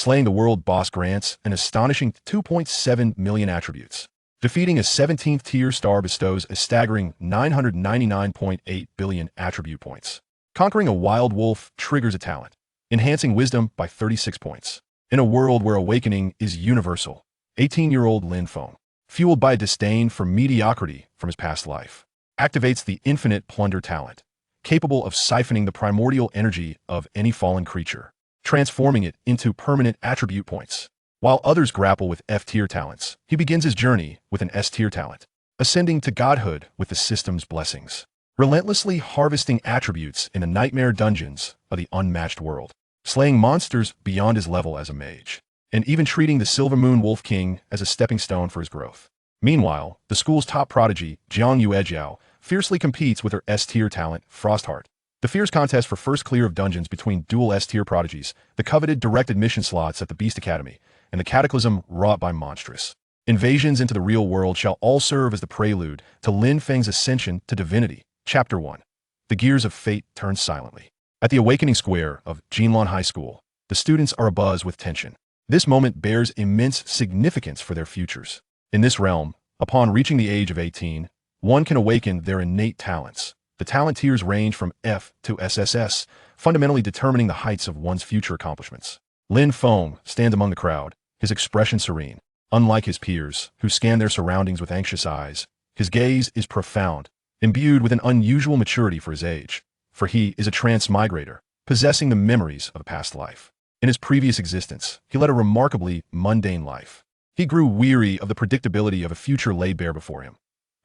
Slaying the world boss grants an astonishing 2.7 million attributes. Defeating a 17th tier star bestows a staggering 999.8 billion attribute points. Conquering a wild wolf triggers a talent, enhancing wisdom by 36 points. In a world where awakening is universal, 18-year-old Lin Feng, fueled by a disdain for mediocrity from his past life, activates the infinite Plunder talent, capable of siphoning the primordial energy of any fallen creature, transforming it into permanent attribute points. While others grapple with F-tier talents, he begins his journey with an S-tier talent, ascending to godhood with the system's blessings, relentlessly harvesting attributes in the nightmare dungeons of the unmatched world, slaying monsters beyond his level as a mage, and even treating the Silvermoon Wolf King as a stepping stone for his growth. Meanwhile, the school's top prodigy, Jiang Yuejiao, fiercely competes with her S-tier talent, Frostheart. The fierce contest for first clear of dungeons between dual S-tier prodigies, the coveted direct admission slots at the Beast Academy, and the cataclysm wrought by monstrous invasions into the real world shall all serve as the prelude to Lin Feng's ascension to divinity. Chapter 1. The gears of fate turn silently. At the awakening square of Jinlan High School, the students are abuzz with tension. This moment bears immense significance for their futures. In this realm, upon reaching the age of 18, one can awaken their innate talents. The talent tiers range from F to SSS, fundamentally determining the heights of one's future accomplishments. Lin Feng stands among the crowd, his expression serene. Unlike his peers, who scan their surroundings with anxious eyes, his gaze is profound, imbued with an unusual maturity for his age, for he is a transmigrator, possessing the memories of a past life. In his previous existence, he led a remarkably mundane life. He grew weary of the predictability of a future laid bare before him.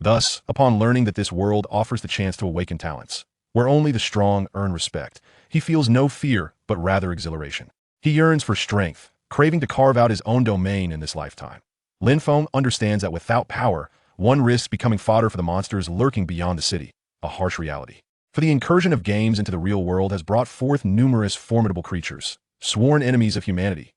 Thus, upon learning that this world offers the chance to awaken talents, where only the strong earn respect, he feels no fear but rather exhilaration. He yearns for strength, craving to carve out his own domain in this lifetime. Lin Feng understands that without power, one risks becoming fodder for the monsters lurking beyond the city, a harsh reality. For the incursion of games into the real world has brought forth numerous formidable creatures, sworn enemies of humanity.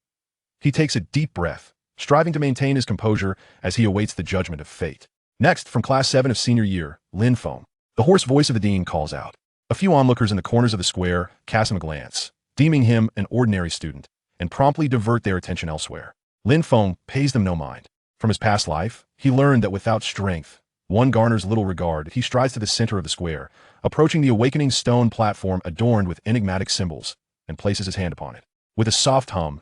He takes a deep breath, striving to maintain his composure as he awaits the judgment of fate. Next, from Class 7 of senior year, Lin Feng, the hoarse voice of the dean calls out. A few onlookers in the corners of the square cast him a glance, deeming him an ordinary student, and promptly divert their attention elsewhere. Lin Feng pays them no mind. From his past life, he learned that without strength, one garners little regard. He strides to the center of the square, approaching the awakening stone platform adorned with enigmatic symbols, and places his hand upon it. With a soft hum,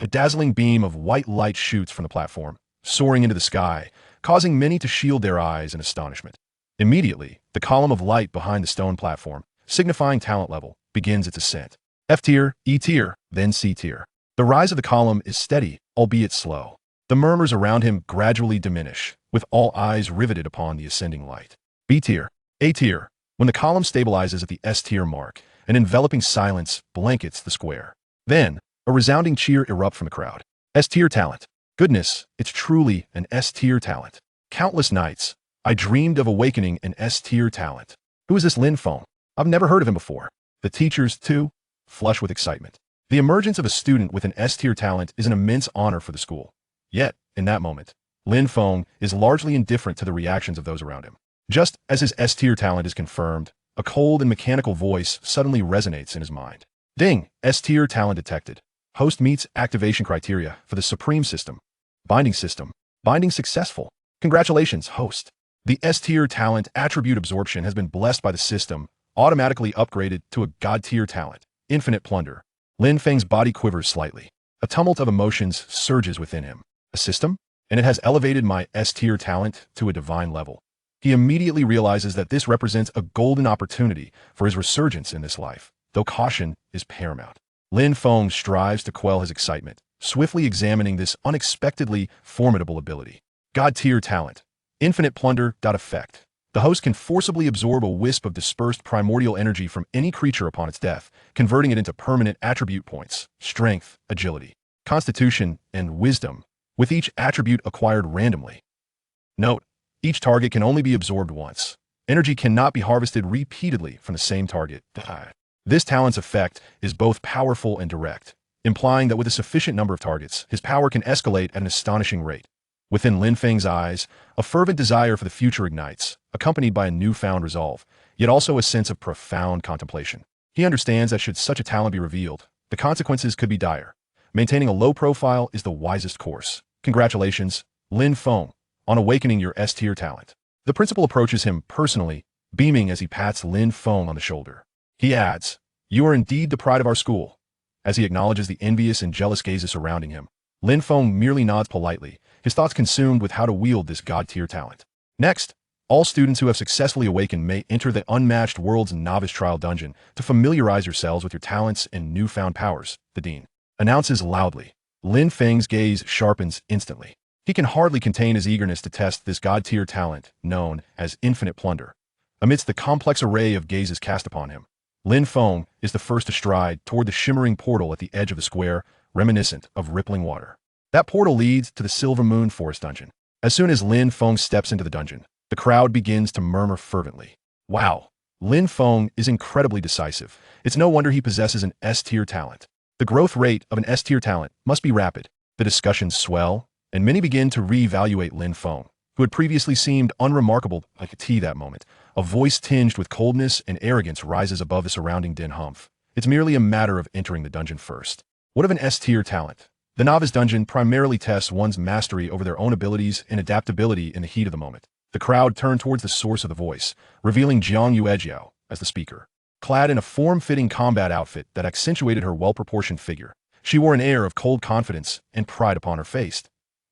a dazzling beam of white light shoots from the platform, soaring into the sky, causing many to shield their eyes in astonishment. Immediately, the column of light behind the stone platform, signifying talent level, begins its ascent. F-tier, E-tier, then C-tier. The rise of the column is steady, albeit slow. The murmurs around him gradually diminish, with all eyes riveted upon the ascending light. B-tier, A-tier. When the column stabilizes at the S-tier mark, an enveloping silence blankets the square. Then, a resounding cheer erupts from the crowd. S-tier talent. Goodness, it's truly an S-tier talent. Countless nights, I dreamed of awakening an S-tier talent. Who is this Lin Feng? I've never heard of him before. The teachers, too, flush with excitement. The emergence of a student with an S-tier talent is an immense honor for the school. Yet, in that moment, Lin Feng is largely indifferent to the reactions of those around him. Just as his S-tier talent is confirmed, a cold and mechanical voice suddenly resonates in his mind. Ding! S-tier talent detected. Host meets activation criteria for the Supreme System. Binding system. Binding successful. Congratulations, host. The S-tier talent attribute absorption has been blessed by the system, automatically upgraded to a God-tier talent, Infinite Plunder. Lin Feng's body quivers slightly. A tumult of emotions surges within him. A system? And it has elevated my S-tier talent to a divine level. He immediately realizes that this represents a golden opportunity for his resurgence in this life, though caution is paramount. Lin Feng strives to quell his excitement, swiftly examining this unexpectedly formidable ability. God-tier talent. Infinite Plunder. Effect. The host can forcibly absorb a wisp of dispersed primordial energy from any creature upon its death, converting it into permanent attribute points, strength, agility, constitution, and wisdom, with each attribute acquired randomly. Note, each target can only be absorbed once. Energy cannot be harvested repeatedly from the same target. This talent's effect is both powerful and direct, implying that with a sufficient number of targets, his power can escalate at an astonishing rate. Within Lin Feng's eyes, a fervent desire for the future ignites, accompanied by a newfound resolve, yet also a sense of profound contemplation. He understands that should such a talent be revealed, the consequences could be dire. Maintaining a low profile is the wisest course. Congratulations, Lin Feng, on awakening your S-tier talent. The principal approaches him personally, beaming as he pats Lin Feng on the shoulder. He adds, "You are indeed the pride of our school." As he acknowledges the envious and jealous gazes surrounding him, Lin Feng merely nods politely, his thoughts consumed with how to wield this god-tier talent. Next, all students who have successfully awakened may enter the Unmatched World's Novice Trial Dungeon to familiarize yourselves with your talents and newfound powers, the dean announces loudly. Lin Feng's gaze sharpens instantly. He can hardly contain his eagerness to test this god-tier talent, known as infinite plunder. Amidst the complex array of gazes cast upon him, Lin Feng is the first to stride toward the shimmering portal at the edge of the square, reminiscent of rippling water. That portal leads to the Silvermoon Forest Dungeon. As soon as Lin Feng steps into the dungeon, the crowd begins to murmur fervently. Wow, Lin Feng is incredibly decisive. It's no wonder he possesses an S-tier talent. The growth rate of an S-tier talent must be rapid. The discussions swell, and many begin to re-evaluate Lin Feng, who had previously seemed unremarkable like a tea that moment. A voice tinged with coldness and arrogance rises above the surrounding din humph. It's merely a matter of entering the dungeon first. What of an S-tier talent? The novice dungeon primarily tests one's mastery over their own abilities and adaptability in the heat of the moment. The crowd turned towards the source of the voice, revealing Jiang Yuejiao as the speaker. Clad in a form-fitting combat outfit that accentuated her well-proportioned figure, she wore an air of cold confidence and pride upon her face.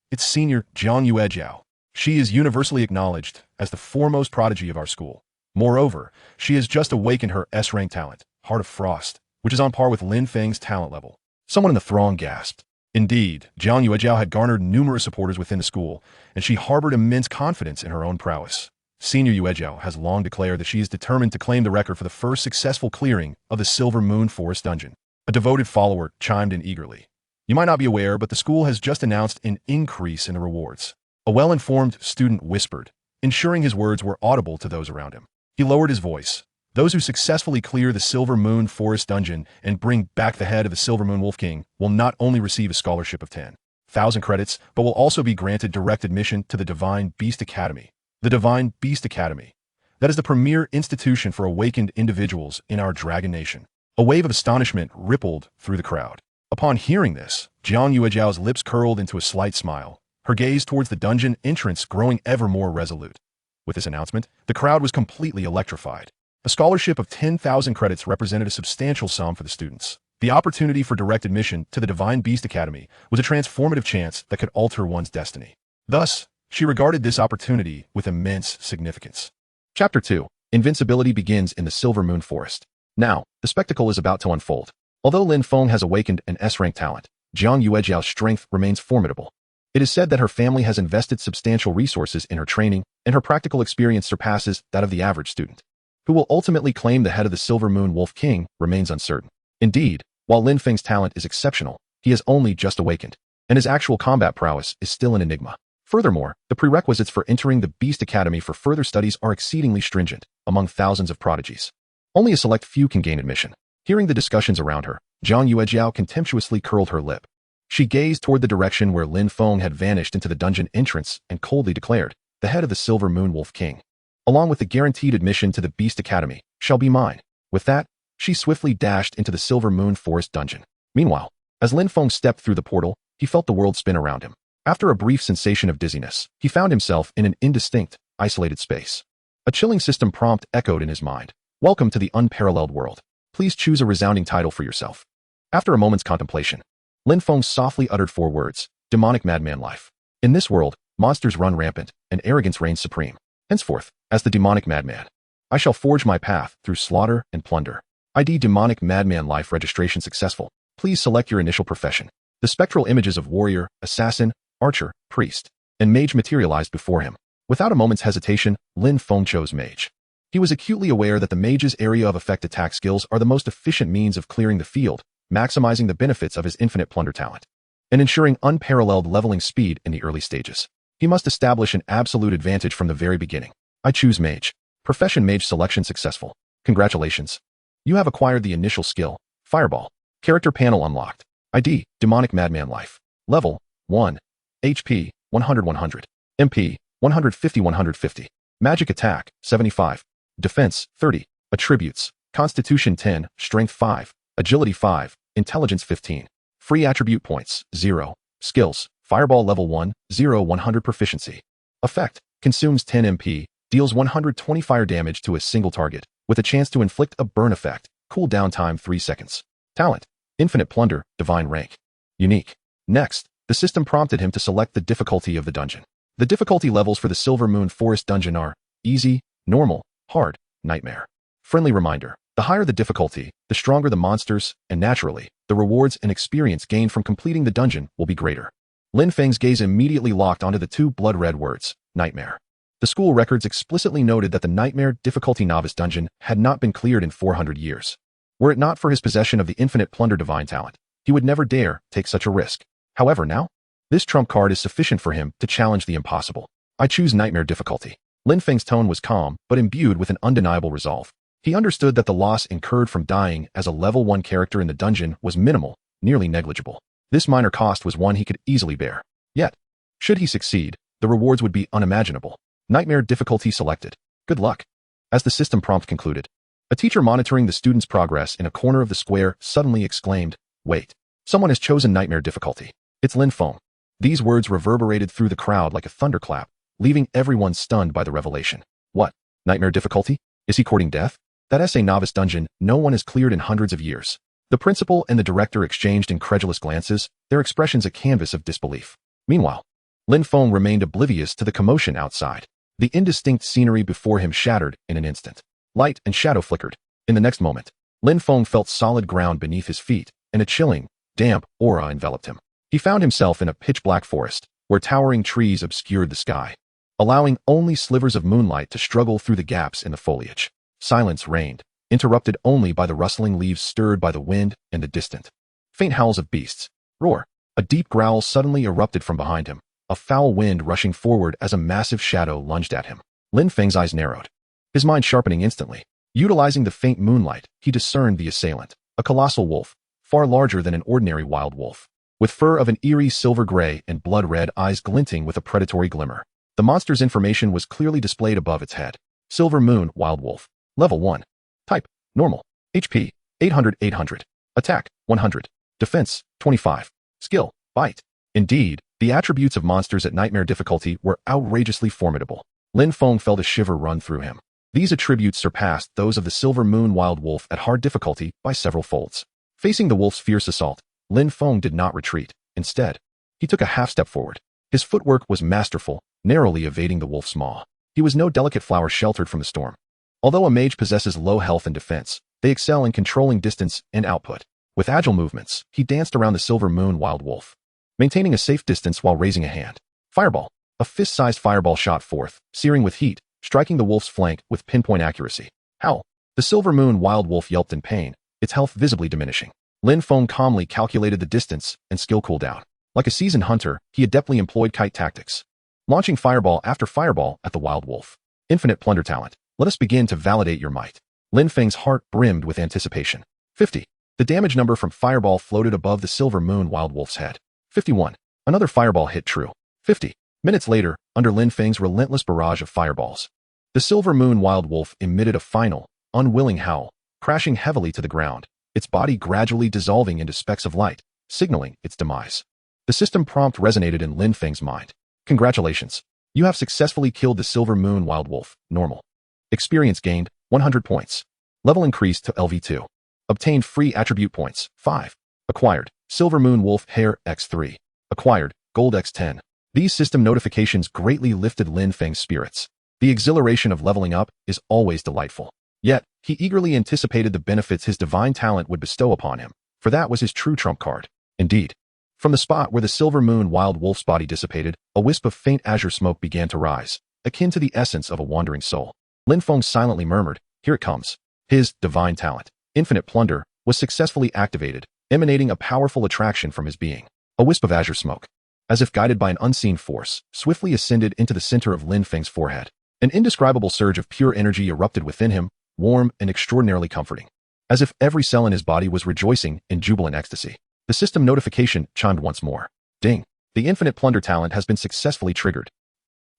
It's senior Jiang Yuejiao. She is universally acknowledged as the foremost prodigy of our school. Moreover, she has just awakened her S-rank talent, Heart of Frost, which is on par with Lin Feng's talent level. Someone in the throng gasped. Indeed, Jiang Yuejiao had garnered numerous supporters within the school, and she harbored immense confidence in her own prowess. Senior Yuejiao has long declared that she is determined to claim the record for the first successful clearing of the Silvermoon Forest Dungeon. A devoted follower chimed in eagerly. You might not be aware, but the school has just announced an increase in the rewards. A well-informed student whispered, ensuring his words were audible to those around him. He lowered his voice. Those who successfully clear the Silvermoon Forest Dungeon and bring back the head of the Silvermoon Wolf King will not only receive a scholarship of 10,000 credits, but will also be granted direct admission to the Divine Beast Academy. The Divine Beast Academy. That is the premier institution for awakened individuals in our Dragon Nation. A wave of astonishment rippled through the crowd. Upon hearing this, Jiang Yuejiao's lips curled into a slight smile, her gaze towards the dungeon entrance growing ever more resolute. With this announcement, the crowd was completely electrified. A scholarship of 10,000 credits represented a substantial sum for the students. The opportunity for direct admission to the Divine Beast Academy was a transformative chance that could alter one's destiny. Thus, she regarded this opportunity with immense significance. Chapter 2. Invincibility begins in the Silvermoon Forest. Now, the spectacle is about to unfold. Although Lin Feng has awakened an S-rank talent, Jiang Yuejiao's strength remains formidable. It is said that her family has invested substantial resources in her training, and her practical experience surpasses that of the average student. Who will ultimately claim the head of the Silvermoon Wolf King remains uncertain. Indeed, while Lin Feng's talent is exceptional, he has only just awakened, and his actual combat prowess is still an enigma. Furthermore, the prerequisites for entering the Beast Academy for further studies are exceedingly stringent among thousands of prodigies. Only a select few can gain admission. Hearing the discussions around her, Jiang Yuejiao contemptuously curled her lip. She gazed toward the direction where Lin Feng had vanished into the dungeon entrance and coldly declared, the head of the Silvermoon Wolf King, along with the guaranteed admission to the Beast Academy, shall be mine. With that, she swiftly dashed into the Silvermoon Forest Dungeon. Meanwhile, as Lin Feng stepped through the portal, he felt the world spin around him. After a brief sensation of dizziness, he found himself in an indistinct, isolated space. A chilling system prompt echoed in his mind. Welcome to the Unparalleled World. Please choose a resounding title for yourself. After a moment's contemplation, Lin Feng softly uttered 4 words, demonic madman life. In this world, monsters run rampant, and arrogance reigns supreme. Henceforth, as the demonic madman, I shall forge my path through slaughter and plunder. ID demonic madman life registration successful. Please select your initial profession. The spectral images of warrior, assassin, archer, priest, and mage materialized before him. Without a moment's hesitation, Lin Feng chose mage. He was acutely aware that the mage's area of effect attack skills are the most efficient means of clearing the field, maximizing the benefits of his infinite plunder talent, and ensuring unparalleled leveling speed in the early stages. He must establish an absolute advantage from the very beginning. I choose mage. Profession mage selection successful. Congratulations. You have acquired the initial skill, Fireball. Character panel unlocked. ID, demonic madman life. Level, 1. HP, 100-100. MP, 150-150. Magic attack, 75. Defense, 30. Attributes, Constitution 10, Strength 5, Agility 5, Intelligence 15. Free attribute points, 0. Skills, Fireball level 1, 0 100 proficiency. Effect, consumes 10 MP, deals 120 fire damage to a single target, with a chance to inflict a burn effect, cooldown time 3 seconds. Talent, Infinite Plunder, Divine Rank. Unique. Next, the system prompted him to select the difficulty of the dungeon. The difficulty levels for the Silvermoon Forest dungeon are easy, normal, hard, nightmare. Friendly reminder, the higher the difficulty, the stronger the monsters, and naturally, the rewards and experience gained from completing the dungeon will be greater. Lin Feng's gaze immediately locked onto the two blood-red words, nightmare. The school records explicitly noted that the nightmare difficulty novice dungeon had not been cleared in 400 years. Were it not for his possession of the infinite plunder divine talent, he would never dare take such a risk. However, now, this trump card is sufficient for him to challenge the impossible. I choose nightmare difficulty. Lin Feng's tone was calm, but imbued with an undeniable resolve. He understood that the loss incurred from dying as a level 1 character in the dungeon was minimal, nearly negligible. This minor cost was one he could easily bear. Yet, should he succeed, the rewards would be unimaginable. Nightmare difficulty selected. Good luck. As the system prompt concluded, a teacher monitoring the student's progress in a corner of the square suddenly exclaimed, "Wait, someone has chosen nightmare difficulty. It's Lin Feng." These words reverberated through the crowd like a thunderclap, leaving everyone stunned by the revelation. What? Nightmare difficulty? Is he courting death? That SA novice dungeon no one has cleared in hundreds of years. The principal and the director exchanged incredulous glances, their expressions a canvas of disbelief. Meanwhile, Lin Feng remained oblivious to the commotion outside. The indistinct scenery before him shattered in an instant. Light and shadow flickered. In the next moment, Lin Feng felt solid ground beneath his feet, and a chilling, damp aura enveloped him. He found himself in a pitch-black forest, where towering trees obscured the sky, allowing only slivers of moonlight to struggle through the gaps in the foliage. Silence reigned, interrupted only by the rustling leaves stirred by the wind and the distant, faint howls of beasts. Roar! A deep growl suddenly erupted from behind him, a foul wind rushing forward as a massive shadow lunged at him. Lin Feng's eyes narrowed, his mind sharpening instantly. Utilizing the faint moonlight, he discerned the assailant, a colossal wolf, far larger than an ordinary wild wolf, with fur of an eerie silver gray and blood-red eyes glinting with a predatory glimmer. The monster's information was clearly displayed above its head. Silvermoon Wild Wolf. Level 1. Type, normal. HP, 800. Attack, 100. Defense, 25. Skill, bite. Indeed, the attributes of monsters at nightmare difficulty were outrageously formidable. Lin Feng felt a shiver run through him. These attributes surpassed those of the Silvermoon Wild Wolf at hard difficulty by several folds. Facing the wolf's fierce assault, Lin Feng did not retreat. Instead, he took a half step forward. His footwork was masterful, narrowly evading the wolf's maw. He was no delicate flower sheltered from the storm. Although a mage possesses low health and defense, they excel in controlling distance and output. With agile movements, he danced around the Silvermoon Wild Wolf, maintaining a safe distance while raising a hand. Fireball. A fist-sized fireball shot forth, searing with heat, striking the wolf's flank with pinpoint accuracy. Howl. The Silvermoon Wild Wolf yelped in pain, its health visibly diminishing. Lin Feng calmly calculated the distance and skill cooldown. Like a seasoned hunter, he adeptly employed kite tactics, launching fireball after fireball at the wild wolf. Infinite plunder talent. Let us begin to validate your might. Lin Feng's heart brimmed with anticipation. 50. The damage number from fireball floated above the Silvermoon Wild Wolf's head. 51. Another fireball hit true. 50. Minutes later, under Lin Feng's relentless barrage of fireballs, the Silvermoon Wild Wolf emitted a final, unwilling howl, crashing heavily to the ground, its body gradually dissolving into specks of light, signaling its demise. The system prompt resonated in Lin Feng's mind. Congratulations. You have successfully killed the Silvermoon Wild Wolf. Normal. Experience gained, 100 points. Level increased to LV2. Obtained free attribute points, 5. Acquired, Silvermoon Wolf Hair X3. Acquired, Gold X10. These system notifications greatly lifted Lin Feng's spirits. The exhilaration of leveling up is always delightful. Yet, he eagerly anticipated the benefits his divine talent would bestow upon him, for that was his true trump card. Indeed, from the spot where the Silvermoon Wild Wolf's body dissipated, a wisp of faint azure smoke began to rise, akin to the essence of a wandering soul. Lin Feng silently murmured, "Here it comes." His divine talent, Infinite Plunder, was successfully activated, emanating a powerful attraction from his being. A wisp of azure smoke, as if guided by an unseen force, swiftly ascended into the center of Lin Feng's forehead. An indescribable surge of pure energy erupted within him, warm and extraordinarily comforting. As if every cell in his body was rejoicing in jubilant ecstasy. The system notification chimed once more. Ding. The Infinite Plunder talent has been successfully triggered.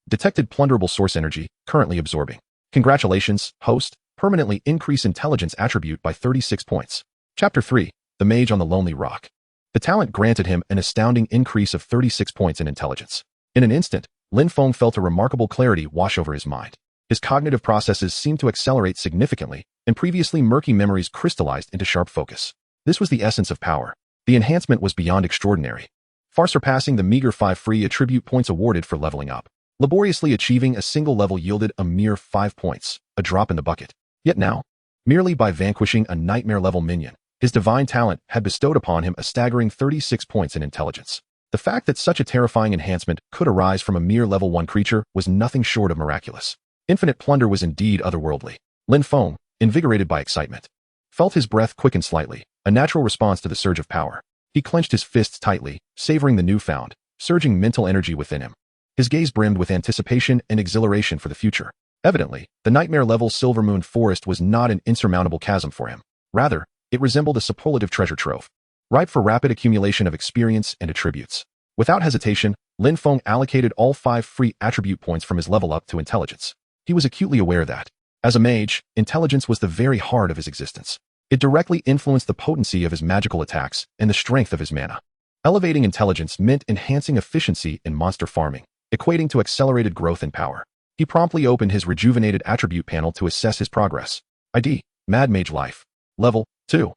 Detected plunderable source energy, currently absorbing. Congratulations, host. Permanently increase intelligence attribute by 36 points. Chapter 3. The Mage on the Lonely Rock. The talent granted him an astounding increase of 36 points in intelligence. In an instant, Lin Feng felt a remarkable clarity wash over his mind. His cognitive processes seemed to accelerate significantly, and previously murky memories crystallized into sharp focus. This was the essence of power. The enhancement was beyond extraordinary, far surpassing the meager 5 free attribute points awarded for leveling up. Laboriously achieving a single level yielded a mere 5 points, a drop in the bucket. Yet now, merely by vanquishing a nightmare-level minion, his divine talent had bestowed upon him a staggering 36 points in intelligence. The fact that such a terrifying enhancement could arise from a mere level 1 creature was nothing short of miraculous. Infinite Plunder was indeed otherworldly. Lin Feng, invigorated by excitement, felt his breath quicken slightly, a natural response to the surge of power. He clenched his fists tightly, savoring the newfound, surging mental energy within him. His gaze brimmed with anticipation and exhilaration for the future. Evidently, the nightmare-level Silvermoon Forest was not an insurmountable chasm for him. Rather, it resembled a superlative treasure trove, ripe for rapid accumulation of experience and attributes. Without hesitation, Lin Feng allocated all 5 free attribute points from his level up to intelligence. He was acutely aware that, as a mage, intelligence was the very heart of his existence. It directly influenced the potency of his magical attacks and the strength of his mana. Elevating intelligence meant enhancing efficiency in monster farming, equating to accelerated growth and power. He promptly opened his rejuvenated attribute panel to assess his progress. ID, Mad Mage Life. Level, 2.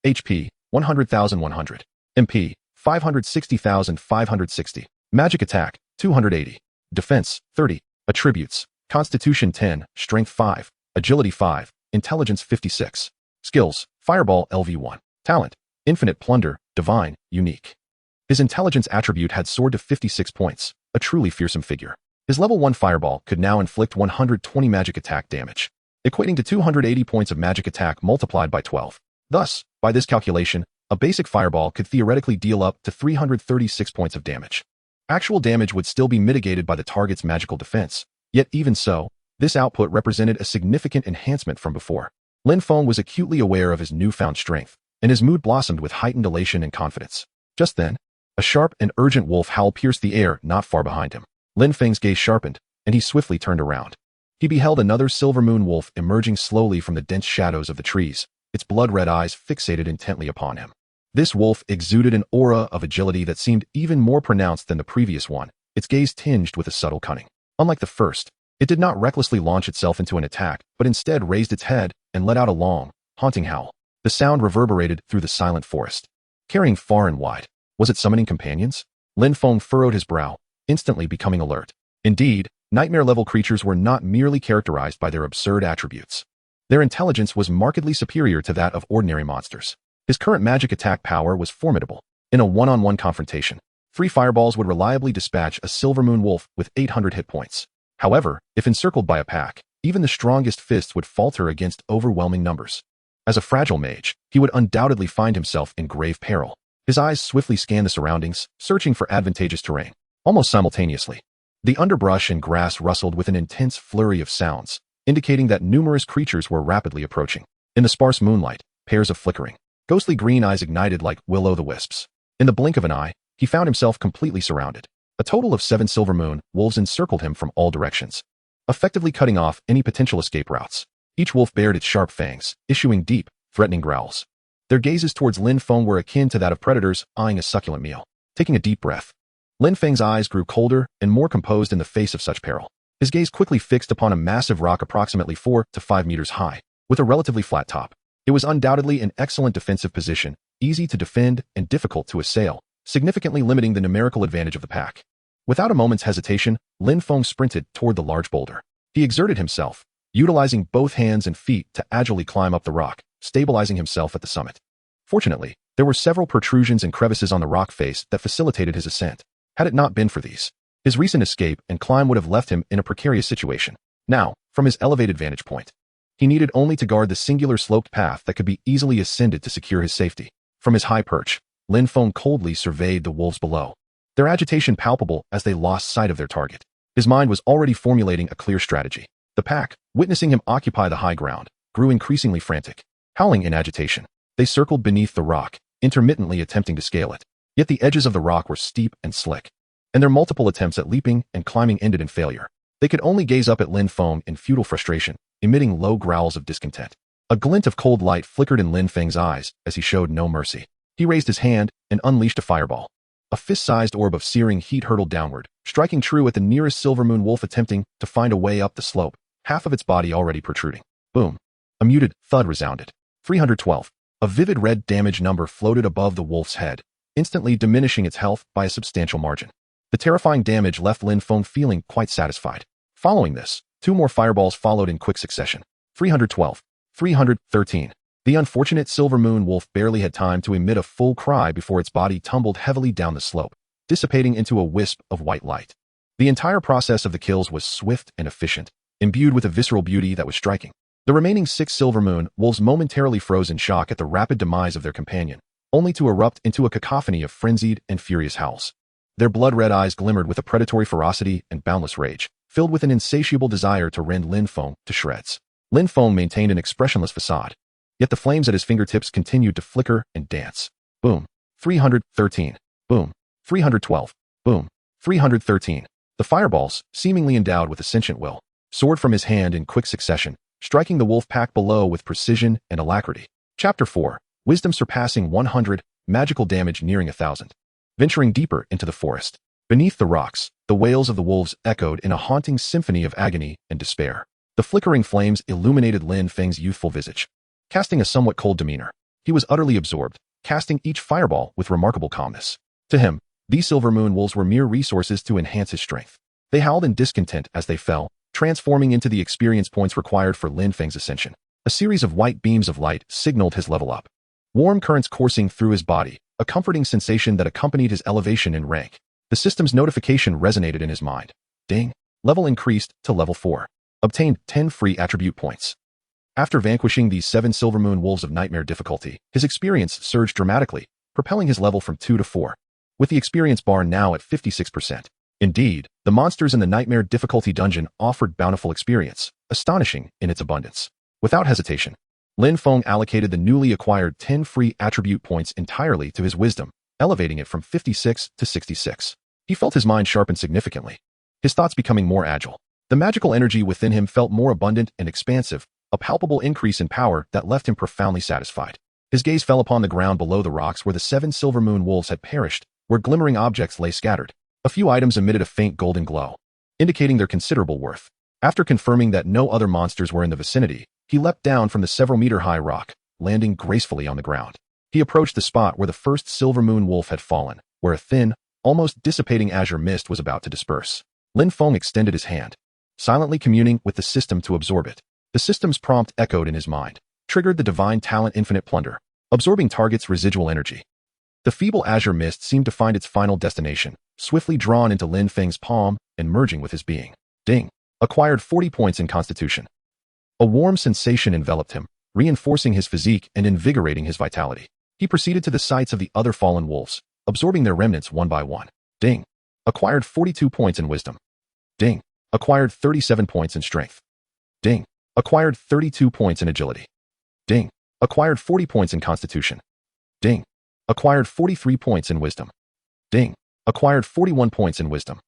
HP, 100,100. MP, 560,560. Magic Attack, 280. Defense, 30. Attributes, Constitution 10, Strength 5, Agility 5, Intelligence 56. Skills, Fireball LV1. Talent, Infinite Plunder, Divine, Unique. His intelligence attribute had soared to 56 points, a truly fearsome figure. His level 1 Fireball could now inflict 120 magic attack damage, equating to 280 points of magic attack multiplied by 12. Thus, by this calculation, a basic Fireball could theoretically deal up to 336 points of damage. Actual damage would still be mitigated by the target's magical defense, yet even so, this output represented a significant enhancement from before. Lin Feng was acutely aware of his newfound strength, and his mood blossomed with heightened elation and confidence. Just then, a sharp and urgent wolf howl pierced the air not far behind him. Lin Feng's gaze sharpened, and he swiftly turned around. He beheld another Silvermoon wolf emerging slowly from the dense shadows of the trees, its blood-red eyes fixated intently upon him. This wolf exuded an aura of agility that seemed even more pronounced than the previous one, its gaze tinged with a subtle cunning. Unlike the first, it did not recklessly launch itself into an attack, but instead raised its head and let out a long, haunting howl. The sound reverberated through the silent forest, carrying far and wide. Was it summoning companions? Lin Feng furrowed his brow, instantly becoming alert. Indeed, nightmare-level creatures were not merely characterized by their absurd attributes. Their intelligence was markedly superior to that of ordinary monsters. His current magic attack power was formidable. In a one-on-one confrontation, 3 fireballs would reliably dispatch a Silvermoon wolf with 800 hit points. However, if encircled by a pack, even the strongest fists would falter against overwhelming numbers. As a fragile mage, he would undoubtedly find himself in grave peril. His eyes swiftly scanned the surroundings, searching for advantageous terrain. Almost simultaneously, the underbrush and grass rustled with an intense flurry of sounds, indicating that numerous creatures were rapidly approaching. In the sparse moonlight, pairs of flickering, ghostly green eyes ignited like will-o'-the-wisps. In the blink of an eye, he found himself completely surrounded. A total of 7 Silvermoon wolves encircled him from all directions, effectively cutting off any potential escape routes. Each wolf bared its sharp fangs, issuing deep, threatening growls. Their gazes towards Lin Feng were akin to that of predators eyeing a succulent meal. Taking a deep breath, Lin Feng's eyes grew colder and more composed in the face of such peril. His gaze quickly fixed upon a massive rock approximately 4 to 5 meters high, with a relatively flat top. It was undoubtedly an excellent defensive position, easy to defend and difficult to assail, significantly limiting the numerical advantage of the pack. Without a moment's hesitation, Lin Feng sprinted toward the large boulder. He exerted himself, utilizing both hands and feet to agilely climb up the rock, stabilizing himself at the summit. Fortunately, there were several protrusions and crevices on the rock face that facilitated his ascent. Had it not been for these, his recent escape and climb would have left him in a precarious situation. Now, from his elevated vantage point, he needed only to guard the singular sloped path that could be easily ascended to secure his safety. From his high perch, Lin Feng coldly surveyed the wolves below, their agitation palpable as they lost sight of their target. His mind was already formulating a clear strategy. The pack, witnessing him occupy the high ground, grew increasingly frantic. Howling in agitation, they circled beneath the rock, intermittently attempting to scale it. Yet the edges of the rock were steep and slick, and their multiple attempts at leaping and climbing ended in failure. They could only gaze up at Lin Feng in futile frustration, emitting low growls of discontent. A glint of cold light flickered in Lin Feng's eyes as he showed no mercy. He raised his hand and unleashed a fireball. A fist-sized orb of searing heat hurtled downward, striking true at the nearest Silvermoon Wolf attempting to find a way up the slope, half of its body already protruding. Boom. A muted thud resounded. 312. A vivid red damage number floated above the wolf's head, instantly diminishing its health by a substantial margin. The terrifying damage left Lin Feng feeling quite satisfied. Following this, 2 more fireballs followed in quick succession. 312. 313. The unfortunate Silvermoon Wolf barely had time to emit a full cry before its body tumbled heavily down the slope, dissipating into a wisp of white light. The entire process of the kills was swift and efficient, imbued with a visceral beauty that was striking. The remaining 6 Silvermoon Wolves momentarily froze in shock at the rapid demise of their companion, only to erupt into a cacophony of frenzied and furious howls. Their blood-red eyes glimmered with a predatory ferocity and boundless rage, filled with an insatiable desire to rend Lin Feng to shreds. Lin Feng maintained an expressionless facade, yet the flames at his fingertips continued to flicker and dance. Boom. 313. Boom. 312. Boom. 313. The fireballs, seemingly endowed with a sentient will, soared from his hand in quick succession, striking the wolf pack below with precision and alacrity. Chapter 4. Wisdom surpassing 100, magical damage nearing 1,000. Venturing deeper into the forest. Beneath the rocks, the wails of the wolves echoed in a haunting symphony of agony and despair. The flickering flames illuminated Lin Feng's youthful visage, casting a somewhat cold demeanor. He was utterly absorbed, casting each fireball with remarkable calmness. To him, these Silvermoon Wolves were mere resources to enhance his strength. They howled in discontent as they fell, transforming into the experience points required for Lin Feng's ascension. A series of white beams of light signaled his level up. Warm currents coursing through his body, a comforting sensation that accompanied his elevation in rank. The system's notification resonated in his mind. Ding. Level increased to level 4. Obtained 10 free attribute points. After vanquishing these 7 Silvermoon Wolves of nightmare difficulty, his experience surged dramatically, propelling his level from 2 to 4, with the experience bar now at 56%. Indeed, the monsters in the nightmare difficulty dungeon offered bountiful experience, astonishing in its abundance. Without hesitation, Lin Feng allocated the newly acquired 10 free attribute points entirely to his wisdom, elevating it from 56 to 66. He felt his mind sharpen significantly, his thoughts becoming more agile. The magical energy within him felt more abundant and expansive, a palpable increase in power that left him profoundly satisfied. His gaze fell upon the ground below the rocks where the 7 Silvermoon Wolves had perished, where glimmering objects lay scattered. A few items emitted a faint golden glow, indicating their considerable worth. After confirming that no other monsters were in the vicinity, he leapt down from the several-meter-high rock, landing gracefully on the ground. He approached the spot where the first Silvermoon Wolf had fallen, where a thin, almost dissipating azure mist was about to disperse. Lin Feng extended his hand, silently communing with the system to absorb it. The system's prompt echoed in his mind, triggered the divine talent infinite plunder, absorbing target's residual energy. The feeble azure mist seemed to find its final destination, swiftly drawn into Lin Feng's palm and merging with his being. Ding. Acquired 40 points in constitution. A warm sensation enveloped him, reinforcing his physique and invigorating his vitality. He proceeded to the sites of the other fallen wolves, absorbing their remnants one by one. Ding. Acquired 42 points in wisdom. Ding. Acquired 37 points in strength. Ding. Acquired 32 points in agility. Ding. Acquired 40 points in constitution. Ding. Acquired 43 points in wisdom. Ding. Acquired 41 points in wisdom.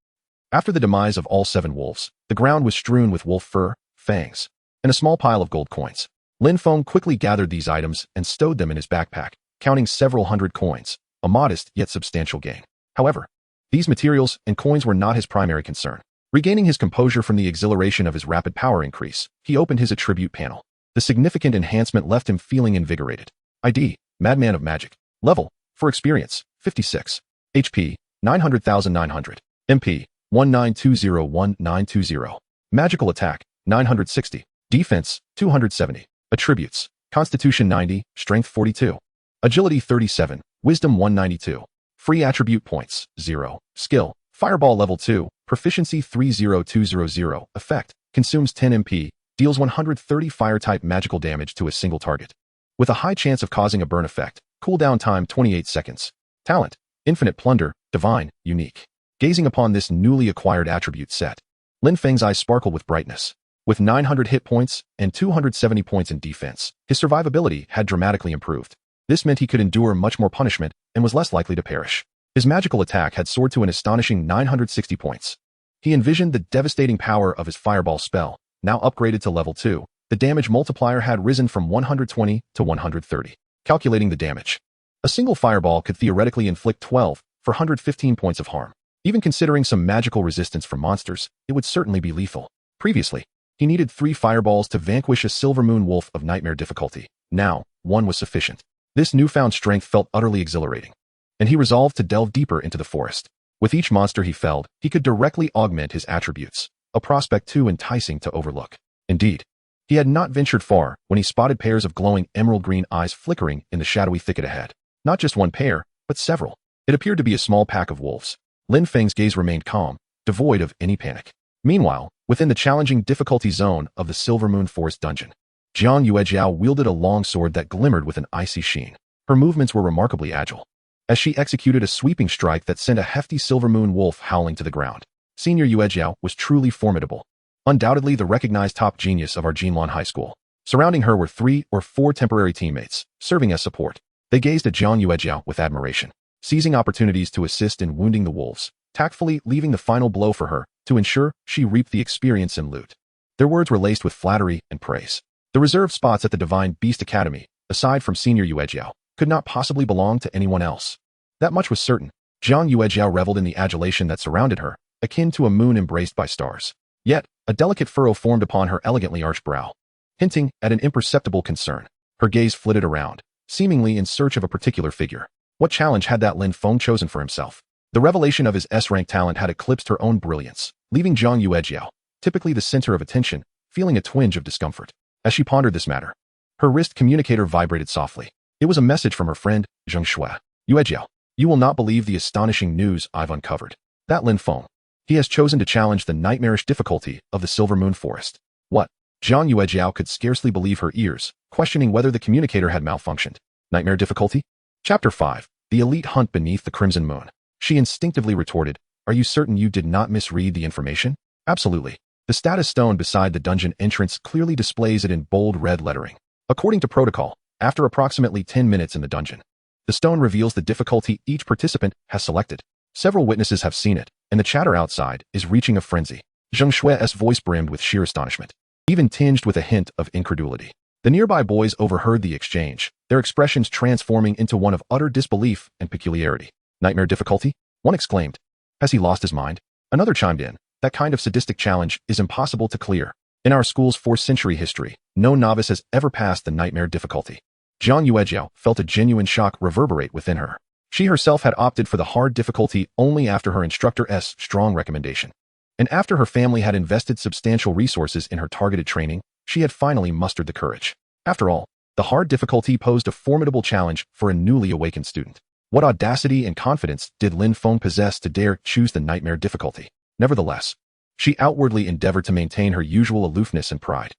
After the demise of all 7 wolves, the ground was strewn with wolf fur, fangs, and a small pile of gold coins. Lin Feng quickly gathered these items and stowed them in his backpack, counting several hundred coins, a modest yet substantial gain. However, these materials and coins were not his primary concern. Regaining his composure from the exhilaration of his rapid power increase, he opened his attribute panel. The significant enhancement left him feeling invigorated. ID, Madman of Magic. Level, for experience, 56. HP, 900,900. MP, 19201920. Magical attack, 960. Defense, 270. Attributes, Constitution 90, Strength 42. Agility 37, Wisdom 192. Free attribute points, 0. Skill, Fireball Level 2, Proficiency 30200. Effect, consumes 10 MP, deals 130 fire-type magical damage to a single target, with a high chance of causing a burn effect. Cooldown time 28 seconds. Talent, Infinite Plunder, Divine, Unique. Gazing upon this newly acquired attribute set, Lin Feng's eyes sparkled with brightness. With 900 hit points and 270 points in defense, his survivability had dramatically improved. This meant he could endure much more punishment and was less likely to perish. His magical attack had soared to an astonishing 960 points. He envisioned the devastating power of his fireball spell, now upgraded to level 2. The damage multiplier had risen from 120 to 130. Calculating the damage. A single fireball could theoretically inflict 12 for 115 points of harm. Even considering some magical resistance from monsters, it would certainly be lethal. Previously, he needed 3 fireballs to vanquish a Silvermoon Wolf of nightmare difficulty. Now, 1 was sufficient. This newfound strength felt utterly exhilarating, and he resolved to delve deeper into the forest. With each monster he felled, he could directly augment his attributes, a prospect too enticing to overlook. Indeed, he had not ventured far when he spotted pairs of glowing emerald green eyes flickering in the shadowy thicket ahead. Not just one pair, but several. It appeared to be a small pack of wolves. Lin Feng's gaze remained calm, devoid of any panic. Meanwhile, within the challenging difficulty zone of the Silvermoon Forest dungeon, Jiang Yuejiao wielded a long sword that glimmered with an icy sheen. Her movements were remarkably agile, as she executed a sweeping strike that sent a hefty Silvermoon wolf howling to the ground. Senior Yuejiao was truly formidable, undoubtedly the recognized top genius of our Jinlan High School. Surrounding her were 3 or 4 temporary teammates, serving as support. They gazed at Jiang Yuejiao with admiration, seizing opportunities to assist in wounding the wolves, tactfully leaving the final blow for her to ensure she reaped the experience and loot. Their words were laced with flattery and praise. The reserved spots at the Divine Beast Academy, aside from Senior Yuejiao, could not possibly belong to anyone else. That much was certain. Jiang Yuejiao reveled in the adulation that surrounded her, akin to a moon embraced by stars. Yet, a delicate furrow formed upon her elegantly arched brow, hinting at an imperceptible concern. Her gaze flitted around, seemingly in search of a particular figure. What challenge had that Lin Feng chosen for himself? The revelation of his S-rank talent had eclipsed her own brilliance, leaving Jiang Yuejiao, typically the center of attention, feeling a twinge of discomfort. As she pondered this matter, her wrist communicator vibrated softly. It was a message from her friend, Zheng Shui. Yuejiao, you will not believe the astonishing news I've uncovered. That Lin Feng, he has chosen to challenge the nightmarish difficulty of the Silvermoon Forest. What? Jiang Yuejiao could scarcely believe her ears, questioning whether the communicator had malfunctioned. Nightmare difficulty? Chapter 5. The Elite Hunt Beneath the Crimson Moon. She instinctively retorted, are you certain you did not misread the information? Absolutely. The status stone beside the dungeon entrance clearly displays it in bold red lettering. According to protocol, after approximately 10 minutes in the dungeon, the stone reveals the difficulty each participant has selected. Several witnesses have seen it, and the chatter outside is reaching a frenzy. Zheng Shui's voice brimmed with sheer astonishment, even tinged with a hint of incredulity. The nearby boys overheard the exchange, their expressions transforming into one of utter disbelief and peculiarity. Nightmare difficulty? One exclaimed. Has he lost his mind? Another chimed in. That kind of sadistic challenge is impossible to clear. In our school's 4th-century history, no novice has ever passed the nightmare difficulty. Jiang Yuejiao felt a genuine shock reverberate within her. She herself had opted for the hard difficulty only after her instructor's strong recommendation. And after her family had invested substantial resources in her targeted training, she had finally mustered the courage. After all, the hard difficulty posed a formidable challenge for a newly awakened student. What audacity and confidence did Lin Feng possess to dare choose the nightmare difficulty? Nevertheless, she outwardly endeavored to maintain her usual aloofness and pride.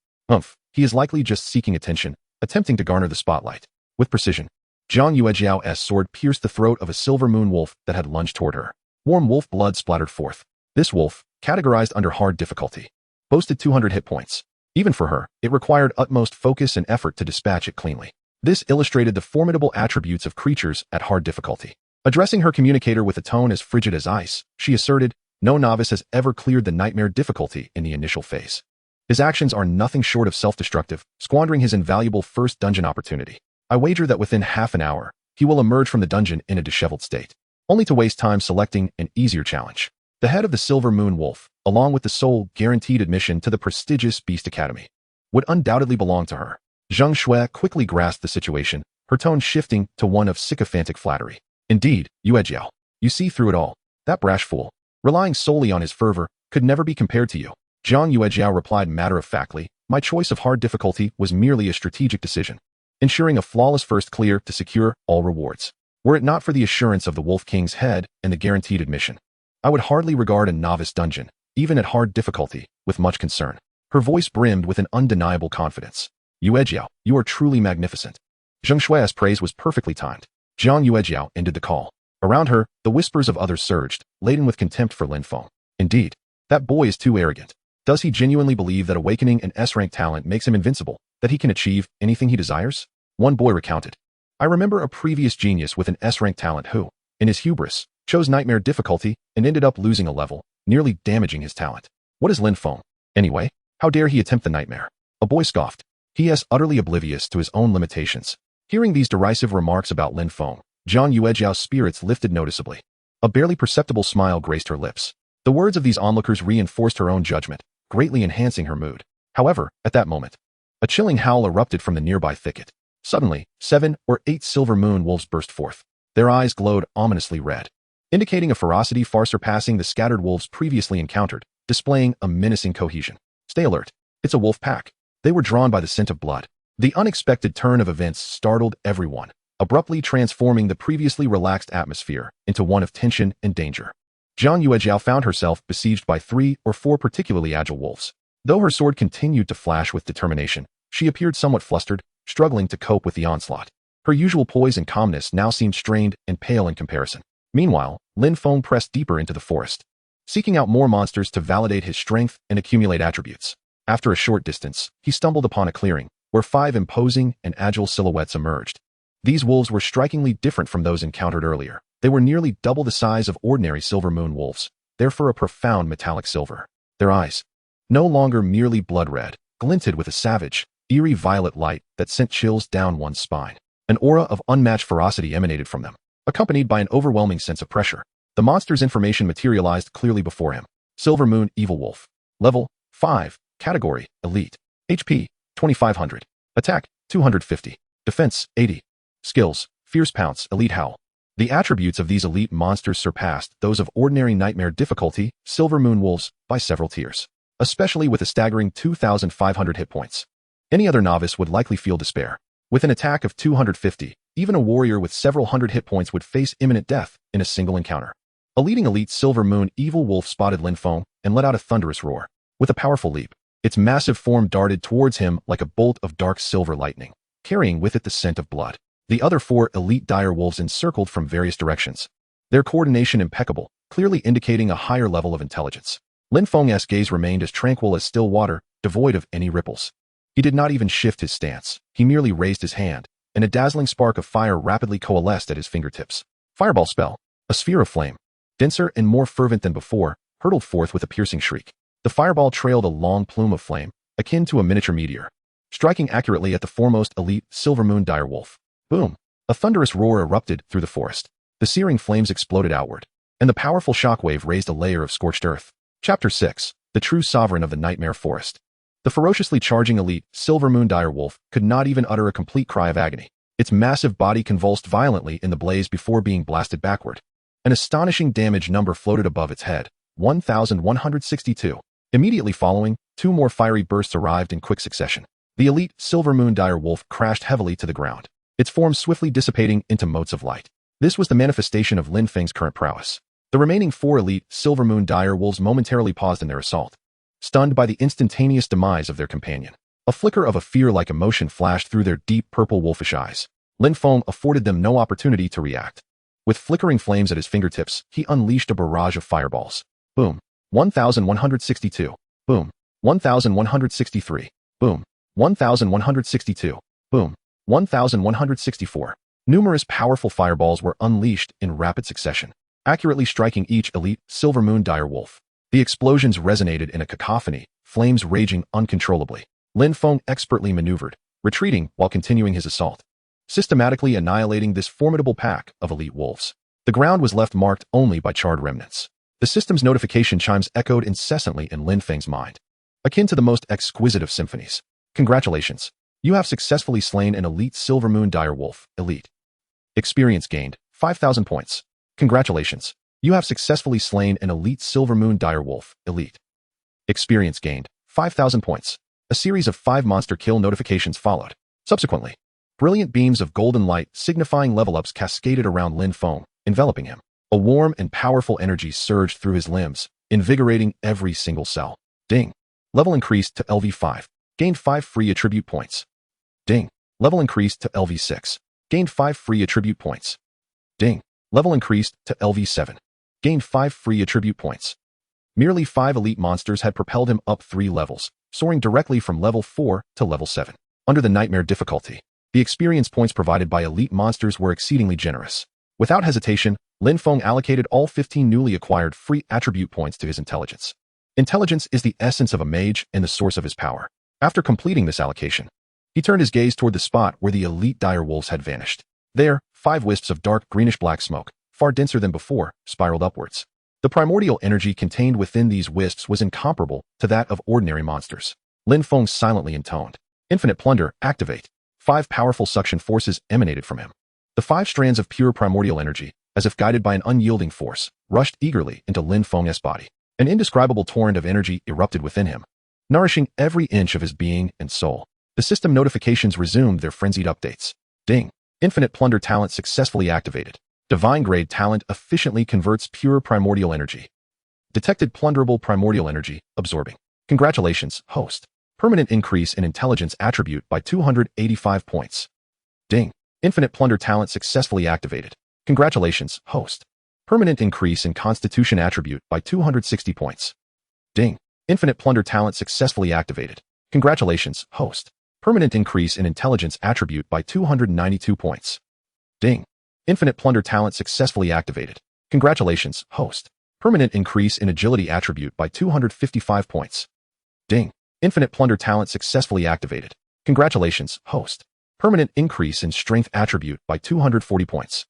He is likely just seeking attention, attempting to garner the spotlight. With precision, Jiang Yuejiao's sword pierced the throat of a Silvermoon wolf that had lunged toward her. Warm wolf blood splattered forth. This wolf, categorized under hard difficulty, boasted 200 hit points. Even for her, it required utmost focus and effort to dispatch it cleanly. This illustrated the formidable attributes of creatures at hard difficulty. Addressing her communicator with a tone as frigid as ice, she asserted, no novice has ever cleared the nightmare difficulty in the initial phase. His actions are nothing short of self-destructive, squandering his invaluable first dungeon opportunity. I wager that within half an hour, he will emerge from the dungeon in a disheveled state, only to waste time selecting an easier challenge. The head of the Silvermoon Wolf, along with the sole guaranteed admission to the prestigious Beast Academy, would undoubtedly belong to her. Zheng Shui quickly grasped the situation, her tone shifting to one of sycophantic flattery. Indeed, Yuejiao, you see through it all. That brash fool, relying solely on his fervor, could never be compared to you. Jiang Yuejiao replied matter-of-factly, my choice of hard difficulty was merely a strategic decision, ensuring a flawless first clear to secure all rewards. Were it not for the assurance of the Wolf King's head and the guaranteed admission, I would hardly regard a novice dungeon, even at hard difficulty, with much concern. Her voice brimmed with an undeniable confidence. Yuejiao, you are truly magnificent. Zheng Shui's praise was perfectly timed. Jiang Yuejiao ended the call. Around her, the whispers of others surged, laden with contempt for Lin Feng. Indeed, that boy is too arrogant. Does he genuinely believe that awakening an S-rank talent makes him invincible, that he can achieve anything he desires? One boy recounted. I remember a previous genius with an S-rank talent who, in his hubris, chose nightmare difficulty and ended up losing a level, nearly damaging his talent. What is Lin Feng? Anyway, how dare he attempt the nightmare? A boy scoffed. He is utterly oblivious to his own limitations. Hearing these derisive remarks about Lin Feng, Jiang Yuejiao's spirits lifted noticeably. A barely perceptible smile graced her lips. The words of these onlookers reinforced her own judgment, greatly enhancing her mood. However, at that moment, a chilling howl erupted from the nearby thicket. Suddenly, 7 or 8 Silvermoon wolves burst forth. Their eyes glowed ominously red, indicating a ferocity far surpassing the scattered wolves previously encountered, displaying a menacing cohesion. Stay alert. It's a wolf pack. They were drawn by the scent of blood. The unexpected turn of events startled everyone, abruptly transforming the previously relaxed atmosphere into one of tension and danger. Jiang Yuejiao found herself besieged by 3 or 4 particularly agile wolves. Though her sword continued to flash with determination, she appeared somewhat flustered, struggling to cope with the onslaught. Her usual poise and calmness now seemed strained and pale in comparison. Meanwhile, Lin Feng pressed deeper into the forest, seeking out more monsters to validate his strength and accumulate attributes. After a short distance, he stumbled upon a clearing, where 5 imposing and agile silhouettes emerged. These wolves were strikingly different from those encountered earlier. They were nearly double the size of ordinary Silvermoon wolves, their fur a profound metallic silver. Their eyes, no longer merely blood red, glinted with a savage, eerie violet light that sent chills down one's spine. An aura of unmatched ferocity emanated from them, accompanied by an overwhelming sense of pressure. The monster's information materialized clearly before him. Silvermoon Evil Wolf. Level 5. Category Elite. HP 2500. Attack 250. Defense 80. Skills Fierce Pounce, Elite Howl. The attributes of these elite monsters surpassed those of ordinary nightmare difficulty Silvermoon wolves by several tiers, especially with a staggering 2,500 hit points. Any other novice would likely feel despair. With an attack of 250, even a warrior with several hundred hit points would face imminent death in a single encounter. A leading elite Silvermoon Evil Wolf spotted Lin Feng and let out a thunderous roar. With a powerful leap, its massive form darted towards him like a bolt of dark silver lightning, carrying with it the scent of blood. The other 4 elite dire wolves encircled from various directions, their coordination impeccable, clearly indicating a higher level of intelligence. Lin Feng's gaze remained as tranquil as still water, devoid of any ripples. He did not even shift his stance. He merely raised his hand, and a dazzling spark of fire rapidly coalesced at his fingertips. Fireball spell. A sphere of flame, denser and more fervent than before, hurtled forth with a piercing shriek. The fireball trailed a long plume of flame, akin to a miniature meteor, striking accurately at the foremost elite Silvermoon direwolf. Boom! A thunderous roar erupted through the forest. The searing flames exploded outward, and the powerful shockwave raised a layer of scorched earth. Chapter 6. The True Sovereign of the Nightmare Forest. The ferociously charging elite Silvermoon direwolf could not even utter a complete cry of agony. Its massive body convulsed violently in the blaze before being blasted backward. An astonishing damage number floated above its head, 1,162. Immediately following, 2 more fiery bursts arrived in quick succession. The elite Silvermoon direwolf crashed heavily to the ground, its form swiftly dissipating into motes of light. This was the manifestation of Lin Feng's current prowess. The remaining 4 elite Silvermoon direwolves momentarily paused in their assault, stunned by the instantaneous demise of their companion. A flicker of a fear-like emotion flashed through their deep purple wolfish eyes. Lin Feng afforded them no opportunity to react. With flickering flames at his fingertips, he unleashed a barrage of fireballs. Boom. 1,162. Boom. 1,163. Boom. 1,162. Boom. 1,164. Numerous powerful fireballs were unleashed in rapid succession, accurately striking each elite Silvermoon direwolf. The explosions resonated in a cacophony, flames raging uncontrollably. Lin Feng expertly maneuvered, retreating while continuing his assault, systematically annihilating this formidable pack of elite wolves. The ground was left marked only by charred remnants. The system's notification chimes echoed incessantly in Lin Feng's mind, akin to the most exquisite of symphonies. Congratulations. You have successfully slain an elite Silvermoon direwolf, elite. Experience gained, 5,000 points. Congratulations. You have successfully slain an elite Silvermoon direwolf, elite. Experience gained, 5,000 points. A series of 5 monster kill notifications followed. Subsequently, brilliant beams of golden light signifying level-ups cascaded around Lin Feng, enveloping him. A warm and powerful energy surged through his limbs, invigorating every single cell. Ding. Level increased to LV5. Gained 5 free attribute points. Ding. Level increased to LV6. Gained 5 free attribute points. Ding. Level increased to LV7. Gained 5 free attribute points. Merely 5 elite monsters had propelled him up 3 levels, soaring directly from level 4 to level 7. Under the nightmare difficulty, the experience points provided by elite monsters were exceedingly generous. Without hesitation, Lin Feng allocated all 15 newly acquired free attribute points to his intelligence. Intelligence is the essence of a mage and the source of his power. After completing this allocation, he turned his gaze toward the spot where the elite direwolves had vanished. There, 5 wisps of dark greenish-black smoke, far denser than before, spiraled upwards. The primordial energy contained within these wisps was incomparable to that of ordinary monsters. Lin Feng silently intoned. Infinite Plunder, activate. 5 powerful suction forces emanated from him. The 5 strands of pure primordial energy, as if guided by an unyielding force, rushed eagerly into Lin Feng's body. An indescribable torrent of energy erupted within him, nourishing every inch of his being and soul. The system notifications resumed their frenzied updates. Ding. Infinite Plunder talent successfully activated. Divine grade talent efficiently converts pure primordial energy. Detected plunderable primordial energy, absorbing. Congratulations, host. Permanent increase in intelligence attribute by 285 points. Ding. Infinite Plunder talent successfully activated. Congratulations, host. Permanent increase in constitution attribute by 260 points. Ding. Infinite Plunder talent successfully activated. Congratulations, host. Permanent increase in intelligence attribute by 292 points. Ding. Infinite Plunder talent successfully activated. Congratulations, host. Permanent increase in agility attribute by 255 points. Ding. Infinite Plunder talent successfully activated. Congratulations, host. Permanent increase in strength attribute by 240 points.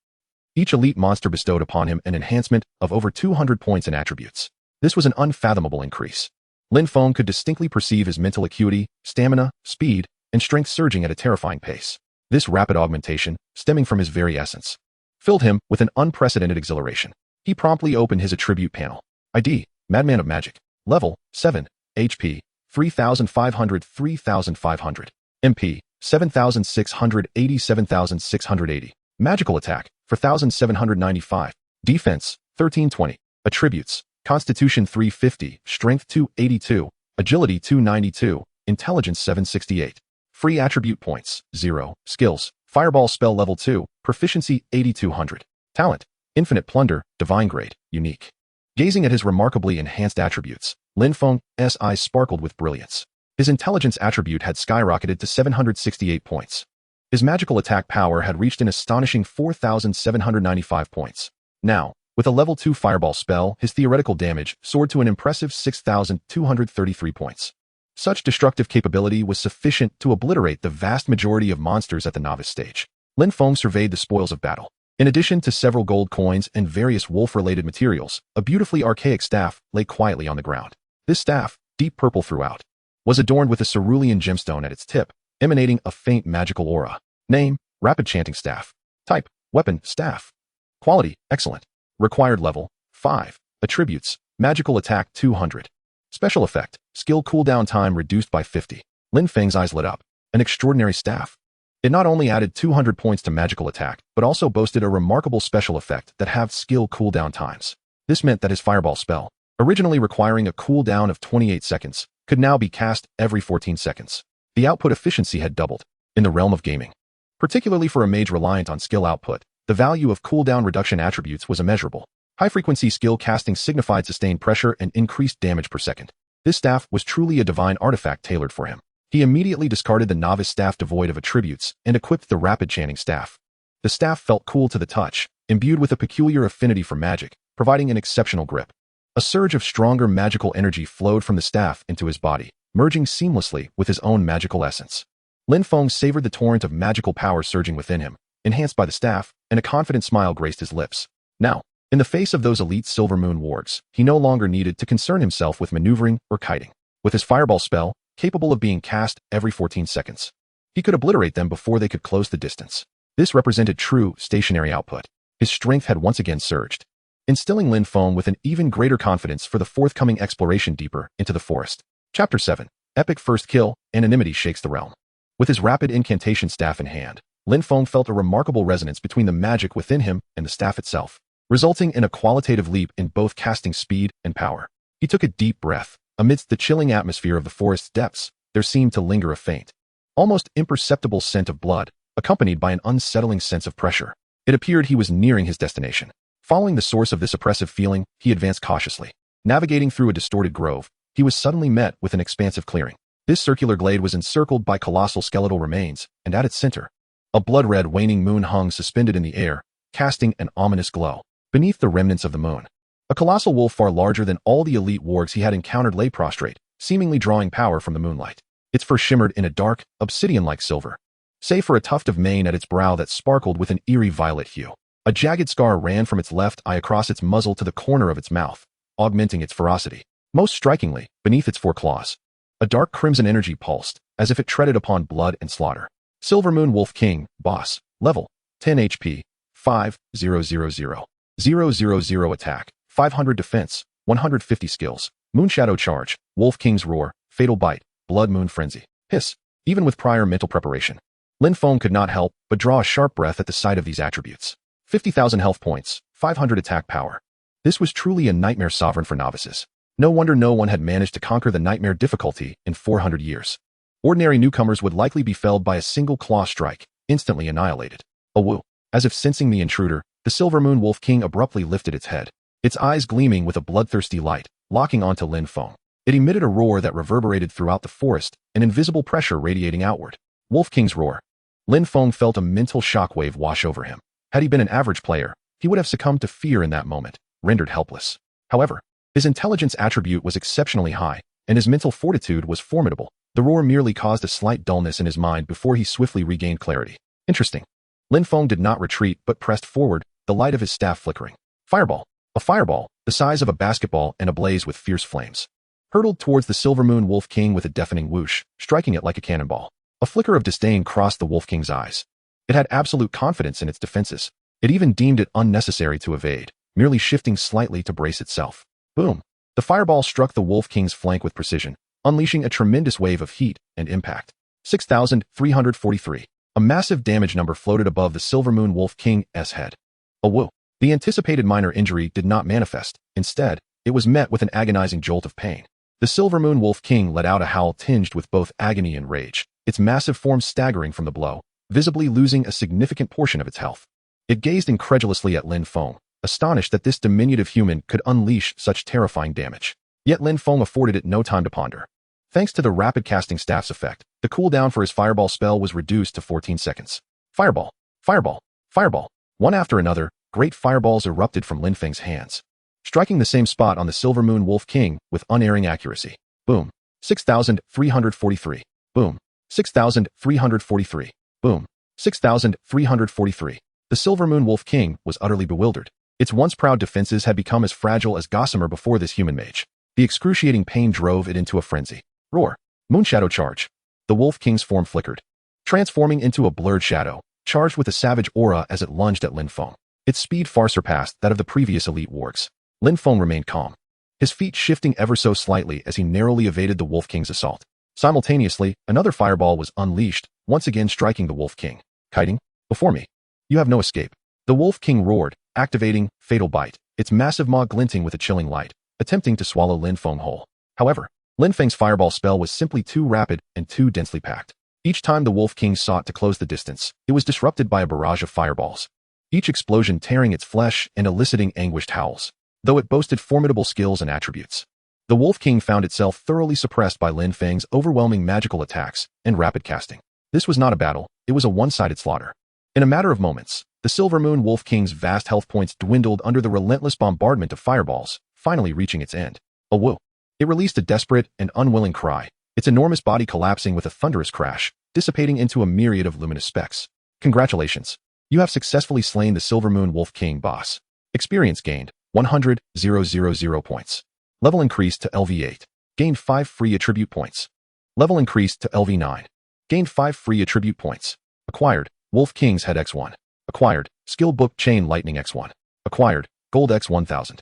Each elite monster bestowed upon him an enhancement of over 200 points in attributes. This was an unfathomable increase. Lin Feng could distinctly perceive his mental acuity, stamina, speed, and strength surging at a terrifying pace. This rapid augmentation, stemming from his very essence, filled him with an unprecedented exhilaration. He promptly opened his attribute panel. ID, Madman of Magic. Level, 7. HP, 3,500 3,500. MP, 7,680 7,680. Magical attack, 4,795. Defense, 1320. Attributes, Constitution 350, Strength 282, Agility 292, Intelligence 768. Free attribute points, 0. Skills, Fireball spell level 2, Proficiency 8200. Talent, Infinite Plunder, Divine Grade, Unique. Gazing at his remarkably enhanced attributes, Lin Feng's eyes sparkled with brilliance. His intelligence attribute had skyrocketed to 768 points. His magical attack power had reached an astonishing 4,795 points. Now, with a level 2 fireball spell, his theoretical damage soared to an impressive 6,233 points. Such destructive capability was sufficient to obliterate the vast majority of monsters at the novice stage. Lin Feng surveyed the spoils of battle. In addition to several gold coins and various wolf-related materials, a beautifully archaic staff lay quietly on the ground. This staff, deep purple throughout, was adorned with a cerulean gemstone at its tip, emanating a faint magical aura. Name, Rapid Chanting Staff. Type, Weapon, Staff. Quality, Excellent. Required level, 5. Attributes, Magical Attack 200. Special effect, Skill cooldown time reduced by 50. Lin Feng's eyes lit up. An extraordinary staff. It not only added 200 points to magical attack, but also boasted a remarkable special effect that halved skill cooldown times. This meant that his fireball spell, originally requiring a cooldown of 28 seconds, could now be cast every 14 seconds. The output efficiency had doubled. In the realm of gaming, particularly for a mage reliant on skill output, the value of cooldown reduction attributes was immeasurable. High-frequency skill casting signified sustained pressure and increased damage per second. This staff was truly a divine artifact tailored for him. He immediately discarded the novice staff devoid of attributes and equipped the rapid chanting staff. The staff felt cool to the touch, imbued with a peculiar affinity for magic, providing an exceptional grip. A surge of stronger magical energy flowed from the staff into his body, merging seamlessly with his own magical essence. Lin Feng savored the torrent of magical power surging within him, enhanced by the staff, and a confident smile graced his lips. Now, in the face of those elite Silvermoon wargs, he no longer needed to concern himself with maneuvering or kiting. With his fireball spell, capable of being cast every 14 seconds, he could obliterate them before they could close the distance. This represented true stationary output. His strength had once again surged, instilling Lin Feng with an even greater confidence for the forthcoming exploration deeper into the forest. Chapter 7. Epic First Kill, Anonymity Shakes the Realm. With his rapid incantation staff in hand, Lin Feng felt a remarkable resonance between the magic within him and the staff itself, resulting in a qualitative leap in both casting speed and power. He took a deep breath. Amidst the chilling atmosphere of the forest's depths, there seemed to linger a faint, almost imperceptible scent of blood, accompanied by an unsettling sense of pressure. It appeared he was nearing his destination. Following the source of this oppressive feeling, he advanced cautiously. Navigating through a distorted grove, he was suddenly met with an expansive clearing. This circular glade was encircled by colossal skeletal remains, and at its center, a blood-red waning moon hung suspended in the air, casting an ominous glow. Beneath the remnants of the moon, a colossal wolf far larger than all the elite wargs he had encountered lay prostrate, seemingly drawing power from the moonlight. Its fur shimmered in a dark, obsidian-like silver, save for a tuft of mane at its brow that sparkled with an eerie violet hue. A jagged scar ran from its left eye across its muzzle to the corner of its mouth, augmenting its ferocity. Most strikingly, beneath its foreclaws, a dark crimson energy pulsed, as if it treaded upon blood and slaughter. Silvermoon Wolf King, boss, level, 10 HP, 5,000,000 attack, 500 defense, 150 skills, Moonshadow Charge, Wolf King's Roar, Fatal Bite, Blood Moon Frenzy, Hiss. Even with prior mental preparation, Lin Feng could not help but draw a sharp breath at the sight of these attributes. 50,000 health points, 500 attack power. This was truly a nightmare sovereign for novices. No wonder no one had managed to conquer the nightmare difficulty in 400 years. Ordinary newcomers would likely be felled by a single claw strike, instantly annihilated. A woo. As if sensing the intruder, the Silvermoon Wolf King abruptly lifted its head, its eyes gleaming with a bloodthirsty light, locking onto Lin Feng. It emitted a roar that reverberated throughout the forest, an invisible pressure radiating outward. Wolf King's Roar. Lin Feng felt a mental shockwave wash over him. Had he been an average player, he would have succumbed to fear in that moment, rendered helpless. However, his intelligence attribute was exceptionally high, and his mental fortitude was formidable. The roar merely caused a slight dullness in his mind before he swiftly regained clarity. Interesting. Lin Feng did not retreat but pressed forward, the light of his staff flickering. Fireball. A fireball, the size of a basketball and ablaze with fierce flames, hurtled towards the Silvermoon Wolf King with a deafening whoosh, striking it like a cannonball. A flicker of disdain crossed the Wolf King's eyes. It had absolute confidence in its defenses. It even deemed it unnecessary to evade, merely shifting slightly to brace itself. Boom! The fireball struck the Wolf King's flank with precision, unleashing a tremendous wave of heat and impact. 6,343. A massive damage number floated above the Silvermoon Wolf King's head. A woo! The anticipated minor injury did not manifest. Instead, it was met with an agonizing jolt of pain. The Silvermoon Wolf King let out a howl tinged with both agony and rage, its massive form staggering from the blow, visibly losing a significant portion of its health. It gazed incredulously at Lin Feng, astonished that this diminutive human could unleash such terrifying damage. Yet Lin Feng afforded it no time to ponder. Thanks to the rapid casting staff's effect, the cooldown for his fireball spell was reduced to 14 seconds. Fireball! Fireball! Fireball! One after another, great fireballs erupted from Lin Feng's hands, striking the same spot on the Silvermoon Wolf King with unerring accuracy. Boom! 6,343. Boom! 6,343. Boom! 6,343. The Silvermoon Wolf King was utterly bewildered. Its once proud defenses had become as fragile as gossamer before this human mage. The excruciating pain drove it into a frenzy. Roar! Moonshadow Charge. The Wolf King's form flickered, transforming into a blurred shadow, charged with a savage aura as it lunged at Lin Feng. Its speed far surpassed that of the previous elite wargs. Lin Feng remained calm, his feet shifting ever so slightly as he narrowly evaded the Wolf King's assault. Simultaneously, another fireball was unleashed, once again striking the Wolf King. Kiting? Before me. You have no escape. The Wolf King roared, activating Fatal Bite, its massive maw glinting with a chilling light, attempting to swallow Lin Feng whole. However, Lin Feng's fireball spell was simply too rapid and too densely packed. Each time the Wolf King sought to close the distance, it was disrupted by a barrage of fireballs, each explosion tearing its flesh and eliciting anguished howls. Though it boasted formidable skills and attributes, the Wolf King found itself thoroughly suppressed by Lin Feng's overwhelming magical attacks and rapid casting. This was not a battle, it was a one-sided slaughter. In a matter of moments, the Silvermoon Wolf King's vast health points dwindled under the relentless bombardment of fireballs, finally reaching its end. A woo! It released a desperate and unwilling cry, its enormous body collapsing with a thunderous crash, dissipating into a myriad of luminous specks. Congratulations! You have successfully slain the Silvermoon Wolf King boss. Experience gained, 100,000 points. Level increased to LV8. Gained 5 free attribute points. Level increased to LV9. Gained 5 free attribute points. Acquired, Wolf King's Head X1. Acquired, Skill Book Chain Lightning X1. Acquired, Gold X1000.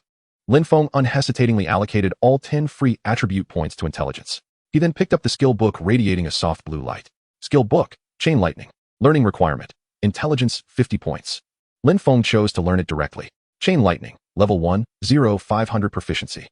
Lin Feng unhesitatingly allocated all 10 free attribute points to intelligence. He then picked up the skill book radiating a soft blue light. Skill book, Chain Lightning. Learning requirement, Intelligence 50 points. Lin Feng chose to learn it directly. Chain Lightning, Level 1, 500 proficiency.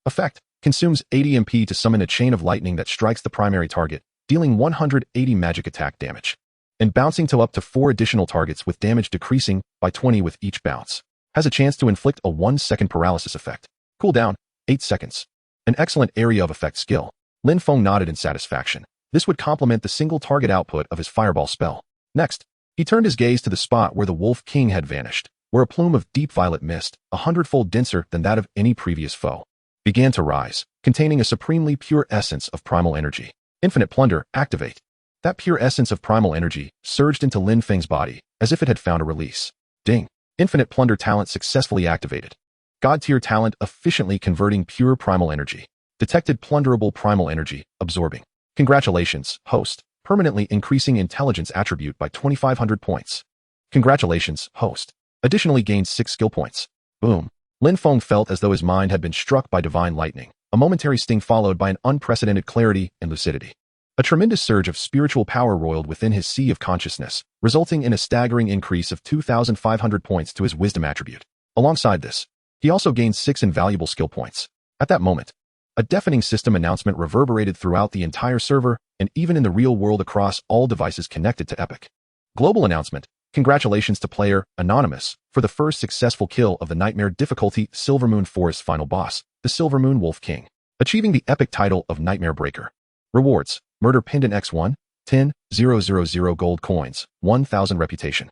Effect, consumes 80 MP to summon a chain of lightning that strikes the primary target, dealing 180 magic attack damage, and bouncing to up to 4 additional targets with damage decreasing by 20 with each bounce. Has a chance to inflict a 1-second paralysis effect. Cooldown, 8 seconds. An excellent area of effect skill. Lin Feng nodded in satisfaction. This would complement the single target output of his fireball spell. Next, he turned his gaze to the spot where the Wolf King had vanished, where a plume of deep violet mist, 100-fold denser than that of any previous foe, began to rise, containing a supremely pure essence of primal energy. Infinite Plunder, activate. That pure essence of primal energy surged into Lin Feng's body as if it had found a release. Ding! Infinite Plunder talent successfully activated. God-tier talent efficiently converting pure primal energy. Detected plunderable primal energy, absorbing. Congratulations, host. Permanently increasing intelligence attribute by 2,500 points. Congratulations, host. Additionally gained 6 skill points. Boom. Lin Feng felt as though his mind had been struck by divine lightning, a momentary sting followed by an unprecedented clarity and lucidity. A tremendous surge of spiritual power roiled within his sea of consciousness, resulting in a staggering increase of 2,500 points to his wisdom attribute. Alongside this, he also gained 6 invaluable skill points. At that moment, a deafening system announcement reverberated throughout the entire server and even in the real world across all devices connected to Epic. Global announcement. Congratulations to player Anonymous for the first successful kill of the Nightmare difficulty Silvermoon Forest final boss, the Silvermoon Wolf King, achieving the epic title of Nightmare Breaker. Rewards. Murder Pendant X1, 10,000 gold coins, 1,000 reputation.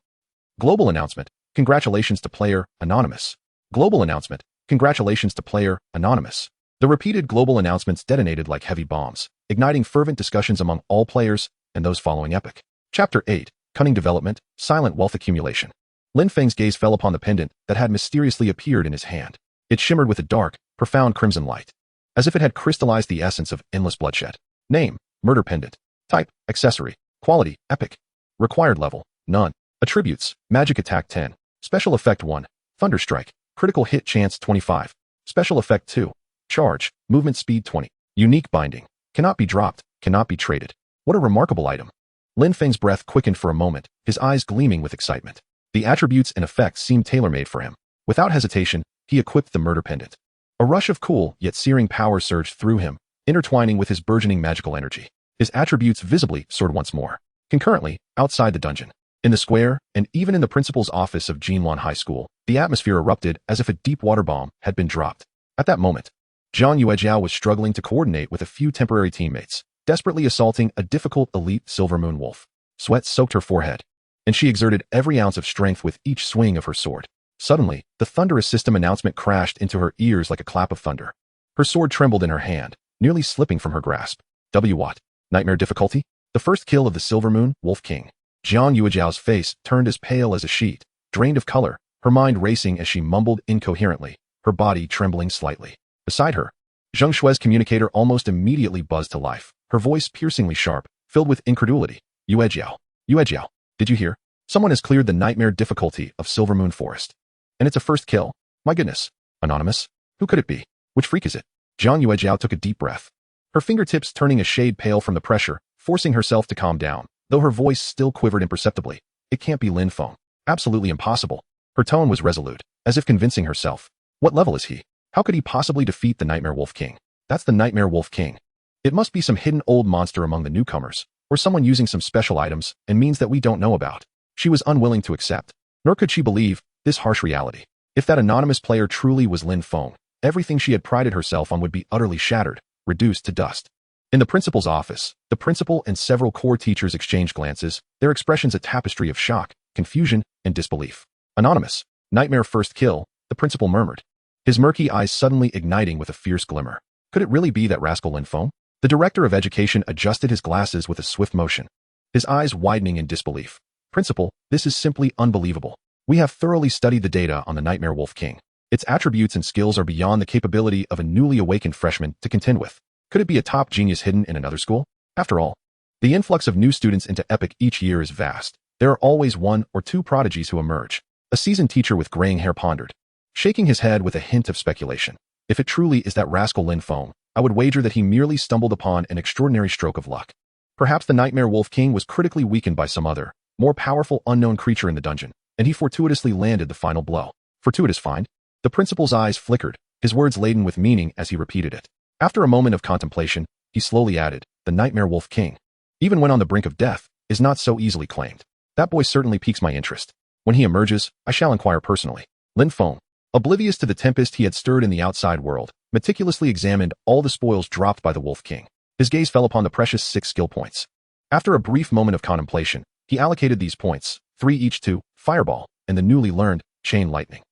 Global announcement. Congratulations to player Anonymous. Global announcement. Congratulations to player Anonymous. The repeated global announcements detonated like heavy bombs, igniting fervent discussions among all players and those following Epic. Chapter 8. Cunning Development, Silent Wealth Accumulation. Lin Feng's gaze fell upon the pendant that had mysteriously appeared in his hand. It shimmered with a dark, profound crimson light, as if it had crystallized the essence of endless bloodshed. Name, Murder Pendant. Type, Accessory. Quality, Epic. Required level, None. Attributes, Magic Attack 10. Special Effect 1. Thunderstrike. Critical Hit Chance 25. Special Effect 2. Charge. Movement Speed 20. Unique Binding. Cannot be dropped. Cannot be traded. What a remarkable item. Lin Feng's breath quickened for a moment, his eyes gleaming with excitement. The attributes and effects seemed tailor-made for him. Without hesitation, he equipped the Murder Pendant. A rush of cool yet searing power surged through him, intertwining with his burgeoning magical energy. His attributes visibly soared once more. Concurrently, outside the dungeon, in the square, and even in the principal's office of Jinwan High School, the atmosphere erupted as if a deep water bomb had been dropped. At that moment, Jiang Yuejiao was struggling to coordinate with a few temporary teammates, desperately assaulting a difficult elite Silvermoon Wolf. Sweat soaked her forehead, and she exerted every ounce of strength with each swing of her sword. Suddenly, the thunderous system announcement crashed into her ears like a clap of thunder. Her sword trembled in her hand, nearly slipping from her grasp. What? Nightmare difficulty? The first kill of the Silvermoon Wolf King. Jiang Yuejiao's face turned as pale as a sheet, drained of color, her mind racing as she mumbled incoherently, her body trembling slightly. Beside her, Zheng Shui's communicator almost immediately buzzed to life, her voice piercingly sharp, filled with incredulity. Yuejiao. Yuejiao, did you hear? Someone has cleared the nightmare difficulty of Silvermoon Forest. And it's a first kill. My goodness. Anonymous? Who could it be? Which freak is it? Jiang Yuejiao took a deep breath, her fingertips turning a shade pale from the pressure, forcing herself to calm down, though her voice still quivered imperceptibly. It can't be Lin Feng. Absolutely impossible. Her tone was resolute, as if convincing herself. What level is he? How could he possibly defeat the Nightmare Wolf King? That's the Nightmare Wolf King. It must be some hidden old monster among the newcomers, or someone using some special items and means that we don't know about. She was unwilling to accept, nor could she believe, this harsh reality. If that anonymous player truly was Lin Feng, everything she had prided herself on would be utterly shattered, reduced to dust. In the principal's office, the principal and several core teachers exchanged glances, their expressions a tapestry of shock, confusion, and disbelief. Anonymous. Nightmare first kill, the principal murmured, his murky eyes suddenly igniting with a fierce glimmer. Could it really be that rascal Lin Feng? The director of education adjusted his glasses with a swift motion, his eyes widening in disbelief. Principal, this is simply unbelievable. We have thoroughly studied the data on the Nightmare Wolf King. Its attributes and skills are beyond the capability of a newly awakened freshman to contend with. Could it be a top genius hidden in another school? After all, the influx of new students into Epic each year is vast. There are always one or two prodigies who emerge. A seasoned teacher with graying hair pondered, shaking his head with a hint of speculation. If it truly is that rascal Lin Feng, I would wager that he merely stumbled upon an extraordinary stroke of luck. Perhaps the Nightmare Wolf King was critically weakened by some other, more powerful unknown creature in the dungeon, and he fortuitously landed the final blow. Fortuitous find? The principal's eyes flickered, his words laden with meaning as he repeated it. After a moment of contemplation, he slowly added, the Nightmare Wolf King, even when on the brink of death, is not so easily claimed. That boy certainly piques my interest. When he emerges, I shall inquire personally. Lin Feng, oblivious to the tempest he had stirred in the outside world, meticulously examined all the spoils dropped by the Wolf King. His gaze fell upon the precious 6 skill points. After a brief moment of contemplation, he allocated these points, 3 each to Fireball and the newly learned Chain Lightning.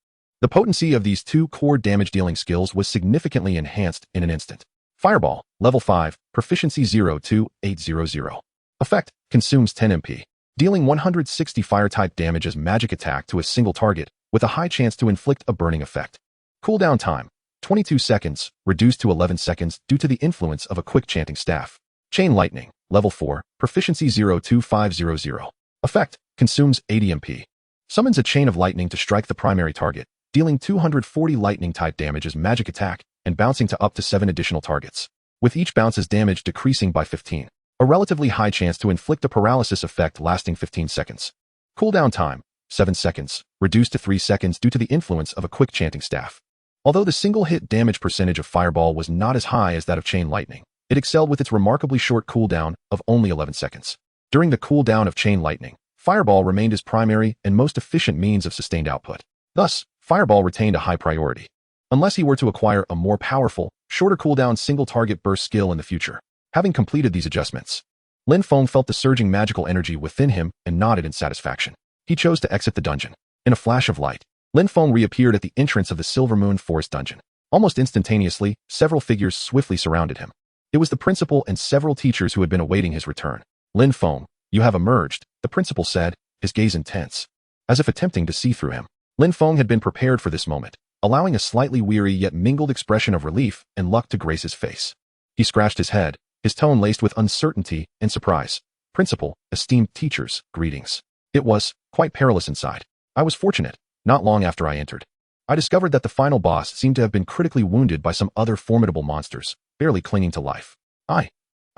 The potency of these 2 core damage-dealing skills was significantly enhanced in an instant. Fireball, level 5, proficiency 02800. Effect, consumes 10 MP, dealing 160 fire-type damage as magic attack to a single target, with a high chance to inflict a burning effect. Cooldown time, 22 seconds, reduced to 11 seconds due to the influence of a quick chanting staff. Chain Lightning, Level 4, Proficiency 02500. Effect, consumes 80 MP. Summons a chain of lightning to strike the primary target, dealing 240 lightning-type damage as magic attack and bouncing to up to 7 additional targets, with each bounce's damage decreasing by 15. A relatively high chance to inflict a paralysis effect lasting 15 seconds. Cooldown time, 7 seconds, reduced to 3 seconds due to the influence of a quick chanting staff. Although the single-hit damage percentage of Fireball was not as high as that of Chain Lightning, it excelled with its remarkably short cooldown of only 11 seconds. During the cooldown of Chain Lightning, Fireball remained his primary and most efficient means of sustained output. Thus, Fireball retained a high priority, unless he were to acquire a more powerful, shorter cooldown single-target burst skill in the future. Having completed these adjustments, Lin Feng felt the surging magical energy within him and nodded in satisfaction. He chose to exit the dungeon. In a flash of light, Lin Feng reappeared at the entrance of the Silvermoon Forest dungeon. Almost instantaneously, several figures swiftly surrounded him. It was the principal and several teachers who had been awaiting his return. Lin Feng, you have emerged, the principal said, his gaze intense, as if attempting to see through him. Lin Feng had been prepared for this moment, allowing a slightly weary yet mingled expression of relief and luck to grace his face. He scratched his head, his tone laced with uncertainty and surprise. Principal, esteemed teachers, greetings. It was quite perilous inside. I was fortunate. Not long after I entered, I discovered that the final boss seemed to have been critically wounded by some other formidable monsters, barely clinging to life. I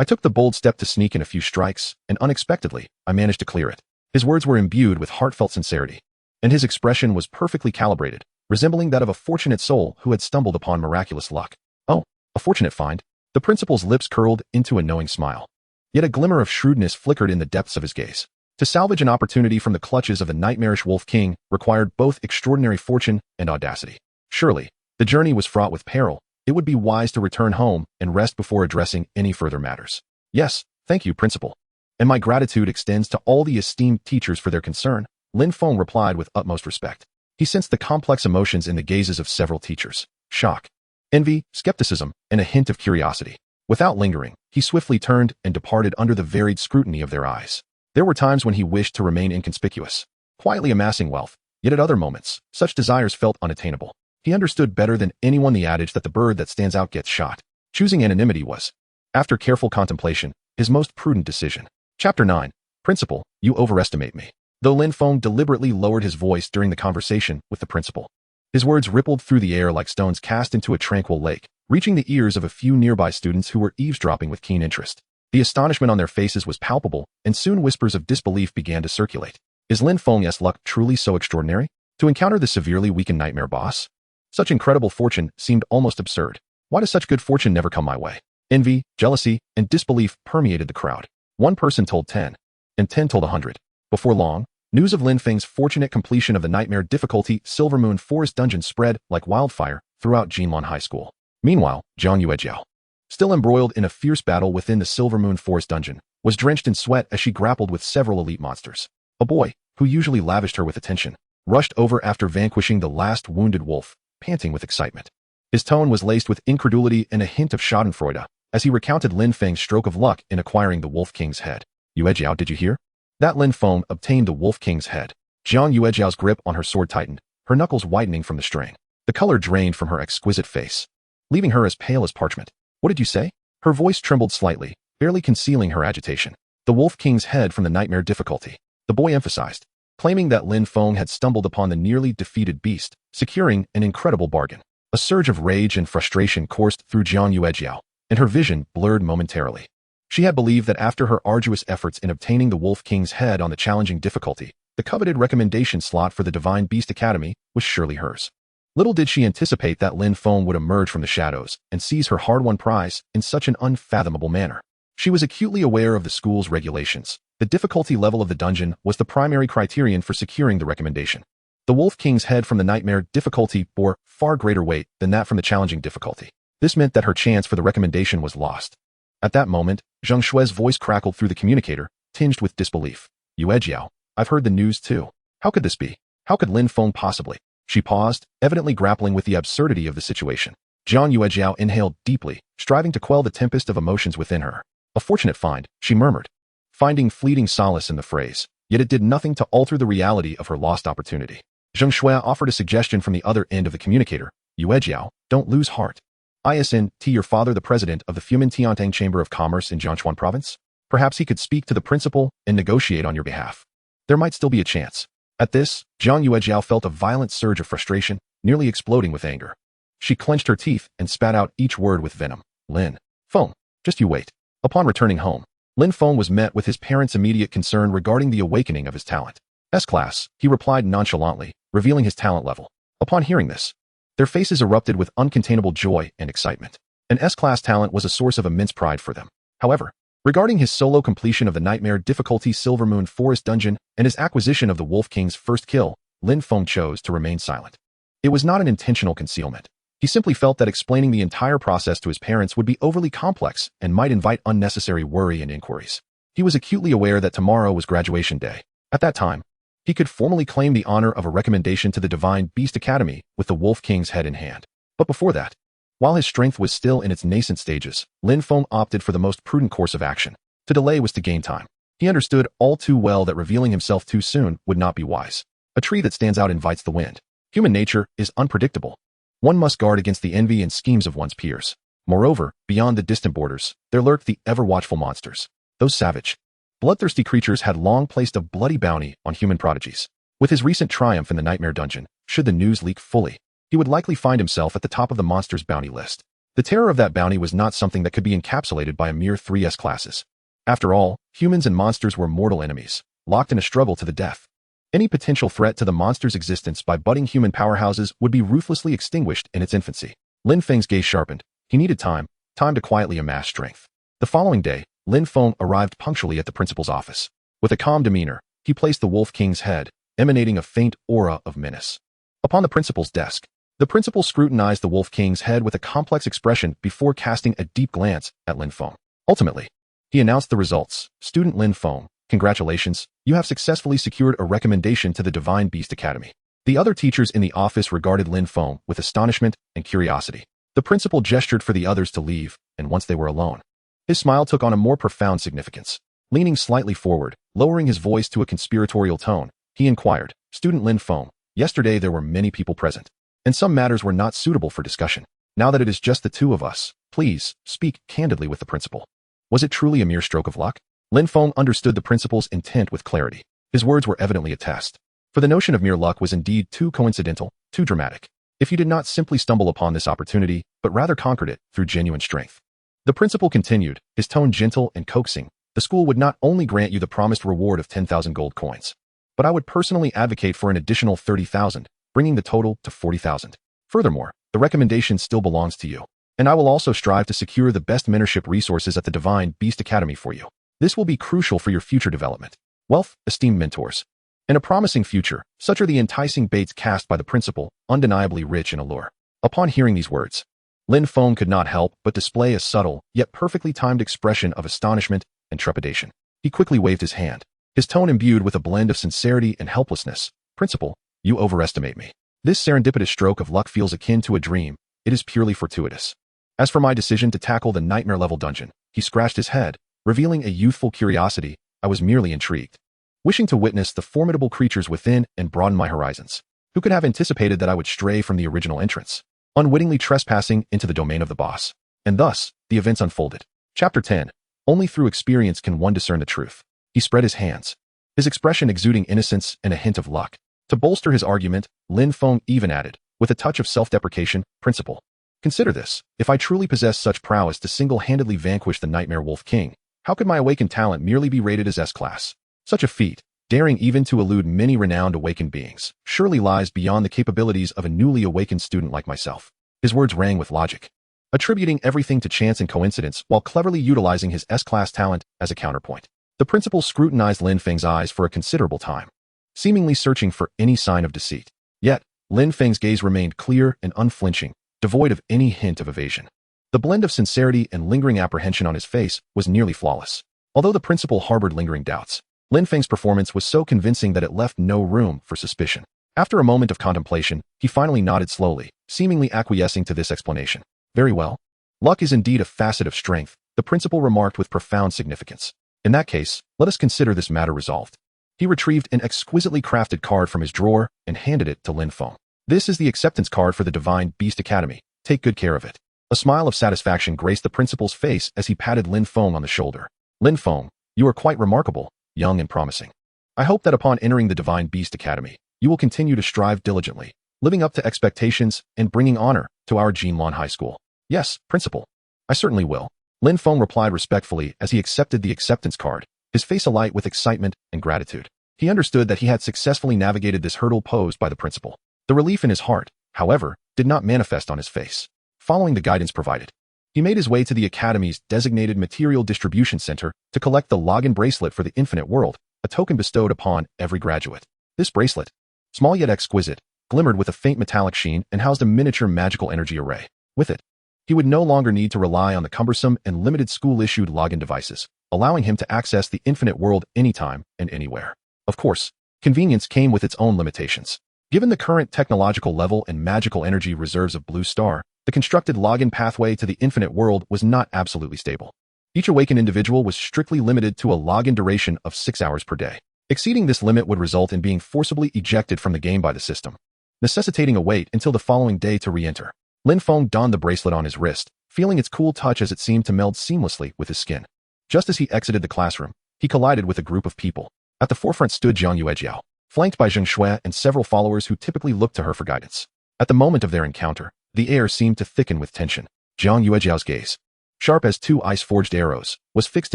took the bold step to sneak in a few strikes, and unexpectedly, I managed to clear it. His words were imbued with heartfelt sincerity, and his expression was perfectly calibrated, resembling that of a fortunate soul who had stumbled upon miraculous luck. Oh, a fortunate find. The principal's lips curled into a knowing smile. Yet a glimmer of shrewdness flickered in the depths of his gaze. To salvage an opportunity from the clutches of the nightmarish Wolf King required both extraordinary fortune and audacity. Surely, the journey was fraught with peril. It would be wise to return home and rest before addressing any further matters. Yes, thank you, Principal. And my gratitude extends to all the esteemed teachers for their concern, Lin Feng replied with utmost respect. He sensed the complex emotions in the gazes of several teachers. Shock, envy, skepticism, and a hint of curiosity. Without lingering, he swiftly turned and departed under the varied scrutiny of their eyes. There were times when he wished to remain inconspicuous, quietly amassing wealth, yet at other moments, such desires felt unattainable. He understood better than anyone the adage that the bird that stands out gets shot. Choosing anonymity was, after careful contemplation, his most prudent decision. Chapter 9. Principal, you overestimate me. Though Lin Feng deliberately lowered his voice during the conversation with the principal, his words rippled through the air like stones cast into a tranquil lake, reaching the ears of a few nearby students who were eavesdropping with keen interest. The astonishment on their faces was palpable, and soon whispers of disbelief began to circulate. Is Lin Feng's luck truly so extraordinary? To encounter the severely weakened nightmare boss? Such incredible fortune seemed almost absurd. Why does such good fortune never come my way? Envy, jealousy, and disbelief permeated the crowd. One person told 10, and 10 told 100. Before long, news of Lin Feng's fortunate completion of the nightmare difficulty Silvermoon Forest dungeon spread like wildfire throughout Jinlan High School. Meanwhile, Jiang Yuejiao, still embroiled in a fierce battle within the Silvermoon Forest dungeon, was drenched in sweat as she grappled with several elite monsters. A boy, who usually lavished her with attention, rushed over after vanquishing the last wounded wolf, panting with excitement. His tone was laced with incredulity and a hint of schadenfreude as he recounted Lin Feng's stroke of luck in acquiring the Wolf King's head. Yuejiao, did you hear? That Lin Feng obtained the Wolf King's head. Jiang Yuejiao's grip on her sword tightened, her knuckles widening from the strain. The color drained from her exquisite face, leaving her as pale as parchment. What did you say? Her voice trembled slightly, barely concealing her agitation. The Wolf King's head from the nightmare difficulty, the boy emphasized, claiming that Lin Feng had stumbled upon the nearly defeated beast, securing an incredible bargain. A surge of rage and frustration coursed through Jiang Yuejiao, and her vision blurred momentarily. She had believed that after her arduous efforts in obtaining the Wolf King's head on the challenging difficulty, the coveted recommendation slot for the Divine Beast Academy was surely hers. Little did she anticipate that Lin Feng would emerge from the shadows and seize her hard-won prize in such an unfathomable manner. She was acutely aware of the school's regulations. The difficulty level of the dungeon was the primary criterion for securing the recommendation. The Wolf King's head from the nightmare difficulty bore far greater weight than that from the challenging difficulty. This meant that her chance for the recommendation was lost. At that moment, Zhang Shui's voice crackled through the communicator, tinged with disbelief. Yuejiao, I've heard the news too. How could this be? How could Lin Feng possibly? She paused, evidently grappling with the absurdity of the situation. Jiang Yuejiao inhaled deeply, striving to quell the tempest of emotions within her. A fortunate find, she murmured. finding fleeting solace in the phrase, yet it did nothing to alter the reality of her lost opportunity. Jiang Yuejiao offered a suggestion from the other end of the communicator. Yuejiao, don't lose heart. Isn't your father the president of the Fumintiantang Chamber of Commerce in Jiangchuan Province? Perhaps he could speak to the principal and negotiate on your behalf. There might still be a chance. At this, Jiang Yuejiao felt a violent surge of frustration, nearly exploding with anger. She clenched her teeth and spat out each word with venom. Lin Feng, just you wait. Upon returning home, Lin Feng was met with his parents' immediate concern regarding the awakening of his talent. S-class, he replied nonchalantly, revealing his talent level. Upon hearing this, their faces erupted with uncontainable joy and excitement. An S-class talent was a source of immense pride for them. However, regarding his solo completion of the nightmare difficulty Silvermoon Forest Dungeon and his acquisition of the Wolf King's first kill, Lin Feng chose to remain silent. It was not an intentional concealment. He simply felt that explaining the entire process to his parents would be overly complex and might invite unnecessary worry and inquiries. He was acutely aware that tomorrow was graduation day. At that time, he could formally claim the honor of a recommendation to the Divine Beast Academy with the Wolf King's head in hand. But before that, while his strength was still in its nascent stages, Lin Feng opted for the most prudent course of action. To delay was to gain time. He understood all too well that revealing himself too soon would not be wise. A tree that stands out invites the wind. Human nature is unpredictable. One must guard against the envy and schemes of one's peers. Moreover, beyond the distant borders, there lurked the ever-watchful monsters. Those savage, bloodthirsty creatures had long placed a bloody bounty on human prodigies. With his recent triumph in the Nightmare Dungeon, should the news leak fully, he would likely find himself at the top of the monster's bounty list. The terror of that bounty was not something that could be encapsulated by a mere 3S classes. After all, humans and monsters were mortal enemies, locked in a struggle to the death. Any potential threat to the monster's existence by budding human powerhouses would be ruthlessly extinguished in its infancy. Lin Feng's gaze sharpened. He needed time to quietly amass strength. The following day, Lin Feng arrived punctually at the principal's office. With a calm demeanor, he placed the Wolf King's head, emanating a faint aura of menace. Upon the principal's desk, the principal scrutinized the Wolf King's head with a complex expression before casting a deep glance at Lin Feng. Ultimately, he announced the results. Student Lin Feng, congratulations, you have successfully secured a recommendation to the Divine Beast Academy. The other teachers in the office regarded Lin Feng with astonishment and curiosity. The principal gestured for the others to leave, and once they were alone, his smile took on a more profound significance. Leaning slightly forward, lowering his voice to a conspiratorial tone, he inquired, Student Lin Feng, yesterday there were many people present, and some matters were not suitable for discussion. Now that it is just the two of us, please, speak candidly with the principal. Was it truly a mere stroke of luck? Lin Feng understood the principal's intent with clarity. His words were evidently a test. For the notion of mere luck was indeed too coincidental, too dramatic. If you did not simply stumble upon this opportunity, but rather conquered it through genuine strength. The principal continued, his tone gentle and coaxing. The school would not only grant you the promised reward of 10,000 gold coins, but I would personally advocate for an additional 30,000, bringing the total to 40,000. Furthermore, the recommendation still belongs to you, and I will also strive to secure the best mentorship resources at the Divine Beast Academy for you. This will be crucial for your future development. Wealth, esteemed mentors, and a promising future, such are the enticing baits cast by the principal, undeniably rich in allure. Upon hearing these words, Lin Feng could not help but display a subtle, yet perfectly timed expression of astonishment and trepidation. He quickly waved his hand, his tone imbued with a blend of sincerity and helplessness. Principal, you overestimate me. This serendipitous stroke of luck feels akin to a dream. It is purely fortuitous. As for my decision to tackle the nightmare-level dungeon, he scratched his head, revealing a youthful curiosity. I was merely intrigued, wishing to witness the formidable creatures within and broaden my horizons. Who could have anticipated that I would stray from the original entrance, unwittingly trespassing into the domain of the boss? And thus, the events unfolded. Chapter 10. Only through experience can one discern the truth. He spread his hands, his expression exuding innocence and a hint of luck. To bolster his argument, Lin Feng even added, with a touch of self-deprecation, Principal, consider this. If I truly possess such prowess to single-handedly vanquish the Nightmare Wolf King, how could my awakened talent merely be rated as S-class? Such a feat, daring even to elude many renowned awakened beings, surely lies beyond the capabilities of a newly awakened student like myself. His words rang with logic, attributing everything to chance and coincidence while cleverly utilizing his S-class talent as a counterpoint. The principal scrutinized Lin Feng's eyes for a considerable time, seemingly searching for any sign of deceit. Yet, Lin Feng's gaze remained clear and unflinching, devoid of any hint of evasion. The blend of sincerity and lingering apprehension on his face was nearly flawless. Although the principal harbored lingering doubts, Lin Feng's performance was so convincing that it left no room for suspicion. After a moment of contemplation, he finally nodded slowly, seemingly acquiescing to this explanation. Very well. Luck is indeed a facet of strength, the principal remarked with profound significance. In that case, let us consider this matter resolved. He retrieved an exquisitely crafted card from his drawer and handed it to Lin Feng. This is the acceptance card for the Divine Beast Academy. Take good care of it. A smile of satisfaction graced the principal's face as he patted Lin Feng on the shoulder. Lin Feng, you are quite remarkable, young and promising. I hope that upon entering the Divine Beast Academy, you will continue to strive diligently, living up to expectations and bringing honor to our Jinlan High School. Yes, principal. I certainly will. Lin Feng replied respectfully as he accepted the acceptance card, his face alight with excitement and gratitude. He understood that he had successfully navigated this hurdle posed by the principal. The relief in his heart, however, did not manifest on his face. Following the guidance provided, he made his way to the Academy's designated material distribution center to collect the login bracelet for the Infinite World, a token bestowed upon every graduate. This bracelet, small yet exquisite, glimmered with a faint metallic sheen and housed a miniature magical energy array. With it, he would no longer need to rely on the cumbersome and limited school-issued login devices, allowing him to access the Infinite World anytime and anywhere. Of course, convenience came with its own limitations. Given the current technological level and magical energy reserves of Blue Star, the constructed login pathway to the Infinite World was not absolutely stable. Each awakened individual was strictly limited to a login duration of 6 hours per day. Exceeding this limit would result in being forcibly ejected from the game by the system, necessitating a wait until the following day to re-enter. Lin Feng donned the bracelet on his wrist, feeling its cool touch as it seemed to meld seamlessly with his skin. Just as he exited the classroom, he collided with a group of people. At the forefront stood Jiang Yuejiao, flanked by Zheng Shui and several followers who typically looked to her for guidance. At the moment of their encounter, the air seemed to thicken with tension. Jiang Yuejiao's gaze, sharp as two ice-forged arrows, was fixed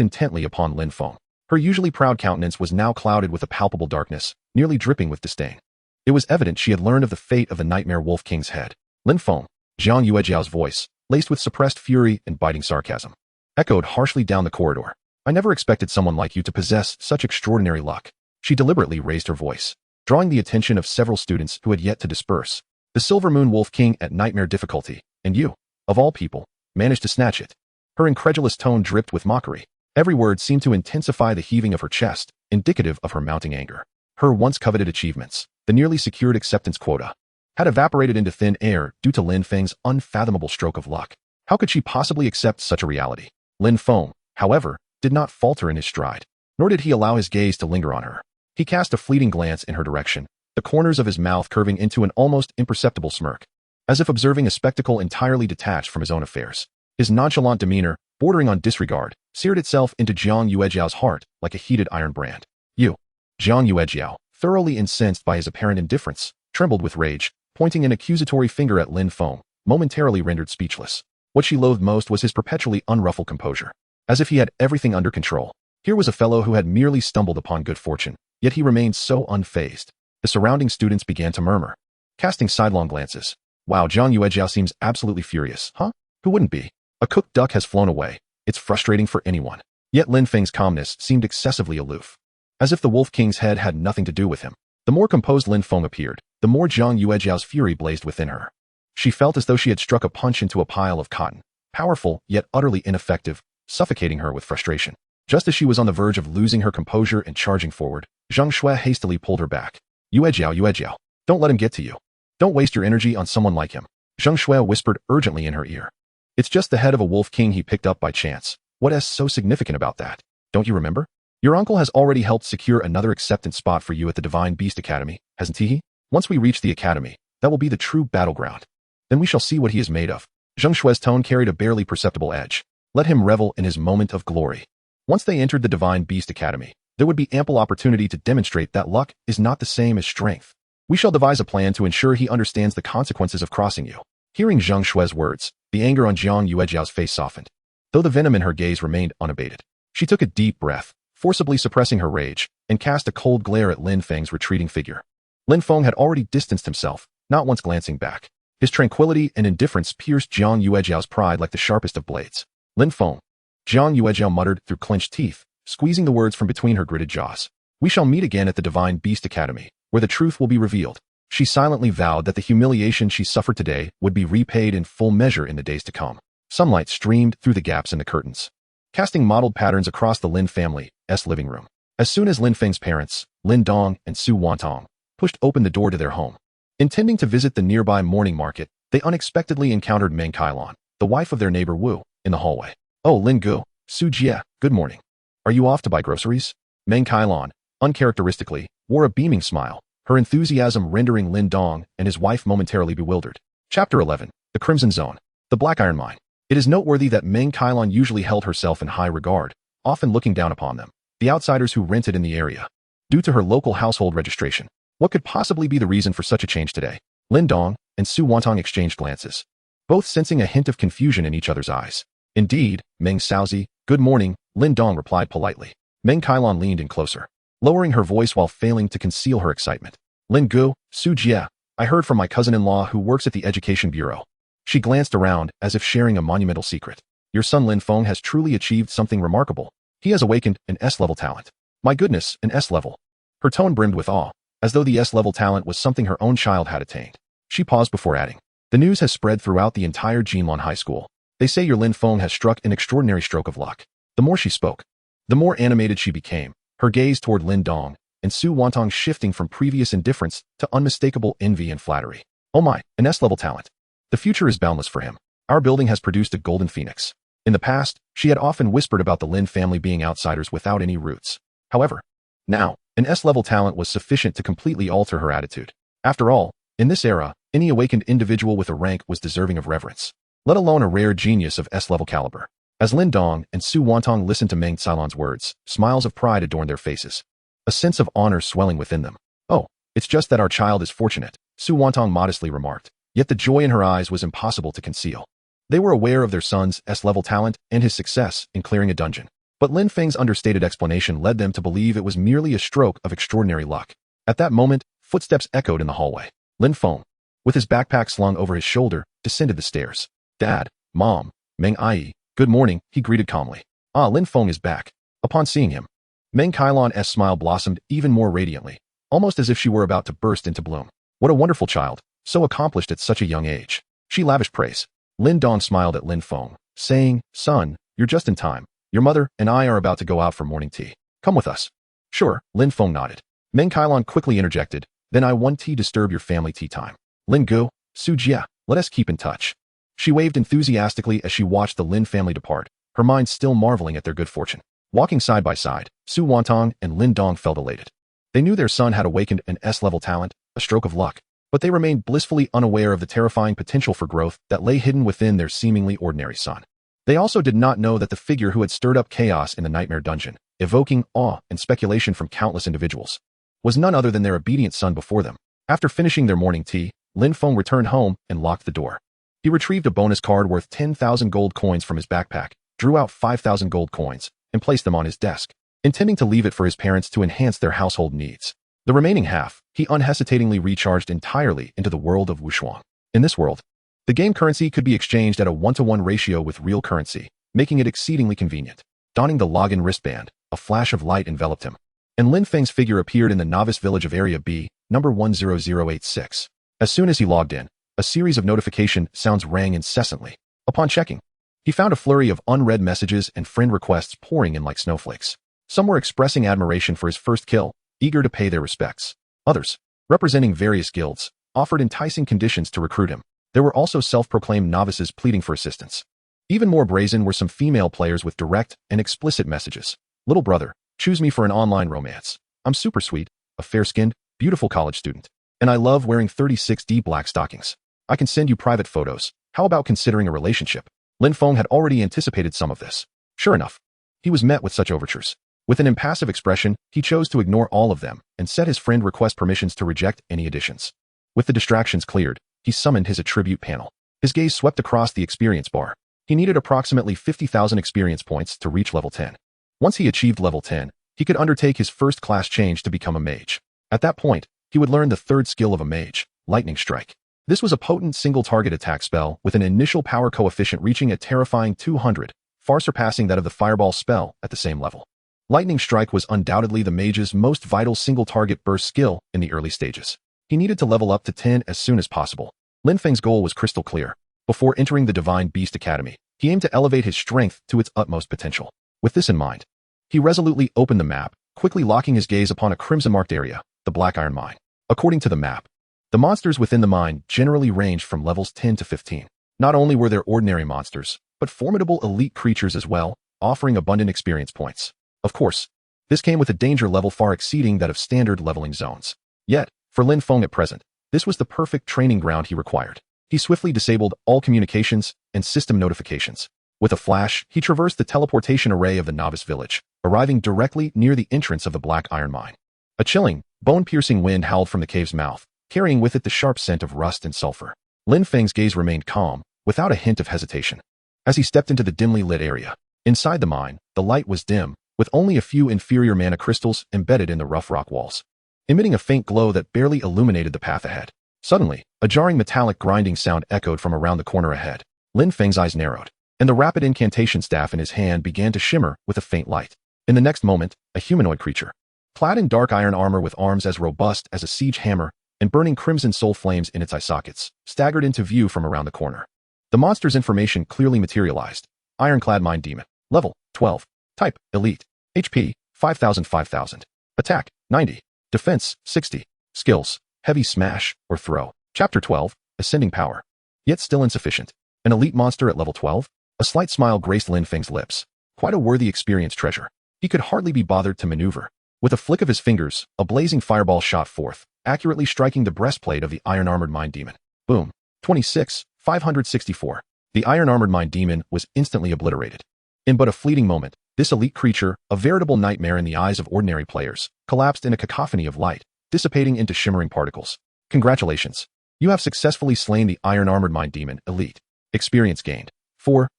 intently upon Lin Feng. Her usually proud countenance was now clouded with a palpable darkness, nearly dripping with disdain. It was evident she had learned of the fate of the Nightmare Wolf King's head. Lin Feng, Jiang Yuejiao's voice, laced with suppressed fury and biting sarcasm, echoed harshly down the corridor. I never expected someone like you to possess such extraordinary luck. She deliberately raised her voice, drawing the attention of several students who had yet to disperse. The Silvermoon Wolf King at nightmare difficulty, and you, of all people, managed to snatch it. Her incredulous tone dripped with mockery. Every word seemed to intensify the heaving of her chest, indicative of her mounting anger. Her once coveted achievements, the nearly secured acceptance quota, had evaporated into thin air due to Lin Feng's unfathomable stroke of luck. How could she possibly accept such a reality? Lin Feng, however, did not falter in his stride, nor did he allow his gaze to linger on her. He cast a fleeting glance in her direction, the corners of his mouth curving into an almost imperceptible smirk, as if observing a spectacle entirely detached from his own affairs. His nonchalant demeanor, bordering on disregard, seared itself into Jiang Yuejiao's heart like a heated iron brand. You. Jiang Yuejiao, thoroughly incensed by his apparent indifference, trembled with rage, pointing an accusatory finger at Lin Feng, momentarily rendered speechless. What she loathed most was his perpetually unruffled composure, as if he had everything under control. Here was a fellow who had merely stumbled upon good fortune, yet he remained so unfazed. The surrounding students began to murmur, casting sidelong glances. Wow, Jiang Yuejiao seems absolutely furious, huh? Who wouldn't be? A cooked duck has flown away. It's frustrating for anyone. Yet Lin Feng's calmness seemed excessively aloof, as if the Wolf King's head had nothing to do with him. The more composed Lin Feng appeared, the more Jiang Yuejiao's fury blazed within her. She felt as though she had struck a punch into a pile of cotton, powerful yet utterly ineffective, suffocating her with frustration. Just as she was on the verge of losing her composure and charging forward, Zheng Shui hastily pulled her back. Yuejiao, don't let him get to you. Don't waste your energy on someone like him. Zheng Shui whispered urgently in her ear. It's just the head of a Wolf King he picked up by chance. What is so significant about that? Don't you remember? Your uncle has already helped secure another acceptance spot for you at the Divine Beast Academy, hasn't he? Once we reach the academy, that will be the true battleground. Then we shall see what he is made of. Zheng Shui's tone carried a barely perceptible edge. Let him revel in his moment of glory. Once they entered the Divine Beast Academy, there would be ample opportunity to demonstrate that luck is not the same as strength. We shall devise a plan to ensure he understands the consequences of crossing you. Hearing Zheng Shui's words, the anger on Jiang Yuejiao's face softened, though the venom in her gaze remained unabated. She took a deep breath, forcibly suppressing her rage, and cast a cold glare at Lin Feng's retreating figure. Lin Feng had already distanced himself, not once glancing back. His tranquility and indifference pierced Jiang Yuejiao's pride like the sharpest of blades. Lin Feng, Jiang Yuejiao muttered through clenched teeth, squeezing the words from between her gritted jaws. We shall meet again at the Divine Beast Academy, where the truth will be revealed. She silently vowed that the humiliation she suffered today would be repaid in full measure in the days to come. Sunlight streamed through the gaps in the curtains, casting mottled patterns across the Lin family's living room. As soon as Lin Feng's parents, Lin Dong and Su Wantong, pushed open the door to their home, intending to visit the nearby morning market, they unexpectedly encountered Meng Kailon, the wife of their neighbor Wu, in the hallway. Oh, Lin Gu, Su Jie, good morning. Are you off to buy groceries? Meng Kailon, uncharacteristically, wore a beaming smile, her enthusiasm rendering Lin Dong and his wife momentarily bewildered. Chapter 11. The Crimson Zone. The Black Iron Mine. It is noteworthy that Meng Kailon usually held herself in high regard, often looking down upon them, the outsiders who rented in the area. Due to her local household registration, what could possibly be the reason for such a change today? Lin Dong and Su Wantong exchanged glances, both sensing a hint of confusion in each other's eyes. Indeed, Meng Xiaozi, good morning, Lin Dong replied politely. Meng Kailon leaned in closer, lowering her voice while failing to conceal her excitement. Lin Gu, Su Jie, I heard from my cousin-in-law who works at the Education Bureau. She glanced around as if sharing a monumental secret. Your son Lin Feng has truly achieved something remarkable. He has awakened an S-level talent. My goodness, an S-level. Her tone brimmed with awe, as though the S-level talent was something her own child had attained. She paused before adding, the news has spread throughout the entire Jinlon High School. They say your Lin Feng has struck an extraordinary stroke of luck. The more she spoke, the more animated she became, her gaze toward Lin Dong and Su Wantong shifting from previous indifference to unmistakable envy and flattery. Oh my, an S-level talent. The future is boundless for him. Our building has produced a golden phoenix. In the past, she had often whispered about the Lin family being outsiders without any roots. However, now, an S-level talent was sufficient to completely alter her attitude. After all, in this era, any awakened individual with a rank was deserving of reverence, let alone a rare genius of S-level caliber. As Lin Dong and Su Wantong listened to Meng Cailon's words, smiles of pride adorned their faces, a sense of honor swelling within them. Oh, it's just that our child is fortunate, Su Wantong modestly remarked. Yet the joy in her eyes was impossible to conceal. They were aware of their son's S-level talent and his success in clearing a dungeon. But Lin Feng's understated explanation led them to believe it was merely a stroke of extraordinary luck. At that moment, footsteps echoed in the hallway. Lin Feng, with his backpack slung over his shoulder, descended the stairs. Dad, Mom, Meng Ai, good morning, he greeted calmly. Ah, Lin Feng is back. Upon seeing him, Meng Kailon's smile blossomed even more radiantly, almost as if she were about to burst into bloom. What a wonderful child. So accomplished at such a young age. She lavished praise. Lin Dong smiled at Lin Feng, saying, son, you're just in time. Your mother and I are about to go out for morning tea. Come with us. Sure, Lin Feng nodded. Meng Kailon quickly interjected, then I won't disturb your family tea time. Lin Gu, Su Jie, let us keep in touch. She waved enthusiastically as she watched the Lin family depart, her mind still marveling at their good fortune. Walking side by side, Su Wantong and Lin Dong felt elated. They knew their son had awakened an S-level talent, a stroke of luck. But they remained blissfully unaware of the terrifying potential for growth that lay hidden within their seemingly ordinary son. They also did not know that the figure who had stirred up chaos in the nightmare dungeon, evoking awe and speculation from countless individuals, was none other than their obedient son before them. After finishing their morning tea, Lin Feng returned home and locked the door. He retrieved a bonus card worth 10,000 gold coins from his backpack, drew out 5,000 gold coins, and placed them on his desk, intending to leave it for his parents to enhance their household needs. The remaining half, he unhesitatingly recharged entirely into the world of Wushuang. In this world, the game currency could be exchanged at a 1-to-1 ratio with real currency, making it exceedingly convenient. Donning the login wristband, a flash of light enveloped him, and Lin Feng's figure appeared in the novice village of Area B, number 10086. As soon as he logged in, a series of notification sounds rang incessantly. Upon checking, he found a flurry of unread messages and friend requests pouring in like snowflakes. Some were expressing admiration for his first kill, eager to pay their respects. Others, representing various guilds, offered enticing conditions to recruit him. There were also self-proclaimed novices pleading for assistance. Even more brazen were some female players with direct and explicit messages. Little brother, choose me for an online romance. I'm super sweet, a fair-skinned, beautiful college student, and I love wearing 36D black stockings. I can send you private photos. How about considering a relationship? Lin Feng had already anticipated some of this. Sure enough, he was met with such overtures. With an impassive expression, he chose to ignore all of them and set his friend request permissions to reject any additions. With the distractions cleared, he summoned his attribute panel. His gaze swept across the experience bar. He needed approximately 50,000 experience points to reach level 10. Once he achieved level 10, he could undertake his first class change to become a mage. At that point, he would learn the third skill of a mage, Lightning Strike. This was a potent single-target attack spell with an initial power coefficient reaching a terrifying 200, far surpassing that of the Fireball spell at the same level. Lightning Strike was undoubtedly the mage's most vital single-target burst skill in the early stages. He needed to level up to 10 as soon as possible. Lin Feng's goal was crystal clear. Before entering the Divine Beast Academy, he aimed to elevate his strength to its utmost potential. With this in mind, he resolutely opened the map, quickly locking his gaze upon a crimson-marked area, the Black Iron Mine. According to the map, the monsters within the mine generally ranged from levels 10 to 15. Not only were there ordinary monsters, but formidable elite creatures as well, offering abundant experience points. Of course, this came with a danger level far exceeding that of standard leveling zones. Yet, for Lin Feng at present, this was the perfect training ground he required. He swiftly disabled all communications and system notifications. With a flash, he traversed the teleportation array of the novice village, arriving directly near the entrance of the black iron mine. A chilling, bone-piercing wind howled from the cave's mouth, carrying with it the sharp scent of rust and sulfur. Lin Feng's gaze remained calm, without a hint of hesitation. As he stepped into the dimly lit area, inside the mine, the light was dim, with only a few inferior mana crystals embedded in the rough rock walls, emitting a faint glow that barely illuminated the path ahead. Suddenly, a jarring metallic grinding sound echoed from around the corner ahead. Lin Feng's eyes narrowed, and the rapid incantation staff in his hand began to shimmer with a faint light. In the next moment, a humanoid creature, clad in dark iron armor with arms as robust as a siege hammer and burning crimson soul flames in its eye sockets, staggered into view from around the corner. The monster's information clearly materialized. Ironclad Mind Demon. Level, 12. Type, Elite. HP, 5000. Attack, 90. Defense, 60. Skills, Heavy Smash or Throw. Chapter 12, Ascending Power. Yet still insufficient. An elite monster at level 12? A slight smile graced Lin Feng's lips. Quite a worthy experience treasure. He could hardly be bothered to maneuver. With a flick of his fingers, a blazing fireball shot forth, accurately striking the breastplate of the iron-armored mind demon. Boom. 26, 564. The iron-armored mind demon was instantly obliterated. In but a fleeting moment, this elite creature, a veritable nightmare in the eyes of ordinary players, collapsed in a cacophony of light, dissipating into shimmering particles. Congratulations. You have successfully slain the iron-armored mind demon, Elite. Experience gained.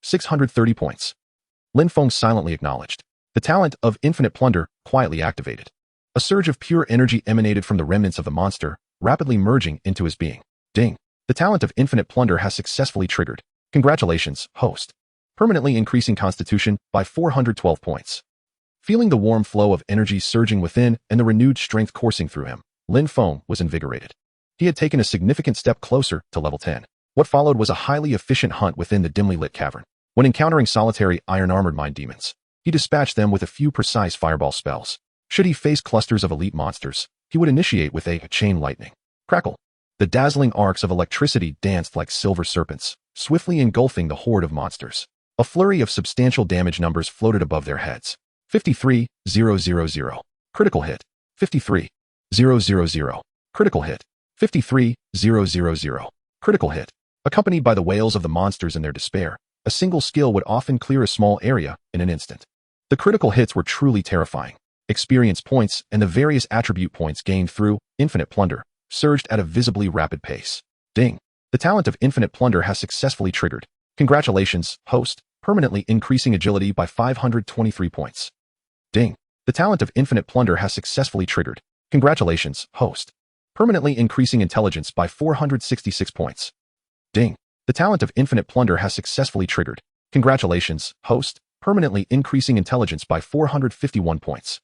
630 points. Lin Feng silently acknowledged. The talent of Infinite Plunder quietly activated. A surge of pure energy emanated from the remnants of the monster, rapidly merging into his being. Ding. The talent of Infinite Plunder has successfully triggered. Congratulations, host. Permanently increasing Constitution by 412 points. Feeling the warm flow of energy surging within and the renewed strength coursing through him, Lin Feng was invigorated. He had taken a significant step closer to level 10. What followed was a highly efficient hunt within the dimly lit cavern. When encountering solitary iron-armored mind demons, he dispatched them with a few precise fireball spells. Should he face clusters of elite monsters, he would initiate with a chain lightning. Crackle. The dazzling arcs of electricity danced like silver serpents, swiftly engulfing the horde of monsters. A flurry of substantial damage numbers floated above their heads. 53,000. Critical hit. 53,000. Critical hit. 53,000. Critical hit. Accompanied by the wails of the monsters in their despair, a single skill would often clear a small area in an instant. The critical hits were truly terrifying. Experience points and the various attribute points gained through Infinite Plunder surged at a visibly rapid pace. Ding. The talent of Infinite Plunder has successfully triggered. Congratulations, host, permanently increasing agility by 523 points. Ding. The talent of Infinite Plunder has successfully triggered. Congratulations, host. Permanently increasing intelligence by 466 points. Ding. The talent of Infinite Plunder has successfully triggered. Congratulations, host. Permanently increasing intelligence by 451 points.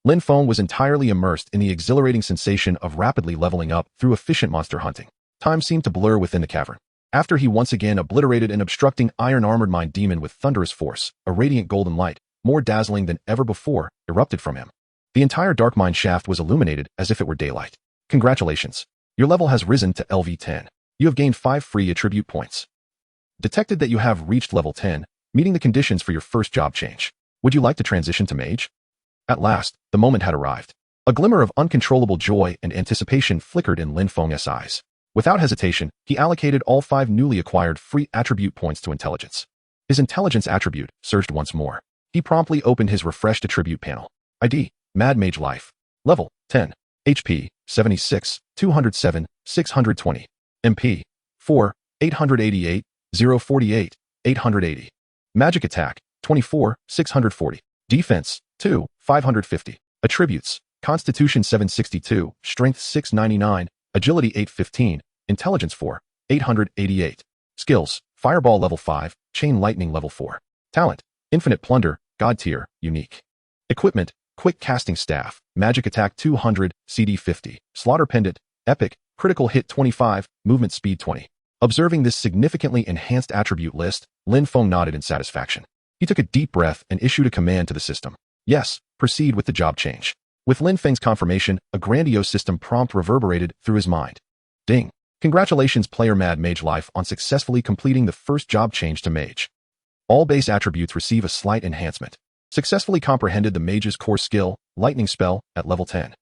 Lin Feng was entirely immersed in the exhilarating sensation of rapidly leveling up through efficient monster hunting. Time seemed to blur within the cavern. After he once again obliterated an obstructing iron-armored mind demon with thunderous force, a radiant golden light, more dazzling than ever before, erupted from him. The entire dark mine shaft was illuminated as if it were daylight. Congratulations. Your level has risen to LV10. You have gained 5 free attribute points. Detected that you have reached level 10, meeting the conditions for your first job change. Would you like to transition to mage? At last, the moment had arrived. A glimmer of uncontrollable joy and anticipation flickered in Lin Feng's eyes. Without hesitation, he allocated all 5 newly acquired free attribute points to intelligence. His intelligence attribute surged once more. He promptly opened his refreshed attribute panel. ID, Mad Mage Life. Level, 10. HP, 76, 207, 620. MP, 4, 888, 048, 880. Magic Attack, 24, 640. Defense, 2, 550. Attributes, Constitution 762, Strength 699, Agility 815, Intelligence 4, 888. Skills, Fireball level 5, Chain Lightning level 4. Talent, Infinite Plunder, God tier, Unique. Equipment, Quick Casting Staff, Magic Attack 200, CD 50, Slaughter Pendant, Epic, Critical Hit 25, Movement Speed 20. Observing this significantly enhanced attribute list, Lin Feng nodded in satisfaction. He took a deep breath and issued a command to the system. Yes, proceed with the job change. With Lin Feng's confirmation, a grandiose system prompt reverberated through his mind. Ding. Congratulations player Mad Mage Life on successfully completing the first job change to Mage. All base attributes receive a slight enhancement. successfully comprehended the mage's core skill, lightning spell, at level 10.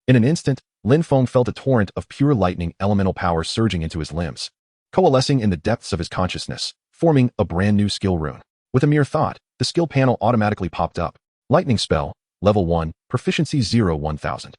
In an instant, Lin Feng felt a torrent of pure lightning elemental power surging into his limbs, coalescing in the depths of his consciousness, forming a brand new skill rune. With a mere thought, the skill panel automatically popped up. Lightning spell, level 1, proficiency 0 1000.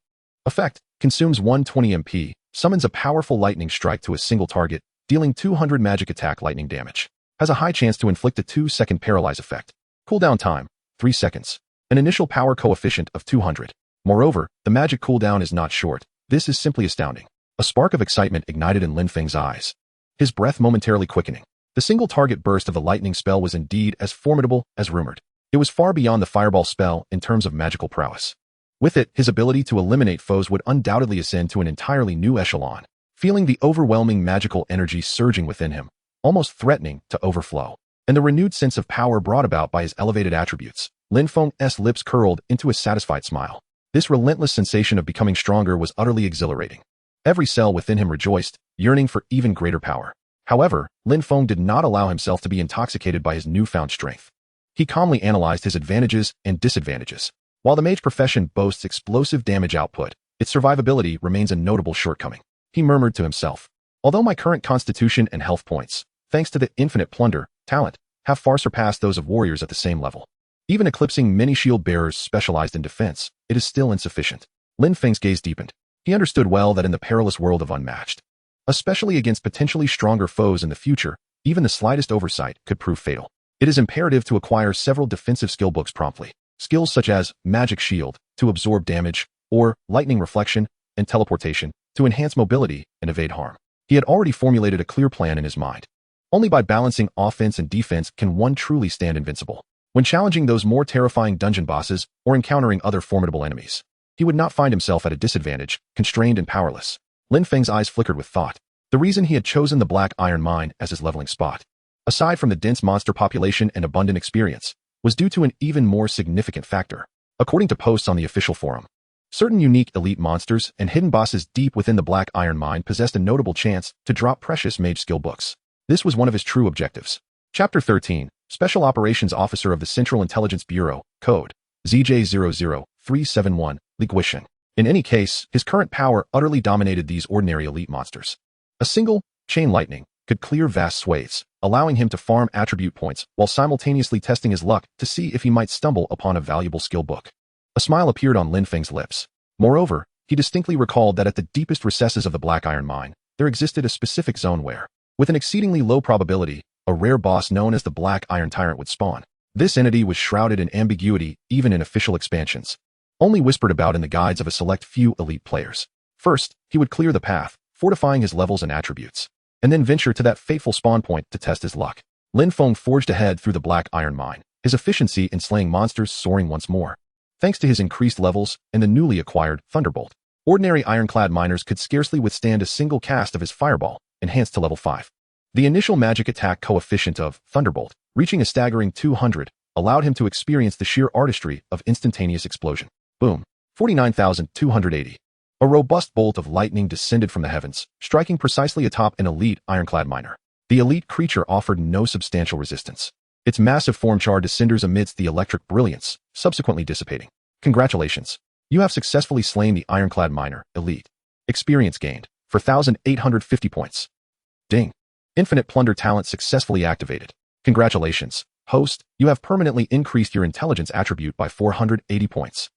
Effect, consumes 120 MP, summons a powerful lightning strike to a single target, dealing 200 magic attack lightning damage. Has a high chance to inflict a 2-second paralyze effect. Cooldown time, 3 seconds. An initial power coefficient of 200. Moreover, the magic cooldown is not short. This is simply astounding. A spark of excitement ignited in Lin Feng's eyes, his breath momentarily quickening. The single target burst of the lightning spell was indeed as formidable as rumored. It was far beyond the fireball spell in terms of magical prowess. With it, his ability to eliminate foes would undoubtedly ascend to an entirely new echelon. Feeling the overwhelming magical energy surging within him, almost threatening to overflow, and the renewed sense of power brought about by his elevated attributes, Lin Feng's lips curled into a satisfied smile. This relentless sensation of becoming stronger was utterly exhilarating. Every cell within him rejoiced, yearning for even greater power. However, Lin Feng did not allow himself to be intoxicated by his newfound strength. He calmly analyzed his advantages and disadvantages. While the mage profession boasts explosive damage output, its survivability remains a notable shortcoming. He murmured to himself, although my current constitution and health points, thanks to the infinite plunder, talent, have far surpassed those of warriors at the same level, even eclipsing many shield bearers specialized in defense, it is still insufficient. Lin Feng's gaze deepened. He understood well that in the perilous world of unmatched, especially against potentially stronger foes in the future, even the slightest oversight could prove fatal. It is imperative to acquire several defensive skill books promptly. Skills such as Magic Shield, to absorb damage, or Lightning Reflection and Teleportation, to enhance mobility and evade harm. He had already formulated a clear plan in his mind. Only by balancing offense and defense can one truly stand invincible. When challenging those more terrifying dungeon bosses or encountering other formidable enemies, he would not find himself at a disadvantage, constrained and powerless. Lin Feng's eyes flickered with thought. The reason he had chosen the Black Iron Mine as his leveling spot, aside from the dense monster population and abundant experience, was due to an even more significant factor. According to posts on the official forum, certain unique elite monsters and hidden bosses deep within the Black Iron Mine possessed a notable chance to drop precious mage skill books. This was one of his true objectives. Chapter 13, Special Operations Officer of the Central Intelligence Bureau, Code ZJ00371, Li Guixin. In any case, his current power utterly dominated these ordinary elite monsters. A single chain lightning could clear vast swathes, allowing him to farm attribute points while simultaneously testing his luck to see if he might stumble upon a valuable skill book. A smile appeared on Lin Feng's lips. Moreover, he distinctly recalled that at the deepest recesses of the Black Iron Mine, there existed a specific zone where, with an exceedingly low probability, a rare boss known as the Black Iron Tyrant would spawn. This entity was shrouded in ambiguity even in official expansions, only whispered about in the guides of a select few elite players. First, he would clear the path, fortifying his levels and attributes, and then venture to that fateful spawn point to test his luck. Lin Feng forged ahead through the Black Iron Mine, his efficiency in slaying monsters soaring once more. Thanks to his increased levels and the newly acquired Thunderbolt, ordinary ironclad miners could scarcely withstand a single cast of his fireball, enhanced to level 5. The initial magic attack coefficient of Thunderbolt, reaching a staggering 200, allowed him to experience the sheer artistry of instantaneous explosion. Boom. 49,280. A robust bolt of lightning descended from the heavens, striking precisely atop an elite ironclad miner. The elite creature offered no substantial resistance. Its massive form charred to cinders amidst the electric brilliance, subsequently dissipating. Congratulations. You have successfully slain the ironclad miner, elite. Experience gained, 4,850 points. Ding. Infinite plunder talent successfully activated. Congratulations, host, you have permanently increased your intelligence attribute by 480 points.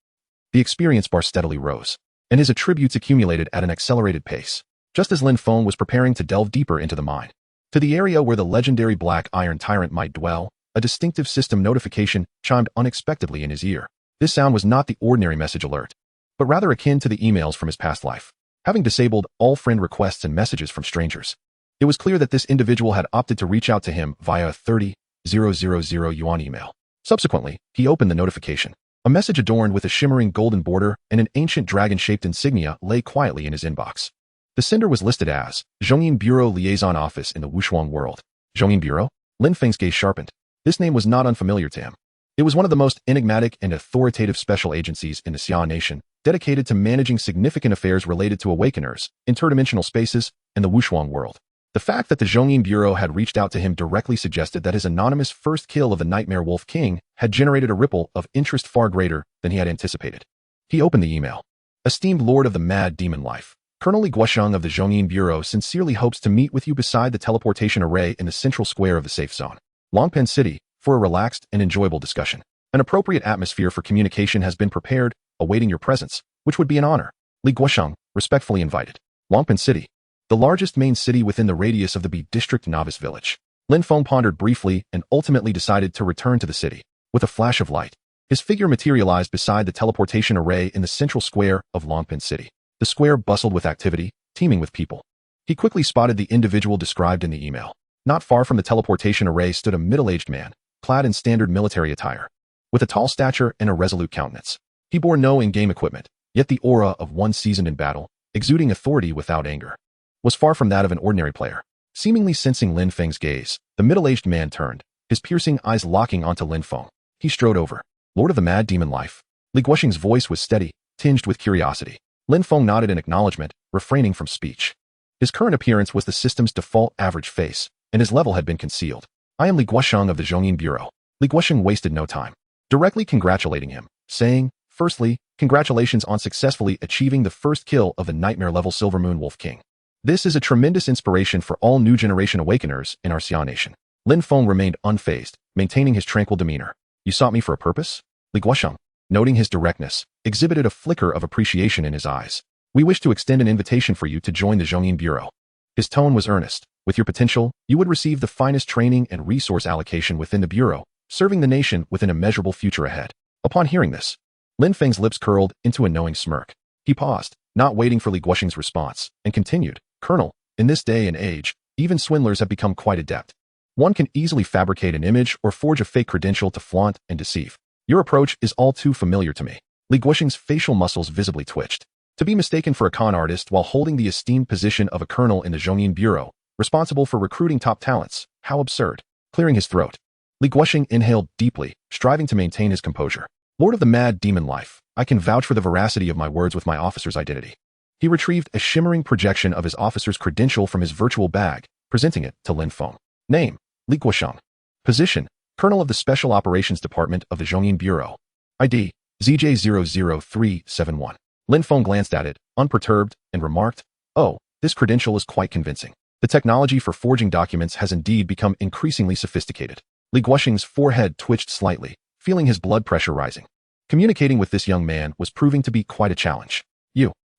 The experience bar steadily rose, and his attributes accumulated at an accelerated pace, just as Lin Feng was preparing to delve deeper into the mine. To the area where the legendary Black Iron Tyrant might dwell, a distinctive system notification chimed unexpectedly in his ear. This sound was not the ordinary message alert, but rather akin to the emails from his past life. Having disabled all friend requests and messages from strangers, it was clear that this individual had opted to reach out to him via a 30,000 yuan email. Subsequently, he opened the notification. A message adorned with a shimmering golden border and an ancient dragon-shaped insignia lay quietly in his inbox. The sender was listed as Zhongyin Bureau Liaison Office in the Wushuang World. Zhongyin Bureau? Lin Feng's gaze sharpened. This name was not unfamiliar to him. It was one of the most enigmatic and authoritative special agencies in the Xia Nation, dedicated to managing significant affairs related to awakeners, interdimensional spaces, and the Wushuang World. The fact that the Zhongyin Bureau had reached out to him directly suggested that his anonymous first kill of the Nightmare Wolf King had generated a ripple of interest far greater than he had anticipated. He opened the email. Esteemed Lord of the Mad Demon Life, Colonel Li Guosheng of the Zhongyin Bureau sincerely hopes to meet with you beside the teleportation array in the central square of the safe zone, Longpen City, for a relaxed and enjoyable discussion. An appropriate atmosphere for communication has been prepared, awaiting your presence, which would be an honor. Li Guosheng, respectfully invited. Longpen City, the largest main city within the radius of the B District Novice Village. Lin Feng pondered briefly and ultimately decided to return to the city. With a flash of light, his figure materialized beside the teleportation array in the central square of Longpen City. The square bustled with activity, teeming with people. He quickly spotted the individual described in the email. Not far from the teleportation array stood a middle-aged man, clad in standard military attire. With a tall stature and a resolute countenance. He bore no in-game equipment, yet the aura of one seasoned in battle, exuding authority without anger, was far from that of an ordinary player. Seemingly sensing Lin Feng's gaze, the middle-aged man turned, his piercing eyes locking onto Lin Feng. He strode over. Lord of the Mad Demon Life. Li Guosheng's voice was steady, tinged with curiosity. Lin Feng nodded in acknowledgement, refraining from speech. His current appearance was the system's default average face, and his level had been concealed. I am Li Guosheng of the Zhongyin Bureau. Li Guosheng wasted no time, directly congratulating him, saying, firstly, congratulations on successfully achieving the first kill of the nightmare-level Silvermoon Wolf King. This is a tremendous inspiration for all new generation awakeners in our Xia nation. Lin Feng remained unfazed, maintaining his tranquil demeanor. You sought me for a purpose? Li Guosheng, noting his directness, exhibited a flicker of appreciation in his eyes. We wish to extend an invitation for you to join the Zhongyin Bureau. His tone was earnest. With your potential, you would receive the finest training and resource allocation within the Bureau, serving the nation with an immeasurable future ahead. Upon hearing this, Lin Feng's lips curled into a knowing smirk. He paused, not waiting for Li Guosheng's response, and continued, Colonel, in this day and age, even swindlers have become quite adept. One can easily fabricate an image or forge a fake credential to flaunt and deceive. Your approach is all too familiar to me. Li Guosheng's facial muscles visibly twitched. To be mistaken for a con artist while holding the esteemed position of a colonel in the Zhongyin Bureau, responsible for recruiting top talents, how absurd. Clearing his throat, Li Guosheng inhaled deeply, striving to maintain his composure. Lord of the Mad Demon Life, I can vouch for the veracity of my words with my officer's identity. He retrieved a shimmering projection of his officer's credential from his virtual bag, presenting it to Lin Feng. Name, Li Guosheng. Position, Colonel of the Special Operations Department of the Zhongyin Bureau. ID, ZJ00371. Lin Feng glanced at it, unperturbed, and remarked, Oh, this credential is quite convincing. The technology for forging documents has indeed become increasingly sophisticated. Li Guosheng's forehead twitched slightly, feeling his blood pressure rising. Communicating with this young man was proving to be quite a challenge.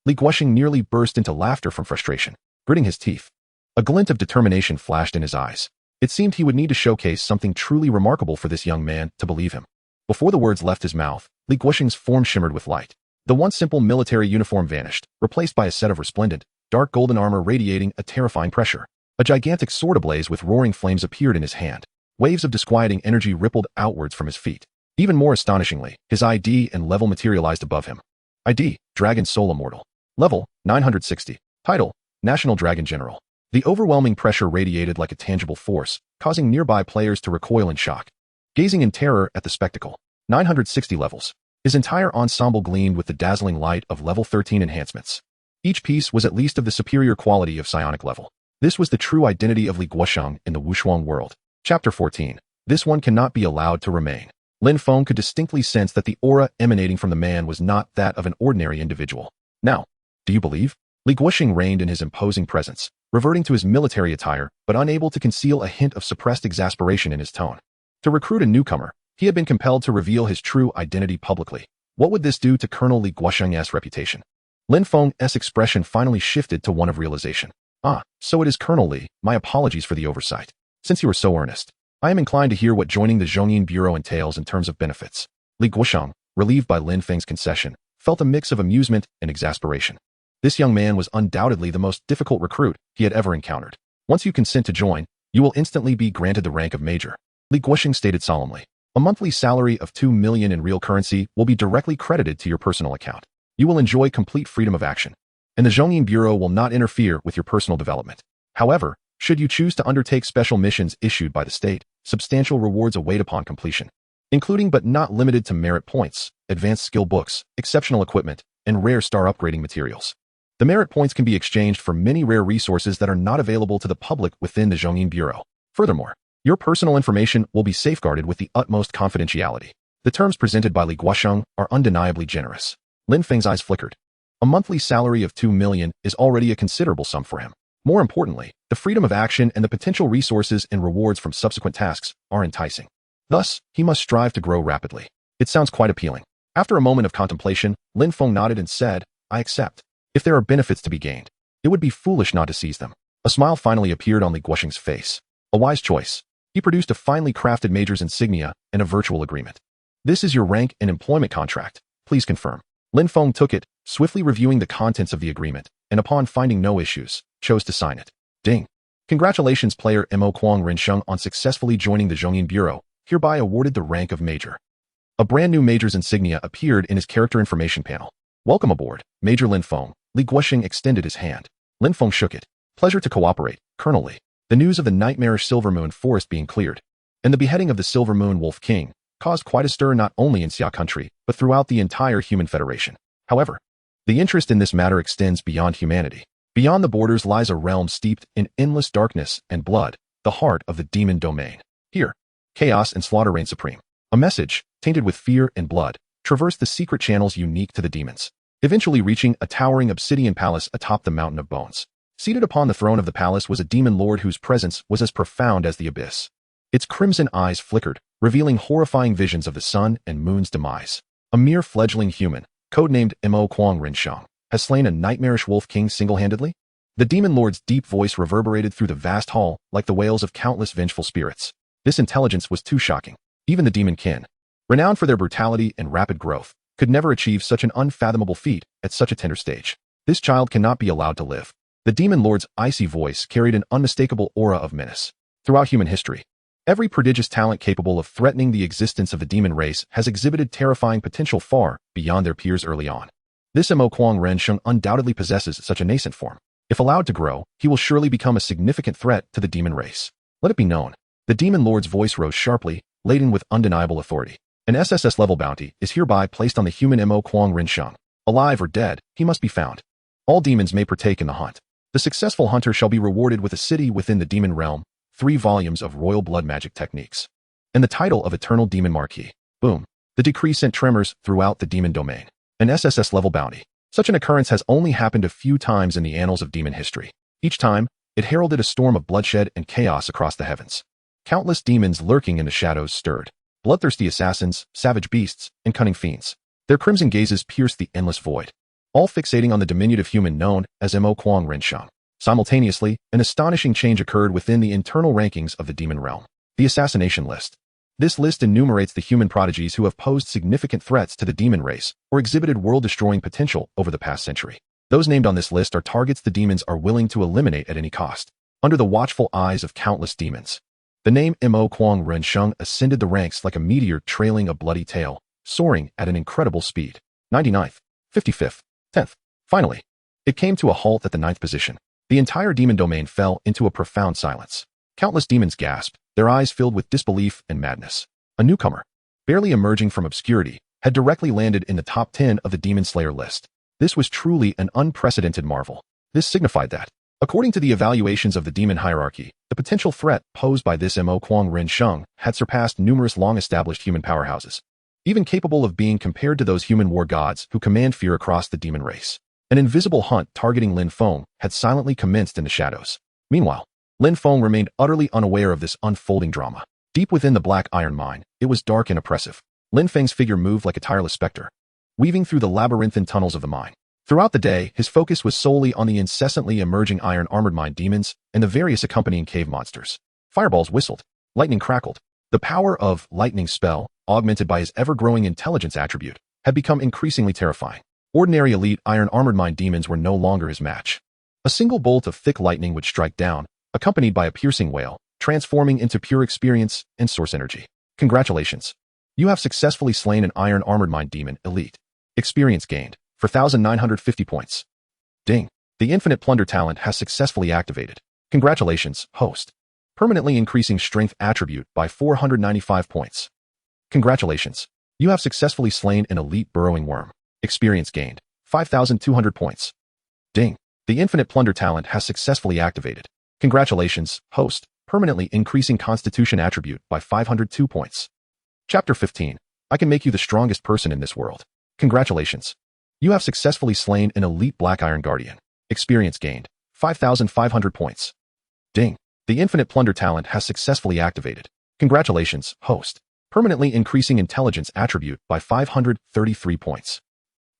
Li Guosheng nearly burst into laughter from frustration, gritting his teeth. A glint of determination flashed in his eyes. It seemed he would need to showcase something truly remarkable for this young man to believe him. Before the words left his mouth, Li Guosheng's form shimmered with light. The once simple military uniform vanished, replaced by a set of resplendent, dark golden armor radiating a terrifying pressure. A gigantic sword ablaze with roaring flames appeared in his hand. Waves of disquieting energy rippled outwards from his feet. Even more astonishingly, his ID and level materialized above him. ID, Dragon Soul Immortal. Level, 960. Title, National Dragon General. The overwhelming pressure radiated like a tangible force, causing nearby players to recoil in shock. Gazing in terror at the spectacle. 960 levels. His entire ensemble gleamed with the dazzling light of level 13 enhancements. Each piece was at least of the superior quality of psionic level. This was the true identity of Li Guosheng in the Wushuang world. Chapter 14. This one cannot be allowed to remain. Lin Feng could distinctly sense that the aura emanating from the man was not that of an ordinary individual. Now, do you believe? Li Guosheng reigned in his imposing presence, reverting to his military attire, but unable to conceal a hint of suppressed exasperation in his tone. To recruit a newcomer, he had been compelled to reveal his true identity publicly. What would this do to Colonel Li Guosheng's reputation? Lin Feng's expression finally shifted to one of realization. Ah, so it is Colonel Li, my apologies for the oversight. Since you are so earnest, I am inclined to hear what joining the Zhongyin Bureau entails in terms of benefits. Li Guosheng, relieved by Lin Feng's concession, felt a mix of amusement and exasperation. This young man was undoubtedly the most difficult recruit he had ever encountered. Once you consent to join, you will instantly be granted the rank of major. Li Guosheng stated solemnly. A monthly salary of 2 million in real currency will be directly credited to your personal account. You will enjoy complete freedom of action, and the Zhongyin Bureau will not interfere with your personal development. However, should you choose to undertake special missions issued by the state, substantial rewards await upon completion, including but not limited to merit points, advanced skill books, exceptional equipment, and rare star upgrading materials. The merit points can be exchanged for many rare resources that are not available to the public within the Zhongyin Bureau. Furthermore, your personal information will be safeguarded with the utmost confidentiality. The terms presented by Li Guosheng are undeniably generous. Lin Feng's eyes flickered. A monthly salary of 2 million is already a considerable sum for him. More importantly, the freedom of action and the potential resources and rewards from subsequent tasks are enticing. Thus, he must strive to grow rapidly. It sounds quite appealing. After a moment of contemplation, Lin Feng nodded and said, I accept. If there are benefits to be gained, it would be foolish not to seize them. A smile finally appeared on Li Guosheng's face. A wise choice. He produced a finely crafted major's insignia and a virtual agreement. This is your rank and employment contract. Please confirm. Lin Feng took it, swiftly reviewing the contents of the agreement, and upon finding no issues, chose to sign it. Ding. Congratulations player Mo Kuang Rensheng on successfully joining the Zhongyin Bureau, hereby awarded the rank of Major. A brand new Major's insignia appeared in his character information panel. Welcome aboard, Major Lin Feng. Li Guosheng extended his hand. Lin Feng shook it. Pleasure to cooperate, Colonel Li. The news of the nightmarish Silvermoon forest being cleared, and the beheading of the Silvermoon Wolf King, caused quite a stir not only in Xia country, but throughout the entire human federation. However, the interest in this matter extends beyond humanity. Beyond the borders lies a realm steeped in endless darkness and blood, the heart of the demon domain. Here, chaos and slaughter reign supreme. A message, tainted with fear and blood, traversed the secret channels unique to the demons, eventually reaching a towering obsidian palace atop the mountain of bones. Seated upon the throne of the palace was a demon lord whose presence was as profound as the abyss. Its crimson eyes flickered, revealing horrifying visions of the sun and moon's demise. A mere fledgling human, codenamed Mo Kuang Rensheng, has slain a nightmarish wolf king single-handedly? The demon lord's deep voice reverberated through the vast hall like the wails of countless vengeful spirits. This intelligence was too shocking. Even the demon kin, renowned for their brutality and rapid growth, could never achieve such an unfathomable feat at such a tender stage. This child cannot be allowed to live. The demon lord's icy voice carried an unmistakable aura of menace. Throughout human history, every prodigious talent capable of threatening the existence of the demon race has exhibited terrifying potential far beyond their peers early on. This Mo Kuang Rensheng undoubtedly possesses such a nascent form. If allowed to grow, he will surely become a significant threat to the demon race. Let it be known. The demon lord's voice rose sharply, laden with undeniable authority. An SSS-level bounty is hereby placed on the human Mo Kuang Rensheng. Alive or dead, he must be found. All demons may partake in the hunt. The successful hunter shall be rewarded with a city within the demon realm, 3 volumes of royal blood magic techniques, and the title of Eternal Demon Marquis. Boom. The decree sent tremors throughout the demon domain. An SSS-level bounty. Such an occurrence has only happened a few times in the annals of demon history. Each time, it heralded a storm of bloodshed and chaos across the heavens. Countless demons lurking in the shadows stirred. Bloodthirsty assassins, savage beasts, and cunning fiends. Their crimson gazes pierced the endless void, all fixating on the diminutive human known as Mo Kuang Rensheng. Simultaneously, an astonishing change occurred within the internal rankings of the demon realm. The assassination list. This list enumerates the human prodigies who have posed significant threats to the demon race or exhibited world-destroying potential over the past century. Those named on this list are targets the demons are willing to eliminate at any cost, under the watchful eyes of countless demons. The name Mo Kuang Rensheng ascended the ranks like a meteor trailing a bloody tail, soaring at an incredible speed. 99th, 55th, 10th. Finally, it came to a halt at the 9th position. The entire demon domain fell into a profound silence. Countless demons gasped, their eyes filled with disbelief and madness. A newcomer, barely emerging from obscurity, had directly landed in the top 10 of the Demon Slayer list. This was truly an unprecedented marvel. This signified that, according to the evaluations of the demon hierarchy, the potential threat posed by this Mo Kuang Rensheng had surpassed numerous long-established human powerhouses, even capable of being compared to those human war gods who command fear across the demon race. An invisible hunt targeting Lin Feng had silently commenced in the shadows. Meanwhile, Lin Feng remained utterly unaware of this unfolding drama. Deep within the black iron mine, it was dark and oppressive. Lin Feng's figure moved like a tireless specter, weaving through the labyrinthine tunnels of the mine. Throughout the day, his focus was solely on the incessantly emerging iron-armored mine demons and the various accompanying cave monsters. Fireballs whistled, lightning crackled. The power of lightning spell, augmented by his ever-growing intelligence attribute, had become increasingly terrifying. Ordinary elite iron-armored mine demons were no longer his match. A single bolt of thick lightning would strike down, accompanied by a piercing wail, transforming into pure experience and source energy. Congratulations. You have successfully slain an iron-armored mine demon elite. Experience gained, 4,950 points. Ding. The infinite plunder talent has successfully activated. Congratulations, host. Permanently increasing strength attribute by 495 points. Congratulations. You have successfully slain an elite burrowing worm. Experience gained, 5,200 points. Ding. The infinite plunder talent has successfully activated. Congratulations, host, permanently increasing constitution attribute by 502 points. Chapter 15. I can make you the strongest person in this world. Congratulations. You have successfully slain an elite Black Iron Guardian. Experience gained, 5,500 points. Ding. The infinite plunder talent has successfully activated. Congratulations, host, permanently increasing intelligence attribute by 533 points.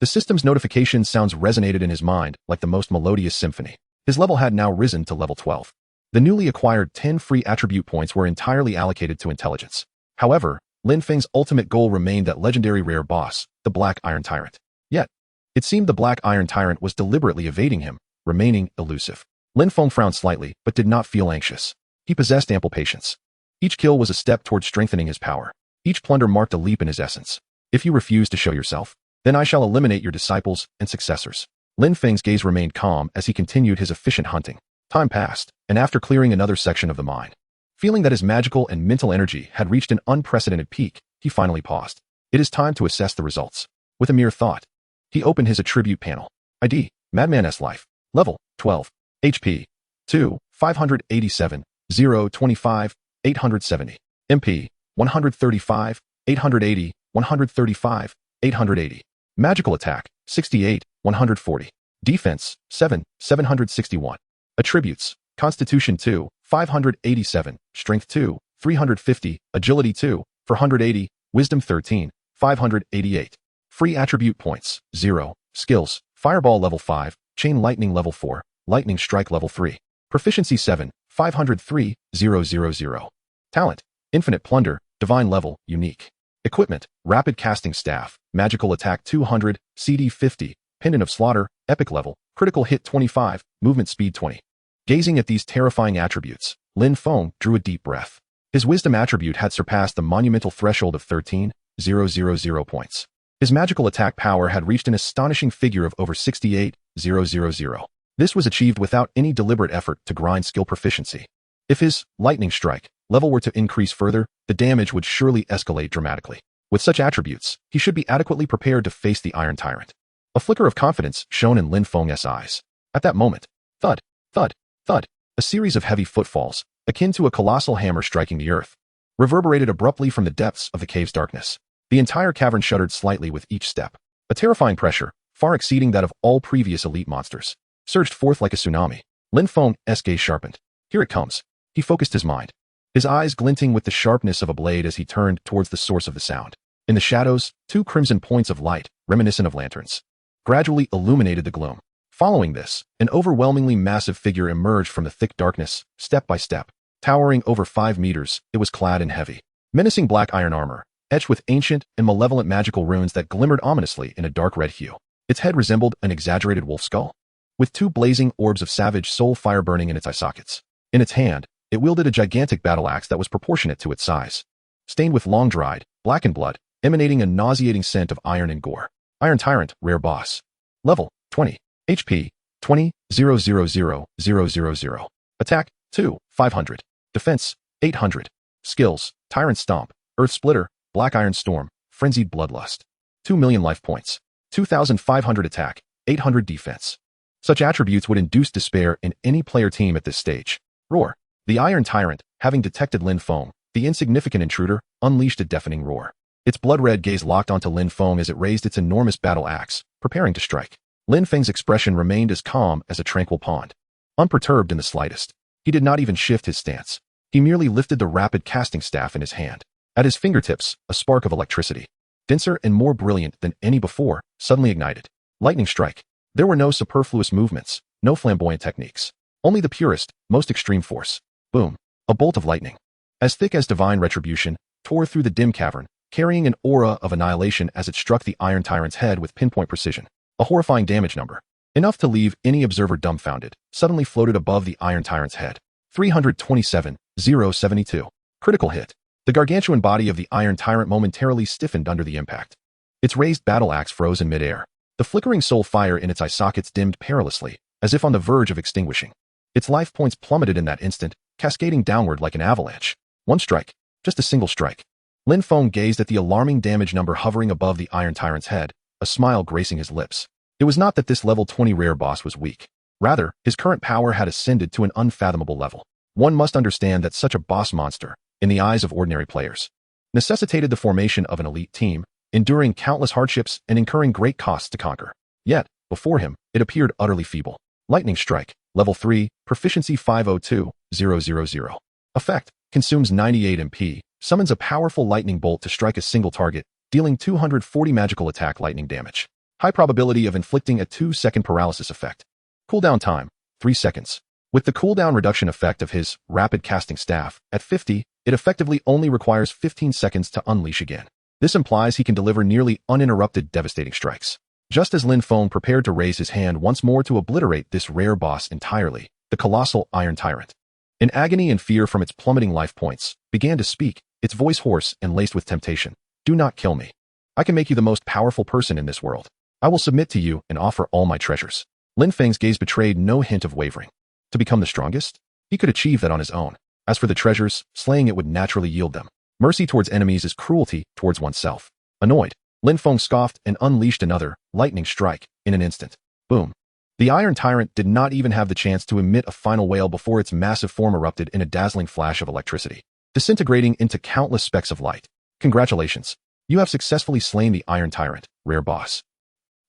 The system's notification sounds resonated in his mind like the most melodious symphony. His level had now risen to level 12. The newly acquired 10 free attribute points were entirely allocated to intelligence. However, Lin Feng's ultimate goal remained that legendary rare boss, the Black Iron Tyrant. Yet, it seemed the Black Iron Tyrant was deliberately evading him, remaining elusive. Lin Feng frowned slightly, but did not feel anxious. He possessed ample patience. Each kill was a step toward strengthening his power. Each plunder marked a leap in his essence. If you refuse to show yourself, then I shall eliminate your disciples and successors. Lin Feng's gaze remained calm as he continued his efficient hunting. Time passed, and after clearing another section of the mine, feeling that his magical and mental energy had reached an unprecedented peak, he finally paused. It is time to assess the results. With a mere thought, he opened his attribute panel. ID, Madman's Life. Level, 12. HP, 2, 587, 0, 25, 870. MP, 135, 880, 135, 880. Magical attack, 68, 140. Defense, 7, 761. Attributes, Constitution 2, 587, Strength 2, 350, Agility 2, 480, Wisdom 13, 588. Free attribute points, 0. Skills, Fireball level 5, Chain Lightning level 4, Lightning Strike level 3. Proficiency 7, 503, 000. Talent, Infinite Plunder, Divine level, Unique. Equipment, Rapid Casting Staff, Magical Attack 200, CD 50, Pendant of Slaughter, Epic level, Critical Hit 25, Movement Speed 20. Gazing at these terrifying attributes, Lin Feng drew a deep breath. His wisdom attribute had surpassed the monumental threshold of 13,000 points. His magical attack power had reached an astonishing figure of over 68,000. This was achieved without any deliberate effort to grind skill proficiency. If his lightning strike level were to increase further, the damage would surely escalate dramatically. With such attributes, he should be adequately prepared to face the Iron Tyrant. A flicker of confidence shone in Lin Feng's eyes. At that moment, thud, thud, thud, a series of heavy footfalls, akin to a colossal hammer striking the earth, reverberated abruptly from the depths of the cave's darkness. The entire cavern shuddered slightly with each step. A terrifying pressure, far exceeding that of all previous elite monsters, surged forth like a tsunami. Lin Feng's gaze sharpened. Here it comes. He focused his mind, his eyes glinting with the sharpness of a blade as he turned towards the source of the sound. In the shadows, 2 crimson points of light, reminiscent of lanterns, gradually illuminated the gloom. Following this, an overwhelmingly massive figure emerged from the thick darkness, step by step. Towering over 5 meters, it was clad in heavy, menacing black iron armor, etched with ancient and malevolent magical runes that glimmered ominously in a dark red hue. Its head resembled an exaggerated wolf skull, with 2 blazing orbs of savage soul fire burning in its eye sockets. In its hand, it wielded a gigantic battle axe that was proportionate to its size, stained with long-dried, blackened blood, emanating a nauseating scent of iron and gore. Iron Tyrant, Rare Boss. Level, 20. HP, 20,000,000. Attack, 2, 500. Defense, 800. Skills, Tyrant Stomp, Earth Splitter, Black Iron Storm, Frenzied Bloodlust. 2 million life points. 2,500 attack, 800 defense. Such attributes would induce despair in any player team at this stage. Roar. The Iron Tyrant, having detected Lin Feng, the insignificant intruder, unleashed a deafening roar. Its blood-red gaze locked onto Lin Feng as it raised its enormous battle axe, preparing to strike. Lin Feng's expression remained as calm as a tranquil pond, unperturbed in the slightest. He did not even shift his stance. He merely lifted the rapid casting staff in his hand. At his fingertips, a spark of electricity, denser and more brilliant than any before, suddenly ignited. Lightning strike. There were no superfluous movements, no flamboyant techniques. Only the purest, most extreme force. Boom. A bolt of lightning, as thick as divine retribution, tore through the dim cavern, carrying an aura of annihilation as it struck the Iron Tyrant's head with pinpoint precision. A horrifying damage number, enough to leave any observer dumbfounded, suddenly floated above the Iron Tyrant's head. 327,072. Critical hit. The gargantuan body of the Iron Tyrant momentarily stiffened under the impact. Its raised battle axe froze in midair. The flickering soul fire in its eye sockets dimmed perilously, as if on the verge of extinguishing. Its life points plummeted in that instant, cascading downward like an avalanche. One strike. Just a single strike. Lin Feng gazed at the alarming damage number hovering above the Iron Tyrant's head, a smile gracing his lips. It was not that this level 20 rare boss was weak. Rather, his current power had ascended to an unfathomable level. One must understand that such a boss monster, in the eyes of ordinary players, necessitated the formation of an elite team, enduring countless hardships and incurring great costs to conquer. Yet, before him, it appeared utterly feeble. Lightning Strike, Level 3, Proficiency 502000. Effect, consumes 98 MP, summons a powerful lightning bolt to strike a single target, dealing 240 magical attack lightning damage. High probability of inflicting a 2-second paralysis effect. Cooldown time, 3 seconds. With the cooldown reduction effect of his rapid casting staff, at 50, it effectively only requires 15 seconds to unleash again. This implies he can deliver nearly uninterrupted devastating strikes. Just as Lin Feng prepared to raise his hand once more to obliterate this rare boss entirely, the colossal Iron Tyrant, in agony and fear from its plummeting life points, began to speak, its voice hoarse and laced with temptation. Do not kill me. I can make you the most powerful person in this world. I will submit to you and offer all my treasures. Lin Feng's gaze betrayed no hint of wavering. To become the strongest? He could achieve that on his own. As for the treasures, slaying it would naturally yield them. Mercy towards enemies is cruelty towards oneself. Annoyed, Lin Feng scoffed and unleashed another lightning strike in an instant. Boom. The Iron Tyrant did not even have the chance to emit a final wail before its massive form erupted in a dazzling flash of electricity, disintegrating into countless specks of light. Congratulations. You have successfully slain the Iron Tyrant, rare boss.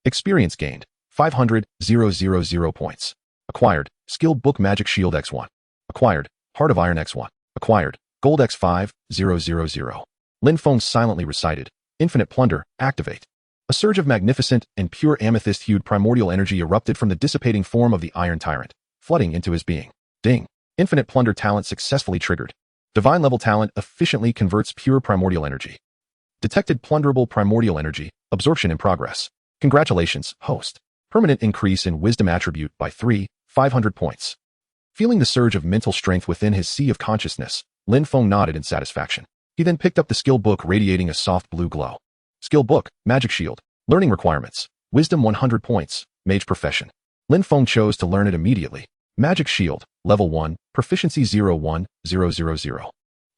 Experience gained, 500,000 points. Acquired, Skill Book Magic Shield X1. Acquired, Heart of Iron X1. Acquired, Gold X5000. Lin Feng silently recited, Infinite Plunder, activate. A surge of magnificent and pure amethyst-hued primordial energy erupted from the dissipating form of the Iron Tyrant, flooding into his being. Ding. Infinite Plunder talent successfully triggered. Divine level talent efficiently converts pure primordial energy. Detected plunderable primordial energy, absorption in progress. Congratulations, host. Permanent increase in wisdom attribute by 500 points. Feeling the surge of mental strength within his sea of consciousness, Lin Feng nodded in satisfaction. He then picked up the skill book radiating a soft blue glow. Skill book, Magic Shield. Learning requirements. Wisdom 100 points, Mage Profession. Lin Feng chose to learn it immediately. Magic Shield, Level 1, Proficiency 01000.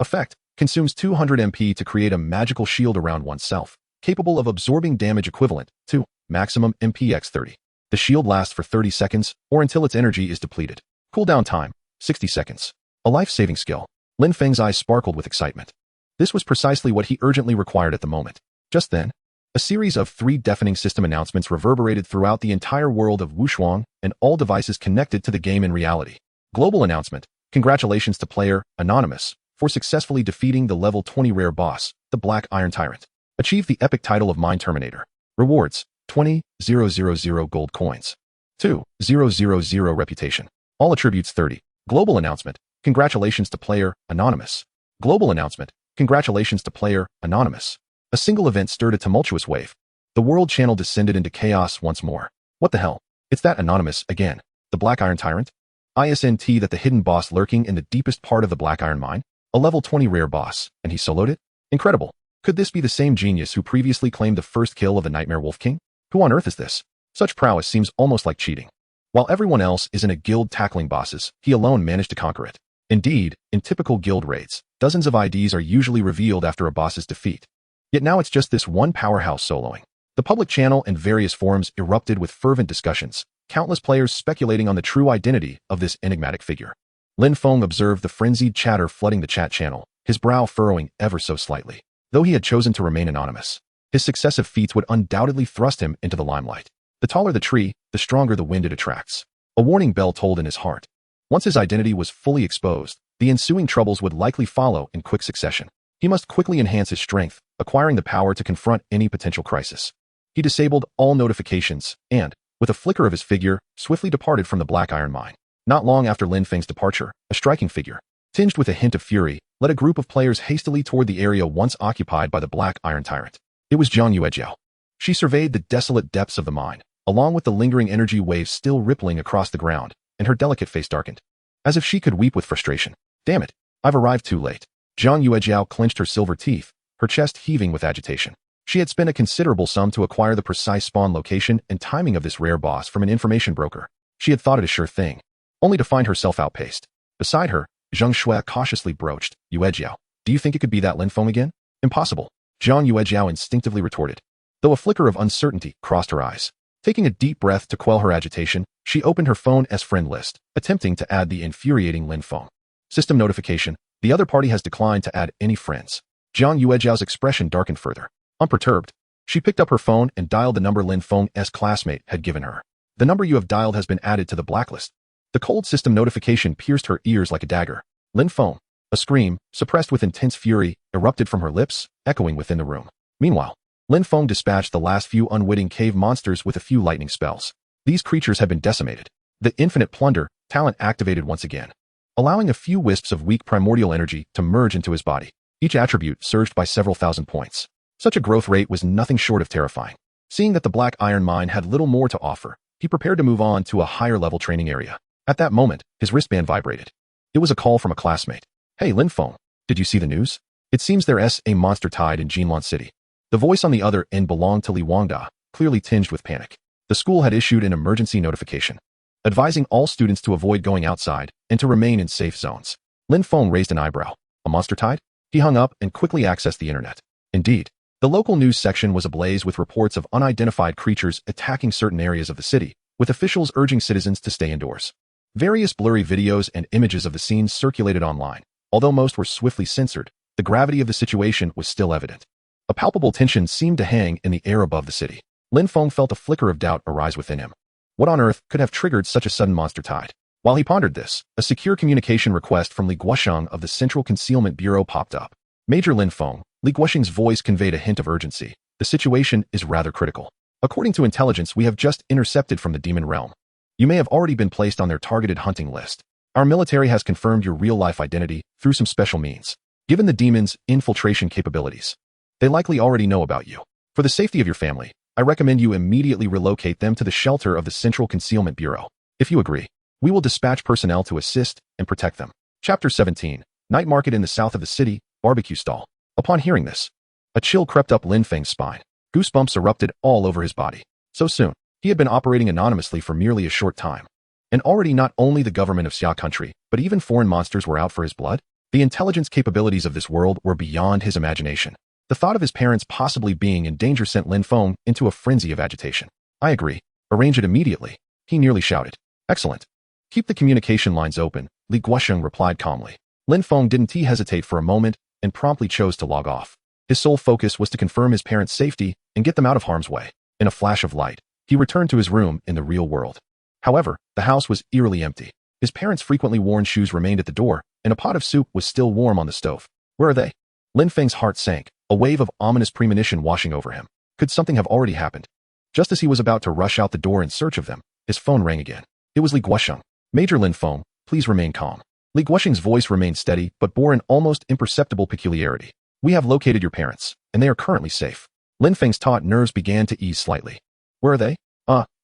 Effect, consumes 200 MP to create a magical shield around oneself, capable of absorbing damage equivalent to maximum MP x 30. The shield lasts for 30 seconds, or until its energy is depleted. Cooldown time, 60 seconds. A life-saving skill. Lin Feng's eyes sparkled with excitement. This was precisely what he urgently required at the moment. Just then, a series of 3 deafening system announcements reverberated throughout the entire world of Wushuang and all devices connected to the game in reality. Global announcement. Congratulations to player, Anonymous, for successfully defeating the level 20 rare boss, the Black Iron Tyrant. Achieve the epic title of Mind Terminator. Rewards, 20,000 gold coins. 2,000 reputation. All attributes 30. Global announcement. Congratulations to player, Anonymous. Global announcement. Congratulations to player, Anonymous. A single event stirred a tumultuous wave. The world channel descended into chaos once more. What the hell? It's that Anonymous again. The Black Iron Tyrant? Isn't that the hidden boss lurking in the deepest part of the Black Iron Mine? A level 20 rare boss, and he soloed it? Incredible. Could this be the same genius who previously claimed the first kill of the Nightmare Wolf King? Who on earth is this? Such prowess seems almost like cheating. While everyone else is in a guild tackling bosses, he alone managed to conquer it. Indeed, in typical guild raids, dozens of IDs are usually revealed after a boss's defeat. Yet now it's just this one powerhouse soloing. The public channel and various forums erupted with fervent discussions, countless players speculating on the true identity of this enigmatic figure. Lin Feng observed the frenzied chatter flooding the chat channel, his brow furrowing ever so slightly. Though he had chosen to remain anonymous, his successive feats would undoubtedly thrust him into the limelight. The taller the tree, the stronger the wind it attracts. A warning bell tolled in his heart. Once his identity was fully exposed, the ensuing troubles would likely follow in quick succession. He must quickly enhance his strength, acquiring the power to confront any potential crisis. He disabled all notifications and, with a flicker of his figure, swiftly departed from the Black Iron Mine. Not long after Lin Feng's departure, a striking figure, tinged with a hint of fury, led a group of players hastily toward the area once occupied by the Black Iron Tyrant. It was Jiang Yuejiao. She surveyed the desolate depths of the mine, along with the lingering energy waves still rippling across the ground, and her delicate face darkened, as if she could weep with frustration. Damn it, I've arrived too late. Jiang Yuejiao clenched her silver teeth, her chest heaving with agitation. She had spent a considerable sum to acquire the precise spawn location and timing of this rare boss from an information broker. She had thought it a sure thing, only to find herself outpaced. Beside her, Zhang Shui cautiously broached, Yuejiao, do you think it could be that Lin Feng again? Impossible. Jiang Yuejiao instinctively retorted, though a flicker of uncertainty crossed her eyes. Taking a deep breath to quell her agitation, she opened her phone as friend list, attempting to add the infuriating Lin Feng. System notification: the other party has declined to add any friends. Jiang Yuejiao's expression darkened further. Unperturbed, she picked up her phone and dialed the number Lin Feng's classmate had given her. The number you have dialed has been added to the blacklist. The cold system notification pierced her ears like a dagger. Lin Feng. A scream, suppressed with intense fury, erupted from her lips, echoing within the room. Meanwhile, Lin Feng dispatched the last few unwitting cave monsters with a few lightning spells. These creatures had been decimated. The infinite plunder talent activated once again, allowing a few wisps of weak primordial energy to merge into his body. Each attribute surged by several thousand points. Such a growth rate was nothing short of terrifying. Seeing that the Black Iron Mine had little more to offer, he prepared to move on to a higher-level training area. At that moment, his wristband vibrated. It was a call from a classmate. "Hey, Lin Feng, did you see the news? It seems there's a monster tide in Jinlan City." The voice on the other end belonged to Li Wangda, clearly tinged with panic. The school had issued an emergency notification, advising all students to avoid going outside and to remain in safe zones. Lin Feng raised an eyebrow. A monster tide? He hung up and quickly accessed the internet. Indeed, the local news section was ablaze with reports of unidentified creatures attacking certain areas of the city, with officials urging citizens to stay indoors. Various blurry videos and images of the scenes circulated online. Although most were swiftly censored, the gravity of the situation was still evident. A palpable tension seemed to hang in the air above the city. Lin Feng felt a flicker of doubt arise within him. What on earth could have triggered such a sudden monster tide? While he pondered this, a secure communication request from Li Guosheng of the Central Concealment Bureau popped up. "Major Lin Feng," Li Guosheng's voice conveyed a hint of urgency. "The situation is rather critical. According to intelligence we have just intercepted from the demon realm. You may have already been placed on their targeted hunting list. Our military has confirmed your real-life identity through some special means. Given the demons' infiltration capabilities, they likely already know about you. For the safety of your family, I recommend you immediately relocate them to the shelter of the Central Concealment Bureau. If you agree, we will dispatch personnel to assist and protect them." Chapter 17. Night market in the south of the city, barbecue stall. Upon hearing this, a chill crept up Lin Feng's spine. Goosebumps erupted all over his body. So soon, he had been operating anonymously for merely a short time. And already not only the government of Xia country, but even foreign monsters were out for his blood. The intelligence capabilities of this world were beyond his imagination. The thought of his parents possibly being in danger sent Lin Feng into a frenzy of agitation. "I agree. Arrange it immediately," he nearly shouted. "Excellent. Keep the communication lines open," Li Guosheng replied calmly. Lin Feng didn't hesitate for a moment and promptly chose to log off. His sole focus was to confirm his parents' safety and get them out of harm's way. In a flash of light, he returned to his room in the real world. However, the house was eerily empty. His parents' frequently worn shoes remained at the door, and a pot of soup was still warm on the stove. Where are they? Lin Feng's heart sank, a wave of ominous premonition washing over him. Could something have already happened? Just as he was about to rush out the door in search of them, his phone rang again. It was Li Guosheng. "Major Lin Feng, please remain calm." Li Guosheng's voice remained steady, but bore an almost imperceptible peculiarity. "We have located your parents, and they are currently safe." Lin Feng's taut nerves began to ease slightly. "Where are they?"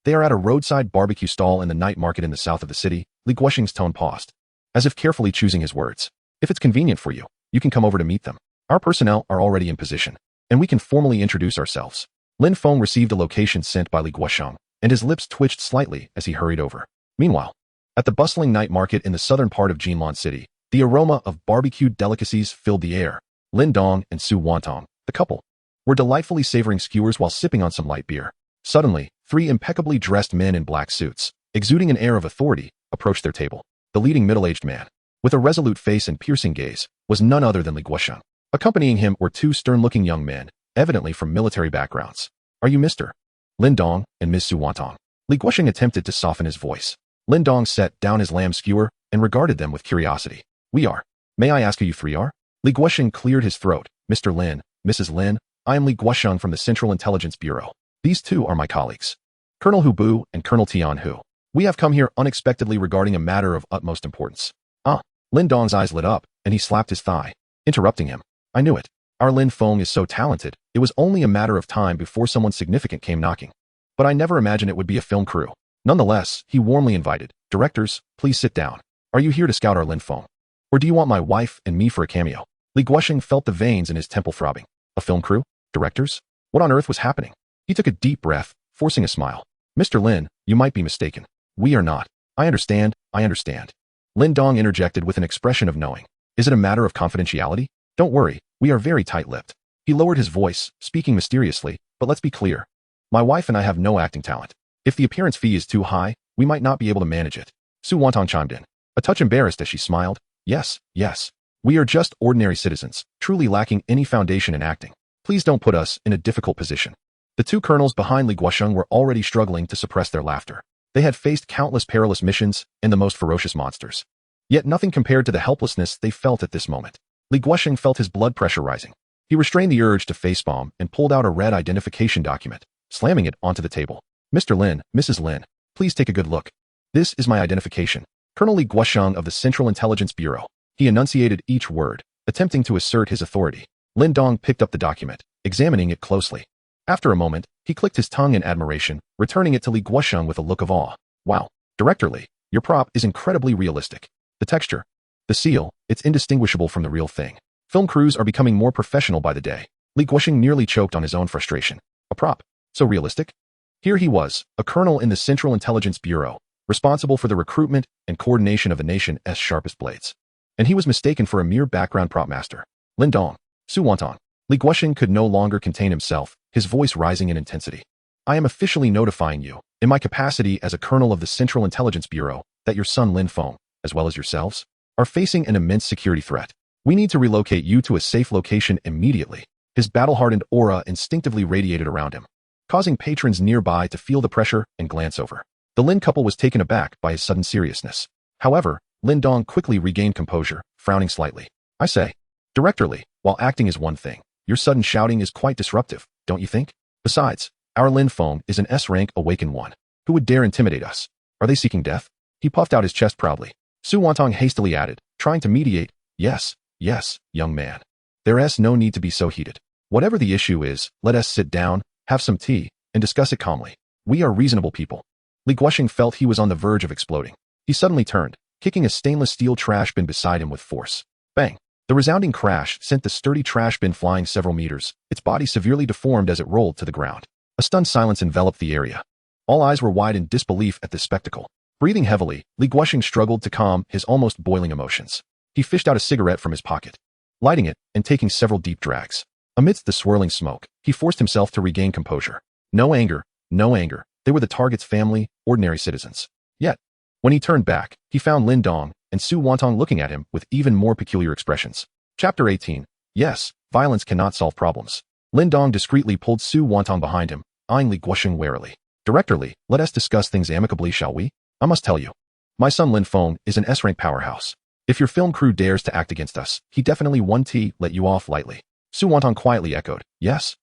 They are at a roadside barbecue stall in the night market in the south of the city." Li Guosheng's tone paused, as if carefully choosing his words. "If it's convenient for you, you can come over to meet them. Our personnel are already in position, and we can formally introduce ourselves." Lin Feng received a location sent by Li Guosheng, and his lips twitched slightly as he hurried over. Meanwhile, at the bustling night market in the southern part of Jinlan City, the aroma of barbecued delicacies filled the air. Lin Dong and Su Wantong, the couple, were delightfully savoring skewers while sipping on some light beer. Suddenly, 3 impeccably dressed men in black suits, exuding an air of authority, approached their table. The leading middle-aged man, with a resolute face and piercing gaze, was none other than Li Guosheng. Accompanying him were 2 stern-looking young men, evidently from military backgrounds. "Are you Mr. Lin Dong and Ms. Su Wantong?" Li Guosheng attempted to soften his voice. Lin Dong set down his lamb skewer and regarded them with curiosity. "We are. May I ask who you 3 are?" Li Guosheng cleared his throat. "Mr. Lin, Mrs. Lin, I am Li Guosheng from the Central Intelligence Bureau. These 2 are my colleagues, Colonel Hu Bu and Colonel Tian Hu. We have come here unexpectedly regarding a matter of utmost importance." Lin Dong's eyes lit up, and he slapped his thigh, interrupting him. "I knew it. Our Lin Feng is so talented, it was only a matter of time before someone significant came knocking. But I never imagined it would be a film crew." Nonetheless, he warmly invited, "Directors, please sit down. Are you here to scout our Lin Feng? Or do you want my wife and me for a cameo?" Li Guosheng felt the veins in his temple throbbing. A film crew? Directors? What on earth was happening? He took a deep breath, forcing a smile. "Mr. Lin, you might be mistaken. We are not." I understand. Lin Dong interjected with an expression of knowing. "Is it a matter of confidentiality? Don't worry, we are very tight-lipped." He lowered his voice, speaking mysteriously, "But let's be clear. My wife and I have no acting talent. If the appearance fee is too high, we might not be able to manage it. Su Wantong chimed in, a touch embarrassed as she smiled. Yes, yes. We are just ordinary citizens, truly lacking any foundation in acting. Please don't put us in a difficult position. The two colonels behind Li Guosheng were already struggling to suppress their laughter. They had faced countless perilous missions and the most ferocious monsters. Yet nothing compared to the helplessness they felt at this moment. Li Guosheng felt his blood pressure rising. He restrained the urge to facepalm and pulled out a red identification document, slamming it onto the table. Mr. Lin, Mrs. Lin, please take a good look. This is my identification. Colonel Li Guosheng of the Central Intelligence Bureau. He enunciated each word, attempting to assert his authority. Lin Dong picked up the document, examining it closely. After a moment, he clicked his tongue in admiration, returning it to Li Guosheng with a look of awe. Wow, Director Li, your prop is incredibly realistic. The texture, the seal, it's indistinguishable from the real thing. Film crews are becoming more professional by the day. Li Guosheng nearly choked on his own frustration. A prop? So realistic? Here he was, a colonel in the Central Intelligence Bureau, responsible for the recruitment and coordination of the nation's sharpest blades. And he was mistaken for a mere background prop master. Lin Dong, Su Wantong. Li Guosheng could no longer contain himself, his voice rising in intensity. I am officially notifying you, in my capacity as a colonel of the Central Intelligence Bureau, that your son Lin Feng, as well as yourselves, are facing an immense security threat. We need to relocate you to a safe location immediately. His battle-hardened aura instinctively radiated around him, causing patrons nearby to feel the pressure and glance over. The Lin couple was taken aback by his sudden seriousness. However, Lin Dong quickly regained composure, frowning slightly. I say, Director Li, while acting is one thing, your sudden shouting is quite disruptive, don't you think? Besides, our Lin Feng is an S-rank awakened one. Who would dare intimidate us? Are they seeking death? He puffed out his chest proudly. Su Wantong hastily added, trying to mediate, Yes, young man. There's no need to be so heated. Whatever the issue is, let us sit down, have some tea, and discuss it calmly. We are reasonable people. Li Guosheng felt he was on the verge of exploding. He suddenly turned, kicking a stainless steel trash bin beside him with force. Bang! The resounding crash sent the sturdy trash bin flying several meters, its body severely deformed as it rolled to the ground. A stunned silence enveloped the area. All eyes were wide in disbelief at this spectacle. Breathing heavily, Li Guosheng struggled to calm his almost boiling emotions. He fished out a cigarette from his pocket, lighting it and taking several deep drags. Amidst the swirling smoke, he forced himself to regain composure. No anger. They were the target's family, ordinary citizens. Yet, when he turned back, he found Lin Dong and Su Wantong looking at him with even more peculiar expressions. Chapter 18. Yes, violence cannot solve problems. Lin Dong discreetly pulled Su Wantong behind him, eyeing Li Guosheng warily. Director Li, let us discuss things amicably, shall we? I must tell you, my son Lin Feng is an S-rank powerhouse. If your film crew dares to act against us, he definitely won't let you off lightly. Su Wantong quietly echoed, Yes,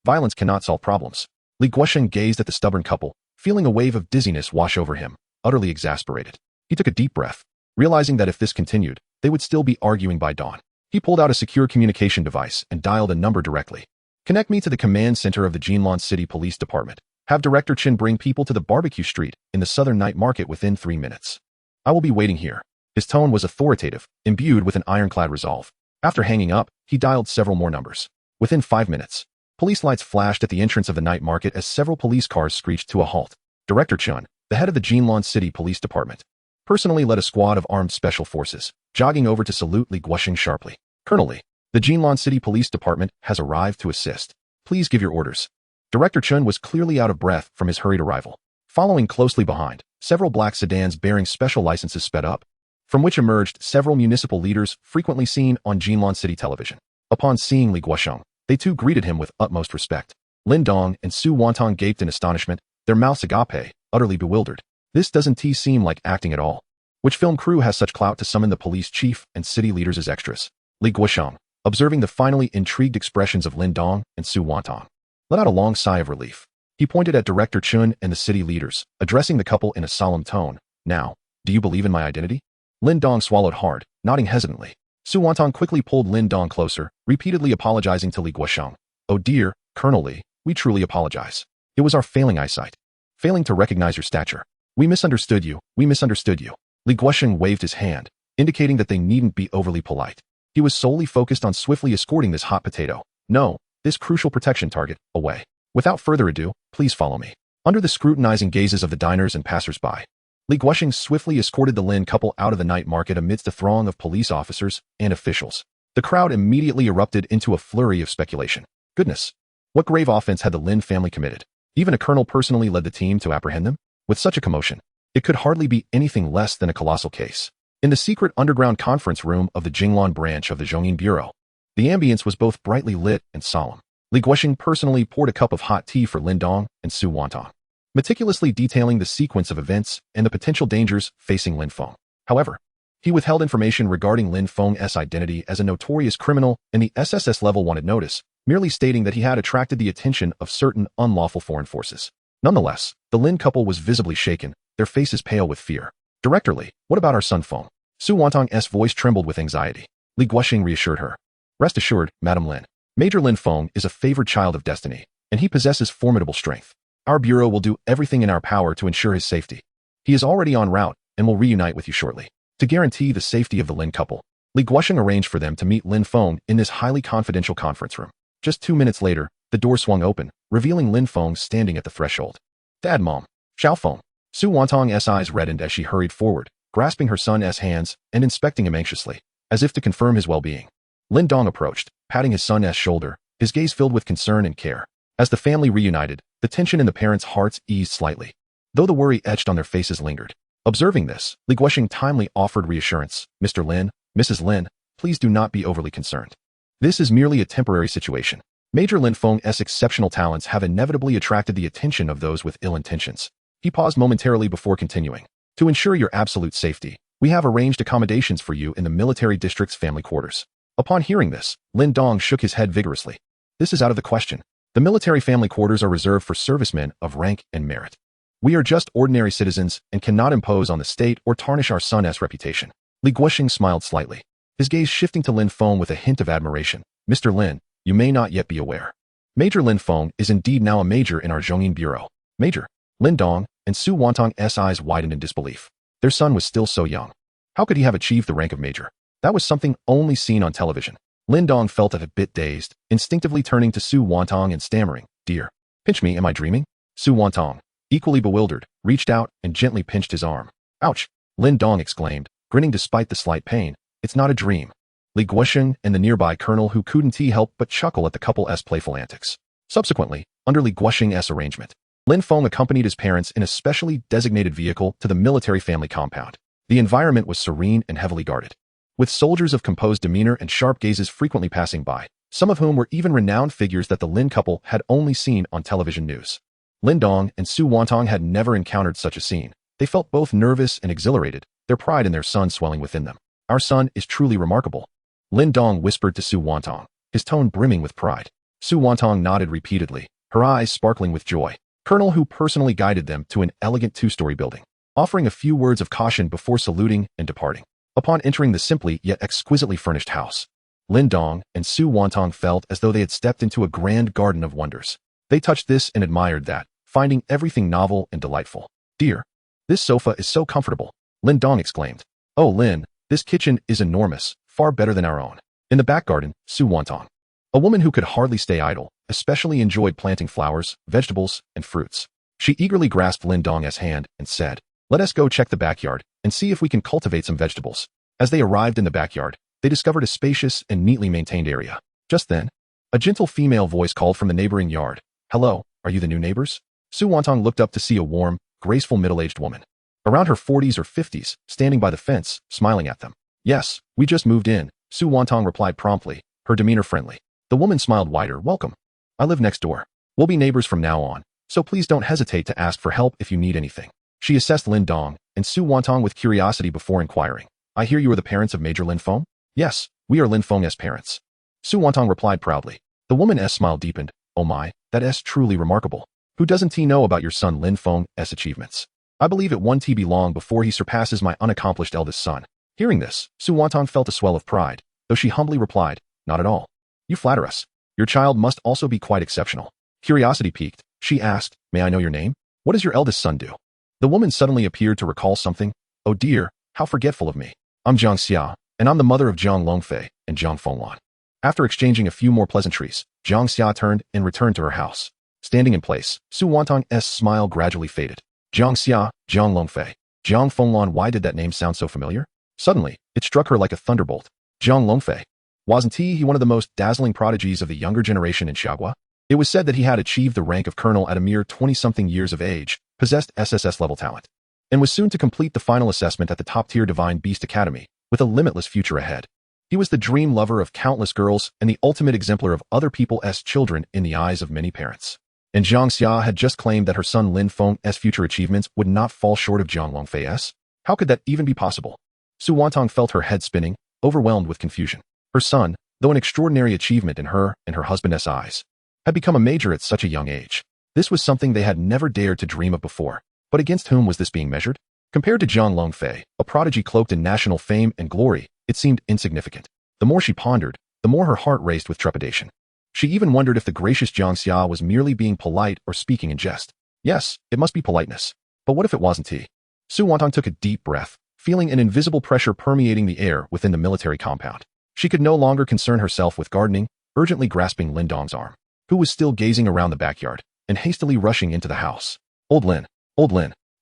violence cannot solve problems. Li Guosheng gazed at the stubborn couple, feeling a wave of dizziness wash over him, utterly exasperated. He took a deep breath, realizing that if this continued, they would still be arguing by dawn. He pulled out a secure communication device and dialed a number directly. Connect me to the command center of the Jinlan City Police Department. Have Director Chen bring people to the barbecue street in the southern night market within 3 minutes. I will be waiting here. His tone was authoritative, imbued with an ironclad resolve. After hanging up, he dialed several more numbers. Within 5 minutes, police lights flashed at the entrance of the night market as several police cars screeched to a halt. Director Chen, the head of the Jinlan City Police Department, personally led a squad of armed special forces, jogging over to salute Li Guosheng sharply. Colonel Li, the Jinlan City Police Department has arrived to assist. Please give your orders. Director Chen was clearly out of breath from his hurried arrival. Following closely behind, several black sedans bearing special licenses sped up, from which emerged several municipal leaders frequently seen on Jinlan City television. Upon seeing Li Guosheng, they too greeted him with utmost respect. Lin Dong and Su Wantong gaped in astonishment, their mouths agape, utterly bewildered. This doesn't seem like acting at all. Which film crew has such clout to summon the police chief and city leaders as extras? Li Guosheng, observing the finally intrigued expressions of Lin Dong and Su Wantong, let out a long sigh of relief. He pointed at Director Chen and the city leaders, addressing the couple in a solemn tone. Now, do you believe in my identity? Lin Dong swallowed hard, nodding hesitantly. Su Wantong quickly pulled Lin Dong closer, repeatedly apologizing to Li Guosheng. Oh dear, Colonel Li, we truly apologize. It was our failing eyesight. Failing to recognize your stature. We misunderstood you. Li Guosheng waved his hand, indicating that they needn't be overly polite. He was solely focused on swiftly escorting this hot potato. No, this crucial protection target, away. Without further ado, please follow me. Under the scrutinizing gazes of the diners and passers-by, Li Guosheng swiftly escorted the Lin couple out of the night market amidst a throng of police officers and officials. The crowd immediately erupted into a flurry of speculation. Goodness! What grave offense had the Lin family committed? Even a colonel personally led the team to apprehend them? With such a commotion, it could hardly be anything less than a colossal case. In the secret underground conference room of the Jinglan branch of the Zhongyin Bureau, the ambience was both brightly lit and solemn. Li Guoxing personally poured a cup of hot tea for Lin Dong and Su Wantong, meticulously detailing the sequence of events and the potential dangers facing Lin Feng. However, he withheld information regarding Lin Feng's identity as a notorious criminal in the SSS level wanted notice, merely stating that he had attracted the attention of certain unlawful foreign forces. Nonetheless, the Lin couple was visibly shaken, their faces pale with fear. Director Li, what about our son Feng? Su Wantong's voice trembled with anxiety. Li Guoxing reassured her. Rest assured, Madam Lin. Major Lin Feng is a favored child of destiny, and he possesses formidable strength. Our bureau will do everything in our power to ensure his safety. He is already en route and will reunite with you shortly. To guarantee the safety of the Lin couple, Li Guoxing arranged for them to meet Lin Feng in this highly confidential conference room. Just 2 minutes later, the door swung open, revealing Lin Feng standing at the threshold. Dad, Mom. Xiao Feng. Su Wantong's eyes reddened as she hurried forward, grasping her son's hands and inspecting him anxiously, as if to confirm his well-being. Lin Dong approached, patting his son's shoulder, his gaze filled with concern and care. As the family reunited, the tension in the parents' hearts eased slightly, though the worry etched on their faces lingered. Observing this, Li Guoxing timely offered reassurance. Mr. Lin, Mrs. Lin, please do not be overly concerned. This is merely a temporary situation. Major Lin Feng's exceptional talents have inevitably attracted the attention of those with ill intentions. He paused momentarily before continuing. To ensure your absolute safety, we have arranged accommodations for you in the military district's family quarters. Upon hearing this, Lin Dong shook his head vigorously. This is out of the question. The military family quarters are reserved for servicemen of rank and merit. We are just ordinary citizens and cannot impose on the state or tarnish our son's reputation. Li Guoxing smiled slightly, his gaze shifting to Lin Feng with a hint of admiration. Mr. Lin, you may not yet be aware. Major Lin Feng is indeed now a major in our Zhongyin Bureau. Major. Lin Dong and Su Wantong's eyes widened in disbelief. Their son was still so young. How could he have achieved the rank of major? That was something only seen on television. Lin Dong felt a bit dazed, instinctively turning to Su Wantong and stammering, Dear. Pinch me, am I dreaming? Su Wantong, equally bewildered, reached out and gently pinched his arm. Ouch! Lin Dong exclaimed, grinning despite the slight pain. It's not a dream. Li Guoxing and the nearby colonel who couldn't help but chuckle at the couple's playful antics. Subsequently, under Li Guoxing's arrangement, Lin Feng accompanied his parents in a specially designated vehicle to the military family compound. The environment was serene and heavily guarded, with soldiers of composed demeanor and sharp gazes frequently passing by, some of whom were even renowned figures that the Lin couple had only seen on television news. Lin Dong and Su Wantong had never encountered such a scene. They felt both nervous and exhilarated, their pride in their son swelling within them. Our son is truly remarkable. Lin Dong whispered to Su Wantong, his tone brimming with pride. Su Wantong nodded repeatedly, her eyes sparkling with joy. Colonel who personally guided them to an elegant 2-story building, offering a few words of caution before saluting and departing. Upon entering the simply yet exquisitely furnished house, Lin Dong and Su Wantong felt as though they had stepped into a grand garden of wonders. They touched this and admired that, finding everything novel and delightful. Dear, this sofa is so comfortable, Lin Dong exclaimed. Oh Lin, this kitchen is enormous, far better than our own. In the back garden, Su Wantong, a woman who could hardly stay idle, especially enjoyed planting flowers, vegetables, and fruits. She eagerly grasped Lin Dong's hand and said, Let us go check the backyard and see if we can cultivate some vegetables. As they arrived in the backyard, they discovered a spacious and neatly maintained area. Just then, a gentle female voice called from the neighboring yard. Hello, are you the new neighbors? Su Wantong looked up to see a warm, graceful middle-aged woman, around her 40s or 50s, standing by the fence, smiling at them. Yes, we just moved in, Su Wantong replied promptly, her demeanor friendly. The woman smiled wider. Welcome. I live next door. We'll be neighbors from now on, so please don't hesitate to ask for help if you need anything. She assessed Lin Dong and Su Wantong with curiosity before inquiring. I hear you are the parents of Major Lin Feng? Yes, we are Lin Feng's parents. Su Wantong replied proudly. The woman's smile deepened. Oh my, that's truly remarkable. Who doesn't know about your son Lin Feng's achievements? I believe it won't be long before he surpasses my unaccomplished eldest son. Hearing this, Su Wantong felt a swell of pride, though she humbly replied, Not at all. You flatter us. Your child must also be quite exceptional. Curiosity piqued, she asked, May I know your name? What does your eldest son do? The woman suddenly appeared to recall something. Oh dear, how forgetful of me. I'm Jiang Xia, and I'm the mother of Jiang Longfei and Jiang Fenglan. After exchanging a few more pleasantries, Jiang Xia turned and returned to her house. Standing in place, Su Wantong's smile gradually faded. Jiang Xia, Jiang Longfei, Jiang Fenglan, why did that name sound so familiar? Suddenly, it struck her like a thunderbolt. Jiang Longfei. Wasn't he one of the most dazzling prodigies of the younger generation in Xiaogua? It was said that he had achieved the rank of colonel at a mere 20-something years of age, possessed SSS-level talent, and was soon to complete the final assessment at the top-tier Divine Beast Academy, with a limitless future ahead. He was the dream lover of countless girls and the ultimate exemplar of other people's children in the eyes of many parents. And Jiang Xia had just claimed that her son Lin Feng's future achievements would not fall short of Jiang Longfei's. How could that even be possible? Su Wantong felt her head spinning, overwhelmed with confusion. Her son, though an extraordinary achievement in her and her husband's eyes, had become a major at such a young age. This was something they had never dared to dream of before. But against whom was this being measured? Compared to Jiang Longfei, a prodigy cloaked in national fame and glory, it seemed insignificant. The more she pondered, the more her heart raced with trepidation. She even wondered if the gracious Jiang Xia was merely being polite or speaking in jest. Yes, it must be politeness. But what if it wasn't he? Su Wantong took a deep breath, feeling an invisible pressure permeating the air within the military compound. She could no longer concern herself with gardening, urgently grasping Lin Dong's arm, who was still gazing around the backyard, and hastily rushing into the house. Old Lin,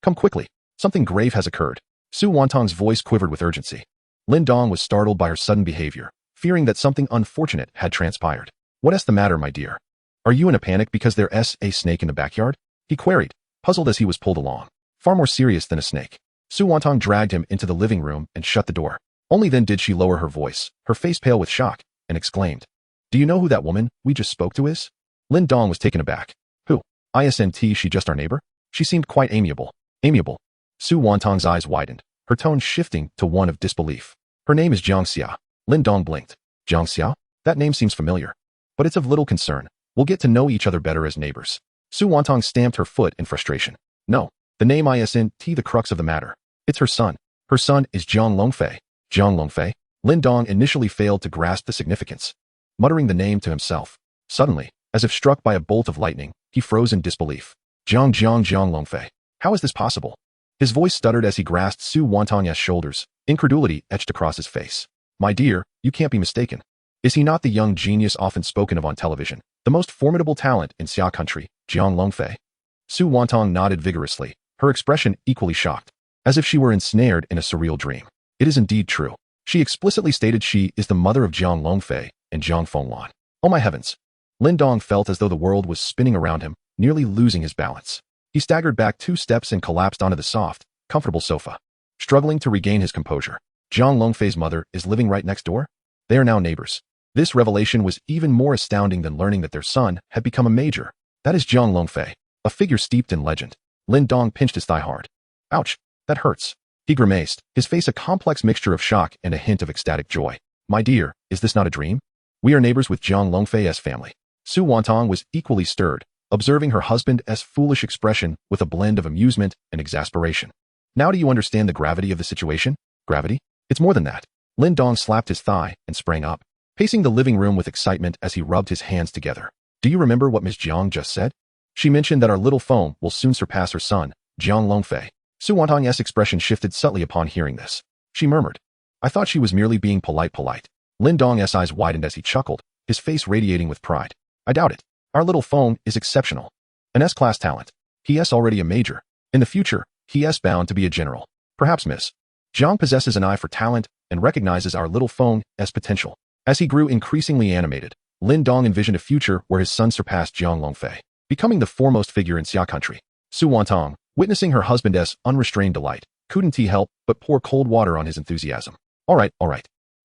come quickly. Something grave has occurred. Su Wantong's voice quivered with urgency. Lin Dong was startled by her sudden behavior, fearing that something unfortunate had transpired. What's the matter, my dear? Are you in a panic because there's a snake in the backyard? He queried, puzzled as he was pulled along. Far more serious than a snake. Su Wantong dragged him into the living room and shut the door. Only then did she lower her voice, her face pale with shock, and exclaimed, "Do you know who that woman we just spoke to is?" Lin Dong was taken aback. Who? Isn't she just our neighbor? She seemed quite amiable. Amiable? Su Wantong's eyes widened, her tone shifting to one of disbelief. Her name is Jiang Xia. Lin Dong blinked. Jiang Xia? That name seems familiar. But it's of little concern. We'll get to know each other better as neighbors. Su Wantong stamped her foot in frustration. No, the name isn't the crux of the matter. It's her son. Her son is Jiang Longfei. Jiang Longfei? Lin Dong initially failed to grasp the significance, muttering the name to himself. Suddenly, as if struck by a bolt of lightning, he froze in disbelief. Jiang Longfei. How is this possible? His voice stuttered as he grasped Su Wantong's shoulders, incredulity etched across his face. My dear, you can't be mistaken. Is he not the young genius often spoken of on television, the most formidable talent in Xia country, Jiang Longfei? Su Wantong nodded vigorously, her expression equally shocked, as if she were ensnared in a surreal dream. It is indeed true. She explicitly stated she is the mother of Jiang Longfei and Jiang Fenglan. Oh my heavens! Lin Dong felt as though the world was spinning around him, nearly losing his balance. He staggered back 2 steps and collapsed onto the soft, comfortable sofa, struggling to regain his composure. Jiang Longfei's mother is living right next door? They are now neighbors. This revelation was even more astounding than learning that their son had become a major. That is Jiang Longfei, a figure steeped in legend. Lin Dong pinched his thigh hard. Ouch, that hurts. He grimaced, his face a complex mixture of shock and a hint of ecstatic joy. My dear, is this not a dream? We are neighbors with Jiang Longfei's family. Su Wantong was equally stirred, observing her husband's foolish expression with a blend of amusement and exasperation. Now do you understand the gravity of the situation? Gravity? It's more than that. Lin Dong slapped his thigh and sprang up, pacing the living room with excitement as he rubbed his hands together. Do you remember what Ms. Jiang just said? She mentioned that our little Feng will soon surpass her son, Jiang Longfei. Su Wantong's expression shifted subtly upon hearing this. She murmured, I thought she was merely being polite. Lin Dong's eyes widened as he chuckled, his face radiating with pride. I doubt it. Our little Feng is exceptional. An S-class talent. He is already a major. In the future, he is bound to be a general. Perhaps Miss Jiang possesses an eye for talent and recognizes our little Feng's potential. As he grew increasingly animated, Lin Dong envisioned a future where his son surpassed Jiang Longfei, becoming the foremost figure in Xia country. Su Wantong, witnessing her husband's unrestrained delight, couldn't help but pour cold water on his enthusiasm. All right.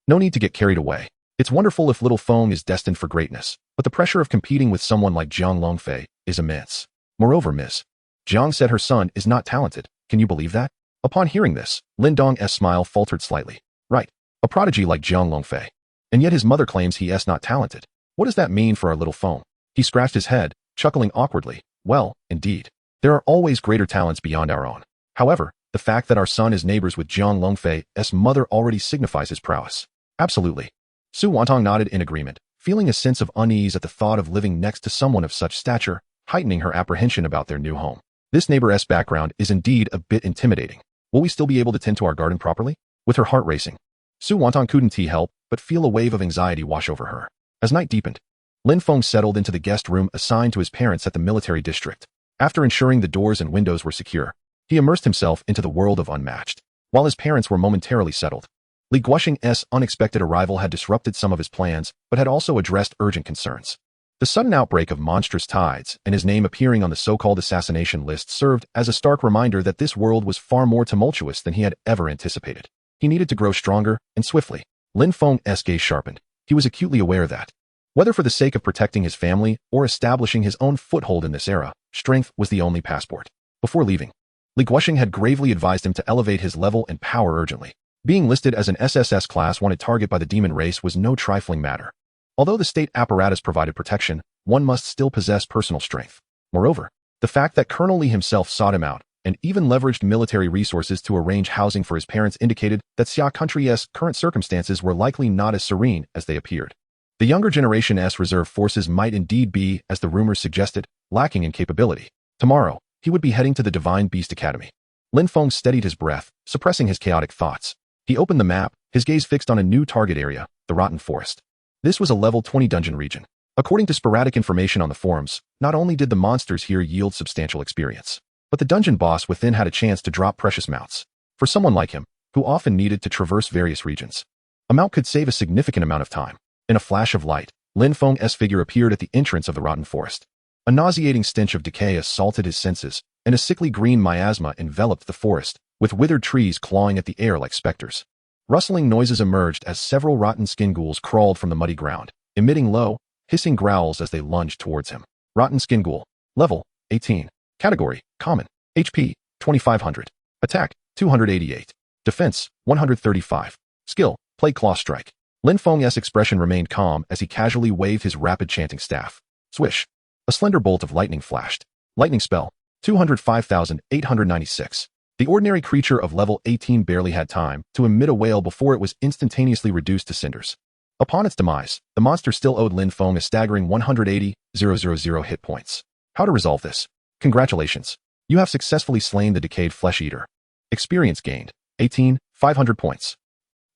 No need to get carried away. It's wonderful if little Feng is destined for greatness, but the pressure of competing with someone like Jiang Longfei is immense. Moreover, Ms. Jiang said her son is not talented. Can you believe that? Upon hearing this, Lin Dong's smile faltered slightly. Right. A prodigy like Jiang Longfei. And yet his mother claims he is not talented. What does that mean for our little Feng? He scratched his head, chuckling awkwardly. Well, indeed. There are always greater talents beyond our own. However, the fact that our son is neighbors with Jiang Longfei's mother already signifies his prowess. Absolutely. Su Wantong nodded in agreement, feeling a sense of unease at the thought of living next to someone of such stature, heightening her apprehension about their new home. This neighbor's background is indeed a bit intimidating. Will we still be able to tend to our garden properly? With her heart racing, Su Wantong couldn't help but feel a wave of anxiety wash over her. As night deepened, Lin Feng settled into the guest room assigned to his parents at the military district. After ensuring the doors and windows were secure, he immersed himself into the world of Unmatched. While his parents were momentarily settled, Li Guoxing's unexpected arrival had disrupted some of his plans, but had also addressed urgent concerns. The sudden outbreak of monstrous tides and his name appearing on the so-called assassination list served as a stark reminder that this world was far more tumultuous than he had ever anticipated. He needed to grow stronger and swiftly. Lin Feng's gaze sharpened. He was acutely aware that, whether for the sake of protecting his family or establishing his own foothold in this era, strength was the only passport. Before leaving, Li Guoxing had gravely advised him to elevate his level and power urgently. Being listed as an SSS Class 1 target by the demon race was no trifling matter. Although the state apparatus provided protection, one must still possess personal strength. Moreover, the fact that Colonel Li himself sought him out and even leveraged military resources to arrange housing for his parents indicated that Xia country's current circumstances were likely not as serene as they appeared. The younger generation's reserve forces might indeed be, as the rumors suggested, lacking in capability. Tomorrow, he would be heading to the Divine Beast Academy. Lin Feng steadied his breath, suppressing his chaotic thoughts. He opened the map, his gaze fixed on a new target area, the Rotten Forest. This was a level 20 dungeon region. According to sporadic information on the forums, not only did the monsters here yield substantial experience, but the dungeon boss within had a chance to drop precious mounts. For someone like him, who often needed to traverse various regions, a mount could save a significant amount of time. In a flash of light, Lin Feng's figure appeared at the entrance of the Rotten Forest. A nauseating stench of decay assaulted his senses, and a sickly green miasma enveloped the forest, with withered trees clawing at the air like specters. Rustling noises emerged as several rotten skin ghouls crawled from the muddy ground, emitting low, hissing growls as they lunged towards him. Rotten skin ghoul. Level, 18. Category, common. HP, 2500. Attack, 288. Defense, 135. Skill, play claw strike. Lin Feng's expression remained calm as he casually waved his rapid chanting staff. Swish. A slender bolt of lightning flashed. Lightning spell, 205,896. The ordinary creature of level 18 barely had time to emit a wail before it was instantaneously reduced to cinders. Upon its demise, the monster still owed Lin Feng a staggering 180,000 hit points. How to resolve this? Congratulations. You have successfully slain the decayed flesh eater. Experience gained, 500 points.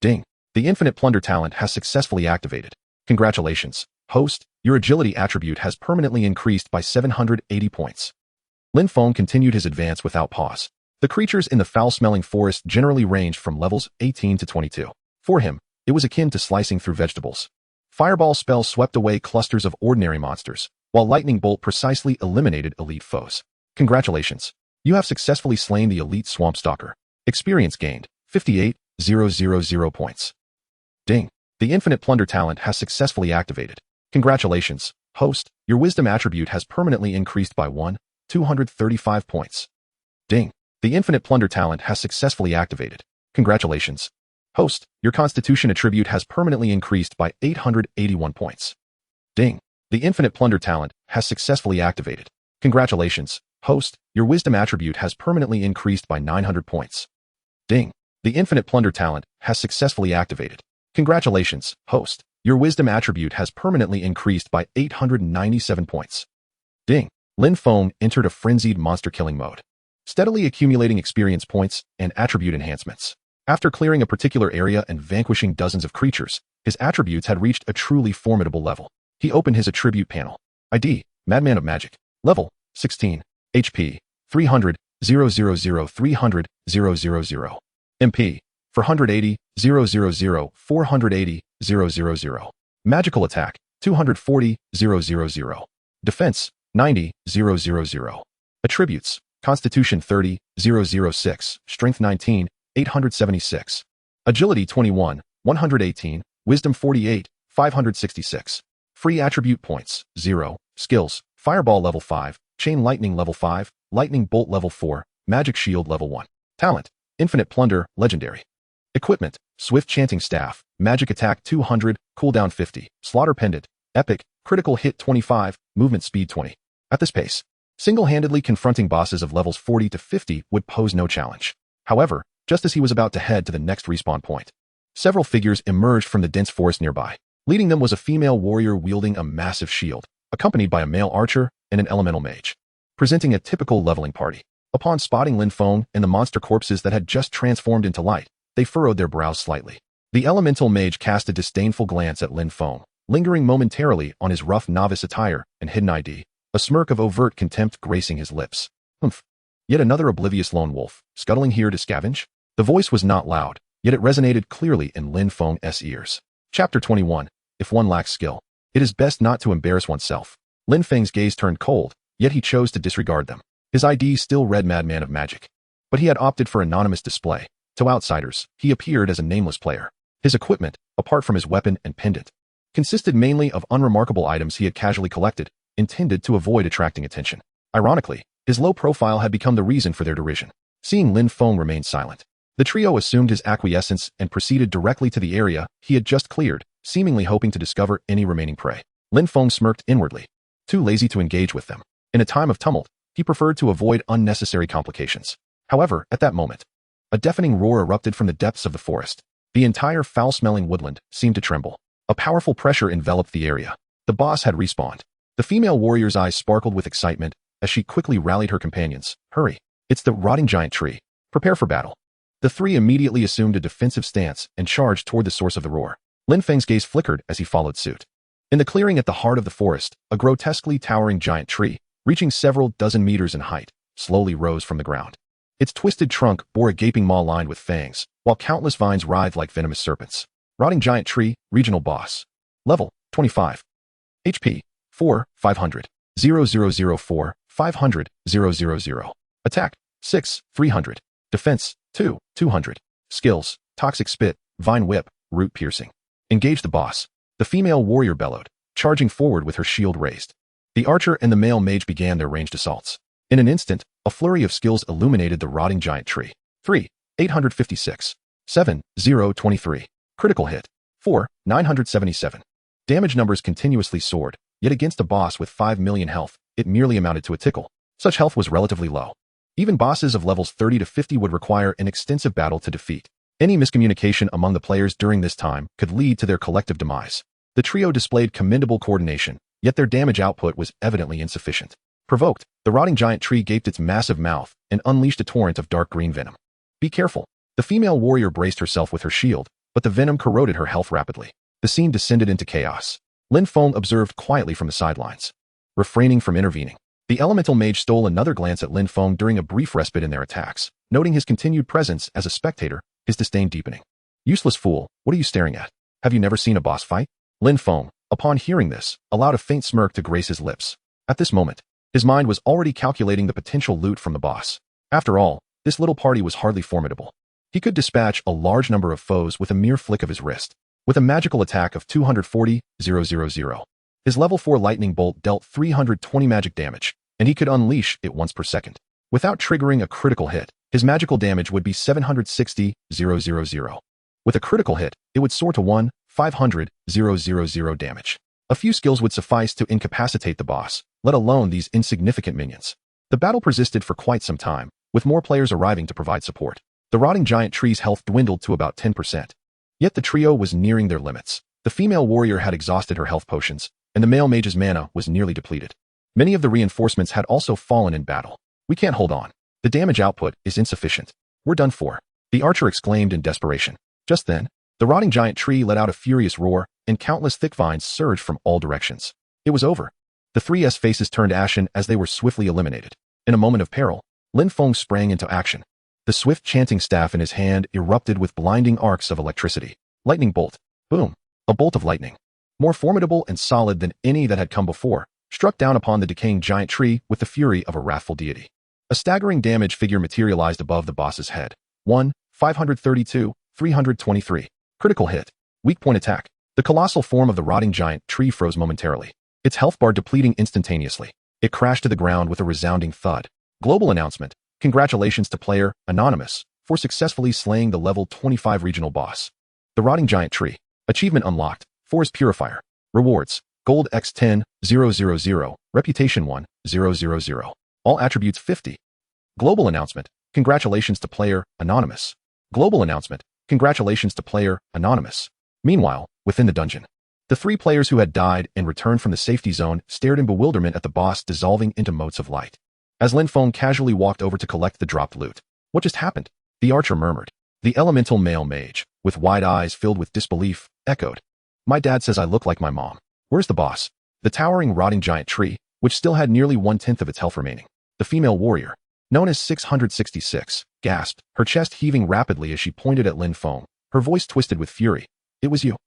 Ding. The infinite plunder talent has successfully activated. Congratulations, host. Your agility attribute has permanently increased by 780 points. Lin Feng continued his advance without pause. The creatures in the foul-smelling forest generally ranged from levels 18 to 22. For him, it was akin to slicing through vegetables. Fireball spell swept away clusters of ordinary monsters, while lightning bolt precisely eliminated elite foes. Congratulations. You have successfully slain the elite swamp stalker. Experience gained, 58,000 points. Ding. The infinite plunder talent has successfully activated. Congratulations, host. Your wisdom attribute has permanently increased by 235 points. Ding. The infinite plunder talent has successfully activated. Congratulations, host. Your constitution attribute has permanently increased by 881 points. Ding. The infinite plunder talent has successfully activated. Congratulations, host. Your wisdom attribute has permanently increased by 900 points. Ding. The infinite plunder talent has successfully activated. Congratulations, host. Your wisdom attribute has permanently increased by 897 points. Ding. Lin Feng entered a frenzied monster-killing mode, steadily accumulating experience points and attribute enhancements. After clearing a particular area and vanquishing dozens of creatures, his attributes had reached a truly formidable level. He opened his attribute panel. ID, Madman of Magic. Level, 16. HP, 300, 000, 300, 000. MP, 480, 000, 480, 000. Magical attack, 240, 000. Defense, 90, 000. Attributes, Constitution 30, 006, Strength 19, 876. Agility 21, 118, Wisdom 48, 566. Free attribute points, 0. Skills, Fireball level 5, Chain Lightning level 5, Lightning Bolt level 4, Magic Shield level 1. Talent, Infinite Plunder, Legendary. Equipment, Swift Chanting Staff, Magic Attack 200, Cooldown 50, Slaughter Pendant, Epic, Critical Hit 25, Movement Speed 20. At this pace, single-handedly confronting bosses of levels 40 to 50 would pose no challenge. However, just as he was about to head to the next respawn point, several figures emerged from the dense forest nearby. Leading them was a female warrior wielding a massive shield, accompanied by a male archer and an elemental mage, presenting a typical leveling party. Upon spotting Lin Feng and the monster corpses that had just transformed into light, they furrowed their brows slightly. The elemental mage cast a disdainful glance at Lin Feng, lingering momentarily on his rough novice attire and hidden ID, a smirk of overt contempt gracing his lips. Humph. Yet another oblivious lone wolf, scuttling here to scavenge? The voice was not loud, yet it resonated clearly in Lin Feng's ears. Chapter 21. If one lacks skill, It is best not to embarrass oneself. Lin Feng's gaze turned cold, yet he chose to disregard them. His ID still read Madman of Magic. But he had opted for anonymous display. To outsiders, he appeared as a nameless player. His equipment, apart from his weapon and pendant, consisted mainly of unremarkable items he had casually collected, intended to avoid attracting attention. Ironically, his low profile had become the reason for their derision. Seeing Lin Feng remain silent, the trio assumed his acquiescence and proceeded directly to the area he had just cleared, seemingly hoping to discover any remaining prey. Lin Feng smirked inwardly, too lazy to engage with them. In a time of tumult, he preferred to avoid unnecessary complications. However, at that moment, a deafening roar erupted from the depths of the forest. The entire foul-smelling woodland seemed to tremble. A powerful pressure enveloped the area. The boss had respawned. The female warrior's eyes sparkled with excitement as she quickly rallied her companions. Hurry! It's the rotting giant tree. Prepare for battle. The three immediately assumed a defensive stance and charged toward the source of the roar. Lin Feng's gaze flickered as he followed suit. In the clearing at the heart of the forest, a grotesquely towering giant tree, reaching several dozen meters in height, slowly rose from the ground. Its twisted trunk bore a gaping maw lined with fangs, while countless vines writhed like venomous serpents. Rotting giant tree, regional boss. Level, 25. HP, 4, 500. 0004, 500, 000. Attack, 6, 300. Defense, 2, 200. Skills, Toxic Spit, Vine Whip, Root Piercing. Engage the boss. The female warrior bellowed, charging forward with her shield raised. The archer and the male mage began their ranged assaults. In an instant, a flurry of skills illuminated the rotting giant tree. 3, 856. 7, 023. Critical hit. 4, 977. Damage numbers continuously soared, yet against a boss with 5 million health, it merely amounted to a tickle. Such health was relatively low. Even bosses of levels 30 to 50 would require an extensive battle to defeat. Any miscommunication among the players during this time could lead to their collective demise. The trio displayed commendable coordination, yet their damage output was evidently insufficient. Provoked, the rotting giant tree gaped its massive mouth and unleashed a torrent of dark green venom. Be careful. The female warrior braced herself with her shield, but the venom corroded her health rapidly. The scene descended into chaos. Lin Feng observed quietly from the sidelines, refraining from intervening. The elemental mage stole another glance at Lin Feng during a brief respite in their attacks, noting his continued presence as a spectator, his disdain deepening. Useless fool, what are you staring at? Have you never seen a boss fight? Lin Feng, upon hearing this, allowed a faint smirk to grace his lips. At this moment, his mind was already calculating the potential loot from the boss. After all, this little party was hardly formidable. He could dispatch a large number of foes with a mere flick of his wrist. With a magical attack of 240,000, his level 4 lightning bolt dealt 320 magic damage, and he could unleash it once per second. Without triggering a critical hit, his magical damage would be 760,000. With a critical hit, it would soar to 1,500,000 damage. A few skills would suffice to incapacitate the boss, let alone these insignificant minions. The battle persisted for quite some time, with more players arriving to provide support. The rotting giant tree's health dwindled to about 10%. Yet the trio was nearing their limits. The female warrior had exhausted her health potions, and the male mage's mana was nearly depleted. Many of the reinforcements had also fallen in battle. We can't hold on. The damage output is insufficient. We're done for. The archer exclaimed in desperation. Just then, the rotting giant tree let out a furious roar, and countless thick vines surged from all directions. It was over. The 3's faces turned ashen as they were swiftly eliminated. In a moment of peril, Lin Feng sprang into action. The swift chanting staff in his hand erupted with blinding arcs of electricity. Lightning bolt. Boom. A bolt of lightning, more formidable and solid than any that had come before, struck down upon the decaying giant tree with the fury of a wrathful deity. A staggering damage figure materialized above the boss's head. 1,532, 323. Critical hit. Weak point attack. The colossal form of the rotting giant tree froze momentarily, its health bar depleting instantaneously. It crashed to the ground with a resounding thud. Global announcement. Congratulations to player Anonymous for successfully slaying the level 25 regional boss. The rotting giant tree. Achievement unlocked. Forest Purifier. Rewards. Gold X10, 000. Reputation 1, 000. All attributes 50. Global announcement. Congratulations to player Anonymous. Global announcement. Congratulations to player Anonymous. Meanwhile, within the dungeon, the 3 players who had died and returned from the safety zone stared in bewilderment at the boss dissolving into motes of light. As Lin Feng casually walked over to collect the dropped loot. What just happened? The archer murmured. The elemental male mage, with wide eyes filled with disbelief, echoed. My dad says I look like my mom. Where's the boss? The towering rotting giant tree, which still had nearly 1/10 of its health remaining. The female warrior, known as 666, gasped, her chest heaving rapidly as she pointed at Lin Feng, her voice twisted with fury. It was you.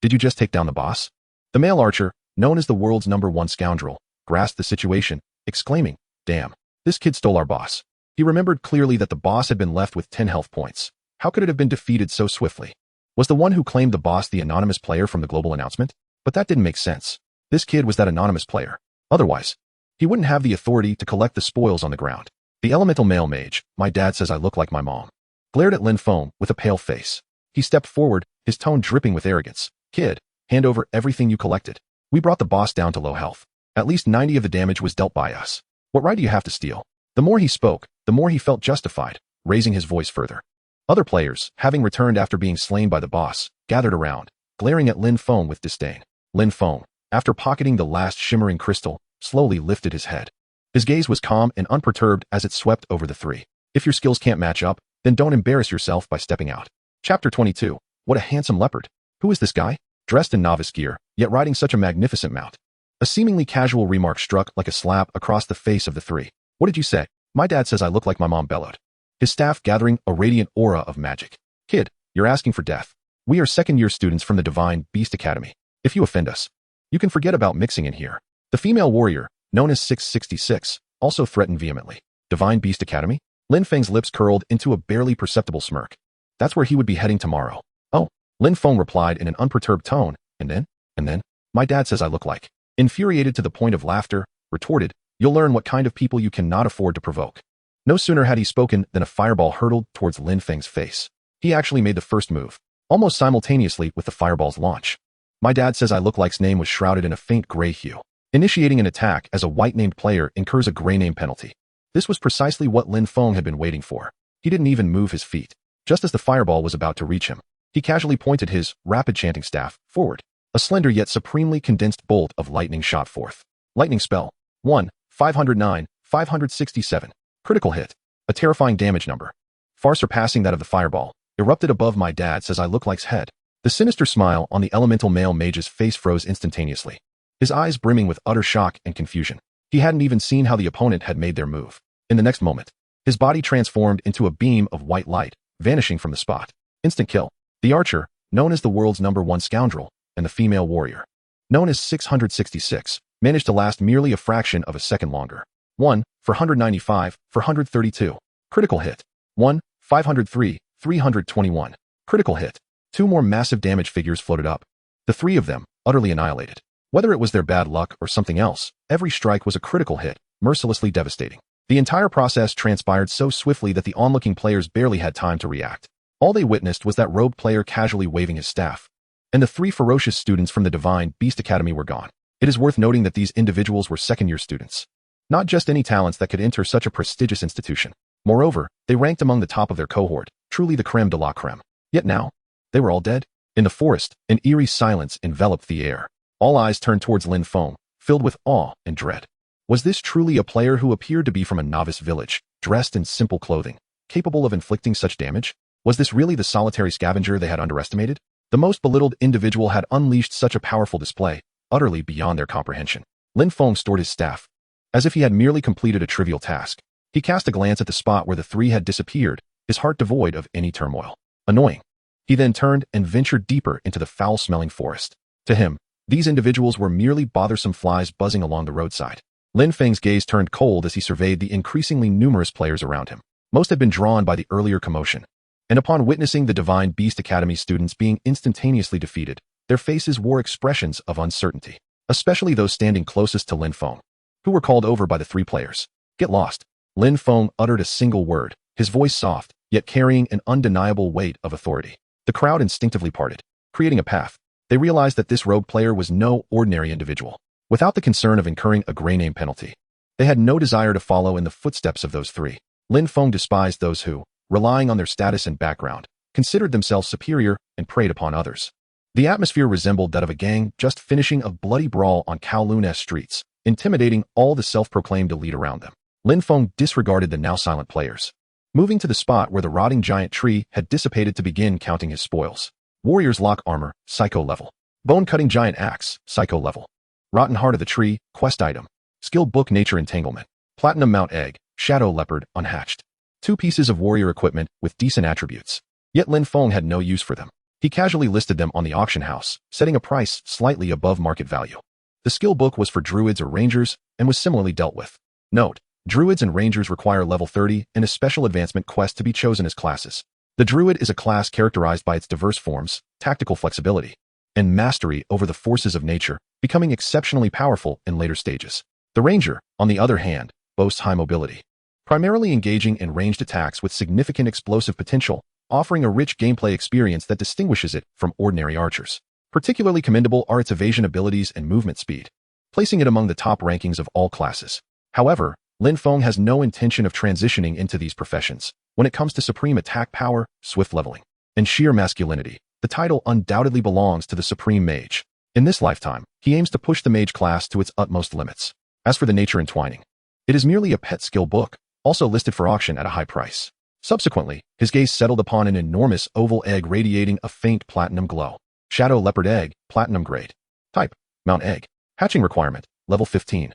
Did you just take down the boss? The male archer, known as the world's #1 scoundrel, grasped the situation, exclaiming, "Damn, this kid stole our boss." He remembered clearly that the boss had been left with 10 health points. How could it have been defeated so swiftly? Was the one who claimed the boss the anonymous player from the global announcement? But that didn't make sense. This kid was that anonymous player. Otherwise, he wouldn't have the authority to collect the spoils on the ground. The elemental male mage, "My dad says I look like my mom," glared at Lin Feng with a pale face. He stepped forward, his tone dripping with arrogance. "Kid, hand over everything you collected. We brought the boss down to low health. At least 90 of the damage was dealt by us. What right do you have to steal?" The more he spoke, the more he felt justified, raising his voice further. Other players, having returned after being slain by the boss, gathered around, glaring at Lin Feng with disdain. Lin Feng, after pocketing the last shimmering crystal, slowly lifted his head. His gaze was calm and unperturbed as it swept over the three. "If your skills can't match up, then don't embarrass yourself by stepping out." Chapter 22. What a handsome leopard. Who is this guy? Dressed in novice gear, yet riding such a magnificent mount. A seemingly casual remark struck like a slap across the face of the three. "What did you say?" "My dad says I look like my mom," bellowed, his staff gathering a radiant aura of magic. "Kid, you're asking for death. We are second-year students from the Divine Beast Academy. If you offend us, you can forget about mixing in here." The female warrior, known as 666, also threatened vehemently. Divine Beast Academy? Lin Feng's lips curled into a barely perceptible smirk. That's where he would be heading tomorrow. "Oh," Lin Feng replied in an unperturbed tone, and then, "My dad says I look like." Infuriated to the point of laughter, retorted, "You'll learn what kind of people you cannot afford to provoke." No sooner had he spoken than a fireball hurtled towards Lin Feng's face. He actually made the first move, almost simultaneously with the fireball's launch. "My dad says I look like's name was shrouded in a faint gray hue. Initiating an attack as a white-named player incurs a gray name penalty." This was precisely what Lin Feng had been waiting for. He didn't even move his feet. Just as the fireball was about to reach him, he casually pointed his rapid chanting staff forward. A slender yet supremely condensed bolt of lightning shot forth. Lightning spell. 1, 509, 567. Critical hit. A terrifying damage number, far surpassing that of the fireball, erupted above "My dad says I look like's head. The sinister smile on the elemental male mage's face froze instantaneously, his eyes brimming with utter shock and confusion. He hadn't even seen how the opponent had made their move. In the next moment, his body transformed into a beam of white light, vanishing from the spot. Instant kill. The archer, known as the world's #1 scoundrel, and the female warrior, known as 666, managed to last merely a fraction of a second longer. 1, 495, 432. Critical hit. 1, 503, 321. Critical hit. Two more massive damage figures floated up. The three of them, utterly annihilated. Whether it was their bad luck or something else, every strike was a critical hit, mercilessly devastating. The entire process transpired so swiftly that the onlooking players barely had time to react. All they witnessed was that rogue player casually waving his staff, and the three ferocious students from the Divine Beast Academy were gone. It is worth noting that these individuals were second-year students. Not just any talents that could enter such a prestigious institution. Moreover, they ranked among the top of their cohort, truly the creme de la creme. Yet now, they were all dead. In the forest, an eerie silence enveloped the air. All eyes turned towards Lin Feng, filled with awe and dread. Was this truly a player who appeared to be from a novice village, dressed in simple clothing, capable of inflicting such damage? Was this really the solitary scavenger they had underestimated? The most belittled individual had unleashed such a powerful display, utterly beyond their comprehension. Lin Feng stored his staff, as if he had merely completed a trivial task. He cast a glance at the spot where the three had disappeared, his heart devoid of any turmoil. Annoying. He then turned and ventured deeper into the foul-smelling forest. To him, these individuals were merely bothersome flies buzzing along the roadside. Lin Feng's gaze turned cold as he surveyed the increasingly numerous players around him. Most had been drawn by the earlier commotion, and upon witnessing the Divine Beast Academy students being instantaneously defeated, their faces wore expressions of uncertainty, especially those standing closest to Lin Feng, who were called over by the three players. "Get lost." Lin Feng uttered a single word, his voice soft, yet carrying an undeniable weight of authority. The crowd instinctively parted, creating a path. They realized that this rogue player was no ordinary individual. Without the concern of incurring a gray name penalty, they had no desire to follow in the footsteps of those three. Lin Feng despised those who, relying on their status and background, considered themselves superior and preyed upon others. The atmosphere resembled that of a gang just finishing a bloody brawl on Kowloon's streets, intimidating all the self-proclaimed elite around them. Lin Feng disregarded the now silent players, moving to the spot where the rotting giant tree had dissipated to begin counting his spoils. Warrior's lock armor, psycho level. Bone-cutting giant axe, psycho level. Rotten heart of the tree, quest item. Skill book nature entanglement. Platinum mount egg, shadow leopard, unhatched. 2 pieces of warrior equipment with decent attributes. Yet Lin Feng had no use for them. He casually listed them on the auction house, setting a price slightly above market value. The skill book was for druids or rangers and was similarly dealt with. Note: druids and rangers require level 30 and a special advancement quest to be chosen as classes. The druid is a class characterized by its diverse forms, tactical flexibility, and mastery over the forces of nature, becoming exceptionally powerful in later stages. The ranger, on the other hand, boasts high mobility, primarily engaging in ranged attacks with significant explosive potential, offering a rich gameplay experience that distinguishes it from ordinary archers. Particularly commendable are its evasion abilities and movement speed, placing it among the top rankings of all classes. However, Lin Feng has no intention of transitioning into these professions. When it comes to supreme attack power, swift leveling, and sheer masculinity, the title undoubtedly belongs to the Supreme Mage. In this lifetime, he aims to push the mage class to its utmost limits. As for the nature entwining, it is merely a pet skill book, also listed for auction at a high price. Subsequently, his gaze settled upon an enormous oval egg radiating a faint platinum glow. Shadow leopard egg, platinum grade. Type: Mount egg. Hatching requirement: level 15.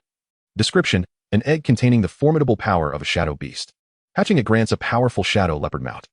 Description: an egg containing the formidable power of a shadow beast. Hatching it grants a powerful shadow leopard mount.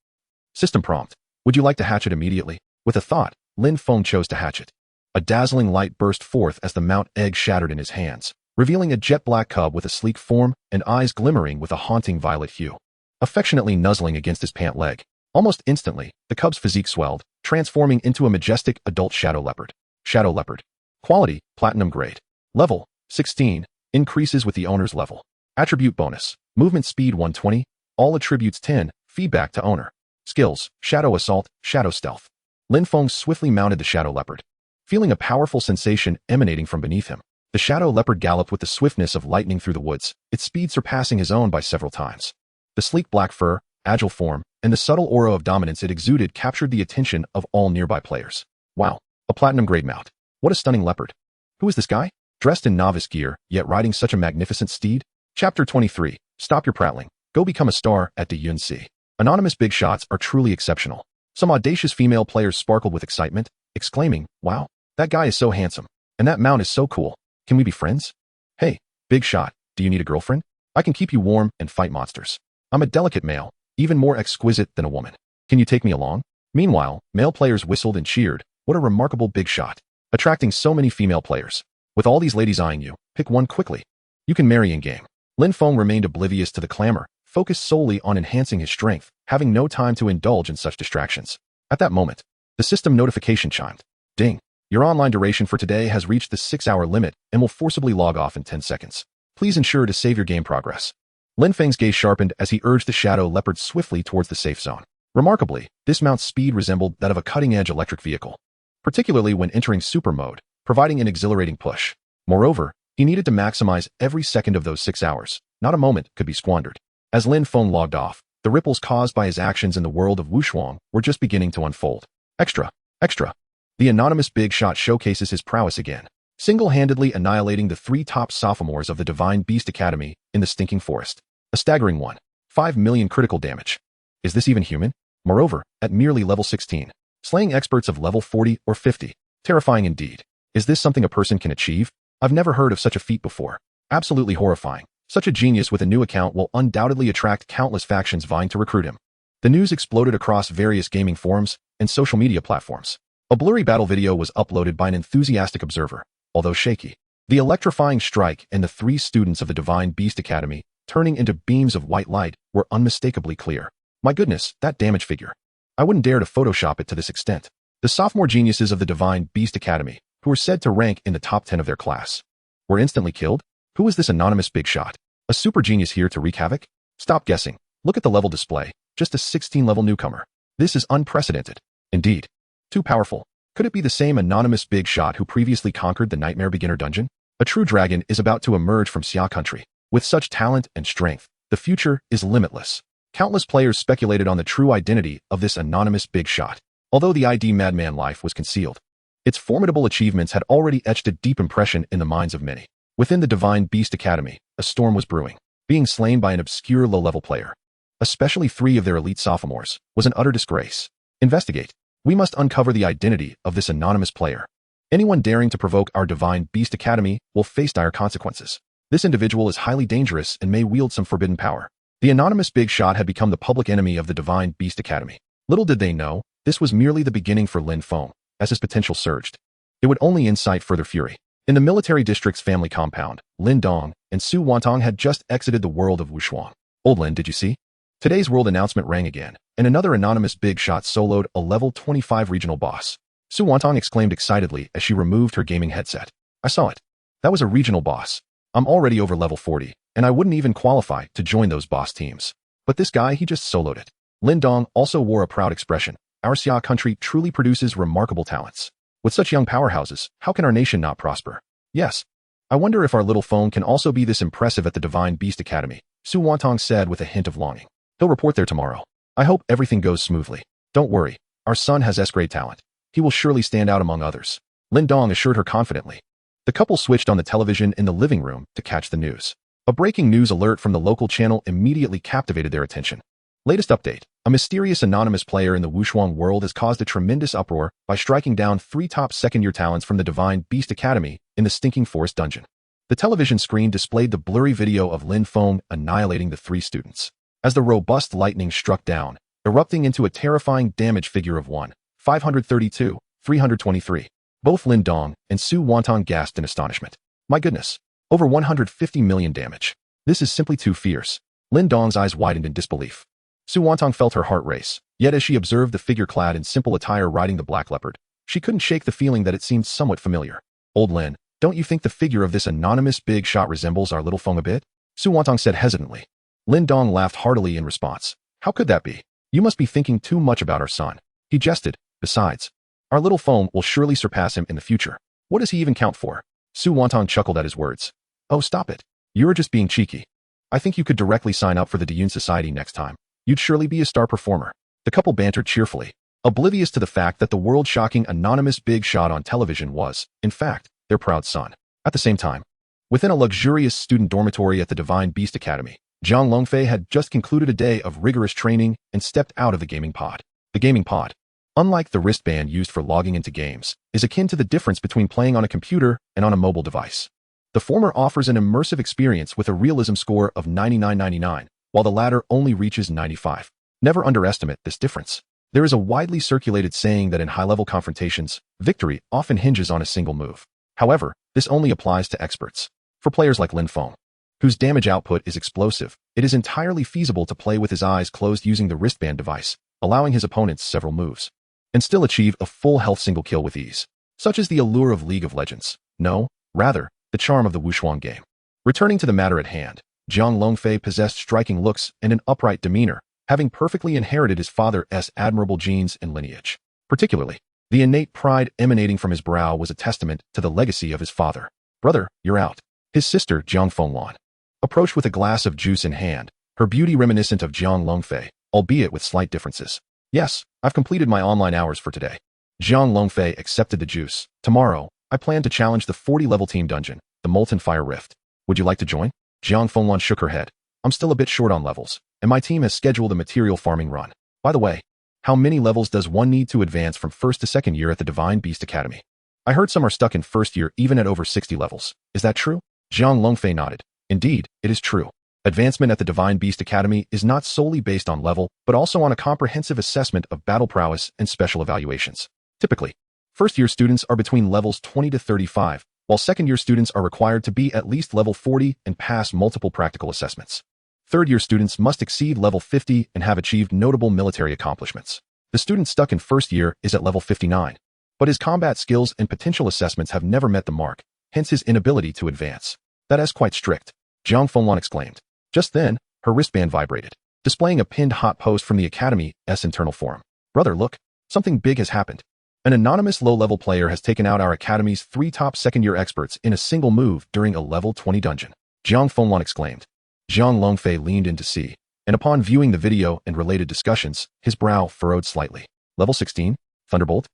System prompt: would you like to hatch it immediately? With a thought, Lin Feng chose to hatch it. A dazzling light burst forth as the mount egg shattered in his hands, revealing a jet-black cub with a sleek form and eyes glimmering with a haunting violet hue. Affectionately nuzzling against his pant leg, almost instantly, the cub's physique swelled, transforming into a majestic adult shadow leopard. Shadow leopard. Quality: platinum grade. Level: 16, increases with the owner's level. Attribute bonus: movement speed 120, all attributes 10, feedback to owner. Skills: shadow assault, shadow stealth. Lin Feng swiftly mounted the shadow leopard. Feeling a powerful sensation emanating from beneath him, the shadow leopard galloped with the swiftness of lightning through the woods, its speed surpassing his own by several times. The sleek black fur, agile form, and the subtle aura of dominance it exuded captured the attention of all nearby players. Wow, a platinum grade mount. What a stunning leopard. Who is this guy? Dressed in novice gear, yet riding such a magnificent steed? Chapter 23. Stop your prattling. Go become a star at the Yuejiao. Anonymous big shots are truly exceptional. Some audacious female players sparkled with excitement, exclaiming, "Wow, that guy is so handsome. And that mount is so cool. Can we be friends? Hey, big shot, do you need a girlfriend? I can keep you warm and fight monsters. I'm a delicate male, even more exquisite than a woman. Can you take me along?" Meanwhile, male players whistled and cheered. What a remarkable big shot, attracting so many female players. With all these ladies eyeing you, pick one quickly. You can marry in-game. Lin Feng remained oblivious to the clamor, focused solely on enhancing his strength, having no time to indulge in such distractions. At that moment, the system notification chimed. Ding. Your online duration for today has reached the 6-hour limit and will forcibly log off in 10 seconds. Please ensure to save your game progress. Lin Feng's gaze sharpened as he urged the shadow leopard swiftly towards the safe zone. Remarkably, this mount's speed resembled that of a cutting-edge electric vehicle, particularly when entering super mode, providing an exhilarating push. Moreover, he needed to maximize every second of those 6 hours. Not a moment could be squandered. As Lin Feng logged off, the ripples caused by his actions in the world of Wushuang were just beginning to unfold. Extra. Extra. The anonymous big shot showcases his prowess again, single-handedly annihilating the 3 top sophomores of the Divine Beast Academy in the Stinking Forest. A staggering 1.5 million critical damage. Is this even human? Moreover, at merely level 16, slaying experts of level 40 or 50. Terrifying indeed. Is this something a person can achieve? I've never heard of such a feat before. Absolutely horrifying. Such a genius with a new account will undoubtedly attract countless factions vying to recruit him. The news exploded across various gaming forums and social media platforms. A blurry battle video was uploaded by an enthusiastic observer, although shaky. The electrifying strike and the 3 students of the Divine Beast Academy, turning into beams of white light, were unmistakably clear. My goodness, that damage figure. I wouldn't dare to Photoshop it to this extent. The sophomore geniuses of the Divine Beast Academy, who were said to rank in the top 10 of their class, were instantly killed? Who is this anonymous big shot? A super genius here to wreak havoc? Stop guessing. Look at the level display. Just a 16-level newcomer. This is unprecedented. Indeed. Too powerful. Could it be the same anonymous big shot who previously conquered the Nightmare Beginner dungeon? A true dragon is about to emerge from Xia country. With such talent and strength, the future is limitless. Countless players speculated on the true identity of this anonymous big shot. Although the ID Madman life was concealed, its formidable achievements had already etched a deep impression in the minds of many. Within the Divine Beast Academy, a storm was brewing. Being slain by an obscure low-level player, especially 3 of their elite sophomores, was an utter disgrace. Investigate. We must uncover the identity of this anonymous player. Anyone daring to provoke our Divine Beast Academy will face dire consequences. This individual is highly dangerous and may wield some forbidden power. The anonymous big shot had become the public enemy of the Divine Beast Academy. Little did they know, this was merely the beginning for Lin Feng. As his potential surged, it would only incite further fury. In the military district's family compound, Lin Dong and Su Wantong had just exited the world of Wushuang. Old Lin, did you see? Today's world announcement rang again, and another anonymous big shot soloed a level 25 regional boss. Su Wantong exclaimed excitedly as she removed her gaming headset. I saw it. That was a regional boss. I'm already over level 40, and I wouldn't even qualify to join those boss teams. But this guy, he just soloed it. Lin Dong also wore a proud expression. Our Xia country truly produces remarkable talents. With such young powerhouses, how can our nation not prosper? Yes. I wonder if our little Feng can also be this impressive at the Divine Beast Academy, Su Wantong said with a hint of longing. He'll report there tomorrow. I hope everything goes smoothly. Don't worry. Our son has S-grade talent. He will surely stand out among others. Lin Dong assured her confidently. The couple switched on the television in the living room to catch the news. A breaking news alert from the local channel immediately captivated their attention. Latest update. A mysterious anonymous player in the Wushuang world has caused a tremendous uproar by striking down 3 top second-year talents from the Divine Beast Academy in the Stinking Forest dungeon. The television screen displayed the blurry video of Lin Feng annihilating the 3 students. As the robust lightning struck down, erupting into a terrifying damage figure of 532, 323. Both Lin Dong and Su Wantong gasped in astonishment. My goodness. Over 150 million damage. This is simply too fierce. Lin Dong's eyes widened in disbelief. Su Wantong felt her heart race, yet as she observed the figure clad in simple attire riding the black leopard, she couldn't shake the feeling that it seemed somewhat familiar. Old Lin, don't you think the figure of this anonymous big shot resembles our little Feng a bit? Su Wantong said hesitantly. Lin Dong laughed heartily in response. How could that be? You must be thinking too much about our son. He jested. Besides, our little Feng will surely surpass him in the future. What does he even count for? Su Wantong chuckled at his words. Oh, stop it. You're just being cheeky. I think you could directly sign up for the Diyun Society next time. You'd surely be a star performer. The couple bantered cheerfully, oblivious to the fact that the world-shocking anonymous big shot on television was, in fact, their proud son. At the same time, within a luxurious student dormitory at the Divine Beast Academy, Jiang Yuejiao had just concluded a day of rigorous training and stepped out of the gaming pod. The gaming pod, unlike the wristband used for logging into games, is akin to the difference between playing on a computer and on a mobile device. The former offers an immersive experience with a realism score of 99.99, while the latter only reaches 95. Never underestimate this difference. There is a widely circulated saying that in high-level confrontations, victory often hinges on a single move. However, this only applies to experts. For players like Lin Feng, whose damage output is explosive, it is entirely feasible to play with his eyes closed using the wristband device, allowing his opponents several moves, and still achieve a full health single kill with ease. Such is the allure of League of Legends. No, rather, the charm of the Wushuang game. Returning to the matter at hand, Jiang Yuejiao possessed striking looks and an upright demeanor, having perfectly inherited his father's admirable genes and lineage. Particularly, the innate pride emanating from his brow was a testament to the legacy of his father. Brother, you're out. His sister, Jiang Fenglan, approached with a glass of juice in hand, her beauty reminiscent of Jiang Yuejiao, albeit with slight differences. Yes, I've completed my online hours for today. Jiang Yuejiao accepted the juice. Tomorrow, I plan to challenge the 40-level team dungeon, the Molten Fire Rift. Would you like to join? Jiang Fenglan shook her head. I'm still a bit short on levels, and my team has scheduled a material farming run. By the way, how many levels does one need to advance from first to second year at the Divine Beast Academy? I heard some are stuck in first year even at over 60 levels. Is that true? Jiang Yuejiao nodded. Indeed, it is true. Advancement at the Divine Beast Academy is not solely based on level, but also on a comprehensive assessment of battle prowess and special evaluations. Typically, first-year students are between levels 20 to 35, while second-year students are required to be at least level 40 and pass multiple practical assessments. Third-year students must exceed level 50 and have achieved notable military accomplishments. The student stuck in first year is at level 59, but his combat skills and potential assessments have never met the mark, hence his inability to advance. That is quite strict, Jiang Fenglan exclaimed. Just then, her wristband vibrated, displaying a pinned hot post from the Academy's internal forum. Brother, look, something big has happened. An anonymous low-level player has taken out our Academy's 3 top second-year experts in a single move during a level 20 dungeon. Jiang Fenglan exclaimed. Jiang Yuejiao leaned in to see, and upon viewing the video and related discussions, his brow furrowed slightly. Level 16, Thunderbolt,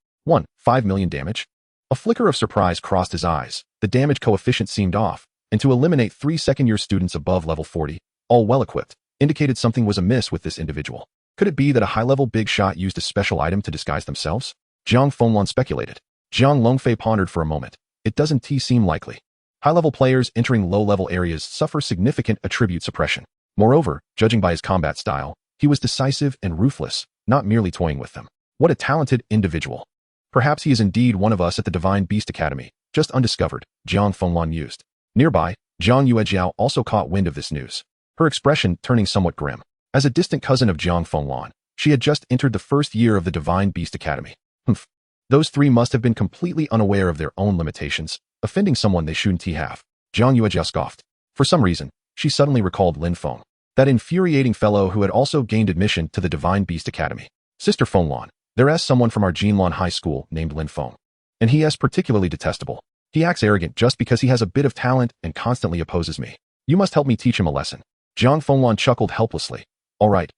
5 million damage. A flicker of surprise crossed his eyes. The damage coefficient seemed off, and to eliminate 3 second-year students above level 40, all well-equipped, indicated something was amiss with this individual. Could it be that a high-level big shot used a special item to disguise themselves? Jiang Fenglan speculated. Jiang Yuejiao pondered for a moment. It doesn't seem likely. High-level players entering low-level areas suffer significant attribute suppression. Moreover, judging by his combat style, he was decisive and ruthless, not merely toying with them. What a talented individual. Perhaps he is indeed one of us at the Divine Beast Academy, just undiscovered, Jiang Fenglan mused. Nearby, Jiang Yuejiao also caught wind of this news, her expression turning somewhat grim. As a distant cousin of Jiang Fenglan, she had just entered the first year of the Divine Beast Academy. Humph. Those three must have been completely unaware of their own limitations, offending someone they shouldn't have. Jiang Yuejiao scoffed. For some reason, she suddenly recalled Lin Feng, that infuriating fellow who had also gained admission to the Divine Beast Academy. Sister Fenglan, there's someone from our Jinlan High School named Lin Feng. And he is particularly detestable. He acts arrogant just because he has a bit of talent and constantly opposes me. You must help me teach him a lesson. Jiang Fenglan chuckled helplessly. All right,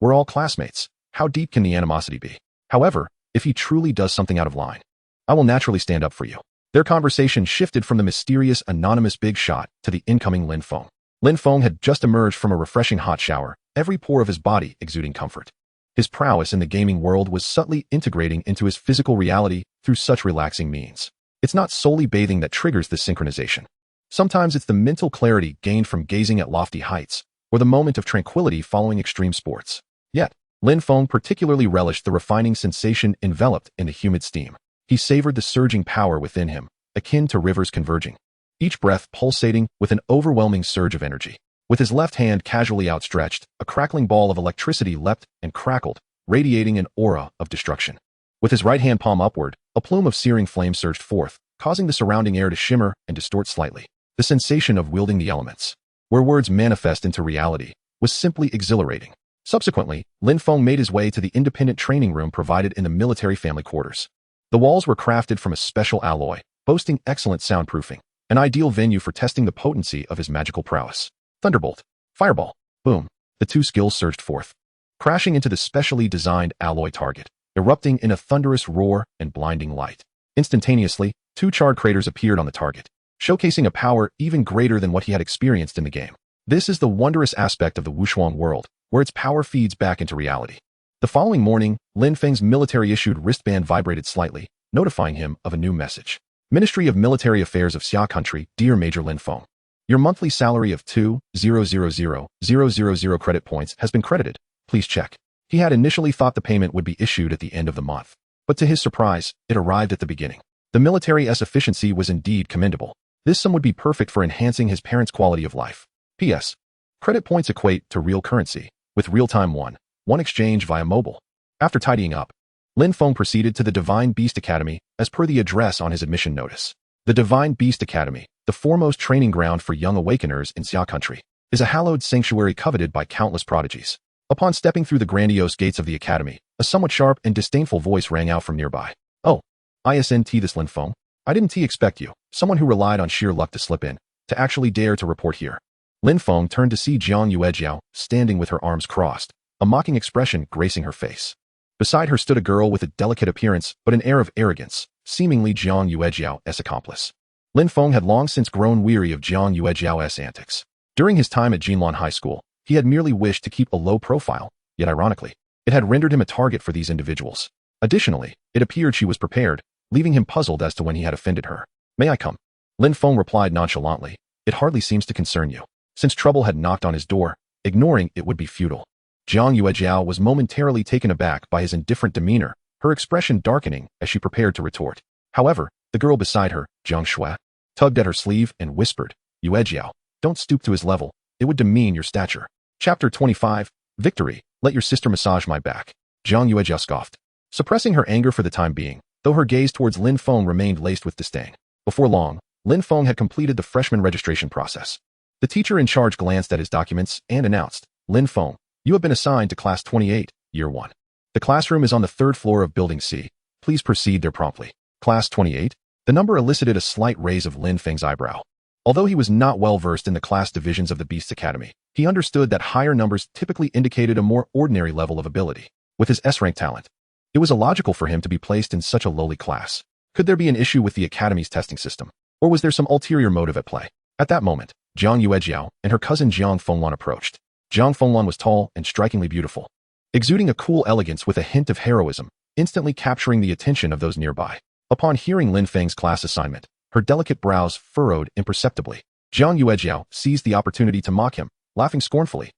we're all classmates. How deep can the animosity be? However, if he truly does something out of line, I will naturally stand up for you. Their conversation shifted from the mysterious anonymous big shot to the incoming Lin Feng. Lin Feng had just emerged from a refreshing hot shower, every pore of his body exuding comfort. His prowess in the gaming world was subtly integrating into his physical reality through such relaxing means. It's not solely bathing that triggers this synchronization. Sometimes it's the mental clarity gained from gazing at lofty heights, or the moment of tranquility following extreme sports. Yet, Lin Feng particularly relished the refining sensation enveloped in the humid steam. He savored the surging power within him, akin to rivers converging, each breath pulsating with an overwhelming surge of energy. With his left hand casually outstretched, a crackling ball of electricity leapt and crackled, radiating an aura of destruction. With his right hand palm upward, a plume of searing flame surged forth, causing the surrounding air to shimmer and distort slightly. The sensation of wielding the elements, where words manifest into reality, was simply exhilarating. Subsequently, Lin Feng made his way to the independent training room provided in the military family quarters. The walls were crafted from a special alloy, boasting excellent soundproofing, an ideal venue for testing the potency of his magical prowess. Thunderbolt, Fireball, Boom. The two skills surged forth, crashing into the specially designed alloy target, erupting in a thunderous roar and blinding light. Instantaneously, two charred craters appeared on the target, showcasing a power even greater than what he had experienced in the game. This is the wondrous aspect of the Wuxuan world, where its power feeds back into reality. The following morning, Lin Feng's military-issued wristband vibrated slightly, notifying him of a new message. Ministry of Military Affairs of Xia Country, Dear Major Lin Feng. Your monthly salary of 2,000,000 credit points has been credited. Please check. He had initially thought the payment would be issued at the end of the month, but to his surprise, it arrived at the beginning. The military's efficiency was indeed commendable. This sum would be perfect for enhancing his parents' quality of life. P.S. Credit points equate to real currency, with real-time one exchange via mobile. After tidying up, Lin Feng proceeded to the Divine Beast Academy as per the address on his admission notice. The Divine Beast Academy, the foremost training ground for young awakeners in Xia Country, is a hallowed sanctuary coveted by countless prodigies. Upon stepping through the grandiose gates of the academy, a somewhat sharp and disdainful voice rang out from nearby. Oh, isn't this Lin Feng? I didn't expect you, someone who relied on sheer luck to slip in, to actually dare to report here. Lin Feng turned to see Jiang Yuejiao, standing with her arms crossed, a mocking expression gracing her face. Beside her stood a girl with a delicate appearance but an air of arrogance, seemingly Jiang Yuejiao's accomplice. Lin Feng had long since grown weary of Jiang Yuejiao's antics. During his time at Jinlan High School, he had merely wished to keep a low profile, yet ironically, it had rendered him a target for these individuals. Additionally, it appeared she was prepared, leaving him puzzled as to when he had offended her. May I come? Lin Feng replied nonchalantly. It hardly seems to concern you. Since trouble had knocked on his door, ignoring it would be futile. Jiang Yuejiao was momentarily taken aback by his indifferent demeanor, her expression darkening as she prepared to retort. However, the girl beside her, Jiang Shui, tugged at her sleeve and whispered, Yuejiao, don't stoop to his level, it would demean your stature. Chapter 25, Victory, Let Your Sister Massage My Back. Jiang Yuejiao scoffed, suppressing her anger for the time being, though her gaze towards Lin Feng remained laced with disdain. Before long, Lin Feng had completed the freshman registration process. The teacher in charge glanced at his documents and announced, Lin Feng, you have been assigned to Class 28, Year 1. The classroom is on the third floor of Building C. Please proceed there promptly. Class 28? The number elicited a slight raise of Lin Feng's eyebrow. Although he was not well versed in the class divisions of the Beast's Academy, he understood that higher numbers typically indicated a more ordinary level of ability. With his S-rank talent, it was illogical for him to be placed in such a lowly class. Could there be an issue with the Academy's testing system? Or was there some ulterior motive at play? At that moment, Jiang Yuejiao and her cousin Jiang Fenglan approached. Jiang Fenglan was tall and strikingly beautiful, exuding a cool elegance with a hint of heroism, instantly capturing the attention of those nearby. Upon hearing Lin Feng's class assignment, her delicate brows furrowed imperceptibly. Jiang Yuejiao seized the opportunity to mock him, laughing scornfully.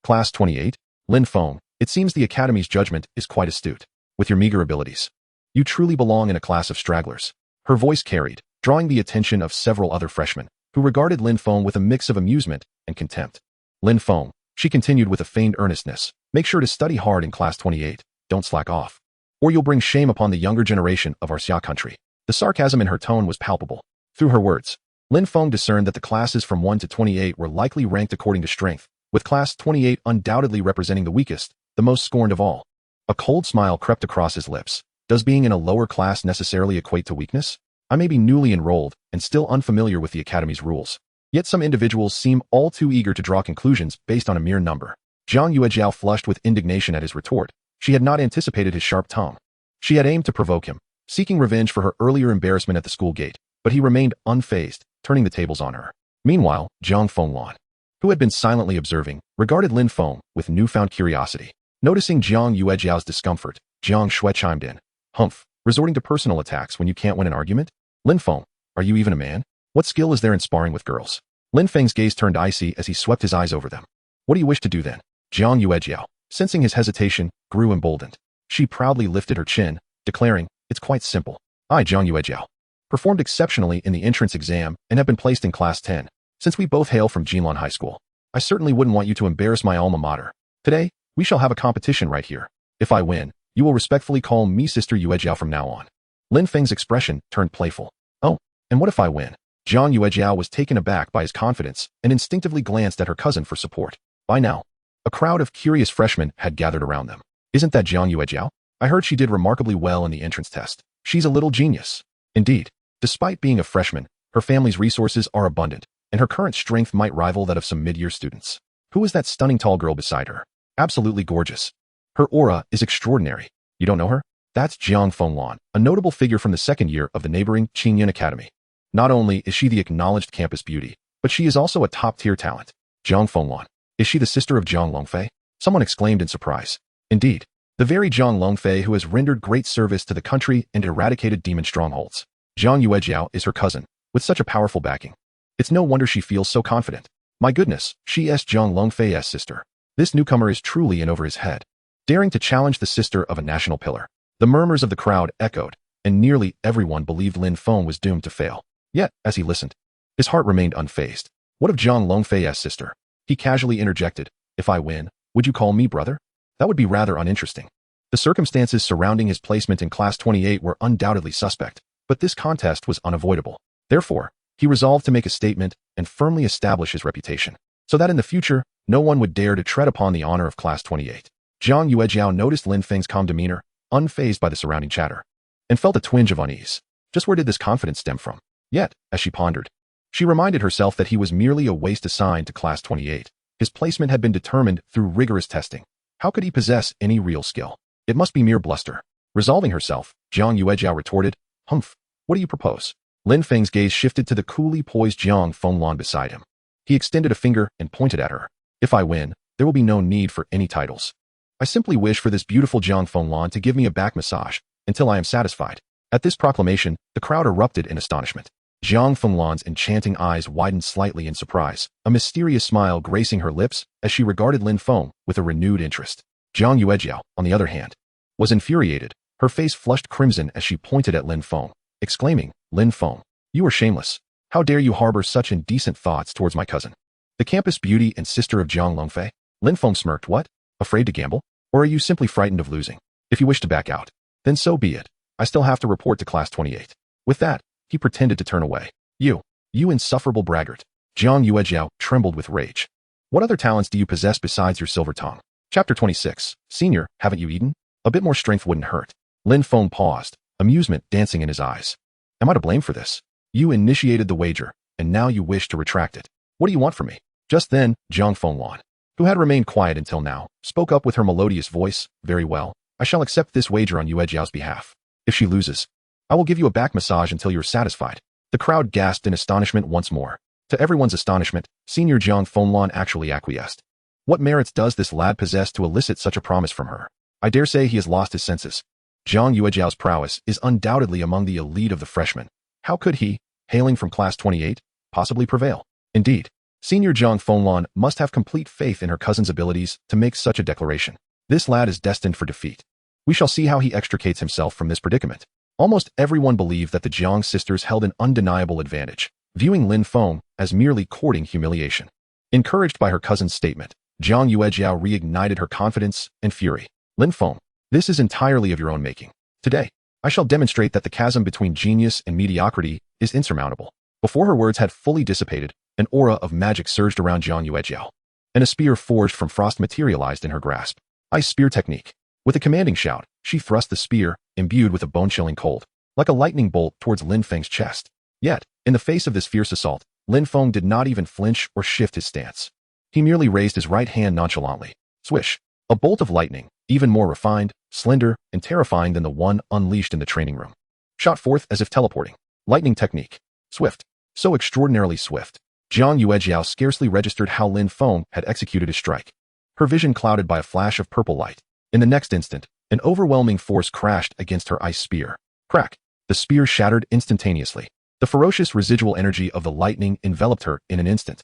Class 28? Lin Feng, it seems the Academy's judgment is quite astute. With your meager abilities, you truly belong in a class of stragglers. Her voice carried, drawing the attention of several other freshmen, who regarded Lin Feng with a mix of amusement and contempt. Lin Feng, she continued with a feigned earnestness, make sure to study hard in class 28, don't slack off. Or you'll bring shame upon the younger generation of our Xia country. The sarcasm in her tone was palpable. Through her words, Lin Feng discerned that the classes from 1 to 28 were likely ranked according to strength, with class 28 undoubtedly representing the weakest, the most scorned of all. A cold smile crept across his lips. Does being in a lower class necessarily equate to weakness? I may be newly enrolled and still unfamiliar with the academy's rules. Yet some individuals seem all too eager to draw conclusions based on a mere number. Jiang Yuejiao flushed with indignation at his retort. She had not anticipated his sharp tongue. She had aimed to provoke him, seeking revenge for her earlier embarrassment at the school gate, but he remained unfazed, turning the tables on her. Meanwhile, Jiang Fenglan, who had been silently observing, regarded Lin Feng with newfound curiosity. Noticing Jiang Yuejiao's discomfort, Jiang Shui chimed in. Humph, resorting to personal attacks when you can't win an argument? Lin Feng, are you even a man? What skill is there in sparring with girls? Lin Feng's gaze turned icy as he swept his eyes over them. What do you wish to do then? Jiang Yuejiao, sensing his hesitation, grew emboldened. She proudly lifted her chin, declaring, it's quite simple. I, Jiang Yuejiao, performed exceptionally in the entrance exam and have been placed in class 10. Since we both hail from Jinlan High School, I certainly wouldn't want you to embarrass my alma mater. Today, we shall have a competition right here. If I win, you will respectfully call me Sister Yuejiao from now on. Lin Feng's expression turned playful. Oh, and what if I win? Jiang Yuejiao was taken aback by his confidence and instinctively glanced at her cousin for support. By now, a crowd of curious freshmen had gathered around them. Isn't that Jiang Yuejiao? I heard she did remarkably well in the entrance test. She's a little genius. Indeed, despite being a freshman, her family's resources are abundant, and her current strength might rival that of some mid-year students. Who is that stunning tall girl beside her? Absolutely gorgeous. Her aura is extraordinary. You don't know her? That's Jiang Fenglan, a notable figure from the second year of the neighboring Qingyan Academy. Not only is she the acknowledged campus beauty, but she is also a top-tier talent. Jiang Fenglan. Is she the sister of Jiang Longfei? Someone exclaimed in surprise. Indeed, the very Jiang Longfei who has rendered great service to the country and eradicated demon strongholds. Jiang Yuejiao is her cousin, with such a powerful backing. It's no wonder she feels so confident. My goodness, she is Jiang Longfei's sister. This newcomer is truly in over his head, daring to challenge the sister of a national pillar. The murmurs of the crowd echoed, and nearly everyone believed Lin Feng was doomed to fail. Yet, as he listened, his heart remained unfazed. What of Jiang Longfei's sister? He casually interjected. If I win, would you call me brother? That would be rather uninteresting. The circumstances surrounding his placement in class 28 were undoubtedly suspect, but this contest was unavoidable. Therefore, he resolved to make a statement and firmly establish his reputation, so that in the future, no one would dare to tread upon the honor of class 28. Jiang Yuejiao noticed Lin Feng's calm demeanor, unfazed by the surrounding chatter, and felt a twinge of unease. Just where did this confidence stem from? Yet, as she pondered, she reminded herself that he was merely a waste assigned to class 28. His placement had been determined through rigorous testing. How could he possess any real skill? It must be mere bluster. Resolving herself, Jiang Yuejiao retorted, Humph, what do you propose? Lin Feng's gaze shifted to the coolly poised Jiang Fenglan beside him. He extended a finger and pointed at her. If I win, there will be no need for any titles. I simply wish for this beautiful Jiang Fenglan to give me a back massage until I am satisfied. At this proclamation, the crowd erupted in astonishment. Jiang Fenglan's enchanting eyes widened slightly in surprise, a mysterious smile gracing her lips as she regarded Lin Feng with a renewed interest. Jiang Yuejiao, on the other hand, was infuriated. Her face flushed crimson as she pointed at Lin Feng, exclaiming, Lin Feng, you are shameless. How dare you harbor such indecent thoughts towards my cousin, the campus beauty and sister of Jiang Longfei? Lin Feng smirked. What? Afraid to gamble? Or are you simply frightened of losing? If you wish to back out, then so be it. I still have to report to class 28. With that, he pretended to turn away. You insufferable braggart. Jiang Yuejiao trembled with rage. What other talents do you possess besides your silver tongue? Chapter 26. Senior, haven't you eaten? A bit more strength wouldn't hurt. Lin Feng paused, amusement dancing in his eyes. Am I to blame for this? You initiated the wager, and now you wish to retract it. What do you want from me? Just then, Jiang Fenglan, who had remained quiet until now, spoke up with her melodious voice. Very well, I shall accept this wager on Yuejiao's behalf. If she loses, I will give you a back massage until you're satisfied. The crowd gasped in astonishment once more. To everyone's astonishment, Senior Jiang Fenglan actually acquiesced. What merits does this lad possess to elicit such a promise from her? I dare say he has lost his senses. Jiang Yuejiao's prowess is undoubtedly among the elite of the freshmen. How could he, hailing from class 28, possibly prevail? Indeed, Senior Jiang Fenglan must have complete faith in her cousin's abilities to make such a declaration. This lad is destined for defeat. We shall see how he extricates himself from this predicament. Almost everyone believed that the Jiang sisters held an undeniable advantage, viewing Lin Feng as merely courting humiliation. Encouraged by her cousin's statement, Jiang Yuejiao reignited her confidence and fury. Lin Feng, this is entirely of your own making. Today, I shall demonstrate that the chasm between genius and mediocrity is insurmountable. Before her words had fully dissipated, an aura of magic surged around Jiang Yuejiao, and a spear forged from frost materialized in her grasp. Ice spear technique. With a commanding shout, she thrust the spear, imbued with a bone-chilling cold, like a lightning bolt towards Lin Feng's chest. Yet, in the face of this fierce assault, Lin Feng did not even flinch or shift his stance. He merely raised his right hand nonchalantly. Swish! A bolt of lightning, even more refined, slender, and terrifying than the one unleashed in the training room, shot forth as if teleporting. Lightning technique. Swift. So extraordinarily swift. Jiang Yuejiao scarcely registered how Lin Feng had executed his strike. Her vision clouded by a flash of purple light. In the next instant, an overwhelming force crashed against her ice spear. Crack! The spear shattered instantaneously. The ferocious residual energy of the lightning enveloped her in an instant.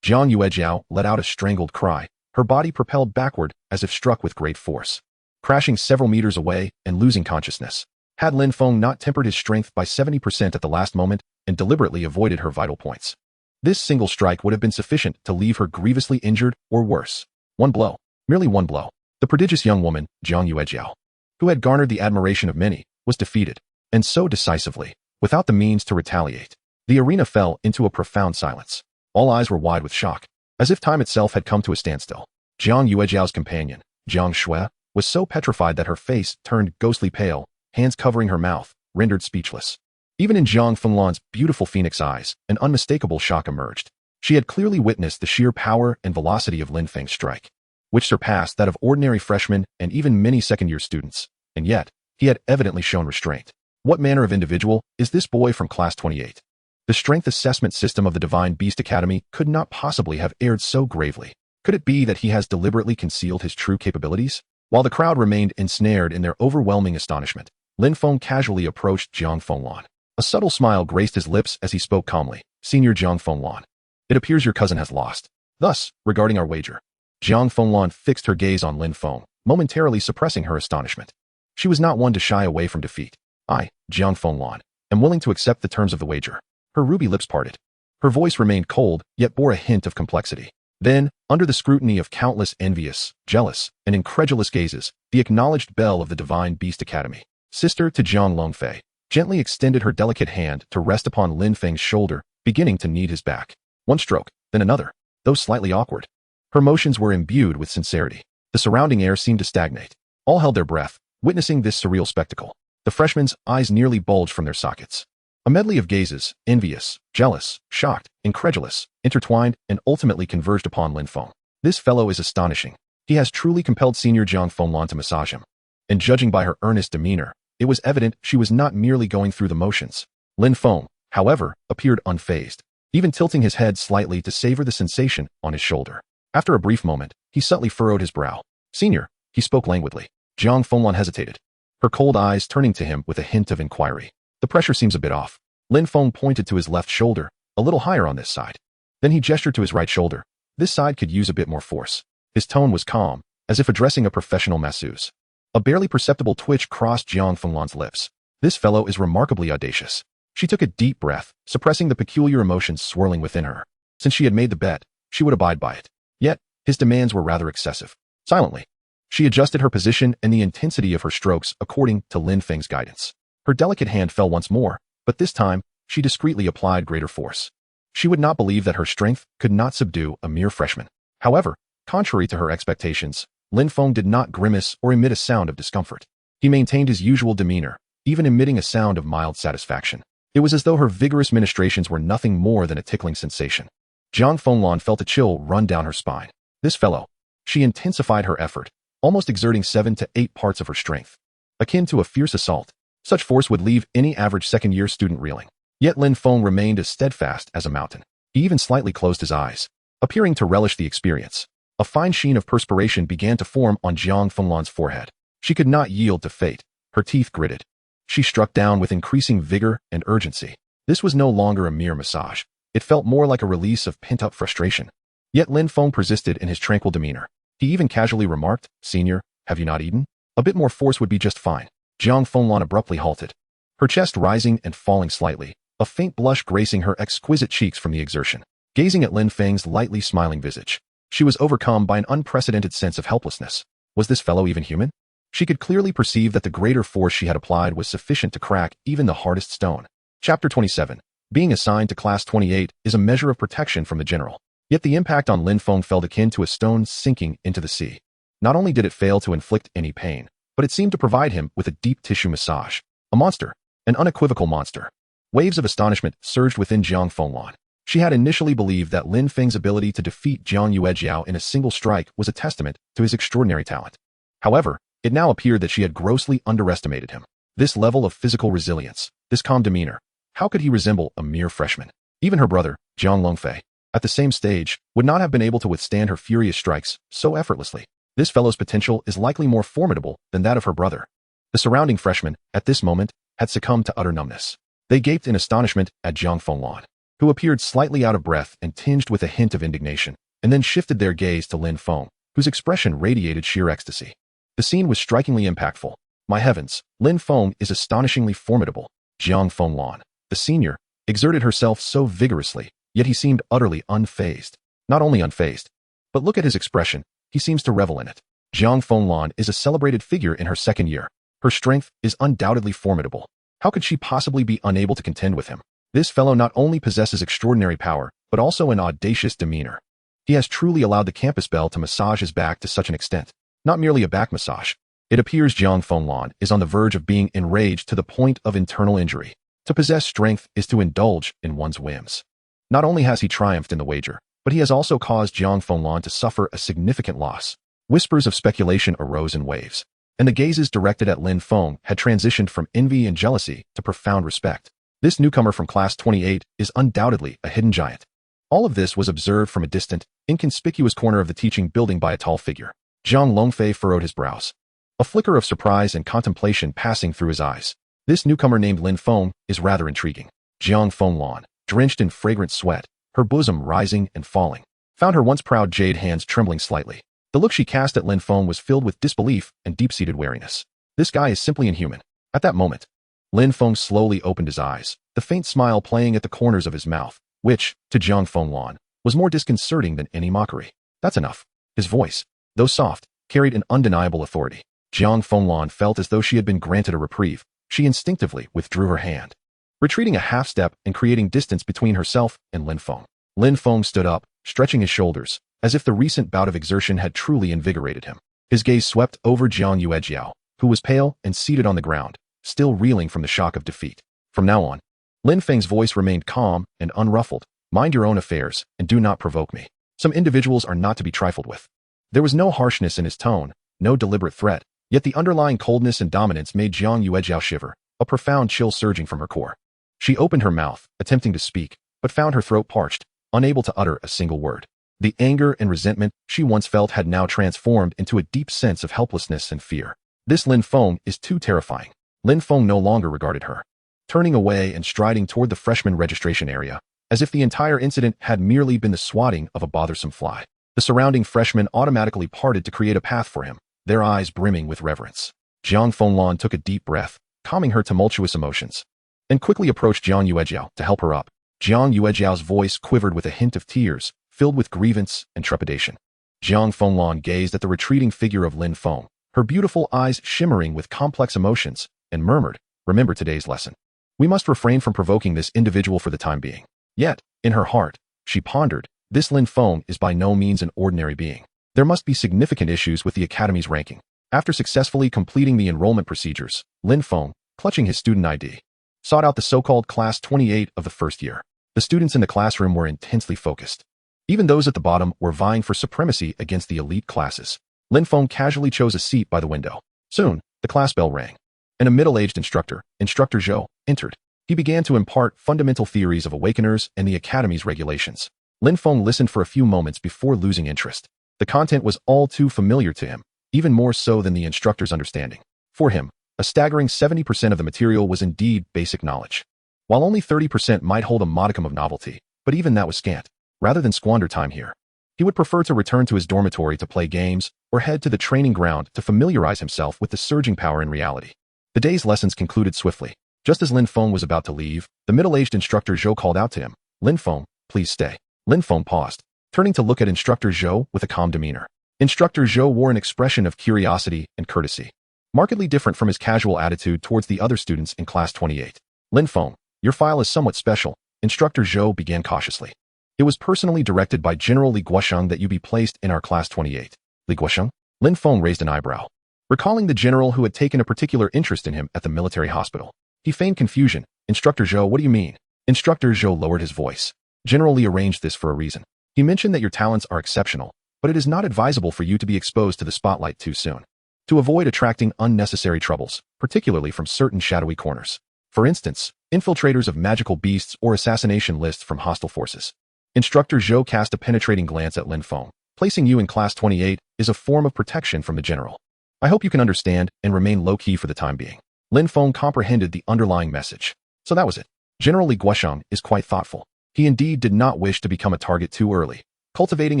Jiang Yuejiao let out a strangled cry, her body propelled backward as if struck with great force, crashing several meters away and losing consciousness. Had Lin Feng not tempered his strength by 70% at the last moment and deliberately avoided her vital points, this single strike would have been sufficient to leave her grievously injured or worse. One blow. Merely one blow. The prodigious young woman, Jiang Yuejiao, who had garnered the admiration of many, was defeated, and so decisively, without the means to retaliate. The arena fell into a profound silence. All eyes were wide with shock, as if time itself had come to a standstill. Jiang Yuejiao's companion, Jiang Shui, was so petrified that her face turned ghostly pale, hands covering her mouth, rendered speechless. Even in Jiang Fenglan's beautiful phoenix eyes, an unmistakable shock emerged. She had clearly witnessed the sheer power and velocity of Lin Feng's strike, which surpassed that of ordinary freshmen and even many second-year students, and yet, he had evidently shown restraint. What manner of individual is this boy from Class 28? The strength assessment system of the Divine Beast Academy could not possibly have erred so gravely. Could it be that he has deliberately concealed his true capabilities? While the crowd remained ensnared in their overwhelming astonishment, Lin Feng casually approached Jiang Fenglan. A subtle smile graced his lips as he spoke calmly. Senior Jiang Fenglan, it appears your cousin has lost. Thus, regarding our wager. Jiang Fenglan fixed her gaze on Lin Feng, momentarily suppressing her astonishment. She was not one to shy away from defeat. I, Jiang Fenglan, am willing to accept the terms of the wager. Her ruby lips parted. Her voice remained cold, yet bore a hint of complexity. Then, under the scrutiny of countless envious, jealous, and incredulous gazes, the acknowledged belle of the Divine Beast Academy, sister to Jiang Longfei, gently extended her delicate hand to rest upon Lin Feng's shoulder, beginning to knead his back. One stroke, then another, though slightly awkward. Her motions were imbued with sincerity. The surrounding air seemed to stagnate. All held their breath, witnessing this surreal spectacle. The freshmen's eyes nearly bulged from their sockets. A medley of gazes, envious, jealous, shocked, incredulous, intertwined, and ultimately converged upon Lin Feng. This fellow is astonishing. He has truly compelled Senior Jiang Fenglan to massage him. And judging by her earnest demeanor, it was evident she was not merely going through the motions. Lin Feng, however, appeared unfazed, even tilting his head slightly to savor the sensation on his shoulder. After a brief moment, he subtly furrowed his brow. Senior, he spoke languidly. Jiang Fenglan hesitated, her cold eyes turning to him with a hint of inquiry. The pressure seems a bit off. Lin Feng pointed to his left shoulder, a little higher on this side. Then he gestured to his right shoulder. This side could use a bit more force. His tone was calm, as if addressing a professional masseuse. A barely perceptible twitch crossed Jiang Fenglan's lips. This fellow is remarkably audacious. She took a deep breath, suppressing the peculiar emotions swirling within her. Since she had made the bet, she would abide by it. Yet, his demands were rather excessive. Silently, she adjusted her position and the intensity of her strokes according to Lin Feng's guidance. Her delicate hand fell once more, but this time, she discreetly applied greater force. She would not believe that her strength could not subdue a mere freshman. However, contrary to her expectations, Lin Feng did not grimace or emit a sound of discomfort. He maintained his usual demeanor, even emitting a sound of mild satisfaction. It was as though her vigorous ministrations were nothing more than a tickling sensation. Jiang Fenglan felt a chill run down her spine. This fellow. She intensified her effort, almost exerting 7 to 8 parts of her strength. Akin to a fierce assault, such force would leave any average second-year student reeling. Yet Lin Feng remained as steadfast as a mountain. He even slightly closed his eyes, appearing to relish the experience. A fine sheen of perspiration began to form on Jiang Fenglan's forehead. She could not yield to fate. Her teeth gritted. She struck down with increasing vigor and urgency. This was no longer a mere massage. It felt more like a release of pent-up frustration. Yet Lin Feng persisted in his tranquil demeanor. He even casually remarked, "Senior, have you not eaten? A bit more force would be just fine." Jiang Fenglan abruptly halted. her chest rising and falling slightly, a faint blush gracing her exquisite cheeks from the exertion. Gazing at Lin Feng's lightly smiling visage, she was overcome by an unprecedented sense of helplessness. Was this fellow even human? She could clearly perceive that the greater force she had applied was sufficient to crack even the hardest stone. Chapter 27. Being assigned to Class 28 is a measure of protection from the general. Yet the impact on Lin Feng felt akin to a stone sinking into the sea. Not only did it fail to inflict any pain, but it seemed to provide him with a deep tissue massage. A monster. An unequivocal monster. Waves of astonishment surged within Jiang Yuejiao. She had initially believed that Lin Feng's ability to defeat Jiang Yuejiao in a single strike was a testament to his extraordinary talent. However, it now appeared that she had grossly underestimated him. This level of physical resilience, this calm demeanor, how could he resemble a mere freshman? Even her brother, Jiang Longfei, at the same stage, would not have been able to withstand her furious strikes so effortlessly. This fellow's potential is likely more formidable than that of her brother. The surrounding freshmen, at this moment, had succumbed to utter numbness. They gaped in astonishment at Jiang Yuejiao, who appeared slightly out of breath and tinged with a hint of indignation, and then shifted their gaze to Lin Feng, whose expression radiated sheer ecstasy. The scene was strikingly impactful. My heavens, Lin Feng is astonishingly formidable. Jiang Yuejiao, the senior, exerted herself so vigorously, yet he seemed utterly unfazed. Not only unfazed, but look at his expression, he seems to revel in it. Jiang Yuejiao is a celebrated figure in her second year. Her strength is undoubtedly formidable. How could she possibly be unable to contend with him? This fellow not only possesses extraordinary power, but also an audacious demeanor. He has truly allowed the campus belle to massage his back to such an extent. Not merely a back massage. It appears Jiang Yuejiao is on the verge of being enraged to the point of internal injury. To possess strength is to indulge in one's whims. Not only has he triumphed in the wager, but he has also caused Jiang Yuejiao to suffer a significant loss. Whispers of speculation arose in waves, and the gazes directed at Lin Feng had transitioned from envy and jealousy to profound respect. This newcomer from Class 28 is undoubtedly a hidden giant. All of this was observed from a distant, inconspicuous corner of the teaching building by a tall figure. Jiang Longfei furrowed his brows, a flicker of surprise and contemplation passing through his eyes. This newcomer named Lin Feng is rather intriguing. Jiang Yuejiao, drenched in fragrant sweat, her bosom rising and falling, found her once proud jade hands trembling slightly. The look she cast at Lin Feng was filled with disbelief and deep-seated wariness. This guy is simply inhuman. At that moment, Lin Feng slowly opened his eyes, the faint smile playing at the corners of his mouth, which, to Jiang Yuejiao, was more disconcerting than any mockery. That's enough. His voice, though soft, carried an undeniable authority. Jiang Yuejiao felt as though she had been granted a reprieve. She instinctively withdrew her hand, retreating a half-step and creating distance between herself and Lin Feng. Lin Feng stood up, stretching his shoulders, as if the recent bout of exertion had truly invigorated him. His gaze swept over Jiang Yuejiao, who was pale and seated on the ground, still reeling from the shock of defeat. From now on, Lin Feng's voice remained calm and unruffled. Mind your own affairs, and do not provoke me. Some individuals are not to be trifled with. There was no harshness in his tone, no deliberate threat, yet the underlying coldness and dominance made Jiang Yuejiao shiver, a profound chill surging from her core. She opened her mouth, attempting to speak, but found her throat parched, unable to utter a single word. The anger and resentment she once felt had now transformed into a deep sense of helplessness and fear. This Lin Feng is too terrifying. Lin Feng no longer regarded her, turning away and striding toward the freshman registration area, as if the entire incident had merely been the swatting of a bothersome fly. The surrounding freshmen automatically parted to create a path for him, their eyes brimming with reverence. Jiang Yuejiao took a deep breath, calming her tumultuous emotions, and quickly approached Jiang Yuejiao to help her up. Jiang Yuejiao's voice quivered with a hint of tears, filled with grievance and trepidation. Jiang Yuejiao gazed at the retreating figure of Lin Feng, her beautiful eyes shimmering with complex emotions, and murmured, "Remember today's lesson. We must refrain from provoking this individual for the time being." Yet, in her heart, she pondered, this Lin Feng is by no means an ordinary being. There must be significant issues with the Academy's ranking. After successfully completing the enrollment procedures, Lin Feng, clutching his student ID, sought out the so-called Class 28 of the first year. The students in the classroom were intensely focused. Even those at the bottom were vying for supremacy against the elite classes. Lin Feng casually chose a seat by the window. Soon, the class bell rang, and a middle-aged instructor, Instructor Zhou, entered. He began to impart fundamental theories of awakeners and the Academy's regulations. Lin Feng listened for a few moments before losing interest. The content was all too familiar to him, even more so than the instructor's understanding. For him, a staggering 70% of the material was indeed basic knowledge, while only 30% might hold a modicum of novelty, but even that was scant. Rather than squander time here, he would prefer to return to his dormitory to play games or head to the training ground to familiarize himself with the surging power in reality. The day's lessons concluded swiftly. Just as Lin Feng was about to leave, the middle-aged instructor Zhou called out to him, "Lin Feng, please stay." Lin Feng paused, turning to look at Instructor Zhou with a calm demeanor. Instructor Zhou wore an expression of curiosity and courtesy, markedly different from his casual attitude towards the other students in Class 28. "Lin Feng, your file is somewhat special," Instructor Zhou began cautiously. "It was personally directed by General Li Guosheng that you be placed in our Class 28. Li Guosheng?" Lin Feng raised an eyebrow, recalling the general who had taken a particular interest in him at the military hospital. He feigned confusion. "Instructor Zhou, what do you mean?" Instructor Zhou lowered his voice. "General Li arranged this for a reason. He mentioned that your talents are exceptional, but it is not advisable for you to be exposed to the spotlight too soon, to avoid attracting unnecessary troubles, particularly from certain shadowy corners. For instance, infiltrators of magical beasts or assassination lists from hostile forces." Instructor Zhou cast a penetrating glance at Lin Feng. "Placing you in Class 28 is a form of protection from the general. I hope you can understand and remain low-key for the time being." Lin Feng comprehended the underlying message. So that was it. General Li Guosheng is quite thoughtful. He indeed did not wish to become a target too early. Cultivating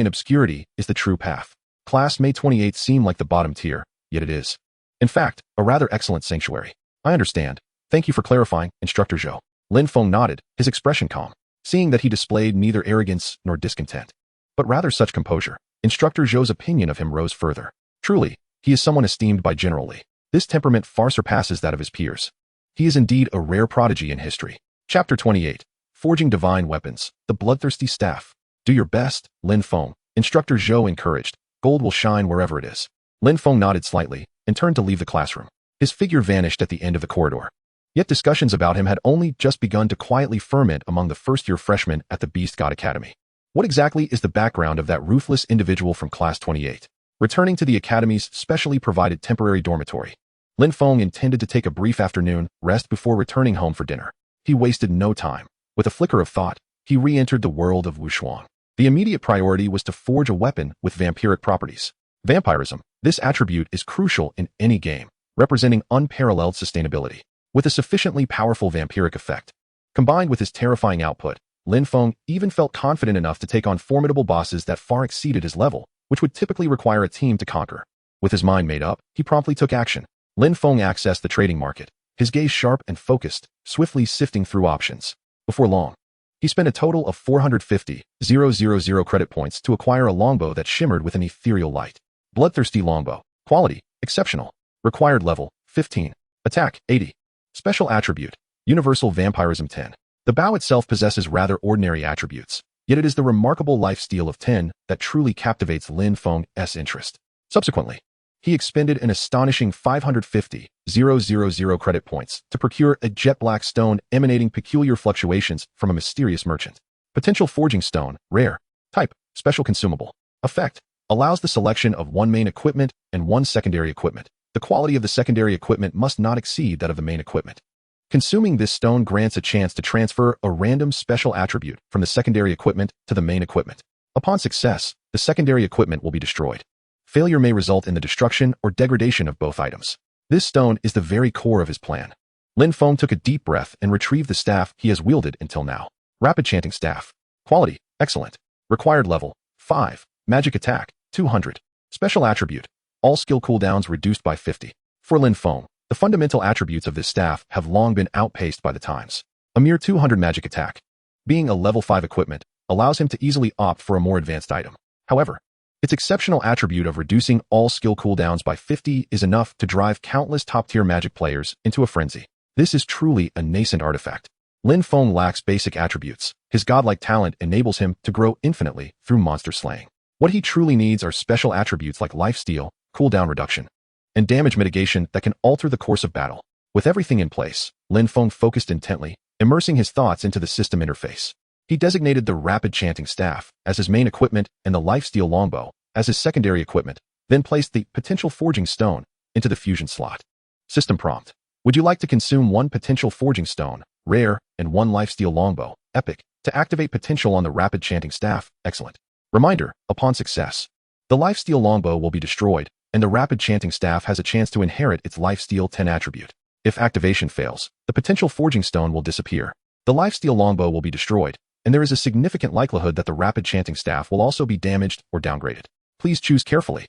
in obscurity is the true path. Class May 28 seemed like the bottom tier, yet it is, in fact, a rather excellent sanctuary. "I understand. Thank you for clarifying, Instructor Zhou." Lin Feng nodded, his expression calm, seeing that he displayed neither arrogance nor discontent, but rather such composure. Instructor Zhou's opinion of him rose further. Truly, he is someone esteemed by General Li. This temperament far surpasses that of his peers. He is indeed a rare prodigy in history. Chapter 28. Forging Divine Weapons, the Bloodthirsty Staff. "Do your best, Lin Feng," Instructor Zhou encouraged. "Gold will shine wherever it is." Lin Feng nodded slightly and turned to leave the classroom. His figure vanished at the end of the corridor. Yet discussions about him had only just begun to quietly ferment among the first-year freshmen at the Beast God Academy. What exactly is the background of that ruthless individual from Class 28? Returning to the Academy's specially provided temporary dormitory, Lin Feng intended to take a brief afternoon rest before returning home for dinner. He wasted no time. With a flicker of thought, he re-entered the world of Wushuang. The immediate priority was to forge a weapon with vampiric properties. Vampirism, this attribute is crucial in any game, representing unparalleled sustainability. With a sufficiently powerful vampiric effect, combined with his terrifying output, Lin Feng even felt confident enough to take on formidable bosses that far exceeded his level, which would typically require a team to conquer. With his mind made up, he promptly took action. Lin Feng accessed the trading market, his gaze sharp and focused, swiftly sifting through options. Before long, he spent a total of 450,000 credit points to acquire a longbow that shimmered with an ethereal light. Bloodthirsty longbow. Quality, exceptional. Required level, 15. Attack, 80. Special attribute, universal vampirism 10. The bow itself possesses rather ordinary attributes, yet it is the remarkable lifesteal of 10 that truly captivates Lin Feng's interest. Subsequently, he expended an astonishing 550,000 credit points to procure a jet black stone emanating peculiar fluctuations from a mysterious merchant. Potential forging stone, rare. Type, special consumable. Effect, allows the selection of one main equipment and one secondary equipment. The quality of the secondary equipment must not exceed that of the main equipment. Consuming this stone grants a chance to transfer a random special attribute from the secondary equipment to the main equipment. Upon success, the secondary equipment will be destroyed. Failure may result in the destruction or degradation of both items. This stone is the very core of his plan. Lin Feng took a deep breath and retrieved the staff he has wielded until now. Rapid Chanting Staff. Quality, excellent. Required level, 5. Magic attack, 200. Special attribute, all skill cooldowns reduced by 50. For Lin Feng, the fundamental attributes of this staff have long been outpaced by the times. A mere 200 magic attack, being a level 5 equipment, allows him to easily opt for a more advanced item. However, its exceptional attribute of reducing all skill cooldowns by 50 is enough to drive countless top-tier magic players into a frenzy. This is truly a nascent artifact. Lin Feng lacks basic attributes. His godlike talent enables him to grow infinitely through monster slaying. What he truly needs are special attributes like lifesteal, cooldown reduction, and damage mitigation that can alter the course of battle. With everything in place, Lin Feng focused intently, immersing his thoughts into the system interface. He designated the Rapid Chanting Staff as his main equipment and the Lifesteal Longbow as his secondary equipment, then placed the Potential Forging Stone into the fusion slot. System prompt. Would you like to consume one Potential Forging Stone, rare, and one Lifesteal Longbow, epic, to activate potential on the Rapid Chanting Staff? Excellent. Reminder, upon success, the Lifesteal Longbow will be destroyed, and the Rapid Chanting Staff has a chance to inherit its Lifesteal 10 attribute. If activation fails, the Potential Forging Stone will disappear. The Lifesteal Longbow will be destroyed, and there is a significant likelihood that the Rapid Chanting Staff will also be damaged or downgraded. Please choose carefully.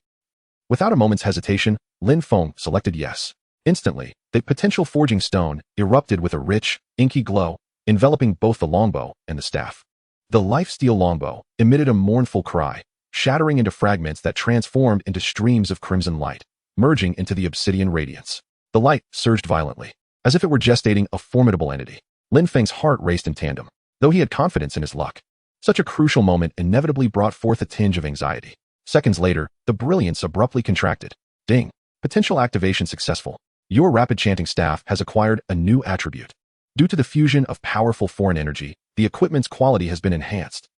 Without a moment's hesitation, Lin Feng selected yes. Instantly, The potential forging stone erupted with a rich, inky glow, enveloping both the longbow and the staff. The lifesteal longbow emitted a mournful cry, shattering into fragments that transformed into streams of crimson light, merging into the obsidian radiance. The light surged violently, as if it were gestating a formidable entity. Lin Feng's heart raced in tandem, though he had confidence in his luck. Such a crucial moment inevitably brought forth a tinge of anxiety. Seconds later, the brilliance abruptly contracted. Ding. Potential activation successful. Your rapid chanting staff has acquired a new attribute. Due to the fusion of powerful foreign energy, the equipment's quality has been enhanced.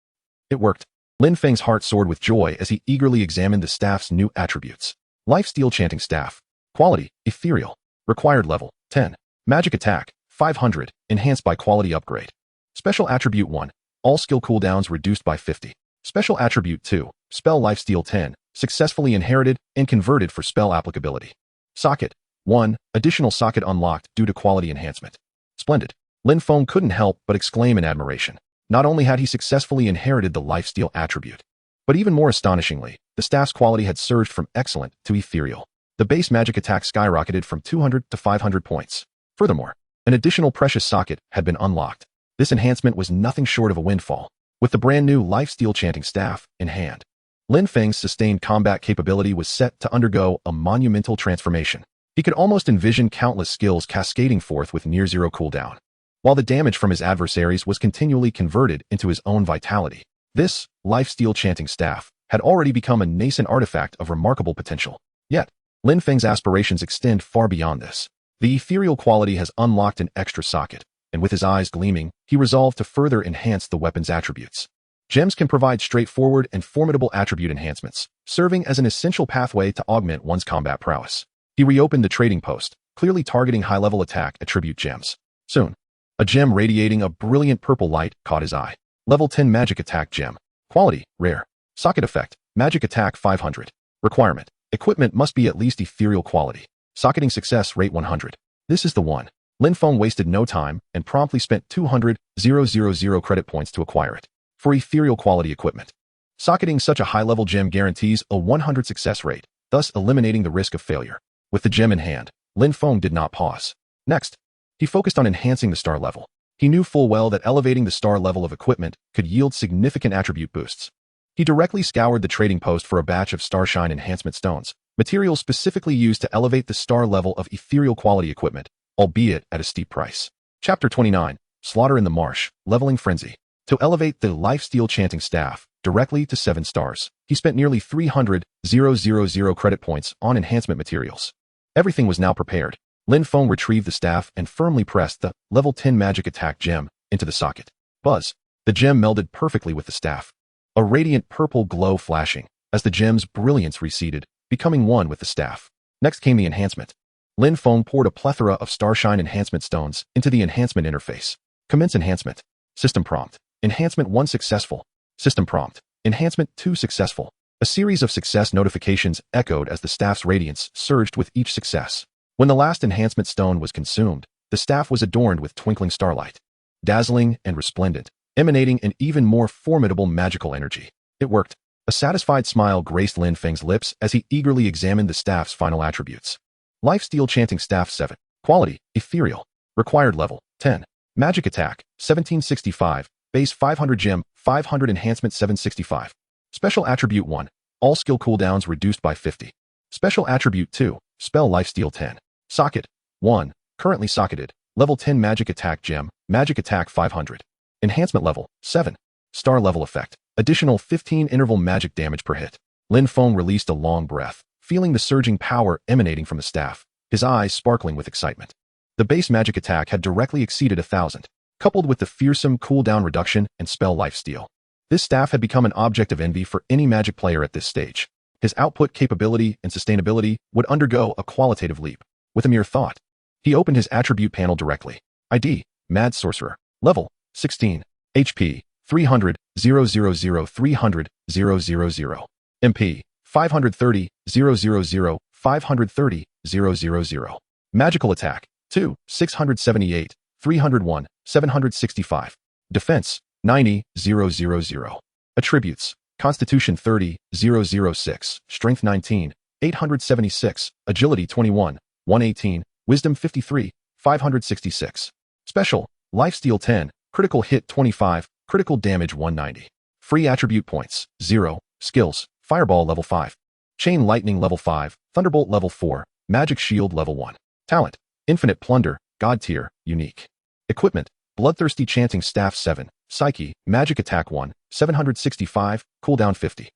It worked. Lin Feng's heart soared with joy as he eagerly examined the staff's new attributes. Lifesteal chanting staff. Quality, ethereal. Required level, 10. Magic attack, 500, enhanced by quality upgrade. Special attribute 1. All skill cooldowns reduced by 50. Special attribute 2. Spell lifesteal 10, successfully inherited and converted for spell applicability. Socket, 1. Additional socket unlocked due to quality enhancement. Splendid. Lin Feng couldn't help but exclaim in admiration. Not only had he successfully inherited the lifesteal attribute, but even more astonishingly, the staff's quality had surged from excellent to ethereal. The base magic attack skyrocketed from 200 to 500 points. Furthermore, an additional precious socket had been unlocked. This enhancement was nothing short of a windfall. With the brand new lifesteal chanting staff in hand, Lin Feng's sustained combat capability was set to undergo a monumental transformation. He could almost envision countless skills cascading forth with near-zero cooldown, while the damage from his adversaries was continually converted into his own vitality. This lifesteal chanting staff had already become a nascent artifact of remarkable potential. Yet, Lin Feng's aspirations extend far beyond this. The ethereal quality has unlocked an extra socket, and with his eyes gleaming, he resolved to further enhance the weapon's attributes. Gems can provide straightforward and formidable attribute enhancements, serving as an essential pathway to augment one's combat prowess. He reopened the trading post, clearly targeting high-level attack attribute gems. Soon, a gem radiating a brilliant purple light caught his eye. Level 10 magic attack gem. Quality, rare. Socket effect, magic attack 500. Requirement, equipment must be at least ethereal quality. Socketing success rate 100. This is the one. Lin Feng wasted no time and promptly spent 200,000 credit points to acquire it. For ethereal quality equipment, socketing such a high-level gem guarantees a 100 success rate, thus eliminating the risk of failure. With the gem in hand, Lin Feng did not pause. Next, he focused on enhancing the star level. He knew full well that elevating the star level of equipment could yield significant attribute boosts. He directly scoured the trading post for a batch of starshine enhancement stones, materials specifically used to elevate the star level of ethereal quality equipment, albeit at a steep price. Chapter 29, Slaughter in the Marsh, Leveling Frenzy. To elevate the lifesteal chanting staff directly to 7 stars, he spent nearly 300,000 credit points on enhancement materials. Everything was now prepared. Lin Feng retrieved the staff and firmly pressed the level 10 magic attack gem into the socket. Buzz. The gem melded perfectly with the staff. A radiant purple glow flashing as the gem's brilliance receded, becoming one with the staff. Next came the enhancement. Lin Feng poured a plethora of starshine enhancement stones into the enhancement interface. Commence enhancement. System prompt. Enhancement 1 successful. System prompt. Enhancement 2 successful. A series of success notifications echoed as the staff's radiance surged with each success. When the last enhancement stone was consumed, the staff was adorned with twinkling starlight, dazzling and resplendent, emanating an even more formidable magical energy. It worked. A satisfied smile graced Lin Feng's lips as he eagerly examined the staff's final attributes. Lifesteal chanting staff 7. Quality, ethereal. Required level, 10. Magic attack, 1765. Base 500 gem, 500 enhancement 765. Special attribute 1. All skill cooldowns reduced by 50. Special attribute 2. Spell lifesteal 10. Socket, 1. Currently socketed. Level 10 magic attack gem, magic attack 500. Enhancement level, 7. Star level effect. Additional 15 interval magic damage per hit. Lin Feng released a long breath, feeling the surging power emanating from the staff, his eyes sparkling with excitement. The base magic attack had directly exceeded 1,000, coupled with the fearsome cooldown reduction and spell lifesteal. This staff had become an object of envy for any magic player at this stage. His output capability and sustainability would undergo a qualitative leap. With a mere thought, he opened his attribute panel directly. ID, Mad Sorcerer. Level, 16. HP, 300, 000, 300, 000. MP, 530, 000, 530, 000. Magical attack, 2, 678, 301, 765. Defense, 90, 000. Attributes, Constitution 30, 006, Strength 19, 876, Agility 21, 118, Wisdom 53, 566. Special, Lifesteal 10, Critical Hit 25, Critical Damage 190. Free Attribute Points, 0. Skills, Fireball level 5. Chain Lightning level 5, Thunderbolt level 4, Magic Shield level 1. Talent, Infinite Plunder, God Tier, Unique. Equipment, Bloodthirsty Chanting Staff 7, Psyche, Magic Attack 1, 765, Cooldown 50.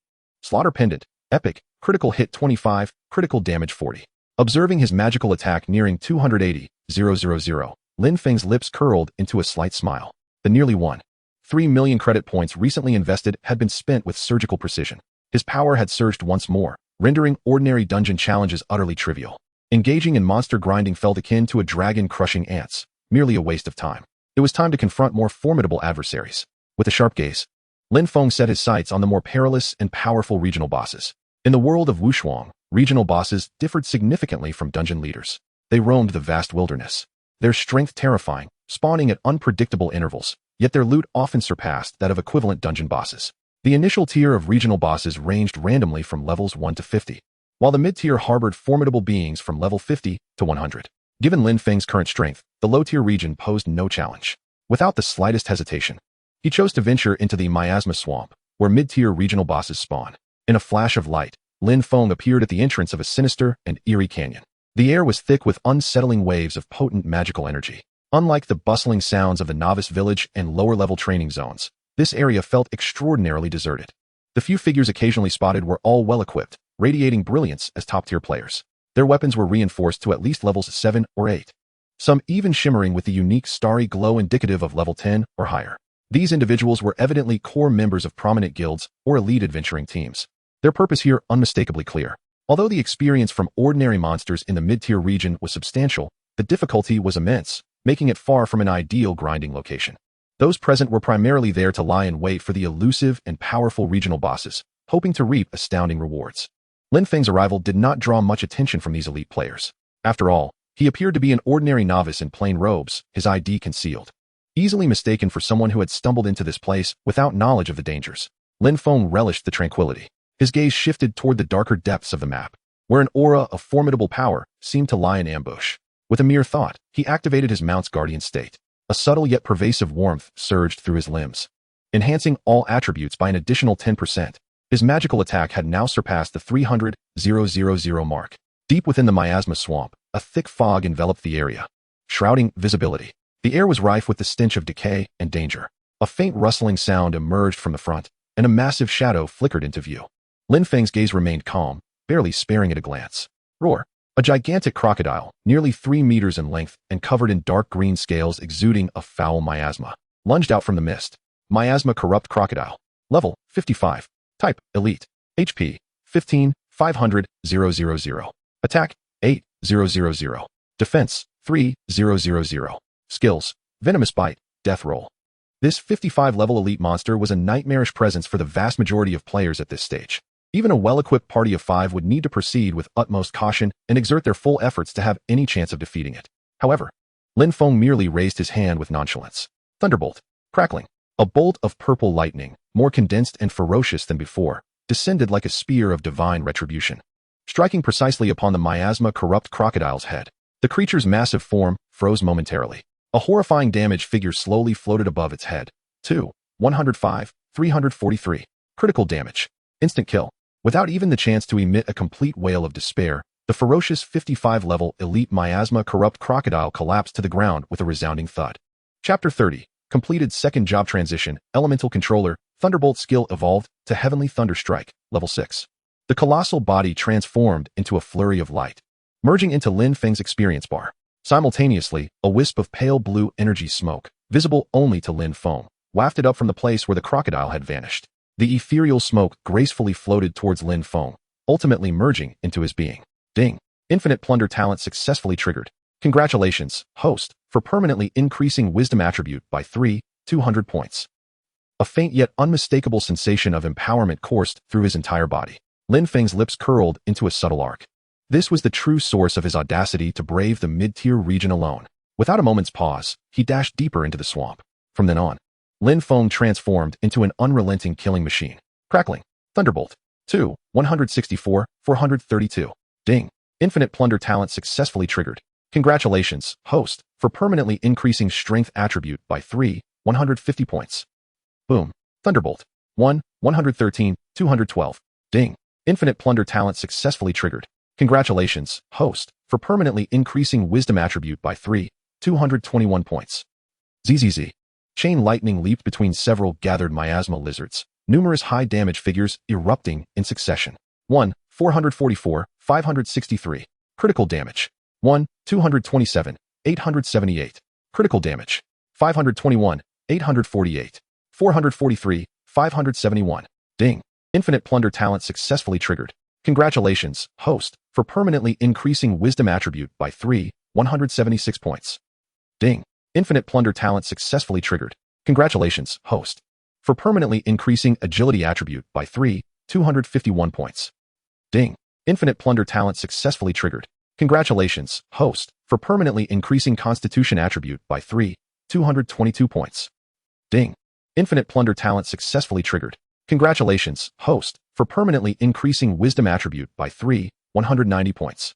Slaughter Pendant, Epic, Critical Hit 25, Critical Damage 40. Observing his magical attack nearing 280,000, Lin Feng's lips curled into a slight smile. The nearly 1.3 million credit points recently invested had been spent with surgical precision. His power had surged once more, rendering ordinary dungeon challenges utterly trivial. Engaging in monster grinding felt akin to a dragon crushing ants, merely a waste of time. It was time to confront more formidable adversaries. With a sharp gaze, Lin Feng set his sights on the more perilous and powerful regional bosses. In the world of Wushuang, regional bosses differed significantly from dungeon leaders. They roamed the vast wilderness, their strength terrifying, spawning at unpredictable intervals, yet their loot often surpassed that of equivalent dungeon bosses. The initial tier of regional bosses ranged randomly from levels 1 to 50, while the mid-tier harbored formidable beings from level 50 to 100. Given Lin Feng's current strength, the low-tier region posed no challenge. Without the slightest hesitation, he chose to venture into the Miasma Swamp, where mid-tier regional bosses spawn. In a flash of light, Lin Feng appeared at the entrance of a sinister and eerie canyon. The air was thick with unsettling waves of potent magical energy. Unlike the bustling sounds of the novice village and lower-level training zones, this area felt extraordinarily deserted. The few figures occasionally spotted were all well-equipped, radiating brilliance as top-tier players. Their weapons were reinforced to at least levels 7 or 8, some even shimmering with the unique starry glow indicative of level 10 or higher. These individuals were evidently core members of prominent guilds or elite adventuring teams. Their purpose here unmistakably clear. Although the experience from ordinary monsters in the mid-tier region was substantial, the difficulty was immense, making it far from an ideal grinding location. Those present were primarily there to lie in wait for the elusive and powerful regional bosses, hoping to reap astounding rewards. Lin Feng's arrival did not draw much attention from these elite players. After all, he appeared to be an ordinary novice in plain robes, his ID concealed. Easily mistaken for someone who had stumbled into this place without knowledge of the dangers, Lin Feng relished the tranquility. His gaze shifted toward the darker depths of the map, where an aura of formidable power seemed to lie in ambush. With a mere thought, he activated his mount's guardian state. A subtle yet pervasive warmth surged through his limbs, enhancing all attributes by an additional 10%. His magical attack had now surpassed the 300,000 mark. Deep within the Miasma Swamp, a thick fog enveloped the area, shrouding visibility. The air was rife with the stench of decay and danger. A faint rustling sound emerged from the front, and a massive shadow flickered into view. Lin Feng's gaze remained calm, barely sparing it a glance. Roar! A gigantic crocodile, nearly 3 meters in length and covered in dark green scales exuding a foul miasma, lunged out from the mist. Miasma Corrupt Crocodile. Level, 55. Type, Elite. HP, 15, 500,000. Attack, 8,000. Defense, 3,000. Skills, Venomous Bite, Death Roll. This 55-level elite monster was a nightmarish presence for the vast majority of players at this stage. Even a well-equipped party of 5 would need to proceed with utmost caution and exert their full efforts to have any chance of defeating it. However, Lin Feng merely raised his hand with nonchalance. Thunderbolt. Crackling. A bolt of purple lightning, more condensed and ferocious than before, descended like a spear of divine retribution, striking precisely upon the Miasma Corrupt Crocodile's head. The creature's massive form froze momentarily. A horrifying damage figure slowly floated above its head. 2, 105, 343. Critical damage. Instant kill. Without even the chance to emit a complete wail of despair, the ferocious 55-level elite Miasma Corrupt Crocodile collapsed to the ground with a resounding thud. Chapter 30. Completed second job transition, Elemental Controller, Thunderbolt skill evolved to Heavenly Thunder Strike, level 6. The colossal body transformed into a flurry of light, merging into Lin Feng's experience bar. Simultaneously, a wisp of pale blue energy smoke, visible only to Lin Feng, wafted up from the place where the crocodile had vanished. The ethereal smoke gracefully floated towards Lin Feng, ultimately merging into his being. Ding! Infinite Plunder talent successfully triggered. Congratulations, host, for permanently increasing Wisdom attribute by 200 points. A faint yet unmistakable sensation of empowerment coursed through his entire body. Lin Feng's lips curled into a subtle arc. This was the true source of his audacity to brave the mid-tier region alone. Without a moment's pause, he dashed deeper into the swamp. From then on, Lin Feng transformed into an unrelenting killing machine. Crackling. Thunderbolt. 2, 164, 432. Ding. Infinite Plunder talent successfully triggered. Congratulations, host, for permanently increasing strength attribute by 150 points. Boom. Thunderbolt. 113, 212. Ding. Infinite Plunder talent successfully triggered. Congratulations, host, for permanently increasing wisdom attribute by 221 points. ZZZ. Chain lightning leaped between several gathered miasma lizards, numerous high-damage figures erupting in succession. 444, 563. Critical damage. 227, 878. Critical damage. 521, 848. 443, 571. Ding. Infinite Plunder talent successfully triggered. Congratulations, host, for permanently increasing wisdom attribute by 176 points. Ding. Infinite Plunder talent successfully triggered. Congratulations, host, for permanently increasing agility attribute by 251 points. Ding. Infinite Plunder talent successfully triggered. Congratulations, host, for permanently increasing constitution attribute by 222 points. Ding. Infinite Plunder talent successfully triggered. Congratulations, host, for permanently increasing wisdom attribute by 190 points.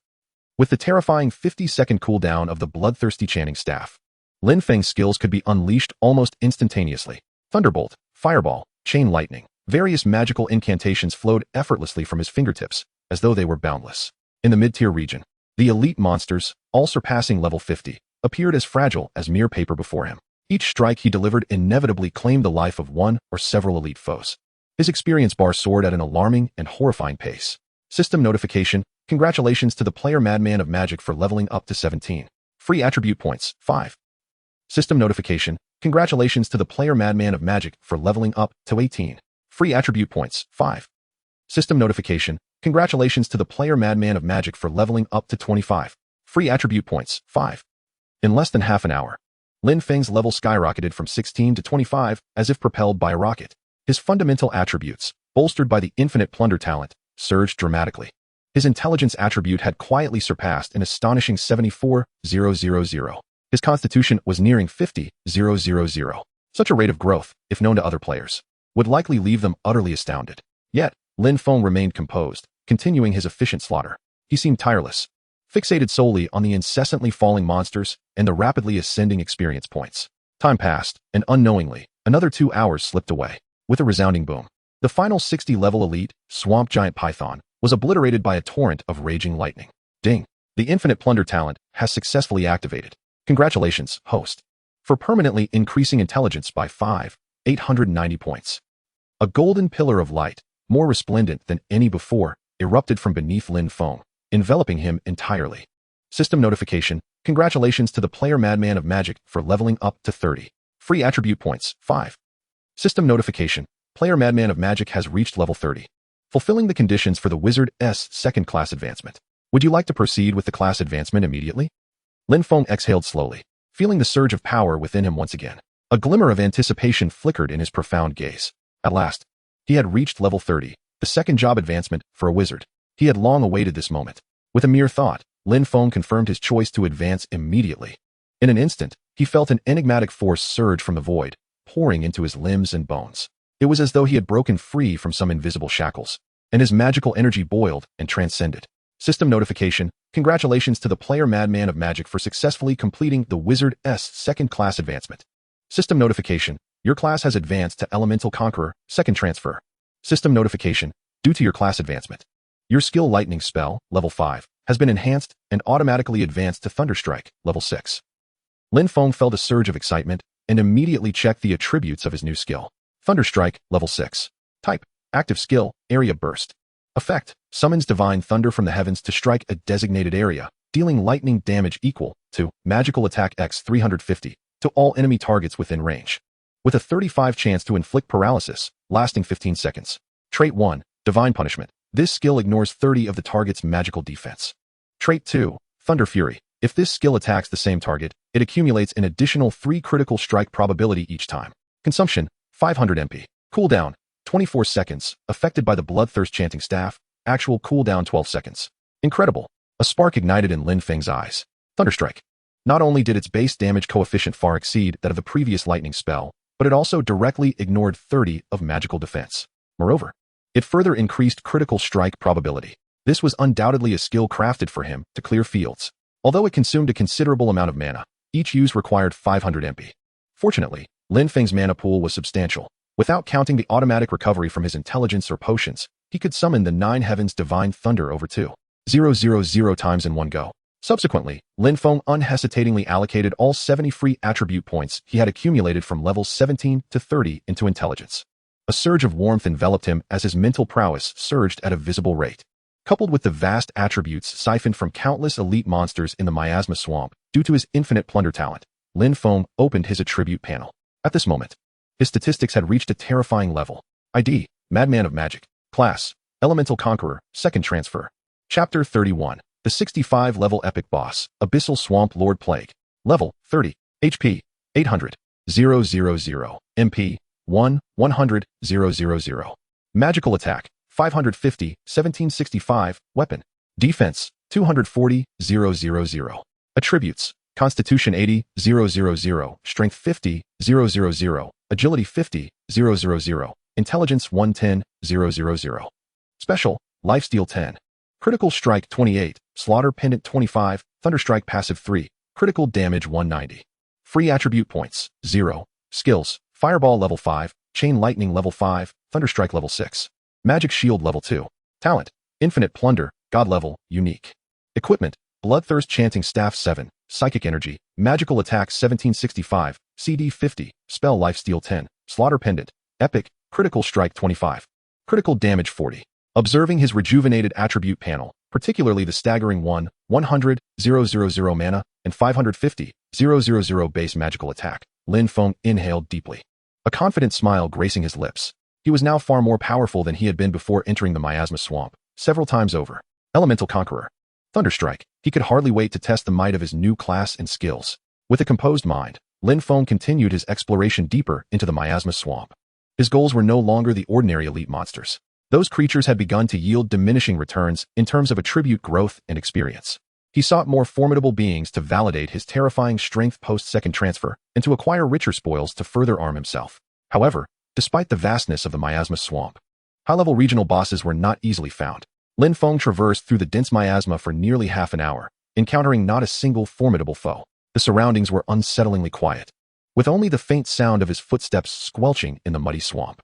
With the terrifying 50-second cooldown of the bloodthirsty chanting staff, Lin Feng's skills could be unleashed almost instantaneously. Thunderbolt, Fireball, Chain Lightning, various magical incantations flowed effortlessly from his fingertips, as though they were boundless. In the mid-tier region, the elite monsters, all surpassing level 50, appeared as fragile as mere paper before him. Each strike he delivered inevitably claimed the life of one or several elite foes. His experience bar soared at an alarming and horrifying pace. System notification: congratulations to the player Madman of Magic for leveling up to 17. Free attribute points, 5. System notification: congratulations to the player Madman of Magic for leveling up to 18. Free attribute points, 5. System notification: congratulations to the player Madman of Magic for leveling up to 25. Free attribute points, 5. In less than half an hour, Lin Feng's level skyrocketed from 16 to 25 as if propelled by a rocket. His fundamental attributes, bolstered by the infinite plunder talent, surged dramatically. His intelligence attribute had quietly surpassed an astonishing 74,000. His constitution was nearing 50,000. Such a rate of growth, if known to other players, would likely leave them utterly astounded. Yet, Lin Feng remained composed, continuing his efficient slaughter. He seemed tireless, fixated solely on the incessantly falling monsters and the rapidly ascending experience points. Time passed, and unknowingly, another 2 hours slipped away. With a resounding boom, the final 60-level elite, Swamp Giant Python, was obliterated by a torrent of raging lightning. Ding! The infinite plunder talent has successfully activated. Congratulations, host, for permanently increasing intelligence by 890 points. A golden pillar of light, more resplendent than any before, erupted from beneath Lin Feng, enveloping him entirely. System notification: congratulations to the player Madman of Magic for leveling up to 30. Free attribute points, 5. System notification: player Madman of Magic has reached level 30, fulfilling the conditions for the Wizard's second class advancement. Would you like to proceed with the class advancement immediately? Lin Feng exhaled slowly, feeling the surge of power within him once again. A glimmer of anticipation flickered in his profound gaze. At last, he had reached level 30, the second job advancement for a wizard. He had long awaited this moment. With a mere thought, Lin Feng confirmed his choice to advance immediately. In an instant, he felt an enigmatic force surge from the void, pouring into his limbs and bones. It was as though he had broken free from some invisible shackles, and his magical energy boiled and transcended. System notification: congratulations to the player Madman of Magic for successfully completing the Wizard's second class advancement. System notification: your class has advanced to Elemental Conqueror, second transfer. System notification: due to your class advancement, your skill Lightning Spell, level 5, has been enhanced and automatically advanced to Thunderstrike, level 6. Lin Feng felt a surge of excitement and immediately checked the attributes of his new skill. Thunderstrike, level 6. Type: active skill, area burst. Effect: summons divine thunder from the heavens to strike a designated area, dealing lightning damage equal to magical attack x 350 to all enemy targets within range, with a 35% chance to inflict paralysis, lasting 15 seconds. Trait 1, Divine Punishment. This skill ignores 30 of the target's magical defense. Trait 2, Thunder Fury. If this skill attacks the same target, it accumulates an additional 3 critical strike probability each time. Consumption: 500 MP. Cooldown: 24 seconds, affected by the Bloodthirst Chanting Staff. Actual cooldown 12 seconds. Incredible. A spark ignited in Lin Feng's eyes. Thunderstrike. Not only did its base damage coefficient far exceed that of the previous lightning spell, but it also directly ignored 30 of magical defense. Moreover, it further increased critical strike probability. This was undoubtedly a skill crafted for him to clear fields. Although it consumed a considerable amount of mana, each use required 500 MP. Fortunately, Lin Feng's mana pool was substantial. Without counting the automatic recovery from his intelligence or potions, he could summon the 9 heavens divine thunder over 2,000 times in one go. Subsequently, Lin Feng unhesitatingly allocated all 70 free attribute points he had accumulated from levels 17 to 30 into intelligence. A surge of warmth enveloped him as his mental prowess surged at a visible rate. Coupled with the vast attributes siphoned from countless elite monsters in the miasma swamp due to his infinite plunder talent, Lin Feng opened his attribute panel. At this moment, his statistics had reached a terrifying level. ID, Madman of Magic. Class, Elemental Conqueror, Second Transfer. Chapter 31, the 65-level Epic Boss, Abyssal Swamp Lord Plague. Level, 30. HP, 800. 000. MP, 1, 100. 000. Magical Attack, 550, 1765. Weapon. Defense, 240. 000. Attributes. Constitution 80, 000. Strength 50, 000. Agility 50, 000. Intelligence 110, 000. Special, Lifesteal 10. Critical Strike 28, Slaughter Pendant 25, Thunderstrike Passive 3, Critical Damage 190. Free Attribute Points, 0. Skills, Fireball Level 5, Chain Lightning Level 5, Thunderstrike Level 6. Magic Shield Level 2. Talent, Infinite Plunder, God Level, Unique. Equipment, Bloodthirst Chanting Staff 7, Psychic Energy, Magical Attack 1765, CD 50, Spell Lifesteal 10, Slaughter Pendant, Epic, Critical Strike 25. Critical Damage 40. Observing his rejuvenated attribute panel, particularly the staggering 100, 000 mana, and 550, 000 base magical attack, Lin Feng inhaled deeply. A confident smile gracing his lips. He was now far more powerful than he had been before entering the miasma swamp, several times over. Elemental Conqueror. Thunderstrike. He could hardly wait to test the might of his new class and skills. With a composed mind, Lin Feng continued his exploration deeper into the miasma swamp. His goals were no longer the ordinary elite monsters. Those creatures had begun to yield diminishing returns in terms of attribute growth and experience. He sought more formidable beings to validate his terrifying strength post-second transfer and to acquire richer spoils to further arm himself. However, despite the vastness of the miasma swamp, high-level regional bosses were not easily found. Lin Feng traversed through the dense miasma for nearly half an hour, encountering not a single formidable foe. The surroundings were unsettlingly quiet, with only the faint sound of his footsteps squelching in the muddy swamp.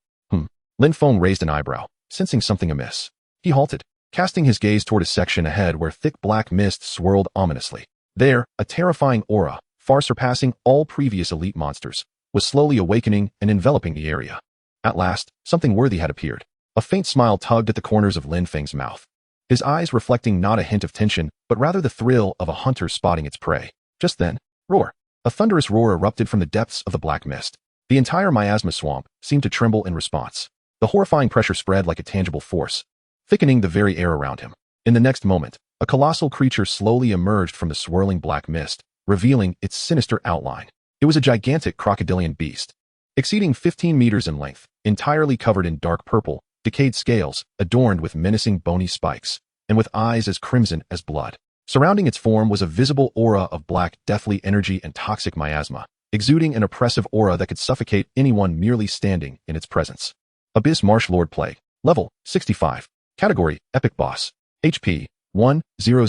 Lin Feng raised an eyebrow, sensing something amiss. He halted, casting his gaze toward a section ahead where thick black mist swirled ominously. There, a terrifying aura, far surpassing all previous elite monsters, was slowly awakening and enveloping the area. At last, something worthy had appeared. A faint smile tugged at the corners of Lin Feng's mouth, his eyes reflecting not a hint of tension, but rather the thrill of a hunter spotting its prey. Just then, roar! A thunderous roar erupted from the depths of the black mist. The entire miasma swamp seemed to tremble in response. The horrifying pressure spread like a tangible force, thickening the very air around him. In the next moment, a colossal creature slowly emerged from the swirling black mist, revealing its sinister outline. It was a gigantic crocodilian beast, exceeding 15 meters in length, entirely covered in dark purple, decayed scales, adorned with menacing bony spikes, and with eyes as crimson as blood. Surrounding its form was a visible aura of black, deathly energy and toxic miasma, exuding an oppressive aura that could suffocate anyone merely standing in its presence. Abyss Marsh Lord Plague. Level, 65. Category, Epic Boss. HP, 1, 000.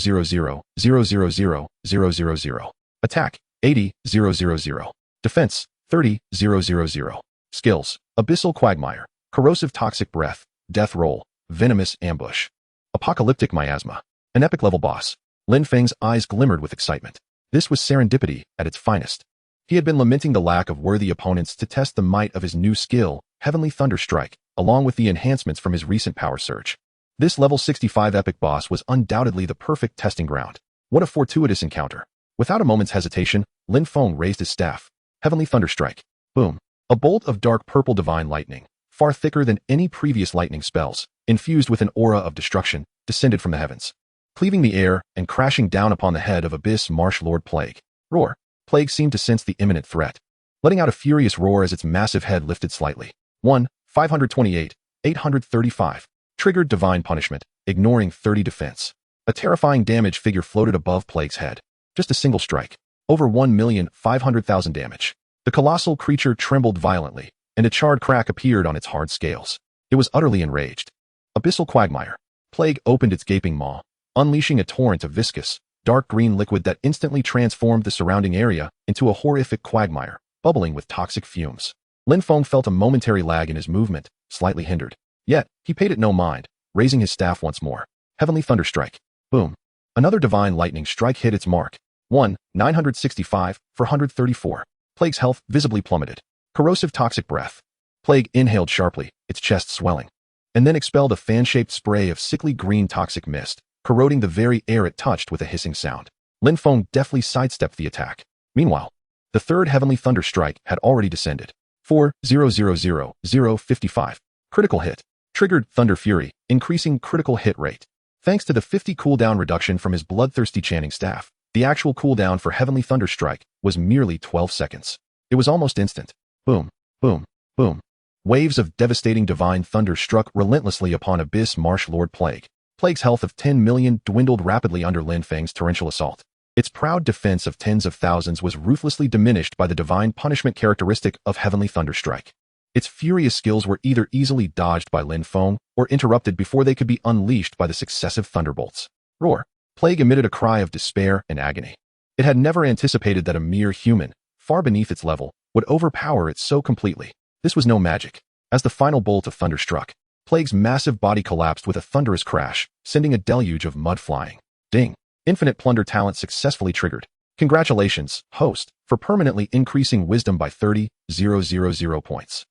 Attack, 80, 000. Defense, 30, 000. Skills, Abyssal Quagmire, Corrosive Toxic Breath, Death Roll, Venomous Ambush. Apocalyptic Miasma. An epic level boss. Lin Feng's eyes glimmered with excitement. This was serendipity at its finest. He had been lamenting the lack of worthy opponents to test the might of his new skill, Heavenly Thunderstrike, along with the enhancements from his recent power surge. This level 65 epic boss was undoubtedly the perfect testing ground. What a fortuitous encounter. Without a moment's hesitation, Lin Feng raised his staff. Heavenly Thunderstrike. Boom. A bolt of dark purple divine lightning, far thicker than any previous lightning spells, infused with an aura of destruction, descended from the heavens, cleaving the air and crashing down upon the head of Abyss Marsh Lord Plague. Roar. Plague seemed to sense the imminent threat, letting out a furious roar as its massive head lifted slightly. 1, 528, 835. Triggered divine punishment, ignoring 30 defense. A terrifying damage figure floated above Plague's head. Just a single strike. Over 1,500,000 damage. The colossal creature trembled violently, and a charred crack appeared on its hard scales. It was utterly enraged. Abyssal Quagmire. Plague opened its gaping maw, unleashing a torrent of viscous, dark green liquid that instantly transformed the surrounding area into a horrific quagmire, bubbling with toxic fumes. Lin Feng felt a momentary lag in his movement, slightly hindered. Yet, he paid it no mind, raising his staff once more. Heavenly Thunderstrike. Boom. Another divine lightning strike hit its mark. 965 for 134. Plague's health visibly plummeted. Corrosive toxic breath. Plague inhaled sharply, its chest swelling, and then expelled a fan-shaped spray of sickly green toxic mist, corroding the very air it touched with a hissing sound. Lin Feng deftly sidestepped the attack. Meanwhile, the third Heavenly Thunderstrike had already descended. 4,000,055. Critical hit. Triggered Thunder Fury, increasing critical hit rate. Thanks to the 50 cooldown reduction from his bloodthirsty chanting staff, the actual cooldown for Heavenly Thunderstrike was merely 12 seconds. It was almost instant. Boom, boom, boom. Waves of devastating divine thunder struck relentlessly upon Abyss Marsh Lord Plague. Plague's health of 10 million dwindled rapidly under Lin Feng's torrential assault. Its proud defense of tens of thousands was ruthlessly diminished by the divine punishment characteristic of Heavenly Thunderstrike. Its furious skills were either easily dodged by Lin Feng or interrupted before they could be unleashed by the successive thunderbolts. Roar. Plague emitted a cry of despair and agony. It had never anticipated that a mere human, far beneath its level, would overpower it so completely. This was no magic. As the final bolt of thunder struck, Plague's massive body collapsed with a thunderous crash, sending a deluge of mud flying. Ding. Infinite Plunder talent successfully triggered. Congratulations, host, for permanently increasing wisdom by 30,000 points.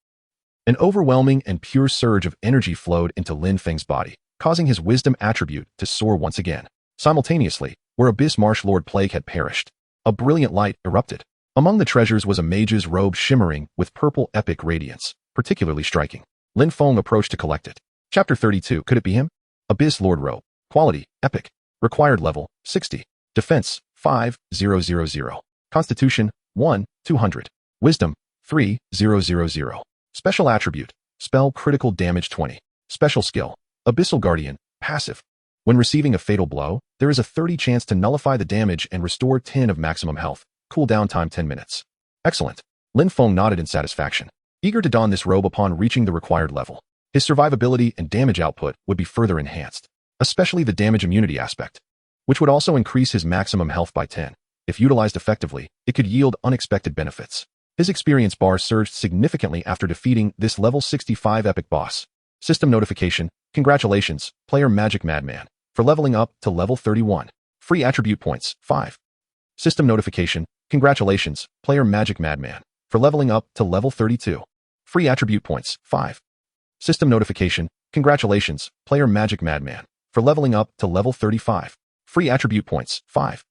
An overwhelming and pure surge of energy flowed into Lin Feng's body, causing his wisdom attribute to soar once again. Simultaneously, where Abyss Marsh Lord Plague had perished, a brilliant light erupted. Among the treasures was a mage's robe shimmering with purple epic radiance, particularly striking. Lin Feng approached to collect it. Chapter 32. Could it be him? Abyss Lord Robe. Quality, epic. Required level, 60. Defense, 5,000. Constitution, 1, 200. Wisdom, 3,000. Special attribute, spell critical damage 20. Special skill, Abyssal Guardian, passive. When receiving a fatal blow, there is a 30 chance to nullify the damage and restore 10 of maximum health. Cooldown time 10 minutes. Excellent. Lin Feng nodded in satisfaction, eager to don this robe upon reaching the required level. His survivability and damage output would be further enhanced, especially the damage immunity aspect, which would also increase his maximum health by 10. If utilized effectively, it could yield unexpected benefits. His experience bar surged significantly after defeating this level 65 epic boss. System notification, congratulations, player Magic Madman, for leveling up to level 31. Free attribute points, 5. System notification, congratulations, player Magic Madman, for leveling up to level 32. Free attribute points, 5. System notification, congratulations, player Magic Madman, for leveling up to level 35. Free attribute points, 5.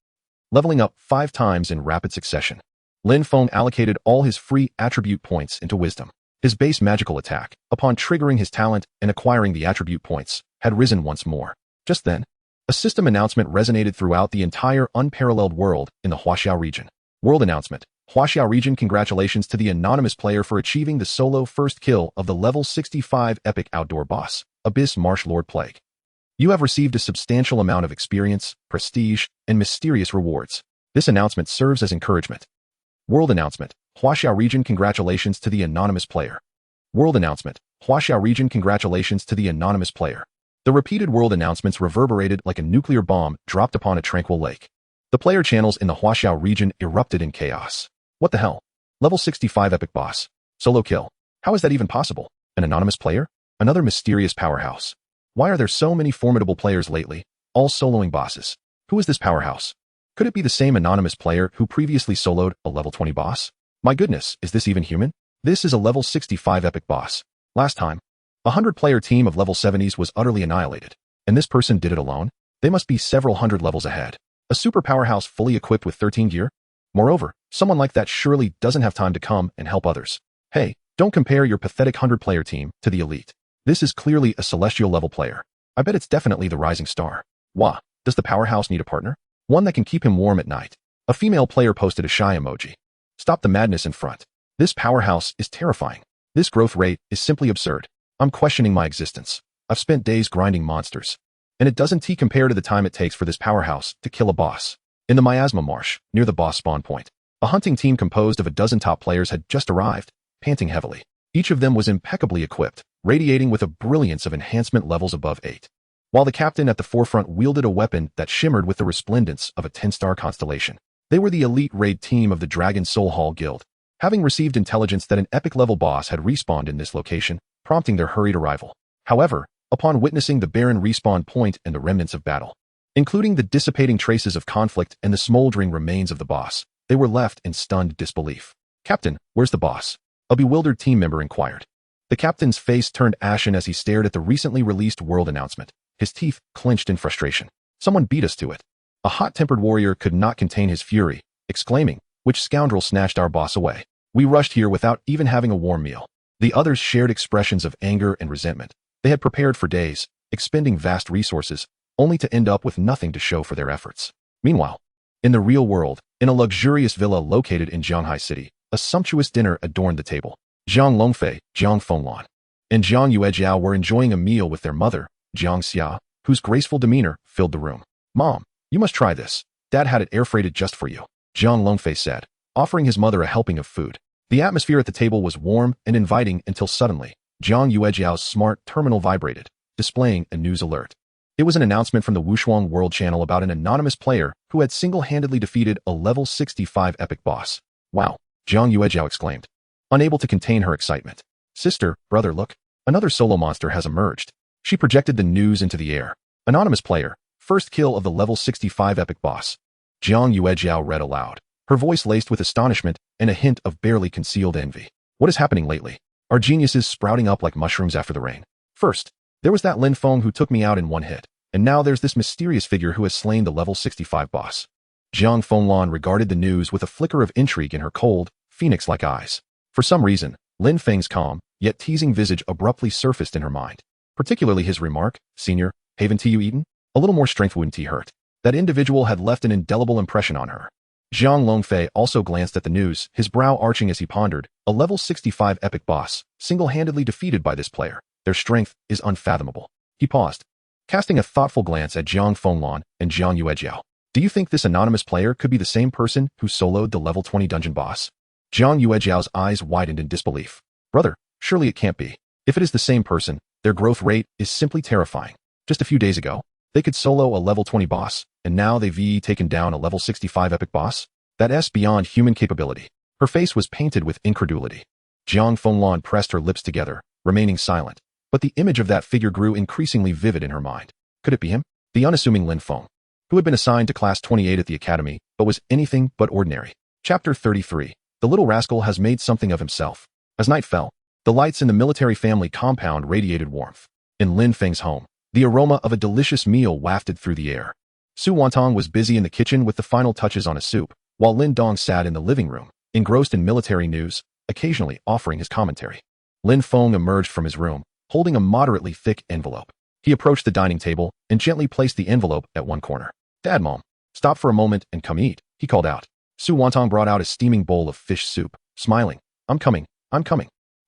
Leveling up 5 times in rapid succession. Lin Feng allocated all his free attribute points into wisdom. His base magical attack, upon triggering his talent and acquiring the attribute points, had risen once more. Just then, a system announcement resonated throughout the entire unparalleled world in the Huaxiao region. World announcement. Huaxiao region, congratulations to the anonymous player for achieving the solo first kill of the level 65 epic outdoor boss, Abyss Marsh Lord Plague. You have received a substantial amount of experience, prestige, and mysterious rewards. This announcement serves as encouragement. World announcement. Huaxiao region, congratulations to the anonymous player. World announcement. Huaxiao region, congratulations to the anonymous player. The repeated world announcements reverberated like a nuclear bomb dropped upon a tranquil lake. The player channels in the Huaxiao region erupted in chaos. What the hell? Level 65 epic boss. Solo kill. How is that even possible? An anonymous player? Another mysterious powerhouse. Why are there so many formidable players lately, all soloing bosses? Who is this powerhouse? Could it be the same anonymous player who previously soloed a level 20 boss? My goodness, is this even human? This is a level 65 epic boss. Last time, a 100-player team of level 70s was utterly annihilated, and this person did it alone? They must be several hundred levels ahead. A super powerhouse fully equipped with 13 gear? Moreover, someone like that surely doesn't have time to come and help others. Hey, don't compare your pathetic 100-player team to the elite. This is clearly a celestial level player. I bet it's definitely the rising star. Wah, does the powerhouse need a partner? One that can keep him warm at night. A female player posted a shy emoji. Stop the madness in front. This powerhouse is terrifying. This growth rate is simply absurd. I'm questioning my existence. I've spent days grinding monsters, and it doesn't compare to the time it takes for this powerhouse to kill a boss. In the Miasma Marsh, near the boss spawn point, a hunting team composed of a dozen top players had just arrived, panting heavily. Each of them was impeccably equipped, radiating with a brilliance of enhancement levels above 8. while the captain at the forefront wielded a weapon that shimmered with the resplendence of a 10-star constellation. They were the elite raid team of the Dragon Soul Hall Guild, having received intelligence that an epic-level boss had respawned in this location, prompting their hurried arrival. However, upon witnessing the barren respawn point and the remnants of battle, including the dissipating traces of conflict and the smoldering remains of the boss, they were left in stunned disbelief. "Captain, where's the boss?" a bewildered team member inquired. The captain's face turned ashen as he stared at the recently released world announcement, his teeth clenched in frustration. "Someone beat us to it." A hot-tempered warrior could not contain his fury, exclaiming, "Which scoundrel snatched our boss away? We rushed here without even having a warm meal." The others shared expressions of anger and resentment. They had prepared for days, expending vast resources, only to end up with nothing to show for their efforts. Meanwhile, in the real world, in a luxurious villa located in Shanghai City, a sumptuous dinner adorned the table. Zhang Longfei, Jiang Fenglan, and Jiang Yuejiao were enjoying a meal with their mother, Jiang Xia, whose graceful demeanor filled the room. "Mom, you must try this. Dad had it air-freighted just for you," Jiang Longfei said, offering his mother a helping of food. The atmosphere at the table was warm and inviting until suddenly, Jiang Yuejiao's smart terminal vibrated, displaying a news alert. It was an announcement from the Wushuang World channel about an anonymous player who had single-handedly defeated a level 65 epic boss. "Wow," Jiang Yuejiao exclaimed, unable to contain her excitement. "Sister, brother, look. Another solo monster has emerged." She projected the news into the air. "Anonymous player, first kill of the level 65 epic boss." Jiang Yuejiao read aloud, her voice laced with astonishment and a hint of barely concealed envy. "What is happening lately? Are geniuses sprouting up like mushrooms after the rain? First, there was that Lin Feng who took me out in one hit, and now there's this mysterious figure who has slain the level 65 boss." Jiang Fenglan regarded the news with a flicker of intrigue in her cold, phoenix-like eyes. For some reason, Lin Feng's calm, yet teasing visage abruptly surfaced in her mind. Particularly his remark, "Senior, haven't you eaten?" A little more strength wouldn't he hurt. That individual had left an indelible impression on her. Zhang Longfei also glanced at the news, his brow arching as he pondered, a level 65 epic boss, single-handedly defeated by this player. Their strength is unfathomable. He paused, casting a thoughtful glance at Jiang Fenglan and Jiang Yuejiao. "Do you think this anonymous player could be the same person who soloed the level 20 dungeon boss?" Jiang Yuejiao's eyes widened in disbelief. "Brother, surely it can't be. If it is the same person, their growth rate is simply terrifying. Just a few days ago, they could solo a level 20 boss, and now they've taken down a level 65 epic boss? That's beyond human capability." Her face was painted with incredulity. Jiang Fenglan pressed her lips together, remaining silent, but the image of that figure grew increasingly vivid in her mind. Could it be him? The unassuming Lin Feng, who had been assigned to class 28 at the academy, but was anything but ordinary. Chapter 33. The little rascal has made something of himself. As night fell, the lights in the military family compound radiated warmth. In Lin Feng's home, the aroma of a delicious meal wafted through the air. Su Wantong was busy in the kitchen with the final touches on a soup, while Lin Dong sat in the living room, engrossed in military news, occasionally offering his commentary. Lin Feng emerged from his room, holding a moderately thick envelope. He approached the dining table and gently placed the envelope at one corner. "Dad, Mom, stop for a moment and come eat," he called out. Su Wantong brought out a steaming bowl of fish soup, smiling. I'm coming.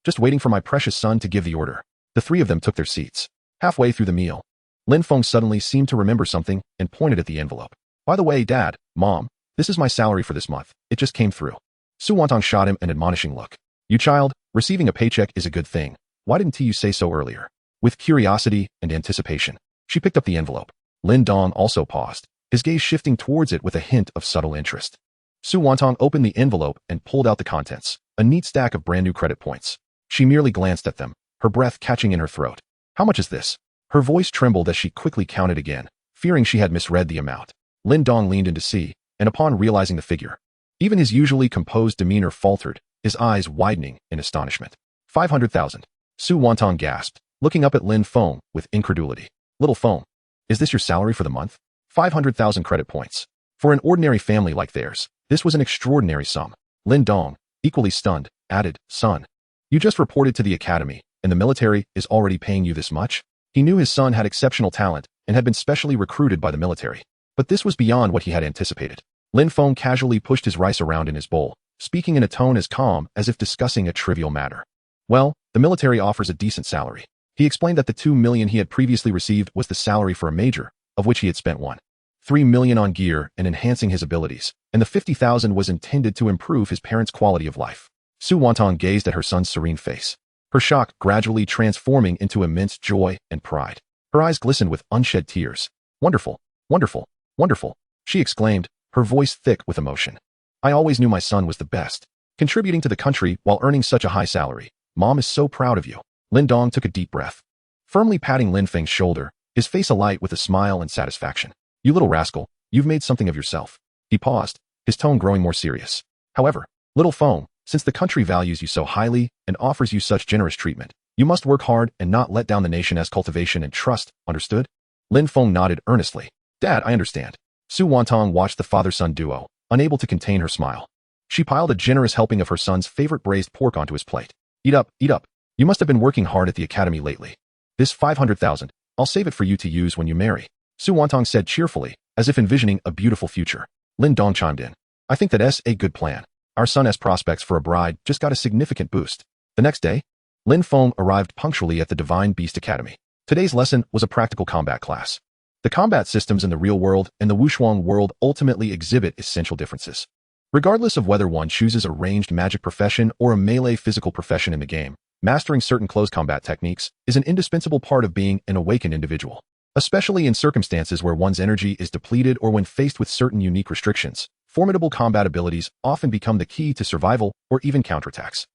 Just waiting for my precious son to give the order." The three of them took their seats. Halfway through the meal, Lin Feng suddenly seemed to remember something and pointed at the envelope. "By the way, Dad, Mom, this is my salary for this month. It just came through." Su Wantong shot him an admonishing look. "You child, receiving a paycheck is a good thing. Why didn't you say so earlier?" With curiosity and anticipation, she picked up the envelope. Lin Dong also paused, his gaze shifting towards it with a hint of subtle interest. Su Wantong opened the envelope and pulled out the contents, a neat stack of brand new credit points. She merely glanced at them, her breath catching in her throat. "How much is this?" Her voice trembled as she quickly counted again, fearing she had misread the amount. Lin Dong leaned in to see, and upon realizing the figure, even his usually composed demeanor faltered, his eyes widening in astonishment. 500,000. Su Wantong gasped, looking up at Lin Feng with incredulity. "Little Feng, is this your salary for the month?" 500,000 credit points. For an ordinary family like theirs, this was an extraordinary sum. Lin Dong, equally stunned, added, "Son, you just reported to the academy, and the military is already paying you this much?" He knew his son had exceptional talent and had been specially recruited by the military, but this was beyond what he had anticipated. Lin Feng casually pushed his rice around in his bowl, speaking in a tone as calm as if discussing a trivial matter. "Well, the military offers a decent salary." He explained that the 2 million he had previously received was the salary for a major, of which he had spent 1.3 million on gear and enhancing his abilities, and the 50,000 was intended to improve his parents' quality of life. Su Wantong gazed at her son's serene face, her shock gradually transforming into immense joy and pride. Her eyes glistened with unshed tears. Wonderful, wonderful, wonderful, she exclaimed, her voice thick with emotion. I always knew my son was the best. Contributing to the country while earning such a high salary. Mom is so proud of you. Lin Dong took a deep breath, firmly patting Lin Feng's shoulder, his face alight with a smile and satisfaction. You little rascal, you've made something of yourself. He paused, his tone growing more serious. However, little Feng, since the country values you so highly and offers you such generous treatment, you must work hard and not let down the nation as cultivation and trust, understood? Lin Feng nodded earnestly. Dad, I understand. Su Wantong watched the father-son duo, unable to contain her smile. She piled a generous helping of her son's favorite braised pork onto his plate. Eat up, eat up. You must have been working hard at the academy lately. This 500,000, I'll save it for you to use when you marry. Su Wantong said cheerfully, as if envisioning a beautiful future. Lin Dong chimed in. I think that's a good plan. Our son's prospects for a bride just got a significant boost. The next day, Lin Feng arrived punctually at the Divine Beast Academy. Today's lesson was a practical combat class. The combat systems in the real world and the Wushuang world ultimately exhibit essential differences. Regardless of whether one chooses a ranged magic profession or a melee physical profession in the game, mastering certain close combat techniques is an indispensable part of being an awakened individual. Especially in circumstances where one's energy is depleted or when faced with certain unique restrictions, formidable combat abilities often become the key to survival or even counterattacks.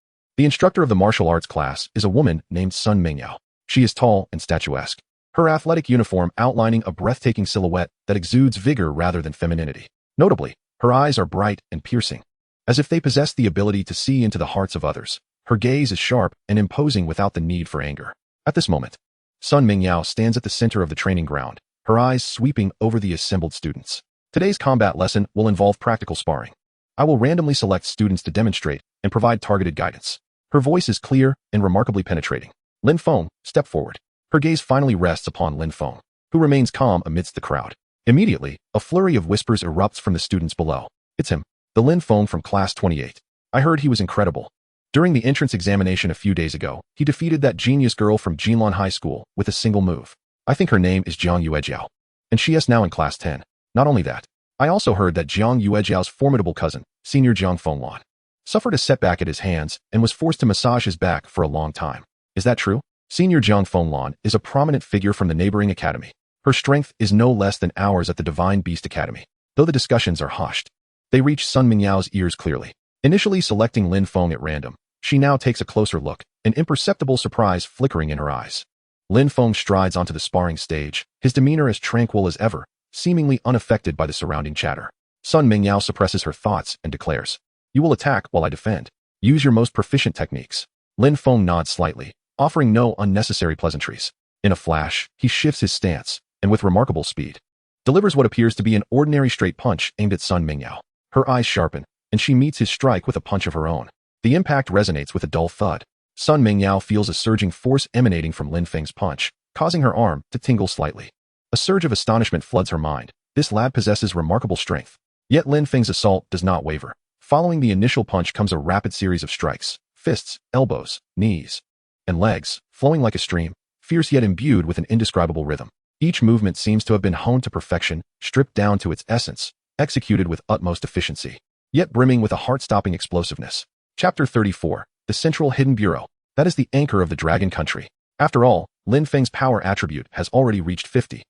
The instructor of the martial arts class is a woman named Sun Mingyao. She is tall and statuesque, her athletic uniform outlining a breathtaking silhouette that exudes vigor rather than femininity. Notably, her eyes are bright and piercing, as if they possess the ability to see into the hearts of others. Her gaze is sharp and imposing without the need for anger. At this moment, Sun Mingyao stands at the center of the training ground, her eyes sweeping over the assembled students. Today's combat lesson will involve practical sparring. I will randomly select students to demonstrate and provide targeted guidance. Her voice is clear and remarkably penetrating. Lin Feng, step forward. Her gaze finally rests upon Lin Feng, who remains calm amidst the crowd. Immediately, a flurry of whispers erupts from the students below. It's him, the Lin Feng from class 28. I heard he was incredible. During the entrance examination a few days ago, he defeated that genius girl from Jinlan High School with a single move. I think her name is Jiang Yuejiao, and she is now in class 10. Not only that, I also heard that Jiang Yuejiao's formidable cousin, Senior Jiang Fenglan, suffered a setback at his hands and was forced to massage his back for a long time. Is that true? Senior Jiang Fenglan is a prominent figure from the neighboring academy. Her strength is no less than ours at the Divine Beast Academy. Though the discussions are hushed, they reach Sun Mingyao's ears clearly. Initially selecting Lin Feng at random, she now takes a closer look, an imperceptible surprise flickering in her eyes. Lin Feng strides onto the sparring stage, his demeanor as tranquil as ever, seemingly unaffected by the surrounding chatter. Sun Mingyao suppresses her thoughts and declares, You will attack while I defend. Use your most proficient techniques. Lin Feng nods slightly, offering no unnecessary pleasantries. In a flash, he shifts his stance, and with remarkable speed, delivers what appears to be an ordinary straight punch aimed at Sun Mingyao. Her eyes sharpen, and she meets his strike with a punch of her own. The impact resonates with a dull thud. Sun Mingyao feels a surging force emanating from Lin Feng's punch, causing her arm to tingle slightly. A surge of astonishment floods her mind. This lad possesses remarkable strength. Yet Lin Feng's assault does not waver. Following the initial punch comes a rapid series of strikes, fists, elbows, knees, and legs, flowing like a stream, fierce yet imbued with an indescribable rhythm. Each movement seems to have been honed to perfection, stripped down to its essence, executed with utmost efficiency, yet brimming with a heart-stopping explosiveness. Chapter 34, The Central Hidden Bureau. That is the anchor of the Dragon Country. After all, Lin Feng's power attribute has already reached 50,000,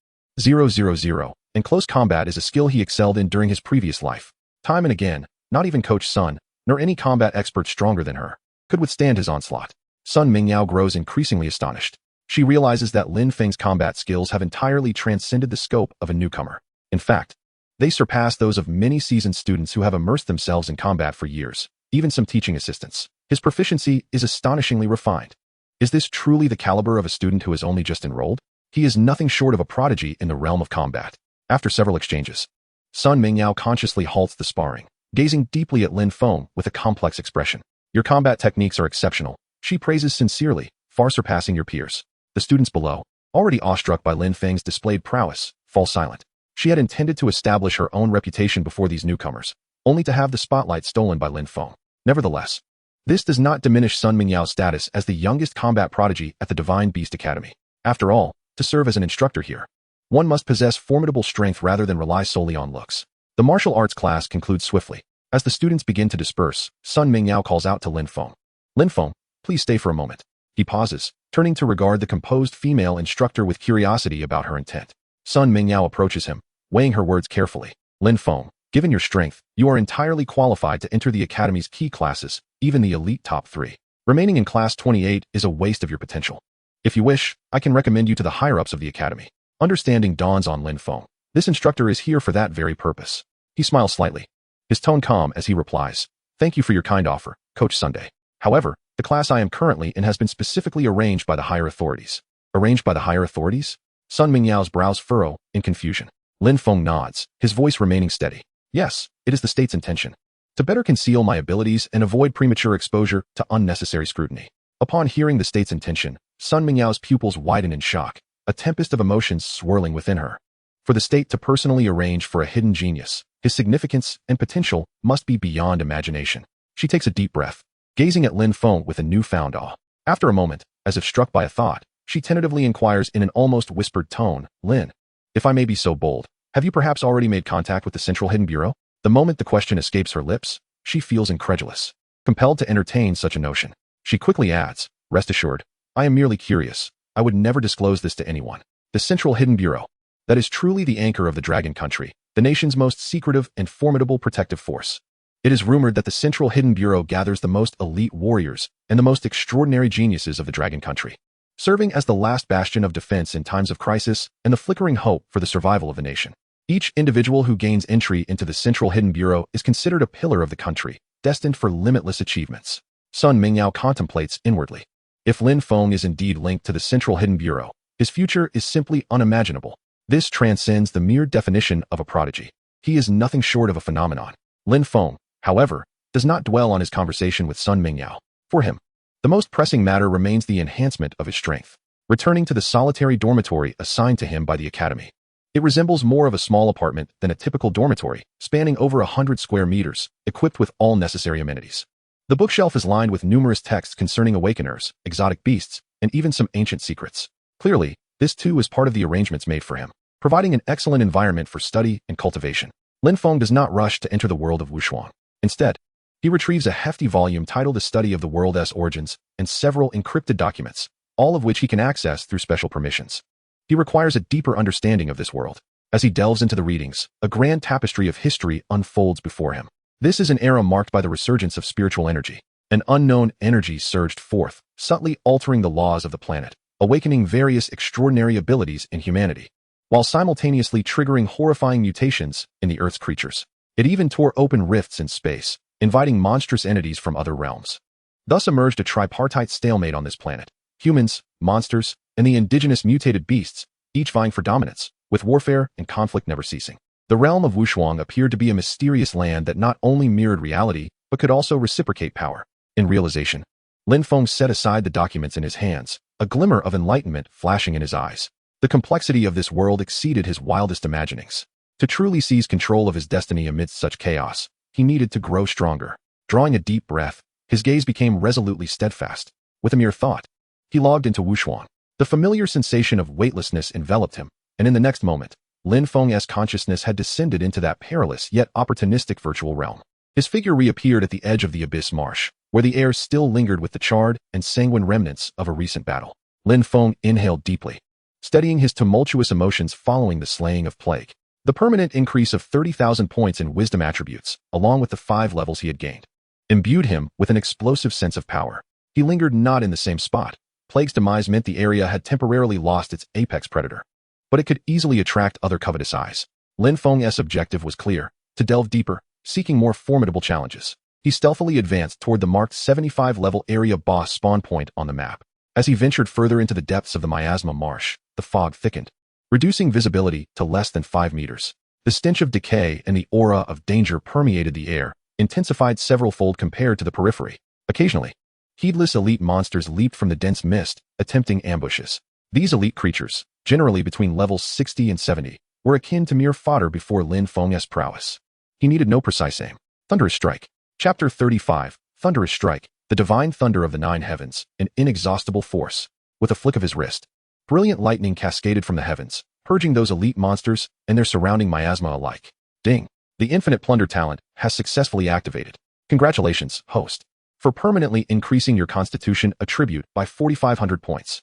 and close combat is a skill he excelled in during his previous life. Time and again, not even Coach Sun, nor any combat expert stronger than her, could withstand his onslaught. Sun Mingyao grows increasingly astonished. She realizes that Lin Feng's combat skills have entirely transcended the scope of a newcomer. In fact, they surpass those of many seasoned students who have immersed themselves in combat for years, even some teaching assistants. His proficiency is astonishingly refined. Is this truly the caliber of a student who has only just enrolled? He is nothing short of a prodigy in the realm of combat. After several exchanges, Sun Mingyao consciously halts the sparring, gazing deeply at Lin Feng with a complex expression. Your combat techniques are exceptional, she praises sincerely, far surpassing your peers. The students below, already awestruck by Lin Feng's displayed prowess, fall silent. She had intended to establish her own reputation before these newcomers, only to have the spotlight stolen by Lin Feng. Nevertheless, this does not diminish Sun Mingyao's status as the youngest combat prodigy at the Divine Beast Academy. After all, to serve as an instructor here, one must possess formidable strength rather than rely solely on looks. The martial arts class concludes swiftly. As the students begin to disperse, Sun Mingyao calls out to Lin Feng. Lin Feng, please stay for a moment. He pauses, turning to regard the composed female instructor with curiosity about her intent. Sun Mingyao approaches him, weighing her words carefully. Lin Feng, given your strength, you are entirely qualified to enter the Academy's key classes, even the elite top 3. Remaining in Class 28 is a waste of your potential. If you wish, I can recommend you to the higher-ups of the Academy. Understanding dawns on Lin Feng. This instructor is here for that very purpose. He smiles slightly, his tone calm as he replies, "Thank you for your kind offer, Coach Sunday. However, the class I am currently in has been specifically arranged by the higher authorities." Arranged by the higher authorities? Sun Mingyao's brows furrow in confusion. Lin Feng nods, his voice remaining steady. Yes, it is the state's intention. To better conceal my abilities and avoid premature exposure to unnecessary scrutiny. Upon hearing the state's intention, Sun Mingyao's pupils widen in shock, a tempest of emotions swirling within her. For the state to personally arrange for a hidden genius, his significance and potential must be beyond imagination. She takes a deep breath, gazing at Lin Feng with a newfound awe. After a moment, as if struck by a thought, she tentatively inquires in an almost whispered tone, "Lin, if I may be so bold, have you perhaps already made contact with the Central Hidden Bureau?" The moment the question escapes her lips, she feels incredulous, compelled to entertain such a notion. She quickly adds, "Rest assured, I am merely curious. I would never disclose this to anyone." The Central Hidden Bureau. That is truly the anchor of the Dragon Country, the nation's most secretive and formidable protective force. It is rumored that the Central Hidden Bureau gathers the most elite warriors and the most extraordinary geniuses of the Dragon Country, serving as the last bastion of defense in times of crisis and the flickering hope for the survival of the nation. Each individual who gains entry into the Central Hidden Bureau is considered a pillar of the country, destined for limitless achievements. Sun Mingyao contemplates inwardly. If Lin Feng is indeed linked to the Central Hidden Bureau, his future is simply unimaginable. This transcends the mere definition of a prodigy. He is nothing short of a phenomenon. Lin Feng, however, does not dwell on his conversation with Sun Mingyao. For him, the most pressing matter remains the enhancement of his strength. Returning to the solitary dormitory assigned to him by the Academy. It resembles more of a small apartment than a typical dormitory, spanning over 100 square meters, equipped with all necessary amenities. The bookshelf is lined with numerous texts concerning awakeners, exotic beasts, and even some ancient secrets. Clearly, this too is part of the arrangements made for him, providing an excellent environment for study and cultivation. Lin Feng does not rush to enter the world of Wushuang. Instead, he retrieves a hefty volume titled A Study of the World's Origins and several encrypted documents, all of which he can access through special permissions. He requires a deeper understanding of this world. As he delves into the readings, a grand tapestry of history unfolds before him. This is an era marked by the resurgence of spiritual energy. An unknown energy surged forth, subtly altering the laws of the planet, awakening various extraordinary abilities in humanity, while simultaneously triggering horrifying mutations in the Earth's creatures. It even tore open rifts in space, inviting monstrous entities from other realms. Thus emerged a tripartite stalemate on this planet. Humans, monsters, and the indigenous mutated beasts, each vying for dominance, with warfare and conflict never ceasing. The realm of Wushuang appeared to be a mysterious land that not only mirrored reality, but could also reciprocate power. In realization, Lin Feng set aside the documents in his hands, a glimmer of enlightenment flashing in his eyes. The complexity of this world exceeded his wildest imaginings. To truly seize control of his destiny amidst such chaos, he needed to grow stronger. Drawing a deep breath, his gaze became resolutely steadfast. With a mere thought, he logged into Wushuang. The familiar sensation of weightlessness enveloped him, and in the next moment, Lin Feng's consciousness had descended into that perilous yet opportunistic virtual realm. His figure reappeared at the edge of the abyss marsh, where the air still lingered with the charred and sanguine remnants of a recent battle. Lin Feng inhaled deeply, steadying his tumultuous emotions following the slaying of Plague. The permanent increase of 30,000 points in wisdom attributes, along with the 5 levels he had gained, imbued him with an explosive sense of power. He lingered not in the same spot. Plague's demise meant the area had temporarily lost its apex predator, but it could easily attract other covetous eyes. Lin Feng's objective was clear: to delve deeper, seeking more formidable challenges. He stealthily advanced toward the marked 75-level area boss spawn point on the map. As he ventured further into the depths of the miasma marsh, the fog thickened, reducing visibility to less than 5 meters. The stench of decay and the aura of danger permeated the air, intensified several-fold compared to the periphery. Occasionally, heedless elite monsters leaped from the dense mist, attempting ambushes. These elite creatures, generally between levels 60 and 70, were akin to mere fodder before Lin Feng's prowess. He needed no precise aim. Thunderous Strike. Chapter 35. Thunderous Strike. The divine thunder of the 9 heavens, an inexhaustible force. With a flick of his wrist, brilliant lightning cascaded from the heavens, purging those elite monsters and their surrounding miasma alike. Ding. The infinite Plunder talent has successfully activated. Congratulations, host. for permanently increasing your constitution attribute by 4,500 points.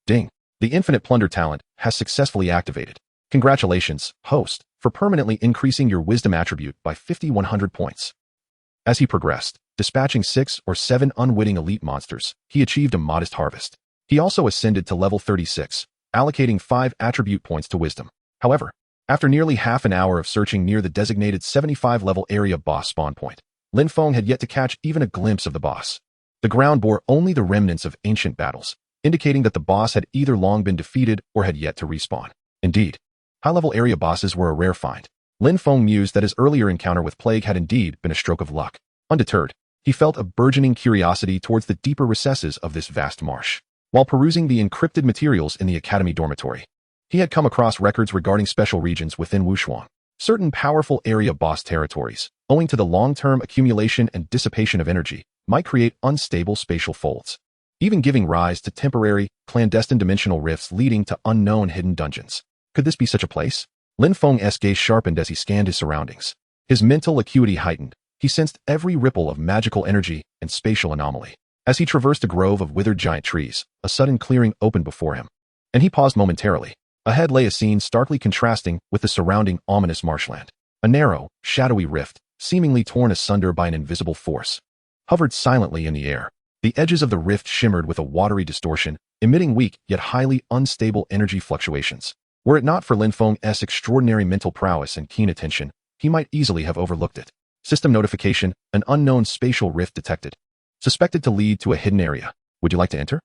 Ding. The infinite plunder talent has successfully activated. Congratulations, host, for permanently increasing your wisdom attribute by 5,100 points. As he progressed, dispatching 6 or 7 unwitting elite monsters, he achieved a modest harvest. He also ascended to level 36, allocating 5 attribute points to wisdom. However, after nearly half an hour of searching near the designated 75-level area boss spawn point, Lin Feng had yet to catch even a glimpse of the boss. The ground bore only the remnants of ancient battles, indicating that the boss had either long been defeated or had yet to respawn. Indeed, high-level area bosses were a rare find. Lin Feng mused that his earlier encounter with Plague had indeed been a stroke of luck. Undeterred, he felt a burgeoning curiosity towards the deeper recesses of this vast marsh. While perusing the encrypted materials in the academy dormitory, he had come across records regarding special regions within Wushuang. Certain powerful area boss territories, owing to the long-term accumulation and dissipation of energy, might create unstable spatial folds, even giving rise to temporary, clandestine dimensional rifts leading to unknown hidden dungeons. Could this be such a place? Lin Feng's gaze sharpened as he scanned his surroundings. His mental acuity heightened. He sensed every ripple of magical energy and spatial anomaly. As he traversed a grove of withered giant trees, a sudden clearing opened before him, and he paused momentarily. Ahead lay a scene starkly contrasting with the surrounding ominous marshland. A narrow, shadowy rift, seemingly torn asunder by an invisible force, hovered silently in the air. The edges of the rift shimmered with a watery distortion, emitting weak yet highly unstable energy fluctuations. Were it not for Lin Feng's extraordinary mental prowess and keen attention, he might easily have overlooked it. System notification, an unknown spatial rift detected. Suspected to lead to a hidden area. Would you like to enter?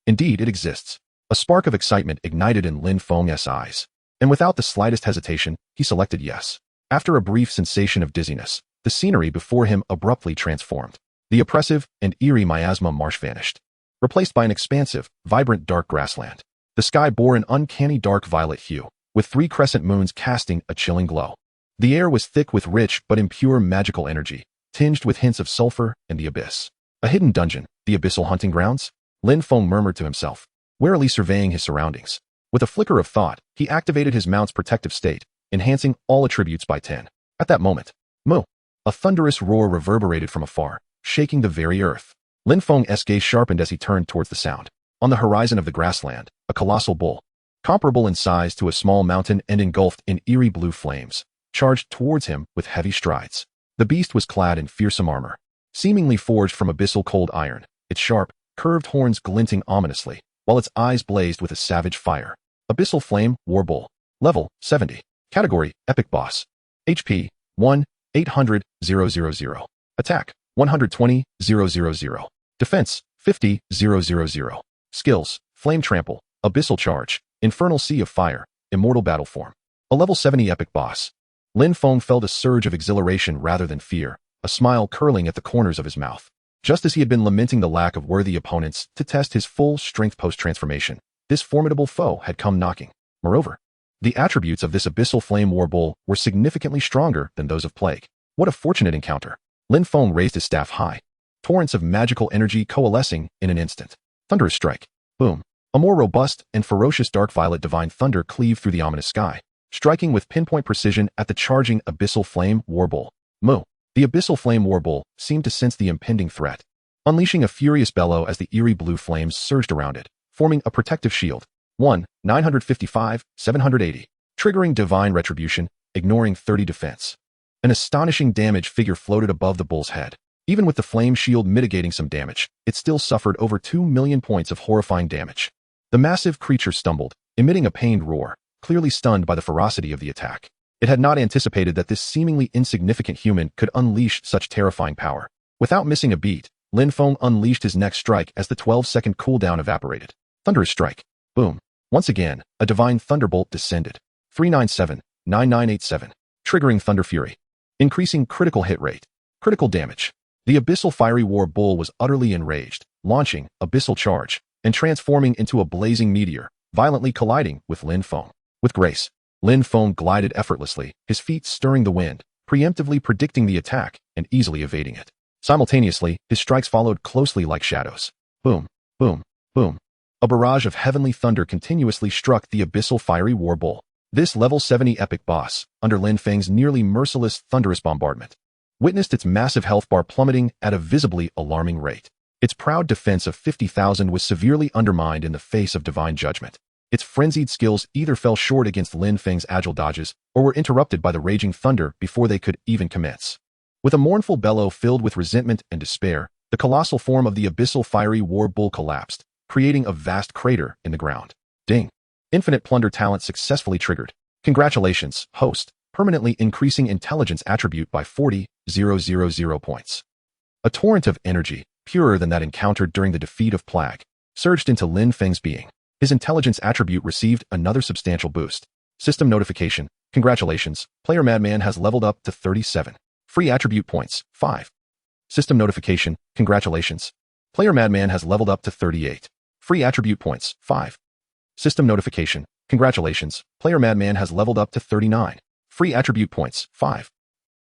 Indeed, it exists. A spark of excitement ignited in Lin Feng's eyes, and without the slightest hesitation, he selected yes. After a brief sensation of dizziness, the scenery before him abruptly transformed. The oppressive and eerie miasma marsh vanished, replaced by an expansive, vibrant dark grassland. The sky bore an uncanny dark violet hue, with 3 crescent moons casting a chilling glow. The air was thick with rich but impure magical energy, tinged with hints of sulfur and the abyss. A hidden dungeon, the abyssal hunting grounds? Lin Feng murmured to himself, warily surveying his surroundings. With a flicker of thought, he activated his mount's protective state, enhancing all attributes by 10. At that moment, moo! A thunderous roar reverberated from afar, shaking the very earth. Lin Feng's gaze sharpened as he turned towards the sound. On the horizon of the grassland, a colossal bull, comparable in size to a small mountain and engulfed in eerie blue flames, charged towards him with heavy strides. The beast was clad in fearsome armor, seemingly forged from abyssal cold iron, its sharp, curved horns glinting ominously, while its eyes blazed with a savage fire. Abyssal Flame War Bull. Level 70. Category Epic Boss. HP 1-800-000. Attack 120-000. Defense 50-000. Skills: Flame Trample, Abyssal Charge, Infernal Sea of Fire, Immortal Battle Form. A level 70 epic boss. Lin Feng felt a surge of exhilaration rather than fear, a smile curling at the corners of his mouth. Just as he had been lamenting the lack of worthy opponents to test his full strength post-transformation, this formidable foe had come knocking. Moreover, the attributes of this Abyssal Flame War Bull were significantly stronger than those of Plague. What a fortunate encounter. Lin Feng raised his staff high, torrents of magical energy coalescing in an instant. Thunderous strike. Boom. A more robust and ferocious dark violet divine thunder cleaved through the ominous sky, striking with pinpoint precision at the charging Abyssal Flame War Bull. Moo. The Abyssal Flame War Bull seemed to sense the impending threat, unleashing a furious bellow as the eerie blue flames surged around it, forming a protective shield. 1-955-780. Triggering divine retribution, ignoring 30 defense. An astonishing damage figure floated above the bull's head. Even with the flame shield mitigating some damage, it still suffered over 2 million points of horrifying damage. The massive creature stumbled, emitting a pained roar, clearly stunned by the ferocity of the attack. It had not anticipated that this seemingly insignificant human could unleash such terrifying power. Without missing a beat, Lin Feng unleashed his next strike as the 12-second cooldown evaporated. Thunderous strike. Boom. Once again, a divine thunderbolt descended. 397-9987. Triggering Thunder Fury. Increasing critical hit rate. Critical damage. The Abyssal Fiery War Bull was utterly enraged, launching Abyssal Charge, and transforming into a blazing meteor, violently colliding with Lin Feng. With grace, Lin Feng glided effortlessly, his feet stirring the wind, preemptively predicting the attack and easily evading it. Simultaneously, his strikes followed closely like shadows. Boom, boom, boom. A barrage of heavenly thunder continuously struck the Abyssal Fiery War Bull. This level 70 epic boss, under Lin Feng's nearly merciless thunderous bombardment, witnessed its massive health bar plummeting at a visibly alarming rate. Its proud defense of 50,000 was severely undermined in the face of divine judgment. Its frenzied skills either fell short against Lin Feng's agile dodges or were interrupted by the raging thunder before they could even commence. With a mournful bellow filled with resentment and despair, the colossal form of the abyssal fiery war bull collapsed, creating a vast crater in the ground. Ding! Infinite plunder talent successfully triggered. Congratulations, host, permanently increasing intelligence attribute by 40,000 points. A torrent of energy, purer than that encountered during the defeat of Plague, surged into Lin Feng's being. His intelligence attribute received another substantial boost. System notification. Congratulations, player Madman has leveled up to 37. Free attribute points, 5. System notification. Congratulations. Player Madman has leveled up to 38. Free attribute points, 5. System notification. Congratulations, player Madman has leveled up to 39. Free attribute points, 5.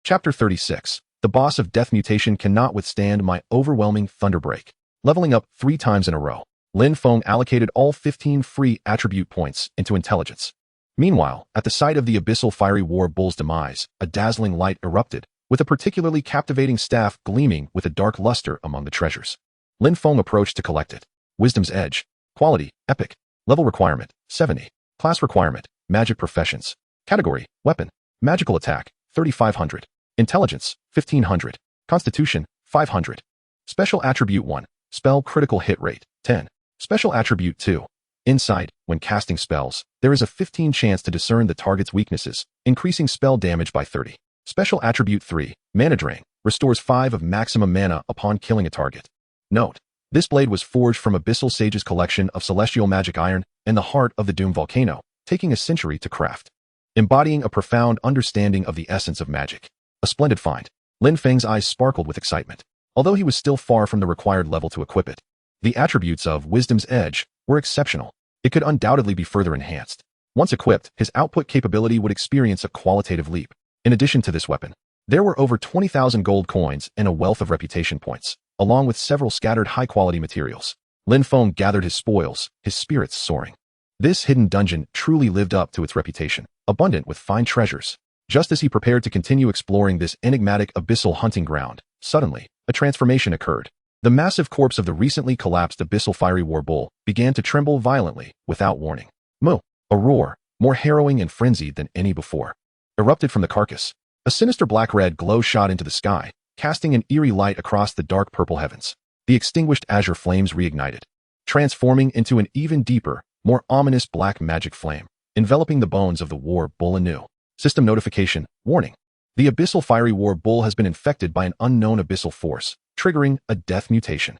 Chapter 36. The boss of death mutation cannot withstand my overwhelming thunderbreak. Leveling up 3 times in a row. Lin Feng allocated all 15 free attribute points into intelligence. Meanwhile, at the site of the abyssal fiery war bull's demise, a dazzling light erupted, with a particularly captivating staff gleaming with a dark luster among the treasures. Lin Feng approached to collect it. Wisdom's Edge. Quality, Epic. Level requirement, 70. Class requirement, Magic Professions. Category, Weapon. Magical Attack, 3500. Intelligence, 1500. Constitution, 500. Special Attribute 1. Spell Critical Hit Rate, 10. Special Attribute 2. Insight. When casting spells, there is a 15 chance to discern the target's weaknesses, increasing spell damage by 30. Special Attribute 3. Mana Drain. Restores 5 of maximum mana upon killing a target. Note: this blade was forged from Abyssal Sage's collection of celestial magic iron in the heart of the Doom Volcano, taking a century to craft. Embodying a profound understanding of the essence of magic. A splendid find. Lin Feng's eyes sparkled with excitement. Although he was still far from the required level to equip it, the attributes of Wisdom's Edge were exceptional. It could undoubtedly be further enhanced. Once equipped, his output capability would experience a qualitative leap. In addition to this weapon, there were over 20,000 gold coins and a wealth of reputation points, along with several scattered high-quality materials. Lin Feng gathered his spoils, his spirits soaring. This hidden dungeon truly lived up to its reputation, abundant with fine treasures. Just as he prepared to continue exploring this enigmatic abyssal hunting ground, suddenly, a transformation occurred. The massive corpse of the recently collapsed abyssal fiery war bull began to tremble violently, without warning. Moo! A roar, more harrowing and frenzied than any before, erupted from the carcass. A sinister black-red glow shot into the sky, casting an eerie light across the dark purple heavens. The extinguished azure flames reignited, transforming into an even deeper, more ominous black magic flame, enveloping the bones of the war bull anew. System notification. Warning. The abyssal fiery war bull has been infected by an unknown abyssal force, triggering a death mutation.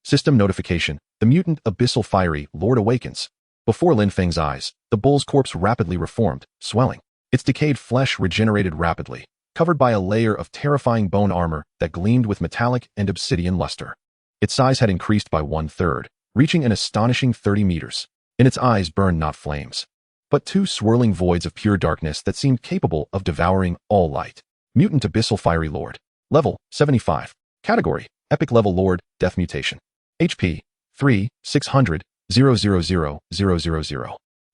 System notification. The mutant abyssal fiery lord awakens. Before Lin Feng's eyes, the bull's corpse rapidly reformed, swelling. Its decayed flesh regenerated rapidly, covered by a layer of terrifying bone armor that gleamed with metallic and obsidian luster. Its size had increased by 1/3, reaching an astonishing 30 meters. In its eyes burned not flames, but 2 swirling voids of pure darkness that seemed capable of devouring all light. Mutant Abyssal Fiery Lord. Level, 75. Category, Epic Level Lord, Death Mutation. HP, 3, 600, 000.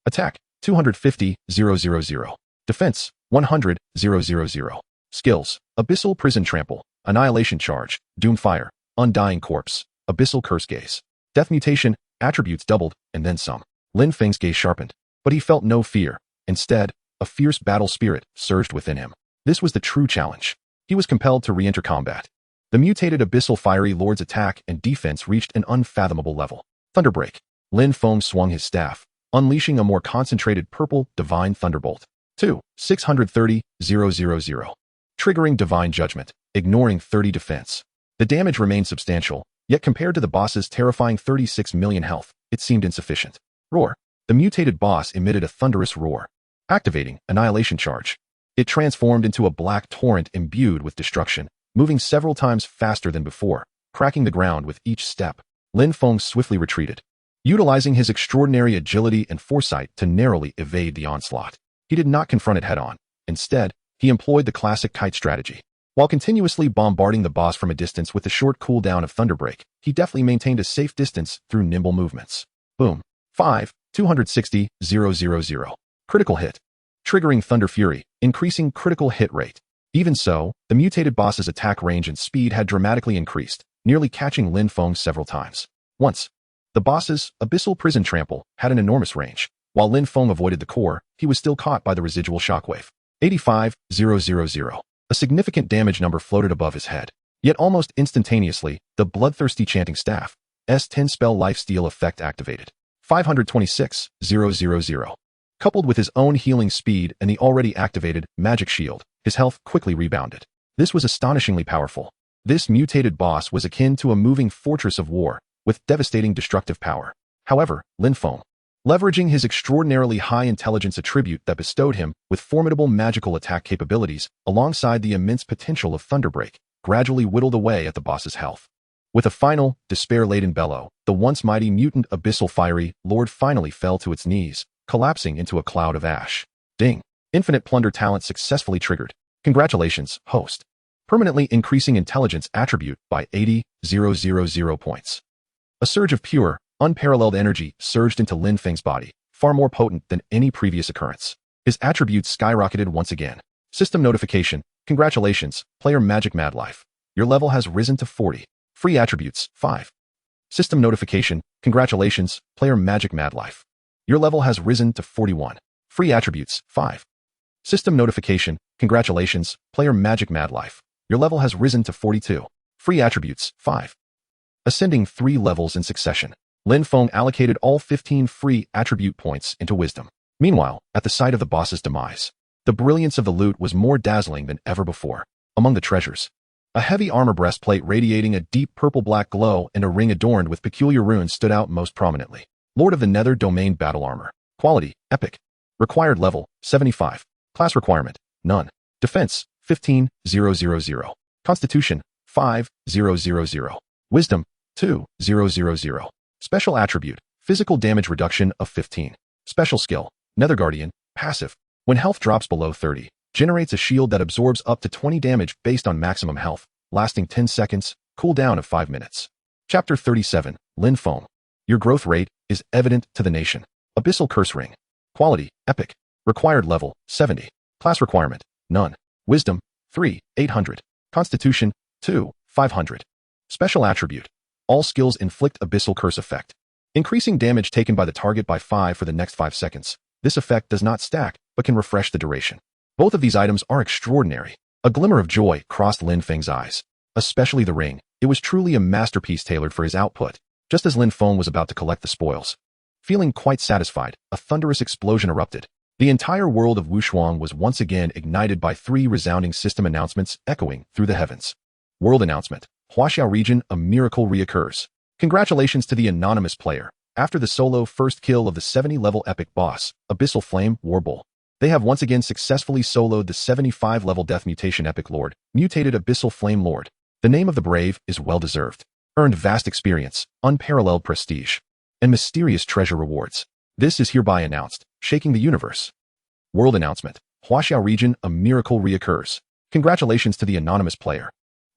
Attack, 250, 000. Defense, 100, 000. Skills, Abyssal Prison Trample, Annihilation Charge, Doom Fire, Undying Corpse, Abyssal Curse Gaze. Death Mutation, attributes doubled, and then some. Lin Feng's gaze sharpened, but he felt no fear. Instead, a fierce battle spirit surged within him. This was the true challenge. He was compelled to re-enter combat. The mutated Abyssal Fiery Lord's attack and defense reached an unfathomable level. Thunderbreak. Lin Feng swung his staff, unleashing a more concentrated purple divine thunderbolt. 2, 630, 000. Triggering divine judgment, ignoring 30 defense. The damage remained substantial, yet compared to the boss's terrifying 36 million health, it seemed insufficient. Roar. The mutated boss emitted a thunderous roar, activating Annihilation Charge. It transformed into a black torrent imbued with destruction, moving several times faster than before, cracking the ground with each step. Lin Feng swiftly retreated, utilizing his extraordinary agility and foresight to narrowly evade the onslaught. He did not confront it head-on. Instead, he employed the classic kite strategy. While continuously bombarding the boss from a distance with the short cooldown of Thunderbreak, he deftly maintained a safe distance through nimble movements. Boom. 5, 260, 000. Critical hit. Triggering Thunder Fury, increasing critical hit rate. Even so, the mutated boss's attack range and speed had dramatically increased, nearly catching Lin Feng several times. Once, the boss's abyssal prison trample had an enormous range. While Lin Feng avoided the core, he was still caught by the residual shockwave. 85,000. A significant damage number floated above his head. Yet almost instantaneously, the bloodthirsty chanting staff S10 spell lifesteal effect activated. 526,000. Coupled with his own healing speed and the already activated magic shield, his health quickly rebounded. This was astonishingly powerful. This mutated boss was akin to a moving fortress of war, with devastating destructive power. However, Lin Feng, leveraging his extraordinarily high intelligence attribute that bestowed him with formidable magical attack capabilities alongside the immense potential of Thunderbreak, gradually whittled away at the boss's health. With a final, despair-laden bellow, the once mighty mutant abyssal fiery lord finally fell to its knees, collapsing into a cloud of ash. Ding! Infinite plunder talent successfully triggered. Congratulations, host. Permanently increasing intelligence attribute by 80,000 points. A surge of pure, unparalleled energy surged into Lin Feng's body, far more potent than any previous occurrence. His attributes skyrocketed once again. System notification. Congratulations, player Magic Mad Life. Your level has risen to 40. Free attributes, 5. System notification. Congratulations, player Magic Mad Life. Your level has risen to 41. Free attributes, 5. System notification. Congratulations, player Magic Mad Life. Your level has risen to 42. Free attributes, 5. Ascending 3 levels in succession. Lin Feng allocated all 15 free attribute points into wisdom. Meanwhile, at the sight of the boss's demise, the brilliance of the loot was more dazzling than ever before. Among the treasures, a heavy armor breastplate radiating a deep purple-black glow and a ring adorned with peculiar runes stood out most prominently. Lord of the Nether Domain Battle Armor. Quality, Epic. Required level, 75. Class requirement, None. Defense, 15,000. Constitution, 5,000. Wisdom, 2,000. Special attribute, physical damage reduction of 15. Special skill, Nether Guardian, passive. When health drops below 30, generates a shield that absorbs up to 20 damage based on maximum health, lasting 10 seconds, cooldown of 5 minutes. Chapter 37, Lin Feng. Your growth rate is evident to the nation. Abyssal Curse Ring. Quality, Epic. Required level, 70. Class requirement, None. Wisdom, 3,800. Constitution, 2,500. Special attribute. All skills inflict abyssal curse effect, increasing damage taken by the target by 5 for the next 5 seconds. This effect does not stack, but can refresh the duration. Both of these items are extraordinary. A glimmer of joy crossed Lin Feng's eyes. Especially the ring. It was truly a masterpiece tailored for his output. Just as Lin Feng was about to collect the spoils, feeling quite satisfied, a thunderous explosion erupted. The entire world of Wushuang was once again ignited by 3 resounding system announcements echoing through the heavens. World announcement. Huaxiao region, a miracle reoccurs. Congratulations to the anonymous player. After the solo first kill of the 70-level epic boss, Abyssal Flame Warbull, they have once again successfully soloed the 75-level Death Mutation Epic Lord, mutated Abyssal Flame Lord. The name of the brave is well-deserved. Earned vast experience, unparalleled prestige, and mysterious treasure rewards. This is hereby announced, shaking the universe. World announcement. Huaxiao region, a miracle reoccurs. Congratulations to the anonymous player.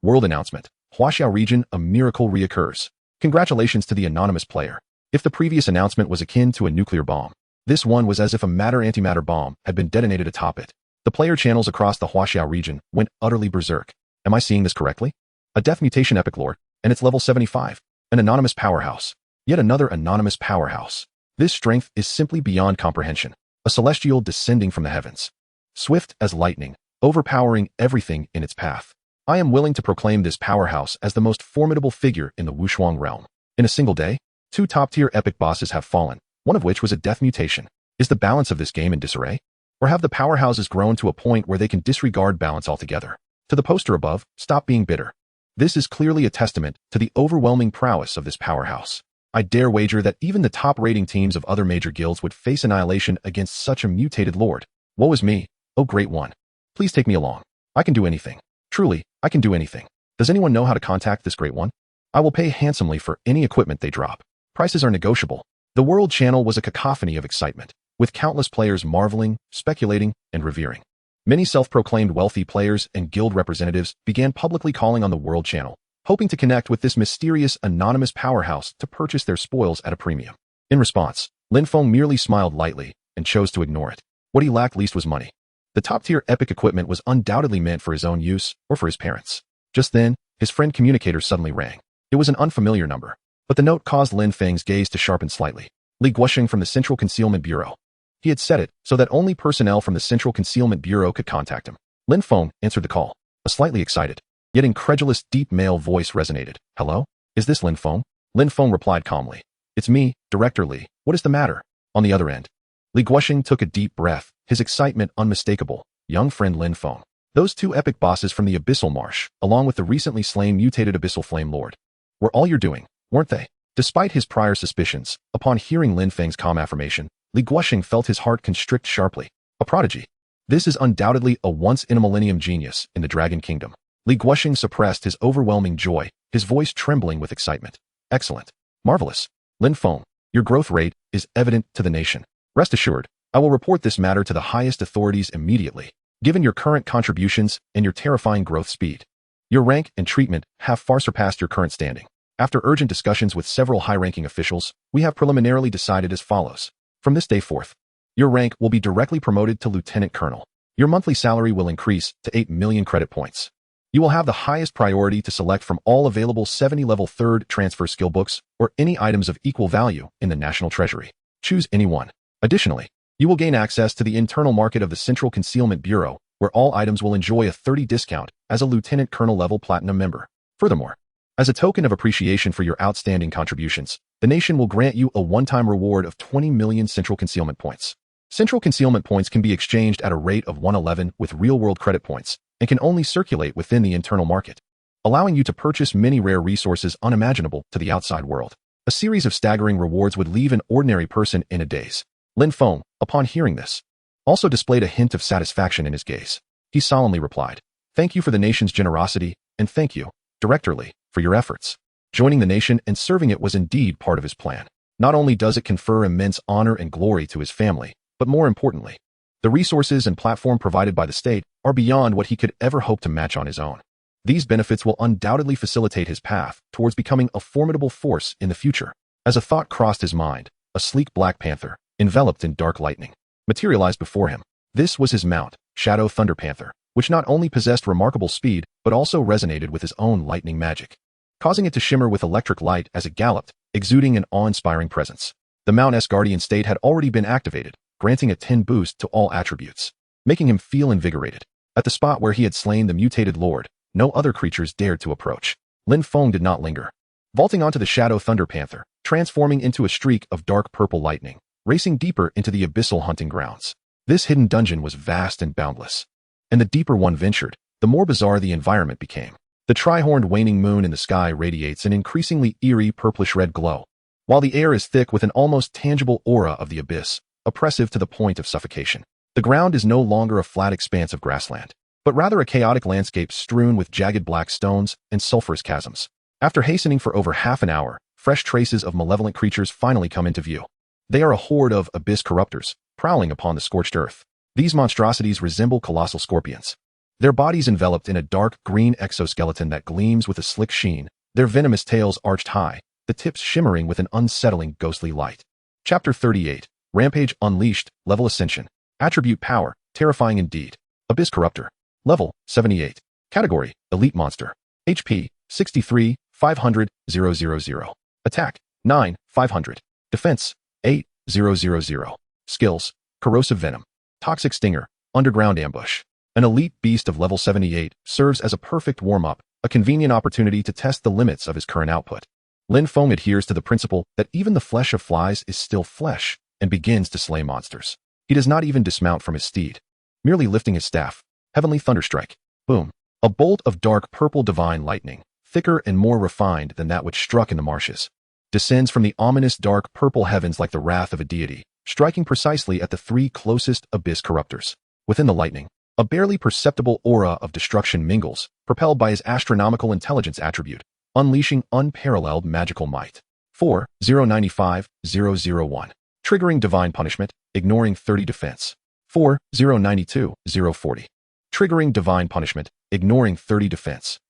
World announcement. Huaxiao region, a miracle reoccurs. Congratulations to the anonymous player. If the previous announcement was akin to a nuclear bomb, this one was as if a matter-antimatter bomb had been detonated atop it. The player channels across the Huaxiao region went utterly berserk. Am I seeing this correctly? A Death Mutation Epic Lord, and it's level 75. An anonymous powerhouse. Yet another anonymous powerhouse. This strength is simply beyond comprehension. A celestial descending from the heavens. Swift as lightning, overpowering everything in its path. I am willing to proclaim this powerhouse as the most formidable figure in the Wushuang realm. In a single day, 2 top-tier epic bosses have fallen, one of which was a death mutation. Is the balance of this game in disarray? Or have the powerhouses grown to a point where they can disregard balance altogether? To the poster above, stop being bitter. This is clearly a testament to the overwhelming prowess of this powerhouse. I dare wager that even the top-rating teams of other major guilds would face annihilation against such a mutated lord. Woe is me, oh great one. Please take me along. I can do anything. Truly, I can do anything. Does anyone know how to contact this great one? I will pay handsomely for any equipment they drop. Prices are negotiable. The World Channel was a cacophony of excitement, with countless players marveling, speculating, and revering. Many self-proclaimed wealthy players and guild representatives began publicly calling on the World Channel, hoping to connect with this mysterious anonymous powerhouse to purchase their spoils at a premium. In response, Lin Feng merely smiled lightly and chose to ignore it. What he lacked least was money. The top-tier epic equipment was undoubtedly meant for his own use or for his parents. Just then, his friend communicator suddenly rang. It was an unfamiliar number, but the note caused Lin Feng's gaze to sharpen slightly. Li Guoxing from the Central Concealment Bureau. He had set it so that only personnel from the Central Concealment Bureau could contact him. Lin Feng answered the call. A slightly excited, yet incredulous deep male voice resonated. Hello? Is this Lin Feng? Lin Feng replied calmly. It's me, Director Li. What is the matter? On the other end, Li Guoxing took a deep breath, his excitement unmistakable. Young friend Lin Feng. Those two epic bosses from the Abyssal Marsh, along with the recently slain mutated Abyssal Flame Lord, were all you're doing, weren't they? Despite his prior suspicions, upon hearing Lin Feng's calm affirmation, Li Guoxing felt his heart constrict sharply. A prodigy. This is undoubtedly a once-in-a-millennium genius in the Dragon Kingdom. Li Guoxing suppressed his overwhelming joy, his voice trembling with excitement. Excellent. Marvelous. Lin Feng, your growth rate is evident to the nation. Rest assured, I will report this matter to the highest authorities immediately. Given your current contributions and your terrifying growth speed, your rank and treatment have far surpassed your current standing. After urgent discussions with several high-ranking officials, we have preliminarily decided as follows. From this day forth, your rank will be directly promoted to Lieutenant Colonel. Your monthly salary will increase to 8 million credit points. You will have the highest priority to select from all available 70-level 3rd transfer skill books or any items of equal value in the National Treasury. Choose any one. Additionally, you will gain access to the internal market of the Central Concealment Bureau, where all items will enjoy a 30% discount as a Lieutenant Colonel level Platinum member. Furthermore, as a token of appreciation for your outstanding contributions, the nation will grant you a one-time reward of 20 million Central Concealment points. Central Concealment points can be exchanged at a rate of 111 with real-world credit points and can only circulate within the internal market, allowing you to purchase many rare resources unimaginable to the outside world. A series of staggering rewards would leave an ordinary person in a daze. Lin Feng, upon hearing this, also displayed a hint of satisfaction in his gaze. He solemnly replied, "Thank you for the nation's generosity, and thank you, Director Li, for your efforts." Joining the nation and serving it was indeed part of his plan. Not only does it confer immense honor and glory to his family, but more importantly, the resources and platform provided by the state are beyond what he could ever hope to match on his own. These benefits will undoubtedly facilitate his path towards becoming a formidable force in the future. As a thought crossed his mind, a sleek black panther, enveloped in dark lightning, materialized before him. This was his mount, Shadow Thunder Panther, which not only possessed remarkable speed, but also resonated with his own lightning magic, causing it to shimmer with electric light as it galloped, exuding an awe-inspiring presence. The Mount's guardian state had already been activated, granting a 10 boost to all attributes, making him feel invigorated. At the spot where he had slain the mutated lord, no other creatures dared to approach. Lin Feng did not linger. Vaulting onto the Shadow Thunder Panther, transforming into a streak of dark purple lightning, racing deeper into the abyssal hunting grounds. This hidden dungeon was vast and boundless, and the deeper one ventured, the more bizarre the environment became. The tri-horned waning moon in the sky radiates an increasingly eerie purplish-red glow, while the air is thick with an almost tangible aura of the abyss, oppressive to the point of suffocation. The ground is no longer a flat expanse of grassland, but rather a chaotic landscape strewn with jagged black stones and sulfurous chasms. After hastening for over half an hour, fresh traces of malevolent creatures finally come into view. They are a horde of abyss corruptors, prowling upon the scorched earth. These monstrosities resemble colossal scorpions, their bodies enveloped in a dark green exoskeleton that gleams with a slick sheen, their venomous tails arched high, the tips shimmering with an unsettling ghostly light. Chapter 38. Rampage Unleashed, Level Ascension. Attribute Power, Terrifying Indeed. Abyss Corruptor. Level, 78. Category, Elite Monster. HP, 63, 500, 000. Attack, 9, 500. Defense, 8, 000. Skills, Corrosive Venom. Toxic Stinger, Underground Ambush. An elite beast of level 78 serves as a perfect warm-up, a convenient opportunity to test the limits of his current output. Lin Feng adheres to the principle that even the flesh of flies is still flesh, and begins to slay monsters. He does not even dismount from his steed, merely lifting his staff. Heavenly Thunderstrike. Boom. A bolt of dark purple divine lightning, thicker and more refined than that which struck in the marshes, descends from the ominous dark purple heavens like the wrath of a deity, striking precisely at the three closest abyss corruptors. Within the lightning, a barely perceptible aura of destruction mingles, propelled by his astronomical intelligence attribute, unleashing unparalleled magical might. 4-095-001. Triggering Divine Punishment, ignoring 30 defense. 4-092-040. Triggering Divine Punishment, ignoring 30 defense.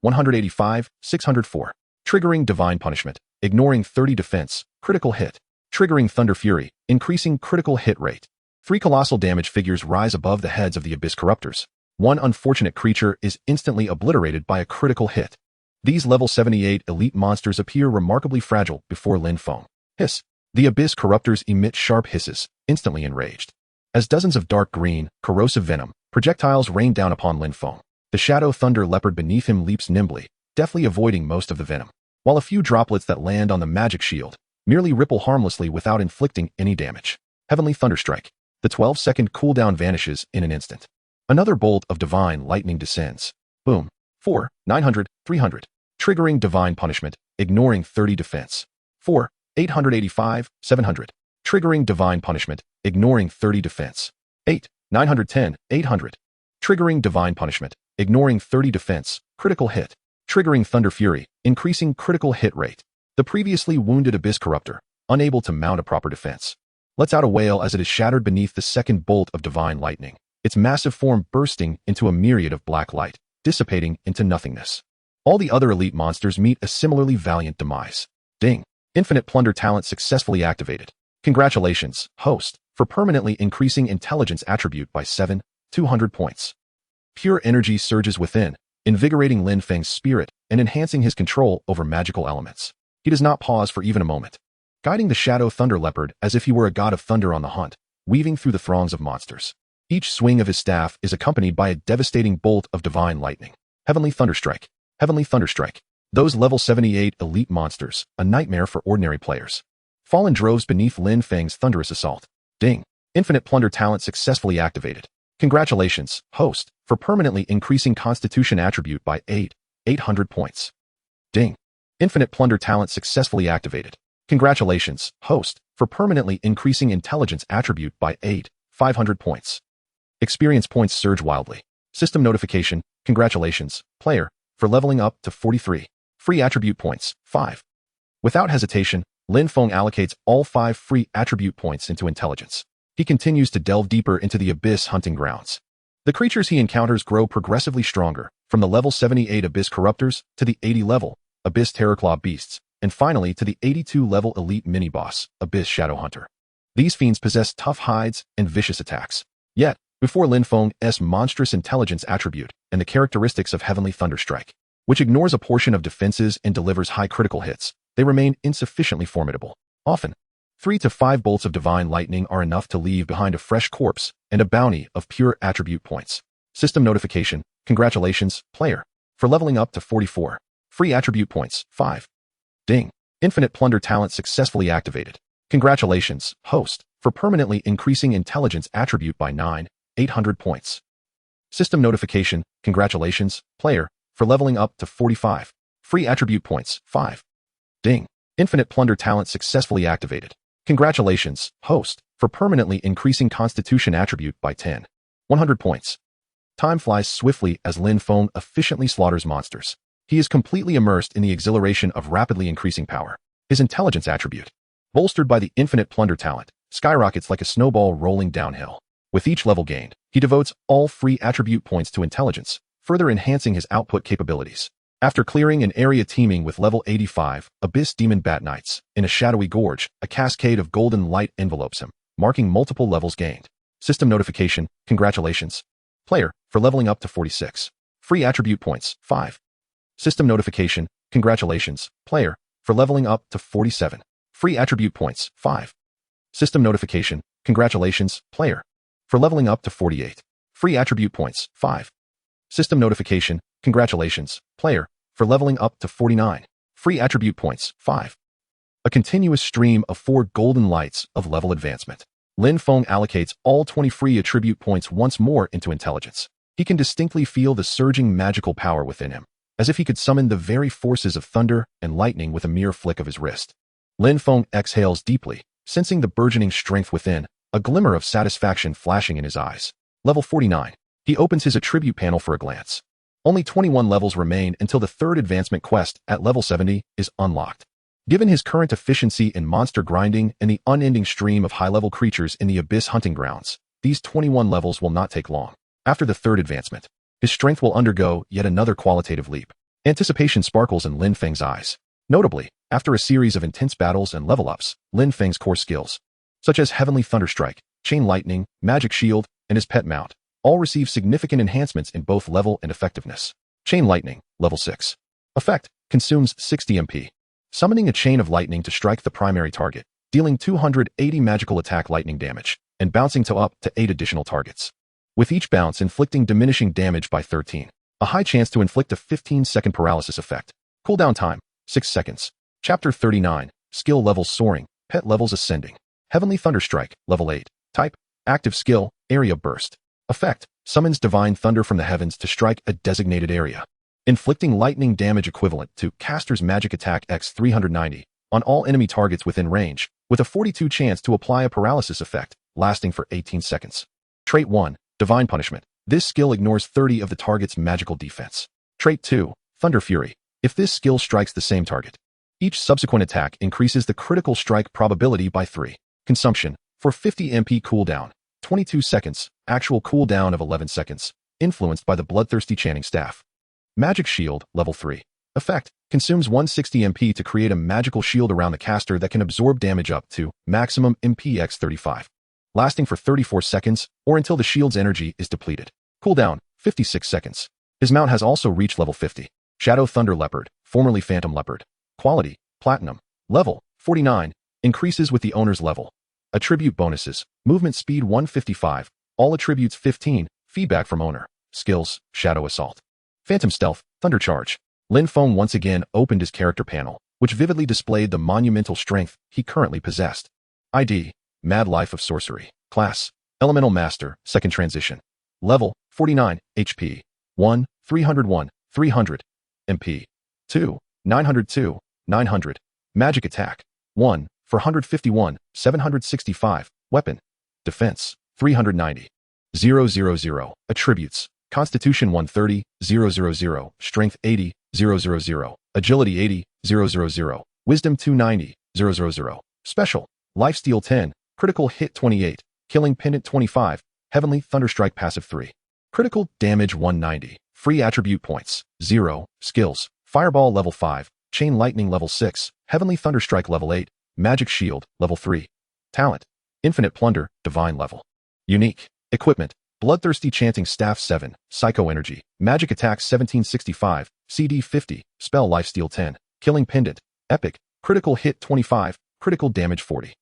8-185-604. Triggering Divine Punishment, ignoring 30 defense, critical hit. Triggering Thunder Fury, increasing critical hit rate. 3 colossal damage figures rise above the heads of the Abyss Corruptors. 1 unfortunate creature is instantly obliterated by a critical hit. These level 78 elite monsters appear remarkably fragile before Lin Feng. Hiss. The Abyss Corruptors emit sharp hisses, instantly enraged. As dozens of dark green, corrosive venom projectiles rain down upon Lin Feng, the shadow thunder leopard beneath him leaps nimbly, deftly avoiding most of the venom, while a few droplets that land on the magic shield merely ripple harmlessly without inflicting any damage. Heavenly Thunderstrike. The 12-second cooldown vanishes in an instant. Another bolt of divine lightning descends. Boom. 4, 900, 300. Triggering divine punishment, ignoring 30 defense. 4, 885, 700. Triggering divine punishment, ignoring 30 defense. 8, 910, 800. Triggering divine punishment, ignoring 30 defense, critical hit. Triggering Thunder Fury, increasing critical hit rate. The previously wounded Abyss Corruptor, unable to mount a proper defense, lets out a wail as it is shattered beneath the second bolt of divine lightning, its massive form bursting into a myriad of black light, dissipating into nothingness. All the other elite monsters meet a similarly valiant demise. Ding. Infinite Plunder talent successfully activated. Congratulations, host, for permanently increasing intelligence attribute by 200 points. Pure energy surges within, invigorating Lin Feng's spirit and enhancing his control over magical elements. He does not pause for even a moment, guiding the shadow thunder leopard as if he were a god of thunder on the hunt, weaving through the throngs of monsters. Each swing of his staff is accompanied by a devastating bolt of divine lightning. Heavenly Thunderstrike. Heavenly Thunderstrike. Those level 78 elite monsters, a nightmare for ordinary players. Fallen droves beneath Lin Feng's thunderous assault. Ding. Infinite Plunder talent successfully activated. Congratulations, host, for permanently increasing Constitution attribute by 800 points. Ding. Infinite Plunder talent successfully activated. Congratulations, host, for permanently increasing Intelligence attribute by 500 points. Experience points surge wildly. System notification, congratulations, player, for leveling up to 43. Free attribute points, 5. Without hesitation, Lin Feng allocates all 5 free attribute points into intelligence. He continues to delve deeper into the Abyss hunting grounds. The creatures he encounters grow progressively stronger, from the level 78 Abyss Corruptors to the 80 level Abyss Terrorclaw Beasts, and finally to the 82 level elite mini-boss, Abyss Shadowhunter. These fiends possess tough hides and vicious attacks. Yet, before Lin Feng's monstrous intelligence attribute and the characteristics of Heavenly Thunderstrike, which ignores a portion of defenses and delivers high critical hits, they remain insufficiently formidable. Often, 3 to 5 bolts of divine lightning are enough to leave behind a fresh corpse and a bounty of pure attribute points. System notification, congratulations, player, for leveling up to 44. Free attribute points, 5. Ding. Infinite Plunder talent successfully activated. Congratulations, host, for permanently increasing Intelligence attribute by 800 points. System notification, congratulations, player, for leveling up to 45. Free attribute points, 5. Ding. Infinite Plunder talent successfully activated. Congratulations, host, for permanently increasing Constitution attribute by 100 points. Time flies swiftly as Lin Feng efficiently slaughters monsters. He is completely immersed in the exhilaration of rapidly increasing power. His intelligence attribute, bolstered by the Infinite Plunder talent, skyrockets like a snowball rolling downhill. With each level gained, he devotes all free attribute points to intelligence, further enhancing his output capabilities. After clearing an area teeming with level 85 Abyss Demon Bat Knights, in a shadowy gorge, a cascade of golden light envelopes him, marking multiple levels gained. System notification, congratulations, player, for leveling up to 46. Free attribute points, 5. System notification, congratulations, player, for leveling up to 47. Free attribute points, 5. System notification, congratulations, player, for leveling up to 48. Free attribute points, 5. System notification, congratulations, player, for leveling up to 49. Free attribute points, 5. A continuous stream of 4 golden lights of level advancement. Lin Feng allocates all 20 free attribute points once more into intelligence. He can distinctly feel the surging magical power within him, as if he could summon the very forces of thunder and lightning with a mere flick of his wrist. Lin Feng exhales deeply, sensing the burgeoning strength within, a glimmer of satisfaction flashing in his eyes. Level 49. He opens his attribute panel for a glance. Only 21 levels remain until the third advancement quest at level 70 is unlocked. Given his current efficiency in monster grinding and the unending stream of high-level creatures in the Abyss hunting grounds, these 21 levels will not take long. After the third advancement, his strength will undergo yet another qualitative leap. Anticipation sparkles in Lin Feng's eyes. Notably, after a series of intense battles and level-ups, Lin Feng's core skills, such as Heavenly Thunderstrike, Chain Lightning, Magic Shield, and his pet mount all receive significant enhancements in both level and effectiveness. Chain Lightning, level 6. Effect, consumes 60 MP. Summoning a chain of lightning to strike the primary target, dealing 280 magical attack lightning damage, and bouncing to up to 8 additional targets. With each bounce inflicting diminishing damage by 13. A high chance to inflict a 15-second paralysis effect. Cooldown time, 6 seconds. Chapter 39, Skill Levels Soaring, Pet Levels Ascending. Heavenly Thunderstrike, level 8. Type, Active Skill, Area Burst. Effect, summons divine thunder from the heavens to strike a designated area, inflicting lightning damage equivalent to caster's magic attack x 390 on all enemy targets within range, with a 42 chance to apply a paralysis effect, lasting for 18 seconds. Trait 1, Divine Punishment. This skill ignores 30 of the target's magical defense. Trait 2, Thunder Fury. If this skill strikes the same target, each subsequent attack increases the critical strike probability by 3. Consumption, for 50 MP cooldown, 22 seconds, actual cooldown of 11 seconds, influenced by the Bloodthirsty Chanting Staff. Magic Shield, level 3. Effect, consumes 160 MP to create a magical shield around the caster that can absorb damage up to maximum MP x 35, lasting for 34 seconds or until the shield's energy is depleted. Cooldown, 56 seconds. His mount has also reached level 50. Shadow Thunder Leopard, formerly Phantom Leopard. Quality, Platinum. Level, 49, increases with the owner's level. Attribute bonuses, movement speed 155, all attributes 15, feedback from owner. Skills, Shadow Assault. Phantom Stealth, Thunder Charge. Lin Feng once again opened his character panel, which vividly displayed the monumental strength he currently possessed. ID, Mad Life of Sorcery. Class, Elemental Master, Second Transition. Level, 49, HP. 1, 301, 300. MP. 2, 902, 900. Magic Attack. 1, 451, 765. Weapon. Defense. 390. 000. Attributes. Constitution 130, 000. Strength 80, 000. Agility 80, 000. Wisdom 290, 000. Special. Lifesteal 10, Critical Hit 28, Killing Pendant 25, Heavenly Thunderstrike Passive 3. Critical Damage 190, Free Attribute Points, 0, Skills, Fireball Level 5, Chain Lightning Level 6, Heavenly Thunderstrike Level 8, Magic Shield Level 3. Talent, Infinite Plunder, Divine Level. Unique, Equipment, Bloodthirsty Chanting Staff 7, Psycho Energy, Magic Attack 1765, CD 50, Spell Lifesteal 10, Killing Pendant, Epic, Critical Hit 25, Critical Damage 40.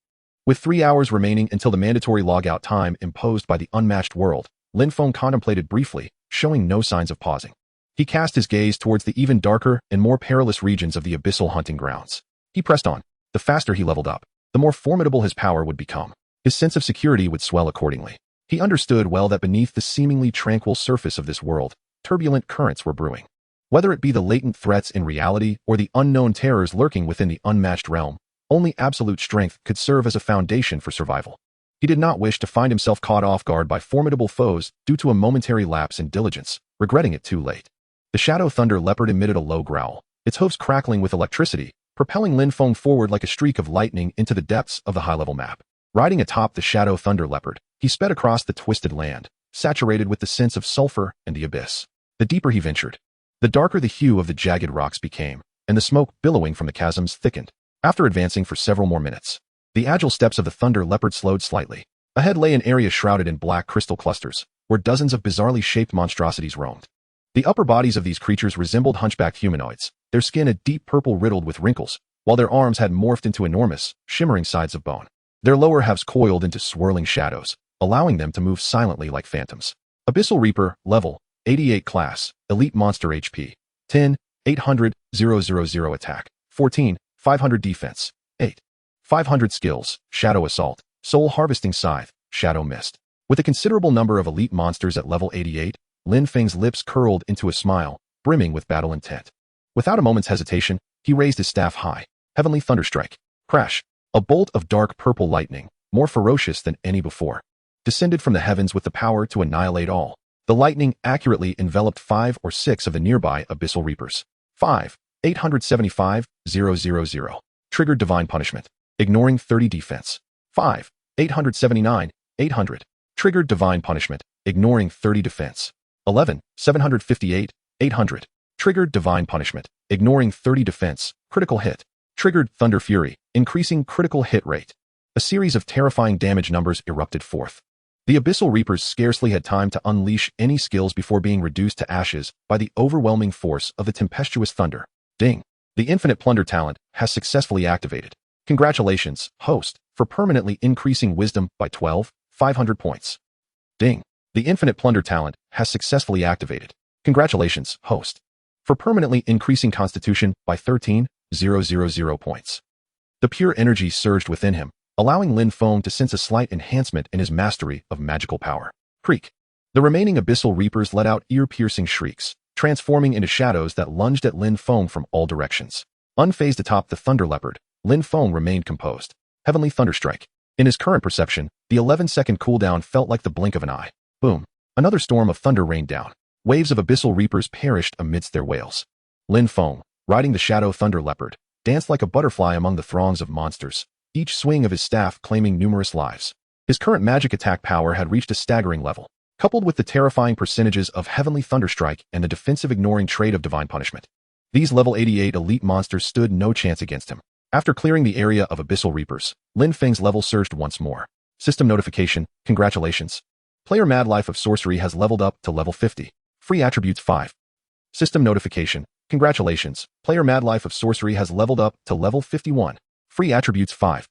With 3 hours remaining until the mandatory logout time imposed by the Unmatched World, Lin Feng contemplated briefly, showing no signs of pausing. He cast his gaze towards the even darker and more perilous regions of the abyssal hunting grounds. He pressed on. The faster he leveled up, the more formidable his power would become. His sense of security would swell accordingly. He understood well that beneath the seemingly tranquil surface of this world, turbulent currents were brewing. Whether it be the latent threats in reality or the unknown terrors lurking within the unmatched realm, only absolute strength could serve as a foundation for survival. He did not wish to find himself caught off guard by formidable foes due to a momentary lapse in diligence, regretting it too late. The Shadow Thunder Leopard emitted a low growl, its hooves crackling with electricity, propelling Lin Feng forward like a streak of lightning into the depths of the high-level map. Riding atop the Shadow Thunder Leopard, he sped across the twisted land, saturated with the scents of sulfur and the abyss. The deeper he ventured, the darker the hue of the jagged rocks became, and the smoke billowing from the chasms thickened. After advancing for several more minutes, the agile steps of the Thunder Leopard slowed slightly. Ahead lay an area shrouded in black crystal clusters, where dozens of bizarrely shaped monstrosities roamed. The upper bodies of these creatures resembled hunchbacked humanoids, their skin a deep purple riddled with wrinkles, while their arms had morphed into enormous, shimmering sides of bone. Their lower halves coiled into swirling shadows, allowing them to move silently like phantoms. Abyssal Reaper, level, 88 class, elite monster HP, 10, 800, 000 attack, 14, 500 defense, 8, 500 skills, Shadow Assault, Soul Harvesting Scythe, Shadow Mist. With a considerable number of elite monsters at level 88, Lin Feng's lips curled into a smile, brimming with battle intent. Without a moment's hesitation, he raised his staff high. Heavenly Thunderstrike. Crash. A bolt of dark purple lightning, more ferocious than any before, descended from the heavens with the power to annihilate all. The lightning accurately enveloped 5 or 6 of the nearby Abyssal Reapers. 5, 875, 000. Triggered Divine Punishment. Ignoring 30 defense. 5, 879, 800. Triggered Divine Punishment. Ignoring 30 defense. 11, 758, 800. Triggered Divine Punishment. Ignoring 30 defense. Critical Hit. Triggered Thunder Fury. Increasing critical hit rate. A series of terrifying damage numbers erupted forth. The Abyssal Reapers scarcely had time to unleash any skills before being reduced to ashes by the overwhelming force of the tempestuous thunder. Ding! The Infinite Plunder talent has successfully activated. Congratulations, host, for permanently increasing wisdom by 500 points. Ding! The Infinite Plunder talent has successfully activated. Congratulations, host, for permanently increasing constitution by 13,000 points. The pure energy surged within him, allowing Lin Feng to sense a slight enhancement in his mastery of magical power. Creak! The remaining Abyssal Reapers let out ear-piercing shrieks, transforming into shadows that lunged at Lin Feng from all directions. Unfazed atop the Thunder Leopard, Lin Feng remained composed. Heavenly Thunderstrike. In his current perception, the 11-second cooldown felt like the blink of an eye. Boom! Another storm of thunder rained down. Waves of Abyssal Reapers perished amidst their wails. Lin Feng, riding the Shadow Thunder Leopard, danced like a butterfly among the throngs of monsters, each swing of his staff claiming numerous lives. His current magic attack power had reached a staggering level, coupled with the terrifying percentages of Heavenly Thunderstrike and the defensive ignoring trait of Divine Punishment. These level 88 elite monsters stood no chance against him. After clearing the area of Abyssal Reapers, Lin Feng's level surged once more. System notification, congratulations. Player Mad Life of Sorcery has leveled up to level 50. Free attributes 5. System notification, congratulations. Player Mad Life of Sorcery has leveled up to level 51. Free attributes 5.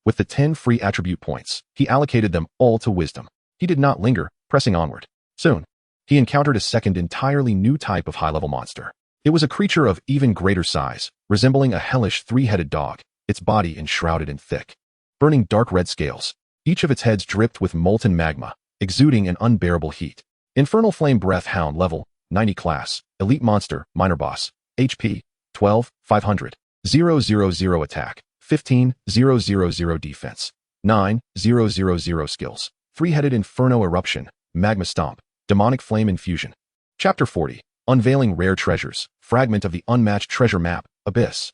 With the 10 free attribute points, he allocated them all to wisdom. He did not linger, pressing onward. Soon, he encountered a second entirely new type of high-level monster. It was a creature of even greater size, resembling a hellish three-headed dog, its body enshrouded in thick, burning dark red scales. Each of its heads dripped with molten magma, exuding an unbearable heat. Infernal Flame Breath Hound level, 90 class, elite monster, minor boss, HP, 12,500, 000 attack, 15,000 defense, 9,000 skills, three-headed Inferno Eruption, Magma Stomp, Demonic Flame Infusion. Chapter 40. Unveiling Rare Treasures, Fragment of the Unmatched Treasure Map, Abyss.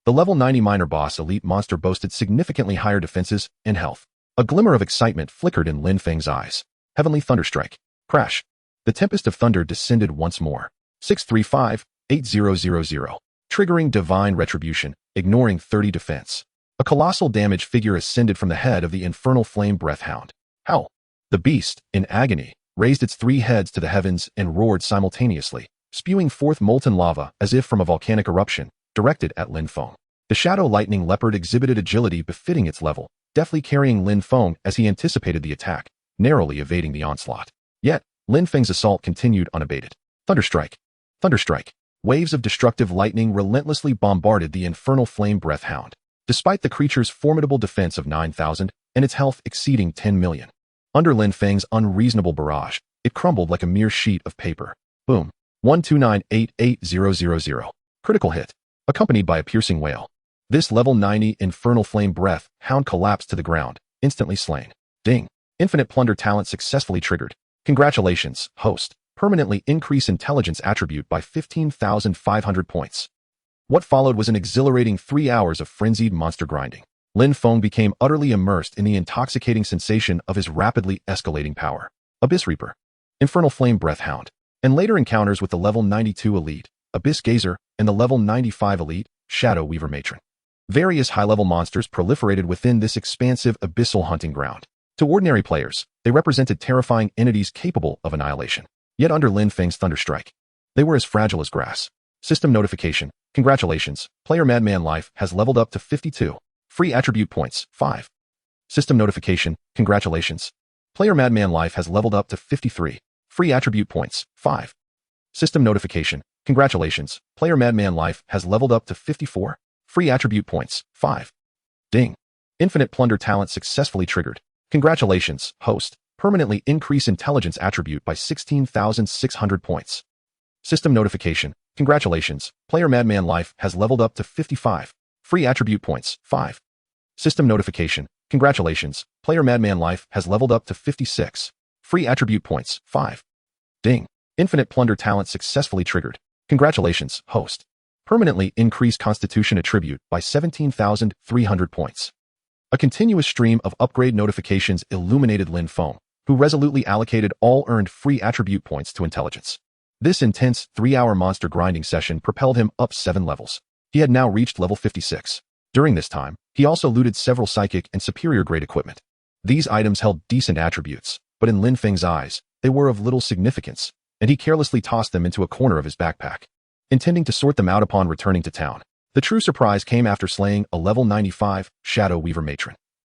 The level 90 minor boss elite monster boasted significantly higher defenses and health. A glimmer of excitement flickered in Lin Feng's eyes. Heavenly Thunderstrike. Crash. The Tempest of Thunder descended once more. 635-8000. Triggering Divine Retribution, ignoring 30 defense. A colossal damage figure ascended from the head of the Infernal Flame Breath Hound. Howl. The beast, in agony, raised its three heads to the heavens and roared simultaneously, spewing forth molten lava as if from a volcanic eruption, directed at Lin Feng. The Shadow Lightning Leopard exhibited agility befitting its level, deftly carrying Lin Feng as he anticipated the attack, narrowly evading the onslaught. Yet, Lin Feng's assault continued unabated. Thunderstrike. Thunderstrike. Waves of destructive lightning relentlessly bombarded the Infernal Flame Breath Hound. Despite the creature's formidable defense of 9,000 and its health exceeding 10 million. Under Lin Feng's unreasonable barrage, it crumbled like a mere sheet of paper. Boom. 129-88000. Critical hit, accompanied by a piercing wail. This level 90 Infernal Flame Breath Hound collapsed to the ground, instantly slain. Ding. Infinite Plunder talent successfully triggered. Congratulations, host. Permanently increase intelligence attribute by 15,500 points. What followed was an exhilarating 3 hours of frenzied monster grinding. Lin Feng became utterly immersed in the intoxicating sensation of his rapidly escalating power. Abyss Reaper, Infernal Flame Breath Hound, and later encounters with the level 92 elite, Abyss Gazer, and the level 95 elite, Shadow Weaver Matron. Various high-level monsters proliferated within this expansive abyssal hunting ground. To ordinary players, they represented terrifying entities capable of annihilation. Yet under Lin Feng's Thunderstrike, they were as fragile as grass. System notification, congratulations, player Madman Life has leveled up to 52. Free attribute points, 5. System notification, congratulations. Player Madman Life has leveled up to 53. Free attribute points, 5. System notification, congratulations. Player Madman Life has leveled up to 54. Free attribute points, 5. Ding. Infinite Plunder talent successfully triggered. Congratulations, host. Permanently increase intelligence attribute by 16,600 points. System notification, congratulations. Player Madman Life has leveled up to 55. Free attribute points, 5. System notification, congratulations. Player Madman Life has leveled up to 56. Free attribute points, 5. Ding. Infinite Plunder talent successfully triggered. Congratulations, host. Permanently increase Constitution attribute by 17,300 points. A continuous stream of upgrade notifications illuminated Lin Feng, who resolutely allocated all earned free attribute points to intelligence. This intense 3-hour monster grinding session propelled him up 7 levels. He had now reached level 56. During this time, He also looted several psychic and superior-grade equipment. These items held decent attributes, but in Lin Feng's eyes, they were of little significance, and he carelessly tossed them into a corner of his backpack, intending to sort them out upon returning to town. The true surprise came after slaying a level 95 Shadow Weaver matron.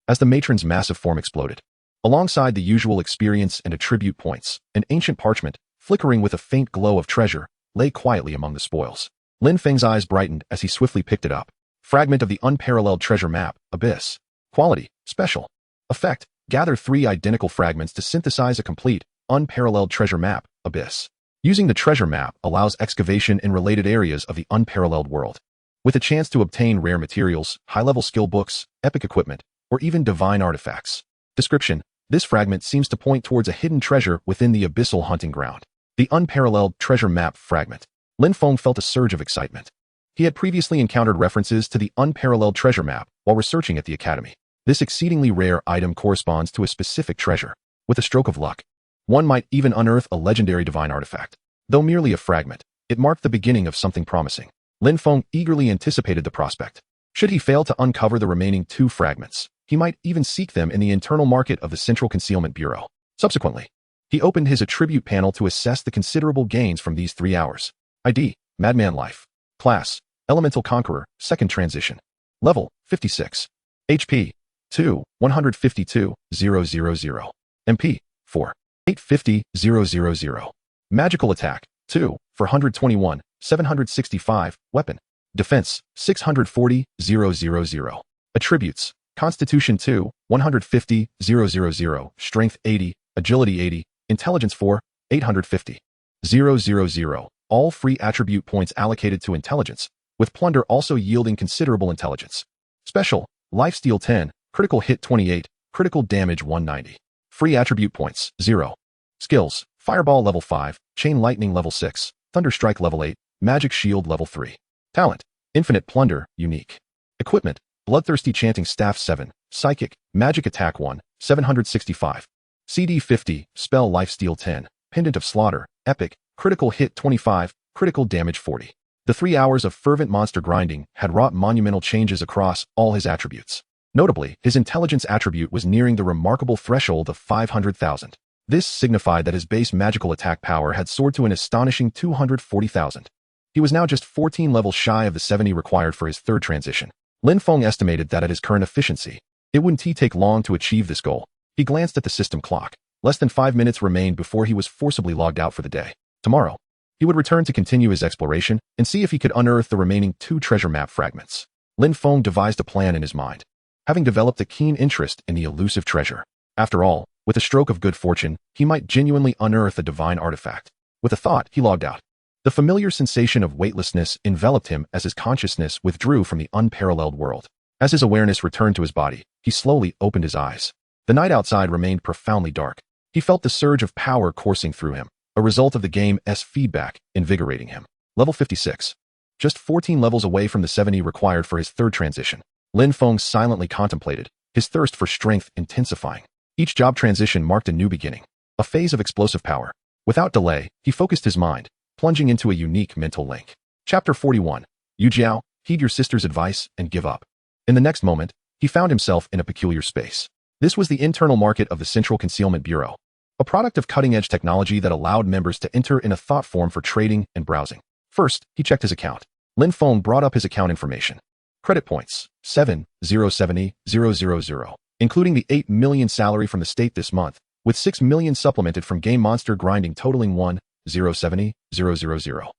As the matron's massive form exploded, alongside the usual experience and attribute points, an ancient parchment, flickering with a faint glow of treasure, lay quietly among the spoils. Lin Feng's eyes brightened as he swiftly picked it up. Fragment of the unparalleled treasure map, Abyss. Quality, special. Effect, gather 3 identical fragments to synthesize a complete, unparalleled treasure map, Abyss. Using the treasure map allows excavation in related areas of the unparalleled world, with a chance to obtain rare materials, high-level skill books, epic equipment, or even divine artifacts. Description: this fragment seems to point towards a hidden treasure within the abyssal hunting ground. The unparalleled treasure map fragment. Lin Feng felt a surge of excitement. He had previously encountered references to the unparalleled treasure map while researching at the academy. This exceedingly rare item corresponds to a specific treasure. With a stroke of luck, one might even unearth a legendary divine artifact. Though merely a fragment, it marked the beginning of something promising. Lin Feng eagerly anticipated the prospect. Should he fail to uncover the remaining 2 fragments, he might even seek them in the internal market of the Central Concealment Bureau. Subsequently, he opened his attribute panel to assess the considerable gains from these 3 hours. ID: Madman Life. Class: Elemental Conqueror, Second Transition. Level: 56. HP: 2, 152,000. MP: 4, 850,000. Magical Attack: 2, 421, 765. Weapon: Defense: 640,000. Attributes: Constitution 2, 150,000. Strength 80, Agility 80, Intelligence 4, 850,000. All free attribute points allocated to intelligence, with Plunder also yielding considerable intelligence. Special: Lifesteal 10, Critical Hit 28, Critical Damage 190. Free attribute points, 0. Skills: Fireball level 5, Chain Lightning level 6, Thunderstrike level 8, Magic Shield level 3. Talent: Infinite Plunder, Unique. Equipment: Bloodthirsty Chanting Staff 7, Psychic, Magic Attack 1, 765. CD 50, Spell Lifesteal 10, Pendant of Slaughter, Epic, Critical Hit 25, Critical Damage 40. The 3 hours of fervent monster grinding had wrought monumental changes across all his attributes. Notably, his intelligence attribute was nearing the remarkable threshold of 500,000. This signified that his base magical attack power had soared to an astonishing 240,000. He was now just 14 levels shy of the 70 required for his 3rd transition. Lin Feng estimated that at his current efficiency, it wouldn't take long to achieve this goal. He glanced at the system clock. Less than 5 minutes remained before he was forcibly logged out for the day. Tomorrow, he would return to continue his exploration and see if he could unearth the remaining 2 treasure map fragments. Lin Feng devised a plan in his mind, having developed a keen interest in the elusive treasure. After all, with a stroke of good fortune, he might genuinely unearth a divine artifact. With a thought, he logged out. The familiar sensation of weightlessness enveloped him as his consciousness withdrew from the unparalleled world. As his awareness returned to his body, he slowly opened his eyes. The night outside remained profoundly dark. He felt the surge of power coursing through him, a result of the game's feedback, invigorating him. Level 56. Just 14 levels away from the 70 required for his 3rd transition. Lin Feng silently contemplated, his thirst for strength intensifying. Each job transition marked a new beginning, a phase of explosive power. Without delay, he focused his mind, plunging into a unique mental link. Chapter 41. Yuejiao, heed your sister's advice and give up. In the next moment, he found himself in a peculiar space. This was the internal market of the Central Concealment Bureau, a product of cutting-edge technology that allowed members to enter in a thought form for trading and browsing. First, he checked his account. Lin Feng brought up his account information. Credit points, 7,070,000, including the 8 million salary from the state this month, with 6 million supplemented from game monster grinding totaling 1,070,000.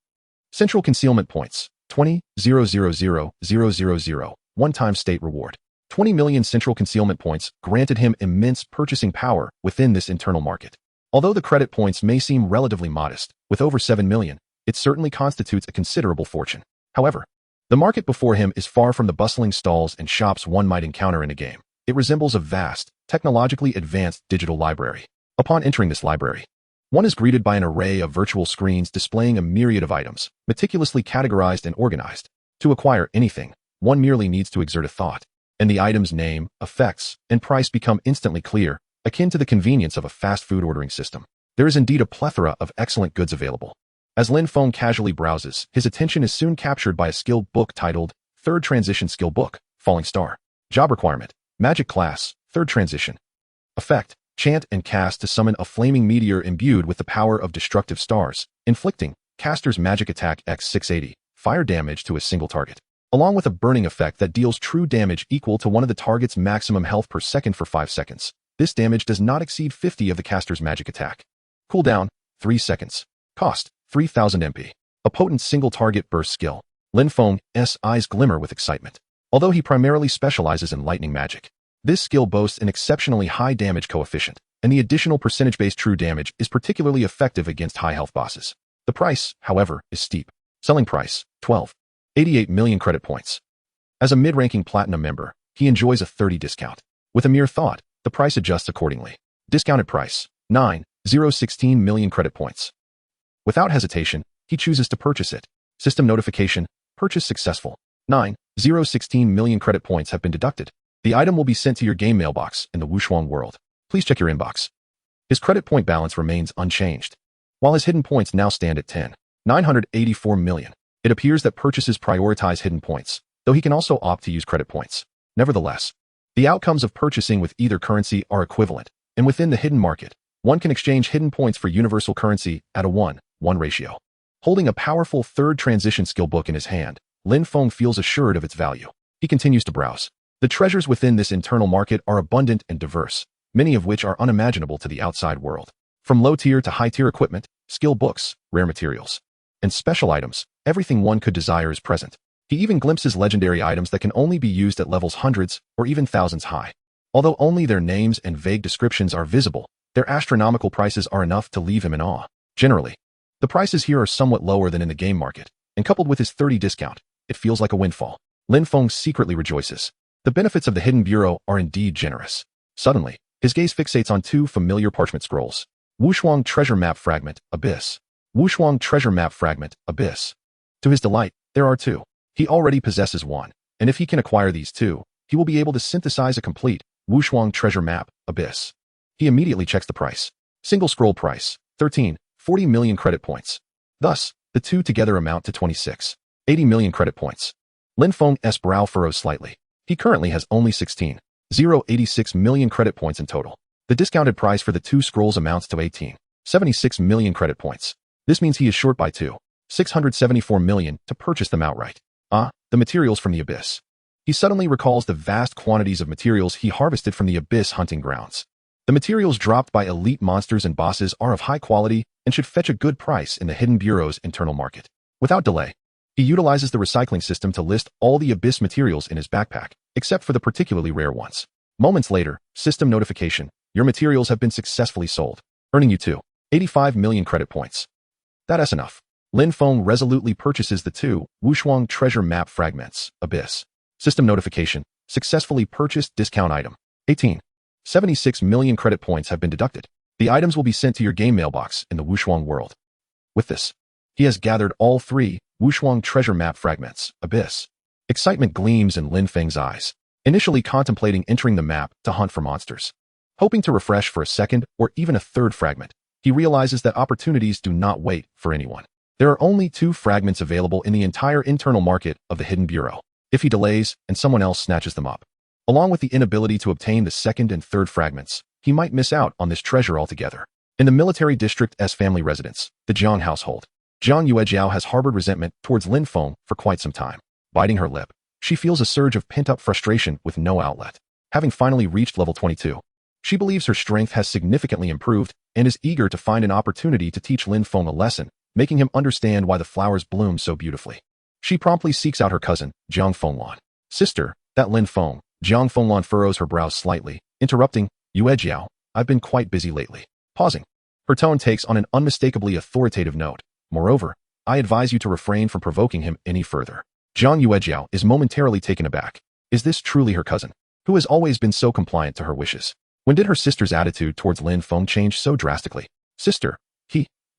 Central Concealment points, 20,000,000, one-time state reward. 20 million Central Concealment points granted him immense purchasing power within this internal market. Although the credit points may seem relatively modest, with over 7 million, it certainly constitutes a considerable fortune. However, the market before him is far from the bustling stalls and shops one might encounter in a game. It resembles a vast, technologically advanced digital library. Upon entering this library, one is greeted by an array of virtual screens displaying a myriad of items, meticulously categorized and organized. To acquire anything, one merely needs to exert a thought, and the item's name, effects, and price become instantly clear, akin to the convenience of a fast food ordering system. There is indeed a plethora of excellent goods available. As Lin Feng casually browses, his attention is soon captured by a skill book titled 3rd Transition Skill Book, Falling Star. Job requirement. Magic class. Third transition. Effect. Chant and cast to summon a flaming meteor imbued with the power of destructive stars, inflicting caster's magic attack x 680, fire damage to a single target, along with a burning effect that deals true damage equal to one of the target's maximum health per second for 5 seconds. This damage does not exceed 50 of the caster's magic attack. Cooldown, 3 seconds. Cost, 3000 MP. A potent single target burst skill. Lin Feng's eyes glimmer with excitement. Although he primarily specializes in lightning magic, this skill boasts an exceptionally high damage coefficient, and the additional percentage-based true damage is particularly effective against high health bosses. The price, however, is steep. Selling price, 12.88 million credit points. As a mid-ranking platinum member, he enjoys a 30 discount. With a mere thought, the price adjusts accordingly. Discounted price, 9.016 million credit points. Without hesitation, he chooses to purchase it. System notification, purchase successful. 9.016 million credit points have been deducted. The item will be sent to your game mailbox in the Unrivaled World. Please check your inbox. His credit point balance remains unchanged, while his hidden points now stand at 10.984 million. It appears that purchases prioritize hidden points, though he can also opt to use credit points. Nevertheless, the outcomes of purchasing with either currency are equivalent, and within the hidden market, one can exchange hidden points for universal currency at a 1:1 ratio. Holding a powerful third transition skill book in his hand, Lin Feng feels assured of its value. He continues to browse. The treasures within this internal market are abundant and diverse, many of which are unimaginable to the outside world. From low-tier to high-tier equipment, skill books, rare materials, and special items, everything one could desire is present. He even glimpses legendary items that can only be used at levels hundreds or even thousands high. Although only their names and vague descriptions are visible, their astronomical prices are enough to leave him in awe. Generally, the prices here are somewhat lower than in the game market, and coupled with his 30 discount, it feels like a windfall. Lin Feng secretly rejoices. The benefits of the Hidden Bureau are indeed generous. Suddenly, his gaze fixates on 2 familiar parchment scrolls. Wushuang Treasure Map Fragment, Abyss. Wushuang Treasure Map Fragment, Abyss. To his delight, there are 2. He already possesses one, and if he can acquire these 2, he will be able to synthesize a complete Wushuang Treasure Map, Abyss. He immediately checks the price. Single scroll price, 13.40 million credit points. Thus, the 2 together amount to 26.80 million credit points. Lin Feng's brow furrows slightly. He currently has only 16.086 million credit points in total. The discounted price for the 2 scrolls amounts to 18.76 million credit points. This means he is short by 2.674 million to purchase them outright. The materials from the Abyss. He suddenly recalls the vast quantities of materials he harvested from the Abyss hunting grounds. The materials dropped by elite monsters and bosses are of high quality and should fetch a good price in the Hidden Bureau's internal market. Without delay, he utilizes the recycling system to list all the Abyss materials in his backpack, except for the particularly rare ones. Moments later, system notification, your materials have been successfully sold, earning you 2.85 million credit points. That's enough. Lin Feng resolutely purchases the 2 Wushuang Treasure Map Fragments, Abyss. System notification, successfully purchased discount item. 18.76 million credit points have been deducted. The items will be sent to your game mailbox in the Wushuang World. With this, he has gathered all 3 Wushuang Treasure Map Fragments, Abyss. Excitement gleams in Lin Feng's eyes, initially contemplating entering the map to hunt for monsters. Hoping to refresh for a second or even a third fragment, he realizes that opportunities do not wait for anyone. There are only 2 fragments available in the entire internal market of the Hidden Bureau. If he delays and someone else snatches them up, along with the inability to obtain the second and third fragments, he might miss out on this treasure altogether. In the military district's family residence, the Jiang household, Jiang Yuejiao has harbored resentment towards Lin Feng for quite some time. Biting her lip, she feels a surge of pent-up frustration with no outlet. Having finally reached level 22, she believes her strength has significantly improved and is eager to find an opportunity to teach Lin Feng a lesson, making him understand why the flowers bloom so beautifully. She promptly seeks out her cousin, Jiang Fenglan. Sister, that Lin Feng. Jiang Fenglan furrows her brows slightly, interrupting, Yuejiao, I've been quite busy lately. Pausing. Her tone takes on an unmistakably authoritative note. Moreover, I advise you to refrain from provoking him any further. Jiang Yuejiao is momentarily taken aback. Is this truly her cousin, who has always been so compliant to her wishes? When did her sister's attitude towards Lin Feng change so drastically? Sister,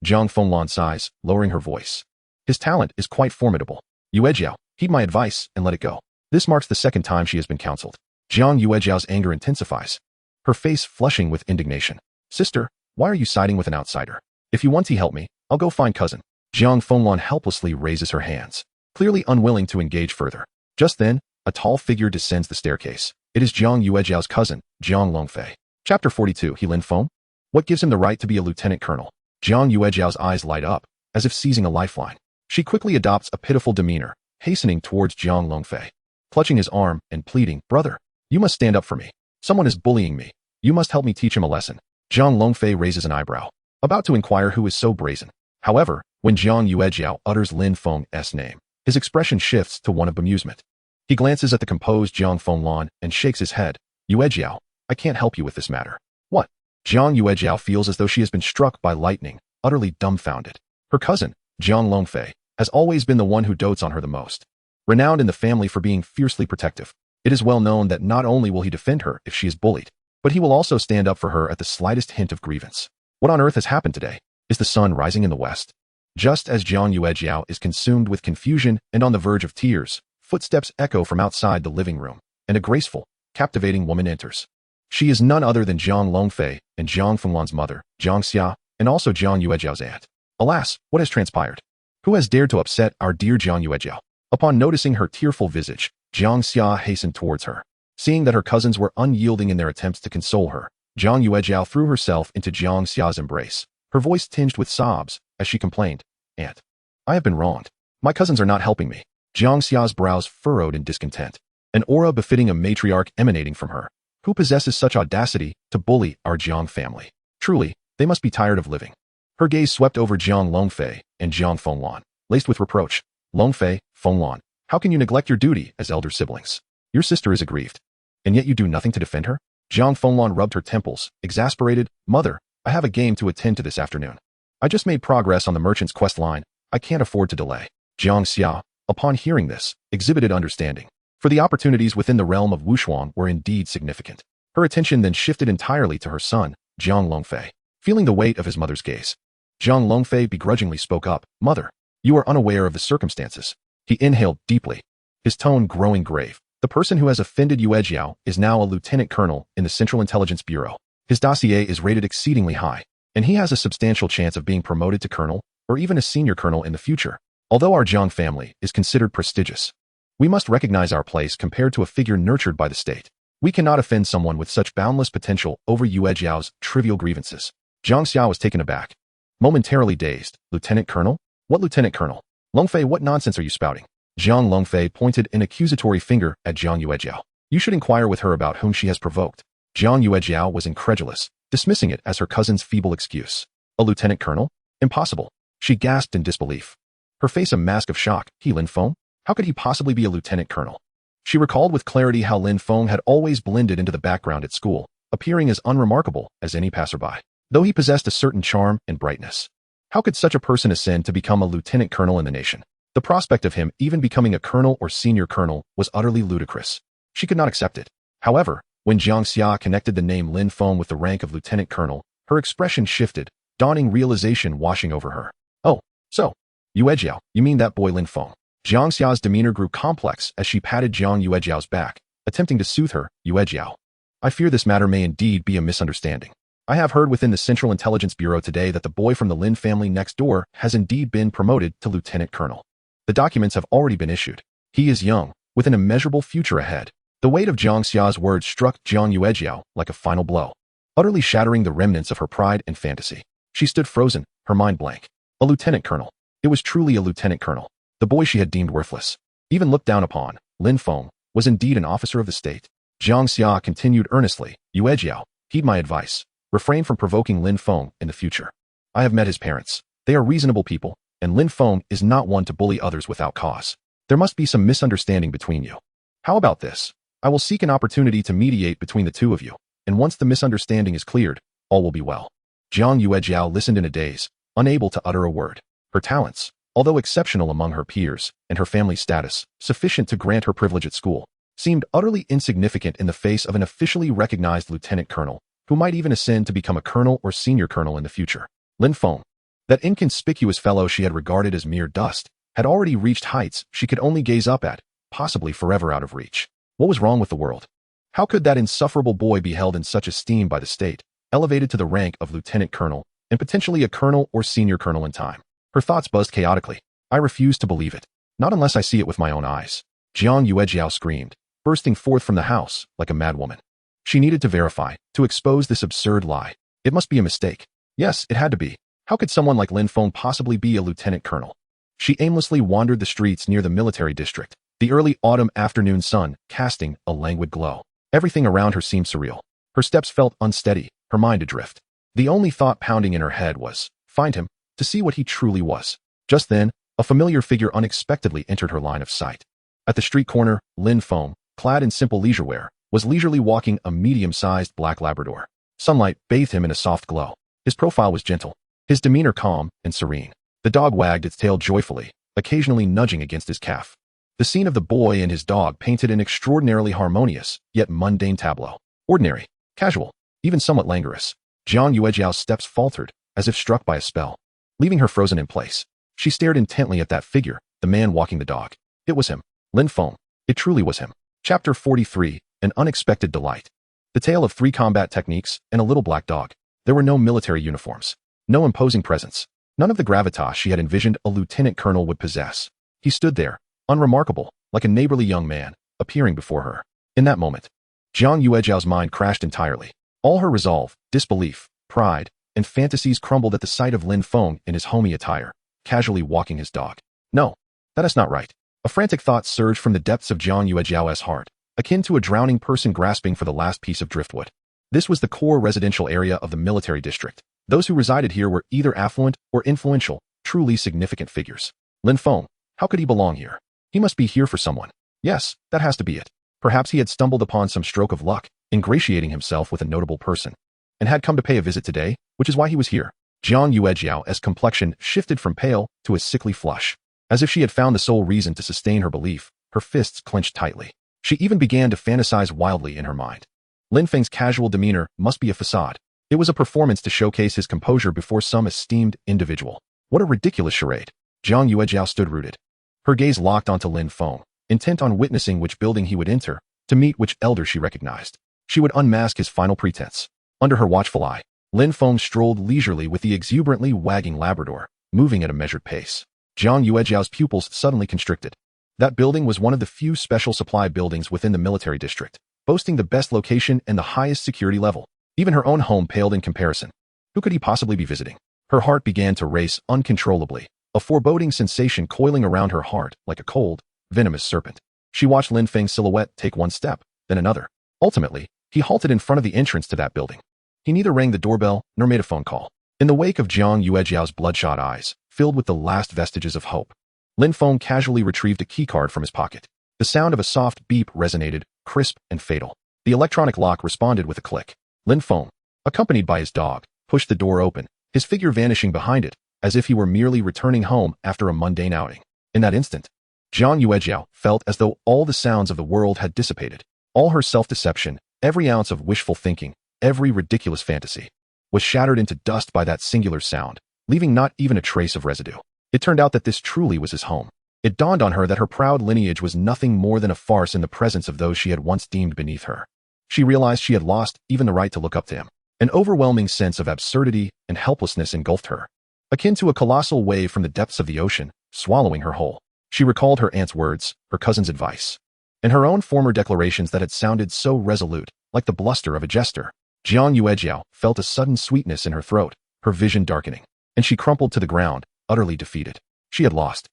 Jiang Fenglan sighs, lowering her voice. His talent is quite formidable. Yuejiao, heed my advice and let it go. This marks the second time she has been counseled. Jiang Yuejiao's anger intensifies, her face flushing with indignation. Sister, why are you siding with an outsider? If you want to help me, I'll go find cousin. Jiang Fenglan helplessly raises her hands, clearly unwilling to engage further. Just then, a tall figure descends the staircase. It is Jiang Yuejiao's cousin, Jiang Longfei. Chapter 42. He Lin Feng? What gives him the right to be a lieutenant colonel? Jiang Yuejiao's eyes light up, as if seizing a lifeline. She quickly adopts a pitiful demeanor, hastening towards Jiang Longfei, clutching his arm and pleading, "Brother, you must stand up for me. Someone is bullying me. You must help me teach him a lesson." Jiang Longfei raises an eyebrow, about to inquire who is so brazen. However, when Jiang Yuejiao utters Lin Feng's name, his expression shifts to one of bemusement. He glances at the composed Jiang Fenglan and shakes his head. "Yuejiao, I can't help you with this matter." "What?" Jiang Yuejiao feels as though she has been struck by lightning, utterly dumbfounded. Her cousin, Jiang Longfei, has always been the one who dotes on her the most. Renowned in the family for being fiercely protective, it is well known that not only will he defend her if she is bullied, but he will also stand up for her at the slightest hint of grievance. What on earth has happened today? Is the sun rising in the west? Just as Jiang Yuejiao is consumed with confusion and on the verge of tears, footsteps echo from outside the living room, and a graceful, captivating woman enters. She is none other than Jiang Longfei and Jiang Fenglan's mother, Jiang Xia, and also Jiang Yuejiao's aunt. Alas, what has transpired? Who has dared to upset our dear Jiang Yuejiao? Upon noticing her tearful visage, Jiang Xia hastened towards her. Seeing that her cousins were unyielding in their attempts to console her, Jiang Yuejiao threw herself into Jiang Xia's embrace, her voice tinged with sobs, as she complained, "Aunt, I have been wronged. My cousins are not helping me." Jiang Xia's brows furrowed in discontent, an aura befitting a matriarch emanating from her. Who possesses such audacity to bully our Jiang family? Truly, they must be tired of living. Her gaze swept over Jiang Longfei and Jiang Fenglan, laced with reproach. "Longfei, Fenglan, how can you neglect your duty as elder siblings? Your sister is aggrieved, and yet you do nothing to defend her?" Jiang Fenglan rubbed her temples, exasperated. "Mother, I have a game to attend to this afternoon. I just made progress on the merchant's quest line. I can't afford to delay." Jiang Xia, upon hearing this, exhibited understanding, for the opportunities within the realm of Wushuang were indeed significant. Her attention then shifted entirely to her son, Jiang Longfei. Feeling the weight of his mother's gaze, Jiang Longfei begrudgingly spoke up, "Mother, you are unaware of the circumstances." He inhaled deeply, his tone growing grave. "The person who has offended Yuejiao is now a lieutenant colonel in the Central Intelligence Bureau. His dossier is rated exceedingly high, and he has a substantial chance of being promoted to colonel or even a senior colonel in the future. Although our Jiang family is considered prestigious, we must recognize our place compared to a figure nurtured by the state. We cannot offend someone with such boundless potential over Yuejiao's trivial grievances." Jiang Xia was taken aback, momentarily dazed. "Lieutenant colonel? What lieutenant colonel? Longfei, what nonsense are you spouting?" Jiang Longfei pointed an accusatory finger at Jiang Yuejiao. "You should inquire with her about whom she has provoked." Jiang Yuejiao was incredulous, dismissing it as her cousin's feeble excuse. "A lieutenant colonel? Impossible." She gasped in disbelief, her face a mask of shock. "He Lin Feng? How could he possibly be a lieutenant colonel?" She recalled with clarity how Lin Feng had always blended into the background at school, appearing as unremarkable as any passerby, though he possessed a certain charm and brightness. How could such a person ascend to become a lieutenant colonel in the nation? The prospect of him even becoming a colonel or senior colonel was utterly ludicrous. She could not accept it. However, when Jiang Xia connected the name Lin Feng with the rank of lieutenant colonel, her expression shifted, dawning realization washing over her. "Oh, so, Yuejiao, you mean that boy Lin Feng?" Jiang Xia's demeanor grew complex as she patted Jiang Yuejiao's back, attempting to soothe her. "Yuejiao, I fear this matter may indeed be a misunderstanding. I have heard within the Central Intelligence Bureau today that the boy from the Lin family next door has indeed been promoted to lieutenant colonel. The documents have already been issued. He is young, with an immeasurable future ahead." The weight of Jiang Xia's words struck Jiang Yuejiao like a final blow, utterly shattering the remnants of her pride and fantasy. She stood frozen, her mind blank. A lieutenant colonel. It was truly a lieutenant colonel. The boy she had deemed worthless, even looked down upon, Lin Feng, was indeed an officer of the state. Jiang Xia continued earnestly, "Yuejiao, heed my advice. Refrain from provoking Lin Feng in the future. I have met his parents. They are reasonable people, and Lin Feng is not one to bully others without cause. There must be some misunderstanding between you. How about this? I will seek an opportunity to mediate between the two of you, and once the misunderstanding is cleared, all will be well." Jiang Yuejiao listened in a daze, unable to utter a word. Her talents, although exceptional among her peers, and her family status, sufficient to grant her privilege at school, seemed utterly insignificant in the face of an officially recognized lieutenant colonel, who might even ascend to become a colonel or senior colonel in the future. Lin Feng, that inconspicuous fellow she had regarded as mere dust, had already reached heights she could only gaze up at, possibly forever out of reach. What was wrong with the world? How could that insufferable boy be held in such esteem by the state, elevated to the rank of lieutenant colonel, and potentially a colonel or senior colonel in time? Her thoughts buzzed chaotically. "I refuse to believe it. Not unless I see it with my own eyes." Jiang Yuejiao screamed, bursting forth from the house like a madwoman. She needed to verify, to expose this absurd lie. It must be a mistake. Yes, it had to be. How could someone like Lin Feng possibly be a lieutenant colonel? She aimlessly wandered the streets near the military district, the early autumn afternoon sun casting a languid glow. Everything around her seemed surreal. Her steps felt unsteady, her mind adrift. The only thought pounding in her head was, find him, to see what he truly was. Just then, a familiar figure unexpectedly entered her line of sight. At the street corner, Lin Feng, clad in simple leisure wear, was leisurely walking a medium-sized black Labrador. Sunlight bathed him in a soft glow. His profile was gentle, his demeanor calm and serene. The dog wagged its tail joyfully, occasionally nudging against his calf. The scene of the boy and his dog painted an extraordinarily harmonious, yet mundane tableau. Ordinary, casual, even somewhat languorous. Jiang Yuejiao's steps faltered, as if struck by a spell, leaving her frozen in place. She stared intently at that figure, the man walking the dog. It was him, Lin Feng. It truly was him. Chapter 43, An Unexpected Delight. The tale of 3 combat techniques and a little black dog. There were no military uniforms, no imposing presence, none of the gravitas she had envisioned a lieutenant colonel would possess. He stood there, unremarkable, like a neighborly young man, appearing before her. In that moment, Jiang Yuejiao's mind crashed entirely. All her resolve, disbelief, pride, and fantasies crumbled at the sight of Lin Feng in his homey attire, casually walking his dog. No, that is not right. A frantic thought surged from the depths of Jiang Yuejiao's heart, akin to a drowning person grasping for the last piece of driftwood. This was the core residential area of the military district. Those who resided here were either affluent or influential, truly significant figures. Lin Feng, how could he belong here? He must be here for someone. Yes, that has to be it. Perhaps he had stumbled upon some stroke of luck, ingratiating himself with a notable person, and had come to pay a visit today, which is why he was here. Jiang Yuejiao's complexion shifted from pale to a sickly flush. As if she had found the sole reason to sustain her belief, her fists clenched tightly. She even began to fantasize wildly in her mind. Lin Feng's casual demeanor must be a facade. It was a performance to showcase his composure before some esteemed individual. What a ridiculous charade. Jiang Yuejiao stood rooted. Her gaze locked onto Lin Feng, intent on witnessing which building he would enter, to meet which elder she recognized. She would unmask his final pretense. Under her watchful eye, Lin Feng strolled leisurely with the exuberantly wagging Labrador, moving at a measured pace. Jiang Yuejiao's pupils suddenly constricted. That building was one of the few special supply buildings within the military district, boasting the best location and the highest security level. Even her own home paled in comparison. Who could he possibly be visiting? Her heart began to race uncontrollably, a foreboding sensation coiling around her heart like a cold, venomous serpent. She watched Lin Feng's silhouette take one step, then another. Ultimately, he halted in front of the entrance to that building. He neither rang the doorbell nor made a phone call. In the wake of Jiang Yuejiao's bloodshot eyes, filled with the last vestiges of hope, Lin Feng casually retrieved a keycard from his pocket. The sound of a soft beep resonated, crisp and fatal. The electronic lock responded with a click. Lin Feng, accompanied by his dog, pushed the door open, his figure vanishing behind it, as if he were merely returning home after a mundane outing. In that instant, Jiang Yuejiao felt as though all the sounds of the world had dissipated. All her self-deception, every ounce of wishful thinking, every ridiculous fantasy, was shattered into dust by that singular sound, leaving not even a trace of residue. It turned out that this truly was his home. It dawned on her that her proud lineage was nothing more than a farce in the presence of those she had once deemed beneath her. She realized she had lost even the right to look up to him. An overwhelming sense of absurdity and helplessness engulfed her, akin to a colossal wave from the depths of the ocean, swallowing her whole. She recalled her aunt's words, her cousin's advice, and her own former declarations that had sounded so resolute, like the bluster of a jester. Jiang Yuejiao felt a sudden sweetness in her throat, her vision darkening, and she crumpled to the ground, utterly defeated. She had lost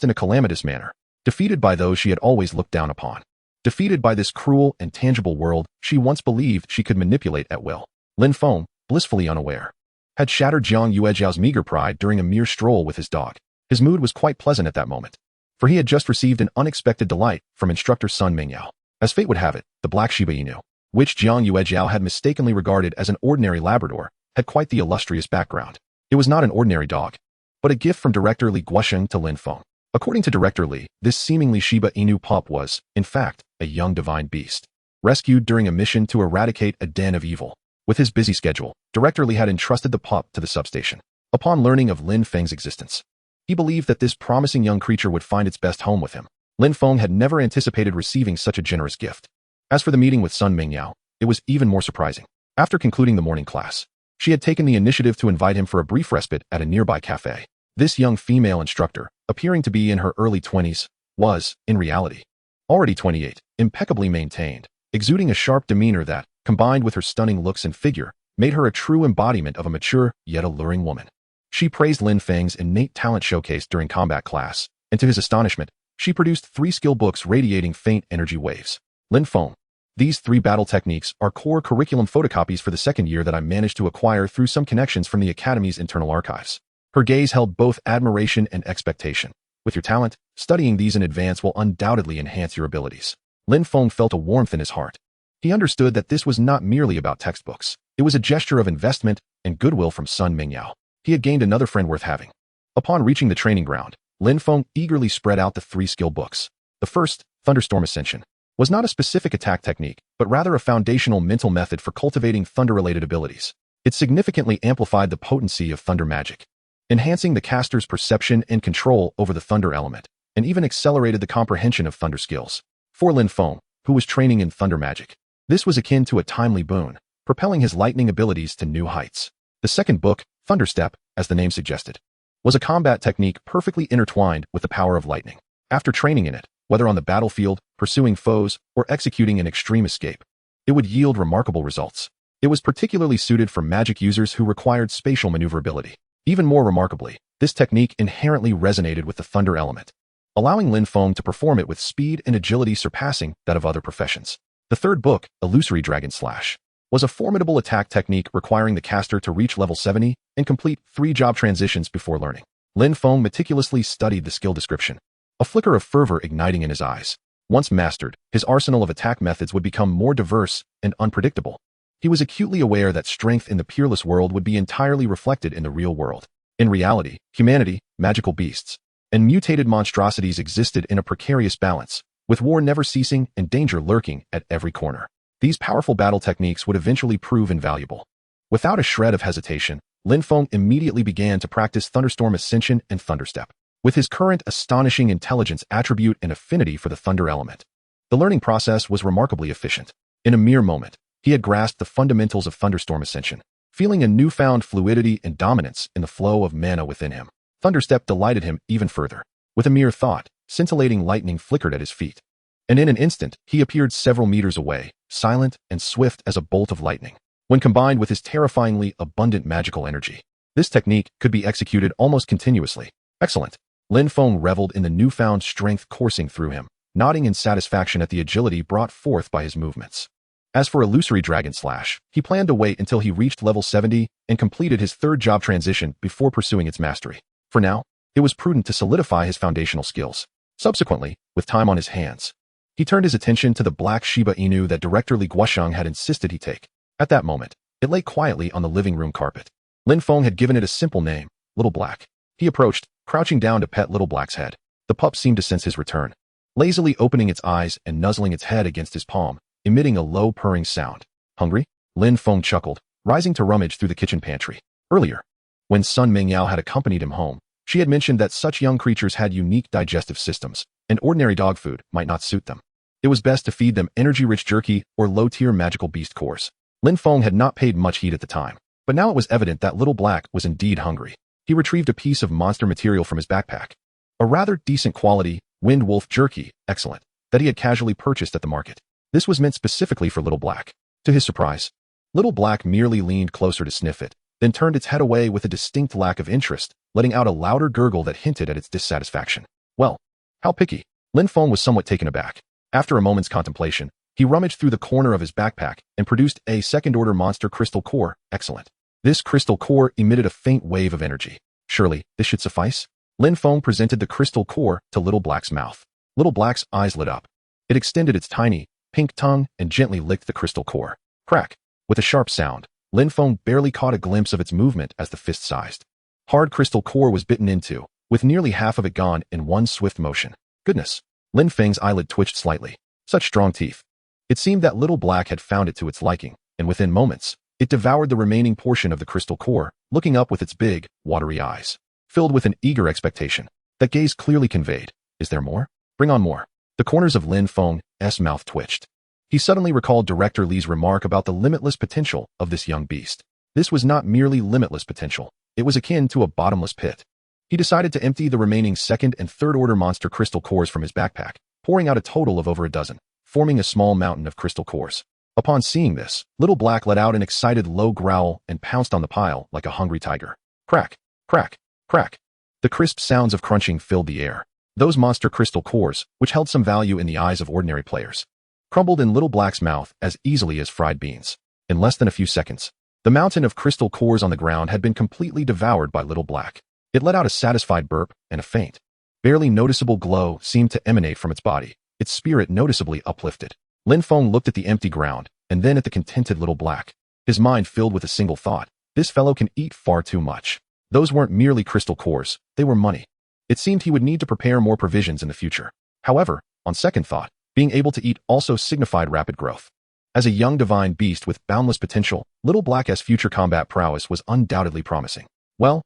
in a calamitous manner, defeated by those she had always looked down upon, defeated by this cruel and tangible world she once believed she could manipulate at will. Lin Feng, blissfully unaware, had shattered Jiang Yuejiao's meager pride during a mere stroll with his dog. His mood was quite pleasant at that moment, for he had just received an unexpected delight from instructor Sun Mingyao. As fate would have it, the black Shiba Inu, which Jiang Yuejiao had mistakenly regarded as an ordinary Labrador, had quite the illustrious background. It was not an ordinary dog, but a gift from director Li Guosheng to Lin Feng. According to director Li, this seemingly Shiba Inu pup was, in fact, a young divine beast, rescued during a mission to eradicate a den of evil. With his busy schedule, director Li had entrusted the pup to the substation. Upon learning of Lin Feng's existence, he believed that this promising young creature would find its best home with him. Lin Feng had never anticipated receiving such a generous gift. As for the meeting with Sun Mingyao, it was even more surprising. After concluding the morning class, she had taken the initiative to invite him for a brief respite at a nearby cafe. This young female instructor, appearing to be in her early 20s, was, in reality, Already 28, impeccably maintained, exuding a sharp demeanor that, combined with her stunning looks and figure, made her a true embodiment of a mature, yet alluring woman. She praised Lin Feng's innate talent showcased during combat class, and to his astonishment, she produced 3 skill books radiating faint energy waves. Lin Feng. These 3 battle techniques are core curriculum photocopies for the second year that I managed to acquire through some connections from the Academy's internal archives. Her gaze held both admiration and expectation. With your talent, studying these in advance will undoubtedly enhance your abilities. Lin Feng felt a warmth in his heart. He understood that this was not merely about textbooks. It was a gesture of investment and goodwill from Sun Mingyao. He had gained another friend worth having. Upon reaching the training ground, Lin Feng eagerly spread out the 3 skill books. The first, Thunderstorm Ascension, was not a specific attack technique, but rather a foundational mental method for cultivating thunder-related abilities. It significantly amplified the potency of thunder magic, enhancing the caster's perception and control over the thunder element, and even accelerated the comprehension of thunder skills. For Lin Feng, who was training in thunder magic, this was akin to a timely boon, propelling his lightning abilities to new heights. The second book, Thunderstep, as the name suggested, was a combat technique perfectly intertwined with the power of lightning. After training in it, whether on the battlefield, pursuing foes, or executing an extreme escape, it would yield remarkable results. It was particularly suited for magic users who required spatial maneuverability. Even more remarkably, this technique inherently resonated with the thunder element, allowing Lin Feng to perform it with speed and agility surpassing that of other professions. The third book, Illusory Dragon Slash, was a formidable attack technique requiring the caster to reach level 70 and complete 3 job transitions before learning. Lin Feng meticulously studied the skill description, a flicker of fervor igniting in his eyes. Once mastered, his arsenal of attack methods would become more diverse and unpredictable. He was acutely aware that strength in the peerless world would be entirely reflected in the real world. In reality, humanity, magical beasts, and mutated monstrosities existed in a precarious balance, with war never ceasing and danger lurking at every corner. These powerful battle techniques would eventually prove invaluable. Without a shred of hesitation, Lin Feng immediately began to practice Thunderstorm Ascension and Thunderstep. With his current astonishing intelligence attribute and affinity for the thunder element, the learning process was remarkably efficient. In a mere moment, he had grasped the fundamentals of Thunderstorm Ascension, feeling a newfound fluidity and dominance in the flow of mana within him. Thunderstep delighted him even further. With a mere thought, scintillating lightning flickered at his feet, and in an instant, he appeared several meters away, silent and swift as a bolt of lightning. When combined with his terrifyingly abundant magical energy, this technique could be executed almost continuously. Excellent. Lin Feng reveled in the newfound strength coursing through him, nodding in satisfaction at the agility brought forth by his movements. As for Illusory Dragon Slash, he planned to wait until he reached level 70 and completed his 3rd job transition before pursuing its mastery. For now, it was prudent to solidify his foundational skills. Subsequently, with time on his hands, he turned his attention to the black Shiba Inu that Director Li Guosheng had insisted he take. At that moment, it lay quietly on the living room carpet. Lin Feng had given it a simple name, Little Black. He approached, crouching down to pet Little Black's head. The pup seemed to sense his return, lazily opening its eyes and nuzzling its head against his palm, emitting a low purring sound. Hungry? Lin Feng chuckled, rising to rummage through the kitchen pantry. Earlier, when Sun Mingyao had accompanied him home, she had mentioned that such young creatures had unique digestive systems, and ordinary dog food might not suit them. It was best to feed them energy-rich jerky or low-tier magical beast cores. Lin Feng had not paid much heed at the time, but now it was evident that Little Black was indeed hungry. He retrieved a piece of monster material from his backpack, a rather decent quality, wind wolf jerky, excellent, that he had casually purchased at the market. This was meant specifically for Little Black. To his surprise, Little Black merely leaned closer to sniff it, then turned its head away with a distinct lack of interest, letting out a louder gurgle that hinted at its dissatisfaction. Well, how picky. Lin Feng was somewhat taken aback. After a moment's contemplation, he rummaged through the corner of his backpack and produced a second-order monster crystal core. Excellent. This crystal core emitted a faint wave of energy. Surely, this should suffice? Lin Feng presented the crystal core to Little Black's mouth. Little Black's eyes lit up. It extended its tiny, pink tongue and gently licked the crystal core. Crack! With a sharp sound, Lin Feng barely caught a glimpse of its movement as the fist sized. Hard crystal core was bitten into, with nearly half of it gone in one swift motion. Goodness! Lin Feng's eyelid twitched slightly. Such strong teeth. It seemed that Little Black had found it to its liking, and within moments, it devoured the remaining portion of the crystal core, looking up with its big, watery eyes, filled with an eager expectation. That gaze clearly conveyed, is there more? Bring on more. The corners of Lin Feng's mouth twitched. He suddenly recalled Director Li's remark about the limitless potential of this young beast. This was not merely limitless potential. It was akin to a bottomless pit. He decided to empty the remaining second and third order monster crystal cores from his backpack, pouring out a total of over a dozen, forming a small mountain of crystal cores. Upon seeing this, Little Black let out an excited low growl and pounced on the pile like a hungry tiger. Crack, crack, crack. The crisp sounds of crunching filled the air. Those monster crystal cores, which held some value in the eyes of ordinary players, crumbled in Little Black's mouth as easily as fried beans. In less than a few seconds, the mountain of crystal cores on the ground had been completely devoured by Little Black. It let out a satisfied burp and a faint, barely noticeable glow seemed to emanate from its body, its spirit noticeably uplifted. Lin Feng looked at the empty ground, and then at the contented Little Black. His mind filled with a single thought. This fellow can eat far too much. Those weren't merely crystal cores, they were money. It seemed he would need to prepare more provisions in the future. However, on second thought, being able to eat also signified rapid growth. As a young divine beast with boundless potential, Little Black's future combat prowess was undoubtedly promising. Well,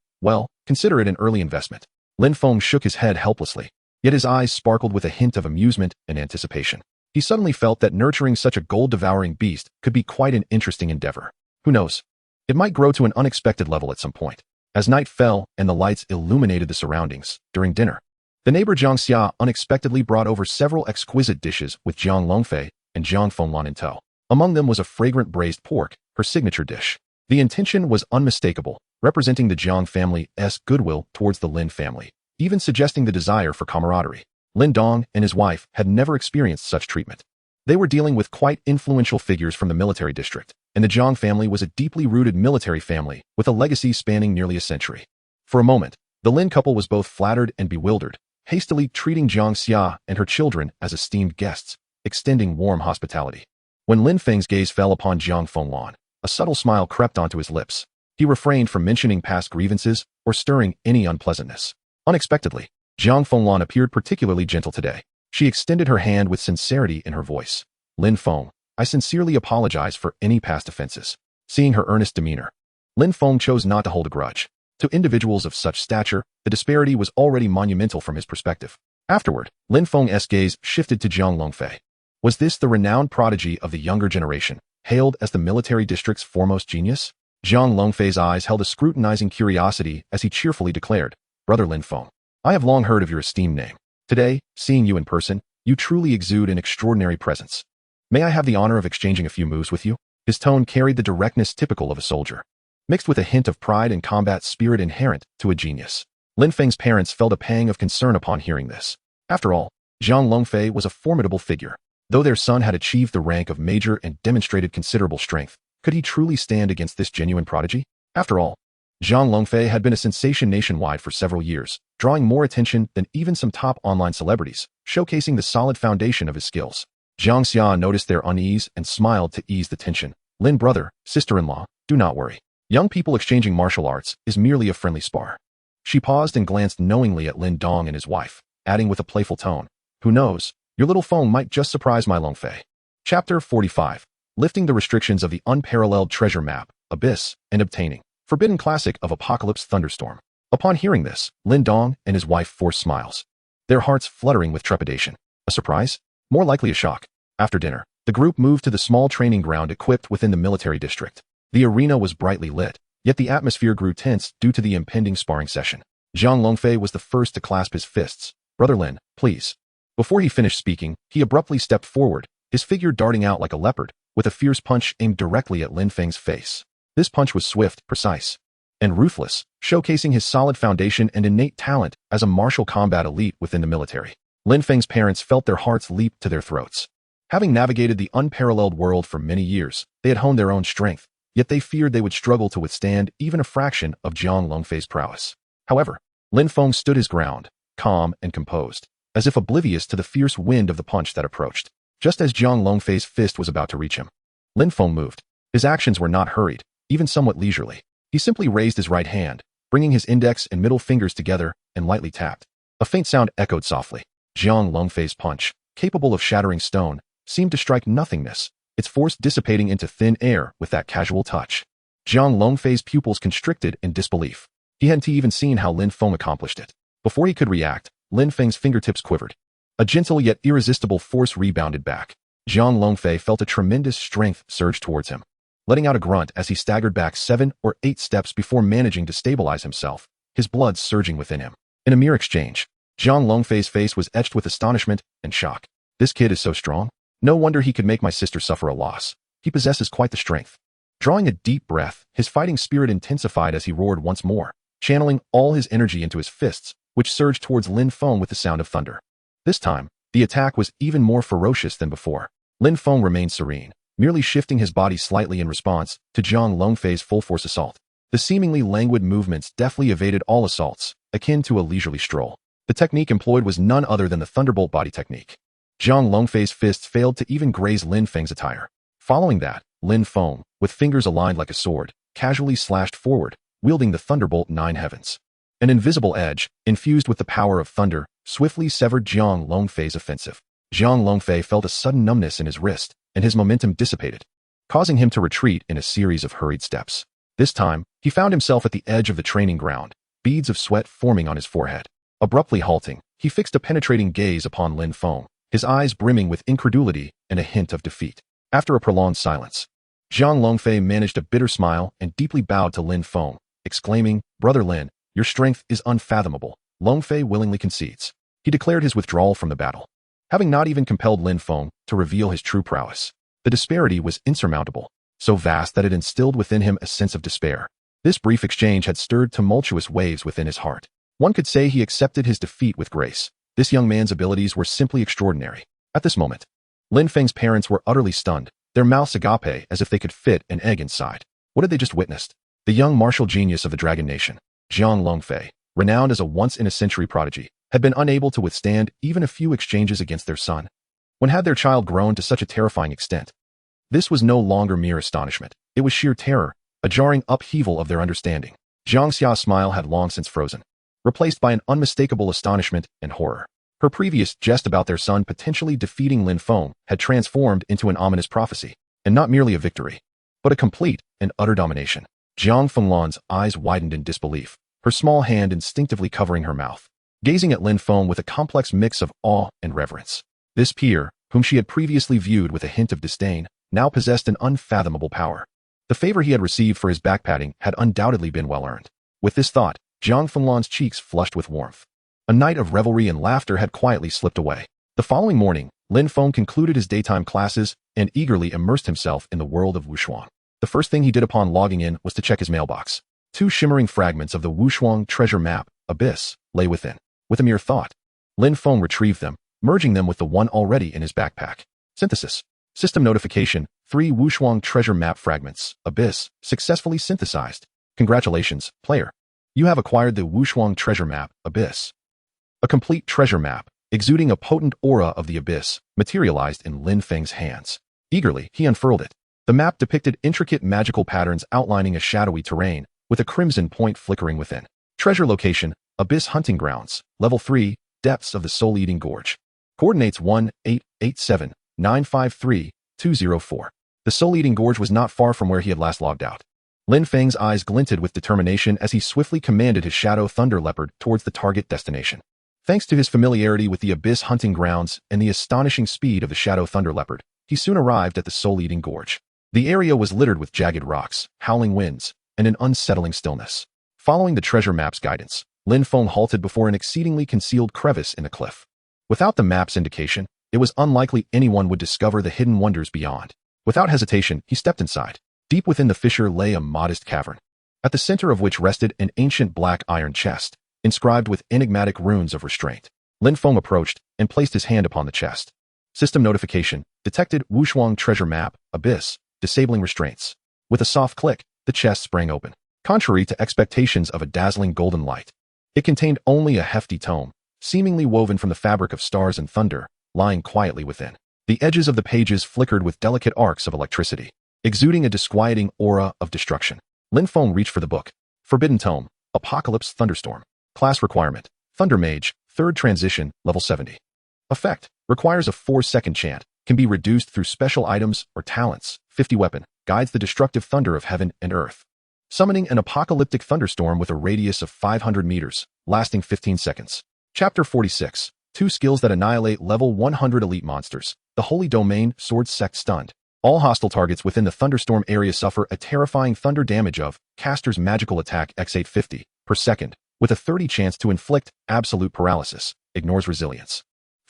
consider it an early investment. Lin Feng shook his head helplessly, yet his eyes sparkled with a hint of amusement and anticipation. He suddenly felt that nurturing such a gold-devouring beast could be quite an interesting endeavor. Who knows? It might grow to an unexpected level at some point. As night fell and the lights illuminated the surroundings, during dinner, the neighbor Jiang Xia unexpectedly brought over several exquisite dishes with Jiang Longfei and Jiang Fenglan in tow. Among them was a fragrant braised pork, her signature dish. The intention was unmistakable, representing the Jiang family's goodwill towards the Lin family, even suggesting the desire for camaraderie. Lin Dong and his wife had never experienced such treatment. They were dealing with quite influential figures from the military district, and the Jiang family was a deeply rooted military family with a legacy spanning nearly a century. For a moment, the Lin couple was both flattered and bewildered, hastily treating Jiang Xia and her children as esteemed guests, extending warm hospitality. When Lin Feng's gaze fell upon Jiang Fenglan, a subtle smile crept onto his lips. He refrained from mentioning past grievances or stirring any unpleasantness. Unexpectedly, Jiang Fenglan appeared particularly gentle today. She extended her hand with sincerity in her voice. Lin Feng, I sincerely apologize for any past offenses. Seeing her earnest demeanor, Lin Feng chose not to hold a grudge. To individuals of such stature, the disparity was already monumental from his perspective. Afterward, Lin Feng's gaze shifted to Jiang Longfei. Was this the renowned prodigy of the younger generation, hailed as the military district's foremost genius? Jiang Longfei's eyes held a scrutinizing curiosity as he cheerfully declared, Brother Lin Feng, I have long heard of your esteemed name. Today, seeing you in person, you truly exude an extraordinary presence. May I have the honor of exchanging a few moves with you? His tone carried the directness typical of a soldier, mixed with a hint of pride and combat spirit inherent to a genius. Lin Feng's parents felt a pang of concern upon hearing this. After all, Jiang Longfei was a formidable figure. Though their son had achieved the rank of major and demonstrated considerable strength, could he truly stand against this genuine prodigy? After all, Jiang Longfei had been a sensation nationwide for several years, drawing more attention than even some top online celebrities, showcasing the solid foundation of his skills. Jiang Xia noticed their unease and smiled to ease the tension. Lin brother, sister-in-law, do not worry. Young people exchanging martial arts is merely a friendly spar. She paused and glanced knowingly at Lin Dong and his wife, adding with a playful tone, who knows, your little Feng might just surprise my Longfei. Chapter 45. Lifting the restrictions of the unparalleled treasure map, Abyss, and obtaining Forbidden Classic of Apocalypse Thunderstorm. Upon hearing this, Lin Dong and his wife forced smiles, their hearts fluttering with trepidation. A surprise? More likely a shock. After dinner, the group moved to the small training ground equipped within the military district. The arena was brightly lit, yet the atmosphere grew tense due to the impending sparring session. Jiang Longfei was the first to clasp his fists. Brother Lin, please. Before he finished speaking, he abruptly stepped forward, his figure darting out like a leopard, with a fierce punch aimed directly at Lin Feng's face. This punch was swift, precise, and ruthless, showcasing his solid foundation and innate talent as a martial combat elite within the military. Lin Feng's parents felt their hearts leap to their throats. Having navigated the unparalleled world for many years, they had honed their own strength, yet they feared they would struggle to withstand even a fraction of Jiang Longfei's prowess. However, Lin Feng stood his ground, calm and composed, as if oblivious to the fierce wind of the punch that approached. Just as Jiang Longfei's fist was about to reach him, Lin Feng moved. His actions were not hurried, even somewhat leisurely. He simply raised his right hand, bringing his index and middle fingers together, and lightly tapped. A faint sound echoed softly. Jiang Longfei's punch, capable of shattering stone, seemed to strike nothingness, its force dissipating into thin air with that casual touch. Jiang Longfei's pupils constricted in disbelief. He hadn't even seen how Lin Feng accomplished it. Before he could react, Lin Feng's fingertips quivered. A gentle yet irresistible force rebounded back. Jiang Longfei felt a tremendous strength surge towards him, letting out a grunt as he staggered back 7 or 8 steps before managing to stabilize himself, his blood surging within him. In a mere exchange, Jiang Longfei's face was etched with astonishment and shock. This kid is so strong. No wonder he could make my sister suffer a loss. He possesses quite the strength. Drawing a deep breath, his fighting spirit intensified as he roared once more, channeling all his energy into his fists, which surged towards Lin Feng with the sound of thunder. This time, the attack was even more ferocious than before. Lin Feng remained serene, merely shifting his body slightly in response to Jiang Yuejiao's full-force assault. The seemingly languid movements deftly evaded all assaults, akin to a leisurely stroll. The technique employed was none other than the thunderbolt body technique. Jiang Yuejiao's fists failed to even graze Lin Feng's attire. Following that, Lin Feng, with fingers aligned like a sword, casually slashed forward, wielding the thunderbolt 9 heavens. An invisible edge, infused with the power of thunder, swiftly severed Jiang Yuejiao's offensive. Jiang Yuejiao felt a sudden numbness in his wrist, and his momentum dissipated, causing him to retreat in a series of hurried steps. This time, he found himself at the edge of the training ground, beads of sweat forming on his forehead. Abruptly halting, he fixed a penetrating gaze upon Lin Feng, his eyes brimming with incredulity and a hint of defeat. After a prolonged silence, Jiang Yuejiao managed a bitter smile and deeply bowed to Lin Feng, exclaiming, "Brother Lin, your strength is unfathomable." Yuejiao willingly concedes. He declared his withdrawal from the battle, having not even compelled Lin Feng to reveal his true prowess. The disparity was insurmountable, so vast that it instilled within him a sense of despair. This brief exchange had stirred tumultuous waves within his heart. One could say he accepted his defeat with grace. This young man's abilities were simply extraordinary. At this moment, Lin Feng's parents were utterly stunned, their mouths agape as if they could fit an egg inside. What had they just witnessed? The young martial genius of the Dragon Nation, Jiang Yuejiao, renowned as a once-in-a-century prodigy, had been unable to withstand even a few exchanges against their son. When had their child grown to such a terrifying extent? This was no longer mere astonishment. It was sheer terror, a jarring upheaval of their understanding. Jiang Xia's smile had long since frozen, replaced by an unmistakable astonishment and horror. Her previous jest about their son potentially defeating Lin Feng had transformed into an ominous prophecy, and not merely a victory, but a complete and utter domination. Jiang Fenglan's eyes widened in disbelief, her small hand instinctively covering her mouth, gazing at Lin Feng with a complex mix of awe and reverence. This peer, whom she had previously viewed with a hint of disdain, now possessed an unfathomable power. The favor he had received for his backpatting had undoubtedly been well earned. With this thought, Jiang Fenglan's cheeks flushed with warmth. A night of revelry and laughter had quietly slipped away. The following morning, Lin Feng concluded his daytime classes and eagerly immersed himself in the world of Wushuang. The first thing he did upon logging in was to check his mailbox. 2 shimmering fragments of the Wushuang treasure map, Abyss, lay within. With a mere thought, Lin Feng retrieved them, merging them with the one already in his backpack. Synthesis. System notification, 3 Wushuang treasure map fragments, Abyss, successfully synthesized. Congratulations, player. You have acquired the Wushuang treasure map, Abyss. A complete treasure map, exuding a potent aura of the Abyss, materialized in Lin Feng's hands. Eagerly, he unfurled it. The map depicted intricate magical patterns outlining a shadowy terrain, with a crimson point flickering within. Treasure location, Abyss Hunting Grounds, Level 3, Depths of the Soul-Eating Gorge. Coordinates 1-887-953-204. The Soul-Eating Gorge was not far from where he had last logged out. Lin Feng's eyes glinted with determination as he swiftly commanded his Shadow Thunder Leopard towards the target destination. Thanks to his familiarity with the Abyss Hunting Grounds and the astonishing speed of the Shadow Thunder Leopard, he soon arrived at the Soul-Eating Gorge. The area was littered with jagged rocks, howling winds, and an unsettling stillness. Following the treasure map's guidance, Lin Feng halted before an exceedingly concealed crevice in the cliff. Without the map's indication, it was unlikely anyone would discover the hidden wonders beyond. Without hesitation, he stepped inside. Deep within the fissure lay a modest cavern, at the center of which rested an ancient black iron chest, inscribed with enigmatic runes of restraint. Lin Feng approached and placed his hand upon the chest. System notification, detected Wushuang treasure map, Abyss, disabling restraints. With a soft click, the chest sprang open. Contrary to expectations of a dazzling golden light, it contained only a hefty tome, seemingly woven from the fabric of stars and thunder, lying quietly within. The edges of the pages flickered with delicate arcs of electricity, exuding a disquieting aura of destruction. Lin Feng reached for the book. Forbidden Tome, Apocalypse Thunderstorm. Class requirement, Thunder Mage, 3rd transition, level 70. Effect, requires a 4-second chant, can be reduced through special items or talents. 50 weapon, guides the destructive thunder of heaven and earth, summoning an apocalyptic thunderstorm with a radius of 500 meters, lasting 15 seconds. Chapter 46, 2 skills that annihilate level 100 elite monsters. The Holy Domain, Sword Sect Stunned. All hostile targets within the thunderstorm area suffer a terrifying thunder damage of caster's magical attack x850 per second, with a 30 chance to inflict absolute paralysis. Ignores resilience.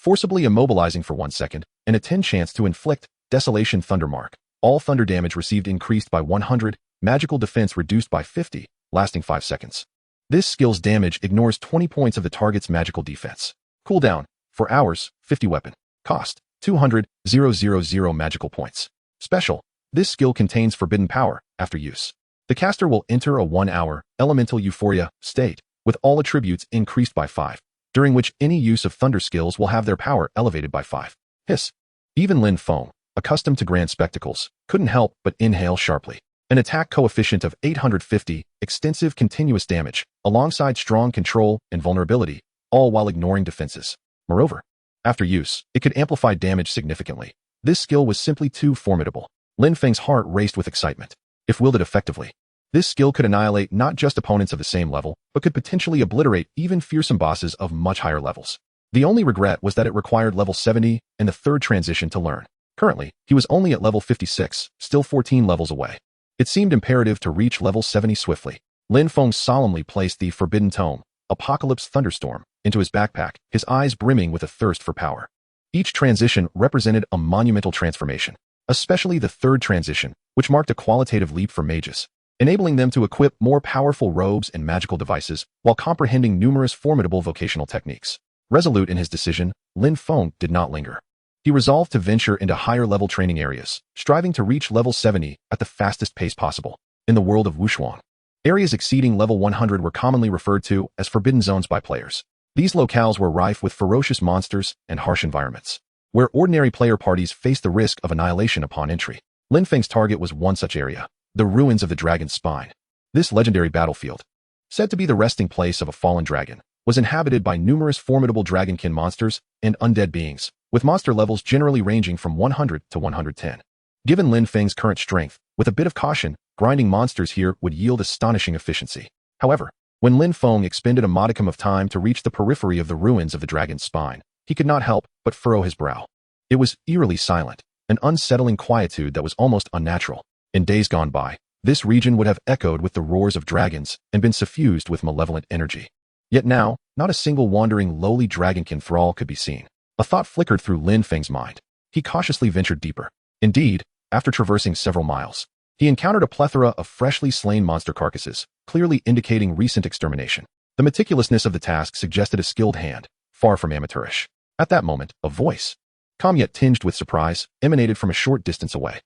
forcibly immobilizing for 1 second, and a 10 chance to inflict Desolation Thunder Mark. All thunder damage received increased by 100, magical defense reduced by 50, lasting 5 seconds. This skill's damage ignores 20 points of the target's magical defense. Cooldown, 4 hours, 50 weapon. Cost, 200,000 magical points. Special, this skill contains forbidden power after use. The caster will enter a 1-hour elemental euphoria state with all attributes increased by 5, during which any use of thunder skills will have their power elevated by 5. Hiss. Even Lin Feng, accustomed to grand spectacles, couldn't help but inhale sharply. An attack coefficient of 850, extensive continuous damage, alongside strong control and vulnerability, all while ignoring defenses. Moreover, after use, it could amplify damage significantly. This skill was simply too formidable. Lin Feng's heart raced with excitement. If wielded effectively, this skill could annihilate not just opponents of the same level, but could potentially obliterate even fearsome bosses of much higher levels. The only regret was that it required level 70 and the third transition to learn. Currently, he was only at level 56, still 14 levels away. It seemed imperative to reach level 70 swiftly. Lin Feng solemnly placed the Forbidden Tome, Apocalypse Thunderstorm, into his backpack, his eyes brimming with a thirst for power. Each transition represented a monumental transformation, especially the third transition, which marked a qualitative leap for mages, enabling them to equip more powerful robes and magical devices while comprehending numerous formidable vocational techniques. Resolute in his decision, Lin Feng did not linger. He resolved to venture into higher-level training areas, striving to reach level 70 at the fastest pace possible. In the world of Wushuang, areas exceeding level 100 were commonly referred to as forbidden zones by players. These locales were rife with ferocious monsters and harsh environments, where ordinary player parties faced the risk of annihilation upon entry. Lin Feng's target was one such area, the ruins of the Dragon's Spine. This legendary battlefield, said to be the resting place of a fallen dragon, was inhabited by numerous formidable dragonkin monsters and undead beings, with monster levels generally ranging from 100 to 110. Given Lin Feng's current strength, with a bit of caution, grinding monsters here would yield astonishing efficiency. However, when Lin Feng expended a modicum of time to reach the periphery of the ruins of the Dragon's Spine, he could not help but furrow his brow. It was eerily silent, an unsettling quietude that was almost unnatural. In days gone by, this region would have echoed with the roars of dragons and been suffused with malevolent energy. Yet now, not a single wandering lowly dragonkin thrall could be seen. A thought flickered through Lin Feng's mind. He cautiously ventured deeper. Indeed, after traversing several miles, he encountered a plethora of freshly slain monster carcasses, clearly indicating recent extermination. The meticulousness of the task suggested a skilled hand, far from amateurish. At that moment, a voice, calm yet tinged with surprise, emanated from a short distance away.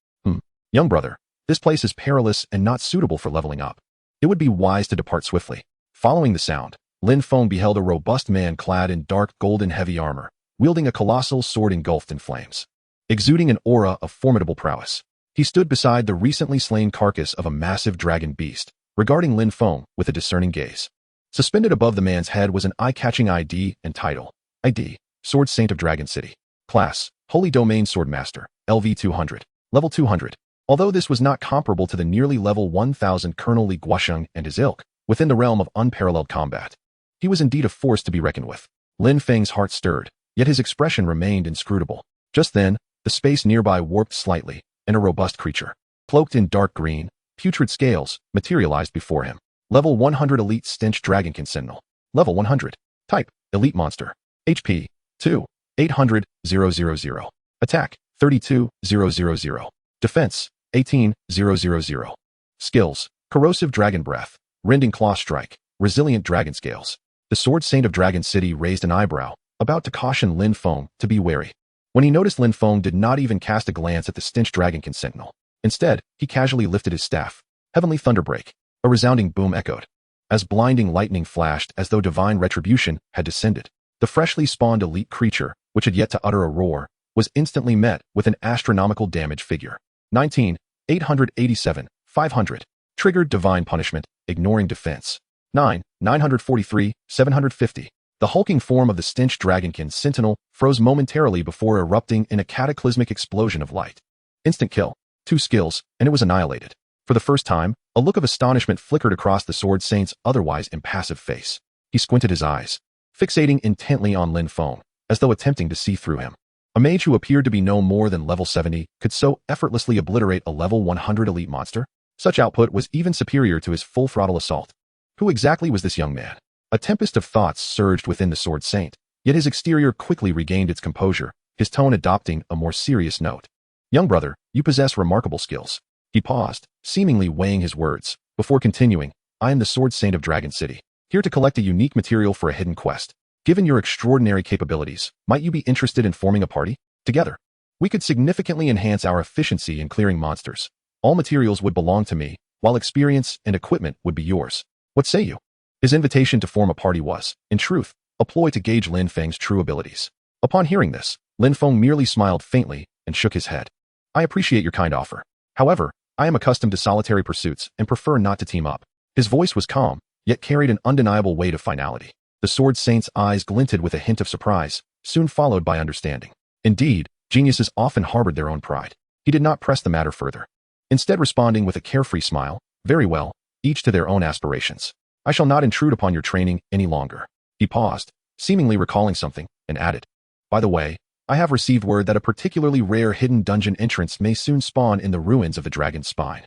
Young brother, this place is perilous and not suitable for leveling up. It would be wise to depart swiftly. Following the sound, Lin Feng beheld a robust man clad in dark golden heavy armor, wielding a colossal sword engulfed in flames. Exuding an aura of formidable prowess, he stood beside the recently slain carcass of a massive dragon beast, regarding Lin Feng with a discerning gaze. Suspended above the man's head was an eye-catching ID and title. ID, Sword Saint of Dragon City. Class, Holy Domain Swordmaster, LV 200. Level 200. Although this was not comparable to the nearly level 1000 Colonel Li Guosheng and his ilk, within the realm of unparalleled combat, he was indeed a force to be reckoned with. Lin Feng's heart stirred, yet his expression remained inscrutable. Just then, the space nearby warped slightly, and a robust creature, cloaked in dark green, putrid scales, materialized before him. Level 100 Elite Stench Dragonkin Sentinel. Level 100. Type, Elite Monster. HP, 2, 800,000. Attack, 32,000. Defense, 18,000. Skills, Corrosive Dragon Breath, Rending Claw Strike, Resilient Dragon Scales. The Sword Saint of Dragon City raised an eyebrow, about to caution Lin Feng to be wary. When he noticed Lin Feng did not even cast a glance at the Stench Dragonkin Sentinel. Instead, he casually lifted his staff. Heavenly Thunderbreak. A resounding boom echoed, as blinding lightning flashed as though divine retribution had descended. The freshly spawned elite creature, which had yet to utter a roar, was instantly met with an astronomical damage figure. 19,887, 500. Triggered divine punishment, ignoring defense. 9,943, 750. The hulking form of the Stench Dragonkin Sentinel froze momentarily before erupting in a cataclysmic explosion of light. Instant kill. 2 skills, and it was annihilated. For the first time, a look of astonishment flickered across the Sword Saint's otherwise impassive face. He squinted his eyes, fixating intently on Lin Feng, as though attempting to see through him. A mage who appeared to be no more than level 70 could so effortlessly obliterate a level 100 elite monster? Such output was even superior to his full-throttle assault. Who exactly was this young man? A tempest of thoughts surged within the Sword Saint, Yet his exterior quickly regained its composure, his tone adopting a more serious note. Young brother, you possess remarkable skills. He paused, seemingly weighing his words, before continuing, I am the Sword Saint of Dragon City, here to collect a unique material for a hidden quest. Given your extraordinary capabilities, might you be interested in forming a party? Together, we could significantly enhance our efficiency in clearing monsters. All materials would belong to me, while experience and equipment would be yours. What say you? His invitation to form a party was, in truth, a ploy to gauge Lin Feng's true abilities. Upon hearing this, Lin Feng merely smiled faintly and shook his head. I appreciate your kind offer. However, I am accustomed to solitary pursuits and prefer not to team up. His voice was calm, yet carried an undeniable weight of finality. The Sword Saint's eyes glinted with a hint of surprise, soon followed by understanding. Indeed, geniuses often harbored their own pride. He did not press the matter further, instead responding with a carefree smile, very well, each to their own aspirations. I shall not intrude upon your training any longer. He paused, seemingly recalling something, and added, by the way, I have received word that a particularly rare hidden dungeon entrance may soon spawn in the ruins of the Dragon's Spine.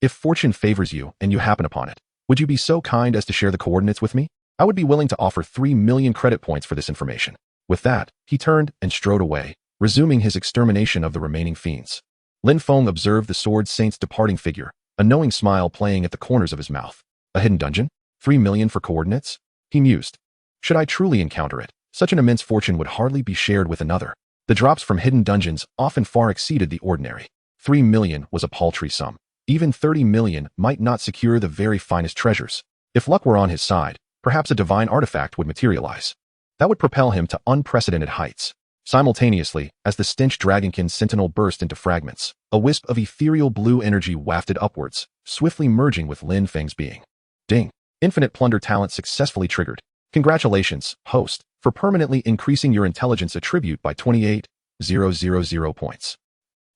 If fortune favors you and you happen upon it, would you be so kind as to share the coordinates with me? I would be willing to offer 3 million credit points for this information. With that, he turned and strode away, resuming his extermination of the remaining fiends. Lin Feng observed the Sword Saint's departing figure, a knowing smile playing at the corners of his mouth. A hidden dungeon? 3 million for coordinates? He mused. Should I truly encounter it, such an immense fortune would hardly be shared with another. The drops from hidden dungeons often far exceeded the ordinary. 3 million was a paltry sum. Even 30 million might not secure the very finest treasures. If luck were on his side, perhaps a divine artifact would materialize. That would propel him to unprecedented heights. Simultaneously, as the stench dragonkin sentinel burst into fragments, a wisp of ethereal blue energy wafted upwards, swiftly merging with Lin Feng's being. Ding! Infinite plunder talent successfully triggered. Congratulations, host, for permanently increasing your intelligence attribute by 28,000 points.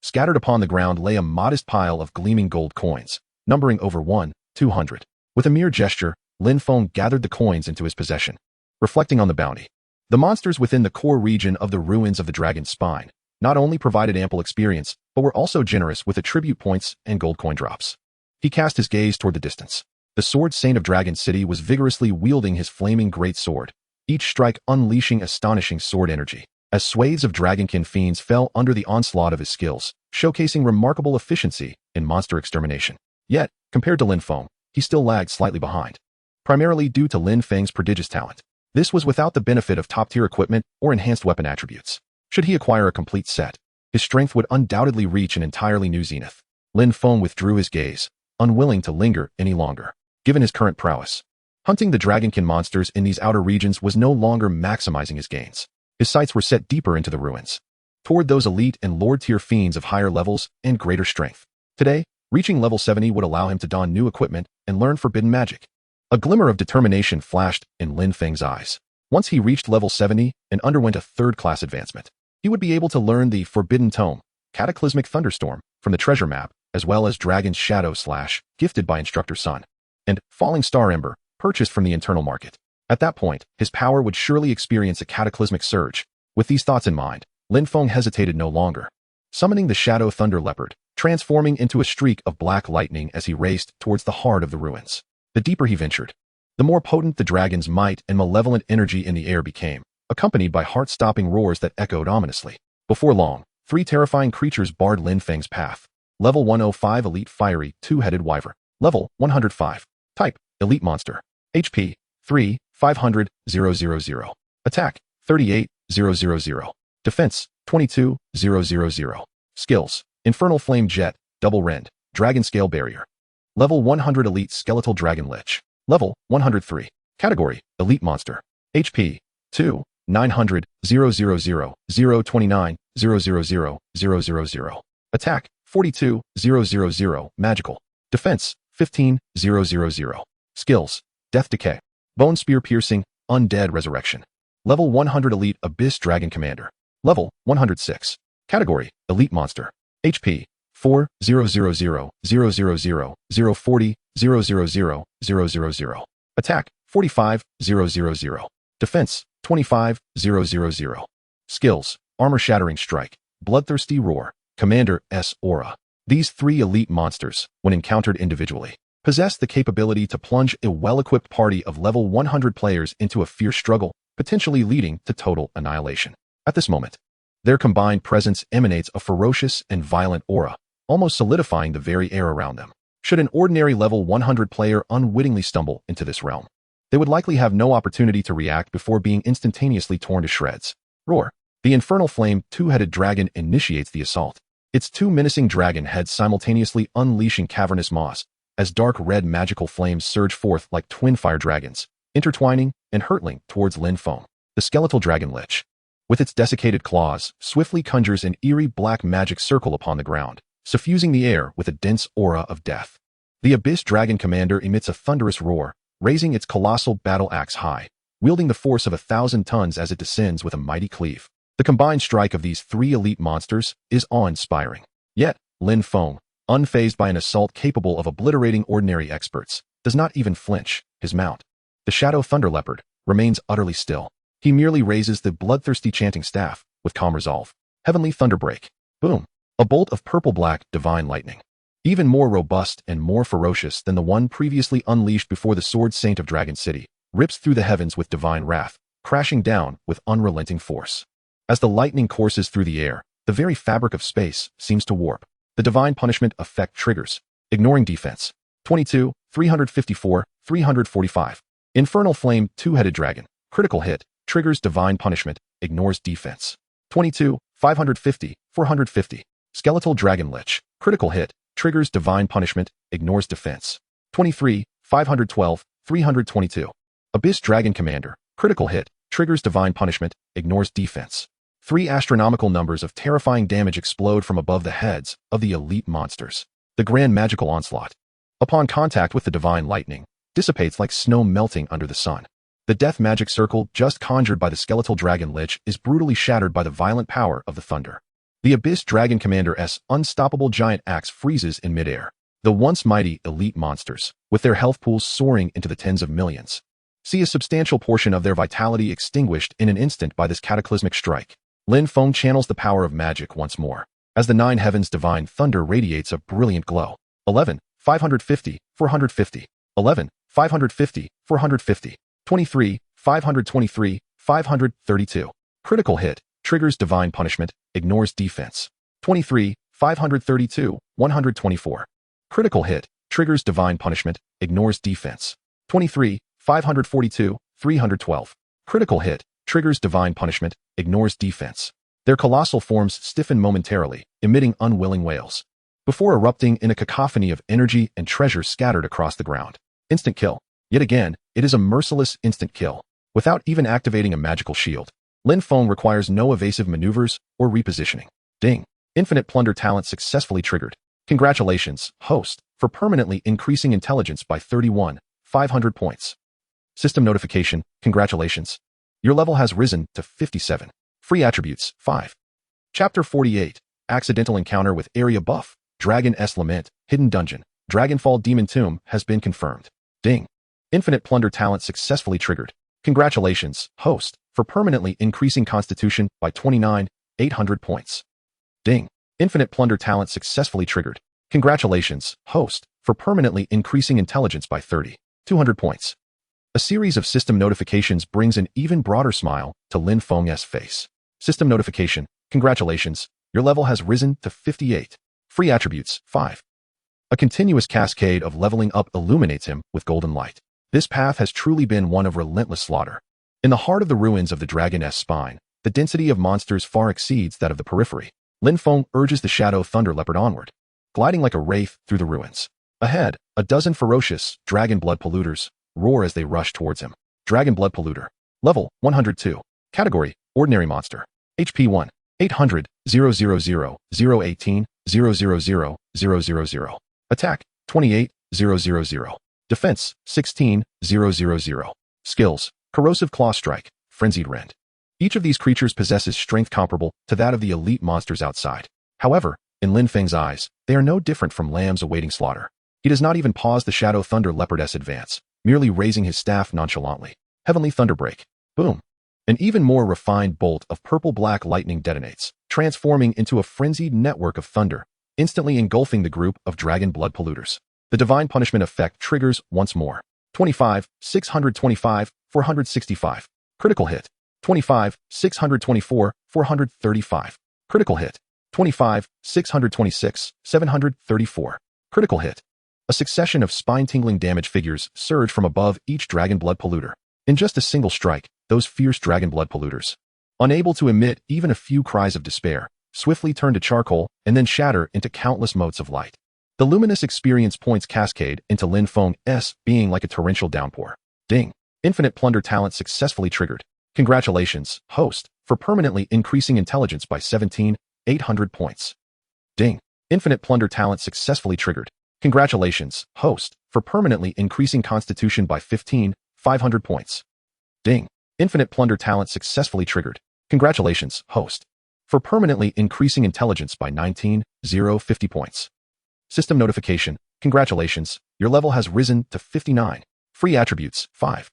Scattered upon the ground lay a modest pile of gleaming gold coins, numbering over 1,200. With a mere gesture, Lin Feng gathered the coins into his possession. Reflecting on the bounty, the monsters within the core region of the ruins of the Dragon's Spine not only provided ample experience, but were also generous with attribute points and gold coin drops. He cast his gaze toward the distance. The Sword Saint of Dragon City was vigorously wielding his flaming great sword, each strike unleashing astonishing sword energy, as swathes of dragonkin fiends fell under the onslaught of his skills, showcasing remarkable efficiency in monster extermination. Yet, compared to Lin Feng, he still lagged slightly behind, primarily due to Lin Feng's prodigious talent. This was without the benefit of top-tier equipment or enhanced weapon attributes. Should he acquire a complete set, his strength would undoubtedly reach an entirely new zenith. Lin Feng withdrew his gaze, unwilling to linger any longer. Given his current prowess, hunting the dragonkin monsters in these outer regions was no longer maximizing his gains. His sights were set deeper into the ruins, toward those elite and lord-tier fiends of higher levels and greater strength. Today, reaching level 70 would allow him to don new equipment and learn forbidden magic. A glimmer of determination flashed in Lin Feng's eyes. Once he reached level 70 and underwent a third-class advancement, he would be able to learn the Forbidden Tome, Cataclysmic Thunderstorm, from the treasure map, as well as Dragon's Shadow Slash, gifted by Instructor Sun, and Falling Star Ember, purchased from the internal market. At that point, his power would surely experience a cataclysmic surge. With these thoughts in mind, Lin Feng hesitated no longer, summoning the Shadow Thunder Leopard, transforming into a streak of black lightning as he raced towards the heart of the ruins. The deeper he ventured, the more potent the dragon's might and malevolent energy in the air became, accompanied by heart-stopping roars that echoed ominously. Before long, 3 terrifying creatures barred Lin Feng's path. Level 105 Elite Fiery Two-Headed Wyvern. Level 105. Type, Elite Monster. HP, 3, 500, 000. Attack, 38, 000. Defense, 22, 000. Skills, Infernal Flame Jet, Double Rend, Dragon Scale Barrier. Level 100 Elite Skeletal Dragon Lich. Level 103. Category, Elite Monster. HP, 2, 900, 000, 029, 000. Attack, 42, 000. Magical. Defense, 15, 000. Skills, Death Decay, Bone Spear Piercing, Undead Resurrection. Level 100 Elite Abyss Dragon Commander. Level 106. Category, Elite Monster. HP, 4, 000, 000, 040, 000. Attack, 45, 000. Defense, 25, 000. Skills, Armor Shattering Strike, Bloodthirsty Roar, Commander S Aura. These 3 elite monsters, when encountered individually, possess the capability to plunge a well-equipped party of level 100 players into a fierce struggle, potentially leading to total annihilation. At this moment, their combined presence emanates a ferocious and violent aura, almost solidifying the very air around them. Should an ordinary level 100 player unwittingly stumble into this realm, they would likely have no opportunity to react before being instantaneously torn to shreds. Roar. The infernal flame two-headed dragon initiates the assault. Its two menacing dragon heads simultaneously unleashing cavernous maws, as dark red magical flames surge forth like twin fire dragons, intertwining and hurtling towards Lin Feng. The skeletal dragon lich, with its desiccated claws, swiftly conjures an eerie black magic circle upon the ground, suffusing the air with a dense aura of death. The abyss dragon commander emits a thunderous roar, raising its colossal battle axe high, wielding the force of 1,000 tons as it descends with a mighty cleave. The combined strike of these three elite monsters is awe-inspiring. Yet, Lin Feng, unfazed by an assault capable of obliterating ordinary experts, does not even flinch. His mount, the Shadow Thunder Leopard, remains utterly still. He merely raises the bloodthirsty chanting staff, with calm resolve. Heavenly Thunderbreak. Boom. A bolt of purple-black divine lightning, even more robust and more ferocious than the one previously unleashed before the Sword Saint of Dragon City, rips through the heavens with divine wrath, crashing down with unrelenting force. As the lightning courses through the air, the very fabric of space seems to warp. The divine punishment effect triggers, ignoring defense. 22, 354, 345. Infernal Flame two-headed dragon, critical hit, triggers divine punishment, ignores defense. 22, 550, 450. Skeletal dragon lich, critical hit, triggers divine punishment, ignores defense. 23, 512, 322. Abyss dragon commander, critical hit, triggers divine punishment, ignores defense. 3 astronomical numbers of terrifying damage explode from above the heads of the elite monsters. The grand magical onslaught, upon contact with the divine lightning, dissipates like snow melting under the sun. The death magic circle just conjured by the skeletal dragon lich is brutally shattered by the violent power of the thunder. The Abyss Dragon Commander's unstoppable giant axe freezes in midair. The once mighty elite monsters, with their health pools soaring into the tens of millions, see a substantial portion of their vitality extinguished in an instant by this cataclysmic strike. Lin Feng channels the power of magic once more, as the 9 heavens' divine thunder radiates a brilliant glow. 11, 550, 450. 11, 550, 450. 23, 523, 532. Critical hit, triggers divine punishment, ignores defense. 23, 532, 124. Critical hit, triggers divine punishment, ignores defense. 23, 542, 312. Critical hit, triggers divine punishment, ignores defense. Their colossal forms stiffen momentarily, emitting unwilling wails, before erupting in a cacophony of energy and treasure scattered across the ground. Instant kill. Yet again, it is a merciless instant kill. Without even activating a magical shield, Lin Feng requires no evasive maneuvers or repositioning. Ding. Infinite Plunder talent successfully triggered. Congratulations, host, for permanently increasing intelligence by 500 points. System notification, congratulations. Your level has risen to 57. Free attributes, 5. Chapter 48, Accidental Encounter with Area Buff, Dragon's Lament, Hidden Dungeon, Dragonfall Demon Tomb has been confirmed. Ding. Infinite Plunder talent successfully triggered. Congratulations, host, for permanently increasing Constitution by 800 points. Ding. Infinite Plunder talent successfully triggered. Congratulations, host, for permanently increasing Intelligence by 200 points. A series of system notifications brings an even broader smile to Lin Feng's face. System notification, congratulations, your level has risen to 58. Free attributes, 5. A continuous cascade of leveling up illuminates him with golden light. This path has truly been one of relentless slaughter. In the heart of the ruins of the dragon's spine, the density of monsters far exceeds that of the periphery. Lin Feng urges the Shadow Thunder Leopard onward, gliding like a wraith through the ruins. Ahead, a dozen ferocious dragon blood polluters roar as they rush towards him. Dragon Blood Polluter. Level 102. Category Ordinary Monster. HP 1. 800 000 018 000 000. Attack 28 000. Defense 16 000. Skills Corrosive Claw Strike, Frenzied Rend. Each of these creatures possesses strength comparable to that of the elite monsters outside. However, in Lin Feng's eyes, they are no different from lambs awaiting slaughter. He does not even pause the Shadow Thunder Leopard's advance, merely raising his staff nonchalantly. Heavenly Thunderbreak. Boom. An even more refined bolt of purple-black lightning detonates, transforming into a frenzied network of thunder, instantly engulfing the group of dragon blood polluters. The divine punishment effect triggers once more. 25, 625, 465. Critical hit. 25, 624, 435. Critical hit. 25, 626, 734. Critical hit. A succession of spine-tingling damage figures surge from above each dragon blood polluter. In just a single strike, those fierce dragon blood polluters, unable to emit even a few cries of despair, swiftly turn to charcoal and then shatter into countless motes of light. The luminous experience points cascade into Lin Feng's being like a torrential downpour. Ding. Infinite Plunder talent successfully triggered. Congratulations, host, for permanently increasing intelligence by 17,800 points. Ding. Infinite Plunder talent successfully triggered. Congratulations, host, for permanently increasing constitution by 15,500 points. Ding. Infinite Plunder talent successfully triggered. Congratulations, host, for permanently increasing intelligence by 19,050 points. System notification. Congratulations, your level has risen to 59. Free attributes, 5.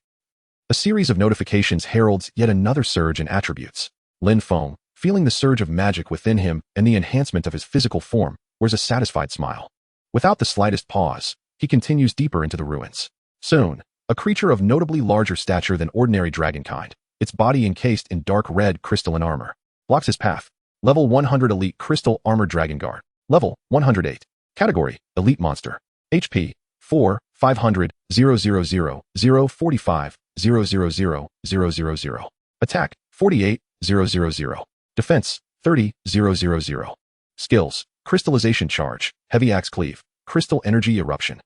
A series of notifications heralds yet another surge in attributes. Lin Feng, feeling the surge of magic within him and the enhancement of his physical form, wears a satisfied smile. Without the slightest pause, he continues deeper into the ruins. Soon, a creature of notably larger stature than ordinary dragonkind, its body encased in dark red crystalline armor, blocks his path. Level 100 Elite Crystal Armor Dragon Guard. Level 108. Category, Elite Monster. HP, 4, 500, 000, 045, 000, 000. Attack, 48, 000. Defense, 30, 000. Skills, Crystallization Charge, Heavy Axe Cleave, Crystal Energy Eruption.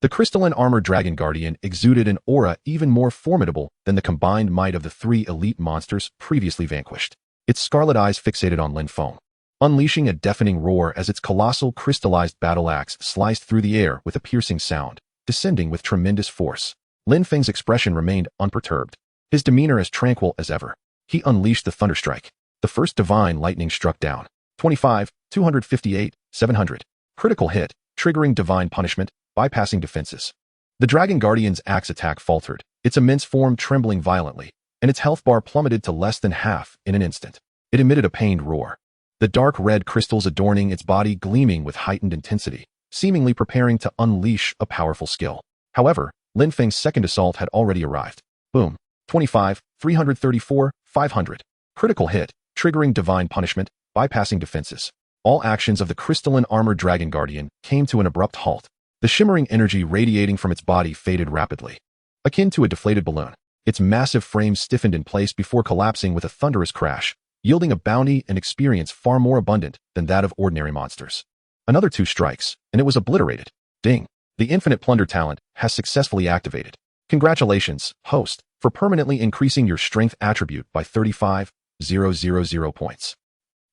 The crystalline armor dragon guardian exuded an aura even more formidable than the combined might of the 3 elite monsters previously vanquished. Its scarlet eyes fixated on Lin Feng, unleashing a deafening roar as its colossal crystallized battle axe sliced through the air with a piercing sound, descending with tremendous force. Lin Feng's expression remained unperturbed, his demeanor as tranquil as ever. He unleashed the Thunderstrike. The first divine lightning struck down. 25, 258, 700. Critical hit, triggering divine punishment, bypassing defenses. The Dragon Guardian's axe attack faltered, its immense form trembling violently, and its health bar plummeted to less than half in an instant. It emitted a pained roar, the dark red crystals adorning its body gleaming with heightened intensity, seemingly preparing to unleash a powerful skill. However, Lin Feng's second assault had already arrived. Boom. 25, 334, 500. Critical hit, triggering divine punishment, bypassing defenses. All actions of the crystalline armored Dragon Guardian came to an abrupt halt. The shimmering energy radiating from its body faded rapidly. Akin to a deflated balloon, its massive frame stiffened in place before collapsing with a thunderous crash, yielding a bounty and experience far more abundant than that of ordinary monsters. Another 2 strikes, and it was obliterated. Ding. The Infinite Plunder talent has successfully activated. Congratulations, host, for permanently increasing your strength attribute by 35,000 points.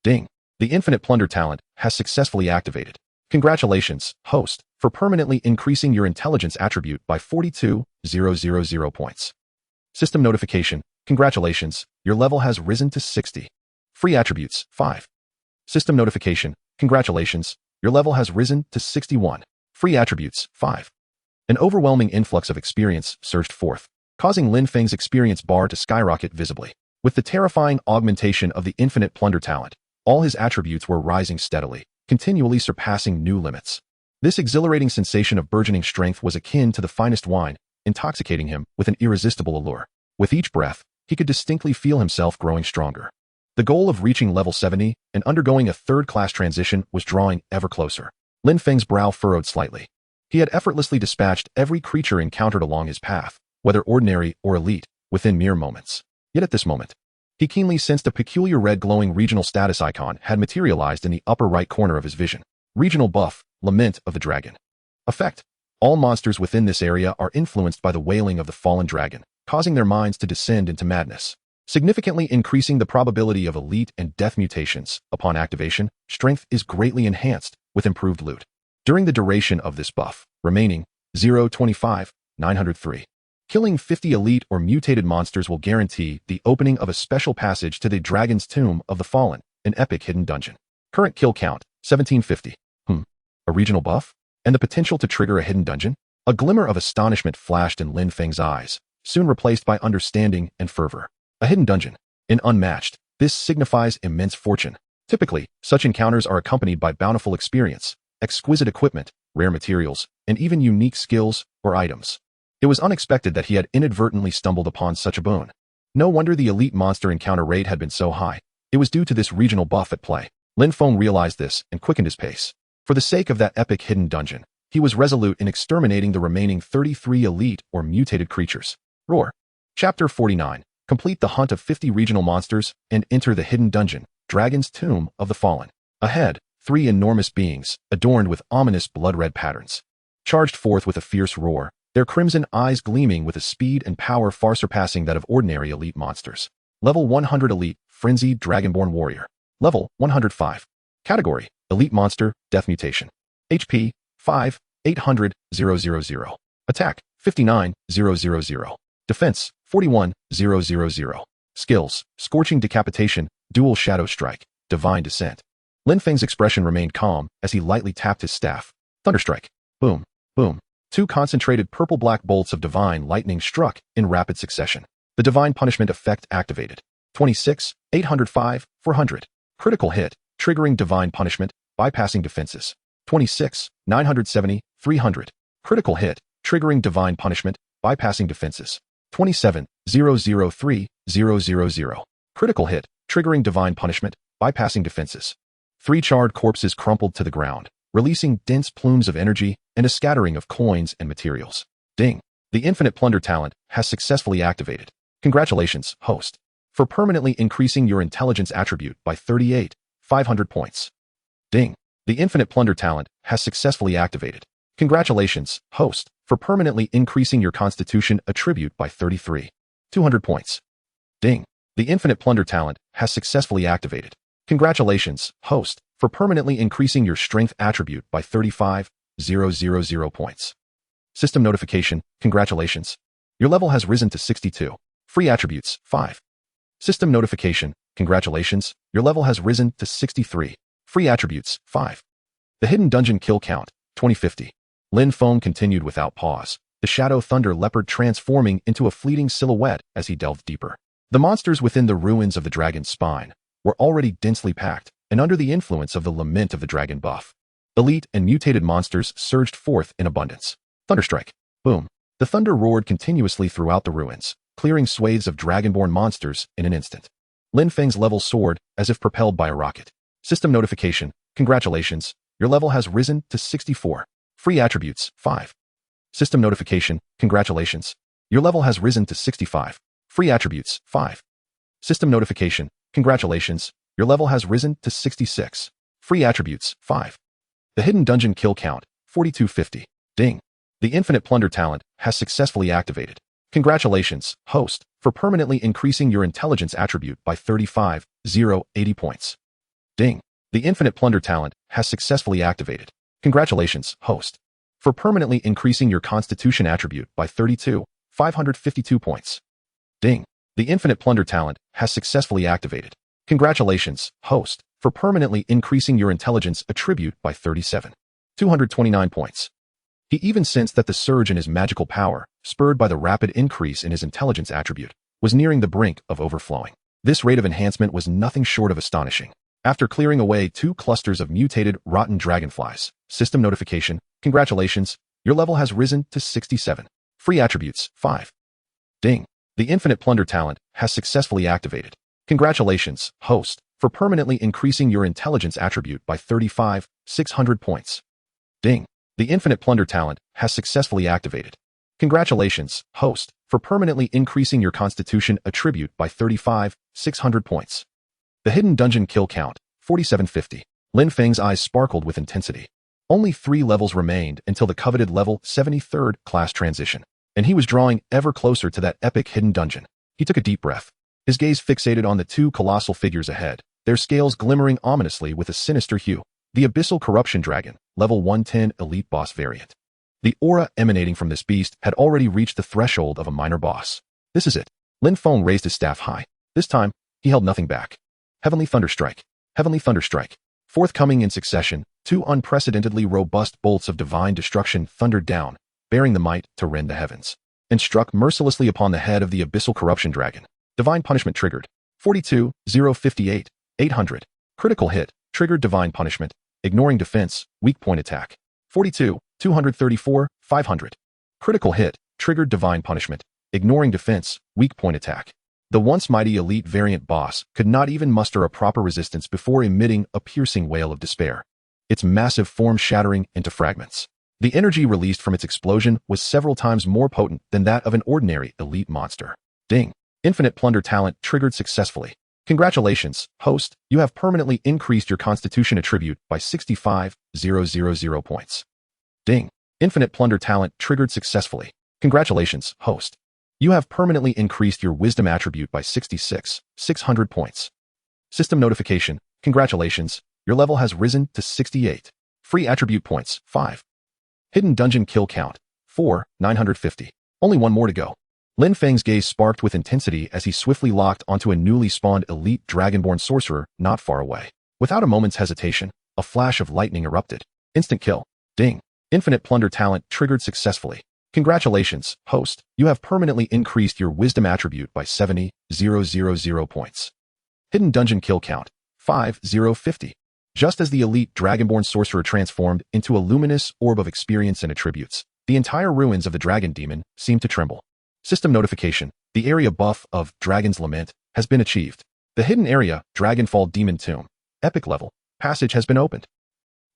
Ding. The Infinite Plunder talent has successfully activated. Congratulations, host, for permanently increasing your intelligence attribute by 42,000 points. System notification. Congratulations, your level has risen to 60. Free attributes, 5. System notification. Congratulations, your level has risen to 61. Free attributes, 5. An overwhelming influx of experience surged forth, causing Lin Feng's experience bar to skyrocket visibly. With the terrifying augmentation of the Infinite Plunder talent, all his attributes were rising steadily, continually surpassing new limits. This exhilarating sensation of burgeoning strength was akin to the finest wine, intoxicating him with an irresistible allure. With each breath, he could distinctly feel himself growing stronger. The goal of reaching level 70 and undergoing a third-class transition was drawing ever closer. Lin Feng's brow furrowed slightly. He had effortlessly dispatched every creature encountered along his path, whether ordinary or elite, within mere moments. Yet at this moment, he keenly sensed a peculiar red glowing regional status icon had materialized in the upper right corner of his vision. Regional buff, Lament of the Dragon. Effect. All monsters within this area are influenced by the wailing of the fallen dragon, causing their minds to descend into madness, significantly increasing the probability of elite and death mutations. Upon activation, strength is greatly enhanced with improved loot. During the duration of this buff, remaining 0.25, 903. Killing 50 elite or mutated monsters will guarantee the opening of a special passage to the Dragon's Tomb of the Fallen, an epic hidden dungeon. Current kill count, 1750. A regional buff? And the potential to trigger a hidden dungeon? A glimmer of astonishment flashed in Lin Feng's eyes, soon replaced by understanding and fervor. A hidden dungeon. Unmatched, this signifies immense fortune. Typically, such encounters are accompanied by bountiful experience, exquisite equipment, rare materials, and even unique skills or items. It was unexpected that he had inadvertently stumbled upon such a boon. No wonder the elite monster encounter rate had been so high. It was due to this regional buff at play. Lin Feng realized this and quickened his pace. For the sake of that epic hidden dungeon, he was resolute in exterminating the remaining 33 elite or mutated creatures. Roar. Chapter 49. Complete the hunt of 50 regional monsters and enter the hidden dungeon, Dragon's Tomb of the Fallen. Ahead, 3 enormous beings, adorned with ominous blood-red patterns, charged forth with a fierce roar, their crimson eyes gleaming with a speed and power far surpassing that of ordinary elite monsters. Level 100 Elite, Frenzied Dragonborn Warrior. Level 105. Category, Elite Monster, Death Mutation. HP, 5, 800, 000. Attack, 59, 000. Defense, 41, 000. Skills, Scorching Decapitation, Dual Shadow Strike, Divine Descent. Lin Feng's expression remained calm as he lightly tapped his staff. Thunderstrike. Boom, boom. 2 concentrated purple-black bolts of divine lightning struck in rapid succession. The divine punishment effect activated. 26, 805, 400. Critical hit, triggering divine punishment, bypassing defenses. 26, 970, 300. Critical hit, triggering divine punishment, bypassing defenses. 27, 003, 000. Critical hit, triggering divine punishment, bypassing defenses. 3 charred corpses crumpled to the ground, releasing dense plumes of energy and a scattering of coins and materials. Ding. The Infinite Plunder talent has successfully activated. Congratulations, host, for permanently increasing your intelligence attribute by 38, 500 points. Ding. The Infinite Plunder talent has successfully activated. Congratulations, host, for permanently increasing your constitution attribute by 33, 200 points. Ding. The Infinite Plunder talent has successfully activated. Congratulations, host, for permanently increasing your strength attribute by 35,000 points. System notification, congratulations. Your level has risen to 62. Free attributes, 5. System notification, congratulations. Your level has risen to 63. Free attributes, 5. The hidden dungeon kill count, 2050. Lin Feng continued without pause, the shadow thunder leopard transforming into a fleeting silhouette as he delved deeper. The monsters within the ruins of the dragon's spine were already densely packed and under the influence of the lament of the dragon buff. Elite and mutated monsters surged forth in abundance. Thunderstrike. Boom. The thunder roared continuously throughout the ruins, clearing swathes of dragonborn monsters in an instant. Lin Feng's level soared as if propelled by a rocket. System notification, congratulations, your level has risen to 64. Free attributes, 5. System notification, congratulations, your level has risen to 65. Free attributes, 5. System notification, congratulations, your level has risen to 66. Free attributes, 5. The hidden dungeon kill count, 4250. Ding. The Infinite Plunder talent has successfully activated. Congratulations, host, for permanently increasing your intelligence attribute by 35,080 points. Ding. The Infinite Plunder talent has successfully activated. Congratulations, host, for permanently increasing your constitution attribute by 32,552 points. Ding. The Infinite Plunder talent has successfully activated. Congratulations, host, for permanently increasing your intelligence attribute by 37,229 points. He even sensed that the surge in his magical power, spurred by the rapid increase in his intelligence attribute, was nearing the brink of overflowing. This rate of enhancement was nothing short of astonishing. After clearing away 2 clusters of mutated, rotten dragonflies, system notification, congratulations, your level has risen to 67. Free attributes, 5. Ding. The Infinite Plunder talent has successfully activated. Congratulations, host, for permanently increasing your intelligence attribute by 35,600 points. Ding. The Infinite Plunder talent has successfully activated. Congratulations, host, for permanently increasing your constitution attribute by 35,600 points. The hidden dungeon kill count, 4750. Lin Feng's eyes sparkled with intensity. Only 3 levels remained until the coveted level 73rd class transition, and he was drawing ever closer to that epic hidden dungeon. He took a deep breath, his gaze fixated on the 2 colossal figures ahead, their scales glimmering ominously with a sinister hue. The Abyssal Corruption Dragon, level 110 elite boss variant. The aura emanating from this beast had already reached the threshold of a minor boss. This is it. Lin Feng raised his staff high. This time, he held nothing back. Heavenly Thunderstrike. Heavenly Thunderstrike. Forthcoming in succession, 2 unprecedentedly robust bolts of divine destruction thundered down, bearing the might to rend the heavens, and struck mercilessly upon the head of the Abyssal Corruption Dragon. Divine punishment triggered. 42,058, 800. Critical hit. Triggered divine punishment. Ignoring defense. Weak point attack. 42,234, 500. Critical hit. Triggered divine punishment. Ignoring defense. Weak point attack. The once mighty elite variant boss could not even muster a proper resistance before emitting a piercing wail of despair, its massive form shattering into fragments. The energy released from its explosion was several times more potent than that of an ordinary elite monster. Ding. Infinite plunder talent triggered successfully. Congratulations, host, you have permanently increased your constitution attribute by 65,000 points. Ding. Infinite plunder talent triggered successfully. Congratulations, host. You have permanently increased your wisdom attribute by 66,600 points. System notification. Congratulations, your level has risen to 68. Free attribute points, 5. Hidden dungeon kill count, 4, 950. Only one more to go. Lin Feng's gaze sparked with intensity as he swiftly locked onto a newly spawned elite dragonborn sorcerer not far away. Without a moment's hesitation, a flash of lightning erupted. Instant kill. Ding. Infinite plunder talent triggered successfully. Congratulations, host, you have permanently increased your wisdom attribute by 70,000 points. Hidden dungeon kill count, 5050. Just as the elite dragonborn sorcerer transformed into a luminous orb of experience and attributes, the entire ruins of the dragon demon seemed to tremble. System notification. The area buff of Dragon's Lament has been achieved. The hidden area, Dragonfall Demon Tomb, epic level, passage has been opened.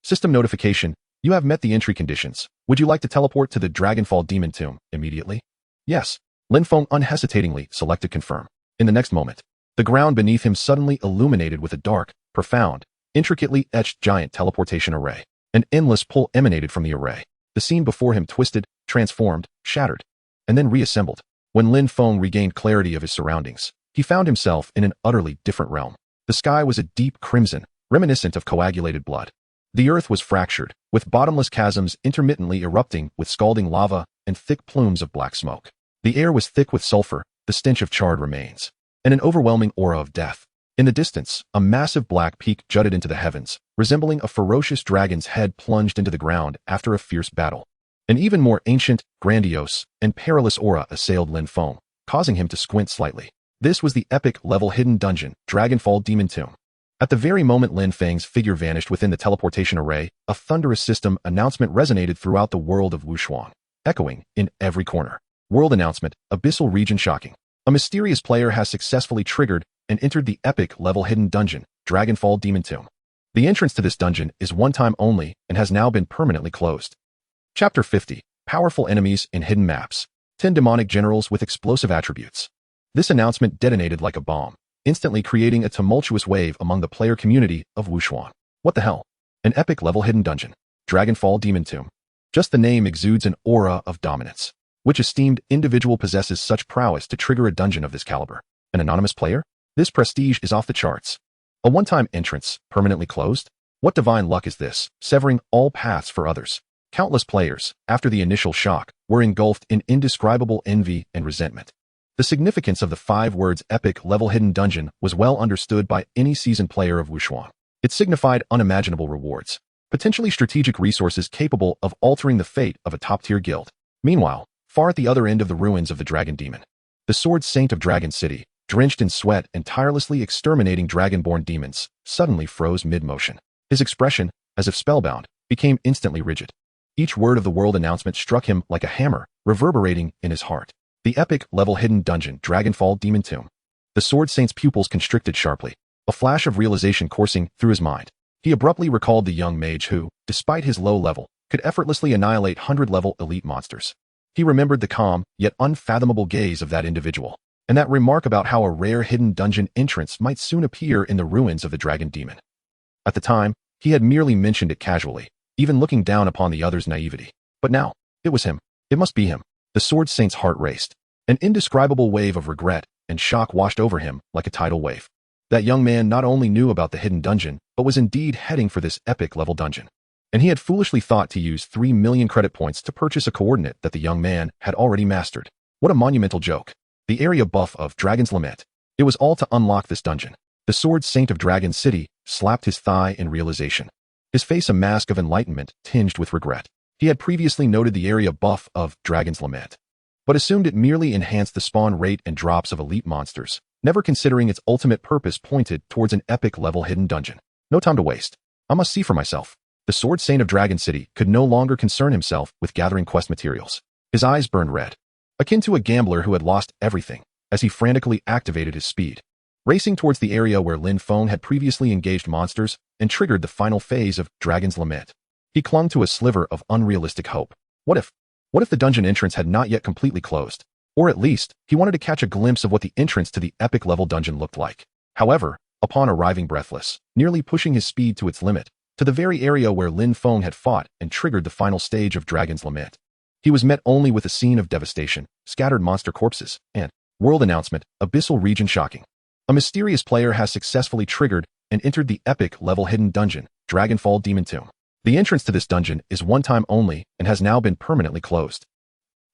System notification. You have met the entry conditions. Would you like to teleport to the Dragonfall Demon Tomb immediately? Yes. Lin Feng unhesitatingly selected confirm. In the next moment, the ground beneath him suddenly illuminated with a dark, profound, intricately etched giant teleportation array. An endless pull emanated from the array. The scene before him twisted, transformed, shattered, and then reassembled. When Lin Feng regained clarity of his surroundings, he found himself in an utterly different realm. The sky was a deep crimson, reminiscent of coagulated blood. The earth was fractured, with bottomless chasms intermittently erupting with scalding lava and thick plumes of black smoke. The air was thick with sulfur, the stench of charred remains, and an overwhelming aura of death. In the distance, a massive black peak jutted into the heavens, resembling a ferocious dragon's head plunged into the ground after a fierce battle. An even more ancient, grandiose, and perilous aura assailed Lin Feng, causing him to squint slightly. This was the epic-level hidden dungeon, Dragonfall Demon Tomb. At the very moment Lin Feng's figure vanished within the teleportation array, a thunderous system announcement resonated throughout the world of Wushuang, echoing in every corner. World announcement, Abyssal Region shocking. A mysterious player has successfully triggered and entered the epic-level hidden dungeon, Dragonfall Demon Tomb. The entrance to this dungeon is one time only and has now been permanently closed. Chapter 50. Powerful enemies in hidden maps. 10 demonic generals with explosive attributes. This announcement detonated like a bomb, instantly creating a tumultuous wave among the player community of Wushuang. What the hell? An epic-level hidden dungeon, Dragonfall Demon Tomb. Just the name exudes an aura of dominance. Which esteemed individual possesses such prowess to trigger a dungeon of this caliber? An anonymous player? This prestige is off the charts. A one-time entrance, permanently closed? What divine luck is this, severing all paths for others? Countless players, after the initial shock, were engulfed in indescribable envy and resentment. The significance of the 5 words epic-level hidden dungeon was well understood by any seasoned player of Wushuang. It signified unimaginable rewards, potentially strategic resources capable of altering the fate of a top-tier guild. Meanwhile, far at the other end of the ruins of the Dragon Demon, the Sword Saint of Dragon City, drenched in sweat and tirelessly exterminating dragonborn demons, suddenly froze mid-motion. His expression, as if spellbound, became instantly rigid. Each word of the world announcement struck him like a hammer, reverberating in his heart. The epic-level hidden dungeon, Dragonfall Demon Tomb. The Sword Saint's pupils constricted sharply, a flash of realization coursing through his mind. He abruptly recalled the young mage who, despite his low level, could effortlessly annihilate 100-level elite monsters. He remembered the calm, yet unfathomable gaze of that individual, and that remark about how a rare hidden dungeon entrance might soon appear in the ruins of the Dragon Demon. At the time, he had merely mentioned it casually, even looking down upon the other's naivety. But now, it was him. It must be him. The Sword Saint's heart raced. An indescribable wave of regret and shock washed over him like a tidal wave. That young man not only knew about the hidden dungeon, but was indeed heading for this epic-level dungeon. And he had foolishly thought to use 3 million credit points to purchase a coordinate that the young man had already mastered. What a monumental joke. The area buff of Dragon's Lament. It was all to unlock this dungeon. The Sword Saint of Dragon City slapped his thigh in realization. His face a mask of enlightenment tinged with regret. He had previously noted the area buff of Dragon's Lament, but assumed it merely enhanced the spawn rate and drops of elite monsters, never considering its ultimate purpose pointed towards an epic-level hidden dungeon. No time to waste. I must see for myself. The Sword Saint of Dragon City could no longer concern himself with gathering quest materials. His eyes burned red. Akin to a gambler who had lost everything, as he frantically activated his speed. Racing towards the area where Lin Feng had previously engaged monsters and triggered the final phase of Dragon's Lament. He clung to a sliver of unrealistic hope. What if the dungeon entrance had not yet completely closed? Or at least, he wanted to catch a glimpse of what the entrance to the epic level dungeon looked like. However, upon arriving breathless, nearly pushing his speed to its limit, to the very area where Lin Feng had fought and triggered the final stage of Dragon's Lament, he was met only with a scene of devastation, scattered monster corpses, and world announcement, abyssal region shocking. A mysterious player has successfully triggered and entered the epic level hidden dungeon, Dragonfall Demon Tomb. The entrance to this dungeon is one time only and has now been permanently closed.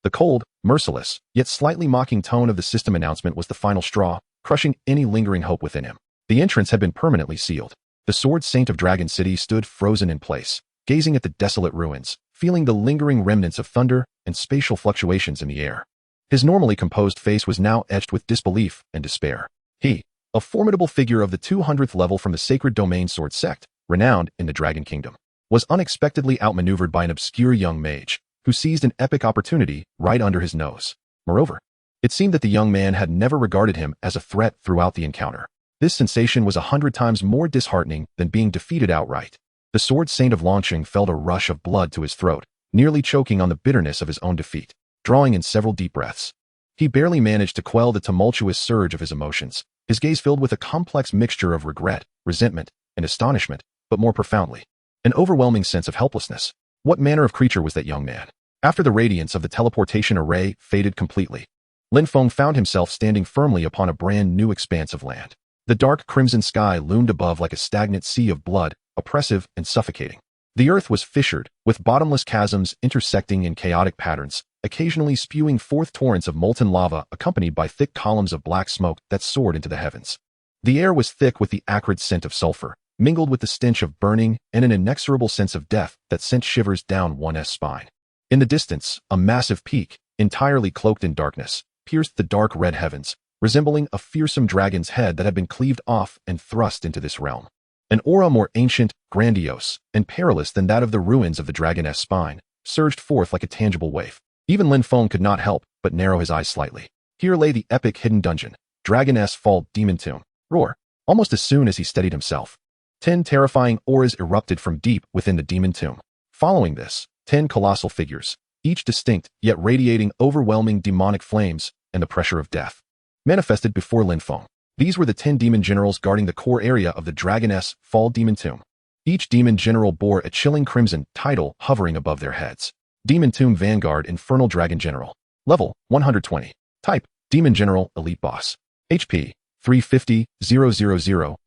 The cold, merciless, yet slightly mocking tone of the system announcement was the final straw, crushing any lingering hope within him. The entrance had been permanently sealed. The Sword Saint of Dragon City stood frozen in place, gazing at the desolate ruins, feeling the lingering remnants of thunder and spatial fluctuations in the air. His normally composed face was now etched with disbelief and despair. He, a formidable figure of the 200th level from the Sacred Domain Sword Sect, renowned in the Dragon Kingdom, was unexpectedly outmaneuvered by an obscure young mage, who seized an epic opportunity right under his nose. Moreover, it seemed that the young man had never regarded him as a threat throughout the encounter. This sensation was 100 times more disheartening than being defeated outright. The Sword Saint of Longqing felt a rush of blood to his throat, nearly choking on the bitterness of his own defeat, drawing in several deep breaths. He barely managed to quell the tumultuous surge of his emotions, his gaze filled with a complex mixture of regret, resentment, and astonishment, but more profoundly, an overwhelming sense of helplessness. What manner of creature was that young man? After the radiance of the teleportation array faded completely, Lin Feng found himself standing firmly upon a brand new expanse of land. The dark crimson sky loomed above like a stagnant sea of blood, oppressive and suffocating. The earth was fissured, with bottomless chasms intersecting in chaotic patterns, occasionally spewing forth torrents of molten lava accompanied by thick columns of black smoke that soared into the heavens. The air was thick with the acrid scent of sulfur, mingled with the stench of burning and an inexorable sense of death that sent shivers down one's spine. In the distance, a massive peak, entirely cloaked in darkness, pierced the dark red heavens, resembling a fearsome dragon's head that had been cleaved off and thrust into this realm. An aura more ancient, grandiose, and perilous than that of the ruins of the dragon's spine surged forth like a tangible wave. Even Lin Feng could not help but narrow his eyes slightly. Here lay the epic hidden dungeon, Dragon's Fall Demon Tomb. Roar! Almost as soon as he steadied himself, 10 terrifying auras erupted from deep within the demon tomb. Following this, 10 colossal figures, each distinct yet radiating overwhelming demonic flames and the pressure of death, manifested before Lin Feng. These were the 10 demon generals guarding the core area of the Dragon's Fall Demon Tomb. Each demon general bore a chilling crimson title hovering above their heads. Demon Tomb Vanguard Infernal Dragon General. Level 120. Type Demon General Elite Boss. HP 350 000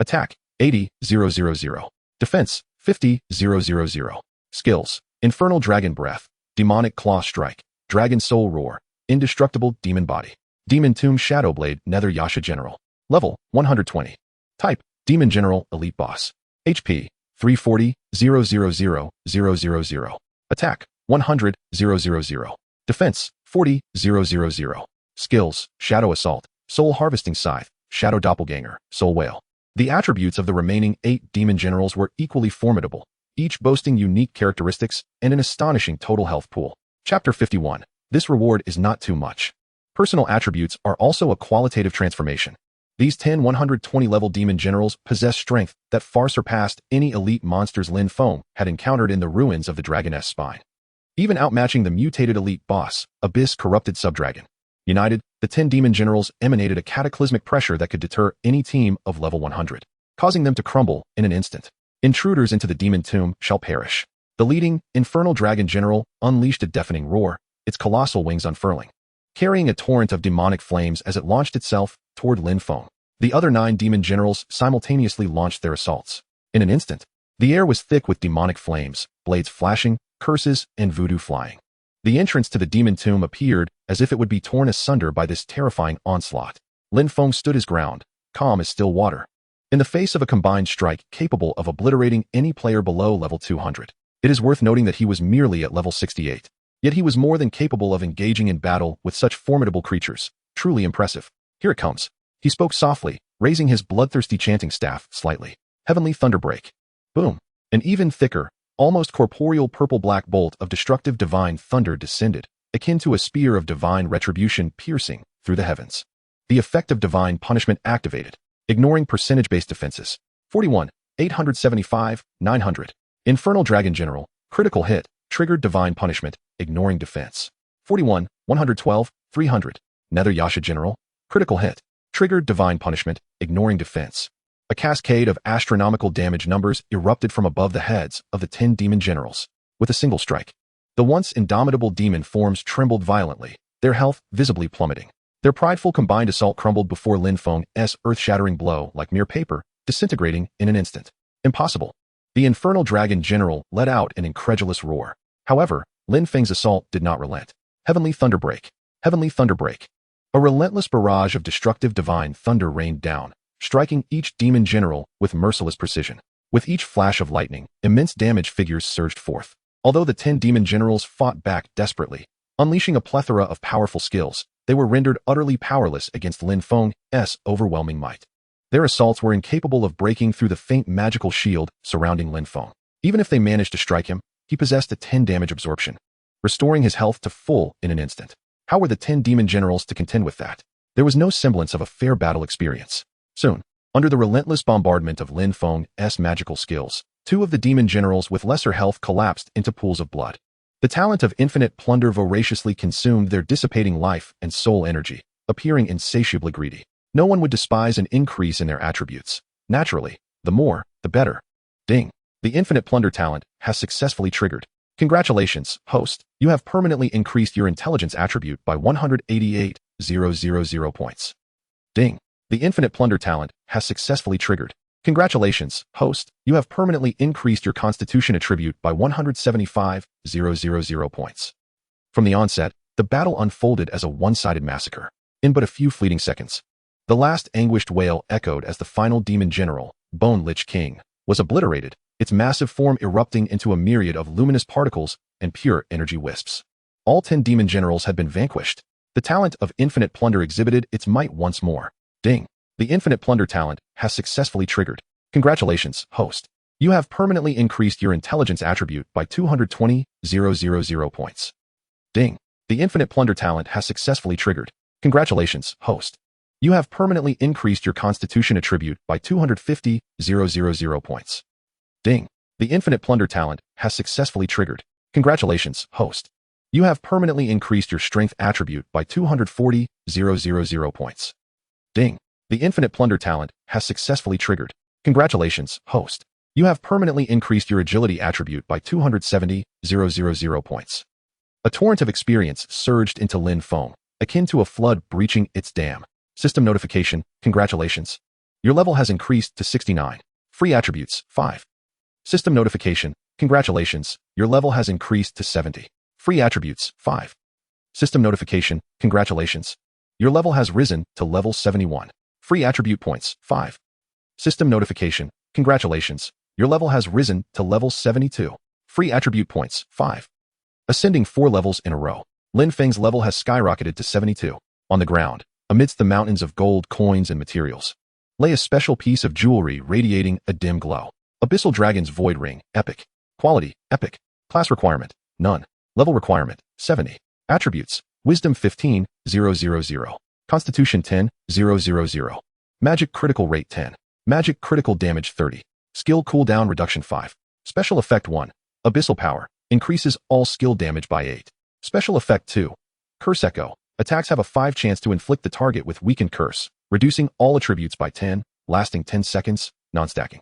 Attack 80 000 Defense 50 000 Skills: Infernal Dragon Breath, Demonic Claw Strike, Dragon Soul Roar, Indestructible Demon Body. Demon Tomb Shadowblade Nether Yasha General. Level 120. Type Demon General Elite Boss. HP 340 000 Attack 100 000 Defense 40 000 Skills: Shadow Assault, Soul Harvesting Scythe, Shadow Doppelganger, Soul Whale. The attributes of the remaining 8 demon generals were equally formidable, each boasting unique characteristics and an astonishing total health pool. Chapter 51. This reward is not too much. Personal attributes are also a qualitative transformation. These 10 120-level demon generals possess strength that far surpassed any elite monsters Lin Feng had encountered in the ruins of the Dragon's Spine, even outmatching the mutated elite boss, Abyss Corrupted Subdragon. United, the 10 demon generals emanated a cataclysmic pressure that could deter any team of level 100, causing them to crumble in an instant. Intruders into the demon tomb shall perish. The leading, infernal dragon general unleashed a deafening roar, its colossal wings unfurling, carrying a torrent of demonic flames as it launched itself toward Lin Feng. The other 9 demon generals simultaneously launched their assaults. In an instant, the air was thick with demonic flames, blades flashing, curses, and voodoo flying. The entrance to the demon tomb appeared as if it would be torn asunder by this terrifying onslaught. Lin Feng stood his ground, calm as still water, in the face of a combined strike capable of obliterating any player below level 200. It is worth noting that he was merely at level 68. Yet he was more than capable of engaging in battle with such formidable creatures. Truly impressive. Here it comes. He spoke softly, raising his bloodthirsty chanting staff slightly. Heavenly Thunderbreak. Boom. An even thicker, almost corporeal purple-black bolt of destructive divine thunder descended, akin to a spear of divine retribution piercing through the heavens. The effect of divine punishment activated, ignoring percentage-based defenses. 41, 875, 900. Infernal Dragon General, critical hit, triggered divine punishment, ignoring defense. 41, 112, 300. Nether Yasha General, critical hit, triggered divine punishment, ignoring defense. A cascade of astronomical damage numbers erupted from above the heads of the 10 demon generals. With a single strike, the once indomitable demon forms trembled violently, their health visibly plummeting. Their prideful combined assault crumbled before Lin Feng's earth-shattering blow like mere paper, disintegrating in an instant. Impossible. The Infernal Dragon General let out an incredulous roar. However, Lin Feng's assault did not relent. Heavenly Thunderbreak. Heavenly Thunderbreak. A relentless barrage of destructive divine thunder rained down, striking each demon general with merciless precision. With each flash of lightning, immense damage figures surged forth. Although the 10 demon generals fought back desperately, unleashing a plethora of powerful skills, they were rendered utterly powerless against Lin Feng's overwhelming might. Their assaults were incapable of breaking through the faint magical shield surrounding Lin Feng. Even if they managed to strike him, he possessed a 10 damage absorption, restoring his health to full in an instant. How were the 10 demon generals to contend with that? There was no semblance of a fair battle experience. Soon, under the relentless bombardment of Lin Feng's magical skills, 2 of the demon generals with lesser health collapsed into pools of blood. The talent of infinite plunder voraciously consumed their dissipating life and soul energy, appearing insatiably greedy. No one would despise an increase in their attributes. Naturally, the more, the better. Ding. The infinite plunder talent has successfully triggered. Congratulations, host. You have permanently increased your intelligence attribute by 188,000 points. Ding. The infinite plunder talent has successfully triggered. Congratulations, host. You have permanently increased your constitution attribute by 175,000 points. From the onset, the battle unfolded as a one-sided massacre. In but a few fleeting seconds, the last anguished wail echoed as the final demon general, Bone Lich King, was obliterated, its massive form erupting into a myriad of luminous particles and pure energy wisps. All 10 demon generals had been vanquished. The talent of infinite plunder exhibited its might once more. Ding. The infinite plunder talent has successfully triggered. Congratulations, host. You have permanently increased your intelligence attribute by 220,000 points. Ding. The infinite plunder talent has successfully triggered. Congratulations, host. You have permanently increased your constitution attribute by 250,000 points. Ding. The infinite plunder talent has successfully triggered. Congratulations, host. You have permanently increased your strength attribute by 240,000 points. Ding. The infinite plunder talent has successfully triggered. Congratulations, host. You have permanently increased your agility attribute by 270,000 points. A torrent of experience surged into Lin Feng, akin to a flood breaching its dam. System notification, congratulations. Your level has increased to 69. Free attributes, 5. System notification, congratulations. Your level has increased to 70. Free attributes, 5. System notification, congratulations. Your level has risen to level 71. Free attribute points, 5. System notification, congratulations. Your level has risen to level 72. Free attribute points, 5. Ascending 4 levels in a row. Lin Feng's level has skyrocketed to 72. On the ground, amidst the mountains of gold coins and materials, lay a special piece of jewelry radiating a dim glow. Abyssal Dragon's Void Ring, epic. Quality, epic. Class requirement, none. Level requirement, 70. Attributes, Wisdom 15,000. Constitution 10,000. Magic critical rate 10. Magic critical damage 30. Skill cooldown reduction 5. Special effect 1. Abyssal power. Increases all skill damage by 8. Special effect 2. Curse echo. Attacks have a 5 chance to inflict the target with weakened curse, reducing all attributes by 10, lasting 10 seconds, non-stacking.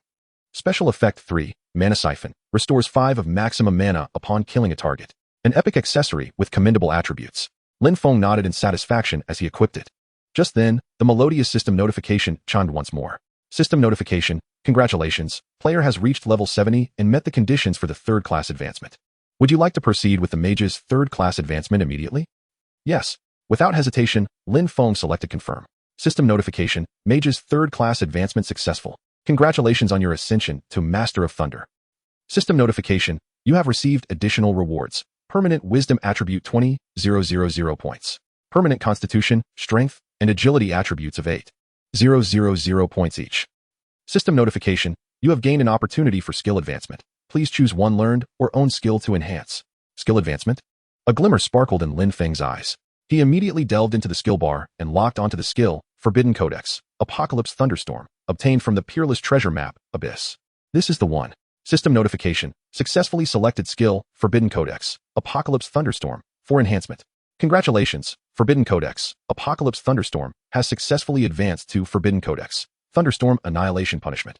Special effect 3. Mana siphon. Restores 5 of maximum mana upon killing a target. An epic accessory with commendable attributes. Lin Feng nodded in satisfaction as he equipped it. Just then, the melodious system notification chimed once more. System notification, congratulations, player has reached level 70 and met the conditions for the 3rd class advancement. Would you like to proceed with the mage's 3rd class advancement immediately? Yes. Without hesitation, Lin Feng selected confirm. System notification, mage's 3rd class advancement successful. Congratulations on your ascension to Master of Thunder. System notification, you have received additional rewards. Permanent wisdom attribute 20,000 points. Permanent constitution, strength, and agility attributes of 8,000 points each. System notification, you have gained an opportunity for skill advancement. Please choose one learned or own skill to enhance. Skill advancement? A glimmer sparkled in Lin Feng's eyes. He immediately delved into the skill bar and locked onto the skill, Forbidden Codex, Apocalypse Thunderstorm, obtained from the Peerless Treasure Map, Abyss. This is the one. System notification. Successfully selected skill, Forbidden Codex, Apocalypse Thunderstorm, for enhancement. Congratulations, Forbidden Codex, Apocalypse Thunderstorm, has successfully advanced to Forbidden Codex, Thunderstorm Annihilation Punishment.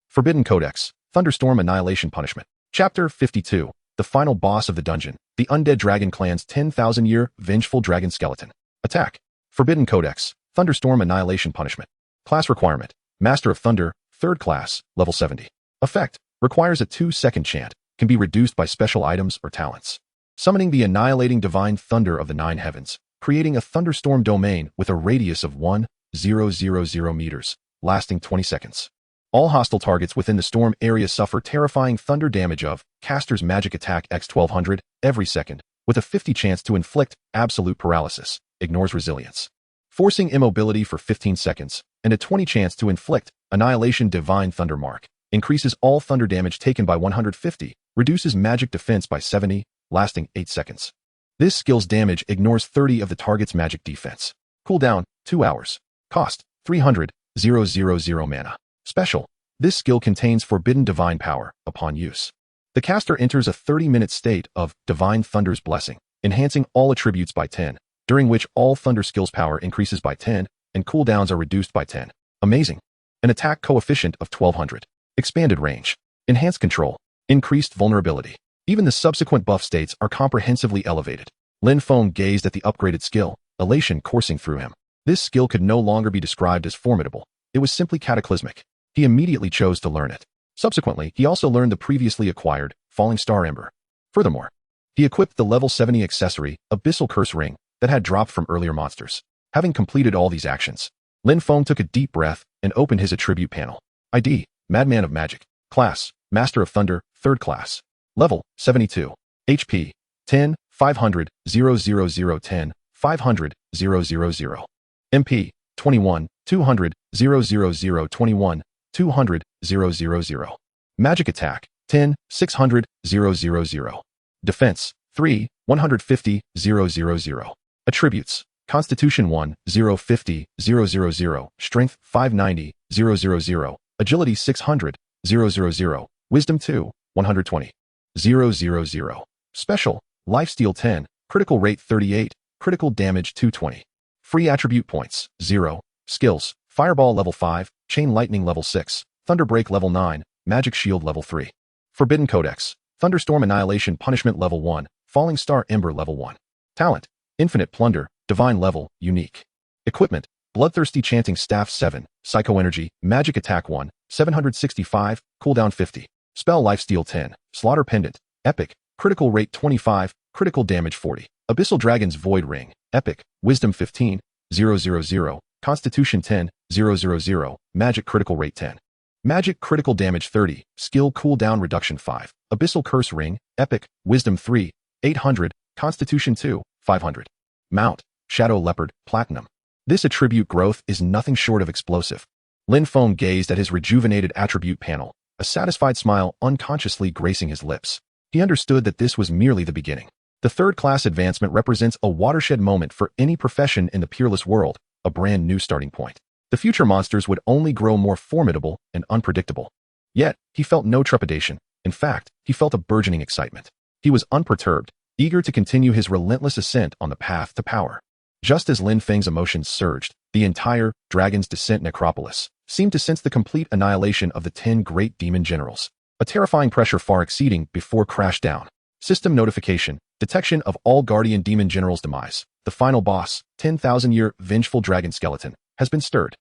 Forbidden Codex, Thunderstorm Annihilation Punishment. Chapter 52. The final boss of the dungeon, the Undead Dragon Clan's 10,000-year Vengeful Dragon Skeleton. Attack. Forbidden Codex, Thunderstorm Annihilation Punishment. Class requirement, Master of Thunder, 3rd class, level 70. Effect, requires a 2-second chant, can be reduced by special items or talents. Summoning the annihilating divine thunder of the 9 heavens, creating a thunderstorm domain with a radius of 1,000 meters, lasting 20 seconds. All hostile targets within the storm area suffer terrifying thunder damage of caster's magic attack x 1200 every second, with a 50 chance to inflict absolute paralysis, ignores resilience. Forcing immobility for 15 seconds, and a 20 chance to inflict annihilation divine thunder mark, increases all thunder damage taken by 150, reduces magic defense by 70, lasting 8 seconds. This skill's damage ignores 30 of the target's magic defense. Cooldown, 2 hours. Cost, 300,000 mana. Special. This skill contains forbidden divine power upon use. The caster enters a 30-minute state of Divine Thunder's Blessing, enhancing all attributes by 10, during which all Thunder skills power increases by 10, and cooldowns are reduced by 10. Amazing. An attack coefficient of 1200. Expanded range. Enhanced control. Increased vulnerability. Even the subsequent buff states are comprehensively elevated. Lin Feng gazed at the upgraded skill, elation coursing through him. This skill could no longer be described as formidable. It was simply cataclysmic. He immediately chose to learn it. Subsequently, he also learned the previously acquired Falling Star Ember. Furthermore, he equipped the level 70 accessory Abyssal Curse Ring that had dropped from earlier monsters. Having completed all these actions, Lin Feng took a deep breath and opened his attribute panel. ID, Madman of Magic. Class, Master of Thunder, 3rd class. Level, 72. HP, 10, 500, 00010, 500, 000. MP, 21, 200, 00021, 200, 000. Magic Attack, 10, 600, 000. Defense, 3, 150, 000. Attributes, Constitution 1, 050, 000, Strength 590, 000, Agility 600, 000, Wisdom 2, 120, 000. Special, Lifesteal 10, Critical Rate 38, Critical Damage 220. Free Attribute Points, 0. Skills, Fireball level 5, Chain Lightning level 6, Thunderbreak level 9, Magic Shield level 3. Forbidden Codex, Thunderstorm Annihilation Punishment level 1, Falling Star Ember level 1. Talent, Infinite Plunder, Divine level, Unique. Equipment, Bloodthirsty Chanting Staff 7, Psychoenergy, Magic Attack 1, 765, Cooldown 50. Spell Lifesteal 10, Slaughter Pendant, Epic, Critical Rate 25, Critical Damage 40. Abyssal Dragon's Void Ring, Epic, Wisdom 15, 000, Constitution 10, 000, Magic Critical Rate 10. Magic Critical Damage 30, Skill Cooldown Reduction 5. Abyssal Curse Ring, Epic, Wisdom 3, 800, Constitution 2, 500. Mount, Shadow Leopard, Platinum. This attribute growth is nothing short of explosive. Lin Feng gazed at his rejuvenated attribute panel, a satisfied smile unconsciously gracing his lips. He understood that this was merely the beginning. The 3rd class advancement represents a watershed moment for any profession in the Peerless World, a brand new starting point. The future monsters would only grow more formidable and unpredictable. Yet, he felt no trepidation. In fact, he felt a burgeoning excitement. He was unperturbed, eager to continue his relentless ascent on the path to power. Just as Lin Feng's emotions surged, the entire Dragon's Descent necropolis seemed to sense the complete annihilation of the 10 great demon generals. A terrifying pressure far exceeding before crash down. System notification, detection of all guardian demon generals' demise. The final boss, 10,000-year Vengeful Dragon Skeleton, has been stirred.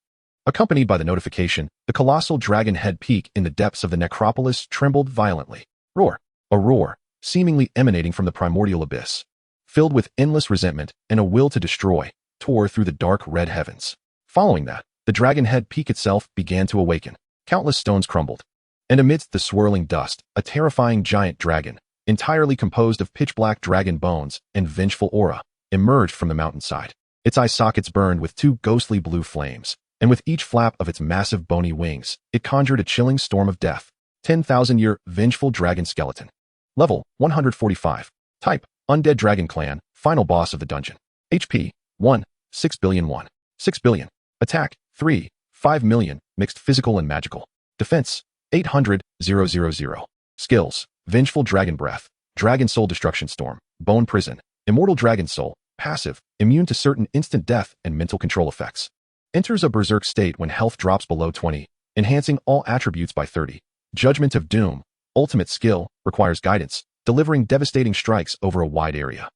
Accompanied by the notification, the colossal dragon head peak in the depths of the necropolis trembled violently. Roar. A roar, seemingly emanating from the primordial abyss, filled with endless resentment and a will to destroy, tore through the dark red heavens. Following that, the dragon head peak itself began to awaken. Countless stones crumbled. And amidst the swirling dust, a terrifying giant dragon, entirely composed of pitch-black dragon bones and vengeful aura, emerged from the mountainside. Its eye sockets burned with 2 ghostly blue flames, and with each flap of its massive bony wings, it conjured a chilling storm of death. 10,000-year Vengeful Dragon Skeleton. Level, 145. Type, Undead Dragon Clan, final boss of the dungeon. HP, 1, 6 billion 1, 6 billion. Attack, 3, 5 million, mixed physical and magical. Defense, 800, 000. Skills, Vengeful Dragon Breath, Dragon Soul Destruction Storm, Bone Prison, Immortal Dragon Soul, passive, immune to certain instant death and mental control effects. Enters a berserk state when health drops below 20, enhancing all attributes by 30. Judgment of Doom, ultimate skill, requires guidance, delivering devastating strikes over a wide area.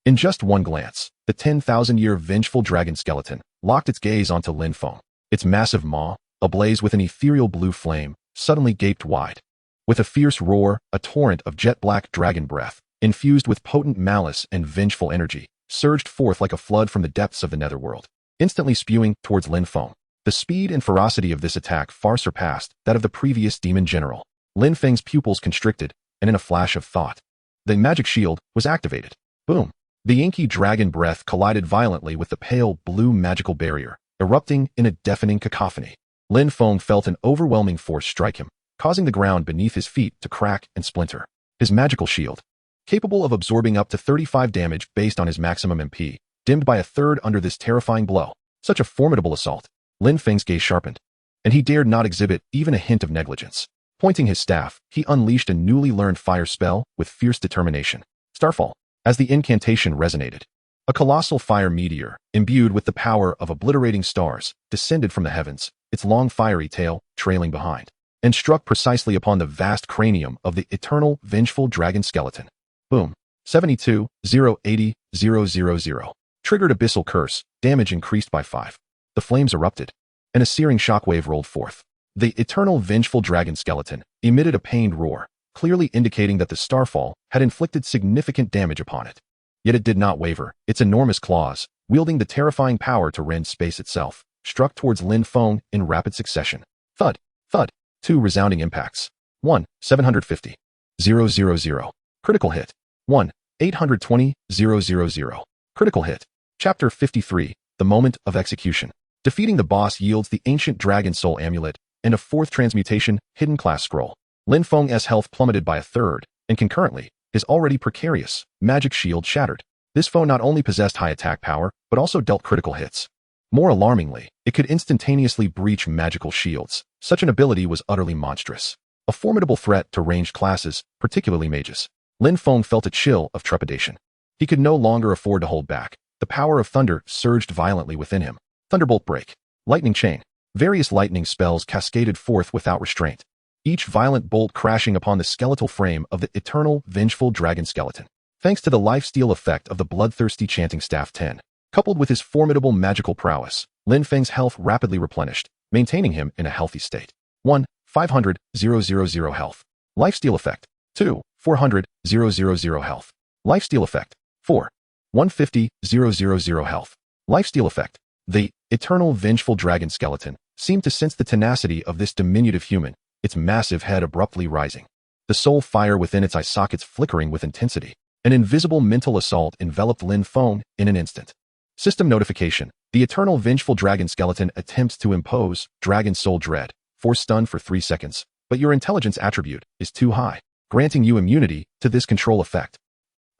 In just one glance, the 10,000-year vengeful dragon skeleton locked its gaze onto Lin Feng. Its massive maw, ablaze with an ethereal blue flame, suddenly gaped wide. With a fierce roar, a torrent of jet-black dragon breath, infused with potent malice and vengeful energy, surged forth like a flood from the depths of the netherworld, instantly spewing towards Lin Feng. The speed and ferocity of this attack far surpassed that of the previous demon general. Lin Feng's pupils constricted, and in a flash of thought, the magic shield was activated. Boom! The inky dragon breath collided violently with the pale blue magical barrier, erupting in a deafening cacophony. Lin Feng felt an overwhelming force strike him, causing the ground beneath his feet to crack and splinter. His magical shield, capable of absorbing up to 35 damage based on his maximum MP, dimmed by a third under this terrifying blow. Such a formidable assault. Lin Feng's gaze sharpened, and he dared not exhibit even a hint of negligence. Pointing his staff, he unleashed a newly learned fire spell with fierce determination. Starfall. As the incantation resonated, a colossal fire meteor, imbued with the power of obliterating stars, descended from the heavens, its long fiery tail trailing behind, and struck precisely upon the vast cranium of the eternal vengeful dragon skeleton. Boom. 72, 080, 000. Triggered abyssal curse, damage increased by 5. The flames erupted, and a searing shockwave rolled forth. The eternal vengeful dragon skeleton emitted a pained roar, clearly indicating that the starfall had inflicted significant damage upon it. Yet it did not waver. Its enormous claws, wielding the terrifying power to rend space itself, struck towards Lin Feng in rapid succession. Thud, thud. 2 resounding impacts. 1, 750. 000. Critical hit. 1, 820, 000. Critical hit. Chapter 53, The Moment of Execution. Defeating the boss yields the ancient dragon soul amulet and a 4th transmutation hidden class scroll. Lin Feng's health plummeted by a third, and concurrently, his already precarious magic shield shattered. This foe not only possessed high attack power, but also dealt critical hits. More alarmingly, it could instantaneously breach magical shields. Such an ability was utterly monstrous. A formidable threat to ranged classes, particularly mages. Lin Feng felt a chill of trepidation. He could no longer afford to hold back. The power of thunder surged violently within him. Thunderbolt break. Lightning chain. Various lightning spells cascaded forth without restraint, each violent bolt crashing upon the skeletal frame of the eternal, vengeful dragon skeleton. Thanks to the lifesteal effect of the bloodthirsty chanting staff 10, coupled with his formidable magical prowess, Lin Feng's health rapidly replenished, maintaining him in a healthy state. 1, 500, 000 health. Lifesteal effect. 2, 400, 000 health. Lifesteal effect. 4, 150, 000 health. Lifesteal effect. The eternal vengeful dragon skeleton seemed to sense the tenacity of this diminutive human, its massive head abruptly rising, the soul fire within its eye sockets flickering with intensity. An invisible mental assault enveloped Lin Feng in an instant. System notification. The eternal vengeful dragon skeleton attempts to impose dragon soul dread. Force stun for 3 seconds, but your intelligence attribute is too high, granting you immunity to this control effect.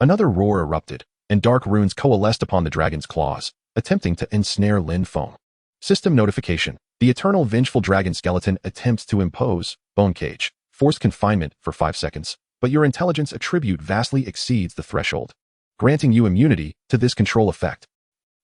Another roar erupted, and dark runes coalesced upon the dragon's claws, attempting to ensnare Lin Feng. System notification. The eternal vengeful dragon skeleton attempts to impose bone cage, forced confinement for 5 seconds, but your intelligence attribute vastly exceeds the threshold, granting you immunity to this control effect.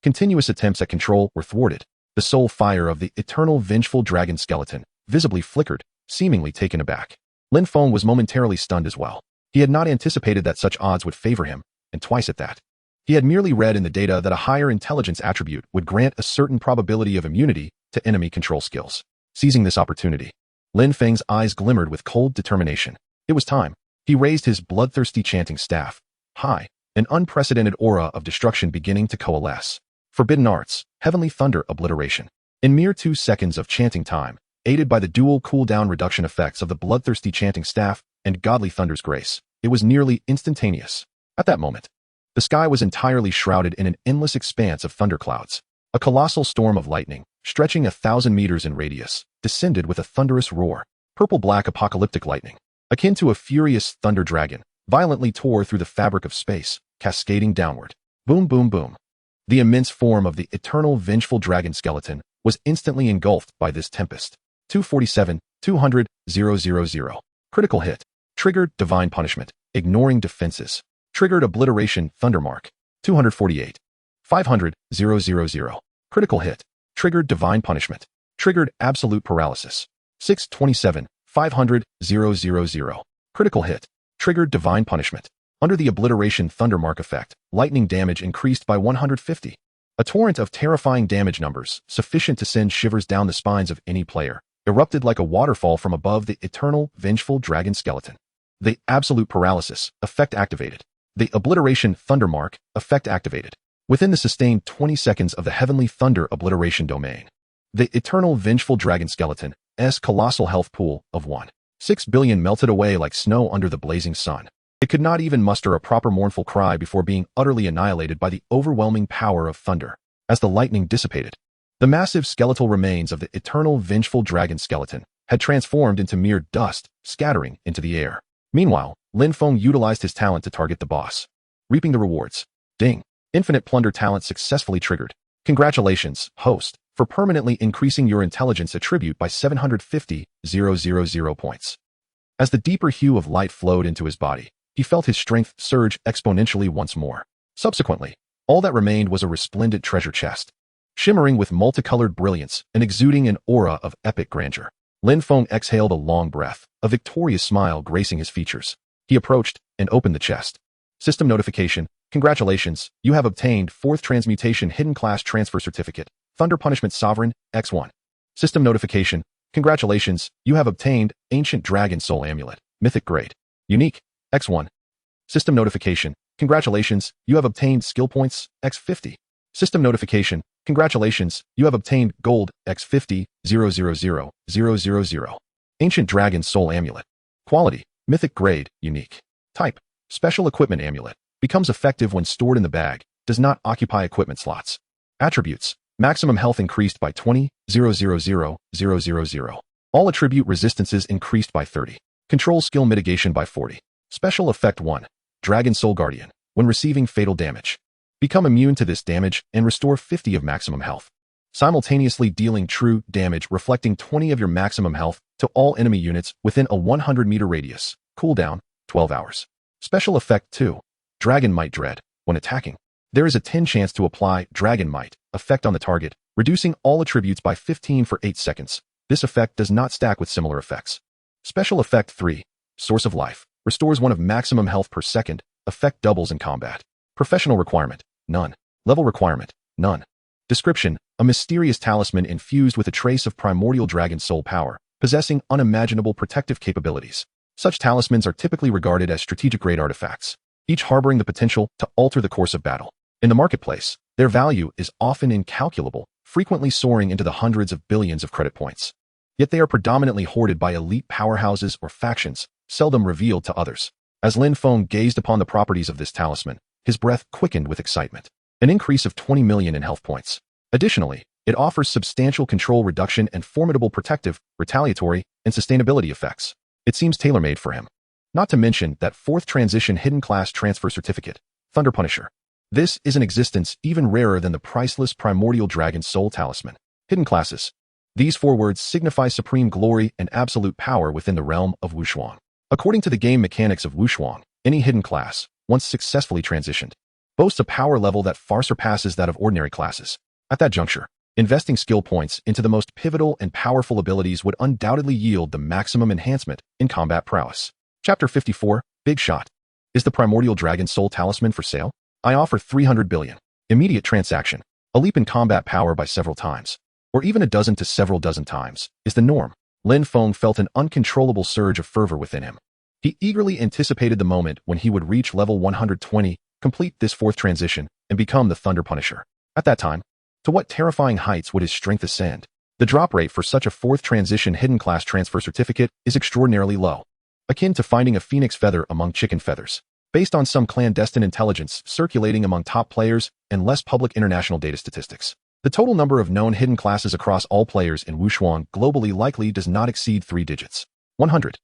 Continuous attempts at control were thwarted. The soul fire of the eternal vengeful dragon skeleton visibly flickered, seemingly taken aback. Lin Feng was momentarily stunned as well. He had not anticipated that such odds would favor him, and twice at that. He had merely read in the data that a higher intelligence attribute would grant a certain probability of immunity to enemy control skills. Seizing this opportunity, Lin Feng's eyes glimmered with cold determination. It was time. He raised his bloodthirsty chanting staff high, an unprecedented aura of destruction beginning to coalesce. Forbidden arts, heavenly thunder obliteration. In mere 2 seconds of chanting time, aided by the dual cooldown reduction effects of the bloodthirsty chanting staff and godly thunder's grace, it was nearly instantaneous. At that moment, the sky was entirely shrouded in an endless expanse of thunderclouds. A colossal storm of lightning, stretching 1,000 meters in radius, descended with a thunderous roar. Purple-black apocalyptic lightning, akin to a furious thunder dragon, violently tore through the fabric of space, cascading downward. Boom, boom, boom. The immense form of the eternal vengeful dragon skeleton was instantly engulfed by this tempest. 247, 200, 000. Critical hit. Triggered divine punishment, ignoring defenses. Triggered obliteration thundermark. 248. 500, 000. Critical hit. Triggered divine punishment. Triggered absolute paralysis. 627, 500, 000. Critical hit. Triggered divine punishment. Under the obliteration thundermark effect, lightning damage increased by 150. A torrent of terrifying damage numbers, sufficient to send shivers down the spines of any player, erupted like a waterfall from above the eternal, vengeful dragon skeleton. The absolute paralysis effect activated. The obliteration thundermark effect activated. Within the sustained 20 seconds of the heavenly thunder obliteration domain, the eternal vengeful dragon skeleton's colossal health pool of 1.6 billion melted away like snow under the blazing sun. It could not even muster a proper mournful cry before being utterly annihilated by the overwhelming power of thunder. As the lightning dissipated, the massive skeletal remains of the eternal vengeful dragon skeleton had transformed into mere dust, scattering into the air. Meanwhile, Lin Feng utilized his talent to target the boss, reaping the rewards. Ding! Infinite plunder talent successfully triggered. Congratulations, host, for permanently increasing your intelligence attribute by 750,000 points. As the deeper hue of light flowed into his body, he felt his strength surge exponentially once more. Subsequently, all that remained was a resplendent treasure chest, shimmering with multicolored brilliance and exuding an aura of epic grandeur. Lin Feng exhaled a long breath, a victorious smile gracing his features. He approached and opened the chest. System notification. Congratulations, you have obtained 4th Transmutation Hidden Class Transfer Certificate, Thunder Punishment Sovereign, X1. System notification. Congratulations, you have obtained Ancient Dragon Soul Amulet, Mythic Grade. Unique, X1. System notification. Congratulations, you have obtained Skill Points, X50. System notification. Congratulations, you have obtained Gold, X50, 000. Ancient Dragon Soul Amulet. Quality, Mythic Grade, Unique. Type, Special Equipment Amulet. Becomes effective when stored in the bag, does not occupy equipment slots. Attributes, maximum health increased by 20, 000. All attribute resistances increased by 30. Control skill mitigation by 40. Special effect 1. Dragon Soul Guardian. When receiving fatal damage, become immune to this damage and restore 50 of maximum health, simultaneously dealing true damage reflecting 20 of your maximum health to all enemy units within a 100-meter radius. Cooldown, 12 hours. Special effect 2. Dragon Might Dread. When attacking, there is a 10 chance to apply Dragon Might effect on the target, reducing all attributes by 15 for 8 seconds. This effect does not stack with similar effects. Special effect 3. Source of Life. Restores 1 of maximum health per second. Effect doubles in combat. Professional requirement, none. Level requirement, none. Description, a mysterious talisman infused with a trace of primordial dragon soul power, possessing unimaginable protective capabilities. Such talismans are typically regarded as strategic-grade artifacts, each harboring the potential to alter the course of battle. In the marketplace, their value is often incalculable, frequently soaring into the hundreds of billions of credit points. Yet they are predominantly hoarded by elite powerhouses or factions, seldom revealed to others. As Lin Feng gazed upon the properties of this talisman, his breath quickened with excitement. An increase of 20 million in health points. Additionally, it offers substantial control reduction and formidable protective, retaliatory, and sustainability effects. It seems tailor-made for him. Not to mention that 4th Transition Hidden Class Transfer Certificate, Thunder Punisher. This is an existence even rarer than the priceless Primordial Dragon Soul Talisman. Hidden Classes. These 4 words signify supreme glory and absolute power within the realm of Wushuang. According to the game mechanics of Wushuang, any hidden class, once successfully transitioned, boasts a power level that far surpasses that of ordinary classes. At that juncture, investing skill points into the most pivotal and powerful abilities would undoubtedly yield the maximum enhancement in combat prowess. Chapter 54, Big Shot. Is the Primordial Dragon Soul Talisman for sale? I offer 300 billion. Immediate transaction. A leap in combat power by several times, or even a dozen to several dozen times, is the norm. Lin Feng felt an uncontrollable surge of fervor within him. He eagerly anticipated the moment when he would reach level 120, complete this 4th transition, and become the Thunder Punisher. At that time, to what terrifying heights would his strength ascend? The drop rate for such a 4th transition hidden class transfer certificate is extraordinarily low, akin to finding a phoenix feather among chicken feathers, based on some clandestine intelligence circulating among top players and less public international data statistics. The total number of known hidden classes across all players in Wushuang globally likely does not exceed 3 digits. 100.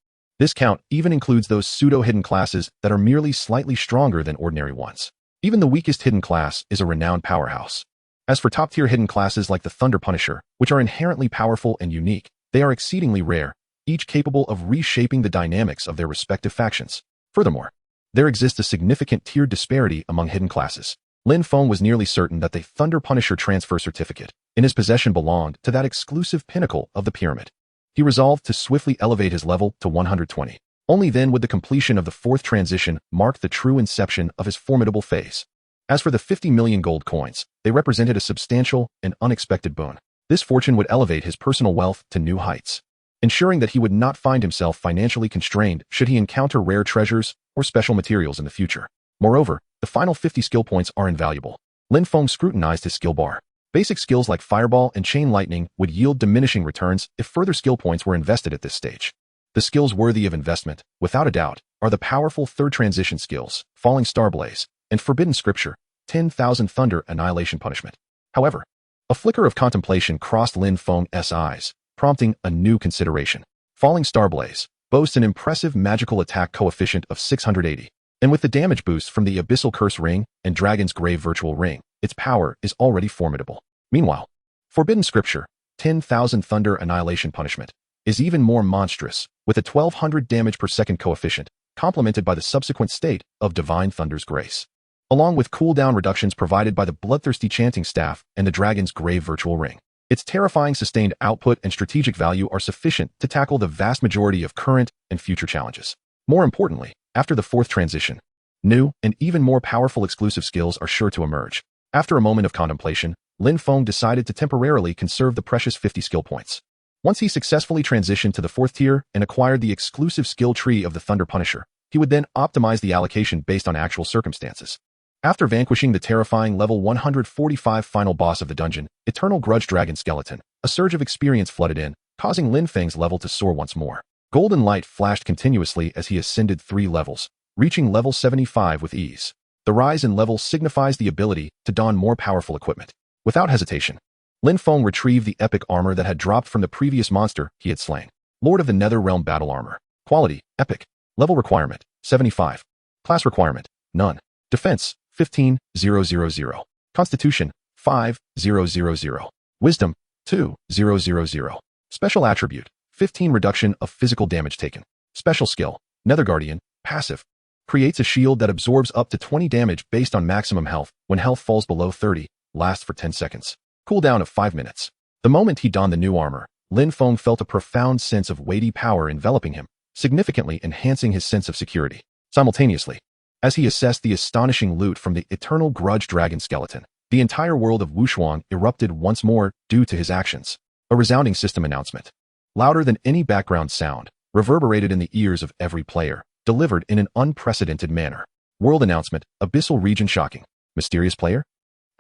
This count even includes those pseudo-hidden classes that are merely slightly stronger than ordinary ones. Even the weakest hidden class is a renowned powerhouse. As for top-tier hidden classes like the Thunder Punisher, which are inherently powerful and unique, they are exceedingly rare, each capable of reshaping the dynamics of their respective factions. Furthermore, there exists a significant tiered disparity among hidden classes. Lin Feng was nearly certain that the Thunder Punisher transfer certificate in his possession belonged to that exclusive pinnacle of the pyramid. He resolved to swiftly elevate his level to 120. Only then would the completion of the fourth transition mark the true inception of his formidable phase. As for the 50 million gold coins, they represented a substantial and unexpected boon. This fortune would elevate his personal wealth to new heights, ensuring that he would not find himself financially constrained should he encounter rare treasures or special materials in the future. Moreover, the final 50 skill points are invaluable. Lin Feng scrutinized his skill bar. Basic skills like Fireball and Chain Lightning would yield diminishing returns if further skill points were invested at this stage. The skills worthy of investment, without a doubt, are the powerful third transition skills, Falling Star Blaze, and Forbidden Scripture, 10,000 Thunder Annihilation Punishment. However, a flicker of contemplation crossed Lin Feng's eyes, prompting a new consideration. Falling Star Blaze boasts an impressive magical attack coefficient of 680, and with the damage boost from the Abyssal Curse Ring and Dragon's Grave Virtual Ring, its power is already formidable. Meanwhile, Forbidden Scripture, 10,000 Thunder Annihilation Punishment, is even more monstrous, with a 1200 damage per second coefficient, complemented by the subsequent state of Divine Thunder's Grace, along with cooldown reductions provided by the Bloodthirsty Chanting Staff and the Dragon's Grave Virtual Ring. Its terrifying sustained output and strategic value are sufficient to tackle the vast majority of current and future challenges. More importantly, after the fourth transition, new and even more powerful exclusive skills are sure to emerge. After a moment of contemplation, Lin Feng decided to temporarily conserve the precious 50 skill points. Once he successfully transitioned to the fourth tier and acquired the exclusive skill tree of the Thunder Punisher, he would then optimize the allocation based on actual circumstances. After vanquishing the terrifying level 145 final boss of the dungeon, Eternal Grudge Dragon Skeleton, a surge of experience flooded in, causing Lin Feng's level to soar once more. Golden light flashed continuously as he ascended 3 levels, reaching level 75 with ease. The rise in level signifies the ability to don more powerful equipment. Without hesitation, Lin Feng retrieved the epic armor that had dropped from the previous monster he had slain. Lord of the Nether Realm Battle Armor. Quality, Epic. Level requirement, 75. Class requirement, None. Defense, 15,000. Constitution, 5,000. Wisdom, 2,000. Special attribute, 15 reduction of physical damage taken. Special skill, Nether Guardian, passive. Creates a shield that absorbs up to 20 damage based on maximum health when health falls below 30, lasts for 10 seconds. Cooldown of 5 minutes. The moment he donned the new armor, Lin Feng felt a profound sense of weighty power enveloping him, significantly enhancing his sense of security. Simultaneously, as he assessed the astonishing loot from the Eternal Grudge Dragon Skeleton, the entire world of Wushuang erupted once more due to his actions. A resounding system announcement, louder than any background sound, reverberated in the ears of every player, delivered in an unprecedented manner. World announcement, Abyssal Region Shocking. Mysterious player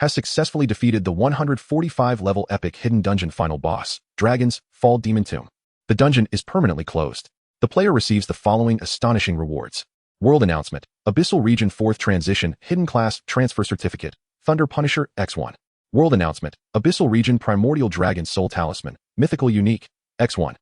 has successfully defeated the 145-level epic hidden dungeon final boss, Dragon's Fall Demon Tomb. The dungeon is permanently closed. The player receives the following astonishing rewards. World announcement, Abyssal Region 4th Transition Hidden Class Transfer Certificate, Thunder Punisher X1. World announcement, Abyssal Region Primordial Dragon Soul Talisman, Mythical Unique, X1.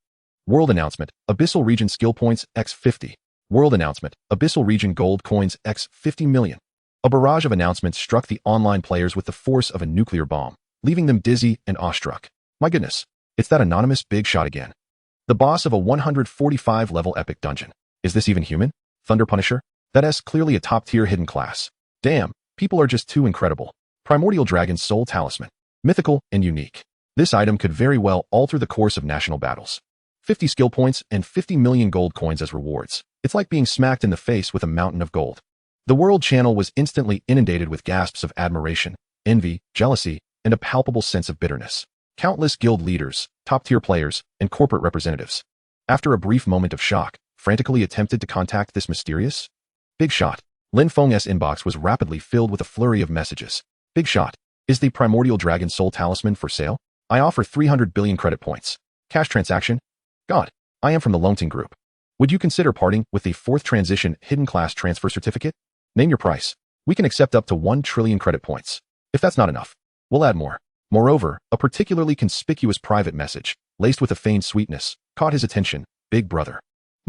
World announcement, Abyssal Region Skill Points X50. World announcement, Abyssal Region Gold Coins X50 million. A barrage of announcements struck the online players with the force of a nuclear bomb, leaving them dizzy and awestruck. My goodness, it's that anonymous big shot again. The boss of a 145-level epic dungeon. Is this even human? Thunder Punisher? That's clearly a top-tier hidden class. Damn, people are just too incredible. Primordial Dragon Soul Talisman. Mythical and unique. This item could very well alter the course of national battles. 50 skill points and 50 million gold coins as rewards. It's like being smacked in the face with a mountain of gold. The world channel was instantly inundated with gasps of admiration, envy, jealousy, and a palpable sense of bitterness. Countless guild leaders, top-tier players, and corporate representatives, after a brief moment of shock, frantically attempted to contact this mysterious big shot. Lin Feng's inbox was rapidly filled with a flurry of messages. Big shot. Is the Primordial Dragon Soul Talisman for sale? I offer 300 billion credit points. Cash transaction? God, I am from the Longting Group. Would you consider parting with the 4th Transition Hidden Class Transfer Certificate? Name your price. We can accept up to 1 trillion credit points. If that's not enough, we'll add more. Moreover, a particularly conspicuous private message, laced with a feigned sweetness, caught his attention. Big brother.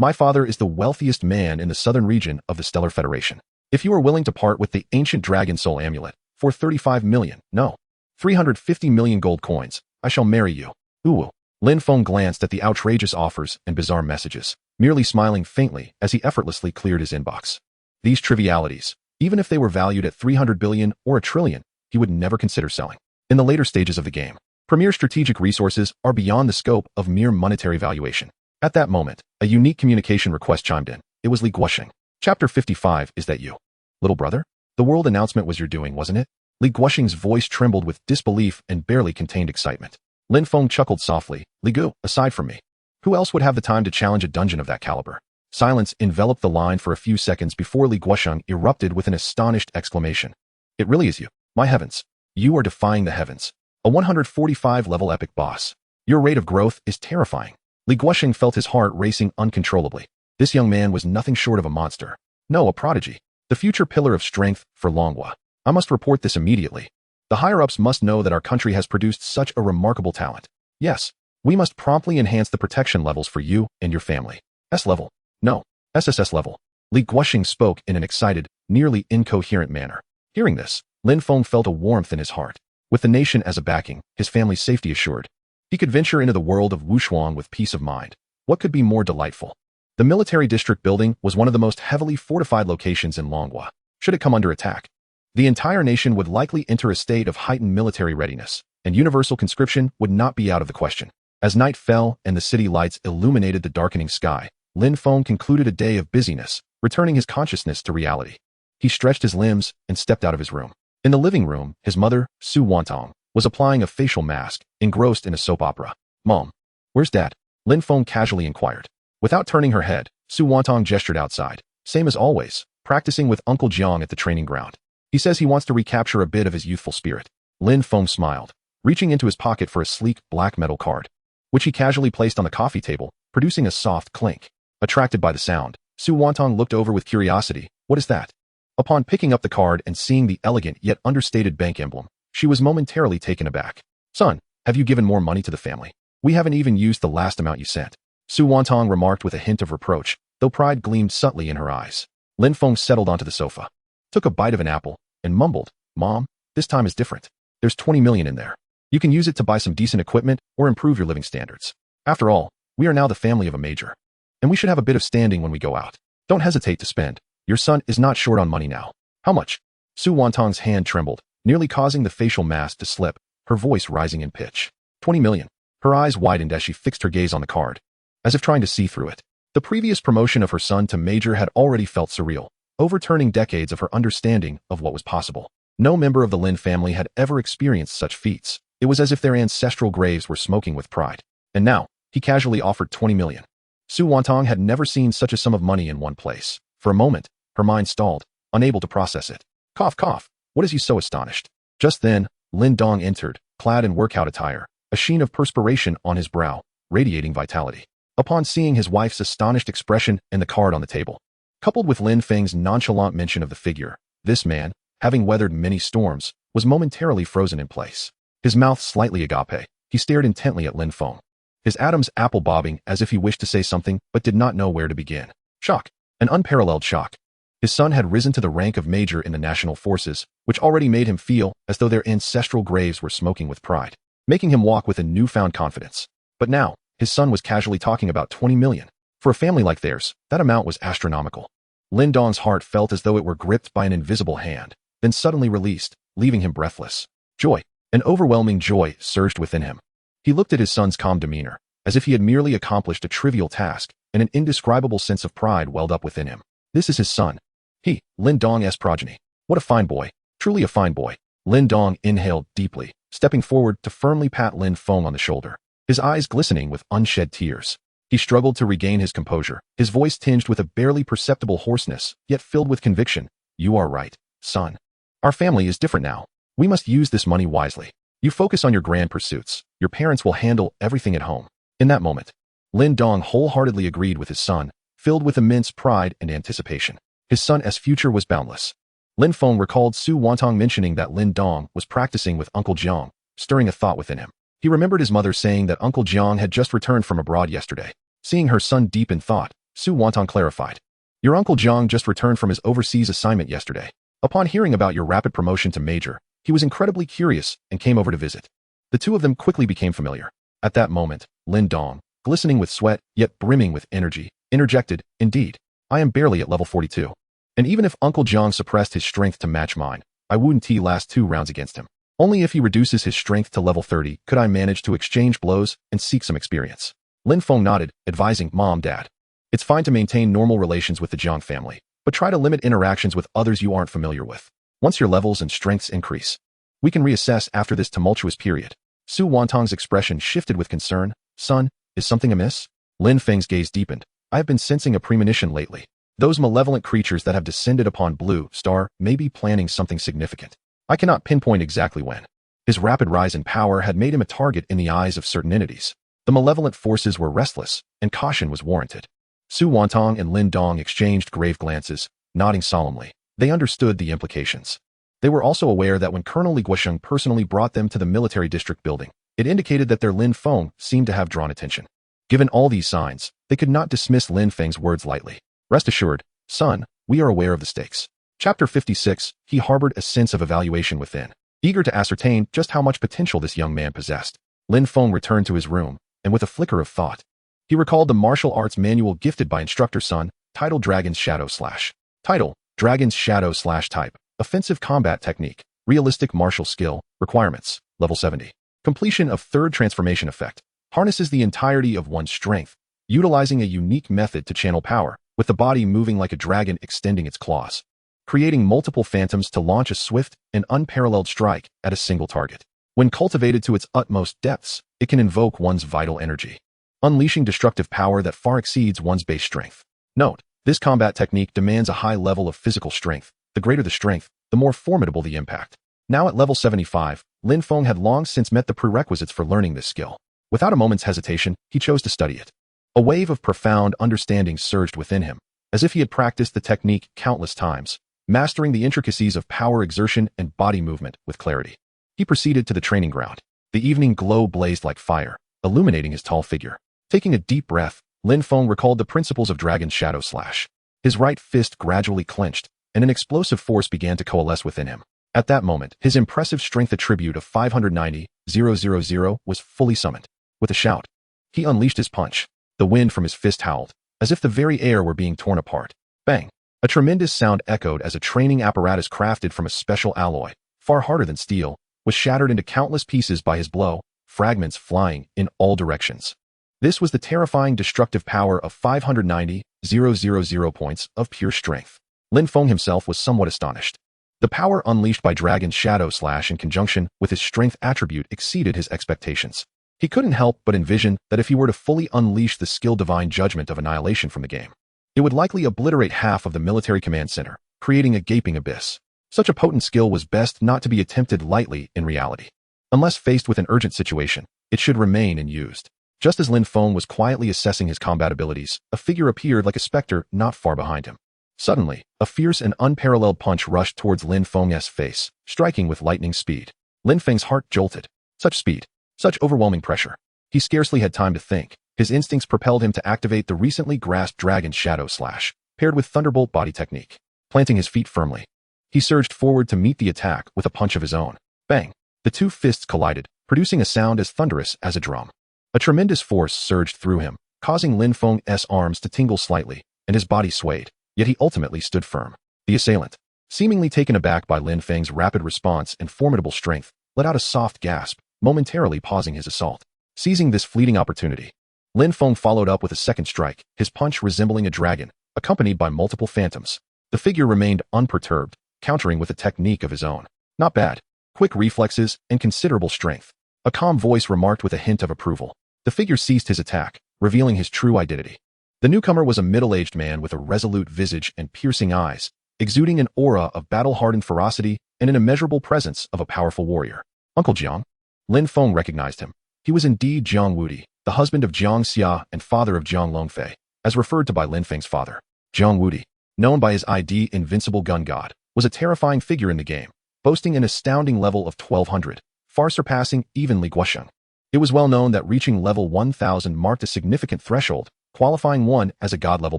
My father is the wealthiest man in the southern region of the Stellar Federation. If you are willing to part with the ancient dragon soul amulet for 35 million, no, 350 million gold coins, I shall marry you. Ooh. Lin Feng glanced at the outrageous offers and bizarre messages, merely smiling faintly as he effortlessly cleared his inbox. These trivialities, even if they were valued at 300 billion or a trillion, he would never consider selling. In the later stages of the game, premier strategic resources are beyond the scope of mere monetary valuation. At that moment, a unique communication request chimed in. It was Li Guoxing. Chapter 55, is that you? Little brother? The world announcement was your doing, wasn't it? Li Guoxing's voice trembled with disbelief and barely contained excitement. Lin Feng chuckled softly. Li Gu, aside from me, who else would have the time to challenge a dungeon of that caliber? Silence enveloped the line for a few seconds before Li Guoxing erupted with an astonished exclamation. It really is you. My heavens. You are defying the heavens. A 145-level epic boss. Your rate of growth is terrifying. Li Guoxing felt his heart racing uncontrollably. This young man was nothing short of a monster. No, a prodigy. The future pillar of strength for Longhua. I must report this immediately. The higher-ups must know that our country has produced such a remarkable talent. Yes, we must promptly enhance the protection levels for you and your family. S level. No, SSS level. Li Guoxing spoke in an excited, nearly incoherent manner. Hearing this, Lin Feng felt a warmth in his heart. With the nation as a backing, his family's safety assured, he could venture into the world of Wushuang with peace of mind. What could be more delightful? The military district building was one of the most heavily fortified locations in Longhua. Should it come under attack, the entire nation would likely enter a state of heightened military readiness, and universal conscription would not be out of the question. As night fell and the city lights illuminated the darkening sky, Lin Feng concluded a day of busyness, returning his consciousness to reality. He stretched his limbs and stepped out of his room. In the living room, his mother, Su Wantong, was applying a facial mask, engrossed in a soap opera. Mom, where's Dad? Lin Feng casually inquired. Without turning her head, Su Wantong gestured outside, same as always, practicing with Uncle Jiang at the training ground. He says he wants to recapture a bit of his youthful spirit. Lin Feng smiled, reaching into his pocket for a sleek black metal card, which he casually placed on the coffee table, producing a soft clink. Attracted by the sound, Su Wantong looked over with curiosity. What is that? Upon picking up the card and seeing the elegant yet understated bank emblem, she was momentarily taken aback. Son, have you given more money to the family? We haven't even used the last amount you sent. Su Wantong remarked with a hint of reproach, though pride gleamed subtly in her eyes. Lin Feng settled onto the sofa, took a bite of an apple, and mumbled, Mom, this time is different. There's 20 million in there. You can use it to buy some decent equipment or improve your living standards. After all, we are now the family of a major, and we should have a bit of standing when we go out. Don't hesitate to spend. Your son is not short on money now. How much? Su Wantong's hand trembled, nearly causing the facial mask to slip, her voice rising in pitch. 20 million. Her eyes widened as she fixed her gaze on the card, as if trying to see through it. The previous promotion of her son to major had already felt surreal, overturning decades of her understanding of what was possible. No member of the Lin family had ever experienced such feats. It was as if their ancestral graves were smoking with pride. And now, he casually offered 20 million. Su Wantong had never seen such a sum of money in one place. For a moment, her mind stalled, unable to process it. Cough, cough. What is you so astonished? Just then, Lin Dong entered, clad in workout attire, a sheen of perspiration on his brow, radiating vitality. Upon seeing his wife's astonished expression and the card on the table, coupled with Lin Feng's nonchalant mention of the figure, this man, having weathered many storms, was momentarily frozen in place. His mouth slightly agape, he stared intently at Lin Feng, his atoms apple bobbing as if he wished to say something but did not know where to begin. Shock. An unparalleled shock. His son had risen to the rank of major in the national forces, which already made him feel as though their ancestral graves were smoking with pride, making him walk with a newfound confidence. But now, his son was casually talking about 20 million. For a family like theirs, that amount was astronomical. Lin Dong's heart felt as though it were gripped by an invisible hand, then suddenly released, leaving him breathless. Joy. An overwhelming joy surged within him. He looked at his son's calm demeanor, as if he had merely accomplished a trivial task, and an indescribable sense of pride welled up within him. This is his son. He, Lin Dong's progeny. What a fine boy. Truly a fine boy. Lin Dong inhaled deeply, stepping forward to firmly pat Lin Feng on the shoulder, his eyes glistening with unshed tears. He struggled to regain his composure, his voice tinged with a barely perceptible hoarseness, yet filled with conviction. You are right, son. Our family is different now. We must use this money wisely. You focus on your grand pursuits. Your parents will handle everything at home. In that moment, Lin Dong wholeheartedly agreed with his son, filled with immense pride and anticipation. His son's future was boundless. Lin Feng recalled Su Wantong mentioning that Lin Dong was practicing with Uncle Jiang, stirring a thought within him. He remembered his mother saying that Uncle Jiang had just returned from abroad yesterday. Seeing her son deep in thought, Su Wantong clarified. Your uncle Jiang just returned from his overseas assignment yesterday. Upon hearing about your rapid promotion to major, he was incredibly curious and came over to visit. The two of them quickly became familiar. At that moment, Lin Dong, glistening with sweat, yet brimming with energy, interjected, Indeed, I am barely at level 42. And even if Uncle Jiang suppressed his strength to match mine, I wouldn't last 2 rounds against him. Only if he reduces his strength to level 30 could I manage to exchange blows and seek some experience. Lin Feng nodded, advising Mom, Dad. It's fine to maintain normal relations with the Jiang family, but try to limit interactions with others you aren't familiar with. Once your levels and strengths increase, we can reassess after this tumultuous period. Su Wantong's expression shifted with concern. Son, is something amiss? Lin Feng's gaze deepened. I have been sensing a premonition lately. Those malevolent creatures that have descended upon Blue Star may be planning something significant. I cannot pinpoint exactly when. His rapid rise in power had made him a target in the eyes of certain entities. The malevolent forces were restless, and caution was warranted. Su Wantong and Lin Dong exchanged grave glances, nodding solemnly. They understood the implications. They were also aware that when Colonel Li Guosheng personally brought them to the military district building, it indicated that their Lin Feng seemed to have drawn attention. Given all these signs, they could not dismiss Lin Feng's words lightly. Rest assured, son, we are aware of the stakes. Chapter 56, he harbored a sense of evaluation within. Eager to ascertain just how much potential this young man possessed, Lin Feng returned to his room, and with a flicker of thought, he recalled the martial arts manual gifted by instructor Sun, titled Dragon's Shadow / Title, Dragon's Shadow / Type, Offensive Combat Technique, Realistic Martial Skill, Requirements, Level 70. Completion of Third Transformation Effect, harnesses the entirety of one's strength, utilizing a unique method to channel power, with the body moving like a dragon extending its claws, creating multiple phantoms to launch a swift and unparalleled strike at a single target. When cultivated to its utmost depths, it can invoke one's vital energy, unleashing destructive power that far exceeds one's base strength. Note, this combat technique demands a high level of physical strength. The greater the strength, the more formidable the impact. Now at level 75, Lin Feng had long since met the prerequisites for learning this skill. Without a moment's hesitation, he chose to study it. A wave of profound understanding surged within him, as if he had practiced the technique countless times, mastering the intricacies of power exertion and body movement with clarity. He proceeded to the training ground. The evening glow blazed like fire, illuminating his tall figure. Taking a deep breath, Lin Feng recalled the principles of Dragon's Shadow / His right fist gradually clenched, and an explosive force began to coalesce within him. At that moment, his impressive strength attribute of 590,000 was fully summoned. With a shout, he unleashed his punch. The wind from his fist howled, as if the very air were being torn apart. Bang! A tremendous sound echoed as a training apparatus crafted from a special alloy, far harder than steel, was shattered into countless pieces by his blow, fragments flying in all directions. This was the terrifying destructive power of 590,000 points of pure strength. Lin Feng himself was somewhat astonished. The power unleashed by Dragon's Shadow / in conjunction with his strength attribute exceeded his expectations. He couldn't help but envision that if he were to fully unleash the skill Divine Judgment of Annihilation from the game, it would likely obliterate half of the military command center, creating a gaping abyss. Such a potent skill was best not to be attempted lightly in reality. Unless faced with an urgent situation, it should remain unused. Just as Lin Feng was quietly assessing his combat abilities, a figure appeared like a specter not far behind him. Suddenly, a fierce and unparalleled punch rushed towards Lin Feng's face, striking with lightning speed. Lin Feng's heart jolted. Such speed, such overwhelming pressure. He scarcely had time to think. His instincts propelled him to activate the recently grasped Dragon's Shadow / paired with Thunderbolt body technique. Planting his feet firmly, he surged forward to meet the attack with a punch of his own. Bang! The two fists collided, producing a sound as thunderous as a drum. A tremendous force surged through him, causing Lin Feng's arms to tingle slightly, and his body swayed. Yet he ultimately stood firm. The assailant, seemingly taken aback by Lin Feng's rapid response and formidable strength, let out a soft gasp, momentarily pausing his assault. Seizing this fleeting opportunity, Lin Feng followed up with a second strike, his punch resembling a dragon, accompanied by multiple phantoms. The figure remained unperturbed, countering with a technique of his own. Not bad. Quick reflexes and considerable strength. A calm voice remarked with a hint of approval. The figure ceased his attack, revealing his true identity. The newcomer was a middle-aged man with a resolute visage and piercing eyes, exuding an aura of battle-hardened ferocity and an immeasurable presence of a powerful warrior. Uncle Jiang? Lin Feng recognized him. He was indeed Jiang Yuejiao, the husband of Jiang Xia and father of Jiang Longfei, as referred to by Lin Feng's father. Jiang Yuejiao, known by his ID Invincible Gun God, was a terrifying figure in the game, boasting an astounding level of 1200, far surpassing even Li Guosheng. It was well known that reaching level 1000 marked a significant threshold, qualifying one as a god-level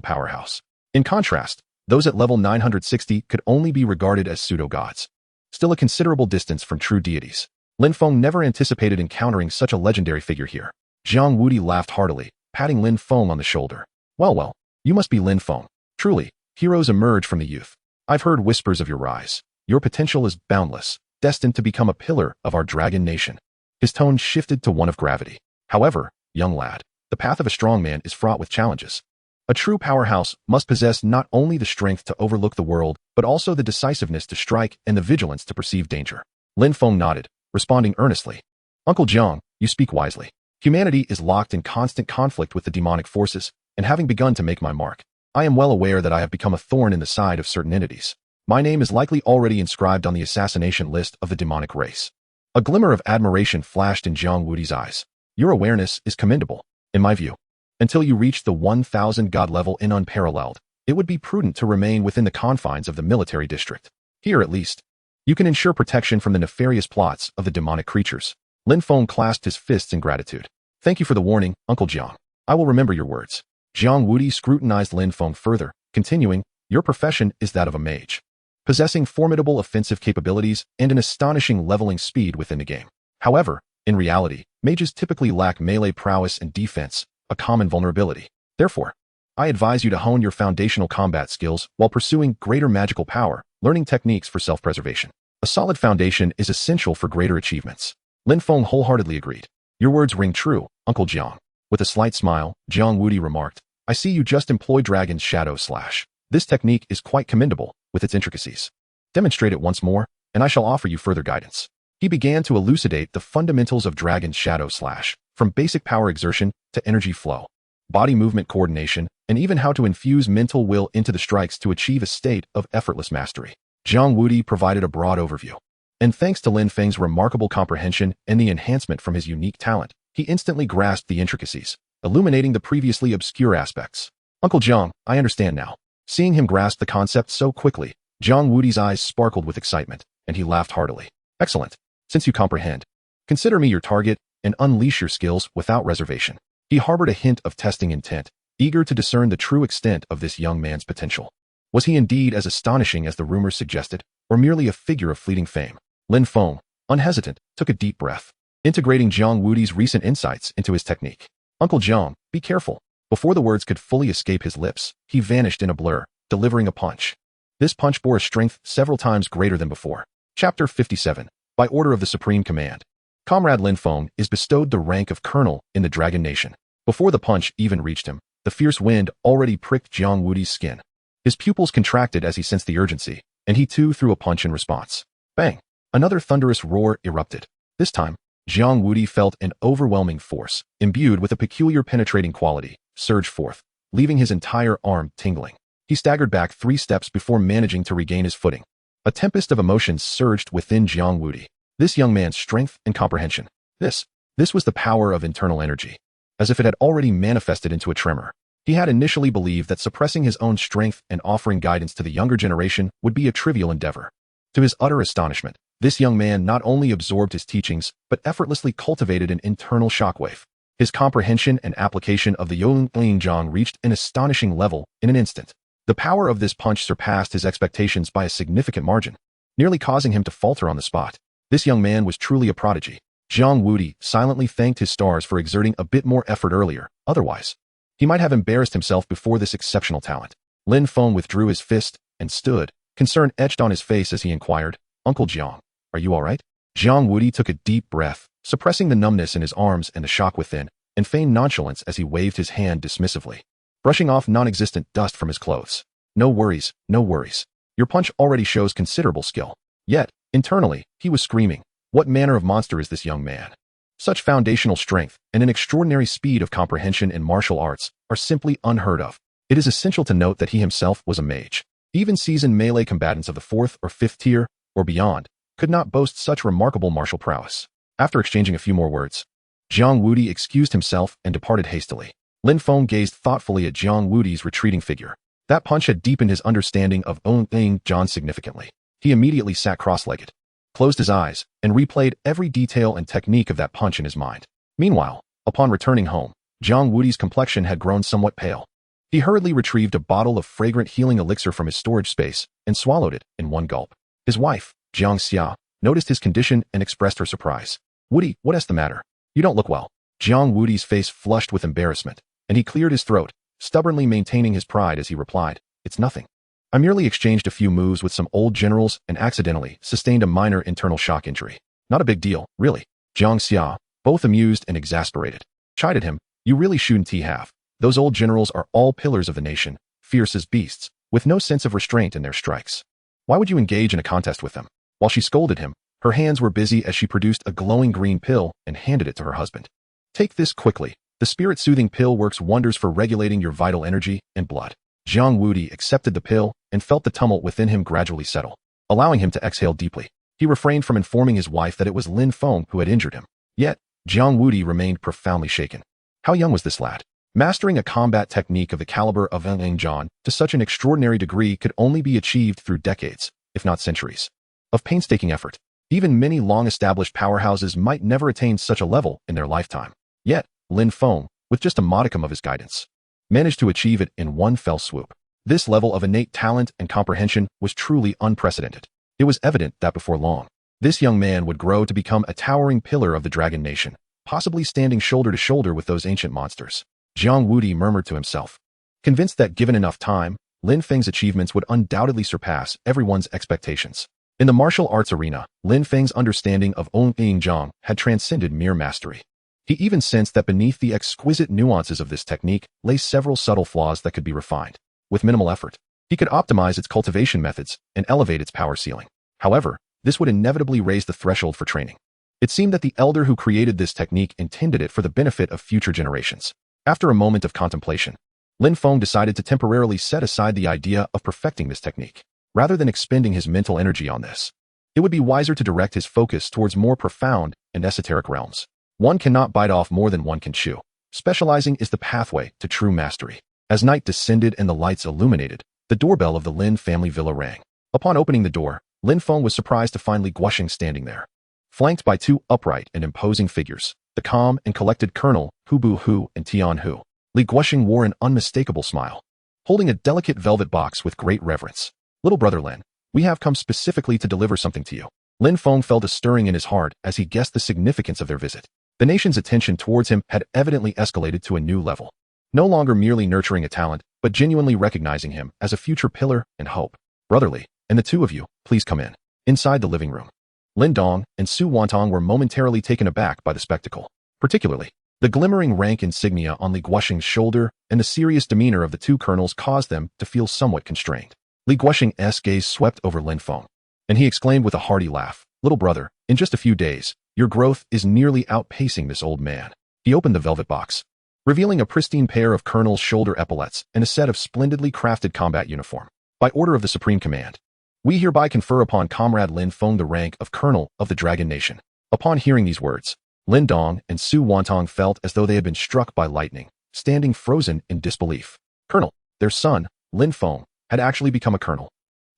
powerhouse. In contrast, those at level 960 could only be regarded as pseudo-gods, still a considerable distance from true deities. Lin Feng never anticipated encountering such a legendary figure here. Jiang Yuejiao laughed heartily, patting Lin Feng on the shoulder. Well, you must be Lin Feng. Truly, heroes emerge from the youth. I've heard whispers of your rise. Your potential is boundless, destined to become a pillar of our dragon nation. His tone shifted to one of gravity. However, young lad, the path of a strong man is fraught with challenges. A true powerhouse must possess not only the strength to overlook the world, but also the decisiveness to strike and the vigilance to perceive danger. Lin Feng nodded, responding earnestly. Uncle Jiang, you speak wisely. Humanity is locked in constant conflict with the demonic forces, and having begun to make my mark, I am well aware that I have become a thorn in the side of certain entities. My name is likely already inscribed on the assassination list of the demonic race. A glimmer of admiration flashed in Jiang Yuejiao's eyes. Your awareness is commendable, in my view. Until you reach the 1000 god level in Unparalleled, it would be prudent to remain within the confines of the military district. Here, at least, you can ensure protection from the nefarious plots of the demonic creatures. Lin Feng clasped his fists in gratitude. Thank you for the warning, Uncle Jiang. I will remember your words. Jiang Yuejiao scrutinized Lin Feng further, continuing, your profession is that of a mage, possessing formidable offensive capabilities and an astonishing leveling speed within the game. However, in reality, mages typically lack melee prowess and defense, a common vulnerability. Therefore, I advise you to hone your foundational combat skills while pursuing greater magical power, learning techniques for self-preservation. A solid foundation is essential for greater achievements. Lin Feng wholeheartedly agreed. Your words ring true, Uncle Jiang. With a slight smile, Jiang Yuejiao remarked, I see you just employ Dragon's Shadow Slash. This technique is quite commendable, with its intricacies. Demonstrate it once more, and I shall offer you further guidance. He began to elucidate the fundamentals of Dragon's Shadow Slash, from basic power exertion to energy flow, body movement coordination, and even how to infuse mental will into the strikes to achieve a state of effortless mastery. Jiang Yuejiao provided a broad overview. And thanks to Lin Feng's remarkable comprehension and the enhancement from his unique talent, he instantly grasped the intricacies, illuminating the previously obscure aspects. Uncle Jiang, I understand now. Seeing him grasp the concept so quickly, Jiang Yuejiao's eyes sparkled with excitement, and he laughed heartily. Excellent. Since you comprehend, consider me your target and unleash your skills without reservation. He harbored a hint of testing intent, eager to discern the true extent of this young man's potential. Was he indeed as astonishing as the rumors suggested, or merely a figure of fleeting fame? Lin Feng, unhesitant, took a deep breath, integrating Jiang Yuejiao's recent insights into his technique. Uncle Jiang, be careful. Before the words could fully escape his lips, he vanished in a blur, delivering a punch. This punch bore a strength several times greater than before. Chapter 57. By order of the Supreme Command, Comrade Lin Feng is bestowed the rank of Colonel in the Dragon Nation. Before the punch even reached him, the fierce wind already pricked Jiang Yuejiao's skin. His pupils contracted as he sensed the urgency, and he too threw a punch in response. Bang! Another thunderous roar erupted. This time, Jiang Yuejiao felt an overwhelming force, imbued with a peculiar penetrating quality, surge forth, leaving his entire arm tingling. He staggered back 3 steps before managing to regain his footing. A tempest of emotions surged within Jiang Yuejiao. This young man's strength and comprehension. This was the power of internal energy. As if it had already manifested into a tremor. He had initially believed that suppressing his own strength and offering guidance to the younger generation would be a trivial endeavor. To his utter astonishment, this young man not only absorbed his teachings, but effortlessly cultivated an internal shockwave. His comprehension and application of the Yonglingjiang reached an astonishing level in an instant. The power of this punch surpassed his expectations by a significant margin, nearly causing him to falter on the spot. This young man was truly a prodigy. Jiang Yuejiao silently thanked his stars for exerting a bit more effort earlier, otherwise, he might have embarrassed himself before this exceptional talent. Lin Feng withdrew his fist and stood, concern etched on his face as he inquired, Uncle Jiang, are you all right? Jiang Yuejiao took a deep breath, suppressing the numbness in his arms and the shock within, and feigned nonchalance as he waved his hand dismissively, brushing off non-existent dust from his clothes. No worries, no worries. Your punch already shows considerable skill. Yet, internally, he was screaming, what manner of monster is this young man? Such foundational strength and an extraordinary speed of comprehension in martial arts are simply unheard of. It is essential to note that he himself was a mage. Even seasoned melee combatants of the 4th or 5th tier, or beyond, could not boast such remarkable martial prowess. After exchanging a few more words, Jiang Yuejiao excused himself and departed hastily. Lin Feng gazed thoughtfully at Jiang Yuejiao's retreating figure. That punch had deepened his understanding of Unrivaled significantly. He immediately sat cross-legged, closed his eyes, and replayed every detail and technique of that punch in his mind. Meanwhile, upon returning home, Jiang Yuejiao's complexion had grown somewhat pale. He hurriedly retrieved a bottle of fragrant healing elixir from his storage space and swallowed it in one gulp. His wife, Jiang Yuejiao, noticed his condition and expressed her surprise. "Yueji, what is the matter? You don't look well." Jiang Yuejiao's face flushed with embarrassment, and he cleared his throat, stubbornly maintaining his pride as he replied, "It's nothing. I merely exchanged a few moves with some old generals and accidentally sustained a minor internal shock injury. Not a big deal, really." Jiang Yuejiao, both amused and exasperated, chided him, "You really shouldn't have. Those old generals are all pillars of the nation, fierce as beasts, with no sense of restraint in their strikes. Why would you engage in a contest with them?" While she scolded him, her hands were busy as she produced a glowing green pill and handed it to her husband. "Take this quickly. The spirit-soothing pill works wonders for regulating your vital energy and blood." Jiang Yuejiao accepted the pill and felt the tumult within him gradually settle, allowing him to exhale deeply. He refrained from informing his wife that it was Lin Feng who had injured him. Yet, Jiang Yuejiao remained profoundly shaken. How young was this lad? Mastering a combat technique of the caliber of Lin Feng to such an extraordinary degree could only be achieved through decades, if not centuries, of painstaking effort. Even many long-established powerhouses might never attain such a level in their lifetime. Yet, Lin Feng, with just a modicum of his guidance, managed to achieve it in one fell swoop. This level of innate talent and comprehension was truly unprecedented. It was evident that before long, this young man would grow to become a towering pillar of the Dragon Nation, possibly standing shoulder to shoulder with those ancient monsters. Jiang Yuejiao murmured to himself, convinced that given enough time, Lin Feng's achievements would undoubtedly surpass everyone's expectations. In the martial arts arena, Lin Feng's understanding of Zhang had transcended mere mastery. He even sensed that beneath the exquisite nuances of this technique lay several subtle flaws that could be refined. With minimal effort, he could optimize its cultivation methods and elevate its power ceiling. However, this would inevitably raise the threshold for training. It seemed that the elder who created this technique intended it for the benefit of future generations. After a moment of contemplation, Lin Feng decided to temporarily set aside the idea of perfecting this technique. Rather than expending his mental energy on this, it would be wiser to direct his focus towards more profound and esoteric realms. One cannot bite off more than one can chew. Specializing is the pathway to true mastery. As night descended and the lights illuminated, the doorbell of the Lin family villa rang. Upon opening the door, Lin Feng was surprised to find Li Guoxing standing there. Flanked by two upright and imposing figures, the calm and collected Colonel Hu Bu Hu and Tian Hu, Li Guoxing wore an unmistakable smile, holding a delicate velvet box with great reverence. "Little brother Lin, we have come specifically to deliver something to you." Lin Feng felt a stirring in his heart as he guessed the significance of their visit. The nation's attention towards him had evidently escalated to a new level, no longer merely nurturing a talent, but genuinely recognizing him as a future pillar and hope. "Brotherly, and the two of you, please come in." Inside the living room, Lin Dong and Su Wantong were momentarily taken aback by the spectacle, particularly the glimmering rank insignia on Li Guoxing's shoulder and the serious demeanor of the two colonels caused them to feel somewhat constrained. Li Guoxing's gaze swept over Lin Feng, and he exclaimed with a hearty laugh, "Little brother, in just a few days, your growth is nearly outpacing this old man." He opened the velvet box, revealing a pristine pair of colonel's shoulder epaulets and a set of splendidly crafted combat uniform. "By order of the Supreme Command, we hereby confer upon Comrade Lin Feng the rank of Colonel of the Dragon Nation." Upon hearing these words, Lin Dong and Su Wantong felt as though they had been struck by lightning, standing frozen in disbelief. Colonel, their son, Lin Feng, had actually become a colonel.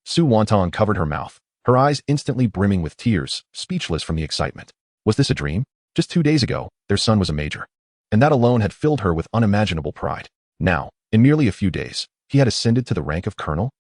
Su Wantong covered her mouth, her eyes instantly brimming with tears, speechless from the excitement. Was this a dream? Just 2 days ago, their son was a major, and that alone had filled her with unimaginable pride. Now, in merely a few days, he had ascended to the rank of colonel?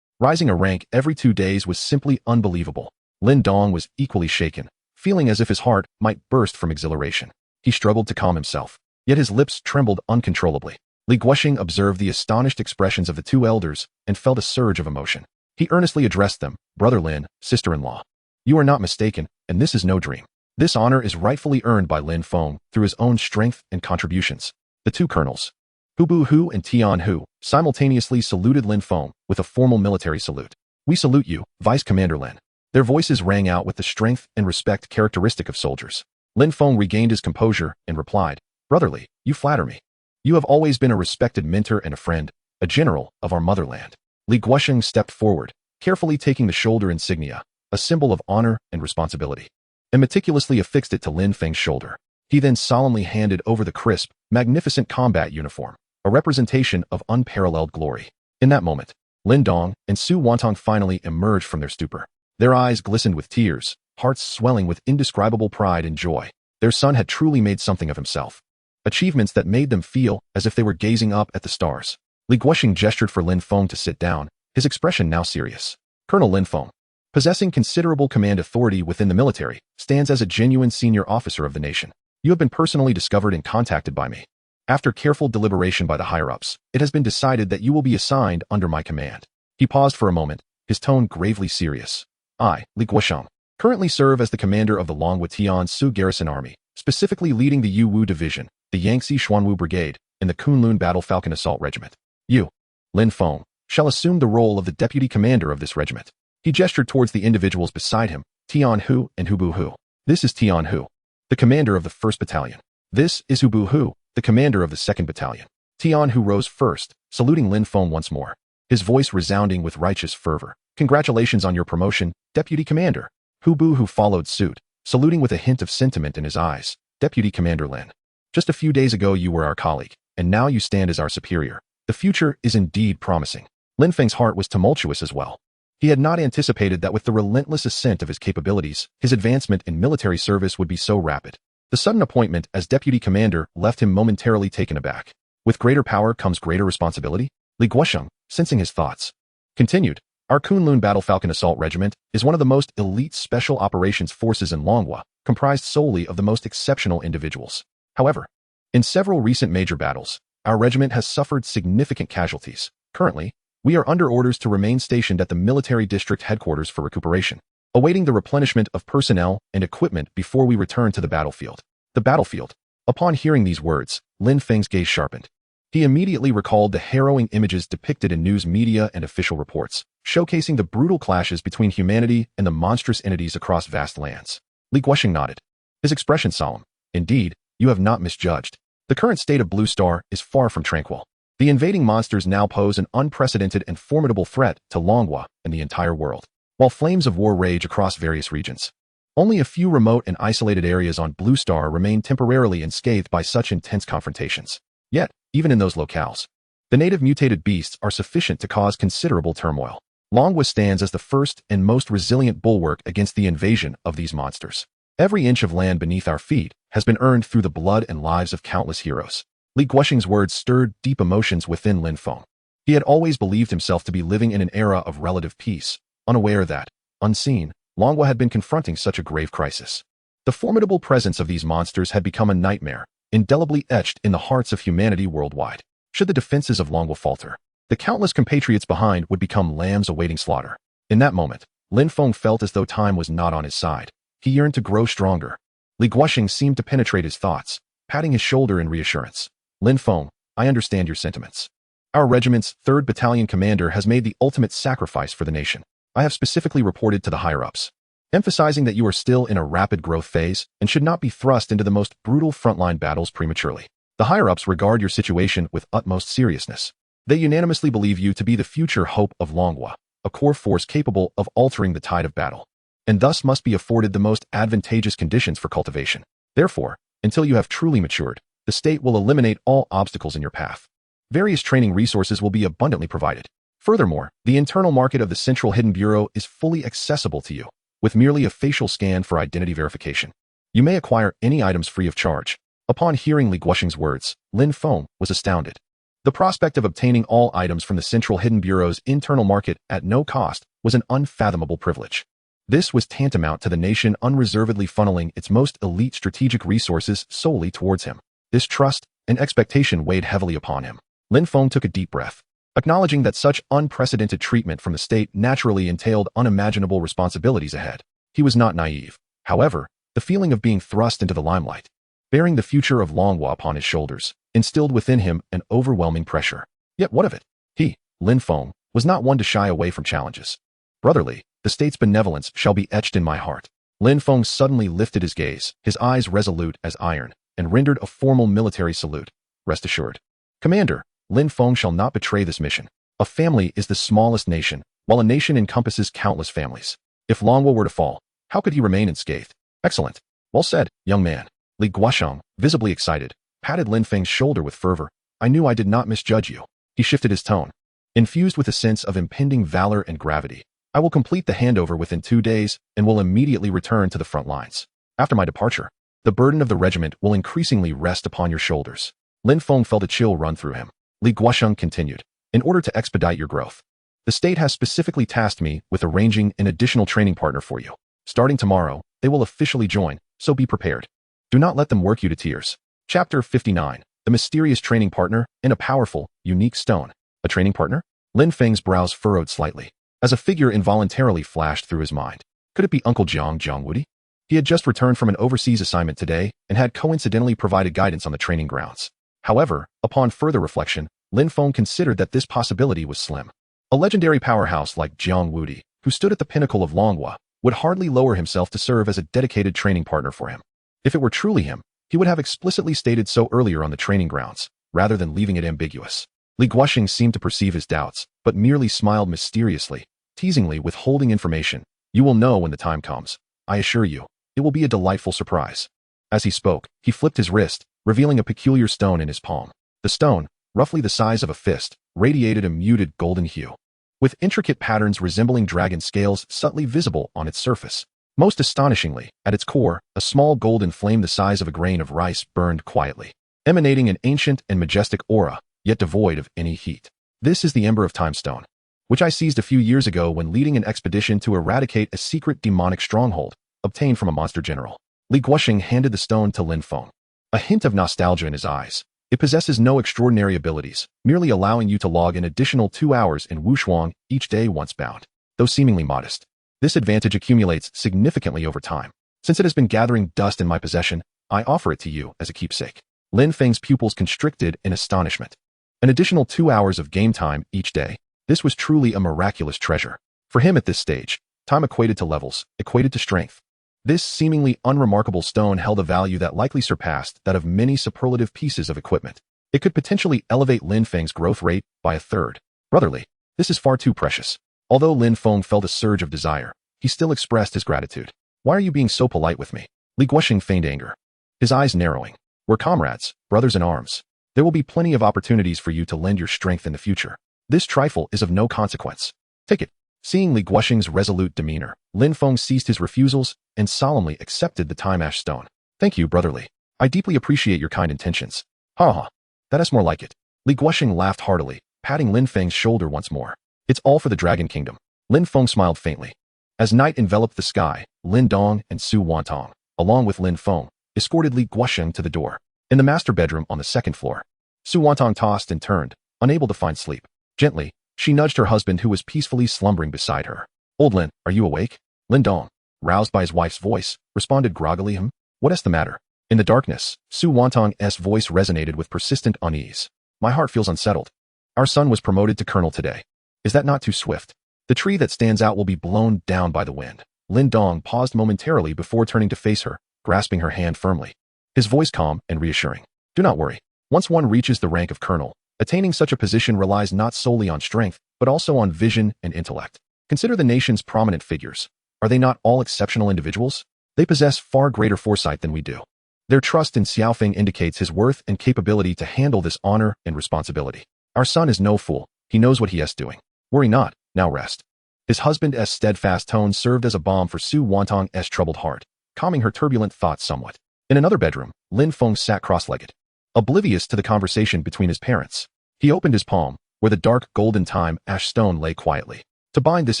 Rising a rank every 2 days was simply unbelievable. Lin Dong was equally shaken, feeling as if his heart might burst from exhilaration. He struggled to calm himself, yet his lips trembled uncontrollably. Li Guoxing observed the astonished expressions of the two elders and felt a surge of emotion. He earnestly addressed them, "Brother Lin, sister-in-law, you are not mistaken, and this is no dream. This honor is rightfully earned by Lin Feng through his own strength and contributions." The two colonels, Hu Bu Hu and Tian Hu, simultaneously saluted Lin Feng with a formal military salute. "We salute you, Vice Commander Lin." Their voices rang out with the strength and respect characteristic of soldiers. Lin Feng regained his composure and replied, "Brotherly, you flatter me. You have always been a respected mentor and a friend, a general of our motherland." Li Guoxing stepped forward, carefully taking the shoulder insignia, a symbol of honor and responsibility, and meticulously affixed it to Lin Feng's shoulder. He then solemnly handed over the crisp, magnificent combat uniform, a representation of unparalleled glory. In that moment, Lin Dong and Su Wantong finally emerged from their stupor. Their eyes glistened with tears, hearts swelling with indescribable pride and joy. Their son had truly made something of himself. achievements that made them feel as if they were gazing up at the stars. Li Guoxing gestured for Lin Feng to sit down, his expression now serious. Colonel Lin Feng, possessing considerable command authority within the military, stands as a genuine senior officer of the nation. You have been personally discovered and contacted by me. After careful deliberation by the higher-ups, it has been decided that you will be assigned under my command. He paused for a moment, his tone gravely serious. I, Li Guoxiang, currently serve as the commander of the Longwa Tiansu Garrison Army, specifically leading the Yuwu Division, the Yangtze Xuanwu Brigade, and the Kunlun Battle Falcon Assault Regiment. You, Lin Feng, shall assume the role of the deputy commander of this regiment. He gestured towards the individuals beside him, Tian Hu and Hubu Hu. This is Tian Hu, the commander of the 1st Battalion. This is Hubu Hu, the commander of the 2nd Battalion. Tian Hu rose first, saluting Lin Feng once more, his voice resounding with righteous fervor. Congratulations on your promotion, Deputy Commander. Hubu Hu followed suit, saluting with a hint of sentiment in his eyes. Deputy Commander Lin. Just a few days ago you were our colleague, and now you stand as our superior. The future is indeed promising. Lin Feng's heart was tumultuous as well. He had not anticipated that with the relentless ascent of his capabilities, his advancement in military service would be so rapid. The sudden appointment as deputy commander left him momentarily taken aback. With greater power comes greater responsibility? Li Guoxiang, sensing his thoughts, continued. Our Kunlun Battle Falcon Assault Regiment is one of the most elite special operations forces in Longwa, comprised solely of the most exceptional individuals. However, in several recent major battles, our regiment has suffered significant casualties. Currently, we are under orders to remain stationed at the military district headquarters for recuperation, awaiting the replenishment of personnel and equipment before we return to the battlefield. The battlefield. Upon hearing these words, Lin Feng's gaze sharpened. He immediately recalled the harrowing images depicted in news media and official reports, showcasing the brutal clashes between humanity and the monstrous entities across vast lands. Li Guoxiang nodded, his expression solemn. Indeed, you have not misjudged. The current state of Blue Star is far from tranquil. The invading monsters now pose an unprecedented and formidable threat to Longwa and the entire world, while flames of war rage across various regions. Only a few remote and isolated areas on Blue Star remain temporarily unscathed by such intense confrontations. Yet, even in those locales, the native mutated beasts are sufficient to cause considerable turmoil. Longwa stands as the first and most resilient bulwark against the invasion of these monsters. Every inch of land beneath our feet has been earned through the blood and lives of countless heroes. Li Guoxiang's words stirred deep emotions within Lin Feng. He had always believed himself to be living in an era of relative peace, unaware that, unseen, Longwa had been confronting such a grave crisis. The formidable presence of these monsters had become a nightmare, indelibly etched in the hearts of humanity worldwide. Should the defenses of Longwa falter, the countless compatriots behind would become lambs awaiting slaughter. In that moment, Lin Feng felt as though time was not on his side. He yearned to grow stronger. Li Guoxiang seemed to penetrate his thoughts, patting his shoulder in reassurance. Lin Feng, I understand your sentiments. Our regiment's 3rd Battalion commander has made the ultimate sacrifice for the nation. I have specifically reported to the higher-ups, emphasizing that you are still in a rapid growth phase and should not be thrust into the most brutal frontline battles prematurely. The higher-ups regard your situation with utmost seriousness. They unanimously believe you to be the future hope of Longwa, a core force capable of altering the tide of battle, and thus must be afforded the most advantageous conditions for cultivation. Therefore, until you have truly matured, the state will eliminate all obstacles in your path. Various training resources will be abundantly provided. Furthermore, the internal market of the Central Hidden Bureau is fully accessible to you, with merely a facial scan for identity verification. You may acquire any items free of charge. Upon hearing Li Guoxiang's words, Lin Feng was astounded. The prospect of obtaining all items from the Central Hidden Bureau's internal market at no cost was an unfathomable privilege. This was tantamount to the nation unreservedly funneling its most elite strategic resources solely towards him. This trust and expectation weighed heavily upon him. Lin Feng took a deep breath, acknowledging that such unprecedented treatment from the state naturally entailed unimaginable responsibilities ahead. He was not naive. However, the feeling of being thrust into the limelight, bearing the future of Longwa upon his shoulders, instilled within him an overwhelming pressure. Yet what of it? He, Lin Feng, was not one to shy away from challenges. Brotherly, the state's benevolence shall be etched in my heart. Lin Feng suddenly lifted his gaze, his eyes resolute as iron, and rendered a formal military salute. Rest assured, Commander, Lin Feng shall not betray this mission. A family is the smallest nation, while a nation encompasses countless families. If Longwa were to fall, how could he remain unscathed? Excellent. Well said, young man. Li Guoxiang, visibly excited, patted Lin Feng's shoulder with fervor. I knew I did not misjudge you. He shifted his tone, infused with a sense of impending valor and gravity. I will complete the handover within 2 days and will immediately return to the front lines. After my departure, The burden of the regiment will increasingly rest upon your shoulders. Lin Feng felt a chill run through him. Li Guosheng continued. In order to expedite your growth, the state has specifically tasked me with arranging an additional training partner for you. Starting tomorrow, they will officially join, so be prepared. Do not let them work you to tears. Chapter 59. The mysterious training partner and a powerful, unique stone. A training partner? Lin Feng's brows furrowed slightly, as a figure involuntarily flashed through his mind. Could it be Uncle Jiang Yuejiao? He had just returned from an overseas assignment today and had coincidentally provided guidance on the training grounds. However, upon further reflection, Lin Feng considered that this possibility was slim. A legendary powerhouse like Jiang Yuejiao, who stood at the pinnacle of Longhua, would hardly lower himself to serve as a dedicated training partner for him. If it were truly him, he would have explicitly stated so earlier on the training grounds, rather than leaving it ambiguous. Li Guosheng seemed to perceive his doubts, but merely smiled mysteriously, teasingly withholding information. You will know when the time comes. I assure you, it will be a delightful surprise. As he spoke, he flipped his wrist, revealing a peculiar stone in his palm. The stone, roughly the size of a fist, radiated a muted golden hue, with intricate patterns resembling dragon scales subtly visible on its surface. Most astonishingly, at its core, a small golden flame the size of a grain of rice burned quietly, emanating an ancient and majestic aura, yet devoid of any heat. This is the Ember of Time Stone, which I seized a few years ago when leading an expedition to eradicate a secret demonic stronghold, obtained from a monster general. Li Guosheng handed the stone to Lin Feng, a hint of nostalgia in his eyes. It possesses no extraordinary abilities, merely allowing you to log an additional 2 hours in Wushuang each day once bound. Though seemingly modest, this advantage accumulates significantly over time. Since it has been gathering dust in my possession, I offer it to you as a keepsake. Lin Feng's pupils constricted in astonishment. An additional 2 hours of game time each day. This was truly a miraculous treasure. For him at this stage, time equated to levels, equated to strength. This seemingly unremarkable stone held a value that likely surpassed that of many superlative pieces of equipment. It could potentially elevate Lin Feng's growth rate by a third. Brotherly, this is far too precious. Although Lin Feng felt a surge of desire, he still expressed his gratitude. Why are you being so polite with me? Li Guosheng feigned anger, his eyes narrowing. We're comrades, brothers in arms. There will be plenty of opportunities for you to lend your strength in the future. This trifle is of no consequence. Take it. Seeing Li Guosheng's resolute demeanor, Lin Feng ceased his refusals and solemnly accepted the time ash stone. Thank you, brotherly. I deeply appreciate your kind intentions. Ha ha. That is more like it. Li Guosheng laughed heartily, patting Lin Feng's shoulder once more. It's all for the Dragon Kingdom. Lin Feng smiled faintly. As night enveloped the sky, Lin Dong and Su Wantong, along with Lin Feng, escorted Li Guosheng to the door. In the master bedroom on the second floor, Su Wantong tossed and turned, unable to find sleep. Gently, she nudged her husband who was peacefully slumbering beside her. Old Lin, are you awake? Lin Dong, roused by his wife's voice, responded groggily. What is the matter? In the darkness, Su Wantong's voice resonated with persistent unease. My heart feels unsettled. Our son was promoted to colonel today. Is that not too swift? The tree that stands out will be blown down by the wind. Lin Dong paused momentarily before turning to face her, grasping her hand firmly. His voice calm and reassuring. Do not worry. Once one reaches the rank of colonel, attaining such a position relies not solely on strength, but also on vision and intellect. Consider the nation's prominent figures. Are they not all exceptional individuals? They possess far greater foresight than we do. Their trust in Xiaofeng indicates his worth and capability to handle this honor and responsibility. Our son is no fool. He knows what he is doing. Worry not, now rest. His husband's steadfast tone served as a balm for Su Wantong's troubled heart, calming her turbulent thoughts somewhat. In another bedroom, Lin Feng sat cross-legged, oblivious to the conversation between his parents. He opened his palm, where the dark golden time ash stone lay quietly. To bind this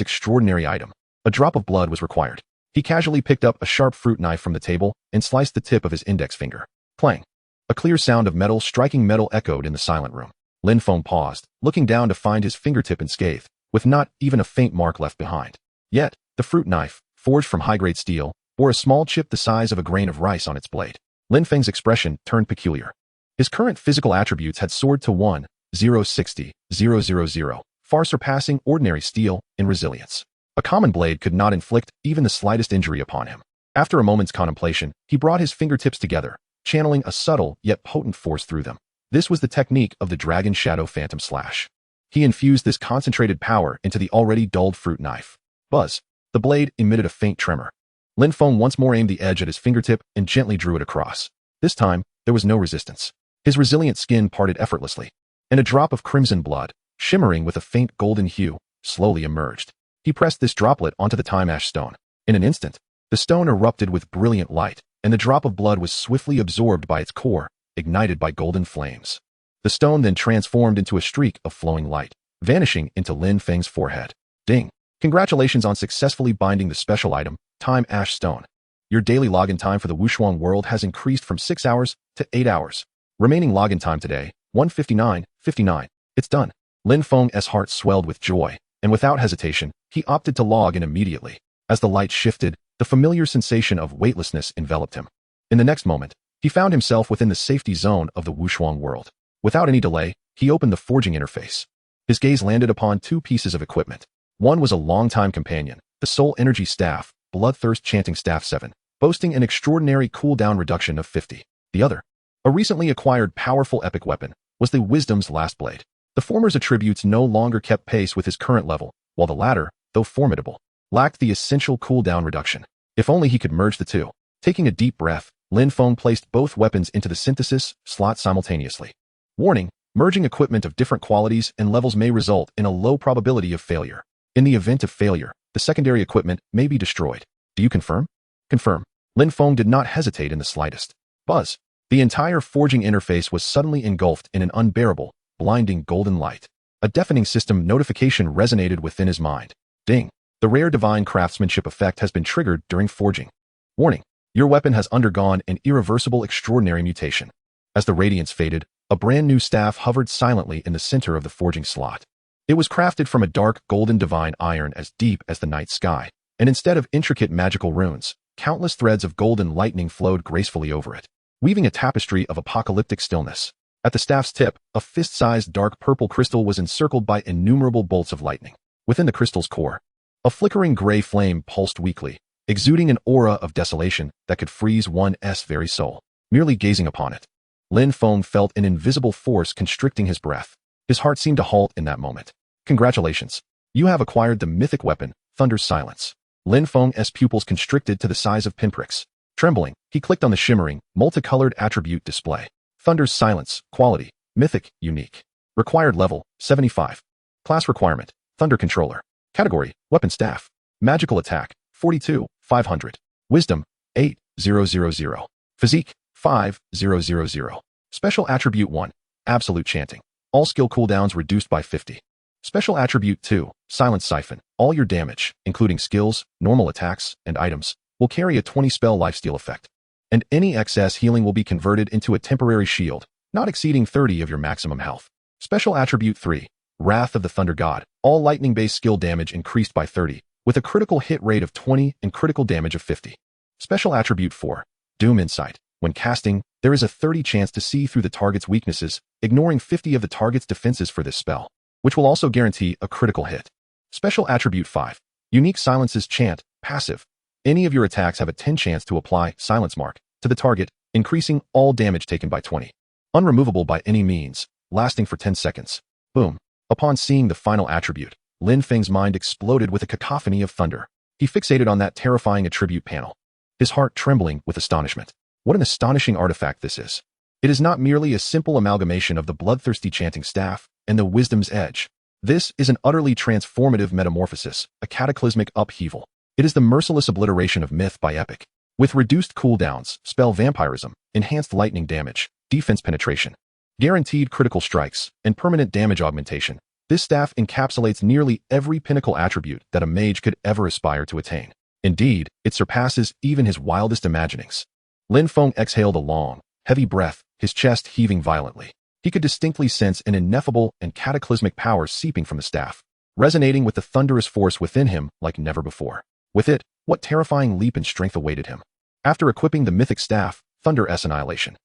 extraordinary item, a drop of blood was required. He casually picked up a sharp fruit knife from the table and sliced the tip of his index finger. Clang. A clear sound of metal striking metal echoed in the silent room. Lin Feng paused, looking down to find his fingertip unscathed, with not even a faint mark left behind. Yet, the fruit knife, forged from high-grade steel, bore a small chip the size of a grain of rice on its blade. Lin Feng's expression turned peculiar. His current physical attributes had soared to 1,060,000, far surpassing ordinary steel in resilience. A common blade could not inflict even the slightest injury upon him. After a moment's contemplation, he brought his fingertips together, channeling a subtle yet potent force through them. This was the technique of the Dragon Shadow Phantom Slash. He infused this concentrated power into the already dulled fruit knife. Buzz. The blade emitted a faint tremor. Lin Feng once more aimed the edge at his fingertip and gently drew it across. This time, there was no resistance. His resilient skin parted effortlessly, and a drop of crimson blood, shimmering with a faint golden hue, slowly emerged. He pressed this droplet onto the time ash stone. In an instant, the stone erupted with brilliant light, and the drop of blood was swiftly absorbed by its core, ignited by golden flames. The stone then transformed into a streak of flowing light, vanishing into Lin Feng's forehead. Ding! Congratulations on successfully binding the special item, Time Ash Stone. Your daily login time for the Wuxuan world has increased from 6 hours to 8 hours. Remaining login time today, 1:59:59. It's done. Lin Feng's heart swelled with joy, and without hesitation, he opted to log in immediately. As the light shifted, the familiar sensation of weightlessness enveloped him. In the next moment, he found himself within the safety zone of the Wuxuan world. Without any delay, he opened the forging interface. His gaze landed upon two pieces of equipment. One was a longtime companion, the Soul Energy Staff, Bloodthirst Chanting Staff 7, boasting an extraordinary cooldown reduction of 50. The other, a recently acquired powerful epic weapon, was the Wisdom's Last Blade. The former's attributes no longer kept pace with his current level, while the latter, though formidable, lacked the essential cooldown reduction. If only he could merge the two. Taking a deep breath, Lin Feng placed both weapons into the synthesis slot simultaneously. Warning: merging equipment of different qualities and levels may result in a low probability of failure. In the event of failure, the secondary equipment may be destroyed. Do you confirm? Confirm. Lin Feng did not hesitate in the slightest. Buzz! The entire forging interface was suddenly engulfed in an unbearable, blinding golden light. A deafening system notification resonated within his mind. Ding! The rare divine craftsmanship effect has been triggered during forging. Warning: your weapon has undergone an irreversible extraordinary mutation. As the radiance faded, a brand new staff hovered silently in the center of the forging slot. It was crafted from a dark golden divine iron as deep as the night sky, and instead of intricate magical runes, countless threads of golden lightning flowed gracefully over it, weaving a tapestry of apocalyptic stillness. At the staff's tip, a fist-sized dark purple crystal was encircled by innumerable bolts of lightning. Within the crystal's core, a flickering gray flame pulsed weakly, exuding an aura of desolation that could freeze one's very soul. Merely gazing upon it, Lin Feng felt an invisible force constricting his breath. His heart seemed to halt in that moment. Congratulations. You have acquired the mythic weapon, Thunder's Silence. Lin Feng's pupils constricted to the size of pinpricks. Trembling, he clicked on the shimmering, multicolored attribute display. Thunder's Silence, quality, mythic, unique. Required level, 75. Class requirement, Thunder Controller. Category, Weapon Staff. Magical Attack, 42, 500. Wisdom, 8,000. Physique, 5,000. Special Attribute 1, Absolute Chanting. All skill cooldowns reduced by 50. Special Attribute 2, Silent Siphon. All your damage, including skills, normal attacks, and items, will carry a 20 spell lifesteal effect. And any excess healing will be converted into a temporary shield, not exceeding 30 of your maximum health. Special Attribute 3, Wrath of the Thunder God. All lightning-based skill damage increased by 30, with a critical hit rate of 20 and critical damage of 50. Special Attribute 4, Doom Insight. When casting, there is a 30 chance to see through the target's weaknesses, ignoring 50 of the target's defenses for this spell, which will also guarantee a critical hit. Special Attribute 5, Unique Silences Chant, passive. Any of your attacks have a 10 chance to apply Silence Mark to the target, increasing all damage taken by 20. Unremovable by any means, lasting for 10 seconds. Boom. Upon seeing the final attribute, Lin Feng's mind exploded with a cacophony of thunder. He fixated on that terrifying attribute panel, his heart trembling with astonishment. What an astonishing artifact this is. It is not merely a simple amalgamation of the bloodthirsty chanting staff and the wisdom's edge. This is an utterly transformative metamorphosis, a cataclysmic upheaval. It is the merciless obliteration of myth by epic. With reduced cooldowns, spell vampirism, enhanced lightning damage, defense penetration, guaranteed critical strikes, and permanent damage augmentation, this staff encapsulates nearly every pinnacle attribute that a mage could ever aspire to attain. Indeed, it surpasses even his wildest imaginings. Lin Feng exhaled a long, heavy breath, his chest heaving violently. He could distinctly sense an ineffable and cataclysmic power seeping from the staff, resonating with the thunderous force within him like never before. With it, what terrifying leap in strength awaited him. After equipping the mythic staff, Thunder's Annihilation,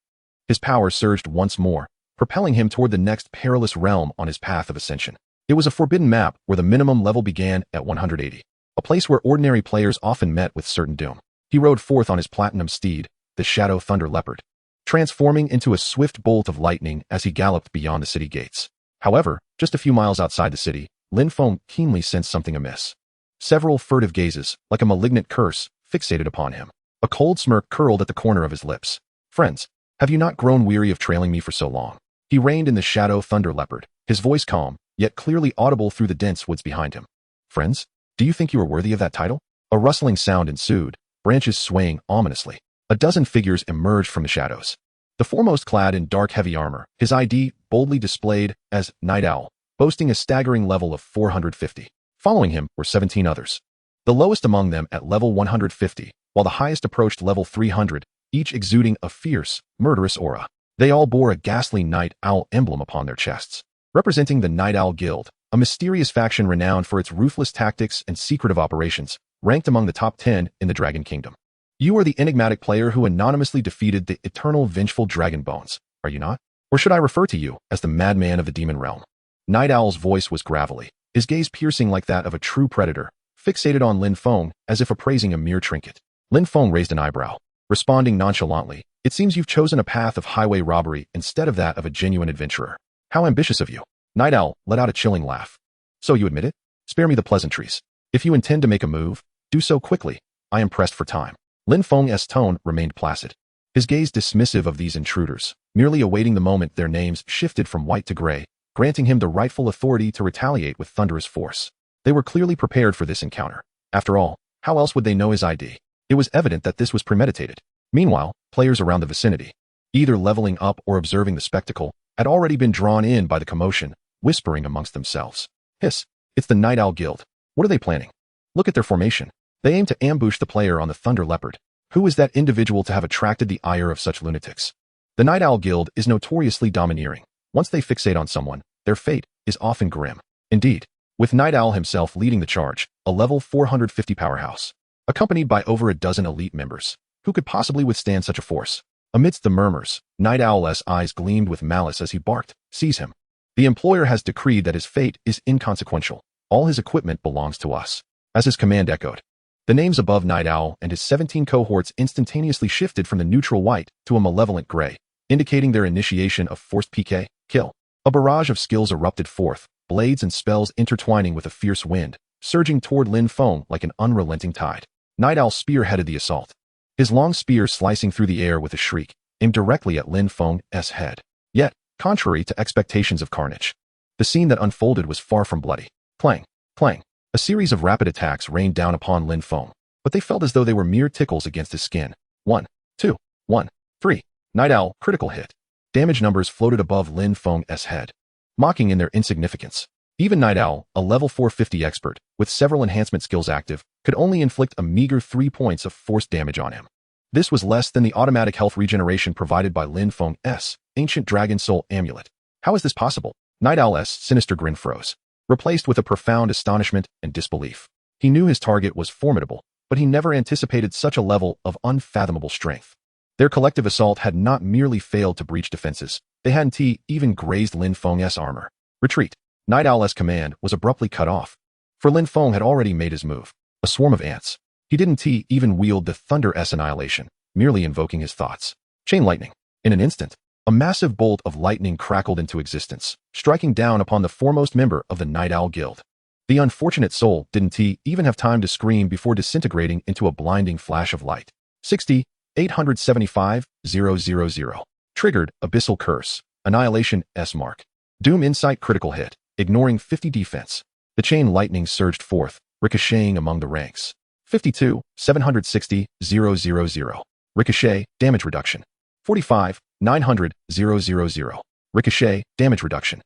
his power surged once more, propelling him toward the next perilous realm on his path of ascension. It was a forbidden map where the minimum level began at 180, a place where ordinary players often met with certain doom. He rode forth on his platinum steed, the Shadow Thunder Leopard, transforming into a swift bolt of lightning as he galloped beyond the city gates. However, just a few miles outside the city, Lin Feng keenly sensed something amiss. Several furtive gazes, like a malignant curse, fixated upon him. A cold smirk curled at the corner of his lips. Friends, have you not grown weary of trailing me for so long? He reined in the Shadow Thunder Leopard, his voice calm, yet clearly audible through the dense woods behind him. Friends, do you think you are worthy of that title? A rustling sound ensued, branches swaying ominously. A dozen figures emerged from the shadows. The foremost clad in dark heavy armor, his ID boldly displayed as Night Owl, boasting a staggering level of 450. Following him were 17 others. The lowest among them at level 150, while the highest approached level 300, each exuding a fierce, murderous aura. They all bore a ghastly Night Owl emblem upon their chests, representing the Night Owl Guild, a mysterious faction renowned for its ruthless tactics and secretive operations, ranked among the top 10 in the Dragon Kingdom. You are the enigmatic player who anonymously defeated the eternal vengeful Dragon Bones, are you not? Or should I refer to you as the madman of the demon realm? Night Owl's voice was gravelly, his gaze piercing like that of a true predator, fixated on Lin Feng as if appraising a mere trinket. Lin Feng raised an eyebrow, responding nonchalantly, "It seems you've chosen a path of highway robbery instead of that of a genuine adventurer. How ambitious of you." Night Owl let out a chilling laugh. "So you admit it? Spare me the pleasantries. If you intend to make a move, do so quickly. I am pressed for time." Lin Feng's tone remained placid, his gaze dismissive of these intruders, merely awaiting the moment their names shifted from white to gray, granting him the rightful authority to retaliate with thunderous force. They were clearly prepared for this encounter. After all, how else would they know his ID? It was evident that this was premeditated. Meanwhile, players around the vicinity, either leveling up or observing the spectacle, had already been drawn in by the commotion, whispering amongst themselves. "Hiss, it's the Night Owl Guild. What are they planning? Look at their formation. They aim to ambush the player on the Thunder Leopard. Who is that individual to have attracted the ire of such lunatics?" The Night Owl Guild is notoriously domineering. Once they fixate on someone, their fate is often grim. Indeed, with Night Owl himself leading the charge, a level 450 powerhouse, accompanied by over a dozen elite members. Who could possibly withstand such a force? Amidst the murmurs, Night Owl's eyes gleamed with malice as he barked, "Seize him. The employer has decreed that his fate is inconsequential. All his equipment belongs to us." As his command echoed, the names above Night Owl and his 17 cohorts instantaneously shifted from the neutral white to a malevolent gray, indicating their initiation of forced PK, kill. A barrage of skills erupted forth, blades and spells intertwining with a fierce wind, surging toward Lin Feng like an unrelenting tide. Night Owl spearheaded the assault, his long spear slicing through the air with a shriek, aimed directly at Lin Feng's head. Yet, contrary to expectations of carnage, the scene that unfolded was far from bloody. Clang, clang. A series of rapid attacks rained down upon Lin Feng, but they felt as though they were mere tickles against his skin. 1, 2, 1, 3. Night Owl, critical hit. Damage numbers floated above Lin Feng's head, mocking in their insignificance. Even Night Owl, a level 450 expert, with several enhancement skills active, could only inflict a meager 3 points of force damage on him. This was less than the automatic health regeneration provided by Lin Feng's ancient dragon soul amulet. How is this possible? Night Owl's sinister grin froze, replaced with a profound astonishment and disbelief. He knew his target was formidable, but he never anticipated such a level of unfathomable strength. Their collective assault had not merely failed to breach defenses, they hadn't even grazed Lin Feng's armor. Retreat. Night Owl's command was abruptly cut off, for Lin Feng had already made his move. A swarm of ants. He didn't even wield the Thunder's annihilation, merely invoking his thoughts. Chain lightning. In an instant, a massive bolt of lightning crackled into existence, striking down upon the foremost member of the Night Owl Guild. The unfortunate soul didn't even have time to scream before disintegrating into a blinding flash of light. 60,875,000. Triggered, Abyssal Curse. Annihilation S mark. Doom Insight critical hit, ignoring 50 defense. The chain lightning surged forth, ricocheting among the ranks. 52,760,000. Ricochet, damage reduction. 45,900,000. Ricochet, damage reduction.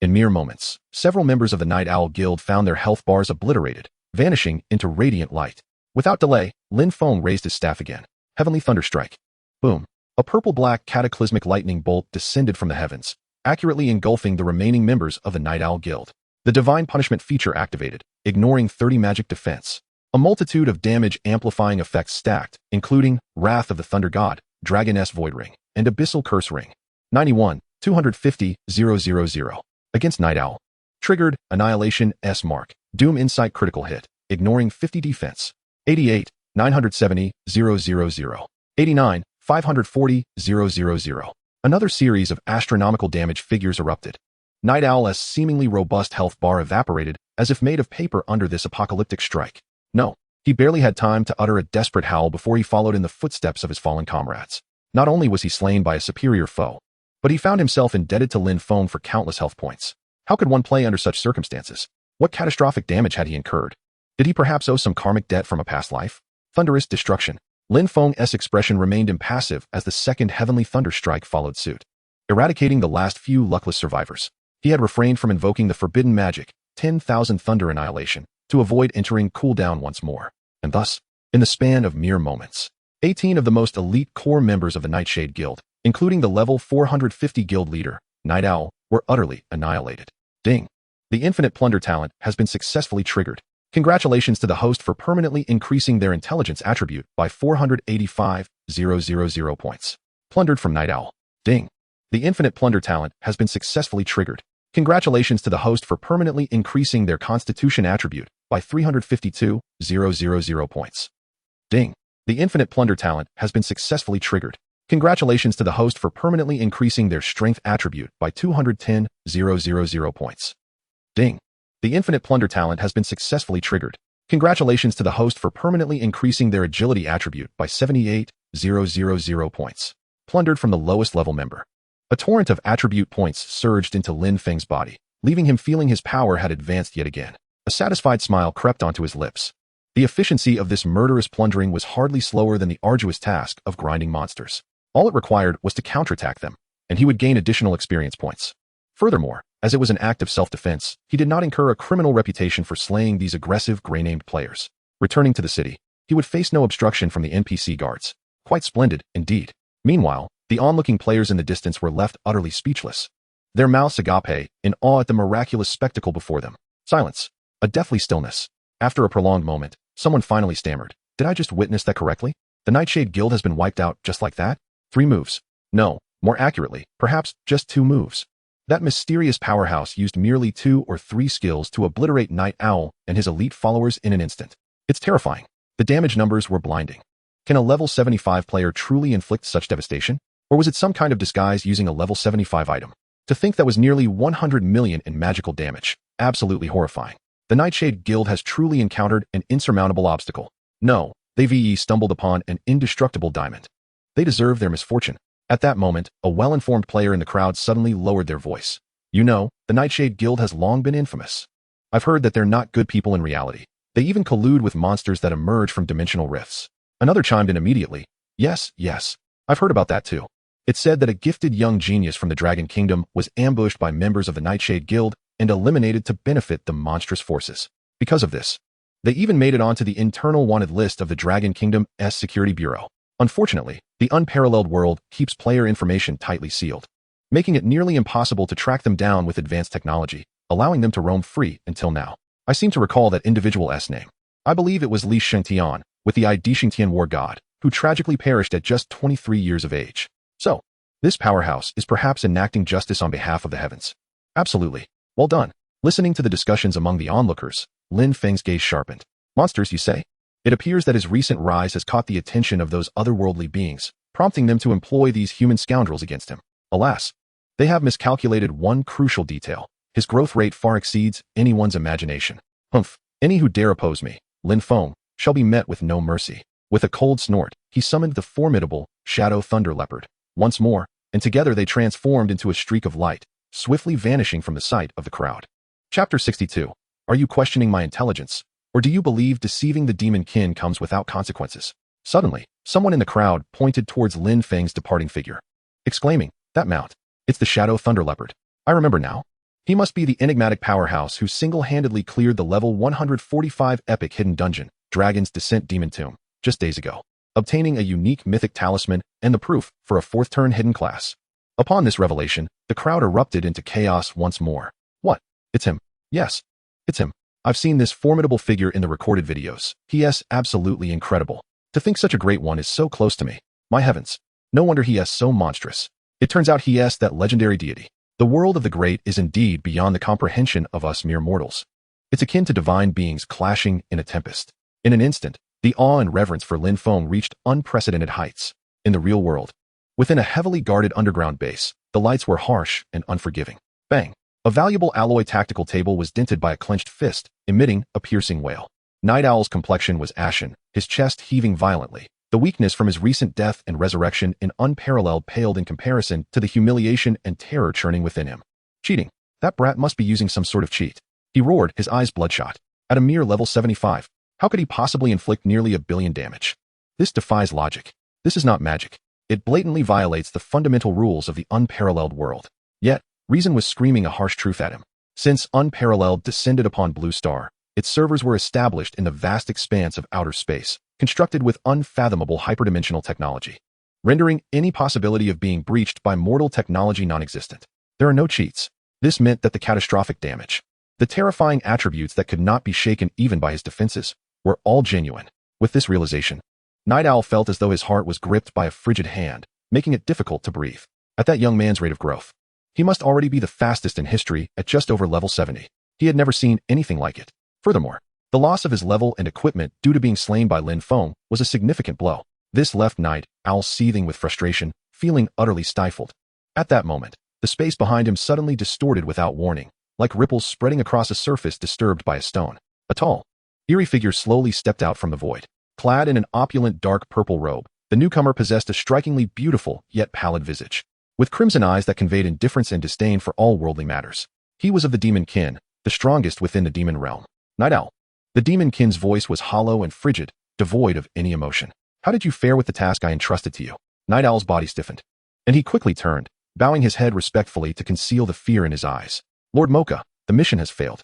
In mere moments, several members of the Night Owl Guild found their health bars obliterated, vanishing into radiant light. Without delay, Lin Feng raised his staff again. Heavenly Thunderstrike. Boom. A purple-black cataclysmic lightning bolt descended from the heavens, accurately engulfing the remaining members of the Night Owl Guild. The Divine Punishment feature activated, ignoring 30 magic defense. A multitude of damage-amplifying effects stacked, including Wrath of the Thunder God, Dragon-S Void Ring, and Abyssal Curse Ring. 91,250,000. Against Night Owl. Triggered, Annihilation S mark. Doom Insight critical hit, ignoring 50 defense. 88,970,000. 89,540,000. Another series of astronomical damage figures erupted. Night Owl's seemingly robust health bar evaporated as if made of paper under this apocalyptic strike. No, he barely had time to utter a desperate howl before he followed in the footsteps of his fallen comrades. Not only was he slain by a superior foe, but he found himself indebted to Lin Feng for countless health points. How could one play under such circumstances? What catastrophic damage had he incurred? Did he perhaps owe some karmic debt from a past life? Thunderous destruction. Lin Feng's expression remained impassive as the second heavenly thunder strike followed suit, eradicating the last few luckless survivors. He had refrained from invoking the forbidden magic, 10,000 Thunder Annihilation, to avoid entering cooldown once more. And thus, in the span of mere moments, 18 of the most elite core members of the Nightshade Guild, including the level 450 guild leader, Night Owl, were utterly annihilated. Ding! The infinite plunder talent has been successfully triggered. Congratulations to the host for permanently increasing their intelligence attribute by 485,000 points. Plundered from Night Owl. Ding! The infinite plunder talent has been successfully triggered. Congratulations to the host for permanently increasing their constitution attribute by 352,000 points. Ding! The infinite plunder talent has been successfully triggered. Congratulations to the host for permanently increasing their strength attribute by 210,000 points. Ding! The infinite plunder talent has been successfully triggered. Congratulations to the host for permanently increasing their agility attribute by 78,000 points. Plundered from the lowest level member. A torrent of attribute points surged into Lin Feng's body, leaving him feeling his power had advanced yet again. A satisfied smile crept onto his lips. The efficiency of this murderous plundering was hardly slower than the arduous task of grinding monsters. All it required was to counterattack them, and he would gain additional experience points. Furthermore, as it was an act of self-defense, he did not incur a criminal reputation for slaying these aggressive gray-named players. Returning to the city, he would face no obstruction from the NPC guards. Quite splendid, indeed. Meanwhile, the onlooking players in the distance were left utterly speechless, their mouths agape in awe at the miraculous spectacle before them. Silence. A deathly stillness. After a prolonged moment, someone finally stammered. Did I just witness that correctly? The Nightshade Guild has been wiped out just like that? 3 moves. No, more accurately, perhaps just 2 moves. That mysterious powerhouse used merely 2 or 3 skills to obliterate Night Owl and his elite followers in an instant. It's terrifying. The damage numbers were blinding. Can a level 75 player truly inflict such devastation? Or was it some kind of disguise using a level 75 item? To think that was nearly 100 million in magical damage. Absolutely horrifying. The Nightshade Guild has truly encountered an insurmountable obstacle. No, they stumbled upon an indestructible diamond. They deserve their misfortune. At that moment, a well-informed player in the crowd suddenly lowered their voice. You know, the Nightshade Guild has long been infamous. I've heard that they're not good people in reality. They even collude with monsters that emerge from dimensional rifts. Another chimed in immediately. Yes, I've heard about that too. It said that a gifted young genius from the Dragon Kingdom was ambushed by members of the Nightshade Guild and eliminated to benefit the monstrous forces. Because of this, they even made it onto the internal wanted list of the Dragon Kingdom's Security Bureau. Unfortunately, the Unparalleled World keeps player information tightly sealed, making it nearly impossible to track them down with advanced technology, allowing them to roam free until now. I seem to recall that individual's name. I believe it was Li Shengtian, with the Shengtian war god, who tragically perished at just 23 years of age. So, this powerhouse is perhaps enacting justice on behalf of the heavens. Absolutely. Well done. Listening to the discussions among the onlookers, Lin Feng's gaze sharpened. Monsters, you say? It appears that his recent rise has caught the attention of those otherworldly beings, prompting them to employ these human scoundrels against him. Alas, they have miscalculated one crucial detail. His growth rate far exceeds anyone's imagination. Humph, any who dare oppose me, Lin Feng, shall be met with no mercy. With a cold snort, he summoned the formidable Shadow Thunder Leopard. Once more, and together they transformed into a streak of light, swiftly vanishing from the sight of the crowd. Chapter 62. Are you questioning my intelligence? Or do you believe deceiving the demon kin comes without consequences? Suddenly, someone in the crowd pointed towards Lin Feng's departing figure, exclaiming, that mount. It's the Shadow Thunder Leopard. I remember now. He must be the enigmatic powerhouse who single-handedly cleared the level 145 epic hidden dungeon, Dragon's Descent Demon Tomb, just days ago, obtaining a unique mythic talisman and the proof for a 4th turn hidden class. Upon this revelation, the crowd erupted into chaos once more. What? It's him. Yes, it's him. I've seen this formidable figure in the recorded videos. He is absolutely incredible. To think such a great one is so close to me. My heavens. No wonder he is so monstrous. It turns out he is that legendary deity. The world of the great is indeed beyond the comprehension of us mere mortals. It's akin to divine beings clashing in a tempest. In an instant, the awe and reverence for Lin Feng reached unprecedented heights. In the real world, within a heavily guarded underground base, the lights were harsh and unforgiving. Bang! A valuable alloy tactical table was dented by a clenched fist, emitting a piercing wail. Night Owl's complexion was ashen, his chest heaving violently. The weakness from his recent death and resurrection in unparalleled paled in comparison to the humiliation and terror churning within him. Cheating. That brat must be using some sort of cheat. He roared, his eyes bloodshot. At a mere level 75, how could he possibly inflict nearly 1 billion damage? This defies logic. This is not magic. It blatantly violates the fundamental rules of the unparalleled world. Yet, reason was screaming a harsh truth at him. Since Unparalleled descended upon Blue Star, its servers were established in the vast expanse of outer space, constructed with unfathomable hyperdimensional technology, rendering any possibility of being breached by mortal technology non-existent. There are no cheats. This meant that the catastrophic damage, the terrifying attributes that could not be shaken even by his defenses, were all genuine. With this realization, Night Owl felt as though his heart was gripped by a frigid hand, making it difficult to breathe. At that young man's rate of growth, he must already be the fastest in history at just over level 70. He had never seen anything like it. Furthermore, the loss of his level and equipment due to being slain by Lin Feng was a significant blow. This left Night Owl seething with frustration, feeling utterly stifled. At that moment, the space behind him suddenly distorted without warning, like ripples spreading across a surface disturbed by a stone. A tall, eerie figure slowly stepped out from the void. Clad in an opulent dark purple robe, the newcomer possessed a strikingly beautiful yet pallid visage, with crimson eyes that conveyed indifference and disdain for all worldly matters. He was of the demon kin, the strongest within the demon realm. Night Owl. The demon kin's voice was hollow and frigid, devoid of any emotion. How did you fare with the task I entrusted to you? Night Owl's body stiffened, and he quickly turned, bowing his head respectfully to conceal the fear in his eyes. Lord Mocha, the mission has failed.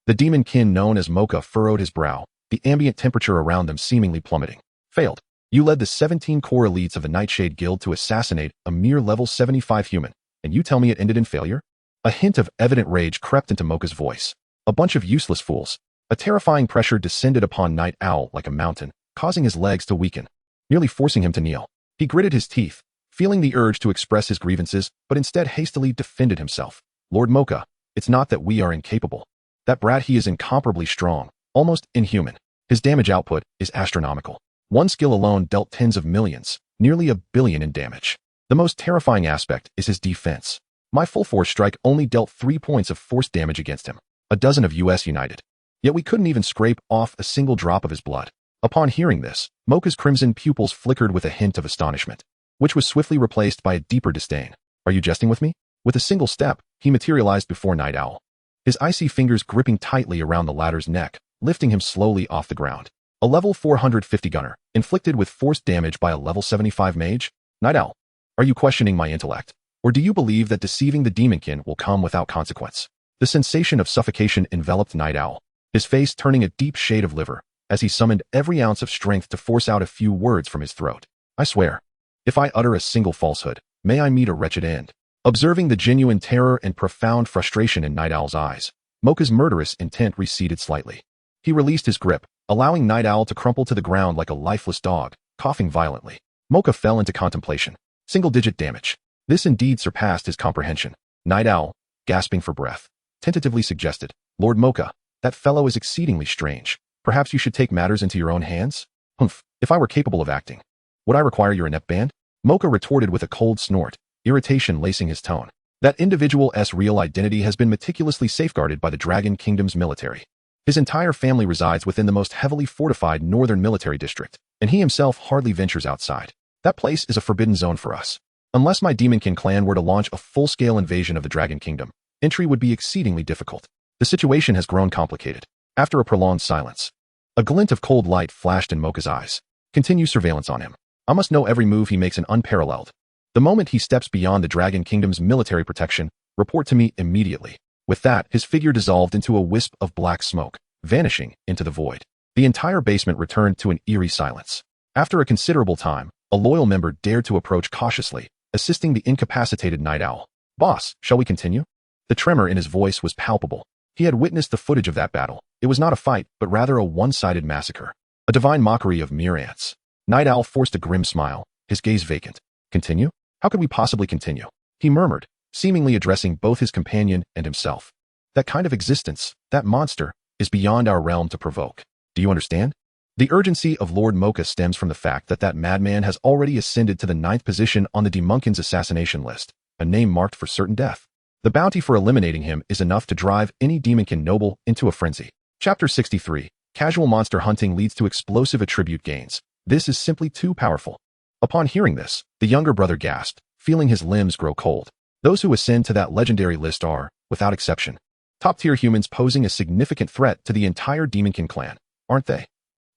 The demon kin known as Mocha furrowed his brow, the ambient temperature around them seemingly plummeting. Failed. You led the 17 core elites of the Nightshade Guild to assassinate a mere level 75 human, and you tell me it ended in failure? A hint of evident rage crept into Mocha's voice. A bunch of useless fools. A terrifying pressure descended upon Night Owl like a mountain, causing his legs to weaken, nearly forcing him to kneel. He gritted his teeth, feeling the urge to express his grievances, but instead hastily defended himself. Lord Mocha, it's not that we are incapable. That brat he is incomparably strong, almost inhuman. His damage output is astronomical. One skill alone dealt tens of millions, nearly 1 billion in damage. The most terrifying aspect is his defense. My full force strike only dealt 3 points of force damage against him, a dozen of US United. Yet we couldn't even scrape off a single drop of his blood. Upon hearing this, Mocha's crimson pupils flickered with a hint of astonishment, which was swiftly replaced by a deeper disdain. Are you jesting with me? With a single step, he materialized before Night Owl, his icy fingers gripping tightly around the latter's neck, lifting him slowly off the ground. A level 450 gunner, inflicted with force damage by a level 75 mage? Night Owl, are you questioning my intellect? Or do you believe that deceiving the demonkin will come without consequence? The sensation of suffocation enveloped Night Owl, his face turning a deep shade of liver, as he summoned every ounce of strength to force out a few words from his throat. I swear, if I utter a single falsehood, may I meet a wretched end. Observing the genuine terror and profound frustration in Night Owl's eyes, Mocha's murderous intent receded slightly. He released his grip, allowing Night Owl to crumple to the ground like a lifeless dog, coughing violently. Mocha fell into contemplation. Single-digit damage. This indeed surpassed his comprehension. Night Owl, gasping for breath, tentatively suggested, Lord Mocha, that fellow is exceedingly strange. Perhaps you should take matters into your own hands? Humph, if I were capable of acting, would I require your inept band? Mocha retorted with a cold snort, irritation lacing his tone. That individual's real identity has been meticulously safeguarded by the Dragon Kingdom's military. His entire family resides within the most heavily fortified northern military district, and he himself hardly ventures outside. That place is a forbidden zone for us. Unless my Demonkin clan were to launch a full-scale invasion of the Dragon Kingdom, entry would be exceedingly difficult. The situation has grown complicated. After a prolonged silence, a glint of cold light flashed in Mocha's eyes. Continue surveillance on him. I must know every move he makes unparalleled. The moment he steps beyond the Dragon Kingdom's military protection, report to me immediately. With that, his figure dissolved into a wisp of black smoke, vanishing into the void. The entire basement returned to an eerie silence. After a considerable time, a loyal member dared to approach cautiously, assisting the incapacitated Night Owl. Boss, shall we continue? The tremor in his voice was palpable. He had witnessed the footage of that battle. It was not a fight, but rather a one-sided massacre. A divine mockery of mere ants. Night Owl forced a grim smile, his gaze vacant. Continue? How could we possibly continue? He murmured, seemingly addressing both his companion and himself. That kind of existence, that monster, is beyond our realm to provoke. Do you understand? The urgency of Lord Mocha stems from the fact that madman has already ascended to the 9th position on the Demonkin's assassination list, a name marked for certain death. The bounty for eliminating him is enough to drive any Demonkin noble into a frenzy. Chapter 63. Casual monster hunting leads to explosive attribute gains. This is simply too powerful. Upon hearing this, the younger brother gasped, feeling his limbs grow cold. Those who ascend to that legendary list are, without exception, top-tier humans posing a significant threat to the entire Demonkin clan, aren't they?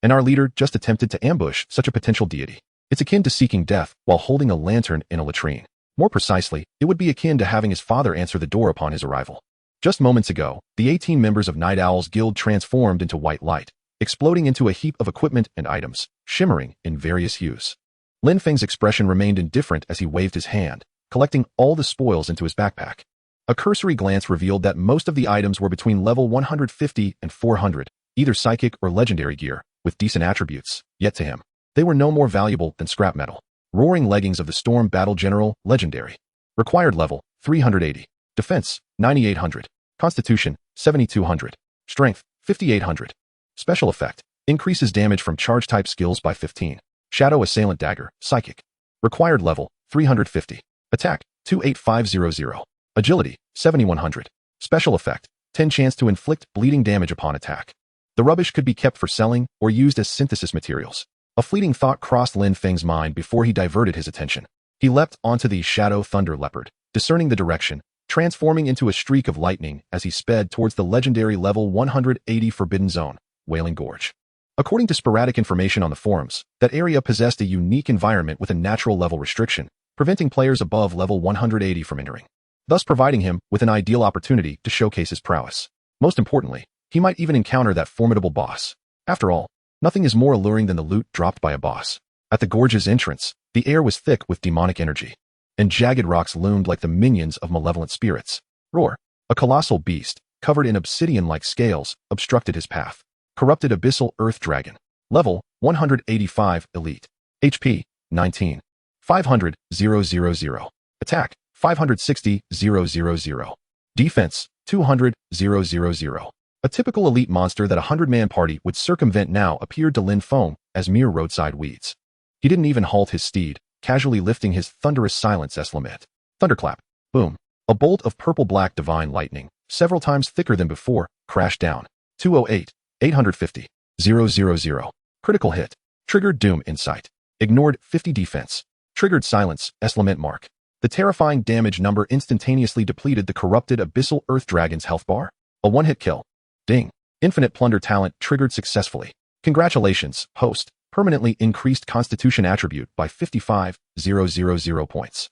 and our leader just attempted to ambush such a potential deity. It's akin to seeking death while holding a lantern in a latrine. More precisely, it would be akin to having his father answer the door upon his arrival. Just moments ago, the 18 members of Night Owl's guild transformed into white light, exploding into a heap of equipment and items, shimmering in various hues. Lin Feng's expression remained indifferent as he waved his hand, collecting all the spoils into his backpack. A cursory glance revealed that most of the items were between level 150 and 400, either psychic or legendary gear, with decent attributes, yet to him, they were no more valuable than scrap metal. Roaring leggings of the Storm Battle General, legendary. Required level, 380. Defense, 9800. Constitution, 7200. Strength, 5800. Special effect, increases damage from charge-type skills by 15. Shadow Assailant Dagger, Psychic. Required level, 350. Attack, 28500. Agility, 7100. Special effect, 10 chance to inflict bleeding damage upon attack. The rubbish could be kept for selling or used as synthesis materials. A fleeting thought crossed Lin Feng's mind before he diverted his attention. He leapt onto the Shadow Thunder Leopard, discerning the direction, transforming into a streak of lightning as he sped towards the legendary level 180 Forbidden Zone, Wailing Gorge. According to sporadic information on the forums, that area possessed a unique environment with a natural level restriction, preventing players above level 180 from entering, thus providing him with an ideal opportunity to showcase his prowess. Most importantly, he might even encounter that formidable boss. After all, nothing is more alluring than the loot dropped by a boss. At the gorge's entrance, the air was thick with demonic energy, and jagged rocks loomed like the minions of malevolent spirits. Roar! A colossal beast, covered in obsidian-like scales, obstructed his path. Corrupted Abyssal Earth Dragon. Level, 185, Elite. HP, 19. 500, 000. Attack, 560, 000. Defense, 200, 000. A typical elite monster that a 100-man party would circumvent now appeared to Lin Feng as mere roadside weeds. He didn't even halt his steed, casually lifting his thunderous silence Eslamet. Thunderclap. Boom. A bolt of purple-black divine lightning, several times thicker than before, crashed down. 208, 850, 000. Critical hit. Triggered Doom Insight. Ignored 50 defense. Triggered silence Eslamet mark. The terrifying damage number instantaneously depleted the corrupted Abyssal Earth Dragon's health bar. A one-hit kill. Ding. Infinite Plunder talent triggered successfully. Congratulations, host. Permanently increased Constitution attribute by 55,000 points.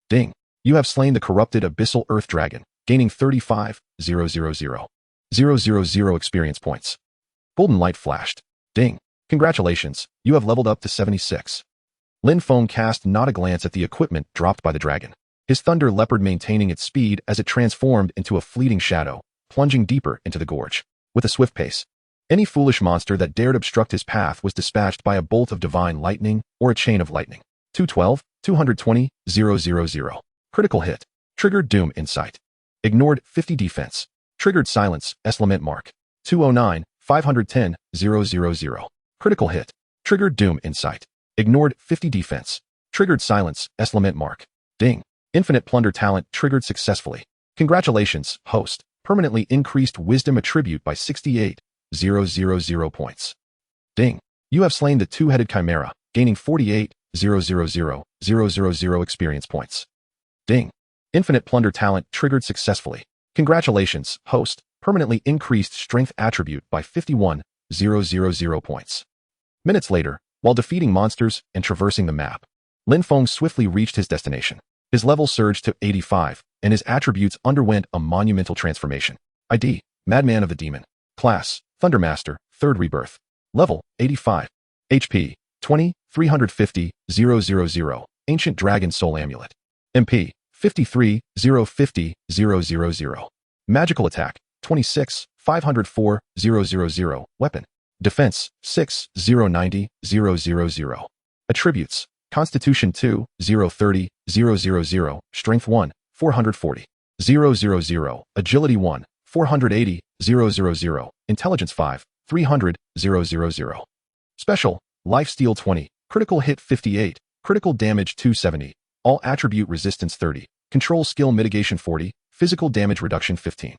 Ding. You have slain the corrupted Abyssal Earth Dragon, gaining 35,000 experience points. Golden light flashed. Ding. Congratulations, you have leveled up to 76. Lin Feng cast not a glance at the equipment dropped by the dragon. His thunder leopard maintaining its speed as it transformed into a fleeting shadow, plunging deeper into the gorge. With a swift pace, any foolish monster that dared obstruct his path was dispatched by a bolt of divine lightning or a chain of lightning. 212, 220, 000. Critical hit. Triggered Doom Insight. Ignored 50 defense. Triggered silence Eslamet mark. 209, 510, 000. Critical hit. Triggered Doom Insight. Ignored 50 defense. Triggered silence Eslamet mark. Ding. Infinite Plunder talent triggered successfully. Congratulations, host. Permanently increased wisdom attribute by 68,000 points. Ding. You have slain the two-headed chimera, gaining 48,000 experience points. Ding. Infinite Plunder talent triggered successfully. Congratulations, host. Permanently increased strength attribute by 51,000 points. Minutes later, while defeating monsters and traversing the map, Lin Feng swiftly reached his destination. His level surged to 85, and his attributes underwent a monumental transformation. ID, Madman of the Demon. Class, Thundermaster, 3rd Rebirth. Level, 85. HP, 20, 350, 000. Ancient Dragon Soul Amulet. MP, 53, 050, 000. Magical Attack, 26, 504, 000. Weapon. Defense, 6, 090, 000. Attributes. Constitution 2, 030, 000. Strength 1, 440, 000. Agility 1, 480, 000. Intelligence 5, 300, 000. Special. Lifesteal 20. Critical hit 58. Critical damage 270. All attribute resistance 30. Control skill mitigation 40. Physical damage reduction 15.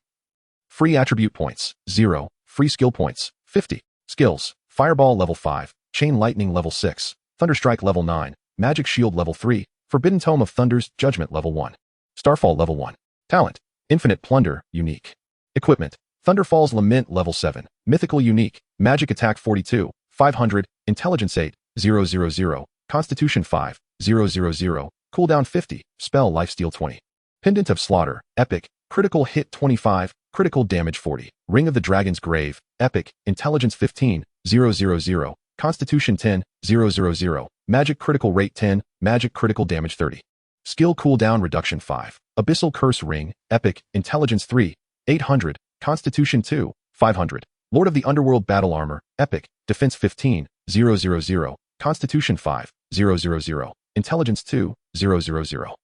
Free attribute points, 0. Free skill points, 50. Skills, Fireball level 5, Chain Lightning level 6, Thunderstrike level 9, Magic Shield level 3, Forbidden Tome of Thunder's Judgment level 1. Starfall level 1. Talent, Infinite Plunder, Unique. Equipment, Thunderfall's Lament level 7, Mythical Unique, Magic Attack 42, 500, Intelligence 8, 000, Constitution 5, 000, Cooldown 50, Spell Lifesteal 20. Pendant of Slaughter, Epic, Critical Hit 25, Critical Damage 40. Ring of the Dragon's Grave, Epic, Intelligence 15, 000, Constitution 10, 000, Magic Critical Rate 10, Magic Critical Damage 30. Skill Cooldown Reduction 5. Abyssal Curse Ring, Epic, Intelligence 3, 800, Constitution 2, 500. Lord of the Underworld Battle Armor, Epic, Defense 15, 000, Constitution 5, 000, Intelligence 2, 000.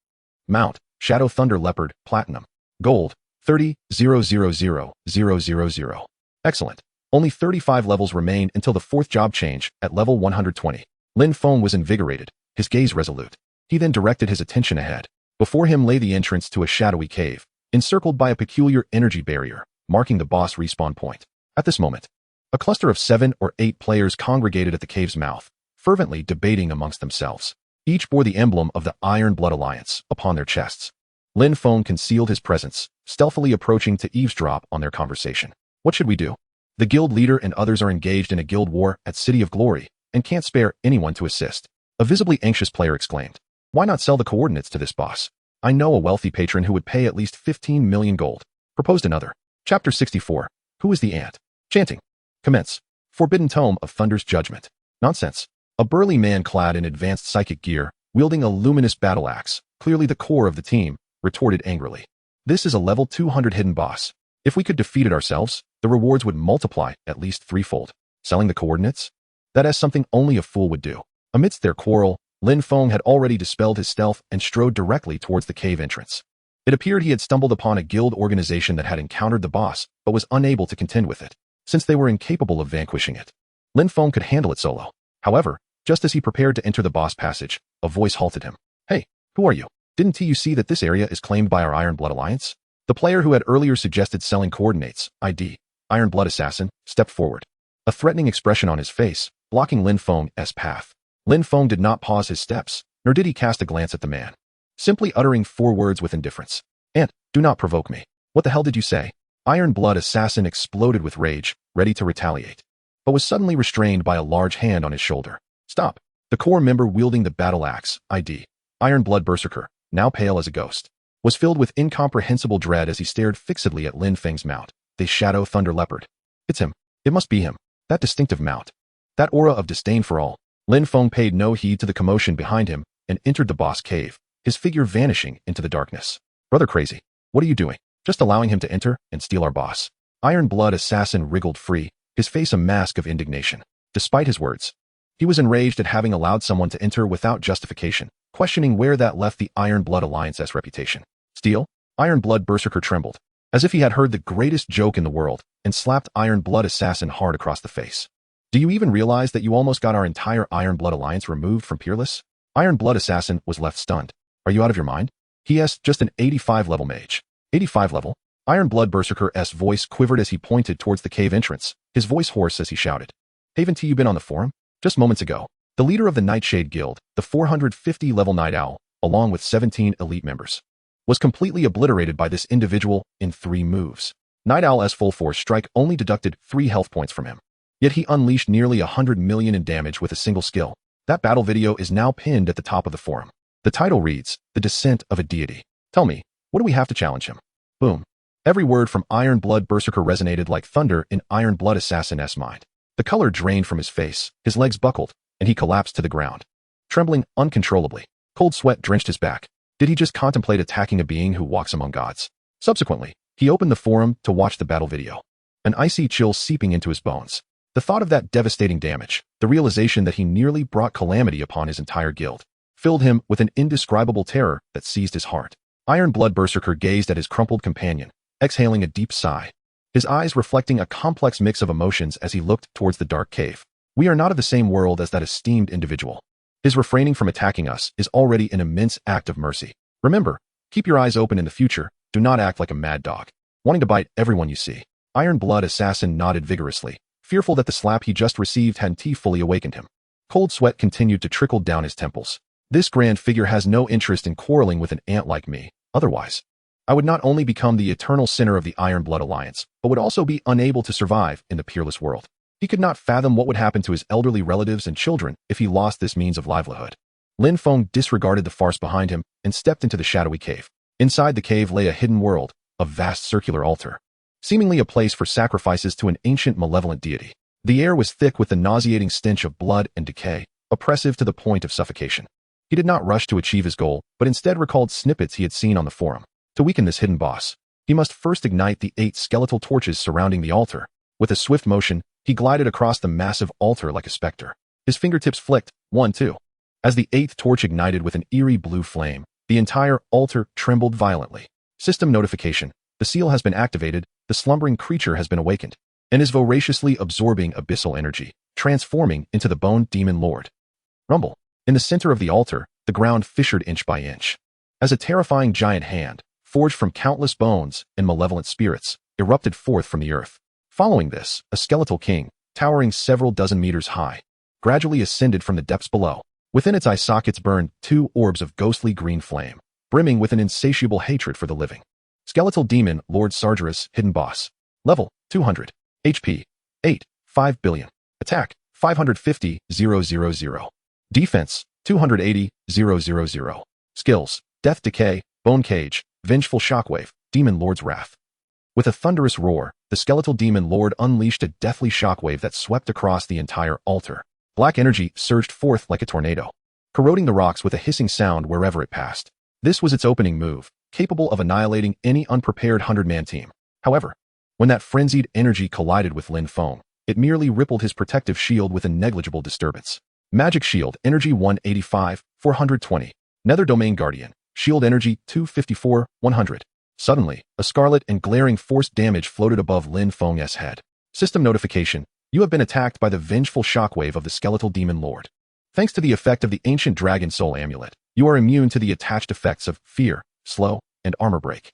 Mount, Shadow Thunder Leopard, Platinum. Gold, 30, 000. Excellent. Only 35 levels remained until the fourth job change, at level 120. Lin Feng was invigorated, his gaze resolute. He then directed his attention ahead. Before him lay the entrance to a shadowy cave, encircled by a peculiar energy barrier, marking the boss respawn point. At this moment, a cluster of 7 or 8 players congregated at the cave's mouth, fervently debating amongst themselves. Each bore the emblem of the Iron Blood Alliance upon their chests. Lin Feng concealed his presence, stealthily approaching to eavesdrop on their conversation. What should we do? The guild leader and others are engaged in a guild war at City of Glory, and can't spare anyone to assist. A visibly anxious player exclaimed. Why not sell the coordinates to this boss? I know a wealthy patron who would pay at least 15 million gold. Proposed another. Chapter 64. Who is the ant? Chanting. Commence. Forbidden Tome of Thunder's Judgment. Nonsense. A burly man clad in advanced psychic gear, wielding a luminous battle axe, clearly the core of the team, retorted angrily. This is a level 200 hidden boss. If we could defeat it ourselves, the rewards would multiply at least threefold. Selling the coordinates? That is something only a fool would do. Amidst their quarrel, Lin Feng had already dispelled his stealth and strode directly towards the cave entrance. It appeared he had stumbled upon a guild organization that had encountered the boss, but was unable to contend with it, since they were incapable of vanquishing it. Lin Feng could handle it solo. However, just as he prepared to enter the boss passage, a voice halted him. Hey, who are you? Didn't you see that this area is claimed by our Iron Blood Alliance? The player who had earlier suggested selling coordinates, ID, Iron Blood Assassin, stepped forward. A threatening expression on his face, blocking Lin Feng's path. Lin Feng did not pause his steps, nor did he cast a glance at the man. Simply uttering 4 words with indifference. Ant, do not provoke me. What the hell did you say? Iron Blood Assassin exploded with rage, ready to retaliate, but was suddenly restrained by a large hand on his shoulder. Stop. The core member wielding the battle axe, ID, Iron Blood Berserker, now pale as a ghost, was filled with incomprehensible dread as he stared fixedly at Lin Feng's mount, the Shadow Thunder Leopard. It's him. It must be him. That distinctive mount. That aura of disdain for all. Lin Feng paid no heed to the commotion behind him and entered the boss cave, his figure vanishing into the darkness. Brother Crazy, what are you doing? Just allowing him to enter and steal our boss? Iron Blood Assassin wriggled free, his face a mask of indignation. Despite his words, he was enraged at having allowed someone to enter without justification, questioning where that left the Iron Blood Alliance's reputation. Steal? Iron Blood Berserker trembled, as if he had heard the greatest joke in the world, and slapped Iron Blood Assassin hard across the face. Do you even realize that you almost got our entire Iron Blood Alliance removed from Peerless? Iron Blood Assassin was left stunned. Are you out of your mind? He is just an 85 level mage. 85 level? Iron Blood Berserker's voice quivered as he pointed towards the cave entrance, his voice hoarse as he shouted. Haven't you been on the forum? Just moments ago, the leader of the Nightshade Guild, the 450 level Night Owl, along with 17 elite members, was completely obliterated by this individual in 3 moves. Night Owl's full force strike only deducted 3 health points from him. Yet he unleashed nearly 100 million in damage with a single skill. That battle video is now pinned at the top of the forum. The title reads, The Descent of a Deity. Tell me, what do we have to challenge him? Boom. Every word from Iron Blood Berserker resonated like thunder in Iron Blood Assassin's mind. The color drained from his face, his legs buckled, and he collapsed to the ground, trembling uncontrollably. Cold sweat drenched his back. Did he just contemplate attacking a being who walks among gods? Subsequently, he opened the forum to watch the battle video, an icy chill seeping into his bones. The thought of that devastating damage, the realization that he nearly brought calamity upon his entire guild, filled him with an indescribable terror that seized his heart. Iron Blood Berserker gazed at his crumpled companion, exhaling a deep sigh, his eyes reflecting a complex mix of emotions as he looked towards the dark cave. We are not of the same world as that esteemed individual. His refraining from attacking us is already an immense act of mercy. Remember, keep your eyes open in the future, do not act like a mad dog, wanting to bite everyone you see. Iron Blood Assassin nodded vigorously, fearful that the slap he just received hadn't fully awakened him. Cold sweat continued to trickle down his temples. This grand figure has no interest in quarreling with an ant like me. Otherwise, I would not only become the eternal sinner of the Iron Blood Alliance, but would also be unable to survive in the Peerless World. He could not fathom what would happen to his elderly relatives and children if he lost this means of livelihood. Lin Feng disregarded the farce behind him and stepped into the shadowy cave. Inside the cave lay a hidden world, a vast circular altar, seemingly a place for sacrifices to an ancient malevolent deity. The air was thick with the nauseating stench of blood and decay, oppressive to the point of suffocation. He did not rush to achieve his goal, but instead recalled snippets he had seen on the forum. To weaken this hidden boss, he must first ignite the 8 skeletal torches surrounding the altar. With a swift motion, he glided across the massive altar like a specter. His fingertips flicked, 1, 2. As the 8th torch ignited with an eerie blue flame, the entire altar trembled violently. System notification. The seal has been activated, the slumbering creature has been awakened, and is voraciously absorbing abyssal energy, transforming into the Bone Demon Lord. Rumble. In the center of the altar, the ground fissured inch by inch. As a terrifying giant hand, forged from countless bones and malevolent spirits, erupted forth from the earth. Following this, a skeletal king, towering several dozen meters high, gradually ascended from the depths below. Within its eye sockets burned 2 orbs of ghostly green flame, brimming with an insatiable hatred for the living. Skeletal Demon Lord Sargeras, Hidden Boss. Level, 200. HP, 5 billion. Attack, 550,000. Defense, 280,000. Skills, Death Decay, Bone Cage, Vengeful Shockwave, Demon Lord's Wrath. With a thunderous roar, the Skeletal Demon Lord unleashed a deathly shockwave that swept across the entire altar. Black energy surged forth like a tornado, corroding the rocks with a hissing sound wherever it passed. This was its opening move, capable of annihilating any unprepared 100-man team. However, when that frenzied energy collided with Lin Feng, it merely rippled his protective shield with a negligible disturbance. Magic Shield, Energy 185, 420. Nether Domain Guardian, Shield Energy 254, 100. Suddenly, a scarlet and glaring force damage floated above Lin Feng's head. System notification. You have been attacked by the vengeful shockwave of the Skeletal Demon Lord. Thanks to the effect of the ancient Dragon Soul Amulet, you are immune to the attached effects of fear, slow, and armor break.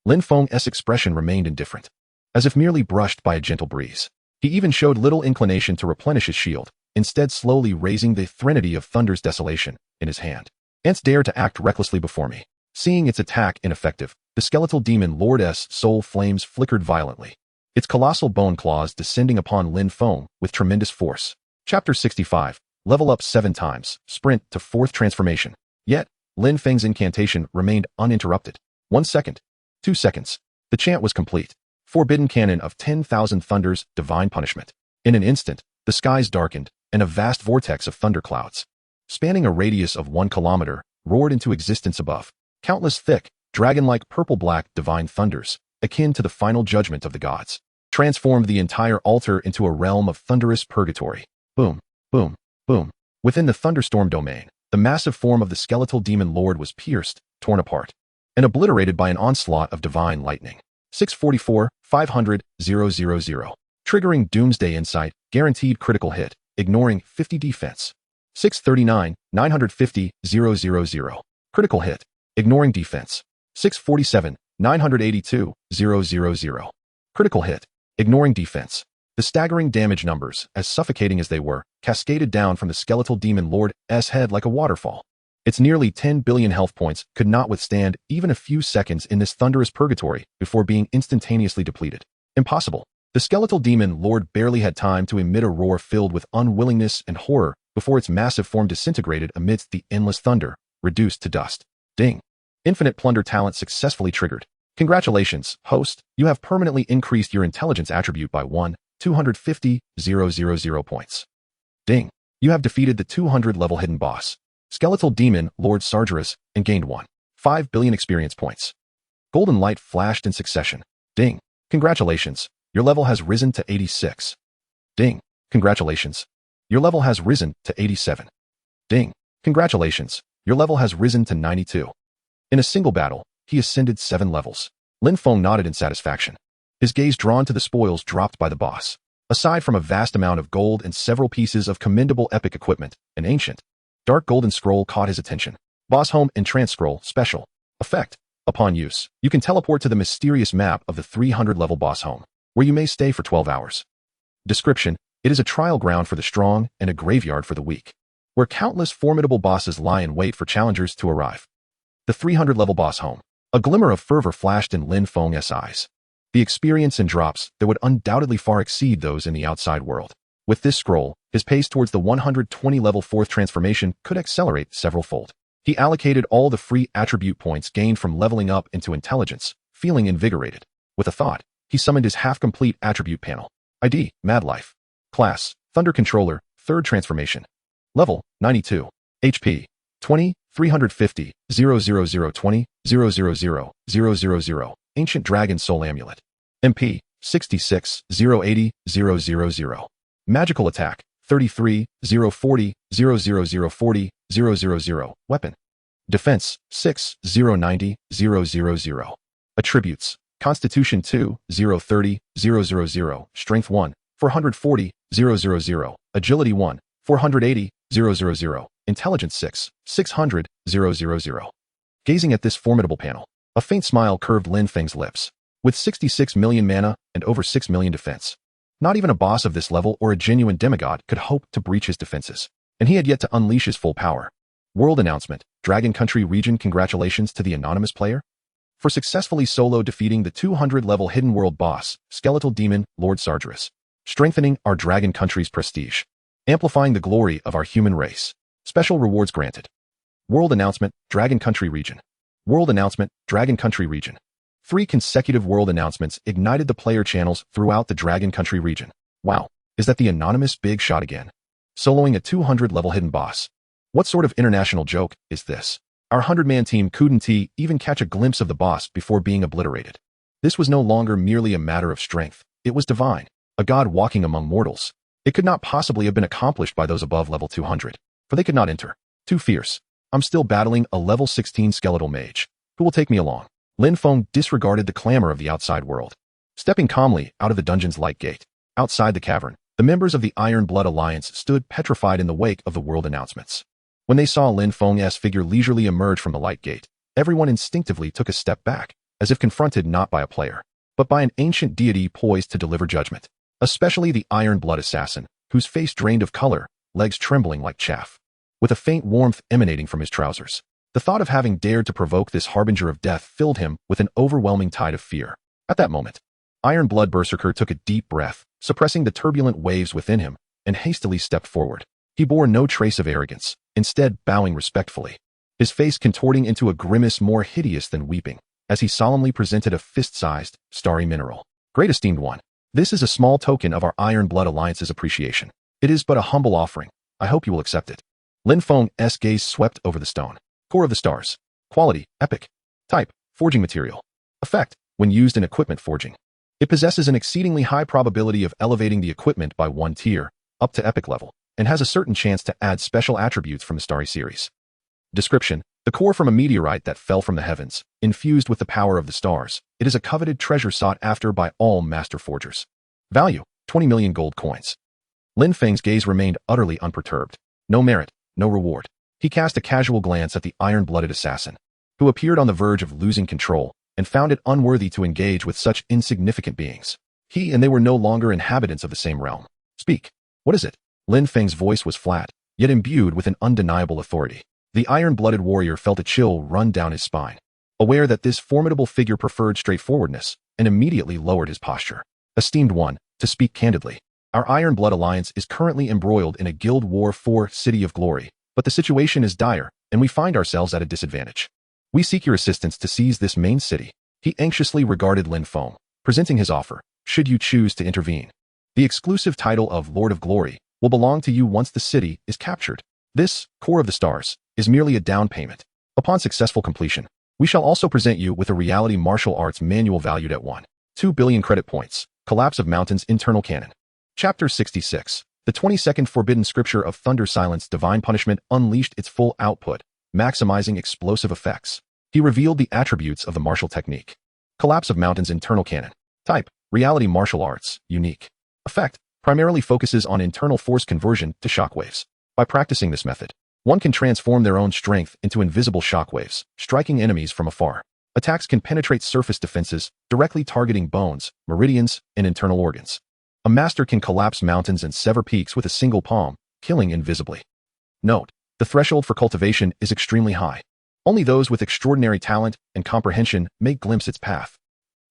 Lin Feng's expression remained indifferent, as if merely brushed by a gentle breeze. He even showed little inclination to replenish his shield, instead slowly raising the threnody of Thunder's Desolation in his hand. Ants dare to act recklessly before me. Seeing its attack ineffective, the Skeletal Demon Lord's soul flames flickered violently, its colossal bone claws descending upon Lin Feng with tremendous force. Chapter 65. Level up 7 times. Sprint to 4th transformation. Yet, Lin Feng's incantation remained uninterrupted. 1 second. 2 seconds. The chant was complete. Forbidden Cannon of 10,000 Thunders, Divine Punishment. In an instant, the skies darkened, and a vast vortex of thunderclouds, spanning a radius of 1 kilometer, roared into existence above. Countless thick, dragon-like purple-black divine thunders, akin to the final judgment of the gods, transformed the entire altar into a realm of thunderous purgatory. Boom, boom, boom. Within the thunderstorm domain, the massive form of the Skeletal Demon Lord was pierced, torn apart, and obliterated by an onslaught of divine lightning. 644, 500, 000. Triggering Doomsday Insight, guaranteed critical hit, ignoring 50 defense. 639, 950, 000. Critical hit, ignoring defense. 647, 982, 000. Critical hit, ignoring defense. The staggering damage numbers, as suffocating as they were, cascaded down from the Skeletal Demon Lord's head like a waterfall. Its nearly 10 billion health points could not withstand even a few seconds in this thunderous purgatory before being instantaneously depleted. Impossible. The Skeletal Demon Lord barely had time to emit a roar filled with unwillingness and horror before its massive form disintegrated amidst the endless thunder, reduced to dust. Ding. Infinite Plunder talent successfully triggered. Congratulations, host. You have permanently increased your intelligence attribute by 250,000 points. Ding. You have defeated the 200 level hidden boss, Skeletal Demon Lord Sargeras, and gained 5 billion experience points. Golden light flashed in succession. Ding. Congratulations. Your level has risen to 86. Ding. Congratulations. Your level has risen to 87. Ding. Congratulations. Your level has risen to 92. In a single battle, he ascended 7 levels. Lin Feng nodded in satisfaction, his gaze drawn to the spoils dropped by the boss. Aside from a vast amount of gold and several pieces of commendable epic equipment, an ancient, dark golden scroll caught his attention. Boss Home Entrance Scroll Special Effect. Upon use, you can teleport to the mysterious map of the 300 level boss home, where you may stay for 12 hours. Description. It is a trial ground for the strong and a graveyard for the weak, where countless formidable bosses lie in wait for challengers to arrive. The 300 level boss home. A glimmer of fervor flashed in Lin Feng's eyes. the experience and drops that would undoubtedly far exceed those in the outside world. With this scroll, his pace towards the 120 level 4th transformation could accelerate several-fold. He allocated all the free attribute points gained from leveling up into intelligence, feeling invigorated. With a thought, he summoned his half-complete attribute panel. ID, Mad Life. Class, Thunder Controller, 3rd transformation. Level, 92. HP, 20, 350, 00020, 000, Ancient Dragon Soul Amulet. MP, 66, 080, 000. Magical Attack, 33, 040, 00040, 000. Weapon. Defense, 6, 090, 000. Attributes. Constitution 2, 030, 000. Strength 1, 440, 000. Agility 1, 480, 000. Intelligence 6, 600, 000. Gazing at this formidable panel, a faint smile curved Lin Feng's lips. With 66 million mana and over 6 million defense, not even a boss of this level or a genuine demigod could hope to breach his defenses, and he had yet to unleash his full power. World announcement, Dragon Country region. Congratulations to the anonymous player for successfully solo defeating the 200-level hidden world boss, Skeletal Demon, Lord Sargeras, strengthening our Dragon Country's prestige, amplifying the glory of our human race. Special rewards granted. World announcement, Dragon Country region. World announcement, Dragon Country region. 3 consecutive world announcements ignited the player channels throughout the Dragon Country region. Wow, is that the anonymous big shot again? Soloing a 200-level hidden boss. What sort of international joke is this? Our 100-man team couldn't even catch a glimpse of the boss before being obliterated. This was no longer merely a matter of strength. It was divine, a god walking among mortals. It could not possibly have been accomplished by those above level 200, for they could not enter. Too fierce. I'm still battling a level 16 skeletal mage. Who will take me along? Lin Feng disregarded the clamor of the outside world. Stepping calmly out of the dungeon's light gate, outside the cavern, the members of the Iron Blood Alliance stood petrified in the wake of the world announcements. When they saw Lin Feng's figure leisurely emerge from the light gate, everyone instinctively took a step back, as if confronted not by a player, but by an ancient deity poised to deliver judgment. Especially the Iron Blood Assassin, whose face drained of color, legs trembling like chaff, with a faint warmth emanating from his trousers. The thought of having dared to provoke this harbinger of death filled him with an overwhelming tide of fear. At that moment, Iron Blood Berserker took a deep breath, suppressing the turbulent waves within him, and hastily stepped forward. He bore no trace of arrogance, instead bowing respectfully, his face contorting into a grimace more hideous than weeping, as he solemnly presented a fist-sized, starry mineral. Great esteemed one, this is a small token of our Iron Blood Alliance's appreciation. It is but a humble offering. I hope you will accept it. Lin Feng's gaze swept over the stone. Core of the stars. Quality, epic. Type, forging material. Effect, when used in equipment forging. It possesses an exceedingly high probability of elevating the equipment by 1 tier, up to epic level, and has a certain chance to add special attributes from the Starry series. Description, the core from a meteorite that fell from the heavens, infused with the power of the stars. It is a coveted treasure sought after by all master forgers. Value, 20 million gold coins. Lin Feng's gaze remained utterly unperturbed. No merit, no reward. He cast a casual glance at the iron-blooded assassin, who appeared on the verge of losing control, and found it unworthy to engage with such insignificant beings. He and they were no longer inhabitants of the same realm. Speak. What is it? Lin Feng's voice was flat, yet imbued with an undeniable authority. The iron-blooded warrior felt a chill run down his spine, aware that this formidable figure preferred straightforwardness, and immediately lowered his posture. Esteemed one, to speak candidly, our Iron Blood Alliance is currently embroiled in a guild war for City of Glory, but the situation is dire, and we find ourselves at a disadvantage. We seek your assistance to seize this main city. He anxiously regarded Lin Feng, presenting his offer, should you choose to intervene. The exclusive title of Lord of Glory will belong to you once the city is captured. This, Core of the Stars, is merely a down payment. Upon successful completion, we shall also present you with a reality martial arts manual valued at 1.2 billion credit points. Collapse of Mountains Internal Canon. Chapter 66. The 22nd Forbidden Scripture of Thunder Silence Divine Punishment unleashed its full output, maximizing explosive effects. He revealed the attributes of the martial technique. Collapse of Mountains Internal Canon. Type, Reality Martial Arts, Unique. Effect, primarily focuses on internal force conversion to shockwaves. By practicing this method, one can transform their own strength into invisible shockwaves, striking enemies from afar. Attacks can penetrate surface defenses, directly targeting bones, meridians, and internal organs. A master can collapse mountains and sever peaks with a single palm, killing invisibly. Note, the threshold for cultivation is extremely high. Only those with extraordinary talent and comprehension may glimpse its path.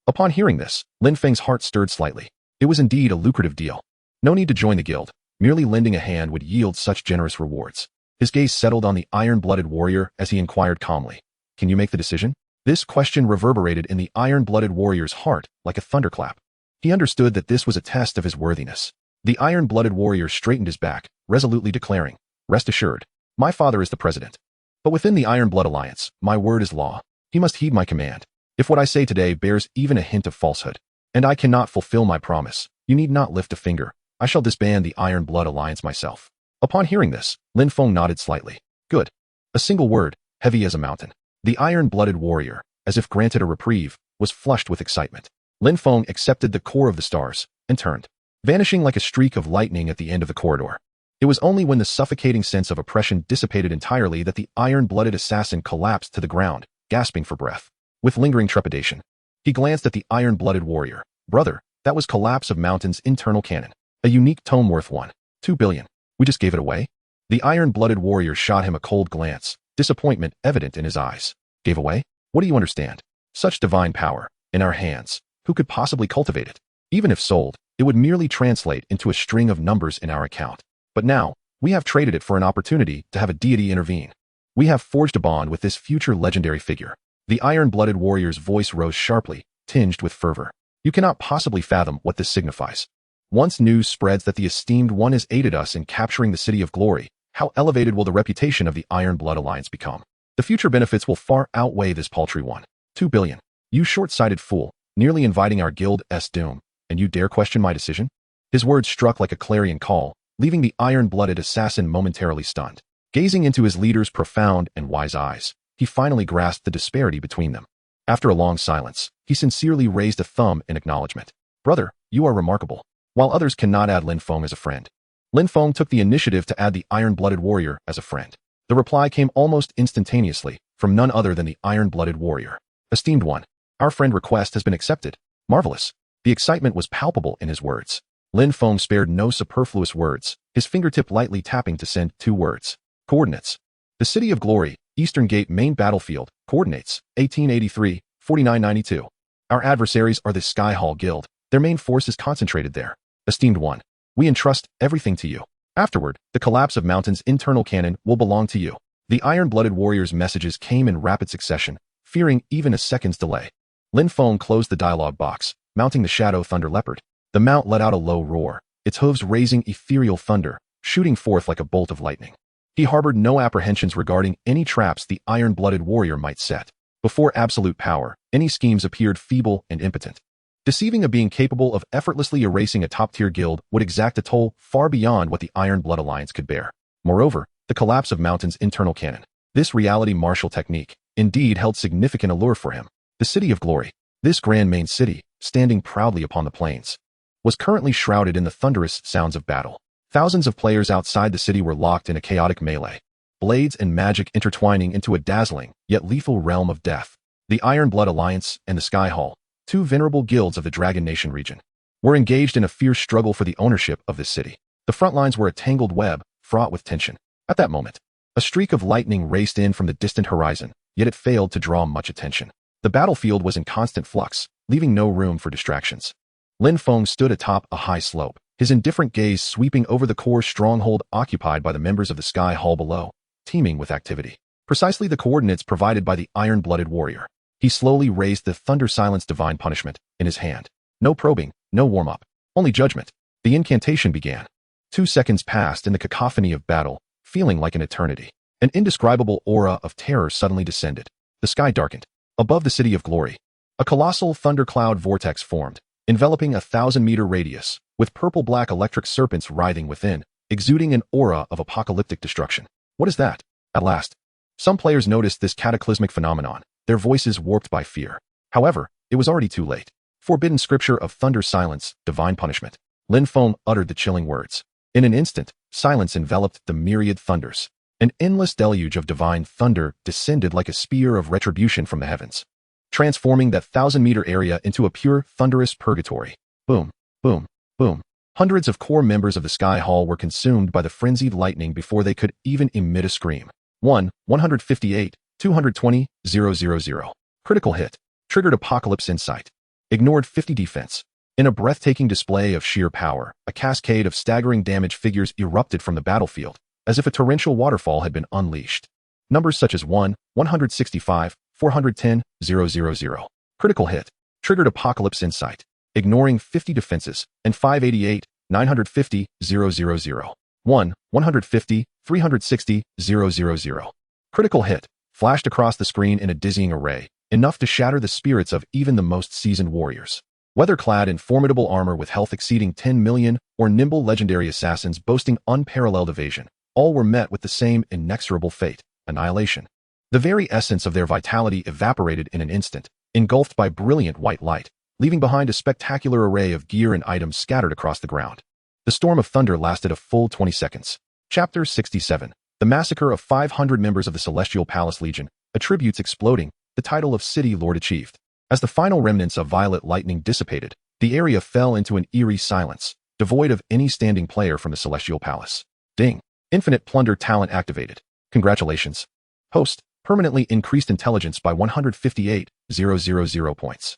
Upon hearing this, Lin Feng's heart stirred slightly. It was indeed a lucrative deal. No need to join the guild. Merely lending a hand would yield such generous rewards. His gaze settled on the iron-blooded warrior as he inquired calmly, "Can you make the decision?" This question reverberated in the iron-blooded warrior's heart like a thunderclap. He understood that this was a test of his worthiness. The iron-blooded warrior straightened his back, resolutely declaring, "Rest assured, my father is the president. But within the Iron Blood Alliance, my word is law. He must heed my command. If what I say today bears even a hint of falsehood, and I cannot fulfill my promise, you need not lift a finger. I shall disband the Iron Blood Alliance myself." Upon hearing this, Lin Feng nodded slightly. Good. A single word, heavy as a mountain. The iron-blooded warrior, as if granted a reprieve, was flushed with excitement. Lin Feng accepted the core of the stars and turned, vanishing like a streak of lightning at the end of the corridor. It was only when the suffocating sense of oppression dissipated entirely that the iron-blooded assassin collapsed to the ground, gasping for breath. With lingering trepidation, he glanced at the iron-blooded warrior. "Brother, that was Collapse of Mountain's internal canon. A unique tome worth 1.2 billion. We just gave it away?" The iron-blooded warrior shot him a cold glance, disappointment evident in his eyes. "Gave away? What do you understand? Such divine power, in our hands, who could possibly cultivate it? Even if sold, it would merely translate into a string of numbers in our account. But now, we have traded it for an opportunity to have a deity intervene. We have forged a bond with this future legendary figure." The iron-blooded warrior's voice rose sharply, tinged with fervor. "You cannot possibly fathom what this signifies. Once news spreads that the esteemed one has aided us in capturing the City of Glory, how elevated will the reputation of the Iron Blood Alliance become? The future benefits will far outweigh this paltry 1.2 billion. You short-sighted fool, nearly inviting our guild's doom, and you dare question my decision?" His words struck like a clarion call, leaving the iron-blooded assassin momentarily stunned. Gazing into his leader's profound and wise eyes, he finally grasped the disparity between them. After a long silence, he sincerely raised a thumb in acknowledgement. "Brother, you are remarkable. While others cannot add Lin Feng as a friend, Lin Feng took the initiative to add the iron-blooded warrior as a friend." The reply came almost instantaneously from none other than the iron-blooded warrior. "Esteemed one, our friend request has been accepted. Marvelous." The excitement was palpable in his words. Lin Feng spared no superfluous words, his fingertip lightly tapping to send 2 words. Coordinates. The City of Glory, Eastern Gate Main Battlefield, coordinates, 1883, 4992. Our adversaries are the Sky Hall Guild. Their main force is concentrated there. Esteemed one, we entrust everything to you. Afterward, the Collapse of Mountain's internal canon will belong to you. The iron-blooded warrior's messages came in rapid succession, fearing even a second's delay. Lin Feng closed the dialogue box, mounting the Shadow Thunder Leopard. The mount let out a low roar, its hooves raising ethereal thunder, shooting forth like a bolt of lightning. He harbored no apprehensions regarding any traps the iron-blooded warrior might set. Before absolute power, any schemes appeared feeble and impotent. Deceiving a being capable of effortlessly erasing a top-tier guild would exact a toll far beyond what the Iron Blood Alliance could bear. Moreover, the Collapse of Mountain's internal canon, this reality martial technique, indeed held significant allure for him. The City of Glory, this grand main city, standing proudly upon the plains, was currently shrouded in the thunderous sounds of battle. Thousands of players outside the city were locked in a chaotic melee, blades and magic intertwining into a dazzling, yet lethal realm of death. The Iron Blood Alliance and the Sky Hall, 2 venerable guilds of the Dragon Nation region, were engaged in a fierce struggle for the ownership of this city. The front lines were a tangled web, fraught with tension. At that moment, a streak of lightning raced in from the distant horizon, yet it failed to draw much attention. The battlefield was in constant flux, leaving no room for distractions. Lin Feng stood atop a high slope, his indifferent gaze sweeping over the core stronghold occupied by the members of the Sky Hall below, teeming with activity. Precisely the coordinates provided by the iron-blooded warrior. He slowly raised the thunder-silenced divine punishment in his hand. No probing, no warm-up, only judgment. The incantation began. 2 seconds passed in the cacophony of battle, feeling like an eternity. An indescribable aura of terror suddenly descended. The sky darkened. Above the City of Glory, a colossal thundercloud vortex formed, enveloping a 1,000-meter radius, with purple-black electric serpents writhing within, exuding an aura of apocalyptic destruction. What is that? At last, some players noticed this cataclysmic phenomenon, their voices warped by fear. However, it was already too late. Forbidden scripture of thunder silence, divine punishment. Lin Feng uttered the chilling words. In an instant, silence enveloped the myriad thunders. An endless deluge of divine thunder descended like a spear of retribution from the heavens, transforming that 1,000-meter area into a pure, thunderous purgatory. Boom, boom, boom. Hundreds of core members of the Sky Hall were consumed by the frenzied lightning before they could even emit a scream. 158, 220, 000. Critical hit. Triggered Apocalypse Insight. ignored 50 defense. In a breathtaking display of sheer power, a cascade of staggering damage figures erupted from the battlefield, as if a torrential waterfall had been unleashed. Numbers such as 1, 165, 410, 000. Critical hit. Triggered Apocalypse Insight. Ignoring 50 defenses, and 588, 950, 000. 1, 150, 360, 000. Critical hit. Flashed across the screen in a dizzying array, enough to shatter the spirits of even the most seasoned warriors. Whether clad in formidable armor with health exceeding 10 million, or nimble legendary assassins boasting unparalleled evasion, all were met with the same inexorable fate, annihilation. The very essence of their vitality evaporated in an instant, engulfed by brilliant white light, leaving behind a spectacular array of gear and items scattered across the ground. The storm of thunder lasted a full 20 seconds. Chapter 67. The massacre of 500 members of the Celestial Palace Legion, attributes exploding, the title of City Lord achieved. As the final remnants of violet lightning dissipated, the area fell into an eerie silence, devoid of any standing player from the Celestial Palace. Ding. Infinite Plunder talent activated. Congratulations. Host, permanently increased intelligence by 158,000 points.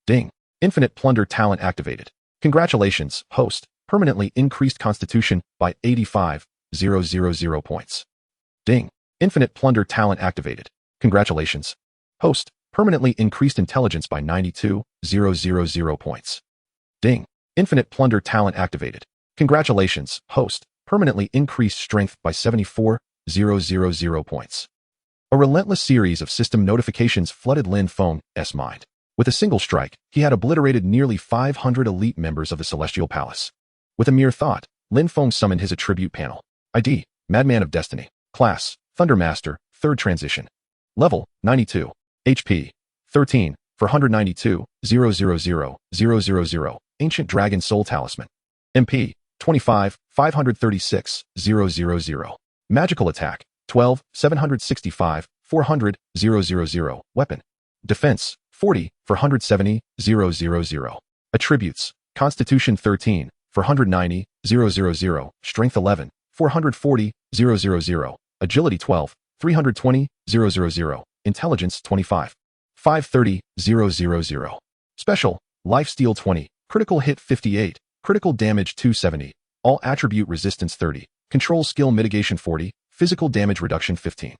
Ding. Infinite Plunder talent activated. Congratulations, host, permanently increased constitution by 85,000 points. Ding. Infinite Plunder talent activated. Congratulations. Host, permanently increased intelligence by 92,000 points. Ding. Infinite Plunder talent activated. Congratulations, host, permanently increased strength by 74,000 points. A relentless series of system notifications flooded Lin Feng's mind. With a single strike, he had obliterated nearly 500 elite members of the Celestial Palace. With a mere thought, Lin Feng summoned his attribute panel. ID, Madman of Destiny. Class, Thundermaster, 3rd Transition. Level, 92. HP, 13, for 192,000. Ancient Dragon Soul Talisman. MP, 25, 536,000. Magical Attack, 12, 765, 400,000. Weapon. Defense, 40, for 170,000. Attributes, Constitution 13, for 190,000. Strength 11, 440,000. Agility 12, 320,000. Intelligence 25, 530,000. Special, Lifesteal 20, Critical Hit 58, Critical Damage 270, All Attribute Resistance 30, Control Skill Mitigation 40, Physical Damage Reduction 15.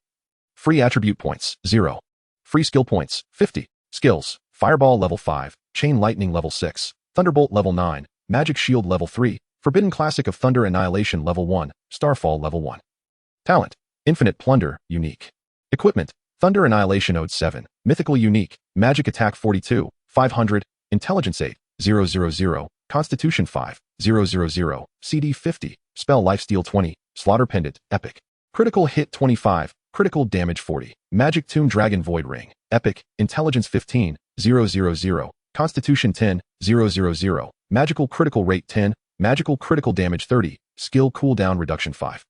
Free Attribute Points, 0. Free Skill Points, 50. Skills, Fireball Level 5, Chain Lightning Level 6, Thunderbolt Level 9, Magic Shield Level 3, Forbidden Classic of Thunder Annihilation Level 1, Starfall Level 1. Talent, Infinite Plunder, Unique. Equipment, Thunder Annihilation Ode 7, Mythical Unique, Magic Attack 42, 500, Intelligence 8, 000, Constitution 5, 000, CD 50, Spell Lifesteal 20, Slaughter Pendant, Epic. Critical Hit 25, Critical Damage 40, Magic Tomb Dragon Void Ring, Epic, Intelligence 15, 000, Constitution 10, 000, Magical Critical Rate 10, Magical Critical Damage 30, Skill Cooldown Reduction 5.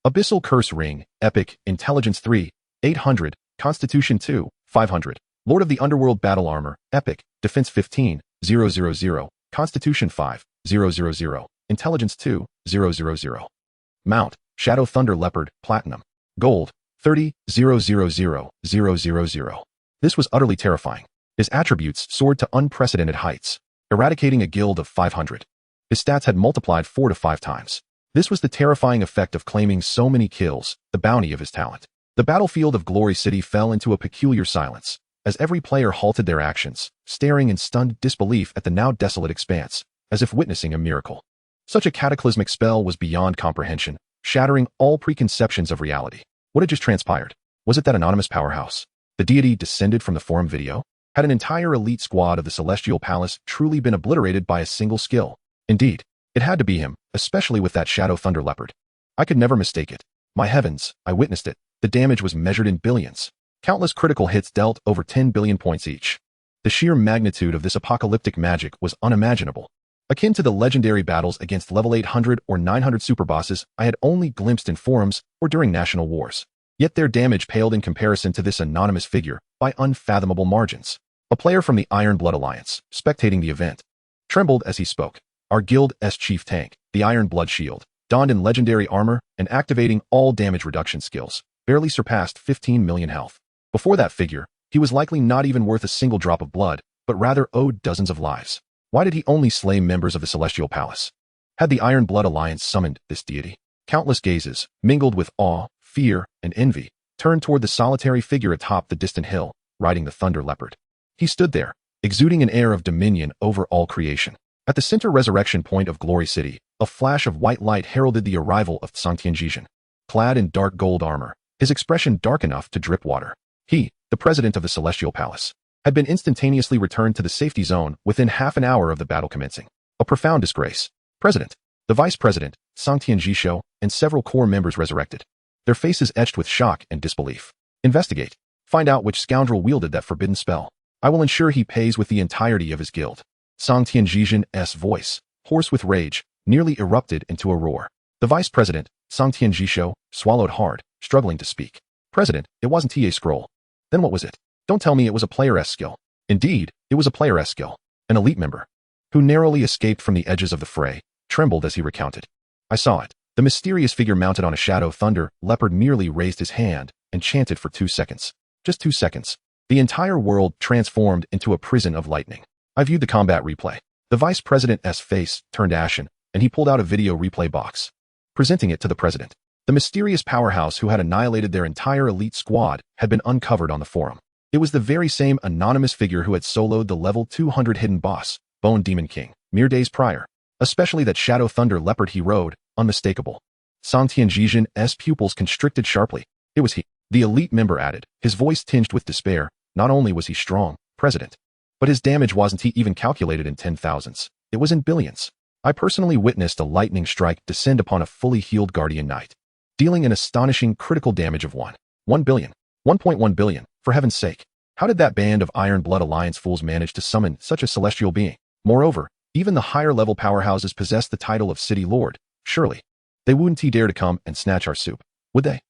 Abyssal Curse Ring, Epic, Intelligence 3, 800, Constitution 2, 500. Lord of the Underworld Battle Armor, Epic, Defense 15, 000, Constitution 5, 000, Intelligence 2, 000. Mount, Shadow Thunder Leopard, Platinum. Gold, 30, 000. This was utterly terrifying. His attributes soared to unprecedented heights, eradicating a guild of 500. His stats had multiplied 4 to 5 times. This was the terrifying effect of claiming so many kills, the bounty of his talent. The battlefield of Glory City fell into a peculiar silence, as every player halted their actions, staring in stunned disbelief at the now desolate expanse, as if witnessing a miracle. Such a cataclysmic spell was beyond comprehension, shattering all preconceptions of reality. What had just transpired? Was it that anonymous powerhouse, the deity descended from the forum video? Had an entire elite squad of the Celestial Palace truly been obliterated by a single skill? Indeed, it had to be him, especially with that Shadow Thunder Leopard. I could never mistake it. My heavens, I witnessed it. The damage was measured in billions. Countless critical hits dealt over 10 billion points each. The sheer magnitude of this apocalyptic magic was unimaginable. Akin to the legendary battles against level 800 or 900 superbosses I had only glimpsed in forums or during national wars. Yet their damage paled in comparison to this anonymous figure by unfathomable margins. A player from the Iron Blood Alliance, spectating the event, trembled as he spoke. Our guild's chief tank, the Iron Blood Shield, donned in legendary armor and activating all damage reduction skills, barely surpassed 15 million health. Before that figure, he was likely not even worth a single drop of blood, but rather owed dozens of lives. Why did he only slay members of the Celestial Palace? Had the Iron Blood Alliance summoned this deity? Countless gazes, mingled with awe, fear, and envy, turned toward the solitary figure atop the distant hill, riding the thunder leopard. He stood there, exuding an air of dominion over all creation. At the center resurrection point of Glory City, a flash of white light heralded the arrival of Zhang Tianjixin. Clad in dark gold armor, his expression dark enough to drip water. He, the president of the Celestial Palace, had been instantaneously returned to the safety zone within half an hour of the battle commencing. A profound disgrace. President, the vice president, Zhang Tianjixin, and several core members resurrected, their faces etched with shock and disbelief. Investigate. Find out which scoundrel wielded that forbidden spell. I will ensure he pays with the entirety of his guild. Zhang Tianjixin's voice, hoarse with rage, nearly erupted into a roar. The vice president, Zhang Tianjixin, swallowed hard, struggling to speak. President, it wasn't a scroll. Then what was it? Don't tell me it was a player-esque skill. Indeed, it was a player-esque skill. An elite member, who narrowly escaped from the edges of the fray, trembled as he recounted. I saw it. The mysterious figure mounted on a shadow thunder leopard merely raised his hand and chanted for 2 seconds. Just 2 seconds. The entire world transformed into a prison of lightning. I viewed the combat replay. The vice president's face turned ashen, and he pulled out a video replay box, presenting it to the president. The mysterious powerhouse who had annihilated their entire elite squad had been uncovered on the forum. It was the very same anonymous figure who had soloed the level 200 hidden boss, Bone Demon King, mere days prior. Especially that shadow thunder leopard he rode, unmistakable. Zhang Tianjixin's pupils constricted sharply. It was he. The elite member added, his voice tinged with despair. Not only was he strong, president, but his damage wasn't even calculated in 10,000s. It was in billions. I personally witnessed a lightning strike descend upon a fully healed guardian knight, dealing an astonishing critical damage of 1 billion. 1.1 billion, for heaven's sake. How did that band of Iron Blood Alliance fools manage to summon such a celestial being? Moreover, even the higher-level powerhouses possess the title of City Lord. Surely, they wouldn't dare to come and snatch our soup, would they?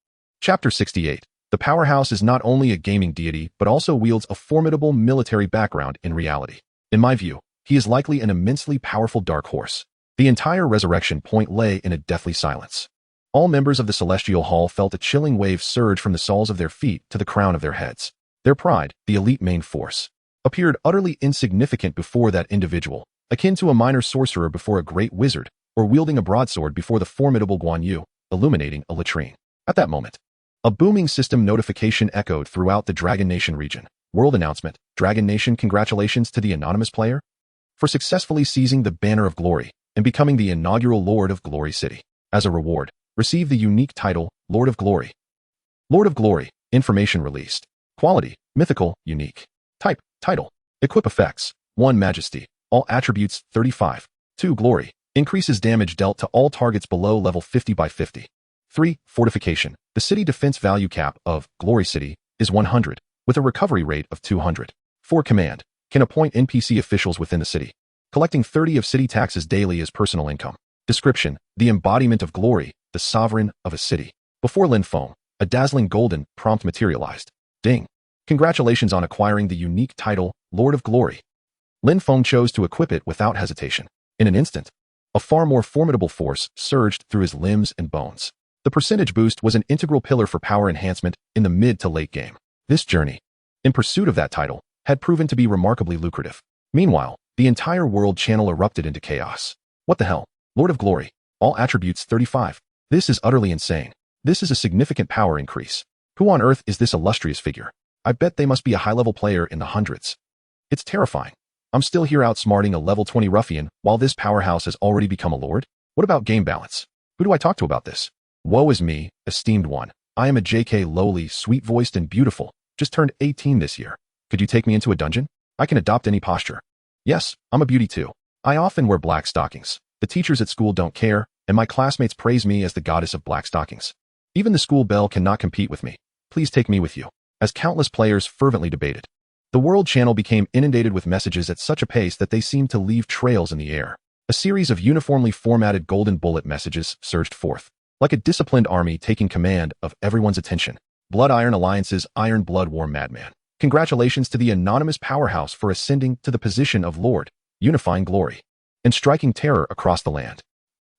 Chapter 68. The powerhouse is not only a gaming deity, but also wields a formidable military background in reality. In my view, he is likely an immensely powerful dark horse. The entire resurrection point lay in a deathly silence. All members of the Celestial Hall felt a chilling wave surge from the soles of their feet to the crown of their heads. Their pride, the elite main force, appeared utterly insignificant before that individual, akin to a minor sorcerer before a great wizard, or wielding a broadsword before the formidable Guan Yu, illuminating a latrine. At that moment, a booming system notification echoed throughout the Dragon Nation region. World announcement, Dragon Nation congratulations to the anonymous player for successfully seizing the Banner of Glory and becoming the inaugural Lord of Glory City. As a reward, receive the unique title, Lord of Glory. Lord of Glory, information released. Quality, mythical, unique. Type, title. Equip effects, 1 Majesty, all attributes 35. 2 Glory, increases damage dealt to all targets below level 50 by 50. 3 Fortification, the city defense value cap of Glory City is 100, with a recovery rate of 200. 4 Command, can appoint NPC officials within the city, collecting 30 of city taxes daily as personal income. Description, the embodiment of glory, the sovereign of a city. Before Lin Feng, a dazzling golden prompt materialized. Ding. Congratulations on acquiring the unique title, Lord of Glory. Lin Feng chose to equip it without hesitation. In an instant, a far more formidable force surged through his limbs and bones. The percentage boost was an integral pillar for power enhancement in the mid to late game. This journey, in pursuit of that title, had proven to be remarkably lucrative. Meanwhile, the entire world channel erupted into chaos. What the hell? Lord of Glory, all attributes 35. This is utterly insane. This is a significant power increase. Who on earth is this illustrious figure? I bet they must be a high-level player in the hundreds. It's terrifying. I'm still here outsmarting a level 20 ruffian while this powerhouse has already become a lord? What about game balance? Who do I talk to about this? Woe is me, esteemed one. I am a JK lowly, sweet-voiced and beautiful. Just turned 18 this year. Could you take me into a dungeon? I can adopt any posture. Yes, I'm a beauty too. I often wear black stockings. The teachers at school don't care, and my classmates praise me as the goddess of black stockings. Even the school bell cannot compete with me. Please take me with you. As countless players fervently debated, the world channel became inundated with messages at such a pace that they seemed to leave trails in the air. A series of uniformly formatted golden bullet messages surged forth, like a disciplined army taking command of everyone's attention. Blood Iron Alliance's Iron Blood War Madman. Congratulations to the anonymous powerhouse for ascending to the position of Lord, unifying glory, and striking terror across the land.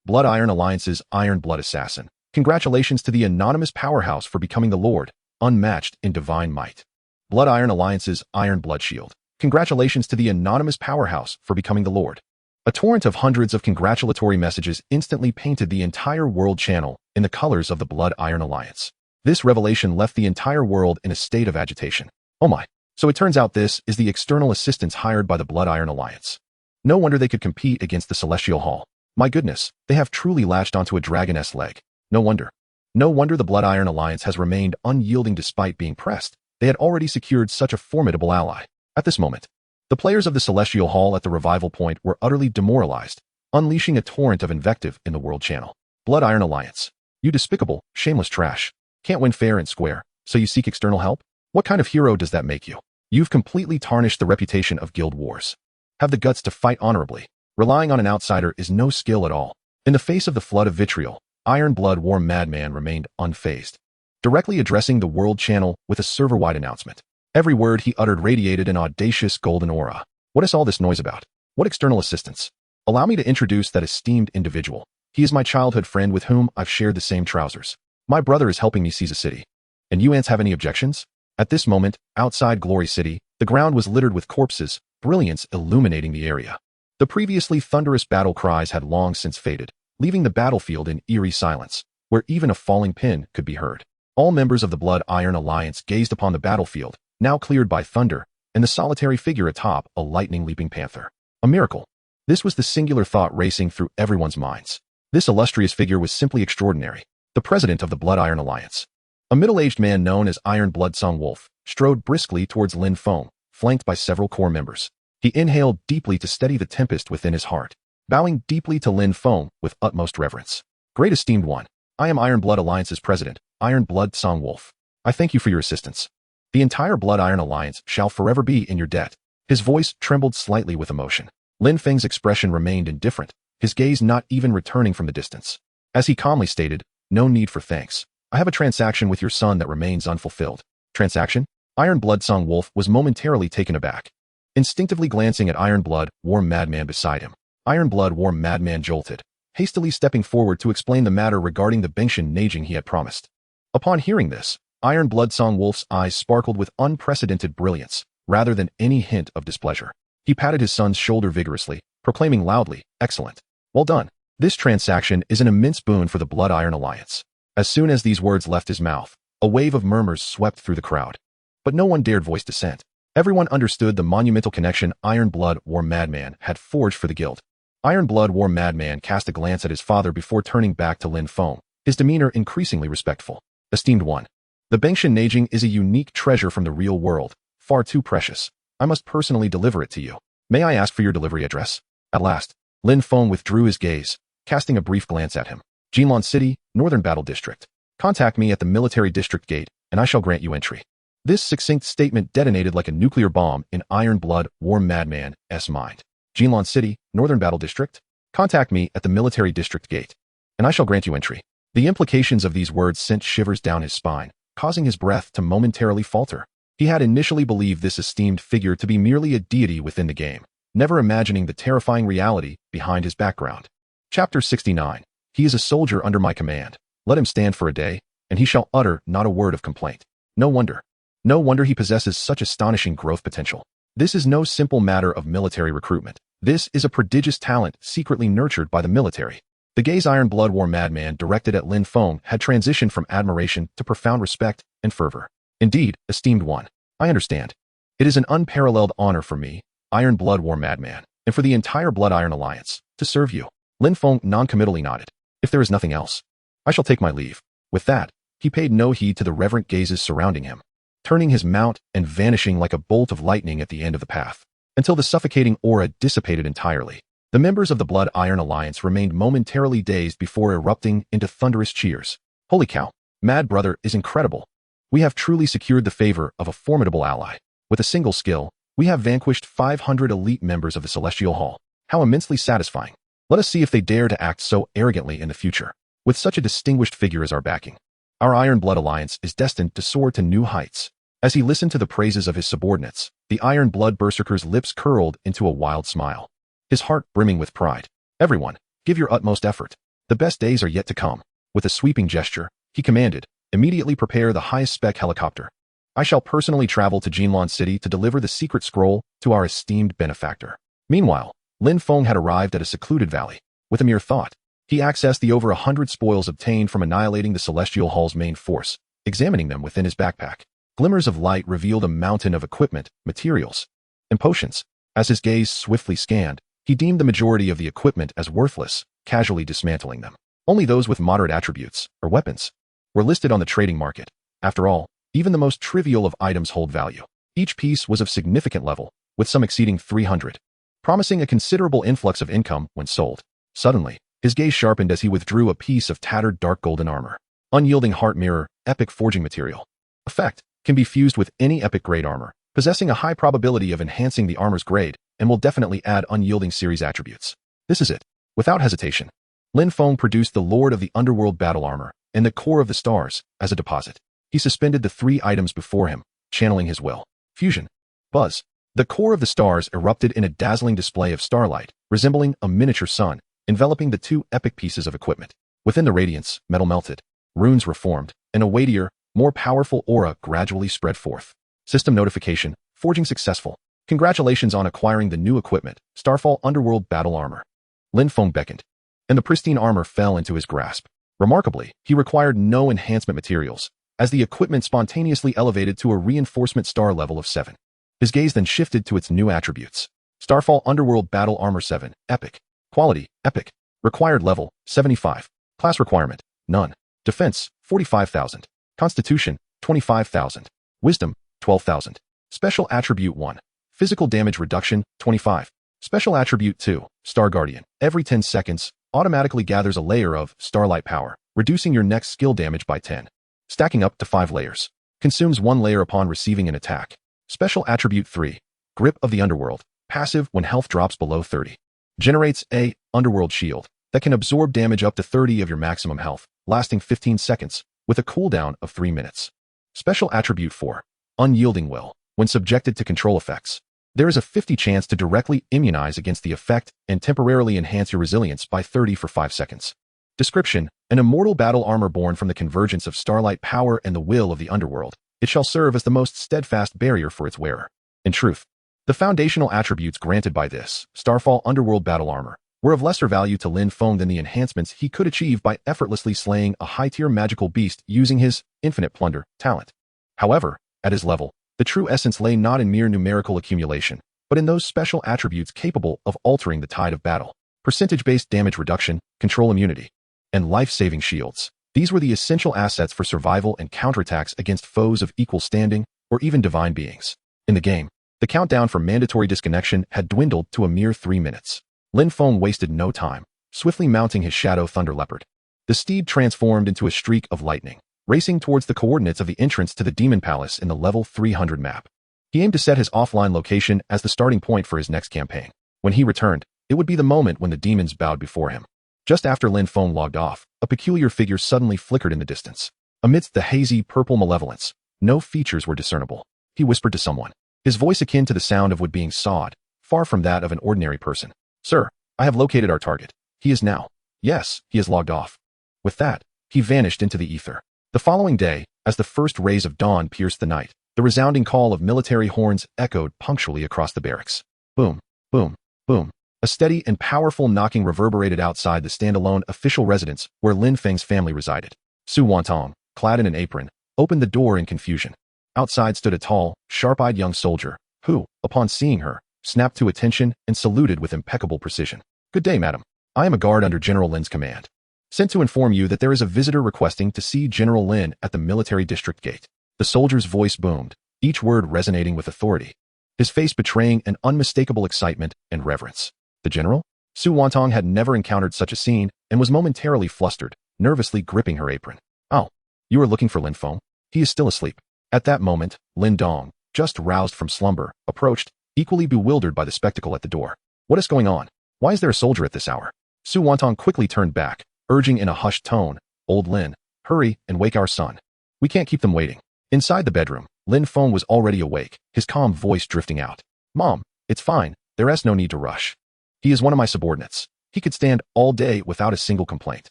Blood Iron Alliance's Iron Blood Assassin. Congratulations to the anonymous powerhouse for becoming the Lord, unmatched in divine might. Blood Iron Alliance's Iron Blood Shield. Congratulations to the anonymous powerhouse for becoming the Lord. A torrent of hundreds of congratulatory messages instantly painted the entire world channel in the colors of the Blood Iron Alliance. This revelation left the entire world in a state of agitation. Oh my. So it turns out this is the external assistance hired by the Blood Iron Alliance. No wonder they could compete against the Celestial Hall. My goodness, they have truly latched onto a dragoness leg. No wonder. No wonder the Blood Iron Alliance has remained unyielding despite being pressed. They had already secured such a formidable ally. At this moment, the players of the Celestial Hall at the revival point were utterly demoralized, unleashing a torrent of invective in the world channel. Blood Iron Alliance. You despicable, shameless trash. Can't win fair and square, so you seek external help? What kind of hero does that make you? You've completely tarnished the reputation of guild wars. Have the guts to fight honorably. Relying on an outsider is no skill at all. In the face of the flood of vitriol, Iron Blood War Madman remained unfazed, directly addressing the world channel with a server-wide announcement. Every word he uttered radiated an audacious golden aura. What is all this noise about? What external assistance? Allow me to introduce that esteemed individual. He is my childhood friend with whom I've shared the same trousers. My brother is helping me seize a city. And you ants have any objections? At this moment, outside Glory City, the ground was littered with corpses, brilliance illuminating the area. The previously thunderous battle cries had long since faded, leaving the battlefield in eerie silence, where even a falling pin could be heard. All members of the Blood Iron Alliance gazed upon the battlefield, now cleared by thunder, and the solitary figure atop a lightning-leaping panther. A miracle. This was the singular thought racing through everyone's minds. This illustrious figure was simply extraordinary. The president of the Blood Iron Alliance. A middle-aged man known as Iron Bloodsong Wolf strode briskly towards Lin Feng, flanked by several core members. He inhaled deeply to steady the tempest within his heart, bowing deeply to Lin Feng with utmost reverence. Great esteemed one, I am Iron Blood Alliance's president, Iron Bloodsong Wolf. I thank you for your assistance. The entire Blood Iron Alliance shall forever be in your debt. His voice trembled slightly with emotion. Lin Feng's expression remained indifferent, his gaze not even returning from the distance. As he calmly stated, no need for thanks. I have a transaction with your son that remains unfulfilled. Transaction? Iron Bloodsong Wolf was momentarily taken aback. Instinctively glancing at Iron Blood War Madman beside him, Iron Blood War Madman jolted, hastily stepping forward to explain the matter regarding the Bengshan Najing he had promised. Upon hearing this, Iron Bloodsong Wolf's eyes sparkled with unprecedented brilliance, rather than any hint of displeasure. He patted his son's shoulder vigorously, proclaiming loudly, "Excellent. Well done. This transaction is an immense boon for the Blood Iron Alliance." As soon as these words left his mouth, a wave of murmurs swept through the crowd. But no one dared voice dissent. Everyone understood the monumental connection Iron Blood War Madman had forged for the guild. Iron Blood War Madman cast a glance at his father before turning back to Lin Feng, his demeanor increasingly respectful. Esteemed one, the Bengshan Najing is a unique treasure from the real world, far too precious. I must personally deliver it to you. May I ask for your delivery address? At last, Lin Feng withdrew his gaze, casting a brief glance at him. Jinlan City, Northern Battle District. Contact me at the Military District Gate, and I shall grant you entry. This succinct statement detonated like a nuclear bomb in Iron Blood War Madman's mind. Jinlan City, Northern Battle District. Contact me at the Military District Gate, and I shall grant you entry. The implications of these words sent shivers down his spine, causing his breath to momentarily falter. He had initially believed this esteemed figure to be merely a deity within the game, never imagining the terrifying reality behind his background. Chapter 69. He is a soldier under my command. Let him stand for a day, and he shall utter not a word of complaint. No wonder he possesses such astonishing growth potential. This is no simple matter of military recruitment. This is a prodigious talent secretly nurtured by the military. The gaze Iron Blood War Madman directed at Lin Feng had transitioned from admiration to profound respect and fervor. Indeed, esteemed one, I understand. It is an unparalleled honor for me, Iron Blood War Madman, and for the entire Blood Iron Alliance, to serve you. Lin Feng non-committally nodded. If there is nothing else, I shall take my leave. With that, he paid no heed to the reverent gazes surrounding him, turning his mount and vanishing like a bolt of lightning at the end of the path, until the suffocating aura dissipated entirely. The members of the Blood Iron Alliance remained momentarily dazed before erupting into thunderous cheers. Holy cow, Mad Brother is incredible. We have truly secured the favor of a formidable ally. With a single skill, we have vanquished 500 elite members of the Celestial Hall. How immensely satisfying. Let us see if they dare to act so arrogantly in the future. With such a distinguished figure as our backing, our Iron Blood Alliance is destined to soar to new heights. As he listened to the praises of his subordinates, the Iron Blood Berserker's lips curled into a wild smile, his heart brimming with pride. Everyone, give your utmost effort. The best days are yet to come. With a sweeping gesture, he commanded, immediately prepare the highest spec helicopter. I shall personally travel to Jinlan City to deliver the secret scroll to our esteemed benefactor. Meanwhile, Lin Feng had arrived at a secluded valley. With a mere thought, he accessed the over 100 spoils obtained from annihilating the Celestial Hall's main force, examining them within his backpack. Glimmers of light revealed a mountain of equipment, materials, and potions. As his gaze swiftly scanned, he deemed the majority of the equipment as worthless, casually dismantling them. Only those with moderate attributes, or weapons, were listed on the trading market. After all, even the most trivial of items hold value. Each piece was of significant level, with some exceeding 300, promising a considerable influx of income when sold. Suddenly, his gaze sharpened as he withdrew a piece of tattered dark golden armor. Unyielding heart mirror, epic forging material. Effect can be fused with any epic grade armor, possessing a high probability of enhancing the armor's grade, and will definitely add unyielding series attributes. This is it. Without hesitation, Lin Feng produced the Lord of the Underworld battle armor and the Core of the Stars as a deposit. He suspended the 3 items before him, channeling his will. Fusion. Buzz. The Core of the Stars erupted in a dazzling display of starlight, resembling a miniature sun, enveloping the 2 epic pieces of equipment. Within the radiance, metal melted, runes were formed, and a weightier, more powerful aura gradually spread forth. System notification, forging successful. Congratulations on acquiring the new equipment, Starfall Underworld battle armor. Lin Feng beckoned, and the pristine armor fell into his grasp. Remarkably, he required no enhancement materials, as the equipment spontaneously elevated to a reinforcement star level of 7. His gaze then shifted to its new attributes. Starfall Underworld battle armor 7, epic. Quality, epic. Required level, 75. Class requirement, none. Defense, 45,000. Constitution, 25,000. Wisdom, 12,000. Special attribute 1. Physical damage reduction, 25. Special attribute 2. Star Guardian. Every 10 seconds, automatically gathers a layer of starlight power, reducing your next skill damage by 10. Stacking up to 5 layers. Consumes 1 layer upon receiving an attack. Special attribute 3. Grip of the Underworld. Passive when health drops below 30. Generates a Underworld shield that can absorb damage up to 30 of your maximum health, lasting 15 seconds, with a cooldown of 3 minutes. Special attribute 4. Unyielding will. When subjected to control effects, there is a 50 chance to directly immunize against the effect and temporarily enhance your resilience by 30 for 5 seconds. Description: an immortal battle armor born from the convergence of starlight power and the will of the underworld. It shall serve as the most steadfast barrier for its wearer. In truth, the foundational attributes granted by this Starfall Underworld battle armor were of lesser value to Lin Feng than the enhancements he could achieve by effortlessly slaying a high-tier magical beast using his infinite plunder talent. However, at his level, the true essence lay not in mere numerical accumulation, but in those special attributes capable of altering the tide of battle. Percentage-based damage reduction, control immunity, and life-saving shields. These were the essential assets for survival and counterattacks against foes of equal standing or even divine beings. In the game, the countdown for mandatory disconnection had dwindled to a mere 3 minutes. Lin Feng wasted no time, swiftly mounting his shadow thunder leopard. The steed transformed into a streak of lightning, racing towards the coordinates of the entrance to the Demon Palace in the level 300 map. He aimed to set his offline location as the starting point for his next campaign. When he returned, it would be the moment when the demons bowed before him. Just after Lin Feng logged off, a peculiar figure suddenly flickered in the distance. Amidst the hazy purple malevolence, no features were discernible. He whispered to someone, his voice akin to the sound of wood being sawed, far from that of an ordinary person. "Sir, I have located our target. He is now." "Yes, he is logged off." With that, he vanished into the ether. The following day, as the first rays of dawn pierced the night, the resounding call of military horns echoed punctually across the barracks. Boom, boom, boom. A steady and powerful knocking reverberated outside the standalone official residence where Lin Feng's family resided. Su Wantong, clad in an apron, opened the door in confusion. Outside stood a tall, sharp-eyed young soldier, who, upon seeing her, snapped to attention and saluted with impeccable precision. "Good day, madam. I am a guard under General Lin's command, sent to inform you that there is a visitor requesting to see General Lin at the military district gate." The soldier's voice boomed, each word resonating with authority, his face betraying an unmistakable excitement and reverence. The general? Su Wantong had never encountered such a scene and was momentarily flustered, nervously gripping her apron. "Oh, you are looking for Lin Feng? He is still asleep." At that moment, Lin Dong, just roused from slumber, approached, equally bewildered by the spectacle at the door. "What is going on? Why is there a soldier at this hour?" Su Wantong quickly turned back, urging in a hushed tone, "Old Lin, hurry and wake our son. We can't keep them waiting." Inside the bedroom, Lin Feng was already awake, his calm voice drifting out. "Mom, it's fine. There is no need to rush. He is one of my subordinates. He could stand all day without a single complaint."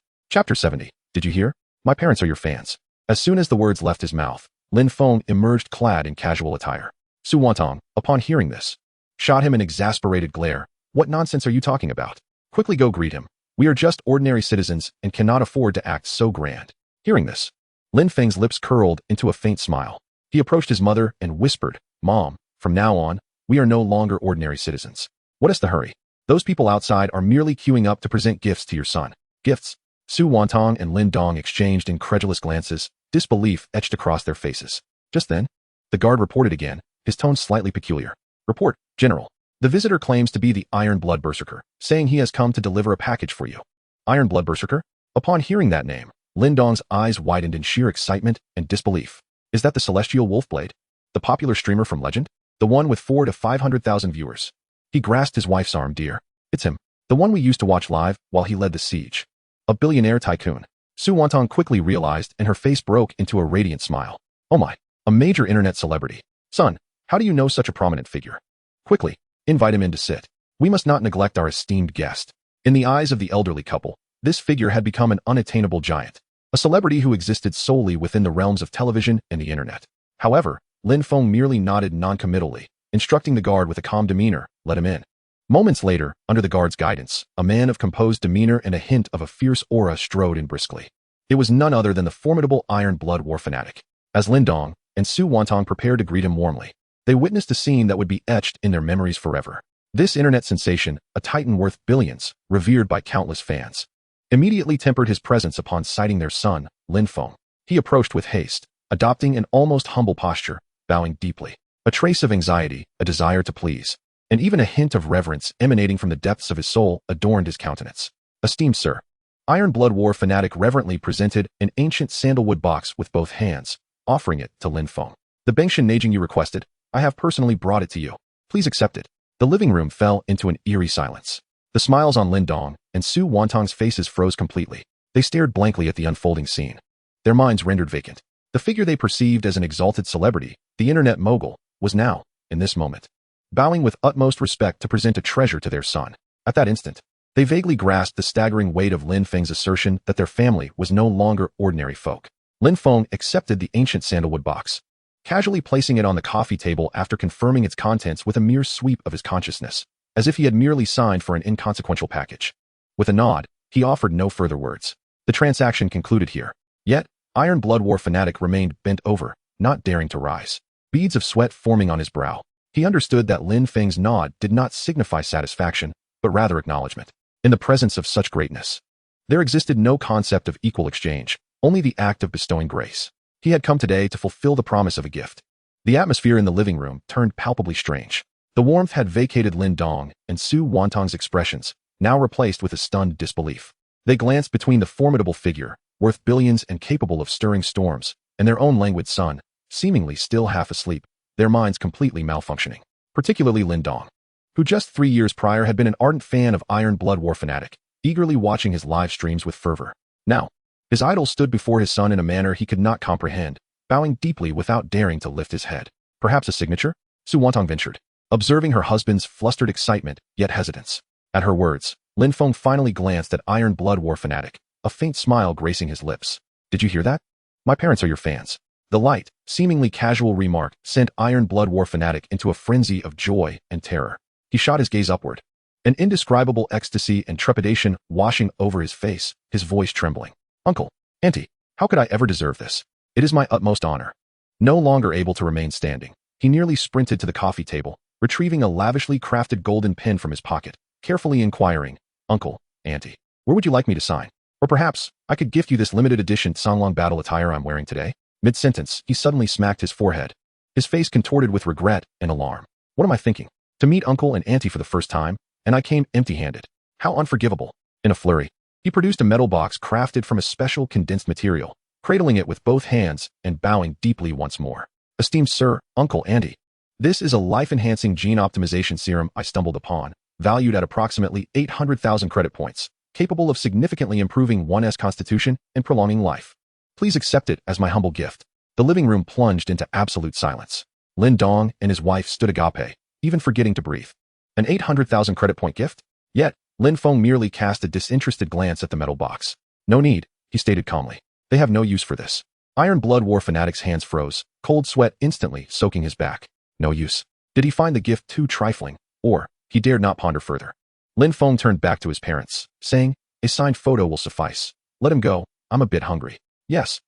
Chapter 70. Did you hear? My parents are your fans. As soon as the words left his mouth, Lin Feng emerged clad in casual attire. Su Wantong, upon hearing this, shot him an exasperated glare. What nonsense are you talking about? Quickly go greet him. We are just ordinary citizens and cannot afford to act so grand. Hearing this, Lin Feng's lips curled into a faint smile. He approached his mother and whispered, Mom, from now on, we are no longer ordinary citizens. What is the hurry? Those people outside are merely queuing up to present gifts to your son. Gifts? Su Wantong and Lin Dong exchanged incredulous glances, disbelief etched across their faces. Just then, the guard reported again, his tone slightly peculiar. Report, General. The visitor claims to be the Iron Blood Berserker, saying he has come to deliver a package for you. Iron Blood Berserker? Upon hearing that name, Lin Dong's eyes widened in sheer excitement and disbelief. Is that the Celestial Wolfblade? The popular streamer from Legend? The one with 400,000 to 500,000 viewers? He grasped his wife's arm. Dear, it's him. The one we used to watch live while he led the siege. A billionaire tycoon. Su Wantong quickly realized and her face broke into a radiant smile. Oh my, a major internet celebrity. Son, how do you know such a prominent figure? Quickly, invite him in to sit. We must not neglect our esteemed guest. In the eyes of the elderly couple, this figure had become an unattainable giant, a celebrity who existed solely within the realms of television and the internet. However, Lin Feng merely nodded noncommittally, instructing the guard with a calm demeanor, let him in. Moments later, under the guard's guidance, a man of composed demeanor and a hint of a fierce aura strode in briskly. It was none other than the formidable Iron Blood War fanatic. As Lin Dong and Su Wantong prepared to greet him warmly, they witnessed a scene that would be etched in their memories forever. This internet sensation, a titan worth billions, revered by countless fans, immediately tempered his presence upon sighting their son, Lin Feng. He approached with haste, adopting an almost humble posture, bowing deeply. A trace of anxiety, a desire to please, and even a hint of reverence emanating from the depths of his soul adorned his countenance. Esteemed sir, Iron Blood War fanatic reverently presented an ancient sandalwood box with both hands, offering it to Lin Feng. The Bengshan Najing you requested, I have personally brought it to you. Please accept it. The living room fell into an eerie silence. The smiles on Lin Dong and Su Wantong's faces froze completely. They stared blankly at the unfolding scene, their minds rendered vacant. The figure they perceived as an exalted celebrity, the internet mogul, was now, in this moment, bowing with utmost respect to present a treasure to their son. At that instant, they vaguely grasped the staggering weight of Lin Feng's assertion that their family was no longer ordinary folk. Lin Feng accepted the ancient sandalwood box, casually placing it on the coffee table after confirming its contents with a mere sweep of his consciousness, as if he had merely signed for an inconsequential package. With a nod, he offered no further words. The transaction concluded here. Yet, Iron Blood War fanatic remained bent over, not daring to rise, beads of sweat forming on his brow. He understood that Lin Feng's nod did not signify satisfaction, but rather acknowledgement. In the presence of such greatness, there existed no concept of equal exchange, only the act of bestowing grace. He had come today to fulfill the promise of a gift. The atmosphere in the living room turned palpably strange. The warmth had vacated Lin Dong and Su Wantong's expressions, now replaced with a stunned disbelief. They glanced between the formidable figure, worth billions and capable of stirring storms, and their own languid son, seemingly still half asleep, their minds completely malfunctioning. Particularly Lin Dong, who just 3 years prior had been an ardent fan of Iron Blood War fanatic, eagerly watching his live streams with fervor. Now, his idol stood before his son in a manner he could not comprehend, bowing deeply without daring to lift his head. Perhaps a signature? Su Wantong ventured, observing her husband's flustered excitement yet hesitance. At her words, Lin Feng finally glanced at Iron Blood War fanatic, a faint smile gracing his lips. Did you hear that? My parents are your fans. The light, seemingly casual remark sent Iron Blood War fanatic into a frenzy of joy and terror. He shot his gaze upward, an indescribable ecstasy and trepidation washing over his face, his voice trembling. Uncle, Auntie, how could I ever deserve this? It is my utmost honor. No longer able to remain standing, he nearly sprinted to the coffee table, retrieving a lavishly crafted golden pen from his pocket, carefully inquiring, Uncle, Auntie, where would you like me to sign? Or perhaps, I could gift you this limited edition Songlong battle attire I'm wearing today? Mid-sentence, he suddenly smacked his forehead, his face contorted with regret and alarm. What am I thinking? To meet Uncle and Auntie for the first time, and I came empty-handed. How unforgivable. In a flurry, he produced a metal box crafted from a special condensed material, cradling it with both hands and bowing deeply once more. Esteemed Sir, Uncle, Auntie, this is a life-enhancing gene optimization serum I stumbled upon, valued at approximately 800,000 credit points, capable of significantly improving one's constitution and prolonging life. Please accept it as my humble gift. The living room plunged into absolute silence. Lin Dong and his wife stood agape, even forgetting to breathe. An 800,000 credit point gift? Yet, Lin Feng merely cast a disinterested glance at the metal box. No need, he stated calmly. They have no use for this. Iron Blood War fanatic's hands froze, cold sweat instantly soaking his back. No use. Did he find the gift too trifling? Or, he dared not ponder further. Lin Feng turned back to his parents, saying, "A signed photo will suffice. Let him go, I'm a bit hungry." Yes,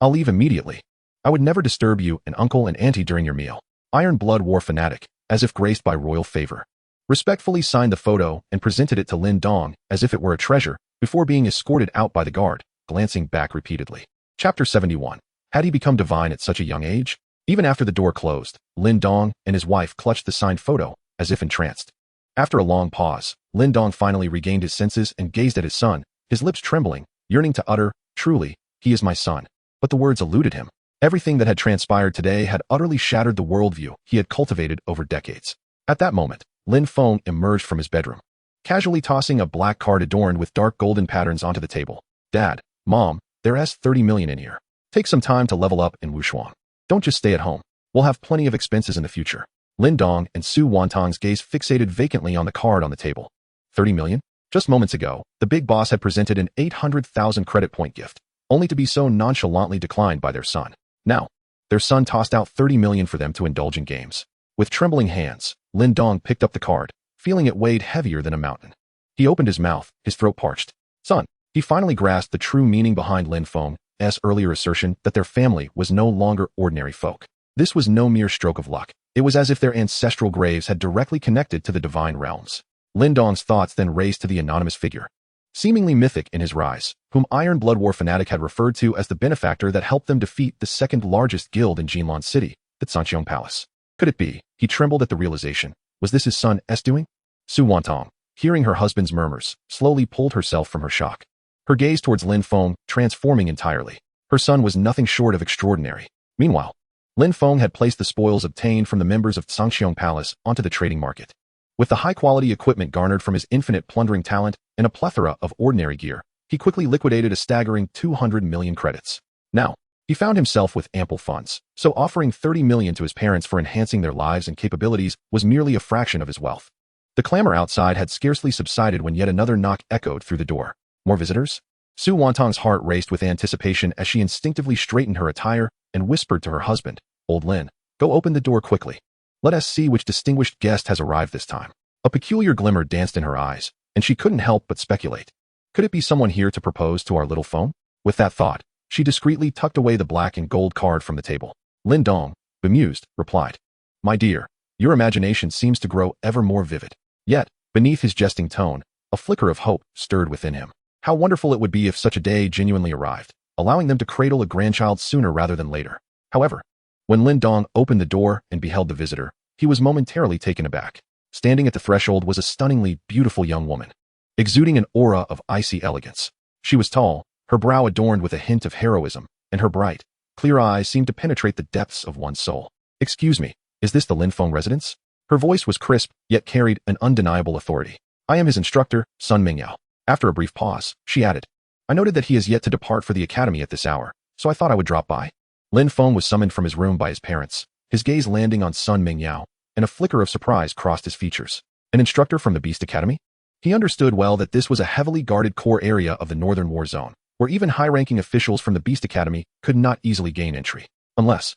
I'll leave immediately. I would never disturb you and uncle and auntie during your meal. Iron Blood War fanatic, as if graced by royal favor, respectfully signed the photo and presented it to Lin Dong as if it were a treasure, before being escorted out by the guard, glancing back repeatedly. Chapter 71. Had he become divine at such a young age? Even after the door closed, Lin Dong and his wife clutched the signed photo, as if entranced. After a long pause, Lin Dong finally regained his senses and gazed at his son, his lips trembling, yearning to utter, "Truly, he is my son." But the words eluded him. Everything that had transpired today had utterly shattered the worldview he had cultivated over decades. At that moment, Lin Feng emerged from his bedroom, casually tossing a black card adorned with dark golden patterns onto the table. "Dad, Mom, there's 30 million in here. Take some time to level up in Wushuang. Don't just stay at home. We'll have plenty of expenses in the future." Lin Dong and Su Wantong's gaze fixated vacantly on the card on the table. 30 million? Just moments ago, the big boss had presented an 800,000 credit point gift, only to be so nonchalantly declined by their son. Now, their son tossed out 30 million for them to indulge in games. With trembling hands, Lin Dong picked up the card, feeling it weighed heavier than a mountain. He opened his mouth, his throat parched. "Son." He finally grasped the true meaning behind Lin Feng's earlier assertion that their family was no longer ordinary folk. This was no mere stroke of luck. It was as if their ancestral graves had directly connected to the divine realms. Lin Dong's thoughts then raced to the anonymous figure, seemingly mythic in his rise, whom Iron Blood War fanatic had referred to as the benefactor that helped them defeat the second largest guild in Jinlan City, the Sanxiong Palace. Could it be? He trembled at the realization. Was this his son's doing? Su Wantong, hearing her husband's murmurs, slowly pulled herself from her shock, her gaze towards Lin Feng transforming entirely. Her son was nothing short of extraordinary. Meanwhile, Lin Feng had placed the spoils obtained from the members of Sanxiong Palace onto the trading market. With the high-quality equipment garnered from his infinite plundering talent and a plethora of ordinary gear, he quickly liquidated a staggering 200 million credits. Now, he found himself with ample funds, so offering 30 million to his parents for enhancing their lives and capabilities was merely a fraction of his wealth. The clamor outside had scarcely subsided when yet another knock echoed through the door. More visitors? Su Wantong's heart raced with anticipation as she instinctively straightened her attire and whispered to her husband, "Old Lin, go open the door quickly. Let us see which distinguished guest has arrived this time." A peculiar glimmer danced in her eyes, and she couldn't help but speculate. Could it be someone here to propose to our little Feng? With that thought, she discreetly tucked away the black and gold card from the table. Lin Dong, bemused, replied, "My dear, your imagination seems to grow ever more vivid." Yet, beneath his jesting tone, a flicker of hope stirred within him. How wonderful it would be if such a day genuinely arrived, allowing them to cradle a grandchild sooner rather than later. However, when Lin Dong opened the door and beheld the visitor, he was momentarily taken aback. Standing at the threshold was a stunningly beautiful young woman, exuding an aura of icy elegance. She was tall, her brow adorned with a hint of heroism, and her bright, clear eyes seemed to penetrate the depths of one's soul. "Excuse me, is this the Lin Feng residence?" Her voice was crisp, yet carried an undeniable authority. "I am his instructor, Sun Mingyao." After a brief pause, she added, "I noted that he is yet to depart for the academy at this hour, so I thought I would drop by." Lin Feng was summoned from his room by his parents, his gaze landing on Sun Mingyao, and a flicker of surprise crossed his features. An instructor from the Beast Academy? He understood well that this was a heavily guarded core area of the Northern War Zone, where even high-ranking officials from the Beast Academy could not easily gain entry, unless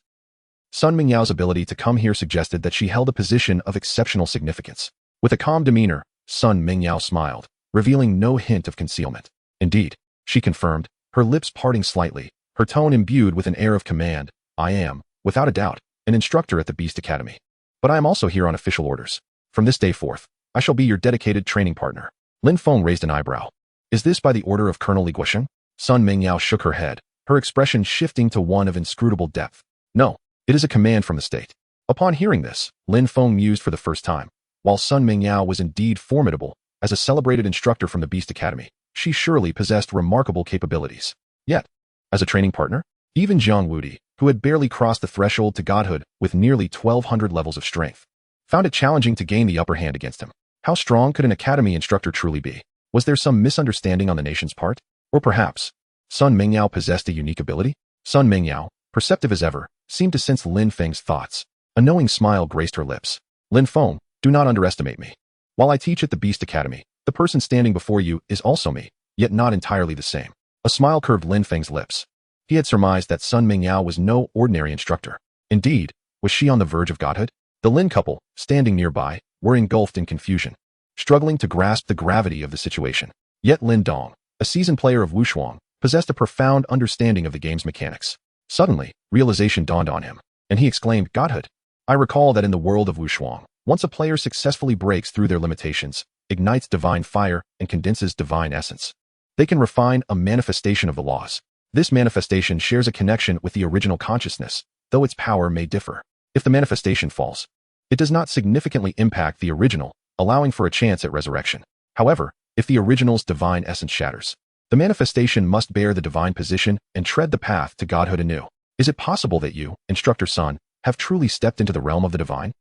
Sun Mingyao's ability to come here suggested that she held a position of exceptional significance. With a calm demeanor, Sun Mingyao smiled, revealing no hint of concealment. "Indeed," she confirmed, her lips parting slightly, her tone imbued with an air of command. "I am, without a doubt, an instructor at the Beast Academy. But I am also here on official orders. From this day forth, I shall be your dedicated training partner." Lin Feng raised an eyebrow. "Is this by the order of Colonel Li Guosheng?" Sun Mingyao shook her head, her expression shifting to one of inscrutable depth. "No, it is a command from the state." Upon hearing this, Lin Feng mused for the first time. While Sun Mingyao was indeed formidable, as a celebrated instructor from the Beast Academy, she surely possessed remarkable capabilities. Yet, as a training partner, even Jiang Yuejiao, who had barely crossed the threshold to godhood with nearly 1,200 levels of strength, found it challenging to gain the upper hand against him. How strong could an academy instructor truly be? Was there some misunderstanding on the nation's part? Or perhaps, Sun Mingyao possessed a unique ability? Sun Mingyao, perceptive as ever, seemed to sense Lin Feng's thoughts. A knowing smile graced her lips. "Lin Feng, do not underestimate me. While I teach at the Beast Academy, the person standing before you is also me, yet not entirely the same." A smile curved Lin Feng's lips. He had surmised that Sun Mingyao was no ordinary instructor. Indeed, was she on the verge of godhood? The Lin couple, standing nearby, were engulfed in confusion, struggling to grasp the gravity of the situation. Yet Lin Dong, a seasoned player of Wushuang, possessed a profound understanding of the game's mechanics. Suddenly, realization dawned on him, and he exclaimed, "Godhood! I recall that in the world of Wushuang, once a player successfully breaks through their limitations, ignites divine fire, and condenses divine essence, they can refine a manifestation of the laws. This manifestation shares a connection with the original consciousness, though its power may differ. If the manifestation falls, it does not significantly impact the original, allowing for a chance at resurrection. However, if the original's divine essence shatters, the manifestation must bear the divine position and tread the path to godhood anew. Is it possible that you, Instructor Sun, have truly stepped into the realm of the divine?"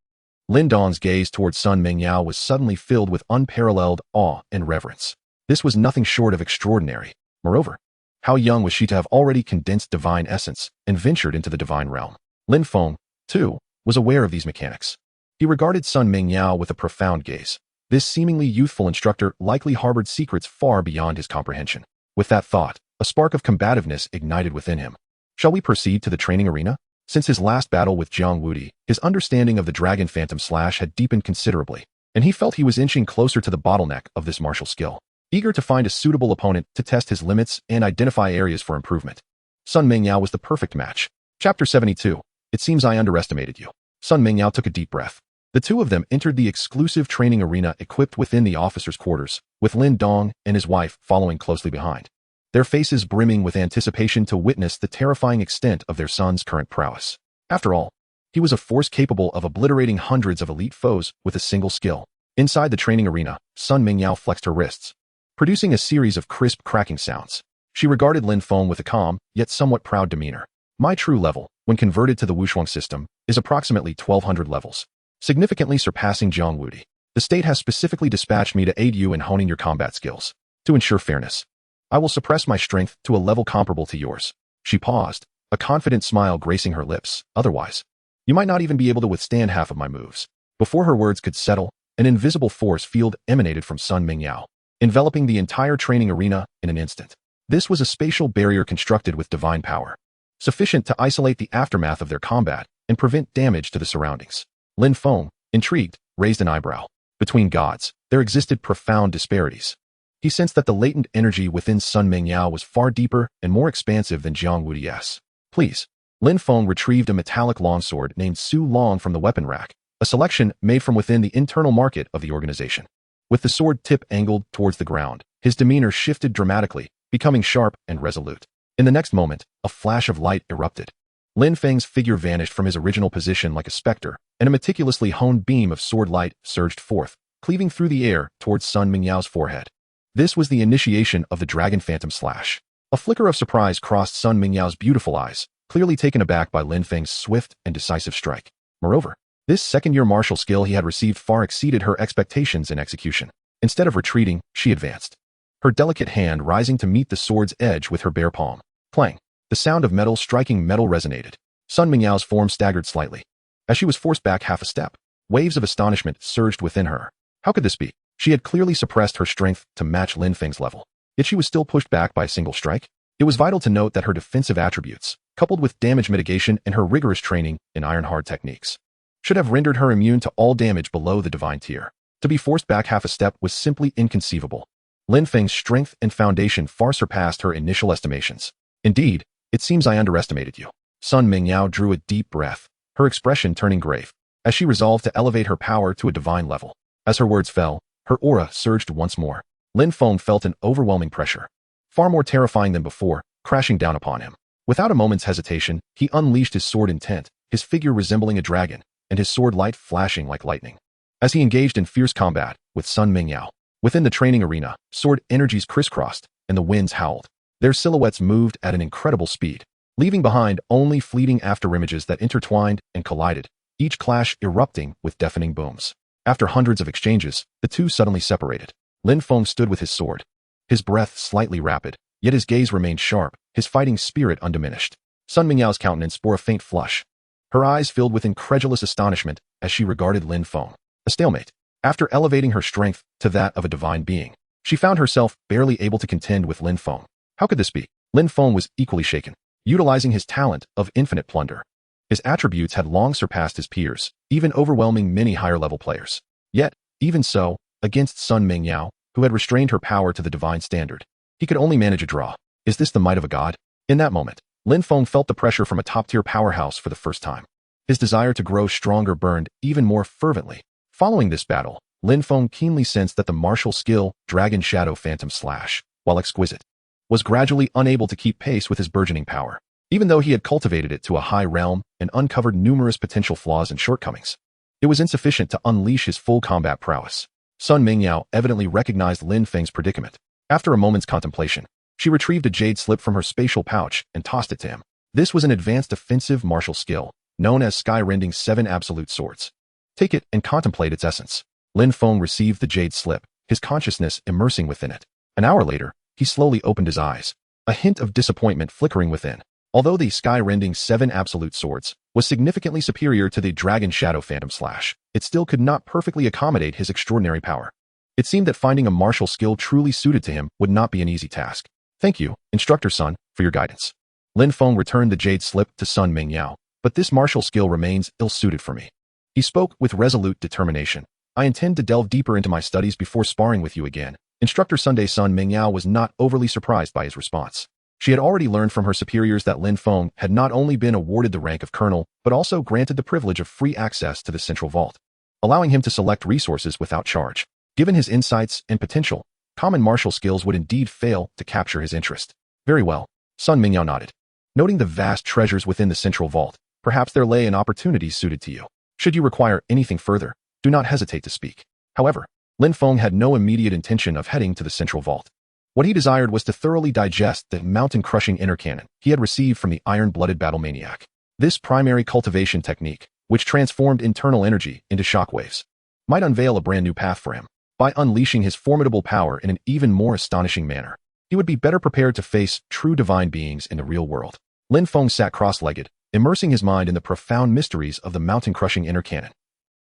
Lin Dong's gaze towards Sun Mingyao was suddenly filled with unparalleled awe and reverence. This was nothing short of extraordinary. Moreover, how young was she to have already condensed divine essence and ventured into the divine realm? Lin Feng, too, was aware of these mechanics. He regarded Sun Mingyao with a profound gaze. This seemingly youthful instructor likely harbored secrets far beyond his comprehension. With that thought, a spark of combativeness ignited within him. Shall we proceed to the training arena? Since his last battle with Jiang Yuejiao, his understanding of the Dragon Phantom Slash had deepened considerably, and he felt he was inching closer to the bottleneck of this martial skill. Eager to find a suitable opponent to test his limits and identify areas for improvement, Sun Mingyao was the perfect match. Chapter 72. It seems I underestimated you. Sun Mingyao took a deep breath. The two of them entered the exclusive training arena equipped within the officers' quarters, with Lin Dong and his wife following closely behind, their faces brimming with anticipation to witness the terrifying extent of their son's current prowess. After all, he was a force capable of obliterating hundreds of elite foes with a single skill. Inside the training arena, Sun Mingyao flexed her wrists, producing a series of crisp cracking sounds. She regarded Lin Feng with a calm, yet somewhat proud demeanor. My true level, when converted to the Wushuang system, is approximately 1200 levels, significantly surpassing Jiang Yuejiao. The state has specifically dispatched me to aid you in honing your combat skills. To ensure fairness, I will suppress my strength to a level comparable to yours. She paused, a confident smile gracing her lips. Otherwise, you might not even be able to withstand half of my moves. Before her words could settle, an invisible force field emanated from Sun Mingyao, enveloping the entire training arena in an instant. This was a spatial barrier constructed with divine power, sufficient to isolate the aftermath of their combat and prevent damage to the surroundings. Lin Feng, intrigued, raised an eyebrow. Between gods, there existed profound disparities. He sensed that the latent energy within Sun Mingyao was far deeper and more expansive than Jiang Yuejiao's. Please. Lin Feng retrieved a metallic longsword named Su Long from the weapon rack, a selection made from within the internal market of the organization. With the sword tip angled towards the ground, his demeanor shifted dramatically, becoming sharp and resolute. In the next moment, a flash of light erupted. Lin Feng's figure vanished from his original position like a specter, and a meticulously honed beam of sword light surged forth, cleaving through the air towards Sun Mingyao's forehead. This was the initiation of the Dragon Phantom Slash. A flicker of surprise crossed Sun Mingyao's beautiful eyes, clearly taken aback by Lin Feng's swift and decisive strike. Moreover, this second-year martial skill he had received far exceeded her expectations in execution. Instead of retreating, she advanced, her delicate hand rising to meet the sword's edge with her bare palm. Clang! The sound of metal striking metal resonated. Sun Mingyao's form staggered slightly. As she was forced back half a step, waves of astonishment surged within her. How could this be? She had clearly suppressed her strength to match Lin Feng's level, yet she was still pushed back by a single strike. It was vital to note that her defensive attributes, coupled with damage mitigation and her rigorous training in iron-hard techniques, should have rendered her immune to all damage below the divine tier. To be forced back half a step was simply inconceivable. Lin Feng's strength and foundation far surpassed her initial estimations. Indeed, it seems I underestimated you. Sun Mingyao drew a deep breath, her expression turning grave, as she resolved to elevate her power to a divine level. As her words fell, her aura surged once more. Lin Feng felt an overwhelming pressure, far more terrifying than before, crashing down upon him. Without a moment's hesitation, he unleashed his sword intent, his figure resembling a dragon, and his sword light flashing like lightning. As he engaged in fierce combat with Sun Mingyao, within the training arena, sword energies crisscrossed, and the winds howled. Their silhouettes moved at an incredible speed, leaving behind only fleeting afterimages that intertwined and collided, each clash erupting with deafening booms. After hundreds of exchanges, the two suddenly separated. Lin Feng stood with his sword, his breath slightly rapid, yet his gaze remained sharp, his fighting spirit undiminished. Sun Mingyao's countenance bore a faint flush. Her eyes filled with incredulous astonishment as she regarded Lin Feng. A stalemate. After elevating her strength to that of a divine being, she found herself barely able to contend with Lin Feng. How could this be? Lin Feng was equally shaken. utilizing his talent of infinite plunder. His attributes had long surpassed his peers, even overwhelming many higher-level players. Yet, even so, against Sun Mingyao, who had restrained her power to the divine standard, he could only manage a draw. Is this the might of a god? In that moment, Lin Feng felt the pressure from a top-tier powerhouse for the first time. His desire to grow stronger burned even more fervently. Following this battle, Lin Feng keenly sensed that the martial skill, Dragon Shadow Phantom Slash, while exquisite, was gradually unable to keep pace with his burgeoning power. Even though he had cultivated it to a high realm and uncovered numerous potential flaws and shortcomings, it was insufficient to unleash his full combat prowess. Sun Mingyao evidently recognized Lin Feng's predicament. After a moment's contemplation, she retrieved a jade slip from her spatial pouch and tossed it to him. This was an advanced offensive martial skill, known as Sky-Rending 7 Absolute Swords. Take it and contemplate its essence. Lin Feng received the jade slip, his consciousness immersing within it. An hour later, he slowly opened his eyes, a hint of disappointment flickering within. Although the Sky-Rending 7 Absolute Swords was significantly superior to the Dragon Shadow Phantom Slash, it still could not perfectly accommodate his extraordinary power. It seemed that finding a martial skill truly suited to him would not be an easy task. Thank you, Instructor Sun, for your guidance. Lin Feng returned the jade slip to Sun Mingyao, but this martial skill remains ill-suited for me. He spoke with resolute determination. I intend to delve deeper into my studies before sparring with you again. Instructor Sun Mingyao was not overly surprised by his response. She had already learned from her superiors that Lin Feng had not only been awarded the rank of colonel, but also granted the privilege of free access to the central vault, allowing him to select resources without charge. Given his insights and potential, common martial skills would indeed fail to capture his interest. Very well, Sun Mingyao nodded. Noting the vast treasures within the central vault, perhaps there lay an opportunity suited to you. Should you require anything further, do not hesitate to speak. However, Lin Feng had no immediate intention of heading to the central vault. What he desired was to thoroughly digest the mountain-crushing inner cannon he had received from the iron-blooded battle maniac. This primary cultivation technique, which transformed internal energy into shockwaves, might unveil a brand new path for him. By unleashing his formidable power in an even more astonishing manner, he would be better prepared to face true divine beings in the real world. Lin Feng sat cross-legged, immersing his mind in the profound mysteries of the mountain-crushing inner cannon.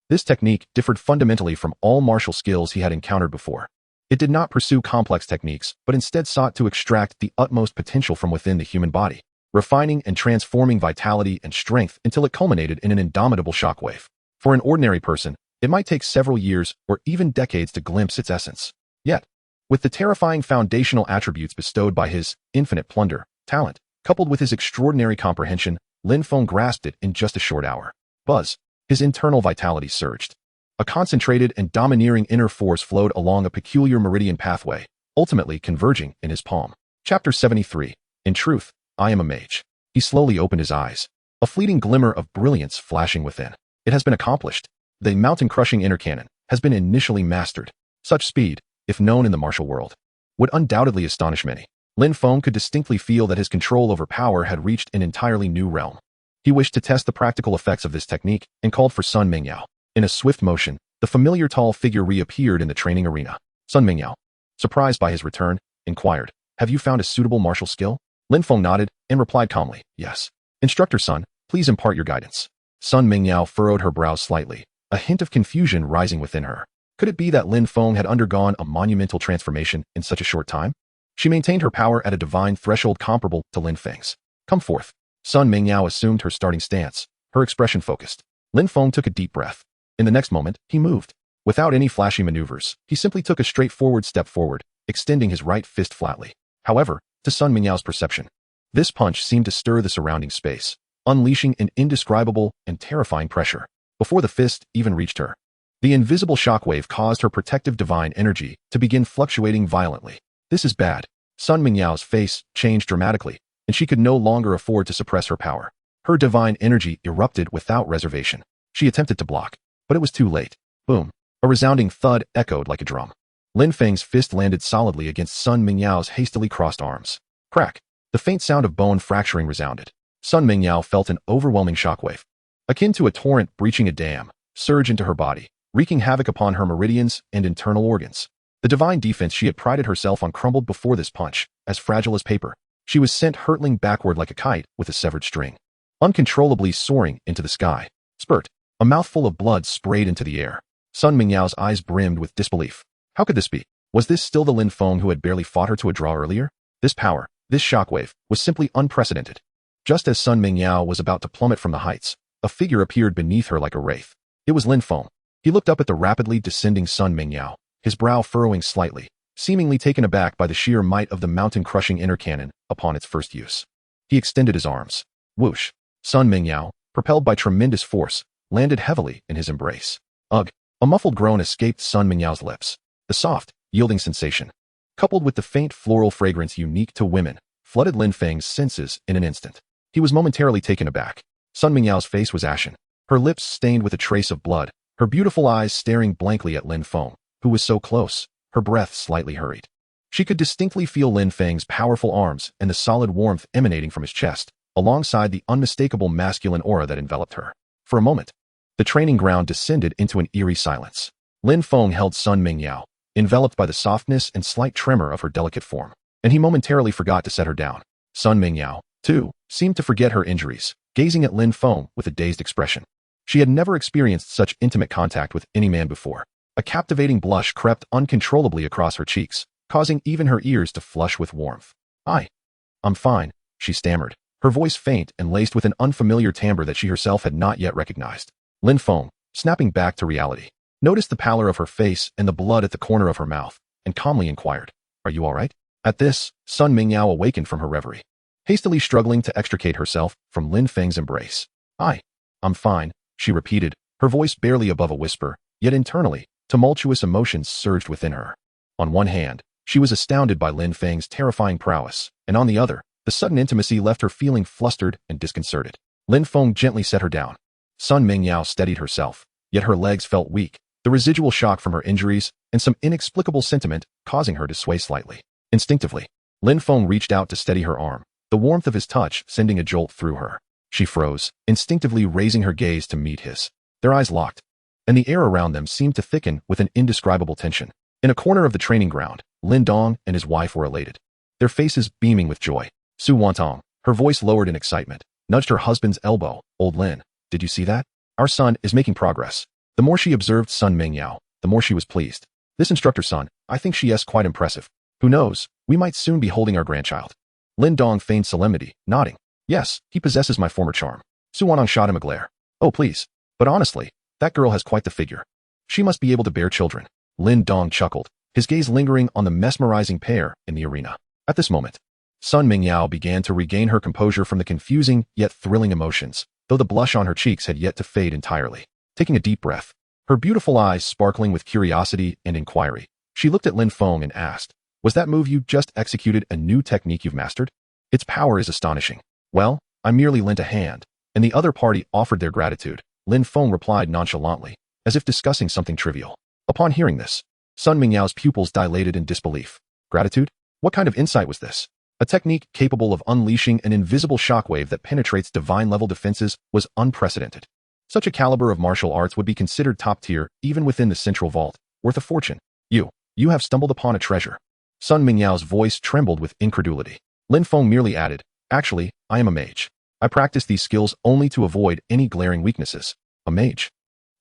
This technique differed fundamentally from all martial skills he had encountered before. It did not pursue complex techniques, but instead sought to extract the utmost potential from within the human body, refining and transforming vitality and strength until it culminated in an indomitable shockwave. For an ordinary person, it might take several years or even decades to glimpse its essence. Yet, with the terrifying foundational attributes bestowed by his infinite plunder, talent, coupled with his extraordinary comprehension, Lin Feng grasped it in just a short hour. Buzz. His internal vitality surged. A concentrated and domineering inner force flowed along a peculiar meridian pathway, ultimately converging in his palm. Chapter 73. In truth, I am a mage. He slowly opened his eyes, a fleeting glimmer of brilliance flashing within. It has been accomplished. The mountain-crushing inner cannon has been initially mastered. Such speed, if known in the martial world, would undoubtedly astonish many. Lin Feng could distinctly feel that his control over power had reached an entirely new realm. He wished to test the practical effects of this technique and called for Sun Mingyao. In a swift motion, the familiar tall figure reappeared in the training arena. Sun Mingyao, surprised by his return, inquired, "Have you found a suitable martial skill?" Lin Feng nodded and replied calmly, "Yes. Instructor Sun, please impart your guidance." Sun Mingyao furrowed her brows slightly, a hint of confusion rising within her. Could it be that Lin Feng had undergone a monumental transformation in such a short time? She maintained her power at a divine threshold comparable to Lin Feng's. "Come forth." Sun Mingyao assumed her starting stance, her expression focused. Lin Feng took a deep breath. In the next moment, he moved. Without any flashy maneuvers, he simply took a straightforward step forward, extending his right fist flatly. However, to Sun Mingyao's perception, this punch seemed to stir the surrounding space, unleashing an indescribable and terrifying pressure. Before the fist even reached her, the invisible shockwave caused her protective divine energy to begin fluctuating violently. This is bad. Sun Mingyao's face changed dramatically, and she could no longer afford to suppress her power. Her divine energy erupted without reservation. She attempted to block, but it was too late. Boom. A resounding thud echoed like a drum. Lin Feng's fist landed solidly against Sun Mingyao's hastily crossed arms. Crack. The faint sound of bone fracturing resounded. Sun Mingyao felt an overwhelming shockwave, akin to a torrent breaching a dam, surge into her body, wreaking havoc upon her meridians and internal organs. The divine defense she had prided herself on crumbled before this punch, as fragile as paper. She was sent hurtling backward like a kite with a severed string, uncontrollably soaring into the sky. Spurt. A mouthful of blood sprayed into the air. Sun Mingyao's eyes brimmed with disbelief. How could this be? Was this still the Lin Feng who had barely fought her to a draw earlier? This power, this shockwave, was simply unprecedented. Just as Sun Mingyao was about to plummet from the heights, a figure appeared beneath her like a wraith. It was Lin Feng. He looked up at the rapidly descending Sun Mingyao, his brow furrowing slightly, seemingly taken aback by the sheer might of the mountain-crushing inner cannon upon its first use. He extended his arms. Whoosh! Sun Mingyao, propelled by tremendous force, landed heavily in his embrace. Ugh! A muffled groan escaped Sun Mingyao's lips. The soft, yielding sensation, coupled with the faint floral fragrance unique to women, flooded Lin Feng's senses in an instant. He was momentarily taken aback. Sun Mingyao's face was ashen, her lips stained with a trace of blood, her beautiful eyes staring blankly at Lin Feng, who was so close, her breath slightly hurried. She could distinctly feel Lin Feng's powerful arms and the solid warmth emanating from his chest, alongside the unmistakable masculine aura that enveloped her. For a moment, the training ground descended into an eerie silence. Lin Feng held Sun Mingyao, enveloped by the softness and slight tremor of her delicate form, and he momentarily forgot to set her down. Sun Mingyao, too, seemed to forget her injuries, gazing at Lin Feng with a dazed expression. She had never experienced such intimate contact with any man before. A captivating blush crept uncontrollably across her cheeks, causing even her ears to flush with warmth. I'm fine, she stammered, her voice faint and laced with an unfamiliar timbre that she herself had not yet recognized. Lin Feng, snapping back to reality, noticed the pallor of her face and the blood at the corner of her mouth, and calmly inquired, "Are you all right?" At this, Sun Mingyao awakened from her reverie, hastily struggling to extricate herself from Lin Feng's embrace. I'm fine, she repeated, her voice barely above a whisper, yet internally, tumultuous emotions surged within her. On one hand, she was astounded by Lin Feng's terrifying prowess, and on the other, the sudden intimacy left her feeling flustered and disconcerted. Lin Feng gently set her down. Sun Mingyao steadied herself, yet her legs felt weak, the residual shock from her injuries and some inexplicable sentiment causing her to sway slightly. Instinctively, Lin Feng reached out to steady her arm, the warmth of his touch sending a jolt through her. She froze, instinctively raising her gaze to meet his. Their eyes locked, and the air around them seemed to thicken with an indescribable tension. In a corner of the training ground, Lin Dong and his wife were elated, their faces beaming with joy. Su Wantong, her voice lowered in excitement, nudged her husband's elbow. "Old Lin, did you see that? Our son is making progress." The more she observed Sun Mingyao, the more she was pleased. "This instructor's son, I think she is quite impressive. Who knows, we might soon be holding our grandchild." Lin Dong feigned solemnity, nodding. "Yes, he possesses my former charm." Su Wantong shot him a glare. "Oh please, but honestly, that girl has quite the figure. She must be able to bear children." Lin Dong chuckled, his gaze lingering on the mesmerizing pair in the arena. At this moment, Sun Mingyao began to regain her composure from the confusing yet thrilling emotions, though the blush on her cheeks had yet to fade entirely. Taking a deep breath, her beautiful eyes sparkling with curiosity and inquiry, she looked at Lin Feng and asked, "Was that move you just executed a new technique you've mastered? Its power is astonishing." "Well, I merely lent a hand, and the other party offered their gratitude," Lin Feng replied nonchalantly, as if discussing something trivial. Upon hearing this, Sun Mingyao's pupils dilated in disbelief. Gratitude? What kind of insight was this? A technique capable of unleashing an invisible shockwave that penetrates divine-level defenses was unprecedented. Such a caliber of martial arts would be considered top-tier even within the central vault, worth a fortune. You have stumbled upon a treasure." Sun Mingyao's voice trembled with incredulity. Lin Feng merely added, "Actually, I am a mage. I practice these skills only to avoid any glaring weaknesses." "A mage?"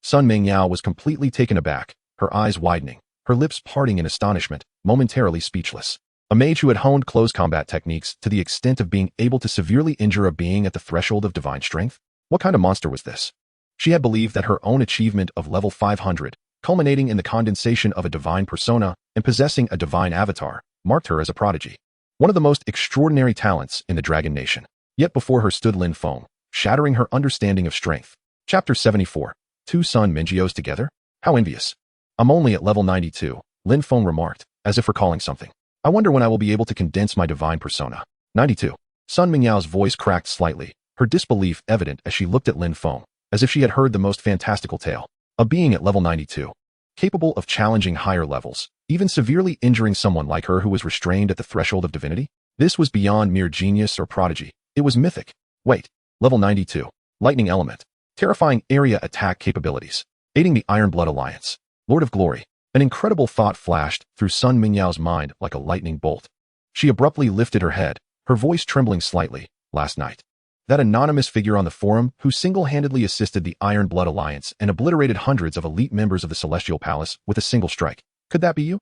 Sun Mingyao was completely taken aback, her eyes widening, her lips parting in astonishment, momentarily speechless. A mage who had honed close combat techniques to the extent of being able to severely injure a being at the threshold of divine strength? What kind of monster was this? She had believed that her own achievement of level 500, culminating in the condensation of a divine persona and possessing a divine avatar, marked her as a prodigy. One of the most extraordinary talents in the Dragon Nation. Yet before her stood Lin Feng, shattering her understanding of strength. Chapter 74. Two Sun Mingyaos together? How envious. "I'm only at level 92, Lin Feng remarked, as if recalling something. "I wonder when I will be able to condense my divine persona." 92. Sun Mingyao's voice cracked slightly, her disbelief evident as she looked at Lin Feng, as if she had heard the most fantastical tale. A being at level 92, capable of challenging higher levels, even severely injuring someone like her who was restrained at the threshold of divinity? This was beyond mere genius or prodigy. It was mythic. Wait, level 92, lightning element, terrifying area attack capabilities, aiding the Iron Blood Alliance, Lord of Glory. An incredible thought flashed through Sun Mingyao's mind like a lightning bolt. She abruptly lifted her head, her voice trembling slightly. "Last night, that anonymous figure on the forum who single-handedly assisted the Iron Blood Alliance and obliterated hundreds of elite members of the Celestial Palace with a single strike. Could that be you?"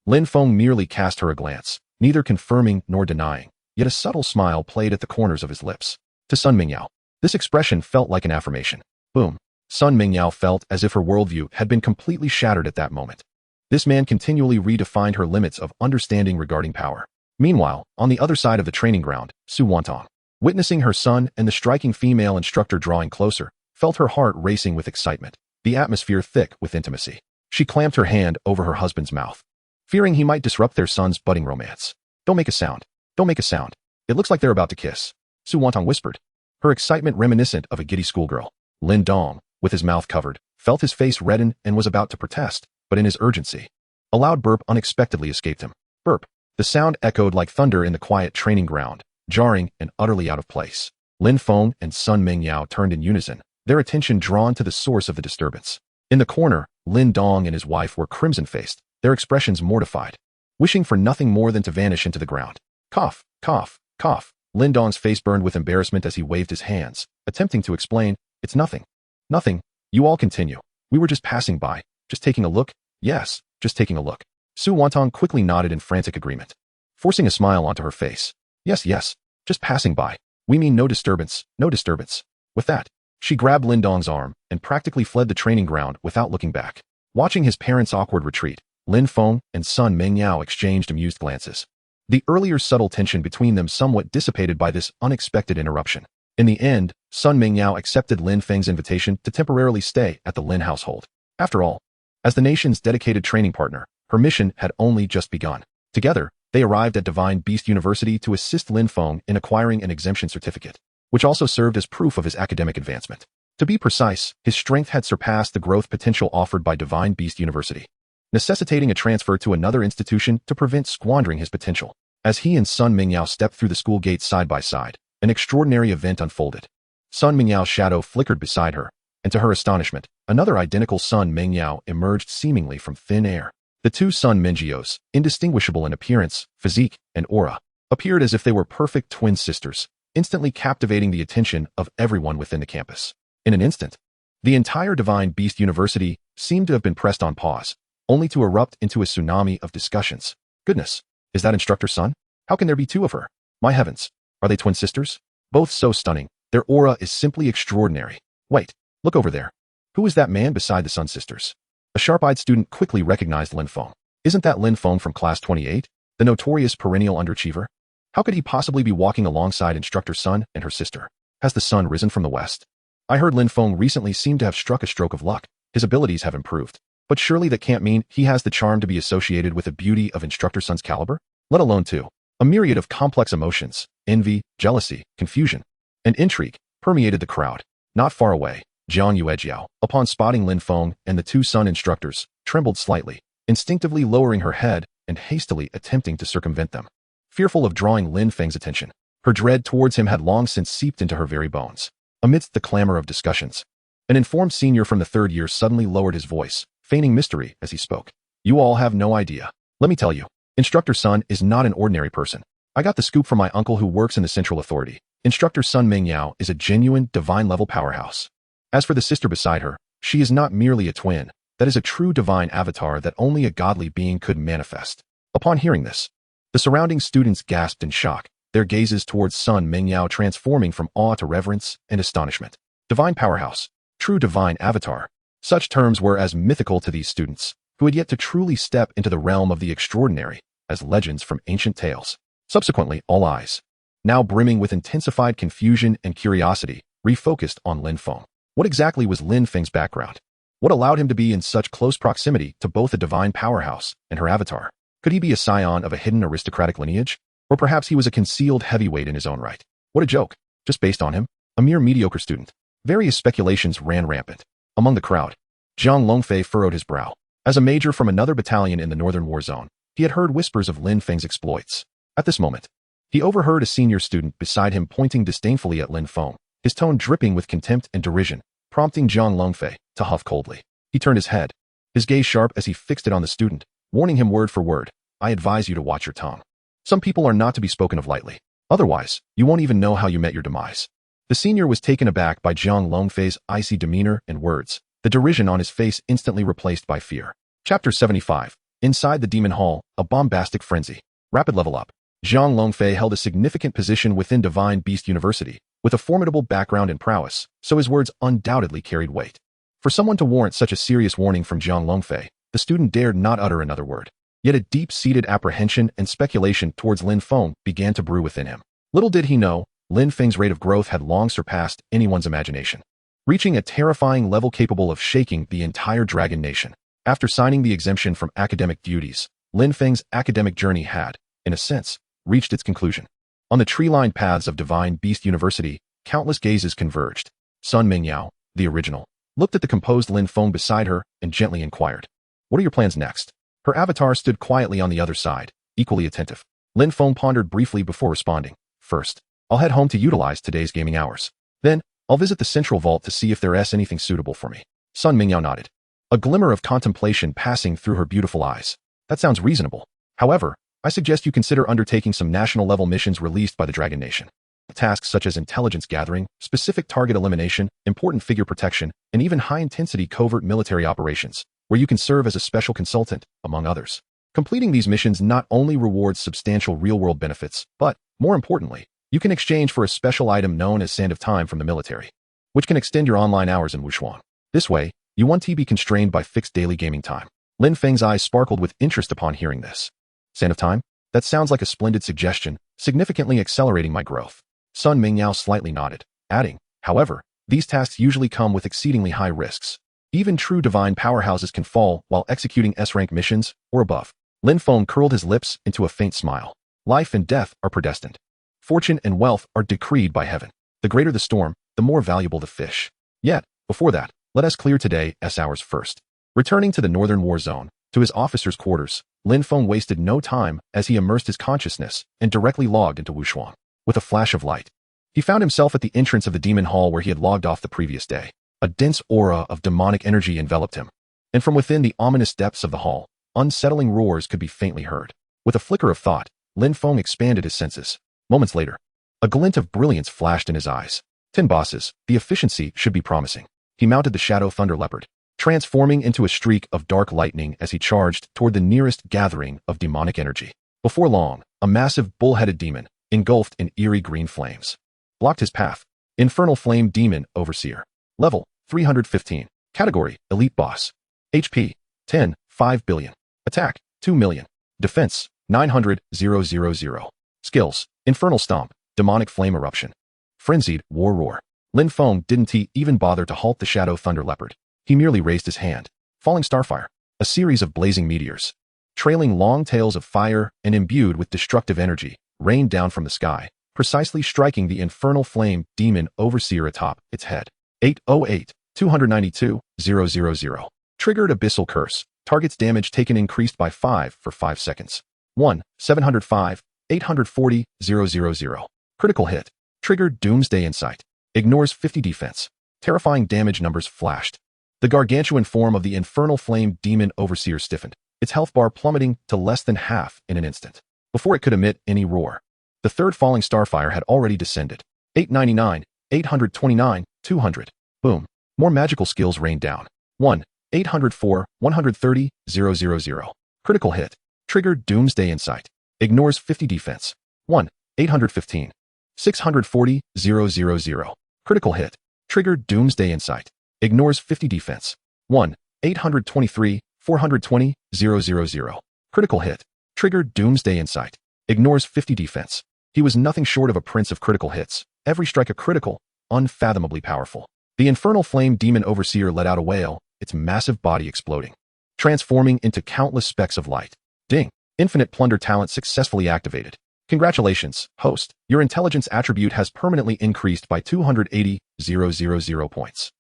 Lin Feng merely cast her a glance, neither confirming nor denying, yet a subtle smile played at the corners of his lips. To Sun Mingyao, this expression felt like an affirmation. Boom. Sun Mingyao felt as if her worldview had been completely shattered at that moment. This man continually redefined her limits of understanding regarding power. Meanwhile, on the other side of the training ground, Su Wantong, witnessing her son and the striking female instructor drawing closer, felt her heart racing with excitement, the atmosphere thick with intimacy. She clamped her hand over her husband's mouth, fearing he might disrupt their son's budding romance. Don't make a sound. Don't make a sound. It looks like they're about to kiss, Su Wantong whispered, her excitement reminiscent of a giddy schoolgirl. Lin Dong, with his mouth covered, felt his face redden and was about to protest, but in his urgency, a loud burp unexpectedly escaped him. Burp. The sound echoed like thunder in the quiet training ground, jarring and utterly out of place. Lin Feng and Sun Mingyao turned in unison, their attention drawn to the source of the disturbance. In the corner, Lin Dong and his wife were crimson-faced, their expressions mortified, wishing for nothing more than to vanish into the ground. Cough, cough, cough. Lin Dong's face burned with embarrassment as he waved his hands, attempting to explain, "It's nothing. Nothing. You all continue. We were just passing by. Just taking a look. Yes, just taking a look." Su Wantong quickly nodded in frantic agreement, forcing a smile onto her face. Yes, just passing by. We mean no disturbance, no disturbance. With that, she grabbed Lin Dong's arm and practically fled the training ground without looking back. Watching his parents' awkward retreat, Lin Feng and Sun Mingyao exchanged amused glances. The earlier subtle tension between them somewhat dissipated by this unexpected interruption. In the end, Sun Mingyao accepted Lin Feng's invitation to temporarily stay at the Lin household. After all, as the nation's dedicated training partner, her mission had only just begun. Together, they arrived at Divine Beast University to assist Lin Feng in acquiring an exemption certificate, which also served as proof of his academic advancement. To be precise, his strength had surpassed the growth potential offered by Divine Beast University, necessitating a transfer to another institution to prevent squandering his potential. As he and Sun Mingyao stepped through the school gates side by side, an extraordinary event unfolded. Sun Mingyao's shadow flickered beside her, and to her astonishment, another identical Sun Mingyao emerged seemingly from thin air. The two Sun Mingyaos, indistinguishable in appearance, physique, and aura, appeared as if they were perfect twin sisters, instantly captivating the attention of everyone within the campus. In an instant, the entire Divine Beast University seemed to have been pressed on pause, only to erupt into a tsunami of discussions. Goodness, is that instructor's son? How can there be two of her? My heavens, are they twin sisters? Both so stunning, their aura is simply extraordinary. Wait, look over there. Who is that man beside the Sun sisters? A sharp-eyed student quickly recognized Lin Feng. Isn't that Lin Feng from class 28, the notorious perennial underachiever? How could he possibly be walking alongside instructor Sun and her sister? Has the sun risen from the west? I heard Lin Feng recently seemed to have struck a stroke of luck. His abilities have improved. But surely that can't mean he has the charm to be associated with the beauty of instructor Sun's caliber? Let alone two. A myriad of complex emotions, envy, jealousy, confusion, and intrigue permeated the crowd. Not far away, Jiang Yuejiao, upon spotting Lin Feng and the two Sun instructors, trembled slightly, instinctively lowering her head and hastily attempting to circumvent them. Fearful of drawing Lin Feng's attention, her dread towards him had long since seeped into her very bones. Amidst the clamor of discussions, an informed senior from the third year suddenly lowered his voice, feigning mystery as he spoke. You all have no idea. Let me tell you, Instructor Sun is not an ordinary person. I got the scoop from my uncle who works in the Central Authority. Instructor Sun Mingyao is a genuine, divine-level powerhouse. As for the sister beside her, she is not merely a twin, that is a true divine avatar that only a godly being could manifest. Upon hearing this, the surrounding students gasped in shock, their gazes towards Sun Mingyao transforming from awe to reverence and astonishment. Divine powerhouse, true divine avatar. Such terms were as mythical to these students, who had yet to truly step into the realm of the extraordinary, as legends from ancient tales. Subsequently, all eyes, now brimming with intensified confusion and curiosity, refocused on Lin Feng. What exactly was Lin Feng's background? What allowed him to be in such close proximity to both a divine powerhouse and her avatar? Could he be a scion of a hidden aristocratic lineage? Or perhaps he was a concealed heavyweight in his own right? What a joke. Just based on him, a mere mediocre student. Various speculations ran rampant. Among the crowd, Zhang Longfei furrowed his brow. As a major from another battalion in the Northern War Zone, he had heard whispers of Lin Feng's exploits. At this moment, he overheard a senior student beside him pointing disdainfully at Lin Feng, his tone dripping with contempt and derision, prompting Zhang Longfei to huff coldly. He turned his head, his gaze sharp as he fixed it on the student, warning him word for word, I advise you to watch your tongue. Some people are not to be spoken of lightly. Otherwise, you won't even know how you met your demise. The senior was taken aback by Zhang Longfei's icy demeanor and words, the derision on his face instantly replaced by fear. Chapter 75. Inside the Demon Hall, a bombastic frenzy. Rapid level up. Zhang Longfei held a significant position within Divine Beast University, with a formidable background and prowess, so his words undoubtedly carried weight. For someone to warrant such a serious warning from Jiang Yuejiao, the student dared not utter another word. Yet a deep-seated apprehension and speculation towards Lin Feng began to brew within him. Little did he know, Lin Feng's rate of growth had long surpassed anyone's imagination, reaching a terrifying level capable of shaking the entire Dragon Nation. After signing the exemption from academic duties, Lin Feng's academic journey had, in a sense, reached its conclusion. On the tree-lined paths of Divine Beast University, countless gazes converged. Sun Mingyao, the original, looked at the composed Lin Feng beside her and gently inquired, "What are your plans next?" Her avatar stood quietly on the other side, equally attentive. Lin Feng pondered briefly before responding, "First, I'll head home to utilize today's gaming hours. Then, I'll visit the central vault to see if there's anything suitable for me." Sun Mingyao nodded, a glimmer of contemplation passing through her beautiful eyes. "That sounds reasonable. However, I suggest you consider undertaking some national-level missions released by the Dragon Nation. Tasks such as intelligence gathering, specific target elimination, important figure protection, and even high-intensity covert military operations, where you can serve as a special consultant, among others. Completing these missions not only rewards substantial real-world benefits, but, more importantly, you can exchange for a special item known as Sand of Time from the military, which can extend your online hours in Wuxuan. This way, you won't be constrained by fixed daily gaming time." Lin Feng's eyes sparkled with interest upon hearing this. "Sand of Time? That sounds like a splendid suggestion, significantly accelerating my growth." Sun Mingyao slightly nodded, adding, "However, these tasks usually come with exceedingly high risks. Even true divine powerhouses can fall while executing S-rank missions or above." Lin Feng curled his lips into a faint smile. "Life and death are predestined. Fortune and wealth are decreed by heaven. The greater the storm, the more valuable the fish. Yet, before that, let us clear today's hours first." Returning to the northern war zone, to his officers' quarters, Lin Feng wasted no time as he immersed his consciousness and directly logged into Wuxuan. With a flash of light, he found himself at the entrance of the demon hall where he had logged off the previous day. A dense aura of demonic energy enveloped him, and from within the ominous depths of the hall, unsettling roars could be faintly heard. With a flicker of thought, Lin Feng expanded his senses. Moments later, a glint of brilliance flashed in his eyes. 10 bosses, the efficiency should be promising. He mounted the Shadow Thunder Leopard, transforming into a streak of dark lightning as he charged toward the nearest gathering of demonic energy. Before long, a massive bull-headed demon, engulfed in eerie green flames, blocked his path. Infernal Flame Demon Overseer. Level 315. Category Elite Boss. HP 10, 5 billion. Attack 2 million. Defense 900,000. Skills: Infernal Stomp, Demonic Flame Eruption, Frenzied War Roar. Lin Feng didn't even bother to halt the Shadow Thunder Leopard. He merely raised his hand. Falling Starfire. A series of blazing meteors, trailing long tails of fire and imbued with destructive energy, rained down from the sky, precisely striking the Infernal Flame Demon Overseer atop its head. 808-292-000. Triggered Abyssal Curse. Target's damage taken increased by 5 for 5 seconds. 1-705-840-000. Critical hit. Triggered Doomsday Insight. Ignores 50 defense. Terrifying damage numbers flashed. The gargantuan form of the Infernal Flame Demon Overseer stiffened, its health bar plummeting to less than half in an instant. Before it could emit any roar, the third falling starfire had already descended. 899-829-200. Boom. More magical skills rained down. 1-804-130-000. Critical hit. Triggered Doomsday Insight. Ignores 50 defense. 1-815-640-000. Critical hit. Triggered Doomsday Insight. Ignores 50 defense. 1-823-420-000. Critical hit. Triggered Doomsday Insight. Ignores 50 defense. He was nothing short of a prince of critical hits. Every strike a critical, unfathomably powerful. The Infernal Flame Demon Overseer let out a wail, its massive body exploding, transforming into countless specks of light. Ding. Infinite Plunder talent successfully activated. Congratulations, host. Your intelligence attribute has permanently increased by 280,000 points.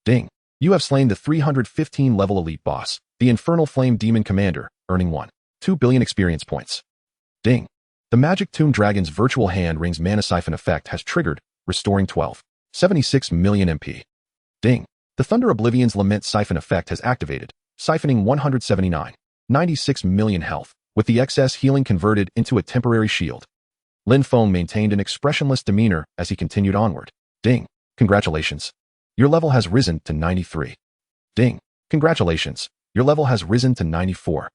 Ding. You have slain the 315 level elite boss, the Infernal Flame Demon Commander, earning 1.2 billion experience points. Ding. The Magic Tomb Dragon's Virtual Hand Rings Mana Siphon effect has triggered, restoring 12.76 million MP. Ding. The Thunder Oblivion's Lament Siphon effect has activated, siphoning 179.96 million health, with the excess healing converted into a temporary shield. Lin Feng maintained an expressionless demeanor as he continued onward. Ding. Congratulations. Your level has risen to 93. Ding. Congratulations. Your level has risen to 94.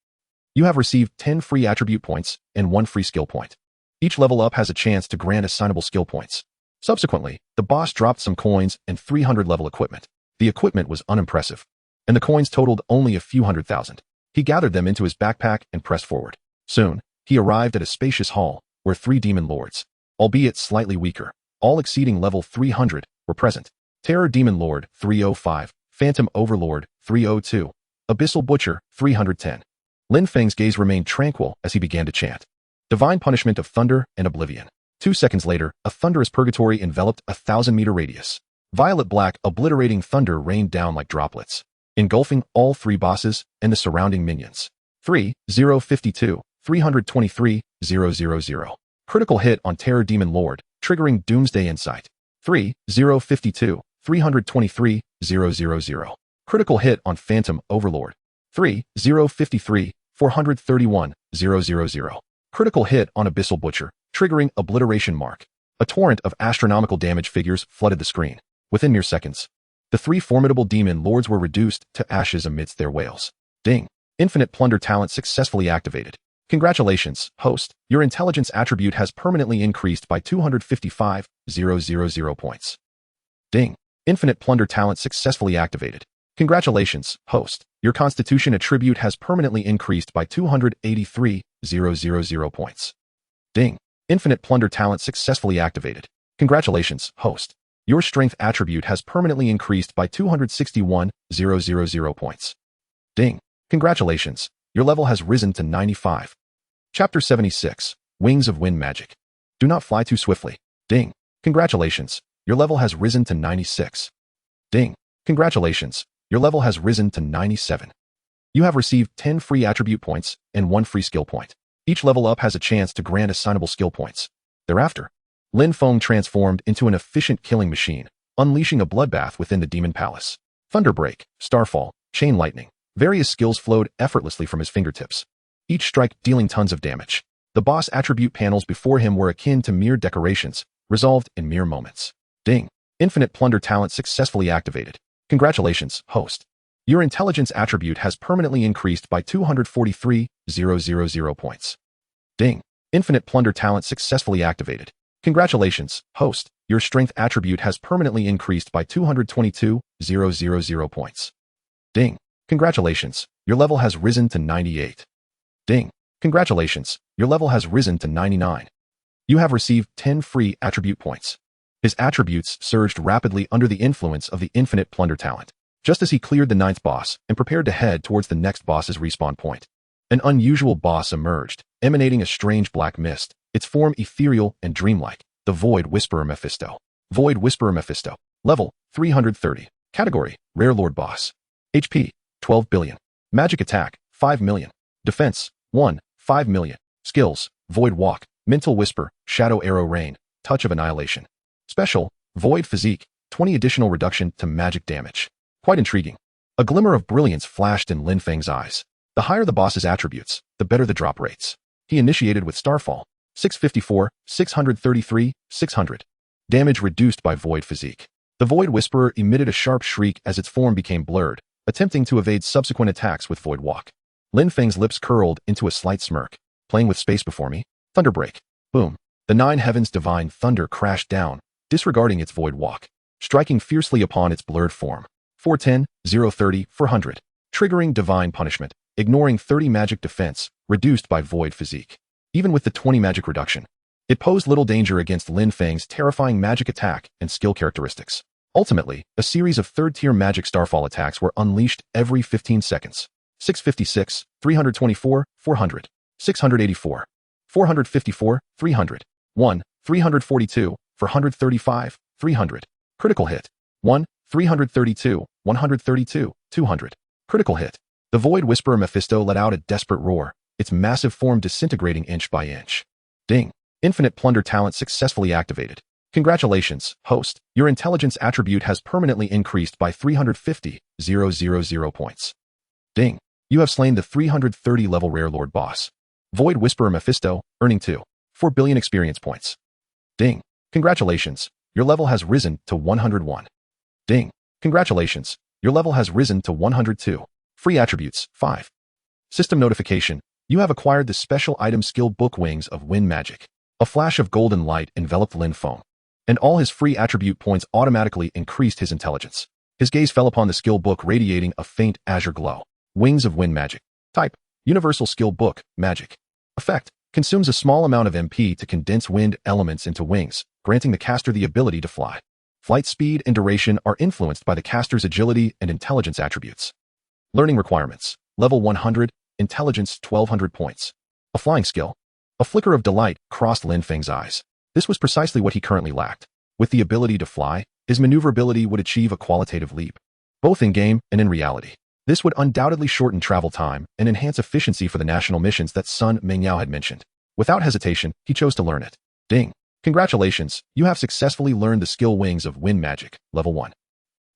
You have received 10 free attribute points and 1 free skill point. Each level up has a chance to grant assignable skill points. Subsequently, the boss dropped some coins and 300 level equipment. The equipment was unimpressive, and the coins totaled only a few 100,000. He gathered them into his backpack and pressed forward. Soon, he arrived at a spacious hall where 3 demon lords, albeit slightly weaker, all exceeding level 300, were present. Terror Demon Lord 305, Phantom Overlord 302, Abyssal Butcher 310. Lin Feng's gaze remained tranquil as he began to chant. Divine punishment of thunder and oblivion. 2 seconds later, a thunderous purgatory enveloped a 1,000-meter radius. Violet black obliterating thunder rained down like droplets, engulfing all 3 bosses and the surrounding minions. 3-0-52, 323-000. Critical hit on Terror Demon Lord, triggering Doomsday Insight. 3-0-52, 323-000. Critical hit on Phantom Overlord. 3-0-53, 431-000. Critical hit on Abyssal Butcher, triggering Obliteration Mark. A torrent of astronomical damage figures flooded the screen. Within mere seconds, the 3 formidable demon lords were reduced to ashes amidst their wails. Ding! Infinite Plunder talent successfully activated. Congratulations, host. Your intelligence attribute has permanently increased by 255,000 points. Ding! Infinite Plunder talent successfully activated. Congratulations, host. Your constitution attribute has permanently increased by 283,000 points. Ding! Infinite Plunder talent successfully activated. Congratulations, host. Your strength attribute has permanently increased by 261,000 points. Ding! Congratulations. Your level has risen to 95. Chapter 76, Wings of Wind Magic. Do not fly too swiftly. Ding! Congratulations. Your level has risen to 96. Ding! Congratulations. Your level has risen to 97. You have received 10 free attribute points and 1 free skill point. Each level up has a chance to grant assignable skill points. Thereafter, Lin Feng transformed into an efficient killing machine, unleashing a bloodbath within the demon palace. Thunderbreak, Starfall, Chain Lightning. Various skills flowed effortlessly from his fingertips, each strike dealing tons of damage. The boss attribute panels before him were akin to mere decorations, resolved in mere moments. Ding! Infinite Plunder talent successfully activated. Congratulations, host. Your intelligence attribute has permanently increased by 243,000 points. Ding! Infinite Plunder talent successfully activated. Congratulations, host. Your strength attribute has permanently increased by 222,000 points. Ding! Congratulations. Your level has risen to 98. Ding! Congratulations. Your level has risen to 99. You have received 10 free attribute points. His attributes surged rapidly under the influence of the Infinite Plunder talent. Just as he cleared the 9th boss and prepared to head towards the next boss's respawn point, an unusual boss emerged, emanating a strange black mist, its form ethereal and dreamlike. The Void Whisperer Mephisto. Void Whisperer Mephisto. Level 330. Category Rare Lord Boss. HP 12 billion. Magic attack 5 million. Defense 5 million. Skills Void Walk, Mental Whisper, Shadow Arrow Rain, Touch of Annihilation. Special Void Physique, 20 additional reduction to magic damage. Quite intriguing. A glimmer of brilliance flashed in Lin Feng's eyes. The higher the boss's attributes, the better the drop rates. He initiated with Starfall. 654, 633, 600. Damage reduced by Void Physique. The Void Whisperer emitted a sharp shriek as its form became blurred, attempting to evade subsequent attacks with Void Walk. Lin Feng's lips curled into a slight smirk. Playing with space before me? Thunderbreak. Boom. The 9 heavens divine thunder crashed down, disregarding its Void Walk, striking fiercely upon its blurred form. 410, 030, 400. Triggering divine punishment, ignoring 30 magic defense, reduced by Void Physique. Even with the 20 magic reduction, it posed little danger against Lin Feng's terrifying magic attack and skill characteristics. Ultimately, a series of 3rd-tier magic starfall attacks were unleashed every 15 seconds. 656, 324, 400. 684. 454, 300. 1, 342, 435, 300. Critical hit. 1, 332, 132, 200. Critical hit. The Void Whisperer Mephisto let out a desperate roar, its massive form disintegrating inch by inch. Ding! Infinite Plunder talent successfully activated. Congratulations, host. Your intelligence attribute has permanently increased by 350,000 points. Ding! You have slain the 330 level Rare Lord boss. Void Whisperer Mephisto, earning 4 billion experience points. Ding! Congratulations. Your level has risen to 101. Ding! Congratulations. Your level has risen to 102. Free attributes 5. System notification. You have acquired the special item skill book Wings of Wind Magic. A flash of golden light enveloped Lin Feng. and all his free attribute points automatically increased his intelligence. His gaze fell upon the skill book radiating a faint azure glow. Wings of Wind Magic. Type: Universal Skill Book, Magic. Effect: consumes a small amount of MP to condense wind elements into wings, granting the caster the ability to fly. Flight speed and duration are influenced by the caster's agility and intelligence attributes. Learning requirements. Level 100, Intelligence 1200 points. A flying skill. A flicker of delight crossed Lin Feng's eyes. This was precisely what he currently lacked. With the ability to fly, his maneuverability would achieve a qualitative leap, both in-game and in reality. This would undoubtedly shorten travel time and enhance efficiency for the national missions that Sun Mengyao had mentioned. Without hesitation, he chose to learn it. Ding! Congratulations, you have successfully learned the skill Wings of Wind Magic, Level 1.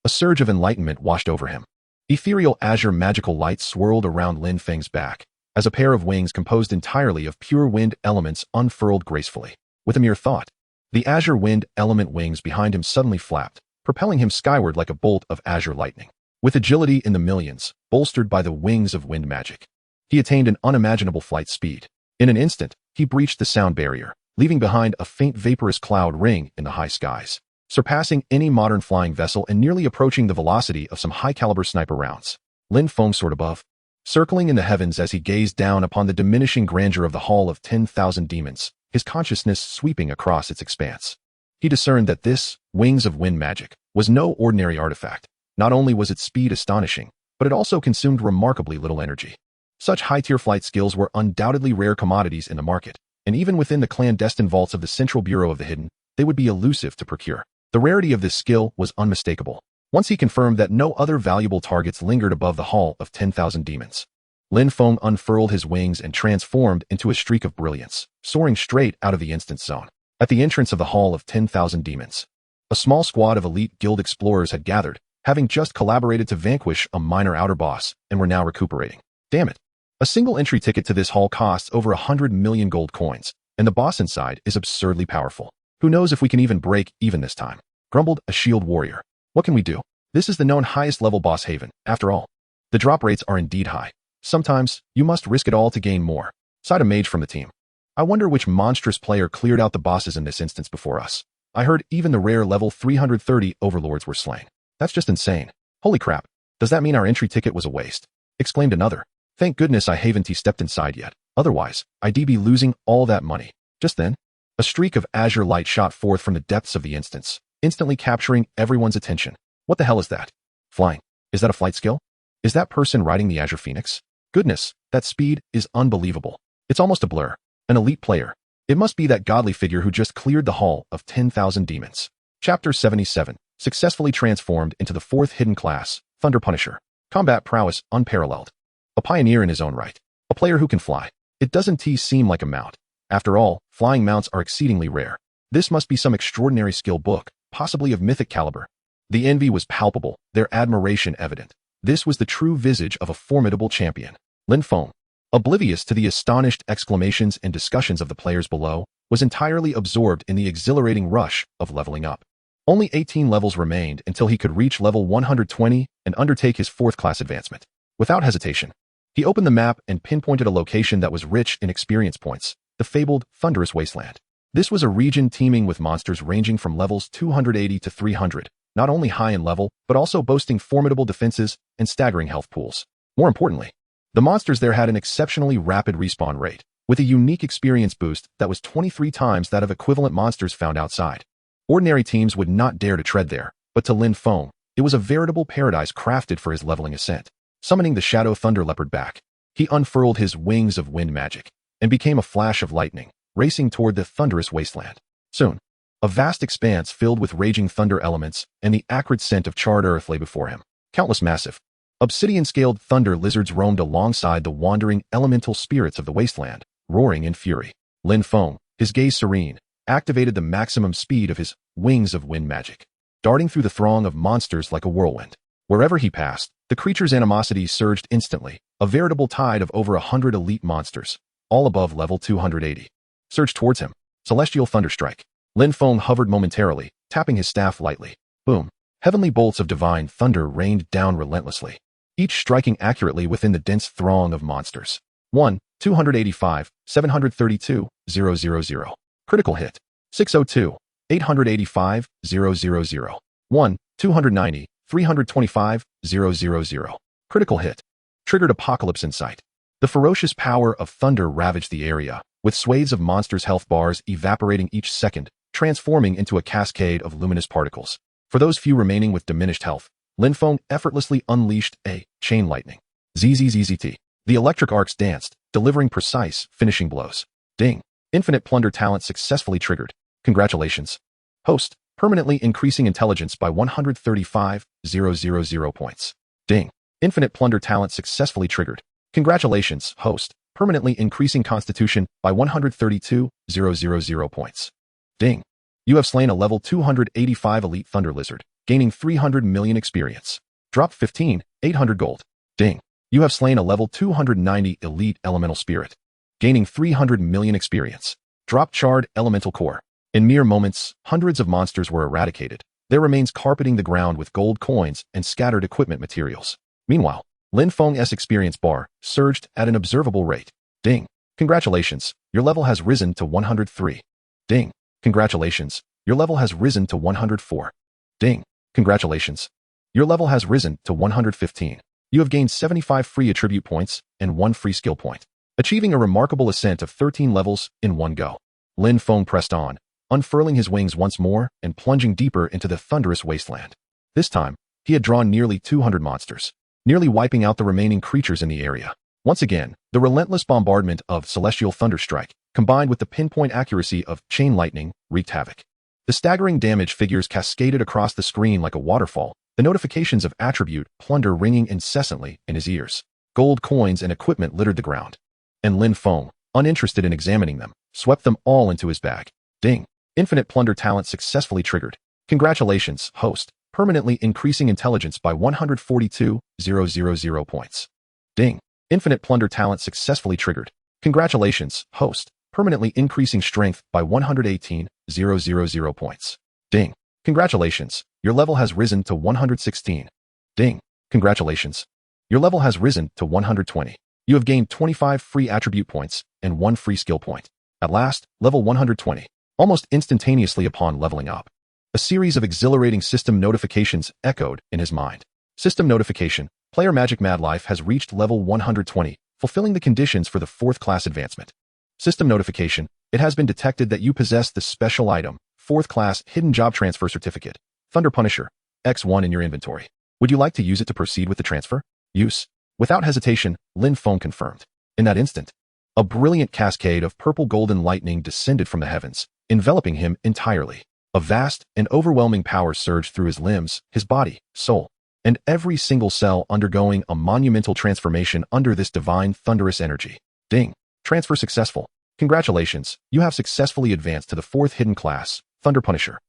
A surge of enlightenment washed over him. Ethereal azure magical light swirled around Lin Feng's back, as a pair of wings composed entirely of pure wind elements unfurled gracefully. With a mere thought, the azure wind element wings behind him suddenly flapped, propelling him skyward like a bolt of azure lightning. With agility in the millions, bolstered by the wings of wind magic, he attained an unimaginable flight speed. In an instant, he breached the sound barrier, leaving behind a faint vaporous cloud ring in the high skies, surpassing any modern flying vessel and nearly approaching the velocity of some high-caliber sniper rounds. Lin Feng soared above, circling in the heavens as he gazed down upon the diminishing grandeur of the Hall of 10,000 Demons, his consciousness sweeping across its expanse. He discerned that this, Wings of Wind Magic, was no ordinary artifact. Not only was its speed astonishing, but it also consumed remarkably little energy. Such high-tier flight skills were undoubtedly rare commodities in the market, and even within the clandestine vaults of the Central Bureau of the Hidden, they would be elusive to procure. The rarity of this skill was unmistakable. Once he confirmed that no other valuable targets lingered above the Hall of 10,000 Demons, Lin Feng unfurled his wings and transformed into a streak of brilliance, soaring straight out of the instance zone. At the entrance of the Hall of 10,000 Demons, a small squad of elite guild explorers had gathered, having just collaborated to vanquish a minor outer boss, and were now recuperating. Damn it. A single entry ticket to this hall costs over 100 million gold coins, and the boss inside is absurdly powerful. Who knows if we can even break even this time? Grumbled a shield warrior. What can we do? This is the known highest level boss haven, after all. The drop rates are indeed high. Sometimes, you must risk it all to gain more. Sighed a mage from the team. I wonder which monstrous player cleared out the bosses in this instance before us. I heard even the rare level 330 overlords were slain. That's just insane. Holy crap. Does that mean our entry ticket was a waste? Exclaimed another. Thank goodness I haven't stepped inside yet. Otherwise, I'd be losing all that money. Just then, a streak of azure light shot forth from the depths of the instance, instantly capturing everyone's attention. What the hell is that? Flying. Is that a flight skill? Is that person riding the Azure Phoenix? Goodness, that speed is unbelievable. It's almost a blur. An elite player. It must be that godly figure who just cleared the Hall of 10,000 Demons. Chapter 77. Successfully transformed into the fourth hidden class, Thunder Punisher. Combat prowess unparalleled. A pioneer in his own right. A player who can fly. It doesn't seem like a mount. After all, flying mounts are exceedingly rare. This must be some extraordinary skill book, possibly of mythic caliber. The envy was palpable, their admiration evident. This was the true visage of a formidable champion. Lin Feng, oblivious to the astonished exclamations and discussions of the players below, was entirely absorbed in the exhilarating rush of leveling up. Only 18 levels remained until he could reach level 120 and undertake his fourth class advancement. Without hesitation, he opened the map and pinpointed a location that was rich in experience points, the fabled Thunderous Wasteland. This was a region teeming with monsters ranging from levels 280 to 300, not only high in level, but also boasting formidable defenses and staggering health pools. More importantly, the monsters there had an exceptionally rapid respawn rate, with a unique experience boost that was 23 times that of equivalent monsters found outside. Ordinary teams would not dare to tread there, but to Lin Feng, it was a veritable paradise crafted for his leveling ascent. Summoning the Shadow Thunder Leopard back, he unfurled his Wings of Wind Magic, and became a flash of lightning, racing toward the thunderous wasteland. Soon, a vast expanse filled with raging thunder elements and the acrid scent of charred earth lay before him. Countless massive, obsidian-scaled thunder lizards roamed alongside the wandering elemental spirits of the wasteland, roaring in fury. Lin Feng, his gaze serene, activated the maximum speed of his Wings of Wind Magic, darting through the throng of monsters like a whirlwind. Wherever he passed, the creature's animosity surged instantly, a veritable tide of over 100 elite monsters, all above level 280. Surged towards him. Celestial Thunderstrike. Lin Feng hovered momentarily, tapping his staff lightly. Boom. Heavenly bolts of divine thunder rained down relentlessly, each striking accurately within the dense throng of monsters. 1, 285, 732, 000. Critical hit. 602. 885, 000. 1, 290, 325, 000. Critical hit. Triggered apocalypse insight. The ferocious power of thunder ravaged the area, with swathes of monsters' health bars evaporating each second, transforming into a cascade of luminous particles. For those few remaining with diminished health, Lin Feng effortlessly unleashed a chain lightning. ZZZZT. The electric arcs danced, delivering precise, finishing blows. Ding. Infinite Plunder talent successfully triggered. Congratulations. Host, permanently increasing intelligence by 135,000 points. Ding. Infinite Plunder talent successfully triggered. Congratulations, host, permanently increasing constitution by 132,000 points. Ding. You have slain a level 285 elite thunder lizard, gaining 300 million experience. Drop 15, 800 gold. Ding. You have slain a level 290 elite elemental spirit, gaining 300 million experience. Drop charred elemental core. In mere moments, hundreds of monsters were eradicated, their remains carpeting the ground with gold coins and scattered equipment materials. Meanwhile, Lin Feng's experience bar surged at an observable rate. Ding. Congratulations, your level has risen to 103. Ding. Congratulations, your level has risen to 104. Ding. Congratulations. Your level has risen to 115. You have gained 75 free attribute points and 1 free skill point, achieving a remarkable ascent of 13 levels in one go. Lin Feng pressed on, unfurling his wings once more and plunging deeper into the thunderous wasteland. This time, he had drawn nearly 200 monsters, nearly wiping out the remaining creatures in the area. Once again, the relentless bombardment of celestial thunderstrike, combined with the pinpoint accuracy of chain lightning, wreaked havoc. The staggering damage figures cascaded across the screen like a waterfall, the notifications of attribute plunder ringing incessantly in his ears. Gold coins and equipment littered the ground, and Lin Feng, uninterested in examining them, swept them all into his bag. Ding. Infinite Plunder talent successfully triggered. Congratulations, host, permanently increasing intelligence by 142,000 points. Ding. Infinite Plunder talent successfully triggered. Congratulations, host, permanently increasing strength by 118,000 points. Ding. Congratulations, your level has risen to 116. Ding. Congratulations. Your level has risen to 120. You have gained 25 free attribute points and 1 free skill point. At last, level 120. Almost instantaneously upon leveling up, a series of exhilarating system notifications echoed in his mind. System notification. Player Magic Mad Life has reached level 120, fulfilling the conditions for the 4th class advancement. System notification. It has been detected that you possess the special item, 4th class Hidden Job Transfer Certificate, Thunder Punisher, X1 in your inventory. Would you like to use it to proceed with the transfer? Use. Without hesitation, Lin Feng confirmed. In that instant, a brilliant cascade of purple golden lightning descended from the heavens, enveloping him entirely. A vast and overwhelming power surged through his limbs, his body, soul, and every single cell undergoing a monumental transformation under this divine thunderous energy. Ding. Transfer successful. Congratulations, you have successfully advanced to the 4th hidden class, Thunder Punisher.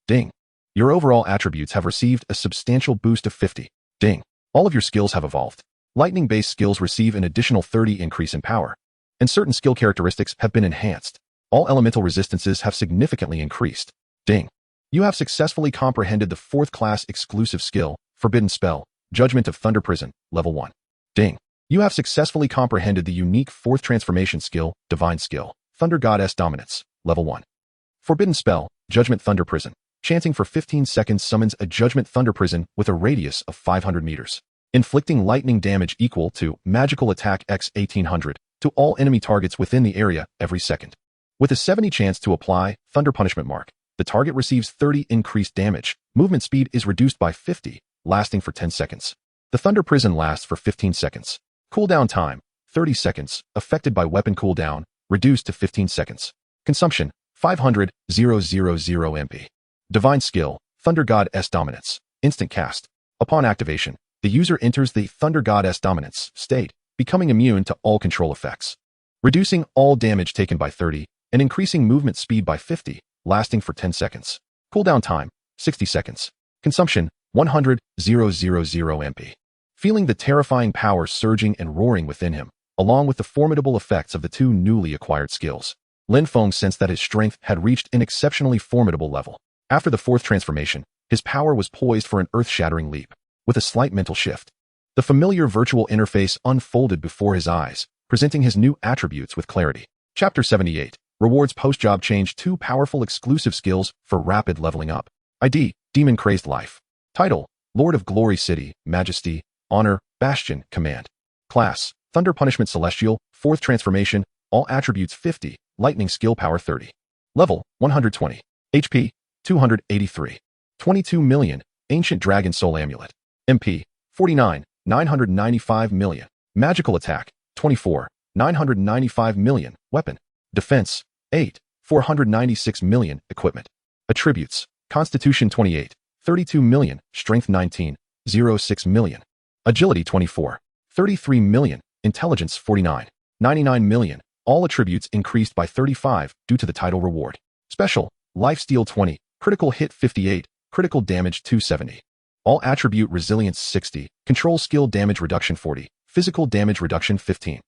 Ding. Your overall attributes have received a substantial boost of 50. Ding. All of your skills have evolved. Lightning-based skills receive an additional 30 increase in power, and certain skill characteristics have been enhanced. All elemental resistances have significantly increased. Ding. You have successfully comprehended the 4th class exclusive skill, Forbidden Spell, Judgment of Thunder Prison, Level 1. Ding. You have successfully comprehended the unique 4th transformation skill, Divine Skill, Thunder Goddess Dominance, Level 1. Forbidden Spell, Judgment Thunder Prison. Chanting for 15 seconds summons a Judgment Thunder Prison with a radius of 500 meters, inflicting lightning damage equal to Magical Attack X 1800 to all enemy targets within the area every second. With a 70 chance to apply Thunder Punishment Mark, the target receives 30 increased damage. Movement speed is reduced by 50, lasting for 10 seconds. The Thunder Prison lasts for 15 seconds. Cooldown time, 30 seconds, affected by weapon cooldown, reduced to 15 seconds. Consumption, 500,000 MP. Divine Skill, Thunder Goddess Dominance, instant cast. Upon activation, the user enters the Thunder Goddess Dominance state, becoming immune to all control effects, reducing all damage taken by 30, and increasing movement speed by 50, lasting for 10 seconds. Cooldown time, 60 seconds. Consumption, 100,000 MP. Feeling the terrifying power surging and roaring within him, along with the formidable effects of the 2 newly acquired skills, Lin Feng sensed that his strength had reached an exceptionally formidable level. After the 4th transformation, his power was poised for an earth-shattering leap. With a slight mental shift, the familiar virtual interface unfolded before his eyes, presenting his new attributes with clarity. Chapter 78. Rewards post-job change 2 powerful exclusive skills for rapid leveling up. ID, Demon Crazed Life. Title, Lord of Glory City, Majesty, Honor, Bastion, Command. Class, Thunder Punishment Celestial, 4th Transformation, all attributes 50, Lightning Skill Power 30. Level, 120. HP, 283. 22 million, Ancient Dragon Soul Amulet. MP, 49, 995 million. Magical Attack, 24, 995 million. Weapon. Defense, 8, 496 million. Equipment. Attributes, Constitution 28, 32 million. Strength 19, 06 million. Agility 24, 33 million. Intelligence 49, 99 million. All attributes increased by 35 due to the title reward. Special, Lifesteal 20, Critical Hit 58, Critical Damage 270. All attribute Resilience 60, Control Skill Damage Reduction 40, Physical Damage Reduction 15.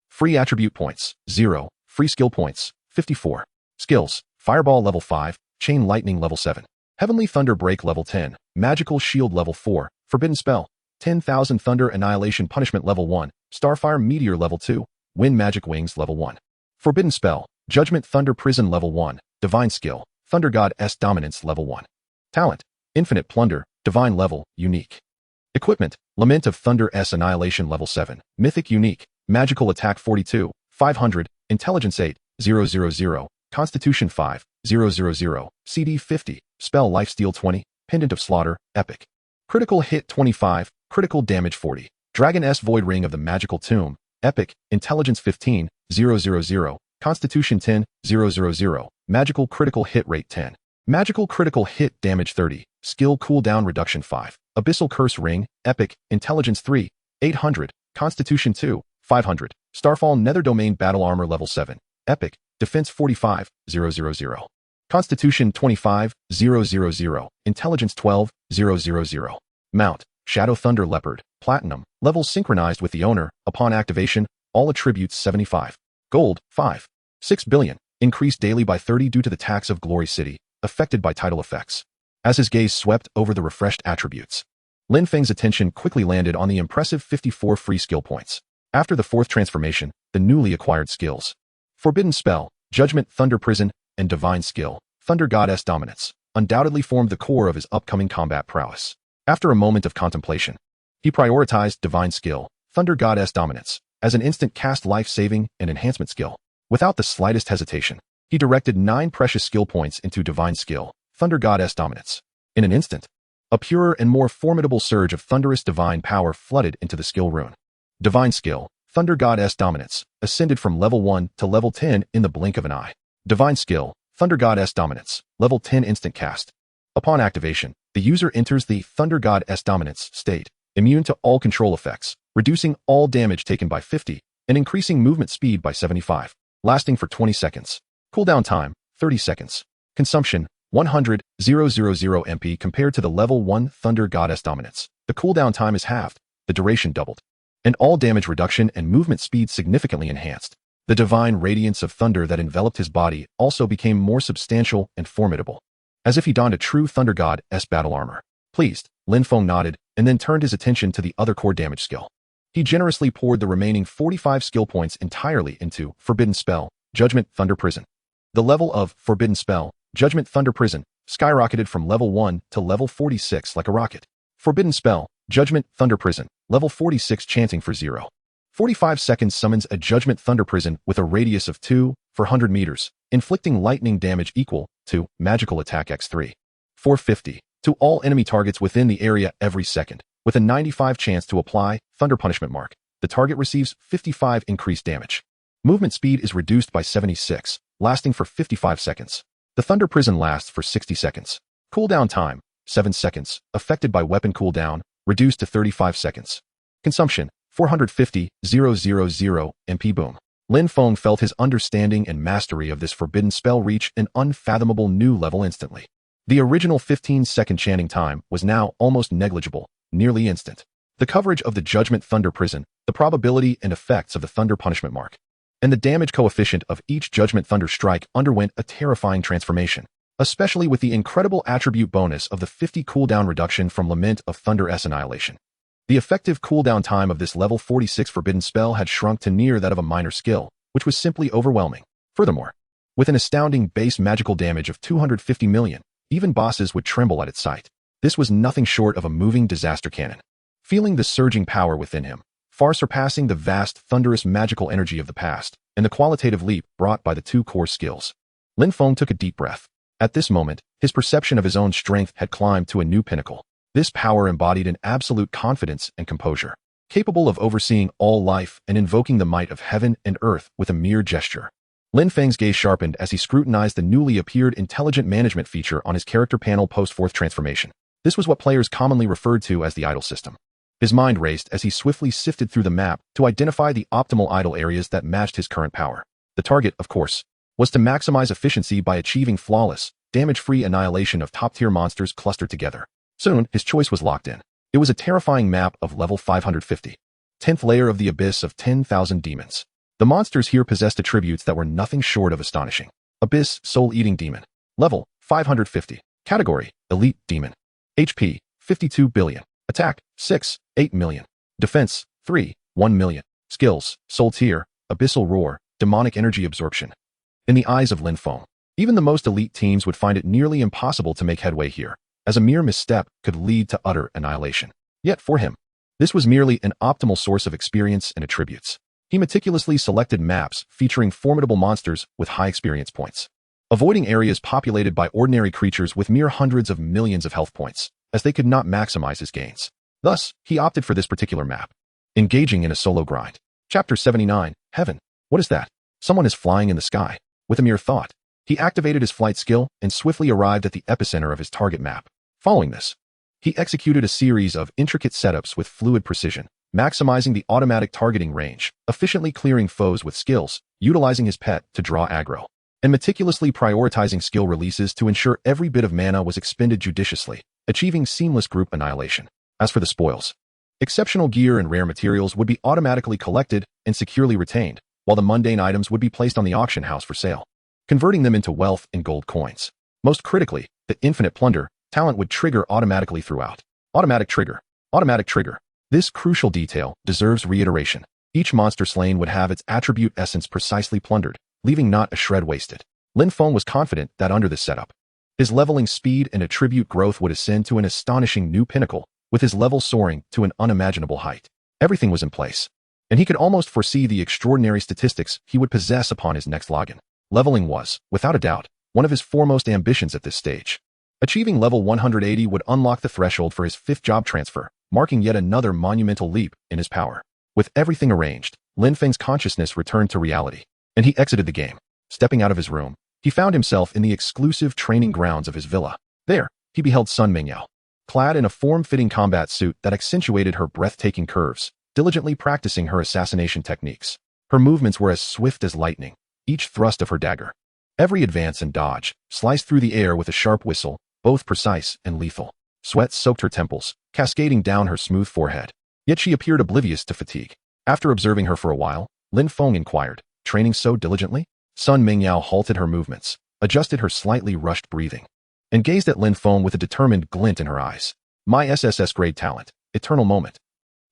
Free Attribute Points, 0, Free Skill Points, 54. Skills, Fireball Level 5, Chain Lightning Level 7. Heavenly Thunder Break Level 10, Magical Shield Level 4, Forbidden Spell, 10,000 Thunder Annihilation Punishment Level 1, Starfire Meteor Level 2, Wind Magic Wings Level 1. Forbidden Spell, Judgment Thunder Prison Level 1, Divine Skill, Thunder God S Dominance Level 1. Talent, Infinite Plunder, Divine Level, Unique. Equipment, Lament of Thunder S Annihilation Level 7, Mythic Unique, Magical Attack 42, 500, Intelligence 8, 000, Constitution 5, 000, CD 50, Spell Lifesteal 20, Pendant of Slaughter, Epic. Critical Hit 25, Critical Damage 40, Dragon S Void Ring of the Magical Tomb, Epic, Intelligence 15, 000, Constitution 10, 000, Magical Critical Hit Rate 10. Magical Critical Hit Damage 30, Skill Cooldown Reduction 5, Abyssal Curse Ring, Epic, Intelligence 3, 800, Constitution 2, 500, Starfall Nether Domain Battle Armor Level 7, Epic, Defense 45, 000, Constitution 25, 000, Intelligence 12, 000. Mount, Shadow Thunder Leopard, Platinum, level synchronized with the owner, upon activation, all attributes 75. Gold, 5. 6 billion, increased daily by 30 due to the tax of Glory City, affected by title effects. As his gaze swept over the refreshed attributes, Lin Feng's attention quickly landed on the impressive 54 free skill points. After the 4th transformation, the newly acquired skills, Forbidden Spell, Judgment Thunder Prison, and Divine Skill, Thunder Goddess Dominance, undoubtedly formed the core of his upcoming combat prowess. After a moment of contemplation, he prioritized Divine Skill, Thunder Goddess Dominance, as an instant cast life-saving and enhancement skill. Without the slightest hesitation, he directed 9 precious skill points into Divine Skill, Thunder Goddess Dominance. In an instant, a purer and more formidable surge of thunderous divine power flooded into the skill rune. Divine Skill, Thunder Goddess Dominance, ascended from level 1 to level 10 in the blink of an eye. Divine Skill, Thunder Goddess Dominance, level 10 instant cast. Upon activation, the user enters the Thunder Goddess Dominance state, immune to all control effects, reducing all damage taken by 50, and increasing movement speed by 75, lasting for 20 seconds. Cooldown time, 30 seconds. Consumption, 100,000 MP compared to the level 1 Thunder Goddess Dominance. The cooldown time is halved, the duration doubled, and all damage reduction and movement speed significantly enhanced. The divine radiance of thunder that enveloped his body also became more substantial and formidable, as if he donned a true Thunder God-esque battle armor. Pleased, Lin Feng nodded and then turned his attention to the other core damage skill. He generously poured the remaining 45 skill points entirely into Forbidden Spell, Judgment Thunder Prison. The level of Forbidden Spell, Judgment Thunder Prison, skyrocketed from level 1 to level 46 like a rocket. Forbidden Spell, Judgment Thunder Prison, level 46 chanting for 0. 45 seconds summons a Judgment Thunder Prison with a radius of 2 for 100 meters, inflicting lightning damage equal to Magical Attack x3. 450, to all enemy targets within the area every second, with a 95 chance to apply Thunder Punishment Mark. The target receives 55 increased damage. Movement speed is reduced by 76, lasting for 55 seconds. The Thunder Prison lasts for 60 seconds. Cooldown time, 7 seconds, affected by weapon cooldown, reduced to 35 seconds. Consumption, 450,000 MP boom. Lin Feng felt his understanding and mastery of this forbidden spell reach an unfathomable new level instantly. The original 15-second chanting time was now almost negligible, nearly instant. The coverage of the Judgment Thunder Prison, the probability and effects of the Thunder Punishment Mark, and the damage coefficient of each Judgment Thunder strike underwent a terrifying transformation, especially with the incredible attribute bonus of the 50 cooldown reduction from Lament of Thunder S Annihilation. The effective cooldown time of this level 46 forbidden spell had shrunk to near that of a minor skill, which was simply overwhelming. Furthermore, With an astounding base magical damage of 250 million, even bosses would tremble at its sight. This was nothing short of a moving disaster cannon. Feeling the surging power within him, far surpassing the vast, thunderous magical energy of the past, and the qualitative leap brought by the two core skills, Lin Feng took a deep breath. At this moment, his perception of his own strength had climbed to a new pinnacle. This power embodied an absolute confidence and composure, capable of overseeing all life and invoking the might of heaven and earth with a mere gesture. Lin Feng's gaze sharpened as he scrutinized the newly appeared intelligent management feature on his character panel post-fourth transformation. This was what players commonly referred to as the idle system. His mind raced as he swiftly sifted through the map to identify the optimal idle areas that matched his current power. The target, of course, was to maximize efficiency by achieving flawless, damage-free annihilation of top-tier monsters clustered together. Soon, his choice was locked in. It was a terrifying map of level 550. 10th layer of the abyss of 10,000 demons. The monsters here possessed attributes that were nothing short of astonishing. Abyss, soul-eating demon. Level, 550. Category, elite demon. HP, 52 billion. Attack, 8 million. Defense, 1 million. Skills, soul tier, abyssal roar, demonic energy absorption. In the eyes of Lin Feng, even the most elite teams would find it nearly impossible to make headway here, as a mere misstep could lead to utter annihilation. Yet for him, this was merely an optimal source of experience and attributes. He meticulously selected maps featuring formidable monsters with high experience points, avoiding areas populated by ordinary creatures with mere hundreds of millions of health points, as they could not maximize his gains. Thus, he opted for this particular map. Engaging in a solo grind. Chapter 79, Heaven. What is that? Someone is flying in the sky. With a mere thought, he activated his flight skill and swiftly arrived at the epicenter of his target map. Following this, he executed a series of intricate setups with fluid precision, maximizing the automatic targeting range, efficiently clearing foes with skills, utilizing his pet to draw aggro, and meticulously prioritizing skill releases to ensure every bit of mana was expended judiciously, achieving seamless group annihilation. As for the spoils, exceptional gear and rare materials would be automatically collected and securely retained, while the mundane items would be placed on the auction house for sale, converting them into wealth and gold coins. Most critically, the infinite plunder talent would trigger automatically throughout. Automatic trigger. Automatic trigger. This crucial detail deserves reiteration. Each monster slain would have its attribute essence precisely plundered, leaving not a shred wasted. Lin Feng was confident that under this setup, his leveling speed and attribute growth would ascend to an astonishing new pinnacle, with his level soaring to an unimaginable height. Everything was in place, and he could almost foresee the extraordinary statistics he would possess upon his next login. Leveling was, without a doubt, one of his foremost ambitions at this stage. Achieving level 180 would unlock the threshold for his 5th job transfer, marking yet another monumental leap in his power. With everything arranged, Lin Feng's consciousness returned to reality, and he exited the game. Stepping out of his room, he found himself in the exclusive training grounds of his villa. There, he beheld Sun Mingyao, clad in a form-fitting combat suit that accentuated her breathtaking curves, diligently practicing her assassination techniques. Her movements were as swift as lightning, each thrust of her dagger, every advance and dodge, sliced through the air with a sharp whistle, both precise and lethal. Sweat soaked her temples, cascading down her smooth forehead. Yet she appeared oblivious to fatigue. After observing her for a while, Lin Feng inquired, training so diligently? Sun Mingyao halted her movements, adjusted her slightly rushed breathing, and gazed at Lin Feng with a determined glint in her eyes. My SSS grade talent, Eternal Moment,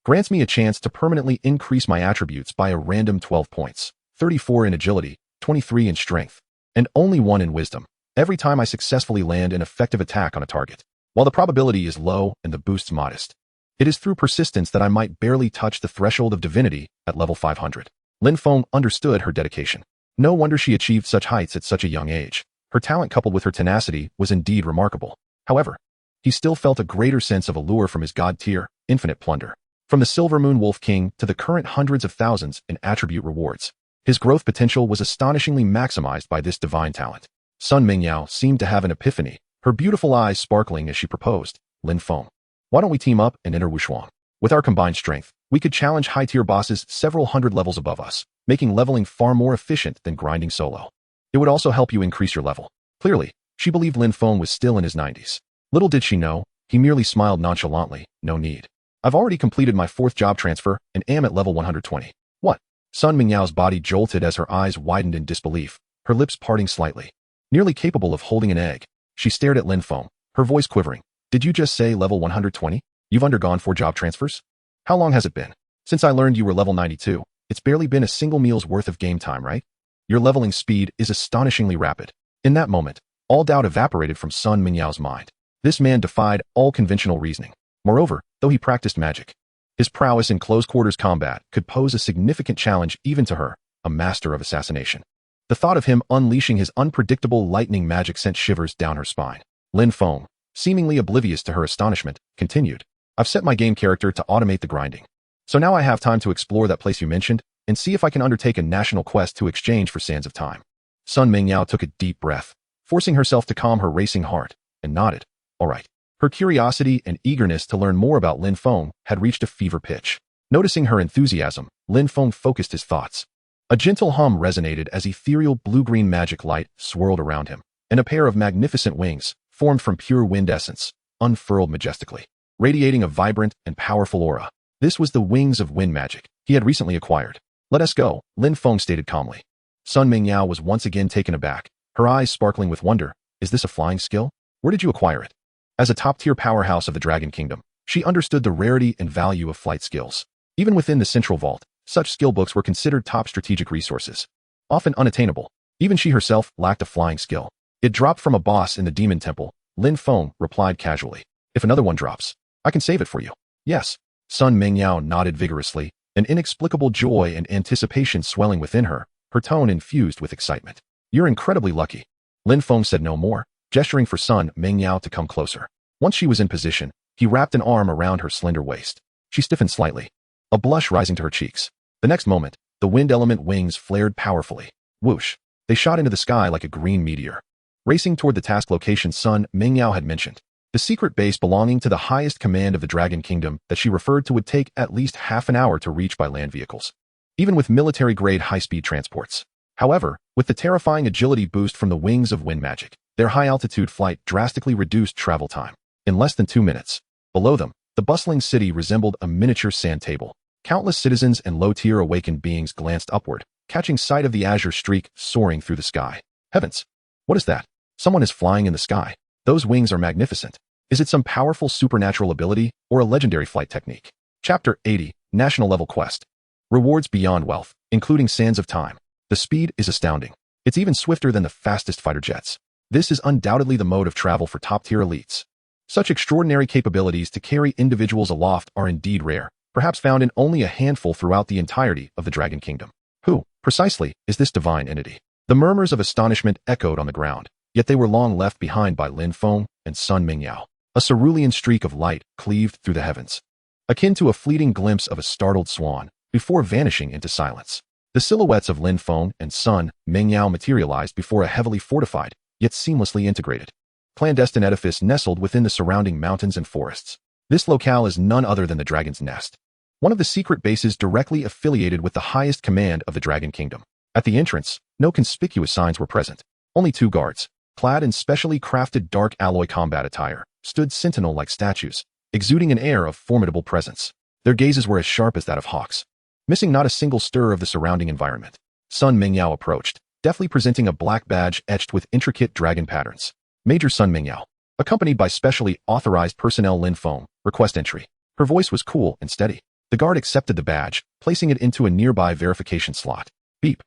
grants me a chance to permanently increase my attributes by a random 12 points, 34 in agility, 23 in strength, and only 1 in wisdom, every time I successfully land an effective attack on a target. While the probability is low and the boost's modest, it is through persistence that I might barely touch the threshold of divinity at level 500. Lin Feng understood her dedication. No wonder she achieved such heights at such a young age. Her talent coupled with her tenacity was indeed remarkable. However, he still felt a greater sense of allure from his god-tier, infinite plunder. From the Silvermoon Wolf King to the current hundreds of thousands in attribute rewards, his growth potential was astonishingly maximized by this divine talent. Sun Mingyao seemed to have an epiphany, her beautiful eyes sparkling as she proposed, Lin Feng, why don't we team up and enter Wushuang? With our combined strength, we could challenge high-tier bosses several hundred levels above us, making leveling far more efficient than grinding solo. It would also help you increase your level. Clearly, she believed Lin Feng was still in his 90s. Little did she know, he merely smiled nonchalantly, no need. I've already completed my 4th job transfer and am at level 120. What? Sun Mingyao's body jolted as her eyes widened in disbelief, her lips parting slightly. Nearly capable of holding an egg, she stared at Lin Feng, her voice quivering. Did you just say level 120? You've undergone 4 job transfers? How long has it been? Since I learned you were level 92, it's barely been a single meal's worth of game time, right? Your leveling speed is astonishingly rapid. In that moment, all doubt evaporated from Sun Mingyao's mind. This man defied all conventional reasoning. Moreover, though he practiced magic, his prowess in close-quarters combat could pose a significant challenge even to her, a master of assassination. The thought of him unleashing his unpredictable lightning magic sent shivers down her spine. Lin Feng, seemingly oblivious to her astonishment, continued. I've set my game character to automate the grinding. So now I have time to explore that place you mentioned and see if I can undertake a national quest to exchange for sands of time. Sun Mingyao took a deep breath, forcing herself to calm her racing heart, and nodded. All right. Her curiosity and eagerness to learn more about Lin Feng had reached a fever pitch. Noticing her enthusiasm, Lin Feng focused his thoughts. A gentle hum resonated as ethereal blue-green magic light swirled around him, and a pair of magnificent wings, formed from pure wind essence, unfurled majestically, radiating a vibrant and powerful aura. This was the wings of wind magic he had recently acquired. Let us go, Lin Feng stated calmly. Sun Mingyao was once again taken aback, her eyes sparkling with wonder. Is this a flying skill? Where did you acquire it? As a top-tier powerhouse of the Dragon Kingdom, she understood the rarity and value of flight skills. Even within the Central Vault, such skill books were considered top strategic resources, often unattainable. Even she herself lacked a flying skill. It dropped from a boss in the Demon Temple, Lin Feng replied casually. If another one drops, I can save it for you. Yes. Sun Mingyao nodded vigorously, an inexplicable joy and anticipation swelling within her, her tone infused with excitement. You're incredibly lucky. Lin Feng said no more, gesturing for Sun Mingyao to come closer. Once she was in position, he wrapped an arm around her slender waist. She stiffened slightly, a blush rising to her cheeks. The next moment, the wind element wings flared powerfully. Whoosh! They shot into the sky like a green meteor, racing toward the task location Sun Mingyao had mentioned. The secret base belonging to the highest command of the Dragon Kingdom that she referred to would take at least half an hour to reach by land vehicles, even with military-grade high-speed transports. However, with the terrifying agility boost from the wings of wind magic, their high-altitude flight drastically reduced travel time. In less than 2 minutes, below them, the bustling city resembled a miniature sand table. Countless citizens and low-tier awakened beings glanced upward, catching sight of the azure streak soaring through the sky. Heavens! What is that? Someone is flying in the sky. Those wings are magnificent. Is it some powerful supernatural ability or a legendary flight technique? Chapter 80, National Level Quest. Rewards beyond wealth, including sands of time. The speed is astounding. It's even swifter than the fastest fighter jets. This is undoubtedly the mode of travel for top-tier elites. Such extraordinary capabilities to carry individuals aloft are indeed rare, perhaps found in only a handful throughout the entirety of the Dragon Kingdom. Who, precisely, is this divine entity? The murmurs of astonishment echoed on the ground, yet they were long left behind by Lin Feng and Sun Mingyao. A cerulean streak of light cleaved through the heavens, akin to a fleeting glimpse of a startled swan, before vanishing into silence. The silhouettes of Lin Feng and Sun Mingyao materialized before a heavily fortified, yet seamlessly integrated, clandestine edifice nestled within the surrounding mountains and forests. This locale is none other than the Dragon's Nest, one of the secret bases directly affiliated with the highest command of the Dragon Kingdom. At the entrance, no conspicuous signs were present. Only 2 guards, clad in specially crafted dark alloy combat attire, stood sentinel-like statues, exuding an air of formidable presence. Their gazes were as sharp as that of hawks, missing not a single stir of the surrounding environment. Sun Mingyao approached, deftly presenting a black badge etched with intricate dragon patterns. Major Sun Mingyao, accompanied by specially authorized personnel. Lin Feng, request entry. Her voice was cool and steady. The guard accepted the badge, placing it into a nearby verification slot. Beep.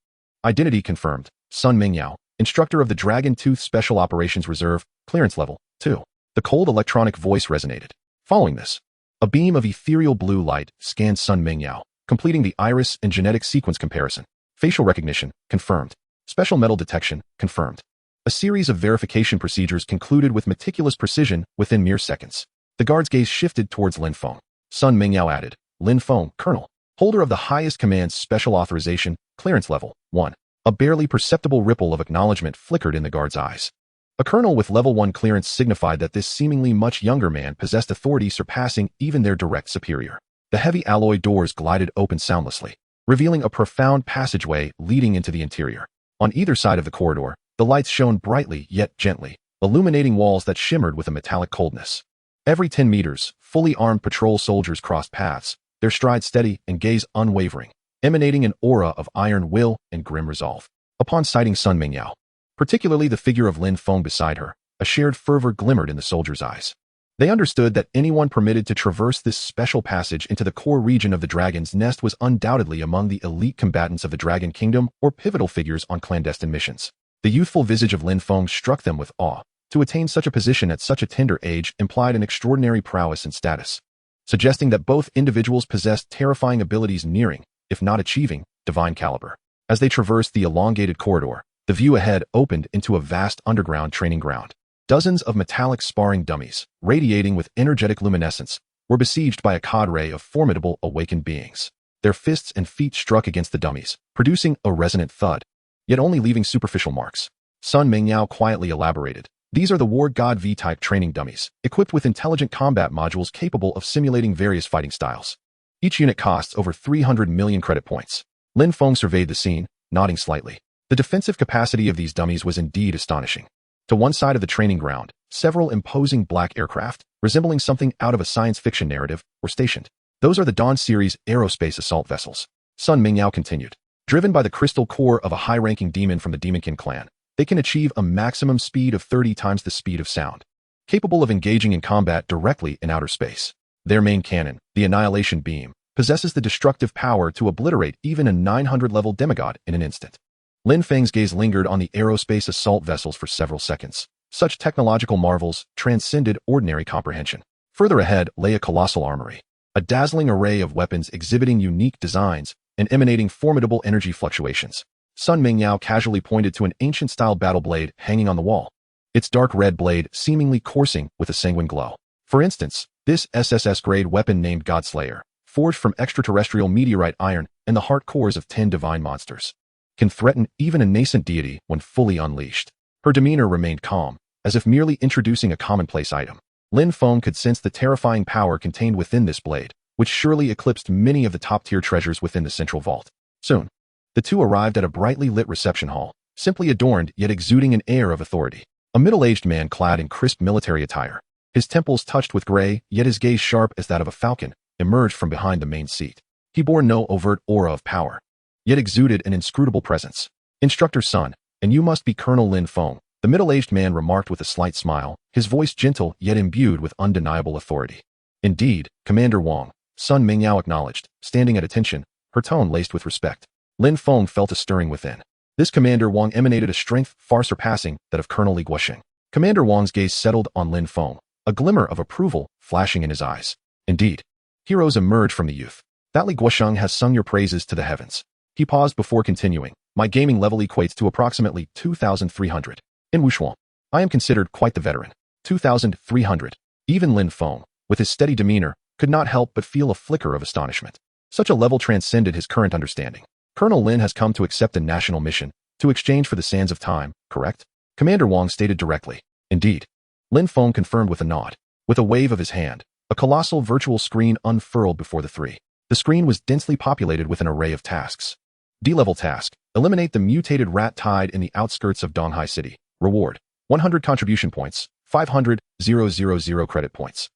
Identity confirmed. Sun Mingyao, instructor of the Dragon Tooth Special Operations Reserve, clearance level 2. The cold electronic voice resonated. Following this, a beam of ethereal blue light scanned Sun Mingyao, completing the iris and genetic sequence comparison. Facial recognition, confirmed. Special metal detection, confirmed. A series of verification procedures concluded with meticulous precision within mere seconds. The guard's gaze shifted towards Lin Feng. Sun Mingyao added, Lin Feng, Colonel, holder of the highest command's special authorization, clearance level 1. A barely perceptible ripple of acknowledgement flickered in the guard's eyes. A colonel with level 1 clearance signified that this seemingly much younger man possessed authority surpassing even their direct superior. The heavy alloy doors glided open soundlessly, revealing a profound passageway leading into the interior. On either side of the corridor, the lights shone brightly yet gently, illuminating walls that shimmered with a metallic coldness. Every 10 meters, fully armed patrol soldiers crossed paths, their stride steady and gaze unwavering, emanating an aura of iron will and grim resolve. Upon sighting Sun Mingyao, particularly the figure of Lin Feng beside her, a shared fervor glimmered in the soldiers' eyes. They understood that anyone permitted to traverse this special passage into the core region of the Dragon's Nest was undoubtedly among the elite combatants of the Dragon Kingdom or pivotal figures on clandestine missions. The youthful visage of Lin Feng struck them with awe. To attain such a position at such a tender age implied an extraordinary prowess and status, suggesting that both individuals possessed terrifying abilities nearing, if not achieving, divine caliber. As they traversed the elongated corridor, the view ahead opened into a vast underground training ground. Dozens of metallic sparring dummies, radiating with energetic luminescence, were besieged by a cadre of formidable awakened beings. Their fists and feet struck against the dummies, producing a resonant thud, yet only leaving superficial marks. Sun Mingyao quietly elaborated. These are the War God V-type training dummies, equipped with intelligent combat modules capable of simulating various fighting styles. Each unit costs over 300 million credit points. Lin Feng surveyed the scene, nodding slightly. The defensive capacity of these dummies was indeed astonishing. To one side of the training ground, several imposing black aircraft, resembling something out of a science fiction narrative, were stationed. Those are the Dawn series aerospace assault vessels. Sun Mingyao continued. Driven by the crystal core of a high-ranking demon from the Demonkin clan, they can achieve a maximum speed of 30 times the speed of sound, capable of engaging in combat directly in outer space. Their main cannon, the Annihilation Beam, possesses the destructive power to obliterate even a 900-level demigod in an instant. Lin Feng's gaze lingered on the aerospace assault vessels for several seconds. Such technological marvels transcended ordinary comprehension. Further ahead lay a colossal armory, a dazzling array of weapons exhibiting unique designs and emanating formidable energy fluctuations. Sun Mingyao casually pointed to an ancient-style battle blade hanging on the wall, its dark red blade seemingly coursing with a sanguine glow. For instance, this SSS-grade weapon named Godslayer, forged from extraterrestrial meteorite iron and the heart cores of 10 divine monsters, can threaten even a nascent deity when fully unleashed. Her demeanor remained calm, as if merely introducing a commonplace item. Lin Feng could sense the terrifying power contained within this blade, which surely eclipsed many of the top-tier treasures within the central vault. Soon, the two arrived at a brightly lit reception hall, simply adorned yet exuding an air of authority. A middle-aged man clad in crisp military attire, his temples touched with gray, yet his gaze sharp as that of a falcon, emerged from behind the main seat. He bore no overt aura of power, yet exuded an inscrutable presence. Instructor Sun, and you must be Colonel Lin Feng, the middle-aged man remarked with a slight smile, his voice gentle yet imbued with undeniable authority. Indeed, Commander Wang, Sun Mingyao acknowledged, standing at attention, her tone laced with respect. Lin Feng felt a stirring within. This Commander Wang emanated a strength far surpassing that of Colonel Li Guosheng. Commander Wang's gaze settled on Lin Feng, a glimmer of approval flashing in his eyes. Indeed, heroes emerge from the youth. That Li Guosheng has sung your praises to the heavens. He paused before continuing. My gaming level equates to approximately 2,300. In Wushuang, I am considered quite the veteran. 2,300. Even Lin Feng, with his steady demeanor, could not help but feel a flicker of astonishment. Such a level transcended his current understanding. Colonel Lin has come to accept a national mission, to exchange for the sands of time, correct? Commander Wang stated directly. Indeed. Lin Feng confirmed with a nod. With a wave of his hand, a colossal virtual screen unfurled before the three. The screen was densely populated with an array of tasks. D-level task. Eliminate the mutated rat tide in the outskirts of Donghai City. Reward. 100 contribution points. 500,000 credit points.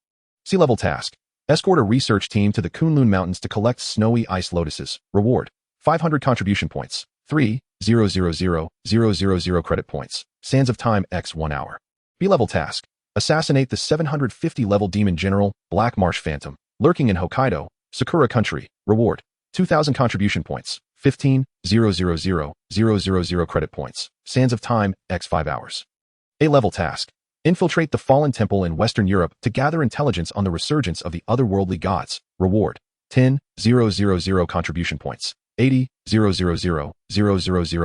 C-level task. Escort a research team to the Kunlun Mountains to collect snowy ice lotuses. Reward. 500 contribution points. 3,000,000 credit points. Sands of Time x 1 hour. B-level task. Assassinate the 750-level demon general, Black Marsh Phantom, lurking in Hokkaido, Sakura Country. Reward. 2,000 contribution points. 15,000,000 credit points. Sands of Time x 5 hours. A-level task. Infiltrate the Fallen Temple in Western Europe to gather intelligence on the resurgence of the otherworldly gods. Reward. 10,000 contribution points. 80,000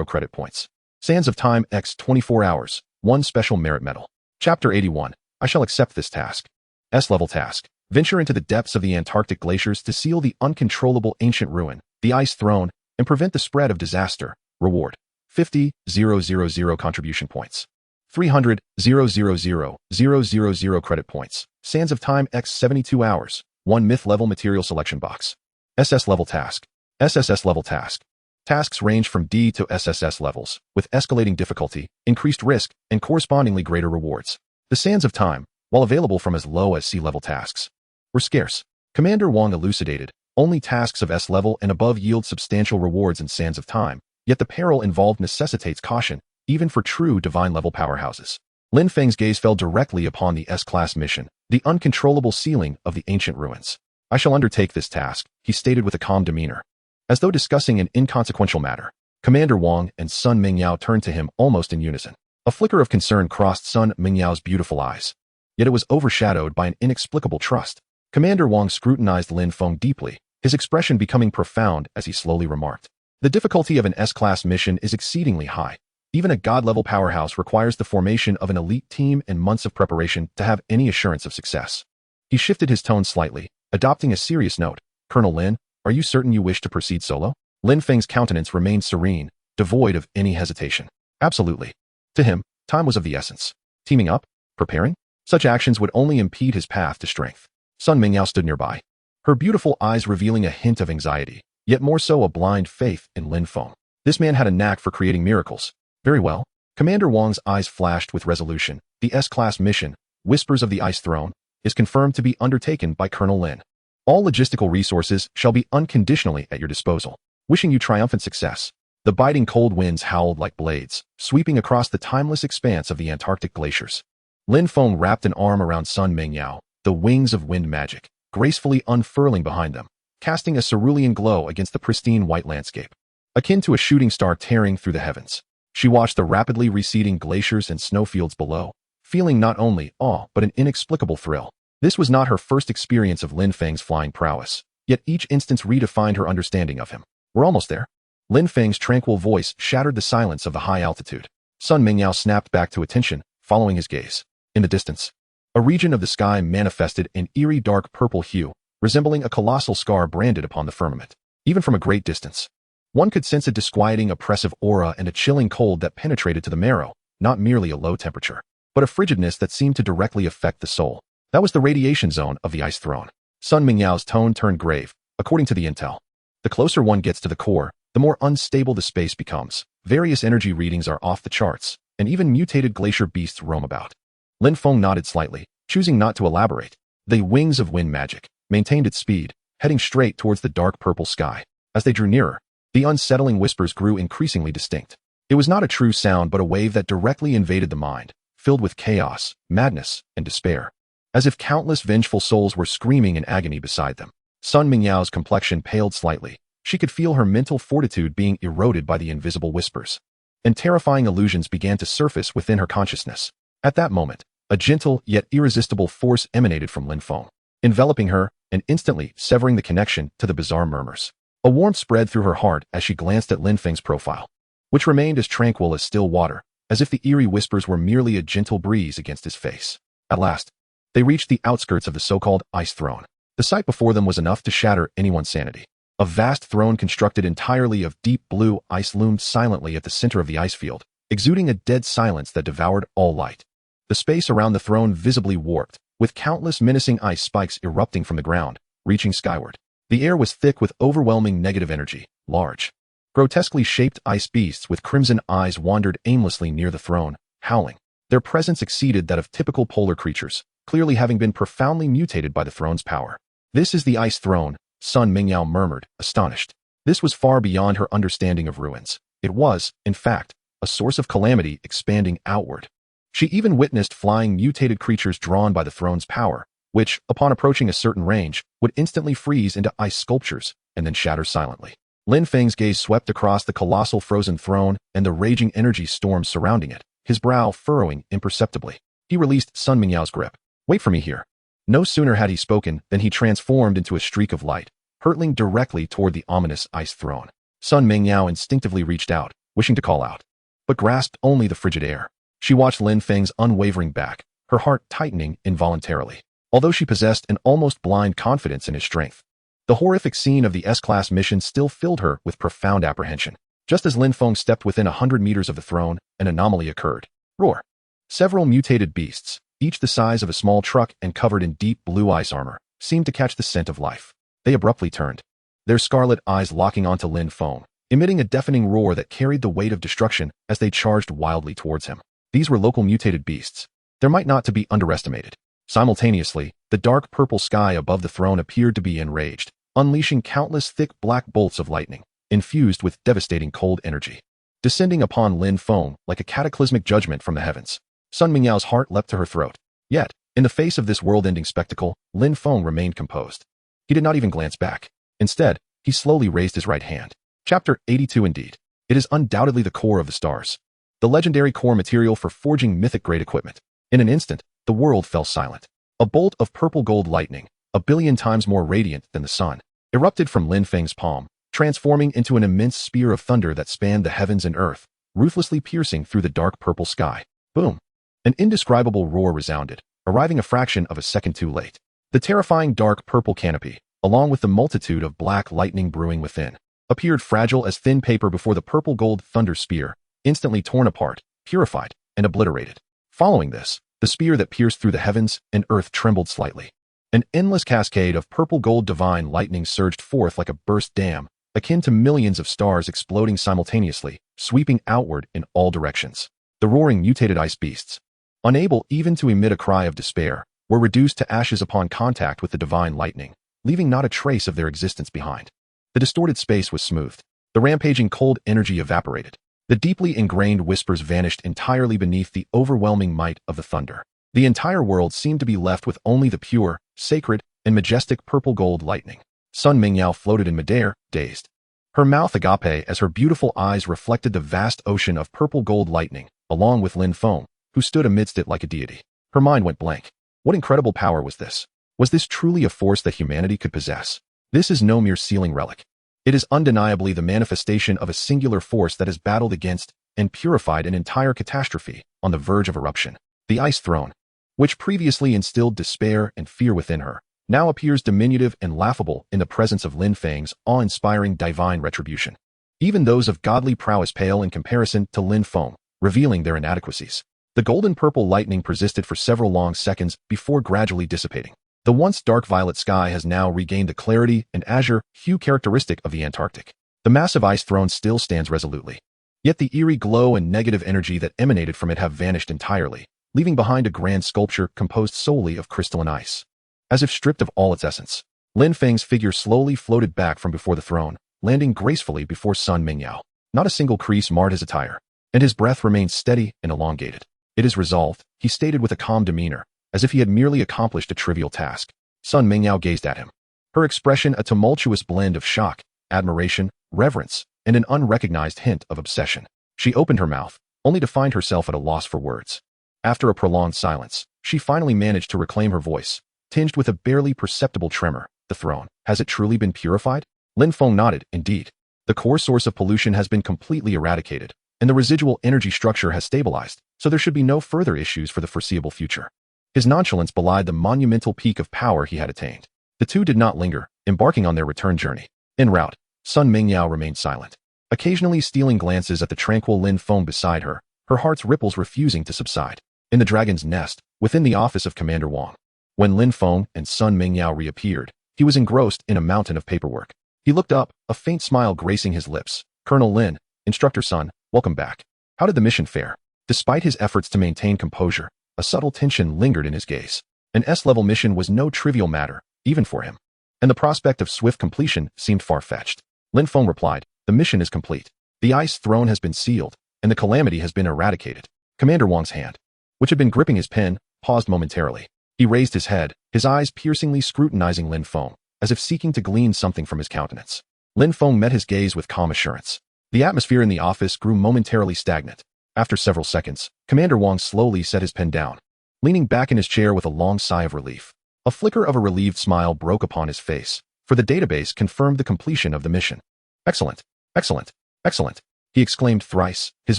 credit points. Sands of Time x 24 hours. 1 special merit medal. Chapter 81. I shall accept this task. S-level task. Venture into the depths of the Antarctic glaciers to seal the uncontrollable ancient ruin, the Ice Throne, and prevent the spread of disaster. Reward. 50,000 contribution points. 300,000 credit points. Sands of Time x 72 hours. 1 myth-level material selection box. SS-level task. SSS-level task. Tasks range from D to SSS levels, with escalating difficulty, increased risk, and correspondingly greater rewards. The Sands of Time, while available from as low as C-level tasks, were scarce. Commander Wang elucidated, only tasks of S-level and above yield substantial rewards in Sands of Time, yet the peril involved necessitates caution, even for true divine-level powerhouses. Lin Feng's gaze fell directly upon the S-class mission, the uncontrollable sealing of the ancient ruins. I shall undertake this task, he stated with a calm demeanor. As though discussing an inconsequential matter, Commander Wang and Sun Mingyao turned to him almost in unison. A flicker of concern crossed Sun Mingyao's beautiful eyes. Yet it was overshadowed by an inexplicable trust. Commander Wang scrutinized Lin Feng deeply, his expression becoming profound as he slowly remarked. The difficulty of an S-class mission is exceedingly high. Even a god-level powerhouse requires the formation of an elite team and months of preparation to have any assurance of success. He shifted his tone slightly, adopting a serious note. Colonel Lin, are you certain you wish to proceed solo? Lin Feng's countenance remained serene, devoid of any hesitation. Absolutely. To him, time was of the essence. Teaming up? Preparing? Such actions would only impede his path to strength. Sun Mingyao stood nearby, her beautiful eyes revealing a hint of anxiety, yet more so a blind faith in Lin Feng. This man had a knack for creating miracles. Very well. Commander Wang's eyes flashed with resolution. The S-class mission, Whispers of the Ice Throne, is confirmed to be undertaken by Colonel Lin. All logistical resources shall be unconditionally at your disposal. Wishing you triumphant success. The biting cold winds howled like blades, sweeping across the timeless expanse of the Antarctic glaciers. Lin Feng wrapped an arm around Sun Mingyao, the wings of wind magic, gracefully unfurling behind them, casting a cerulean glow against the pristine white landscape. Akin to a shooting star tearing through the heavens, she watched the rapidly receding glaciers and snowfields below, feeling not only awe but an inexplicable thrill. This was not her first experience of Lin Feng's flying prowess, yet each instance redefined her understanding of him. We're almost there. Lin Feng's tranquil voice shattered the silence of the high altitude. Sun Mingyao snapped back to attention, following his gaze. In the distance, a region of the sky manifested an eerie dark purple hue, resembling a colossal scar branded upon the firmament. Even from a great distance, one could sense a disquieting, oppressive aura and a chilling cold that penetrated to the marrow, not merely a low temperature, but a frigidness that seemed to directly affect the soul. That was the radiation zone of the Ice Throne. Sun Mingyao's tone turned grave, according to the intel. The closer one gets to the core, the more unstable the space becomes. Various energy readings are off the charts, and even mutated glacier beasts roam about. Lin Feng nodded slightly, choosing not to elaborate. The wings of wind magic maintained its speed, heading straight towards the dark purple sky. As they drew nearer, the unsettling whispers grew increasingly distinct. It was not a true sound but a wave that directly invaded the mind, filled with chaos, madness, and despair. As if countless vengeful souls were screaming in agony beside them. Sun Mingyao's complexion paled slightly. She could feel her mental fortitude being eroded by the invisible whispers. And terrifying illusions began to surface within her consciousness. At that moment, a gentle yet irresistible force emanated from Lin Feng, enveloping her and instantly severing the connection to the bizarre murmurs. A warmth spread through her heart as she glanced at Lin Feng's profile, which remained as tranquil as still water, as if the eerie whispers were merely a gentle breeze against his face. At last, they reached the outskirts of the so-called Ice Throne. The sight before them was enough to shatter anyone's sanity. A vast throne constructed entirely of deep blue ice loomed silently at the center of the ice field, exuding a dead silence that devoured all light. The space around the throne visibly warped, with countless menacing ice spikes erupting from the ground, reaching skyward. The air was thick with overwhelming negative energy. Large, grotesquely shaped ice beasts with crimson eyes wandered aimlessly near the throne, howling. Their presence exceeded that of typical polar creatures, clearly having been profoundly mutated by the throne's power. This is the Ice Throne, Sun Mingyao murmured, astonished. This was far beyond her understanding of ruins. It was, in fact, a source of calamity expanding outward. She even witnessed flying mutated creatures drawn by the throne's power, which, upon approaching a certain range, would instantly freeze into ice sculptures and then shatter silently. Lin Feng's gaze swept across the colossal frozen throne and the raging energy storm surrounding it, his brow furrowing imperceptibly. He released Sun Mingyao's grip. Wait for me here. No sooner had he spoken than he transformed into a streak of light, hurtling directly toward the ominous Ice Throne. Sun Mingyao instinctively reached out, wishing to call out, but grasped only the frigid air. She watched Lin Feng's unwavering back, her heart tightening involuntarily. Although she possessed an almost blind confidence in his strength, the horrific scene of the S-class mission still filled her with profound apprehension. Just as Lin Feng stepped within 100 meters of the throne, an anomaly occurred. Roar! Several mutated beasts, each the size of a small truck and covered in deep blue ice armor, seemed to catch the scent of life. They abruptly turned, their scarlet eyes locking onto Lin Feng, emitting a deafening roar that carried the weight of destruction as they charged wildly towards him. These were local mutated beasts. They're might not to be underestimated. Simultaneously, the dark purple sky above the throne appeared to be enraged, unleashing countless thick black bolts of lightning, infused with devastating cold energy, descending upon Lin Feng like a cataclysmic judgment from the heavens. Sun Mingyao's heart leapt to her throat. Yet, In the face of this world-ending spectacle, Lin Feng remained composed. He did not even glance back. Instead, he slowly raised his right hand. Chapter 82 Indeed. It is undoubtedly the core of the stars. The legendary core material for forging mythic-grade equipment. In an instant, the world fell silent. A bolt of purple-gold lightning, 1,000,000,000 times more radiant than the sun, erupted from Lin Feng's palm, transforming into an immense spear of thunder that spanned the heavens and earth, ruthlessly piercing through the dark purple sky. Boom! An indescribable roar resounded, arriving a fraction of a second too late. The terrifying dark purple canopy, along with the multitude of black lightning brewing within, appeared fragile as thin paper before the purple-gold thunder spear, instantly torn apart, purified, and obliterated. Following this, the spear that pierced through the heavens and earth trembled slightly. An endless cascade of purple-gold divine lightning surged forth like a burst dam, akin to millions of stars exploding simultaneously, sweeping outward in all directions. The roaring mutated ice beasts, unable even to emit a cry of despair, were reduced to ashes upon contact with the divine lightning, leaving not a trace of their existence behind. The distorted space was smoothed. The rampaging cold energy evaporated. The deeply ingrained whispers vanished entirely beneath the overwhelming might of the thunder. The entire world seemed to be left with only the pure, sacred, and majestic purple-gold lightning. Sun Mingyao floated in midair, dazed. Her mouth agape as her beautiful eyes reflected the vast ocean of purple-gold lightning, along with Lin Feng, who stood amidst it like a deity. Her mind went blank. What incredible power was this? Was this truly a force that humanity could possess? This is no mere ceiling relic. It is undeniably the manifestation of a singular force that has battled against and purified an entire catastrophe on the verge of eruption. The Ice Throne, which previously instilled despair and fear within her, now appears diminutive and laughable in the presence of Lin Feng's awe-inspiring divine retribution. Even those of godly prowess pale in comparison to Lin Feng, revealing their inadequacies. The golden-purple lightning persisted for several long seconds before gradually dissipating. The once dark violet sky has now regained the clarity and azure hue characteristic of the Antarctic. The massive ice throne still stands resolutely. Yet the eerie glow and negative energy that emanated from it have vanished entirely, leaving behind a grand sculpture composed solely of crystalline ice. As if stripped of all its essence, Lin Feng's figure slowly floated back from before the throne, landing gracefully before Sun Mingyao. Not a single crease marred his attire, and his breath remained steady and elongated. It is resolved, he stated with a calm demeanor, as if he had merely accomplished a trivial task. Sun Mingyao gazed at him. Her expression a tumultuous blend of shock, admiration, reverence, and an unrecognized hint of obsession. She opened her mouth, only to find herself at a loss for words. After a prolonged silence, she finally managed to reclaim her voice, tinged with a barely perceptible tremor. The throne, has it truly been purified? Lin Feng nodded, indeed. The core source of pollution has been completely eradicated, and the residual energy structure has stabilized, so there should be no further issues for the foreseeable future. His nonchalance belied the monumental peak of power he had attained. The two did not linger, embarking on their return journey. En route, Sun Mingyao remained silent, occasionally stealing glances at the tranquil Lin Feng beside her, her heart's ripples refusing to subside. In the dragon's nest, within the office of Commander Wang, when Lin Feng and Sun Mingyao reappeared, he was engrossed in a mountain of paperwork. He looked up, a faint smile gracing his lips. Colonel Lin, Instructor Sun, welcome back. How did the mission fare? Despite his efforts to maintain composure, a subtle tension lingered in his gaze. An S-level mission was no trivial matter, even for him, and the prospect of swift completion seemed far-fetched. Lin Feng replied, the mission is complete. The ice throne has been sealed, and the calamity has been eradicated. Commander Wang's hand, which had been gripping his pen, paused momentarily. He raised his head, his eyes piercingly scrutinizing Lin Feng, as if seeking to glean something from his countenance. Lin Feng met his gaze with calm assurance. The atmosphere in the office grew momentarily stagnant. After several seconds, Commander Wang slowly set his pen down, leaning back in his chair with a long sigh of relief. A flicker of a relieved smile broke upon his face, for the database confirmed the completion of the mission. Excellent, excellent, excellent, he exclaimed thrice, his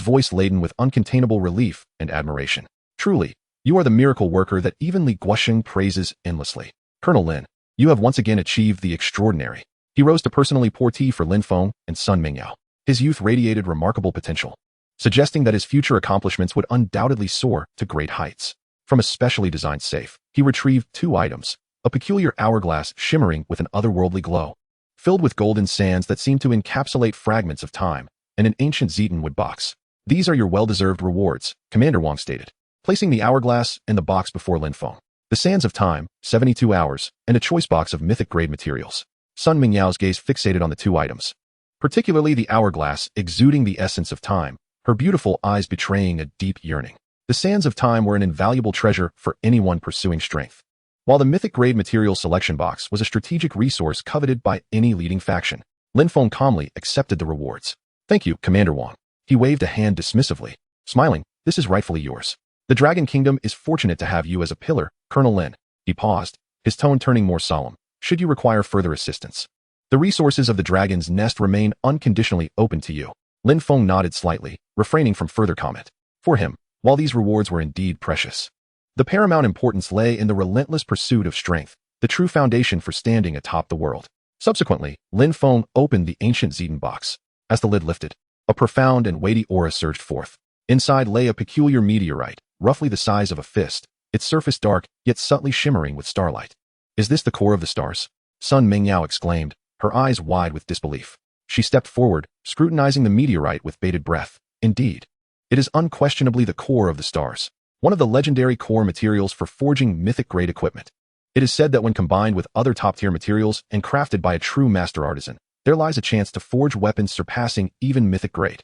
voice laden with uncontainable relief and admiration. Truly, you are the miracle worker that even Li Guosheng praises endlessly. Colonel Lin, you have once again achieved the extraordinary. He rose to personally pour tea for Lin Feng and Sun Mingyao. His youth radiated remarkable potential, suggesting that his future accomplishments would undoubtedly soar to great heights. From a specially designed safe, he retrieved 2 items, a peculiar hourglass shimmering with an otherworldly glow, filled with golden sands that seemed to encapsulate fragments of time, and an ancient Zeton wood box. These are your well-deserved rewards, Commander Wang stated, placing the hourglass and the box before Lin Feng. The sands of time, 72 hours, and a choice box of mythic-grade materials. Sun Mingyao's gaze fixated on the 2 items, particularly the hourglass exuding the essence of time, her beautiful eyes betraying a deep yearning. The sands of time were an invaluable treasure for anyone pursuing strength. While the mythic-grade material selection box was a strategic resource coveted by any leading faction, Lin Feng calmly accepted the rewards. Thank you, Commander Wang. He waved a hand dismissively. Smiling, this is rightfully yours. The Dragon Kingdom is fortunate to have you as a pillar, Colonel Lin. He paused, his tone turning more solemn. Should you require further assistance, the resources of the Dragon's Nest remain unconditionally open to you. Lin Feng nodded slightly, refraining from further comment. For him, while these rewards were indeed precious, the paramount importance lay in the relentless pursuit of strength, the true foundation for standing atop the world. Subsequently, Lin Feng opened the ancient Zedon box. As the lid lifted, a profound and weighty aura surged forth. Inside lay a peculiar meteorite, roughly the size of a fist, its surface dark, yet subtly shimmering with starlight. Is this the core of the stars? Sun Mingyao exclaimed, her eyes wide with disbelief. She stepped forward, scrutinizing the meteorite with bated breath. Indeed, it is unquestionably the core of the stars, one of the legendary core materials for forging mythic-grade equipment. It is said that when combined with other top-tier materials and crafted by a true master artisan, there lies a chance to forge weapons surpassing even mythic grade.